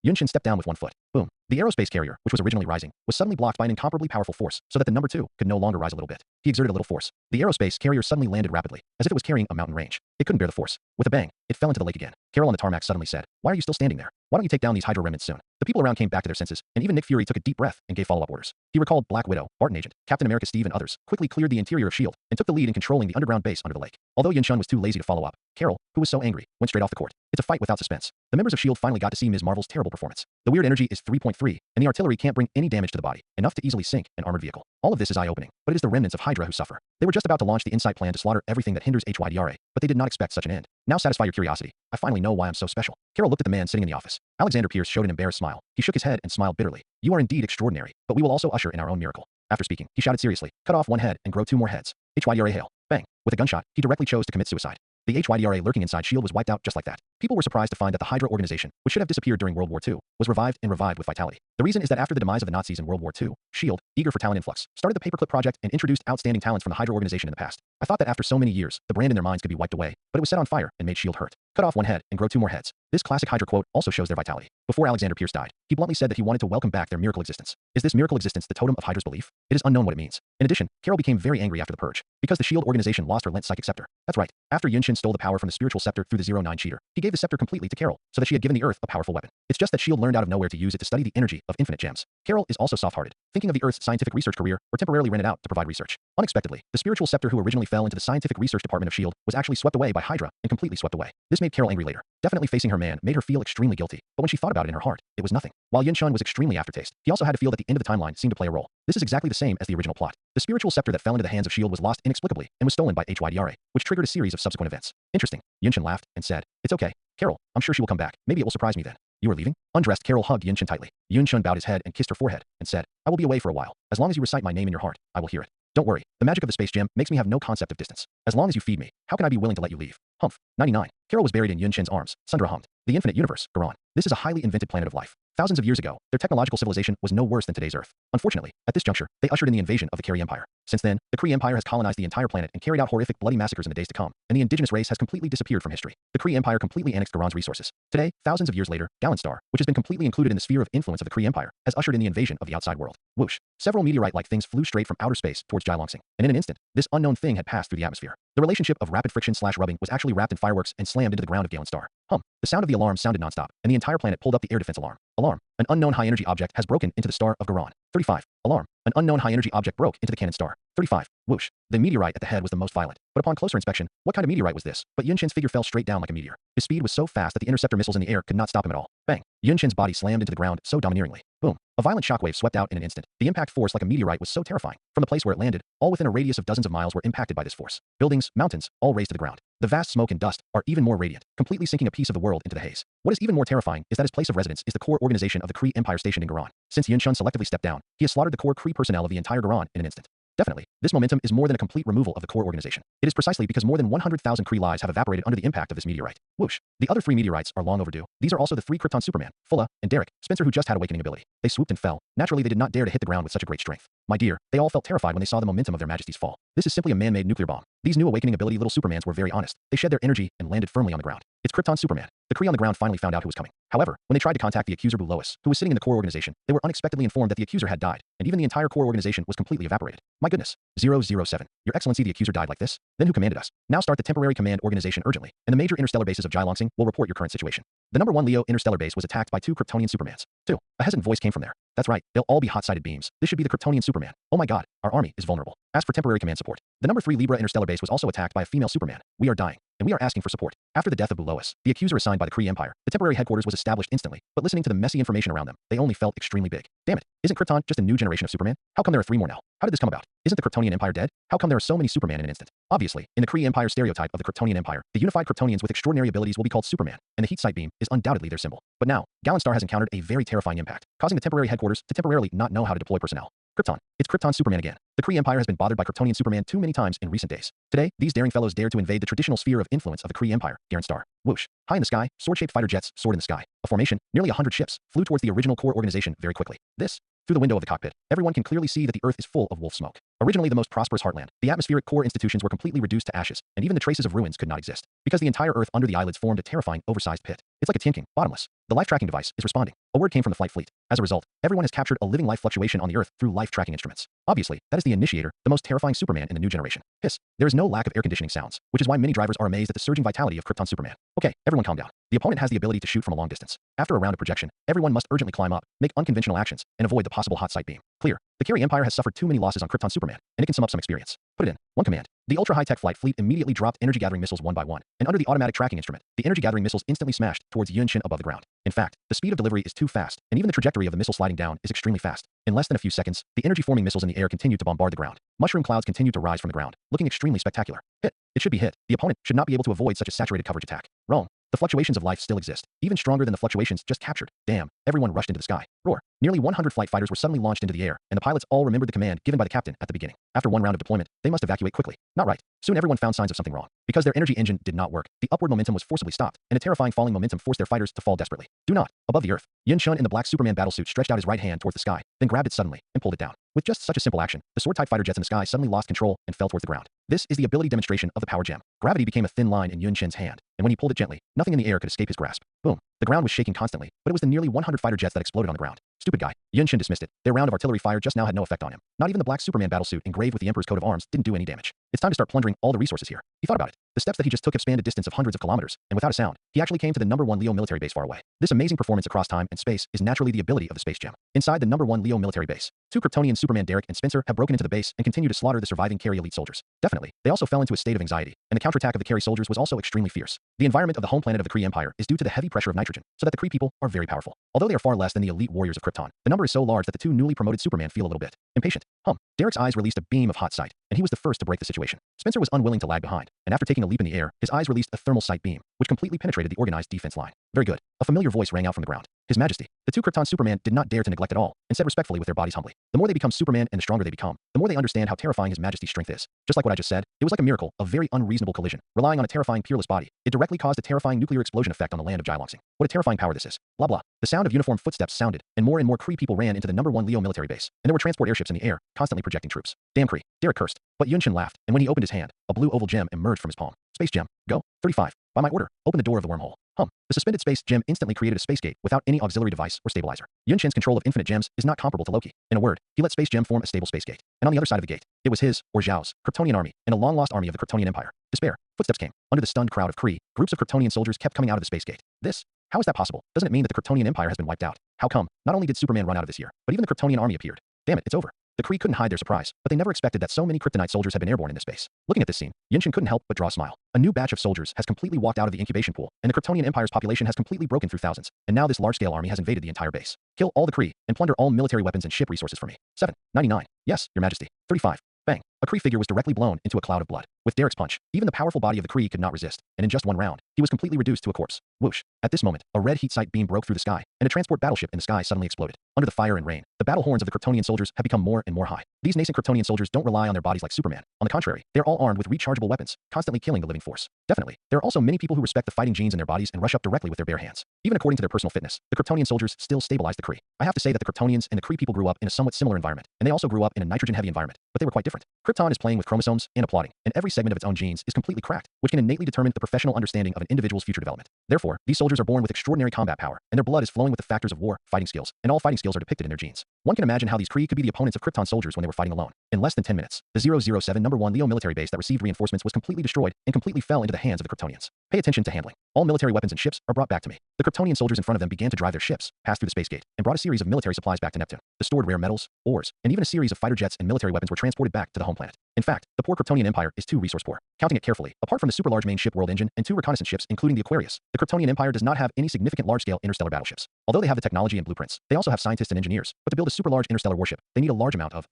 Yun Shen stepped down with 1 foot. Boom. The aerospace carrier, which was originally rising, was suddenly blocked by an incomparably powerful force, so that the number 2 could no longer rise a little bit. He exerted a little force. The aerospace carrier suddenly landed rapidly, as if it was carrying a mountain range. It couldn't bear the force. With a bang, it fell into the lake again. Carol on the tarmac suddenly said, why are you still standing there? Why don't you take down these Hydra remnants soon? The people around came back to their senses, and even Nick Fury took a deep breath and gave follow-up orders. He recalled Black Widow, Barton Agent, Captain America Steve and others, quickly cleared the interior of S.H.I.E.L.D. and took the lead in controlling the underground base under the lake. Although Yun Shen was too lazy to follow up, Carol, who was so angry, went straight off the court. It's a fight without suspense. The members of S.H.I.E.L.D. finally got to see Ms. Marvel's terrible performance. The weird energy is 3.3, and the artillery can't bring any damage to the body, enough to easily sink an armored vehicle. All of this is eye-opening, but it is the remnants of Hydra who suffer. They were just about to launch the InSight plan to slaughter everything that hinders HYDRA, but they did not expect such an end. Now satisfy your curiosity. I finally know why I'm so special. Carol looked at the man sitting in the office. Alexander Pierce showed an embarrassed smile. He shook his head and smiled bitterly. You are indeed extraordinary, but we will also usher in our own miracle. After speaking, he shouted seriously, cut off 1 head and grow 2 more heads. HYDRA hail. Bang. With a gunshot, he directly chose to commit suicide. The HYDRA lurking inside S.H.I.E.L.D. was wiped out just like that. People were surprised to find that the Hydra organization, which should have disappeared during World War II, was revived with vitality. The reason is that after the demise of the Nazis in World War II, S.H.I.E.L.D., eager for talent influx, started the Paperclip project and introduced outstanding talents from the Hydra organization in the past. I thought that after so many years, the brand in their minds could be wiped away, but it was set on fire and made S.H.I.E.L.D. hurt. Cut off 1 head and grow 2 more heads. This classic Hydra quote also shows their vitality. Before Alexander Pierce died, he bluntly said that he wanted to welcome back their miracle existence. Is this miracle existence the totem of Hydra's belief? It is unknown what it means. In addition, Carol became very angry after the purge, because the S.H.I.E.L.D. organization lost her lent psychic scepter. That's right. After Yun Shen stole the power from the spiritual scepter through the 09 cheater, he gave the scepter completely to Carol, so that she had given the Earth a powerful weapon. It's just that S.H.I.E.L.D. learned out of nowhere to use it to study the energy of infinite gems. Carol is also soft-hearted, thinking of the Earth's scientific research career, or temporarily rented out to provide research. Unexpectedly, the spiritual scepter who originally fell into the scientific research department of S.H.I.E.L.D. was actually swept away by Hydra and completely swept away. This made Carol angry later. Definitely facing her man made her feel extremely guilty, but when she thought about it in her heart, it was nothing. While Yun Shen was extremely aftertaste, he also had to feel that the end of the timeline seemed to play a role. This is exactly the same as the original plot. The spiritual scepter that fell into the hands of S.H.I.E.L.D. was lost inexplicably and was stolen by HYDRA, which triggered a series of subsequent events. Interesting. Yun Shen laughed and said, it's okay, Carol, I'm sure she will come back. Maybe it will surprise me then. You are leaving? Undressed, Carol hugged Yun Shen tightly. Yun Shen bowed his head and kissed her forehead and said, I will be away for a while. As long as you recite my name in your heart, I will hear it. Don't worry, the magic of the space gem makes me have no concept of distance. As long as you feed me, how can I be willing to let you leave? Humph. 99. Carol was buried in Yun Shen's arms. Sundra hummed. The infinite universe, Garon. This is a highly invented planet of life. Thousands of years ago, their technological civilization was no worse than today's Earth. Unfortunately, at this juncture, they ushered in the invasion of the Kree Empire. Since then, the Kree Empire has colonized the entire planet and carried out horrific bloody massacres in the days to come, and the indigenous race has completely disappeared from history. The Kree Empire completely annexed Garon's resources. Today, thousands of years later, Galanstar, which has been completely included in the sphere of influence of the Kree Empire, has ushered in the invasion of the outside world. Whoosh. Several meteorite-like things flew straight from outer space towards Jilongsing, and in an instant, this unknown thing had passed through the atmosphere. The relationship of rapid friction/rubbing was actually wrapped in fireworks and slammed into the ground of Galanstar. The sound of the alarm sounded nonstop, and the entire planet pulled up the air defense alarm. Alarm. An unknown high-energy object has broken into the star of Garan. 35. Alarm. An unknown high-energy object broke into the cannon star. 35. Whoosh. The meteorite at the head was the most violent. But upon closer inspection, what kind of meteorite was this? But Yunshin's figure fell straight down like a meteor. His speed was so fast that the interceptor missiles in the air could not stop him at all. Bang. Yunshin's body slammed into the ground so domineeringly. Boom. A violent shockwave swept out in an instant. The impact force like a meteorite was so terrifying. From the place where it landed, all within a radius of dozens of miles were impacted by this force. Buildings, mountains, all razed to the ground. The vast smoke and dust are even more radiant, completely sinking a piece of the world into the haze. What is even more terrifying is that his place of residence is the core organization of the Kree Empire stationed in Garan. Since Yunshun selectively stepped down, he has slaughtered the core Kree personnel of the entire Garan in an instant. Definitely, this momentum is more than a complete removal of the core organization. It is precisely because more than 100,000 Kree lives have evaporated under the impact of this meteorite. Whoosh. The other 3 meteorites are long overdue. These are also the 3 Krypton Superman, Fulla, and Derek, Spencer, who just had awakening ability. They swooped and fell. Naturally, they did not dare to hit the ground with such a great strength. My dear, they all felt terrified when they saw the momentum of their majesties fall. This is simply a man-made nuclear bomb. These new awakening ability little Supermans were very honest. They shed their energy and landed firmly on the ground. It's Krypton Superman. The Kree on the ground finally found out who was coming. However, when they tried to contact the accuser Lois, who was sitting in the core organization, they were unexpectedly informed that the accuser had died, and even the entire core organization was completely evaporated. My goodness. 007. Your Excellency, the accuser died like this? Then who commanded us? Now start the temporary command organization urgently, and the major interstellar bases of Jilongsing will report your current situation. The number 1 Leo interstellar base was attacked by 2 Kryptonian Supermans. 2. A hesitant voice came from there. That's right, they'll all be hot-sided beams. This should be the Kryptonian Superman. Oh my god, our army is vulnerable. Ask for temporary command support. The number 3 Libra interstellar base was also attacked by a female Superman. We are dying, and we are asking for support. After the death of Lois, the accuser assigned by the Kree Empire, the temporary headquarters was established instantly, but listening to the messy information around them, they only felt extremely big. Damn it, isn't Krypton just a new generation of Superman? How come there are 3 more now? How did this come about? Isn't the Kryptonian Empire dead? How come there are so many Superman in an instant? Obviously, in the Kree Empire stereotype of the Kryptonian Empire, the unified Kryptonians with extraordinary abilities will be called Superman, and the heat sight beam is undoubtedly their symbol. But now, Gallenstar has encountered a very terrifying impact, causing the temporary headquarters to temporarily not know how to deploy personnel. Krypton. It's Krypton Superman again. The Kree Empire has been bothered by Kryptonian Superman too many times in recent days. Today, these daring fellows dared to invade the traditional sphere of influence of the Kree Empire, Gallenstar. Whoosh. High in the sky, sword-shaped fighter jets soared in the sky. A formation, nearly 100 ships, flew towards the original core organization very quickly. Through the window of the cockpit, everyone can clearly see that the Earth is full of wolf smoke. Originally the most prosperous heartland, the atmospheric core institutions were completely reduced to ashes, and even the traces of ruins could not exist, because the entire Earth under the eyelids formed a terrifying, oversized pit. It's like a Tianking, bottomless. The life tracking device is responding. A word came from the flight fleet. As a result, everyone has captured a living life fluctuation on the Earth through life tracking instruments. Obviously, that is the initiator, the most terrifying Superman in the new generation. Hiss. There is no lack of air conditioning sounds, which is why many drivers are amazed at the surging vitality of Krypton Superman. Okay, everyone calm down. The opponent has the ability to shoot from a long distance. After a round of projection, everyone must urgently climb up, make unconventional actions, and avoid the possible hot sight beam. Clear. The Kree Empire has suffered too many losses on Krypton Superman, and it can sum up some experience. Put it in. 1 command. The ultra-high-tech flight fleet immediately dropped energy-gathering missiles one by one, and under the automatic tracking instrument, the energy-gathering missiles instantly smashed towards Yunshin above the ground. In fact, the speed of delivery is too fast, and even the trajectory of the missile sliding down is extremely fast. In less than a few seconds, the energy-forming missiles in the air continued to bombard the ground. Mushroom clouds continued to rise from the ground, looking extremely spectacular. Hit. It should be hit. The opponent should not be able to avoid such a saturated coverage attack. Wrong. The fluctuations of life still exist, even stronger than the fluctuations just captured. Damn, everyone rushed into the sky. Roar. Nearly 100 flight fighters were suddenly launched into the air, and the pilots all remembered the command given by the captain at the beginning. After 1 round of deployment, they must evacuate quickly. Not right. Soon everyone found signs of something wrong. Because their energy engine did not work, the upward momentum was forcibly stopped, and a terrifying falling momentum forced their fighters to fall desperately. Do not. Above the Earth, Yunshun in the black Superman battlesuit stretched out his right hand towards the sky, then grabbed it suddenly, and pulled it down. With just such a simple action, the sword-type fighter jets in the sky suddenly lost control and fell towards the ground. This is the ability demonstration of the power gem. Gravity became a thin line in Yunshin's hand, and when he pulled it gently, nothing in the air could escape his grasp. Boom. The ground was shaking constantly, but it was the nearly 100 fighter jets that exploded on the ground. Stupid guy. Yunshin dismissed it. Their round of artillery fire just now had no effect on him. Not even the black Superman battlesuit engraved with the Emperor's coat of arms didn't do any damage. It's time to start plundering all the resources here. He thought about it. The steps that he just took have spanned a distance of hundreds of kilometers, and without a sound, he actually came to the number 1 Leo military base far away. This amazing performance across time and space is naturally the ability of the space gem. Inside the number 1 Leo military base, 2 Kryptonian Superman Derek and Spencer have broken into the base and continue to slaughter the surviving Carry elite soldiers. Definitely, they also fell into a state of anxiety, and the counterattack of the Carry soldiers was also extremely fierce. The environment of the home planet of the Kree Empire is due to the heavy pressure of nitrogen, so that the Kree people are very powerful. Although they are far less than the elite warriors of Krypton, the number is so large that the 2 newly promoted Superman feel a little bit impatient. Derek's eyes released a beam of hot sight, and he was the first to break the situation. Spencer was unwilling to lag behind, and after taking a leap in the air, his eyes released a thermal sight beam, which completely penetrated the organized defense line. Very good. A familiar voice rang out from the ground. His Majesty. The 2 Krypton Superman did not dare to neglect at all, and said respectfully with their bodies humbly. The more they become Superman and the stronger they become, the more they understand how terrifying His Majesty's strength is. Just like what I just said, it was like a miracle, a very unreasonable collision. Relying on a terrifying peerless body, it directly caused a terrifying nuclear explosion effect on the land of Jilongsing. What a terrifying power this is. Blah blah. The sound of uniformed footsteps sounded, and more Kree people ran into the number 1 Leo military base, and there were transport airships in the air, constantly projecting troops. Damn Kree. Derek cursed. But Yunshin laughed, and when he opened his hand, a blue oval gem emerged from his palm. Space gem. Go. 35. By my order, open the door of the wormhole. The suspended space gem instantly created a space gate without any auxiliary device or stabilizer. Yunshin's control of infinite gems is not comparable to Loki. In a word, he let space gem form a stable space gate. And on the other side of the gate, it was his, or Zhao's, Kryptonian army, and a long-lost army of the Kryptonian Empire. Despair. Footsteps came. Under the stunned crowd of Kree, groups of Kryptonian soldiers kept coming out of the space gate. How is that possible? Doesn't it mean that the Kryptonian Empire has been wiped out? How come? Not only did Superman run out of this year, but even the Kryptonian army appeared. Damn it, it's over. The Kree couldn't hide their surprise, but they never expected that so many Kryptonite soldiers had been airborne in this base. Looking at this scene, Yinchen couldn't help but draw a smile. A new batch of soldiers has completely walked out of the incubation pool, and the Kryptonian Empire's population has completely broken through thousands, and now this large-scale army has invaded the entire base. Kill all the Kree, and plunder all military weapons and ship resources for me. 7.99. Yes, Your Majesty. 35. Bang. A Kree figure was directly blown into a cloud of blood. With Derek's punch, even the powerful body of the Kree could not resist, and in just one round, he was completely reduced to a corpse. Whoosh. At this moment, a red heat sight beam broke through the sky, and a transport battleship in the sky suddenly exploded. Under the fire and rain, the battle horns of the Kryptonian soldiers have become more and more high. These nascent Kryptonian soldiers don't rely on their bodies like Superman. On the contrary, they are all armed with rechargeable weapons, constantly killing the living force. Definitely, there are also many people who respect the fighting genes in their bodies and rush up directly with their bare hands. Even according to their personal fitness, the Kryptonian soldiers still stabilize the Kree. I have to say that the Kryptonians and the Kree people grew up in a somewhat similar environment, and they also grew up in a nitrogen-heavy environment, but they were quite different. Krypton is playing with chromosomes and applauding, and every segment of its own genes is completely cracked, which can innately determine the professional understanding of an individual's future development. Therefore, these soldiers are born with extraordinary combat power, and their blood is flowing with the factors of war, fighting skills, and all fighting skills are depicted in their genes. One can imagine how these Kree could be the opponents of Krypton soldiers when they were fighting alone. In less than 10 minutes, the 007 No. 1 Leo military base that received reinforcements was completely destroyed and completely fell into the hands of the Kryptonians. Pay attention to handling. All military weapons and ships are brought back to me. The Kryptonian soldiers in front of them began to drive their ships, passed through the space gate, and brought a series of military supplies back to Neptune. The stored rare metals, ores, and even a series of fighter jets and military weapons were transported back to the home planet. In fact, the poor Kryptonian Empire is too resource poor. Counting it carefully, apart from the super large main ship World Engine and 2 reconnaissance ships including the Aquarius, the Kryptonian Empire does not have any significant large-scale interstellar battleships. Although they have the technology and blueprints, they also have scientists and engineers, but to build a super large interstellar warship, they need a large amount of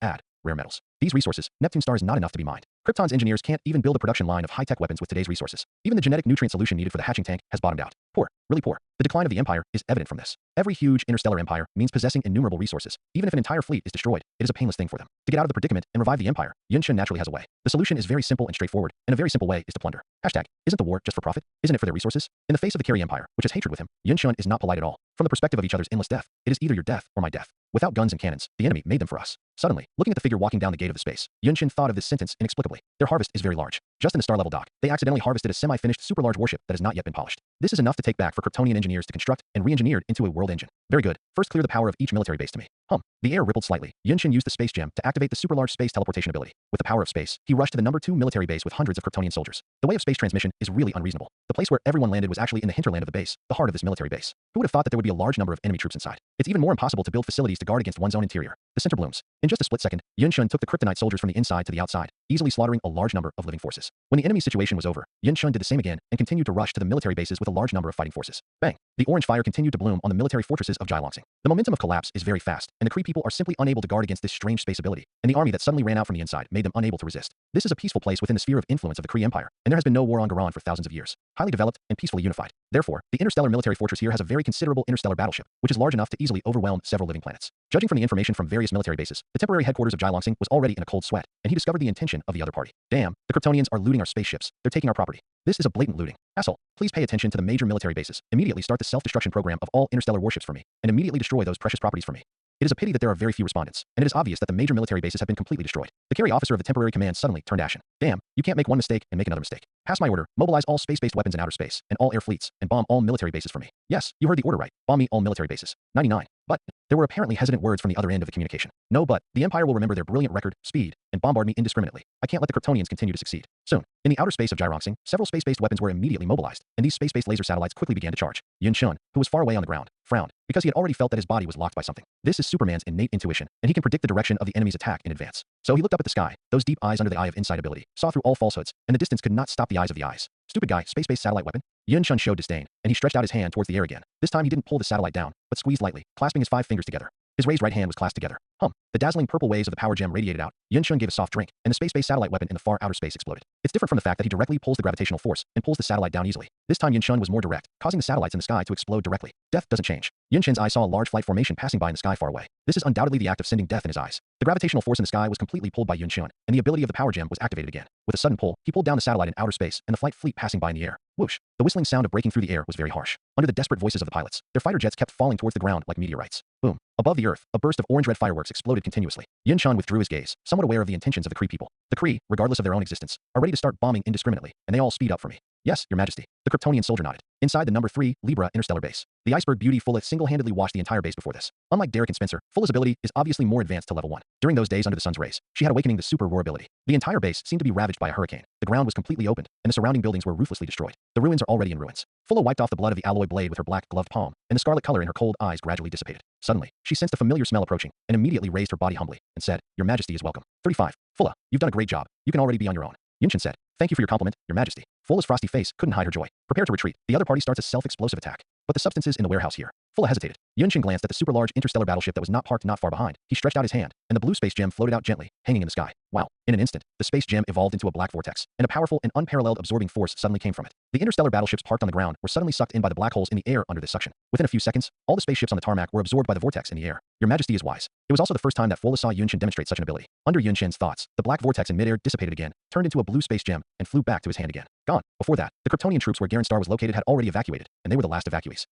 rare metals. These resources, Neptune star is not enough to be mined. Krypton's engineers can't even build a production line of high-tech weapons with today's resources. Even the genetic nutrient solution needed for the hatching tank has bottomed out. Poor, really poor. The decline of the empire is evident from this. Every huge interstellar empire means possessing innumerable resources. Even if an entire fleet is destroyed, it is a painless thing for them. To get out of the predicament and revive the empire, Yinchen naturally has a way. The solution is very simple and straightforward, and a very simple way is to plunder. Hashtag, isn't the war just for profit? Isn't it for their resources? In the face of the Carey Empire, which has hatred with him, Yinchen is not polite at all. From the perspective of each other's endless death, it is either your death or my death. Without guns and cannons, the enemy made them for us. Suddenly, looking at the figure walking down the gate of the space, Yinchen thought of this sentence inexplicably. Their harvest is very large. Just in the star-level dock, they accidentally harvested a semi-finished super-large warship that has not yet been polished. This is enough to take back for Kryptonian engineers to construct and re-engineered into a world engine. Very good. First clear the power of each military base to me. The air rippled slightly. Yinchen used the space gem to activate the super-large space teleportation ability. With the power of space, he rushed to the No. 2 military base with hundreds of Kryptonian soldiers. The way of space transmission is really unreasonable. The place where everyone landed was actually in the hinterland of the base, the heart of this military base. Who would have thought that there would be a large number of enemy troops inside? It's even more impossible to build facilities to guard against one's own interior. The center blooms. In just a split second, Yinchen took the Kryptonite soldiers from the inside to the outside, easily slaughtering a large number of living forces. When the enemy situation was over, Yinchen did the same again and continued to rush to the military bases with a large number of fighting forces. Bang! The orange fire continued to bloom on the military fortresses of Jilongsing. The momentum of collapse is very fast, and the Kree people are simply unable to guard against this strange space ability, and the army that suddenly ran out from the inside made them unable to resist. This is a peaceful place within the sphere of influence of the Kree Empire, and there has been no war on Garan for thousands of years. Highly developed and peacefully unified. Therefore, the interstellar military fortress here has a very considerable interstellar battleship, which is large enough to easily overwhelm several living planets. Judging from the information from various military bases, the temporary headquarters of Jilongsing was already in a cold sweat, and he discovered the intention of the other party. Damn, the Kryptonians are looting our spaceships. They're taking our property. This is a blatant looting. Asshole, please pay attention to the major military bases. Immediately start the self-destruction program of all interstellar warships for me, and immediately destroy those precious properties for me. It is a pity that there are very few respondents, and it is obvious that the major military bases have been completely destroyed. The Carey officer of the temporary command suddenly turned ashen. Damn, you can't make one mistake and make another mistake. Pass my order, mobilize all space-based weapons in outer space, and all air fleets, and bomb all military bases for me. Yes, you heard the order right. Bomb me all military bases. 99. But, there were apparently hesitant words from the other end of the communication. No but, the Empire will remember their brilliant record, speed, and bombard me indiscriminately. I can't let the Kryptonians continue to succeed. Soon, in the outer space of Jilongsing, several space-based weapons were immediately mobilized, and these space-based laser satellites quickly began to charge. Yinchen, who was far away on the ground, frowned, because he had already felt that his body was locked by something. This is Superman's innate intuition, and he can predict the direction of the enemy's attack in advance. So he looked up at the sky, those deep eyes under the eye of insight ability, saw through all falsehoods, and the distance could not stop the eyes of the eyes. Stupid guy, space-based satellite weapon? Yinchen showed disdain, and he stretched out his hand towards the air again. This time he didn't pull the satellite down, but squeezed lightly, clasping his 5 fingers together. His raised right hand was clasped together. The dazzling purple waves of the power gem radiated out. Yinchen gave a soft drink, and the space-based satellite weapon in the far outer space exploded. It's different from the fact that he directly pulls the gravitational force and pulls the satellite down easily. This time Yinchen was more direct, causing the satellites in the sky to explode directly. Death doesn't change. Yinchen's eye saw a large flight formation passing by in the sky far away. This is undoubtedly the act of sending death in his eyes. The gravitational force in the sky was completely pulled by Yinchen, and the ability of the power gem was activated again. With a sudden pull, he pulled down the satellite in outer space, and the fleet passing by in the air. Whoosh! The whistling sound of breaking through the air was very harsh. Under the desperate voices of the pilots, their fighter jets kept falling towards the ground like meteorites. Boom! Above the earth, a burst of orange-red fireworks exploded continuously. Yinchen withdrew his gaze, somewhat aware of the intentions of the Kree people. The Kree, regardless of their own existence, are ready to start bombing indiscriminately, and they all speed up for me. Yes, Your Majesty. The Kryptonian soldier nodded. Inside the number 3, Libra interstellar base. The iceberg beauty Fulla single-handedly washed the entire base before this. Unlike Derek and Spencer, Fulla's ability is obviously more advanced to level 1. During those days under the sun's rays, she had awakening the super roar ability. The entire base seemed to be ravaged by a hurricane. The ground was completely opened, and the surrounding buildings were ruthlessly destroyed. The ruins are already in ruins. Fulla wiped off the blood of the alloy blade with her black gloved palm, and the scarlet color in her cold eyes gradually dissipated. Suddenly, she sensed a familiar smell approaching, and immediately raised her body humbly, and said, Your Majesty is welcome. 35. Fulla, you've done a great job. You can already be on your own. Yunshin said, Thank you for your compliment, Your Majesty. Fulla's frosty face couldn't hide her joy. Prepare to retreat. The other party starts a self-explosive attack. But the substances in the warehouse here. Fulla hesitated. Yunshin glanced at the super-large interstellar battleship that was not parked not far behind. He stretched out his hand, and the blue space gem floated out gently, hanging in the sky. Wow. In an instant, the space gem evolved into a black vortex, and a powerful and unparalleled absorbing force suddenly came from it. The interstellar battleships parked on the ground were suddenly sucked in by the black holes in the air under this suction. Within a few seconds, all the spaceships on the tarmac were absorbed by the vortex in the air. Your Majesty is wise. It was also the first time that Fulla saw Yunshin demonstrate such an ability. Under Yunshin's thoughts, the black vortex in midair dissipated again, turned into a blue space gem, and flew back to his hand again. Gone. Before that, the Kryptonian troops where Garen Star was located had already evacuated, and they were the last evacuees.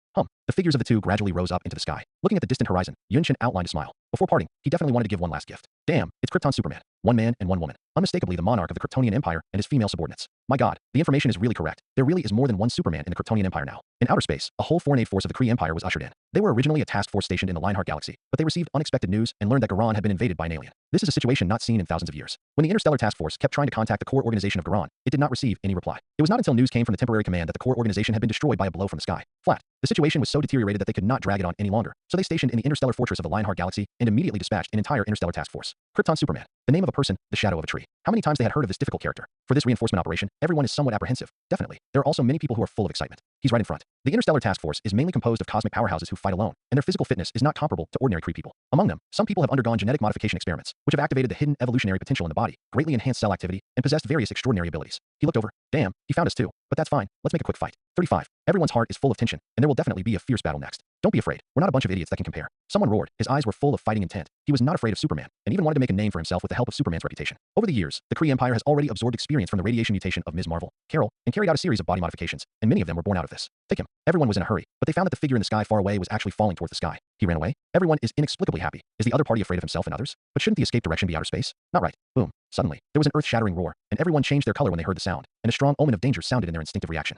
The figures of the two gradually rose up into the sky. Looking at the distant horizon, Yunshin outlined a smile. Before parting, he definitely wanted to give one last gift. Damn, it's Krypton Superman. One man and one woman. Unmistakably the monarch of the Kryptonian Empire and his female subordinates. My god, the information is really correct. There really is more than one Superman in the Kryptonian Empire now. In outer space, a whole foreign aid force of the Kree Empire was ushered in. They were originally a task force stationed in the Lionheart Galaxy, but they received unexpected news and learned that Garan had been invaded by an alien. This is a situation not seen in thousands of years. When the Interstellar Task Force kept trying to contact the core organization of Garan, it did not receive any reply. It was not until news came from the temporary command that the core organization had been destroyed by a blow from the sky. Flat. The situation was so deteriorated that they could not drag it on any longer, so they stationed in the interstellar fortress of the Lionheart Galaxy and immediately dispatched an entire interstellar task force. Krypton Superman. The name of a person, the shadow of a tree. How many times they had heard of this difficult character? For this reinforcement operation, everyone is somewhat apprehensive. Definitely. There are also many people who are full of excitement. He's right in front. The interstellar task force is mainly composed of cosmic powerhouses who fight alone, and their physical fitness is not comparable to ordinary Kree people. Among them, some people have undergone genetic modification experiments, which have activated the hidden evolutionary potential in the body, greatly enhanced cell activity, and possessed various extraordinary abilities. He looked over. Damn, he found us too. But that's fine. Let's make a quick fight. 35. Everyone's heart is full of tension, and there will definitely be a fierce battle next. Don't be afraid. We're not a bunch of idiots that can compare. Someone roared. His eyes were full of fighting intent. He was not afraid of Superman, and even wanted to make a name for himself with the help of Superman's reputation. Over the years, the Kree Empire has already absorbed experience from the radiation mutation of Ms. Marvel, Carol, and carried out a series of body modifications, and many of them were born out of this. Take him. Everyone was in a hurry, but they found that the figure in the sky far away was actually falling towards the sky. He ran away. Everyone is inexplicably happy. Is the other party afraid of himself and others? But shouldn't the escape direction be outer space? Not right. Boom. Suddenly, there was an earth-shattering roar, and everyone changed their color when they heard the sound, and a strong omen of danger sounded in their instinctive reaction.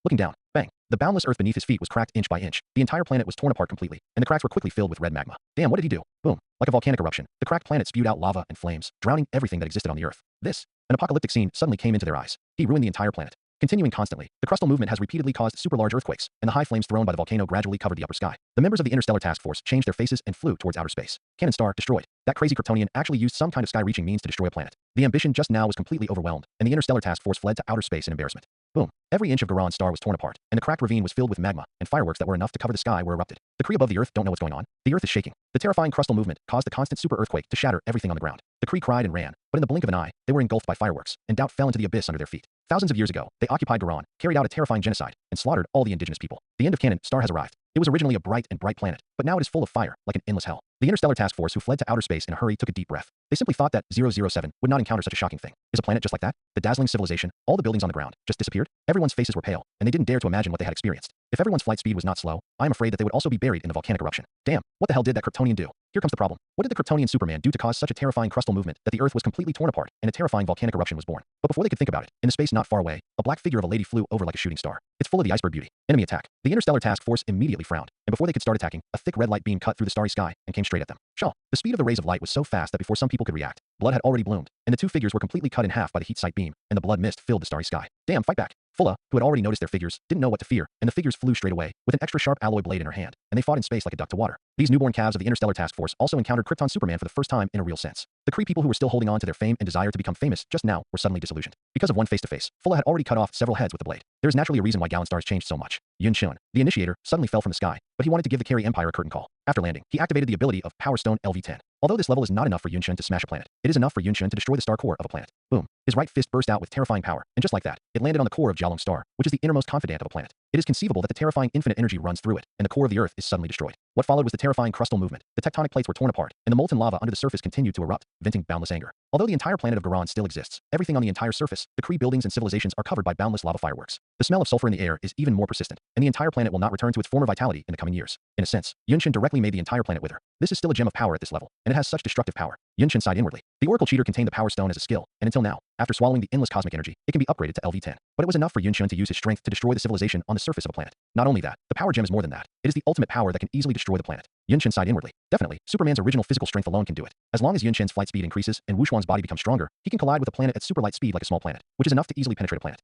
Looking down, bang. The boundless earth beneath his feet was cracked inch by inch. The entire planet was torn apart completely, and the cracks were quickly filled with red magma. Damn, what did he do? Boom. Like a volcanic eruption, the cracked planet spewed out lava and flames, drowning everything that existed on the earth. An apocalyptic scene suddenly came into their eyes. He ruined the entire planet. Continuing constantly, the crustal movement has repeatedly caused super-large earthquakes, and the high flames thrown by the volcano gradually covered the upper sky. The members of the Interstellar Task Force changed their faces and flew towards outer space. Cannon Star destroyed. That crazy Kryptonian actually used some kind of sky-reaching means to destroy a planet. The ambition just now was completely overwhelmed, and the Interstellar Task Force fled to outer space in embarrassment. Boom. Every inch of Garon's star was torn apart, and the cracked ravine was filled with magma, and fireworks that were enough to cover the sky were erupted. The Kree above the earth don't know what's going on. The earth is shaking. The terrifying crustal movement caused the constant super earthquake to shatter everything on the ground. The Kree cried and ran, but in the blink of an eye, they were engulfed by fireworks, and doubt fell into the abyss under their feet. Thousands of years ago, they occupied Garon, carried out a terrifying genocide, and slaughtered all the indigenous people. The end of Cannon Star has arrived. It was originally a bright planet, but now it is full of fire, like an endless hell. The Interstellar Task Force who fled to outer space in a hurry took a deep breath. They simply thought that 007 would not encounter such a shocking thing. Is a planet just like that? The dazzling civilization, all the buildings on the ground, just disappeared? Everyone's faces were pale, and they didn't dare to imagine what they had experienced. If everyone's flight speed was not slow, I'm afraid that they would also be buried in the volcanic eruption. Damn, what the hell did that Kryptonian do? Here comes the problem. What did the Kryptonian Superman do to cause such a terrifying crustal movement that the Earth was completely torn apart and a terrifying volcanic eruption was born? But before they could think about it, in a space not far away, a black figure of a lady flew over like a shooting star. It's full of the iceberg beauty. Enemy attack. The Interstellar Task Force immediately frowned, and before they could start attacking, a thick red light beam cut through the starry sky and came straight at them. Shaw. The speed of the rays of light was so fast that before some people could react, blood had already bloomed, and the two figures were completely cut in half by the heat sight beam, and the blood mist filled the starry sky. Damn, fight back. Fulla, who had already noticed their figures, didn't know what to fear, and the figures flew straight away, with an extra sharp alloy blade in her hand, and they fought in space like a duck to water. These newborn calves of the Interstellar Task Force also encountered Krypton Superman for the first time in a real sense. The Kree people who were still holding on to their fame and desire to become famous just now were suddenly disillusioned. Because of one face-to-face, Fulla had already cut off several heads with the blade. There is naturally a reason why Gallon Stars changed so much. Yunshin, the initiator, suddenly fell from the sky, but he wanted to give the Carry Empire a curtain call. After landing, he activated the ability of Power Stone LV-10. Although this level is not enough for Yunshin to smash a planet, it is enough for Yunshin to destroy the star core of a planet. Boom. His right fist burst out with terrifying power, and just like that, it landed on the core of Jialong Star, which is the innermost confidant of a planet. It is conceivable that the terrifying infinite energy runs through it, and the core of the Earth is suddenly destroyed. What followed was the terrifying crustal movement. The tectonic plates were torn apart, and the molten lava under the surface continued to erupt, venting boundless anger. Although the entire planet of Garon still exists, everything on the entire surface, the Kree buildings and civilizations are covered by boundless lava fireworks. The smell of sulfur in the air is even more persistent, and the entire planet will not return to its former vitality in the coming years. In a sense, Yunshin directly made the entire planet wither. This is still a gem of power at this level, and it has such destructive power. Yunchen sighed inwardly. The Oracle Cheater contained the Power Stone as a skill, and until now, after swallowing the endless cosmic energy, it can be upgraded to LV10. But it was enough for Yunchen to use his strength to destroy the civilization on the surface of a planet. Not only that, the Power Gem is more than that. It is the ultimate power that can easily destroy the planet. Yunchen sighed inwardly. Definitely, Superman's original physical strength alone can do it. As long as Yunchen's flight speed increases and Wuxuan's body becomes stronger, he can collide with a planet at super light speed like a small planet, which is enough to easily penetrate a planet.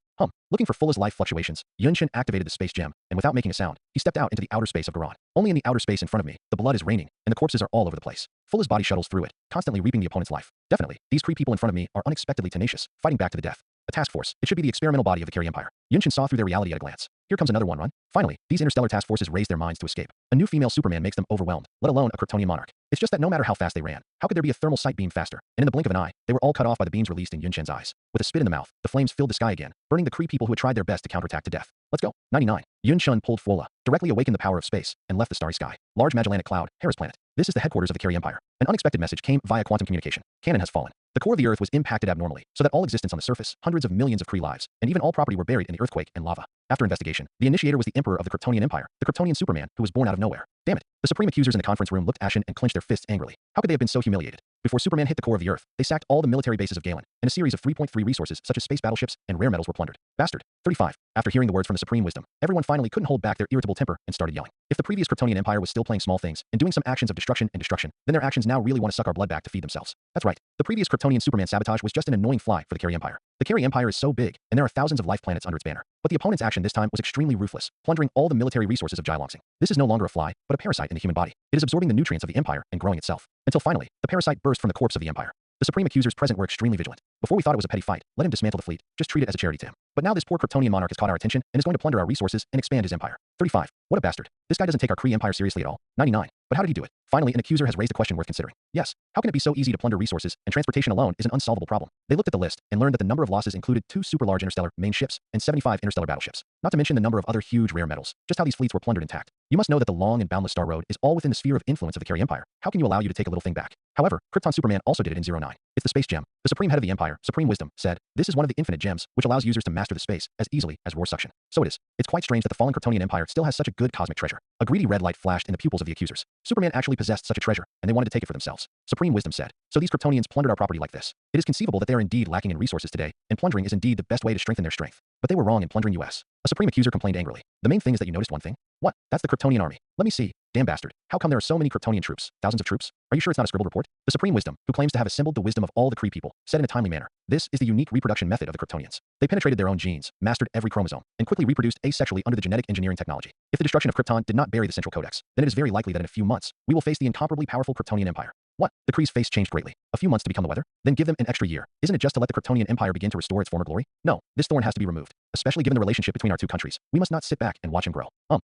Looking for full as life fluctuations, Yunchen activated the space gem, and without making a sound, he stepped out into the outer space of Garan. Only in the outer space in front of me, the blood is raining, and the corpses are all over the place. Full as body shuttles through it, constantly reaping the opponent's life. Definitely, these Kree people in front of me are unexpectedly tenacious, fighting back to the death. A task force. It should be the experimental body of the Carey Empire. Yunchen saw through their reality at a glance. Here comes another one run. Finally, these interstellar task forces raise their minds to escape. A new female Superman makes them overwhelmed, let alone a Kryptonian monarch. It's just that no matter how fast they ran, how could there be a thermal sight beam faster? And in the blink of an eye, they were all cut off by the beams released in Yunchen's eyes. With a spit in the mouth, the flames filled the sky again, burning the Kree people who had tried their best to counterattack to death. Let's go. 99. Yunchen pulled Fuola, directly awakened the power of space, and left the starry sky. Large Magellanic Cloud, Harris planet. This is the headquarters of the Carey Empire. An unexpected message came via quantum communication. Cannon has fallen. The core of the Earth was impacted abnormally, so that all existence on the surface, hundreds of millions of Kree lives, and even all property were buried in the earthquake and lava. After investigation, the initiator was the Emperor of the Kryptonian Empire, the Kryptonian Superman, who was born out of nowhere. Damn it. The Supreme Accusers in the conference room looked ashen and clenched their fists angrily. How could they have been so humiliated? Before Superman hit the core of the Earth, they sacked all the military bases of Galen, and a series of 3.3 resources such as space battleships and rare metals were plundered. Bastard. 35. After hearing the words from the Supreme Wisdom, everyone finally couldn't hold back their irritable temper and started yelling. If the previous Kryptonian Empire was still playing small things and doing some actions of destruction and destruction, then their actions now really want to suck our blood back to feed themselves. That's right. The previous Kryptonian Superman sabotage was just an annoying fly for the Carey Empire. The Carey Empire is so big, and there are thousands of life planets under its banner. But the opponent's action this time was extremely ruthless, plundering all the military resources of Jilongsing. This is no longer a fly, but a parasite in the human body. It is absorbing the nutrients of the Empire and growing itself. Until finally, the parasite burst from the corpse of the Empire. The Supreme Accusers present were extremely vigilant. Before we thought it was a petty fight, let him dismantle the fleet. Just treat it as a charity to him. But now this poor Kryptonian monarch has caught our attention and is going to plunder our resources and expand his empire. 35. What a bastard. This guy doesn't take our Kree Empire seriously at all. 99. But how did he do it? Finally, an accuser has raised a question worth considering. Yes, how can it be so easy to plunder resources, and transportation alone is an unsolvable problem? They looked at the list and learned that the number of losses included 2 super large interstellar main ships and 75 interstellar battleships. Not to mention the number of other huge rare metals. Just how these fleets were plundered intact. You must know that the long and boundless Star Road is all within the sphere of influence of the Carey Empire. How can you allow you to take a little thing back? However, Krypton Superman also did it in 09. It's the space gem. The supreme head of the Empire, Supreme Wisdom, said, this is one of the infinite gems, which allows users to master the space as easily as roar suction. So it is. It's quite strange that the fallen Kryptonian Empire still has such a good cosmic treasure. A greedy red light flashed in the pupils of the accusers. Superman actually possessed such a treasure, and they wanted to take it for themselves. Supreme Wisdom said, so these Kryptonians plundered our property like this. It is conceivable that they are indeed lacking in resources today, and plundering is indeed the best way to strengthen their strength. But they were wrong in plundering US. A Supreme Accuser complained angrily. The main thing is that you noticed one thing. What? That's the Kryptonian army. Let me see. Damn bastard. How come there are so many Kryptonian troops? Thousands of troops? Are you sure it's not a scribbled report? The Supreme Wisdom, who claims to have assembled the wisdom of all the Kree people, said in a timely manner, this is the unique reproduction method of the Kryptonians. They penetrated their own genes, mastered every chromosome, and quickly reproduced asexually under the genetic engineering technology. If the destruction of Krypton did not bury the central codex, then it is very likely that in a few months, we will face the incomparably powerful Kryptonian Empire. What? The Kree's face changed greatly. A few months to become the weather? Then give them an extra year. Isn't it just to let the Kryptonian Empire begin to restore its former glory? No, this thorn has to be removed. Especially given the relationship between our two countries, we must not sit back and watch him grow.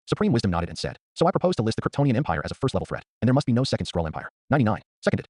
Supreme Wisdom nodded and said, so I propose to list the Kryptonian Empire as a first-level threat, and there must be no second Skrull Empire. 99. Seconded.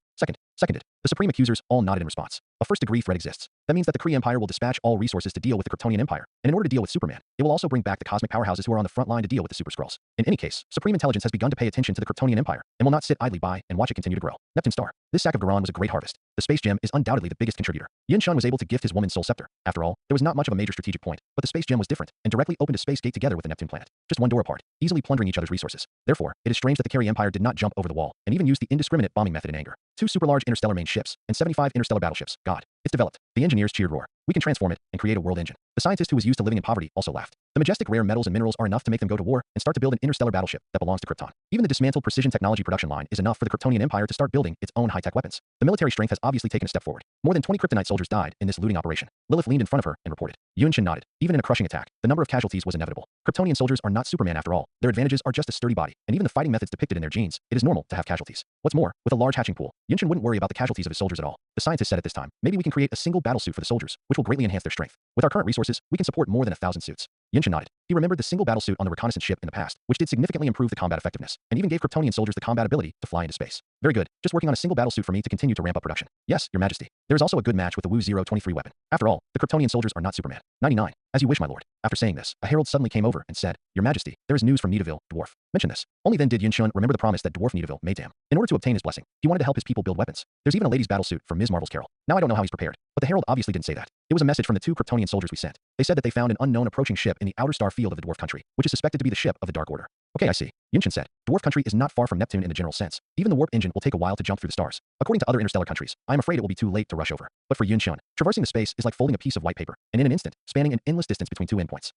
Seconded. The Supreme Accusers all nodded in response. A first-degree threat exists. That means that the Kree Empire will dispatch all resources to deal with the Kryptonian Empire, and in order to deal with Superman, it will also bring back the cosmic powerhouses who are on the front line to deal with the Super Skrulls. In any case, Supreme Intelligence has begun to pay attention to the Kryptonian Empire, and will not sit idly by and watch it continue to grow. Neptune Star. This sack of Garan was a great harvest. The space gem is undoubtedly the biggest contributor. Yin Shun was able to gift his woman's soul scepter. After all, there was not much of a major strategic point, but the space gem was different, and directly opened a space gate together with the Neptune planet. Just one door apart, easily plundering each other's resources. Therefore, it is strange that the Carey Empire did not jump over the wall, and even use the indiscriminate bombing method in anger. 2 super large interstellar main ships, and 75 interstellar battleships. God. It's developed. The engineers cheered roar. We can transform it and create a world engine. The scientist who was used to living in poverty also laughed. The majestic rare metals and minerals are enough to make them go to war and start to build an interstellar battleship that belongs to Krypton. Even the dismantled precision technology production line is enough for the Kryptonian Empire to start building its own high-tech weapons. The military strength has obviously taken a step forward. More than 20 Kryptonite soldiers died in this looting operation. Lilith leaned in front of her and reported. Yunshin nodded. Even in a crushing attack, the number of casualties was inevitable. Kryptonian soldiers are not Superman after all. Their advantages are just a sturdy body, and even the fighting methods depicted in their genes, it is normal to have casualties. What's more, with a large hatching pool, Yunshin wouldn't worry about the casualties of his soldiers at all. The scientist said at this time, maybe we can create a single battlesuit for the soldiers, which will greatly enhance their strength. With our current resources, we can support more than 1,000 suits. Yunshin nodded. He remembered the single battlesuit on the reconnaissance ship in the past, which did significantly improve the combat effectiveness, and even gave Kryptonian soldiers the combat ability to fly into space. Very good. Just working on a single battlesuit for me to continue to ramp up production. Yes, Your Majesty. There is also a good match with the Wu 023 weapon. After all, the Kryptonian soldiers are not Superman. 99. As you wish, my lord. After saying this, a herald suddenly came over and said, Your Majesty, there is news from Nidaville, dwarf. Mention this. Only then did Yunshun remember the promise that dwarf Nidaville made to him. In order to obtain his blessing, he wanted to help his people build weapons. There's even a ladies' battlesuit for Ms. Marvel's Carol. Now I don't know how he's prepared, but the herald obviously didn't say that. It was a message from the 2 Kryptonian soldiers we sent. They said that they found an unknown approaching ship in the outer star field of the dwarf country, which is suspected to be the ship of the Dark Order. Okay, I see. Yunchen said. Dwarf country is not far from Neptune in the general sense. Even the warp engine will take a while to jump through the stars. According to other interstellar countries, I am afraid it will be too late to rush over. But for Yunchen, traversing the space is like folding a piece of white paper, and in an instant, spanning an endless distance between two endpoints.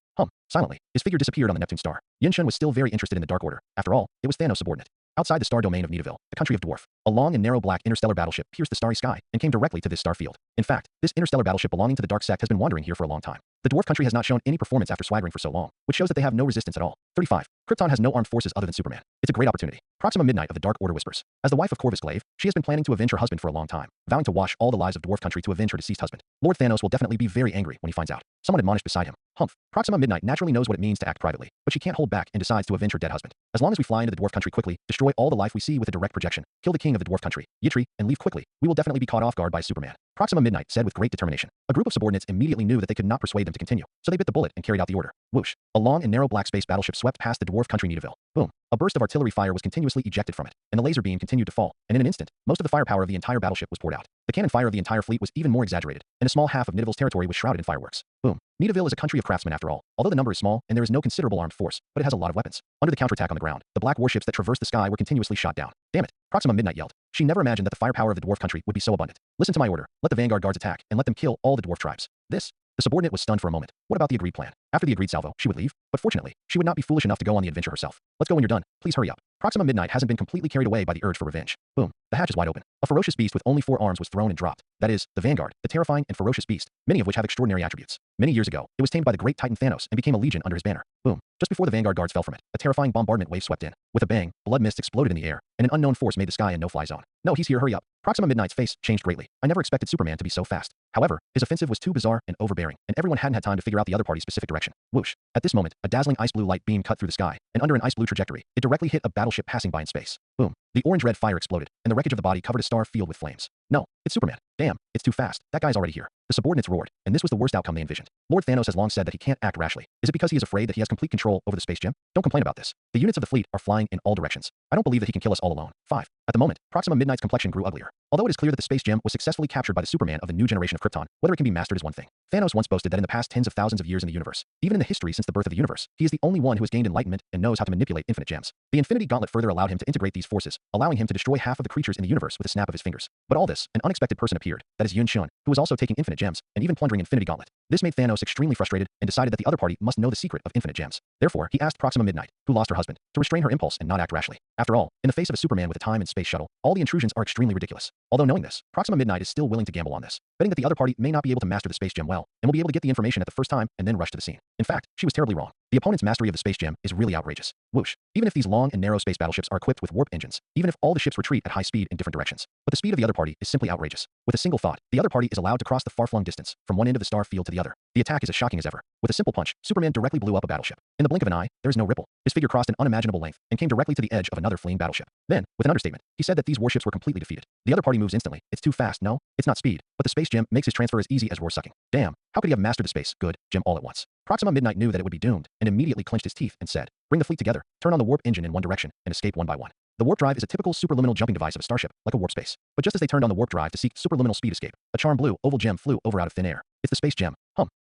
Silently, his figure disappeared on the Neptune star. Yunchen was still very interested in the Dark Order. After all, it was Thanos' subordinate. Outside the star domain of Nidaville, the country of Dwarf, a long and narrow black interstellar battleship pierced the starry sky and came directly to this star field. In fact, this interstellar battleship belonging to the Dark Sect has been wandering here for a long time. The Dwarf country has not shown any performance after swaggering for so long, which shows that they have no resistance at all. 35. Krypton has no armed forces other than Superman. It's a great opportunity. Proxima Midnight of the Dark Order whispers. As the wife of Corvus Glaive, she has been planning to avenge her husband for a long time, vowing to wash all the lies of Dwarf country to avenge her deceased husband. Lord Thanos will definitely be very angry when he finds out. Someone admonished beside him. Humph. Proxima Midnight naturally knows what it means to act privately, but she can't hold back and decides to avenge her dead husband. As long as we fly into the Dwarf country quickly, destroy all the life we see with a direct projection, kill the king of the Dwarf country, Yitri, and leave quickly, we will definitely be caught off guard by Superman. Proxima Midnight said with great determination. A group of subordinates immediately knew that they could not persuade them to continue, so they bit the bullet and carried out the order. Whoosh. A long and narrow black space battleship swept past the Dwarf country Nidaville. Boom. A burst of artillery fire was continuously ejected from it, and the laser beam continued to fall, and in an instant, most of the firepower of the entire battleship was poured out. The cannon fire of the entire fleet was even more exaggerated, and a small half of Nidaville's territory was shrouded in fireworks. Boom. Nidaville is a country of craftsmen after all, although the number is small and there is no considerable armed force, but it has a lot of weapons. Under the counterattack on the ground, the black warships that traversed the sky were continuously shot down. Damn it. Proxima Midnight yelled. She never imagined that the firepower of the Dwarf country would be so abundant. Listen to my order. Let the Vanguard guards attack, and let them kill all the Dwarf tribes. The subordinate was stunned for a moment. What about the agreed plan? After the agreed salvo, she would leave, but fortunately, she would not be foolish enough to go on the adventure herself. Let's go when you're done. Please hurry up. Proxima Midnight hasn't been completely carried away by the urge for revenge. Boom. The hatch is wide open. A ferocious beast with only 4 arms was thrown and dropped. That is, the Vanguard, the terrifying and ferocious beast, many of which have extraordinary attributes. Many years ago, it was tamed by the great Titan Thanos and became a legion under his banner. Boom. Just before the Vanguard guards fell from it, a terrifying bombardment wave swept in. With a bang, blood mist exploded in the air, and an unknown force made the sky a no-fly zone. No, he's here, hurry up. Proxima Midnight's face changed greatly. I never expected Superman to be so fast. However, his offensive was too bizarre and overbearing, and everyone hadn't had time to figure out the other party's specific direction. Whoosh. At this moment, a dazzling ice blue light beam cut through the sky, and under an ice blue trajectory, it directly hit a battleship passing by in space. Boom. The orange-red fire exploded, and the wreckage of the body covered a star field with flames. No, it's Superman. Damn, it's too fast. That guy's already here. The subordinates roared, and this was the worst outcome they envisioned. Lord Thanos has long said that he can't act rashly. Is it because he is afraid that he has complete control over the space gem? Don't complain about this. The units of the fleet are flying in all directions. I don't believe that he can kill us all alone. 5. At the moment, Proxima Midnight's complexion grew uglier. Although it is clear that the space gem was successfully captured by the Superman of the new generation of Krypton, whether it can be mastered is one thing. Thanos once boasted that in the past tens of thousands of years in the universe, even in the history since the birth of the universe, he is the only one who has gained enlightenment and knows how to manipulate infinite gems. The Infinity Gauntlet further allowed him to integrate these forces, allowing him to destroy half of the creatures in the universe with a snap of his fingers. But all this, an unexpected person appeared, that is Yun Shun, who was also taking infinite gems and even plundering Infinity Gauntlet. This made Thanos extremely frustrated and decided that the other party must know the secret of infinite gems. Therefore, he asked Proxima Midnight, who lost her husband, to restrain her impulse and not act rashly. After all, in the face of a Superman with a time and space shuttle, all the intrusions are extremely ridiculous. Although knowing this, Proxima Midnight is still willing to gamble on this, betting that the other party may not be able to master the space gem well, and will be able to get the information at the first time and then rush to the scene. In fact, she was terribly wrong. The opponent's mastery of the space gem is really outrageous. Whoosh. Even if these long and narrow space battleships are equipped with warp engines, even if all the ships retreat at high speed in different directions, but the speed of the other party is simply outrageous. With a single thought, the other party is allowed to cross the far-flung distance from one end of the star field to the other. The attack is as shocking as ever. With a simple punch, Superman directly blew up a battleship. In the blink of an eye, there is no ripple. His figure crossed an unimaginable length and came directly to the edge of another fleeing battleship. Then, with an understatement, he said that these warships were completely defeated. The other party moves instantly. It's too fast. No, it's not speed, but the space gem makes his transfer as easy as roar sucking. Damn, how could he have mastered the space good gem all at once? Proxima Midnight knew that it would be doomed and immediately clenched his teeth and said, "Bring the fleet together, turn on the warp engine in one direction, and escape one by one." The warp drive is a typical superluminal jumping device of a starship, like a warp space. But just as they turned on the warp drive to seek superluminal speed escape, a charm blue oval gem flew over out of thin air. It's the space gem.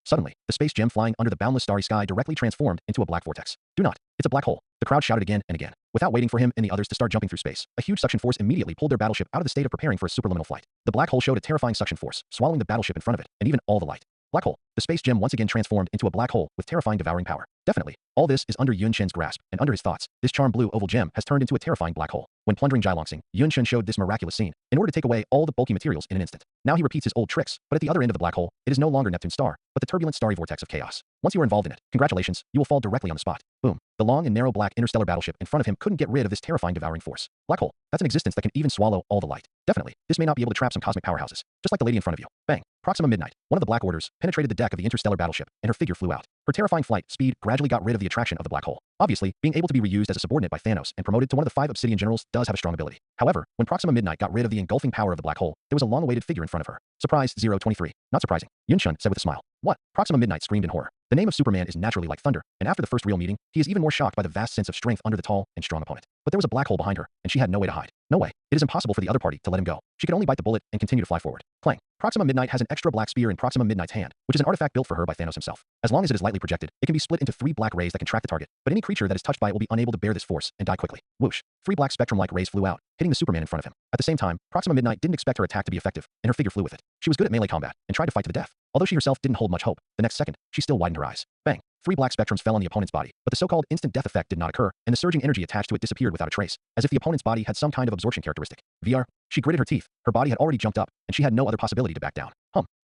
Suddenly, the space gem flying under the boundless starry sky directly transformed into a black vortex. Do not. It's a black hole. The crowd shouted again and again. Without waiting for him and the others to start jumping through space, a huge suction force immediately pulled their battleship out of the state of preparing for a superluminal flight. The black hole showed a terrifying suction force, swallowing the battleship in front of it, and even all the light. Black hole. The space gem once again transformed into a black hole with terrifying devouring power. Definitely, all this is under Yun Shen's grasp, and under his thoughts, this charm blue oval gem has turned into a terrifying black hole. When plundering Jilongsing, Yun Shen showed this miraculous scene in order to take away all the bulky materials in an instant. Now he repeats his old tricks, but at the other end of the black hole, it is no longer Neptune's star, but the turbulent starry vortex of chaos. Once you are involved in it, congratulations, you will fall directly on the spot. Boom. The long and narrow black interstellar battleship in front of him couldn't get rid of this terrifying devouring force. Black hole. That's an existence that can even swallow all the light. Definitely, this may not be able to trap some cosmic powerhouses, just like the lady in front of you. Bang. Proxima Midnight, one of the Black Orders, penetrated the deck of the interstellar battleship, and her figure flew out. Her terrifying flight speed gradually got rid of the attraction of the black hole. Obviously, being able to be reused as a subordinate by Thanos and promoted to one of the 5 Obsidian generals does have a strong ability. However, when Proxima Midnight got rid of the engulfing power of the black hole, there was a long-awaited figure in front of her. Surprise 023. Not surprising. Yun Shun said with a smile. What? Proxima Midnight screamed in horror. The name of Superman is naturally like thunder, and after the first real meeting, he is even more shocked by the vast sense of strength under the tall and strong opponent. But there was a black hole behind her, and she had no way to hide. No way. It is impossible for the other party to let him go. She could only bite the bullet and continue to fly forward. Clang. Proxima Midnight has an extra black spear in Proxima Midnight's hand, which is an artifact built for her by Thanos himself. As long as it is lightly projected, it can be split into 3 black rays that can track the target, but any creature that is touched by it will be unable to bear this force and die quickly. Whoosh. 3 black spectrum-like rays flew out, hitting the Superman in front of him. At the same time, Proxima Midnight didn't expect her attack to be effective, and her figure flew with it. She was good at melee combat, and tried to fight to the death. Although she herself didn't hold much hope, the next second, she still widened her eyes. Bang. 3 black spectrums fell on the opponent's body, but the so-called instant death effect did not occur, and the surging energy attached to it disappeared without a trace, as if the opponent's body had some kind of absorption characteristic. VR. She gritted her teeth. Her body had already jumped up, and she had no other possibility to back down.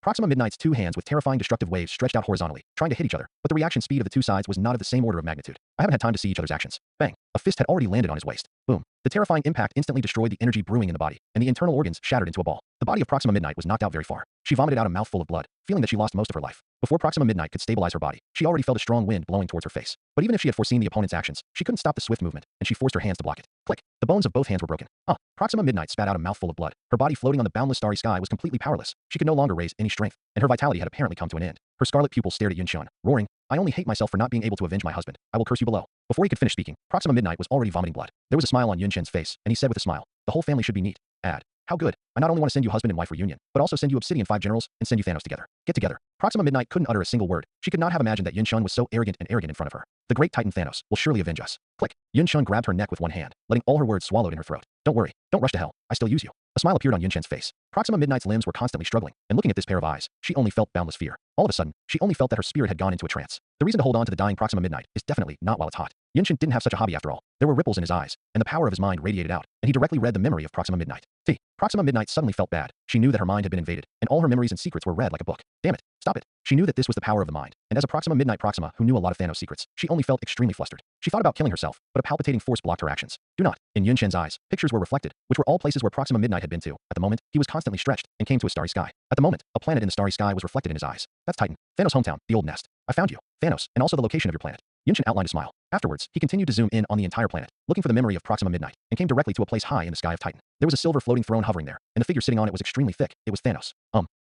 Proxima Midnight's 2 hands with terrifying destructive waves stretched out horizontally, trying to hit each other, but the reaction speed of the 2 sides was not of the same order of magnitude. I haven't had time to see each other's actions. Bang. A fist had already landed on his waist. Boom. The terrifying impact instantly destroyed the energy brewing in the body, and the internal organs shattered into a ball. The body of Proxima Midnight was knocked out very far. She vomited out a mouthful of blood, feeling that she lost most of her life. Before Proxima Midnight could stabilize her body, she already felt a strong wind blowing towards her face. But even if she had foreseen the opponent's actions, she couldn't stop the swift movement, and she forced her hands to block it. Click. The bones of both hands were broken. Proxima Midnight spat out a mouthful of blood. Her body floating on the boundless starry sky was completely powerless. She could no longer raise any strength, and her vitality had apparently come to an end. Her scarlet pupils stared at Yunxian, roaring, "I only hate myself for not being able to avenge my husband. I will curse you below." Before he could finish speaking, Proxima Midnight was already vomiting blood. There was a smile on Yunxian's face, and he said with a smile, "The whole family should be neat." Add, "How good. I not only want to send you husband and wife reunion, but also send you Obsidian 5 generals and send you Thanos together. Get together." Proxima Midnight couldn't utter a single word. She could not have imagined that Yunxian was so arrogant in front of her. The great Titan Thanos will surely avenge us. Click. Yunxian grabbed her neck with one hand, letting all her words swallowed in her throat. "Don't worry. Don't rush to hell. I still use you." A smile appeared on Yunxian's face. Proxima Midnight's limbs were constantly struggling, and looking at this pair of eyes, she only felt boundless fear. All of a sudden, she only felt that her spirit had gone into a trance. The reason to hold on to the dying Proxima Midnight is definitely not while it's hot. Yunxian didn't have such a hobby after all. There were ripples in his eyes, and the power of his mind radiated out, and he directly read the memory of Proxima Midnight. Proxima Midnight suddenly felt bad. She knew that her mind had been invaded, and all her memories and secrets were read like a book. Damn it. Stop it. She knew that this was the power of the mind, and as a Proxima Midnight Proxima who knew a lot of Thanos' secrets, she only felt extremely flustered. She thought about killing herself, but a palpitating force blocked her actions. Do not. In Yunxian's eyes, pictures were reflected, which were all places where Proxima Midnight had been to. At the moment, he was constantly stretched, and came to a starry sky. At the moment, a planet in the starry sky was reflected in his eyes. That's Titan. Thanos' hometown, the old nest. I found you, Thanos, and also the location of your planet. Yunxian outlined a smile. Afterwards, he continued to zoom in on the entire planet, looking for the memory of Proxima Midnight, and came directly to a place high in the sky of Titan. There was a silver floating throne hovering there, and the figure sitting on it was extremely thick. It was Thanos.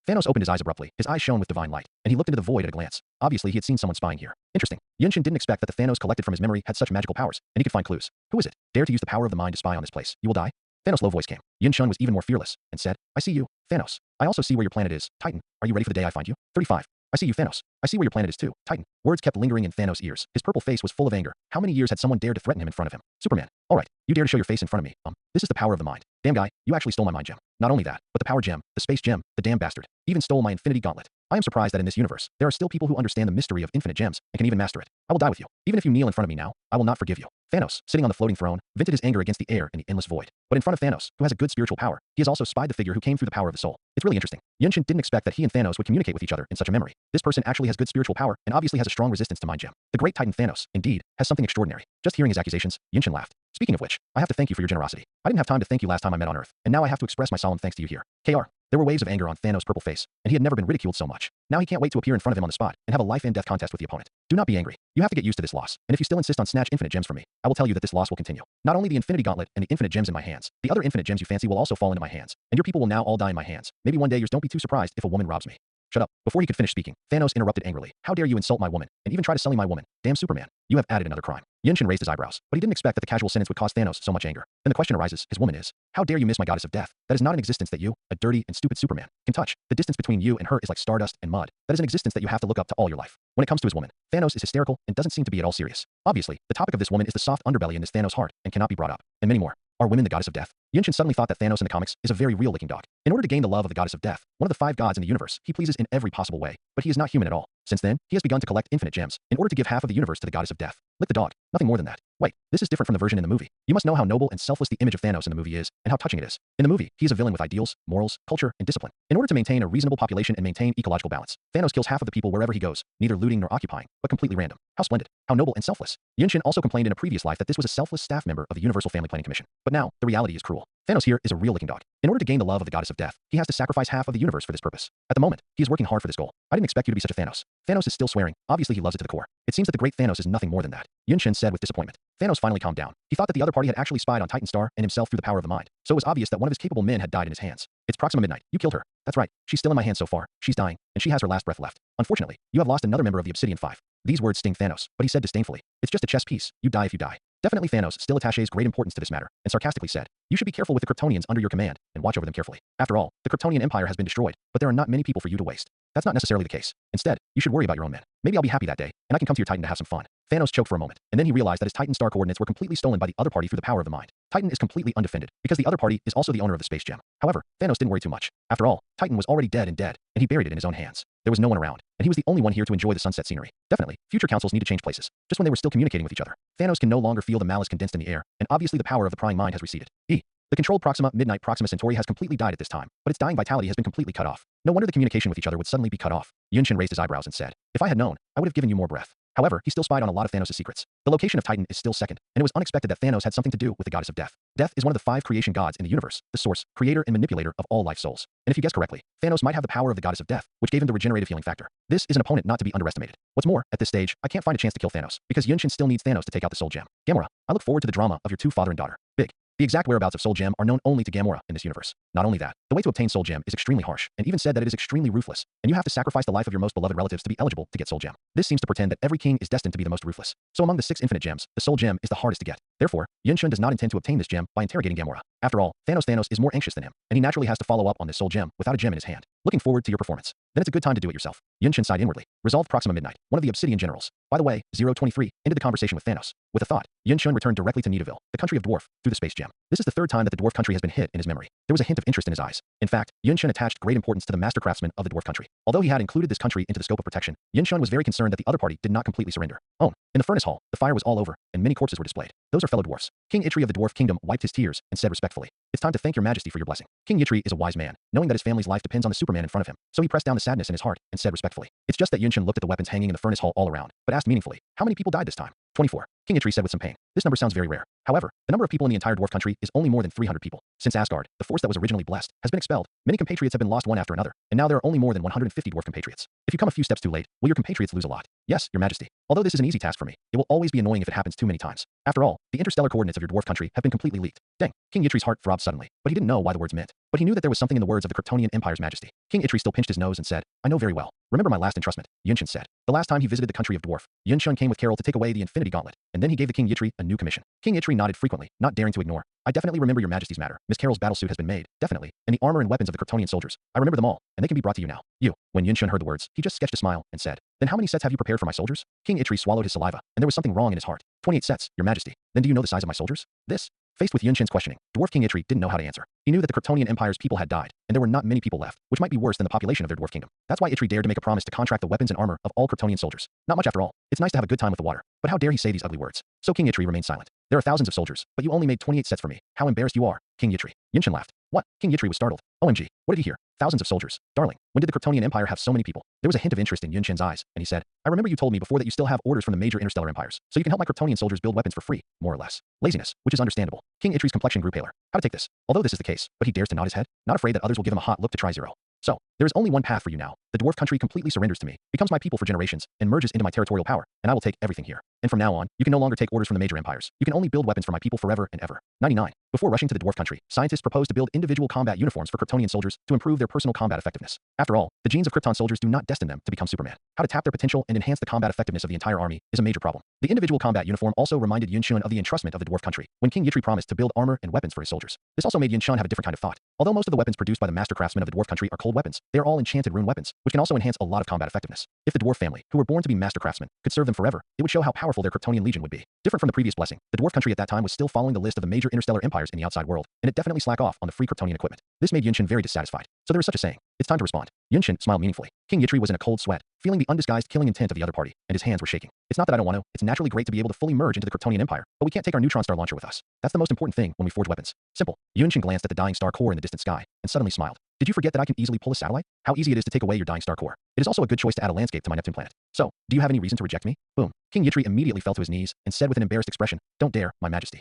Thanos opened his eyes abruptly. His eyes shone with divine light, and he looked into the void at a glance. Obviously, he had seen someone spying here. Interesting. Yunxian didn't expect that the Thanos collected from his memory had such magical powers, and he could find clues. Who is it? Dare to use the power of the mind to spy on this place. You will die. Thanos' low voice came. Yunxian was even more fearless, and said, "I see you, Thanos. I also see where your planet is, Titan. Are you ready for the day I find you?" 35. I see you, Thanos. I see where your planet is too, Titan. Words kept lingering in Thanos' ears. His purple face was full of anger. How many years had someone dared to threaten him in front of him? Superman. All right, you dare to show your face in front of me. This is the power of the mind. Damn guy, you actually stole my mind gem. Not only that, but the power gem, the space gem, the damn bastard, even stole my infinity gauntlet. I am surprised that in this universe, there are still people who understand the mystery of infinite gems and can even master it. I will die with you. Even if you kneel in front of me now, I will not forgive you. Thanos, sitting on the floating throne, vented his anger against the air and the endless void. But in front of Thanos, who has a good spiritual power, he has also spied the figure who came through the power of the soul. It's really interesting. Yunxian didn't expect that he and Thanos would communicate with each other in such a memory. This person actually has good spiritual power and obviously has a strong resistance to mind gem. The great Titan Thanos, indeed, has something extraordinary. Just hearing his accusations, Yunxian laughed. Speaking of which, I have to thank you for your generosity. I didn't have time to thank you last time I met on Earth, and now I have to express my solemn thanks to you here. KR. There were waves of anger on Thanos' purple face, and he had never been ridiculed so much. Now he can't wait to appear in front of him on the spot and have a life and death contest with the opponent. Do not be angry. You have to get used to this loss, and if you still insist on snatch infinite gems from me, I will tell you that this loss will continue. Not only the infinity gauntlet and the infinite gems in my hands, the other infinite gems you fancy will also fall into my hands, and your people will now all die in my hands. Maybe one day yours. Don't be too surprised if a woman robs me. Shut up. Before he could finish speaking, Thanos interrupted angrily. How dare you insult my woman, and even try to sully my woman? Damn Superman. You have added another crime. Yunxian raised his eyebrows, but he didn't expect that the casual sentence would cause Thanos so much anger. Then the question arises, his woman is, how dare you miss my goddess of death? That is not an existence that you, a dirty and stupid Superman, can touch. The distance between you and her is like stardust and mud. That is an existence that you have to look up to all your life. When it comes to his woman, Thanos is hysterical and doesn't seem to be at all serious. Obviously, the topic of this woman is the soft underbelly in this Thanos' heart and cannot be brought up. And many more. Are women the goddess of death? Yunxian suddenly thought that Thanos in the comics is a very real-looking dog. In order to gain the love of the goddess of death, one of the 5 gods in the universe, he pleases in every possible way, but he is not human at all. Since then, he has begun to collect infinite gems in order to give half of the universe to the goddess of death. Lick the dog. Nothing more than that. Wait, this is different from the version in the movie. You must know how noble and selfless the image of Thanos in the movie is, and how touching it is. In the movie, he is a villain with ideals, morals, culture, and discipline. In order to maintain a reasonable population and maintain ecological balance, Thanos kills half of the people wherever he goes, neither looting nor occupying, but completely random. How splendid. How noble and selfless. Yunxian also complained in a previous life that this was a selfless staff member of the Universal Family Planning Commission. But now, the reality is cruel. Thanos here is a real-looking dog. In order to gain the love of the goddess of death, he has to sacrifice half of the universe for this purpose. At the moment, he is working hard for this goal. I didn't expect you to be such a Thanos. Thanos is still swearing. Obviously he loves it to the core. It seems that the great Thanos is nothing more than that. Yunxian said with disappointment. Thanos finally calmed down. He thought that the other party had actually spied on Titan Star and himself through the power of the mind. So it was obvious that one of his capable men had died in his hands. It's Proxima Midnight. You killed her. That's right, she's still in my hands so far, she's dying, and she has her last breath left. Unfortunately, you have lost another member of the Obsidian Five. These words sting Thanos, but he said disdainfully, it's just a chess piece, you die if you die. Definitely Thanos still attaches great importance to this matter, and sarcastically said, you should be careful with the Kryptonians under your command, and watch over them carefully. After all, the Kryptonian Empire has been destroyed, but there are not many people for you to waste. That's not necessarily the case. Instead, you should worry about your own men. Maybe I'll be happy that day, and I can come to your Titan to have some fun. Thanos choked for a moment, and then he realized that his Titan star coordinates were completely stolen by the other party through the power of the mind. Titan is completely undefended, because the other party is also the owner of the space gem. However, Thanos didn't worry too much. After all, Titan was already dead, and he buried it in his own hands. There was no one around, and he was the only one here to enjoy the sunset scenery. Definitely, future councils need to change places, just when they were still communicating with each other. Thanos can no longer feel the malice condensed in the air, and obviously the power of the prying mind has receded. The controlled Midnight Proxima Centauri has completely died at this time, but its dying vitality has been completely cut off. No wonder the communication with each other would suddenly be cut off. Yunshin raised his eyebrows and said, if I had known, I would have given you more breath. However, he still spied on a lot of Thanos' secrets. The location of Titan is still second, and it was unexpected that Thanos had something to do with the goddess of death. Death is one of the 5 creation gods in the universe, the source, creator, and manipulator of all life souls. And if you guess correctly, Thanos might have the power of the goddess of death, which gave him the regenerative healing factor. This is an opponent not to be underestimated. What's more, at this stage, I can't find a chance to kill Thanos, because Yunshin still needs Thanos to take out the Soul Gem. Gamora, I look forward to the drama of your 2 father and daughter. Big. The exact whereabouts of Soul Gem are known only to Gamora in this universe. Not only that, the way to obtain Soul Gem is extremely harsh, and even said that it is extremely ruthless, and you have to sacrifice the life of your most beloved relatives to be eligible to get Soul Gem. This seems to pretend that every king is destined to be the most ruthless. So among the 6 infinite gems, the Soul Gem is the hardest to get. Therefore, Yunshin does not intend to obtain this gem by interrogating Gamora. After all, Thanos is more anxious than him, and he naturally has to follow up on this Soul Gem without a gem in his hand. Looking forward to your performance. Then it's a good time to do it yourself. Yunshin sighed inwardly. Resolved Proxima Midnight, one of the Obsidian generals. By the way, 023 ended the conversation with Thanos. With a thought, Yunshin returned directly to Nidaville, the country of Dwarf, through the space gem. This is the 3rd time that the Dwarf country has been hit in his memory. There was a hint of interest in his eyes. In fact, Yunshin attached great importance to the master craftsmen of the Dwarf country. Although he had included this country into the scope of protection, Yunshin was very concerned that the other party did not completely surrender. Oh, in the furnace hall, the fire was all over, and many corpses were displayed. Those are fellow dwarfs. King Itri of the Dwarf Kingdom wiped his tears and said respectfully, it's time to thank your majesty for your blessing. King Itri is a wise man, knowing that his family's life depends on the Superman in front of him, so he pressed down the sadness in his heart and said respectfully. It's just that Yunshin looked at the weapons hanging in the furnace hall all around, but asked meaningfully, how many people died this time? 24. King Itri said with some pain. This number sounds very rare. However, the number of people in the entire dwarf country is only more than 300 people. Since Asgard, the force that was originally blessed, has been expelled, many compatriots have been lost one after another, and now there are only more than 150 dwarf compatriots. If you come a few steps too late, will your compatriots lose a lot? Yes, your majesty. Although this is an easy task for me, it will always be annoying if it happens too many times. After all, the interstellar coordinates of your dwarf country have been completely leaked. Dang. King Itri's heart throbbed suddenly, but he didn't know why the words meant. But he knew that there was something in the words of the Kryptonian Empire's majesty. King Itri still pinched his nose and said, I know very well. Remember my last entrustment, Yunshin said. The last time he visited the country of Dwarf, Yunshin came with Carol to take away the Infinity Gauntlet, and then he gave the King Itri a new commission. King Itri nodded frequently, not daring to ignore. I definitely remember your majesty's matter. Miss Carol's battlesuit has been made, definitely, and the armor and weapons of the Kryptonian soldiers. I remember them all, and they can be brought to you now. You. When Yunshin heard the words, he just sketched a smile and said, then how many sets have you prepared for my soldiers? King Itri swallowed his saliva, and there was something wrong in his heart. 28 sets, your majesty. Then do you know the size of my soldiers? This? Faced with Yunshin's questioning, Dwarf King Itri didn't know how to answer. He knew that the Kryptonian Empire's people had died, and there were not many people left, which might be worse than the population of their dwarf kingdom. That's why Itri dared to make a promise to contract the weapons and armor of all Kryptonian soldiers. Not much after all. It's nice to have a good time with the water, but how dare he say these ugly words? So King Itri remained silent. There are thousands of soldiers, but you only made 28 sets for me. How embarrassed you are, King Itri. Yunshin laughed. What? King Itri was startled. OMG, what did he hear? Thousands of soldiers. Darling, when did the Kryptonian Empire have so many people? There was a hint of interest in Yunshin's eyes, and he said, I remember you told me before that you still have orders from the major interstellar empires, so you can help my Kryptonian soldiers build weapons for free, more or less. Laziness, which is understandable. King Itri's complexion grew paler. How to take this? Although this is the case, but he dares to nod his head, not afraid that others will give him a hot look to try zero. So, there is only one path for you now. The dwarf country completely surrenders to me, becomes my people for generations, and merges into my territorial power, and I will take everything here. And from now on, you can no longer take orders from the major empires. You can only build weapons for my people forever and ever. 99. Before rushing to the dwarf country, scientists proposed to build individual combat uniforms for Kryptonian soldiers to improve their personal combat effectiveness. After all, the genes of Krypton soldiers do not destine them to become Superman. How to tap their potential and enhance the combat effectiveness of the entire army is a major problem. The individual combat uniform also reminded Yunshin of the entrustment of the dwarf country, when King Itri promised to build armor and weapons for his soldiers. This also made Yunshin have a different kind of thought. Although most of the weapons produced by the master craftsmen of the dwarf country are cold weapons, they are all enchanted rune weapons, which can also enhance a lot of combat effectiveness. If the dwarf family, who were born to be master craftsmen, could serve them forever, it would show how powerful their Kryptonian legion would be. Different from the previous blessing, the dwarf country at that time was still following the list of the major interstellar empires in the outside world, and it definitely slacked off on the free Kryptonian equipment. This made Yunshin very dissatisfied. So there is such a saying. It's time to respond. Yunshin smiled meaningfully. King Itri was in a cold sweat, feeling the undisguised killing intent of the other party, and his hands were shaking. It's not that I don't want to. It's naturally great to be able to fully merge into the Kryptonian Empire, but we can't take our neutron star launcher with us. That's the most important thing when we forge weapons. Simple. Yunshin glanced at the dying star core in the distant sky, and suddenly smiled. Did you forget that I can easily pull a satellite? How easy it is to take away your dying star core. It is also a good choice to add a landscape to my Neptune planet. So, do you have any reason to reject me? Boom. King Itri immediately fell to his knees and said with an embarrassed expression, Don't dare, my majesty.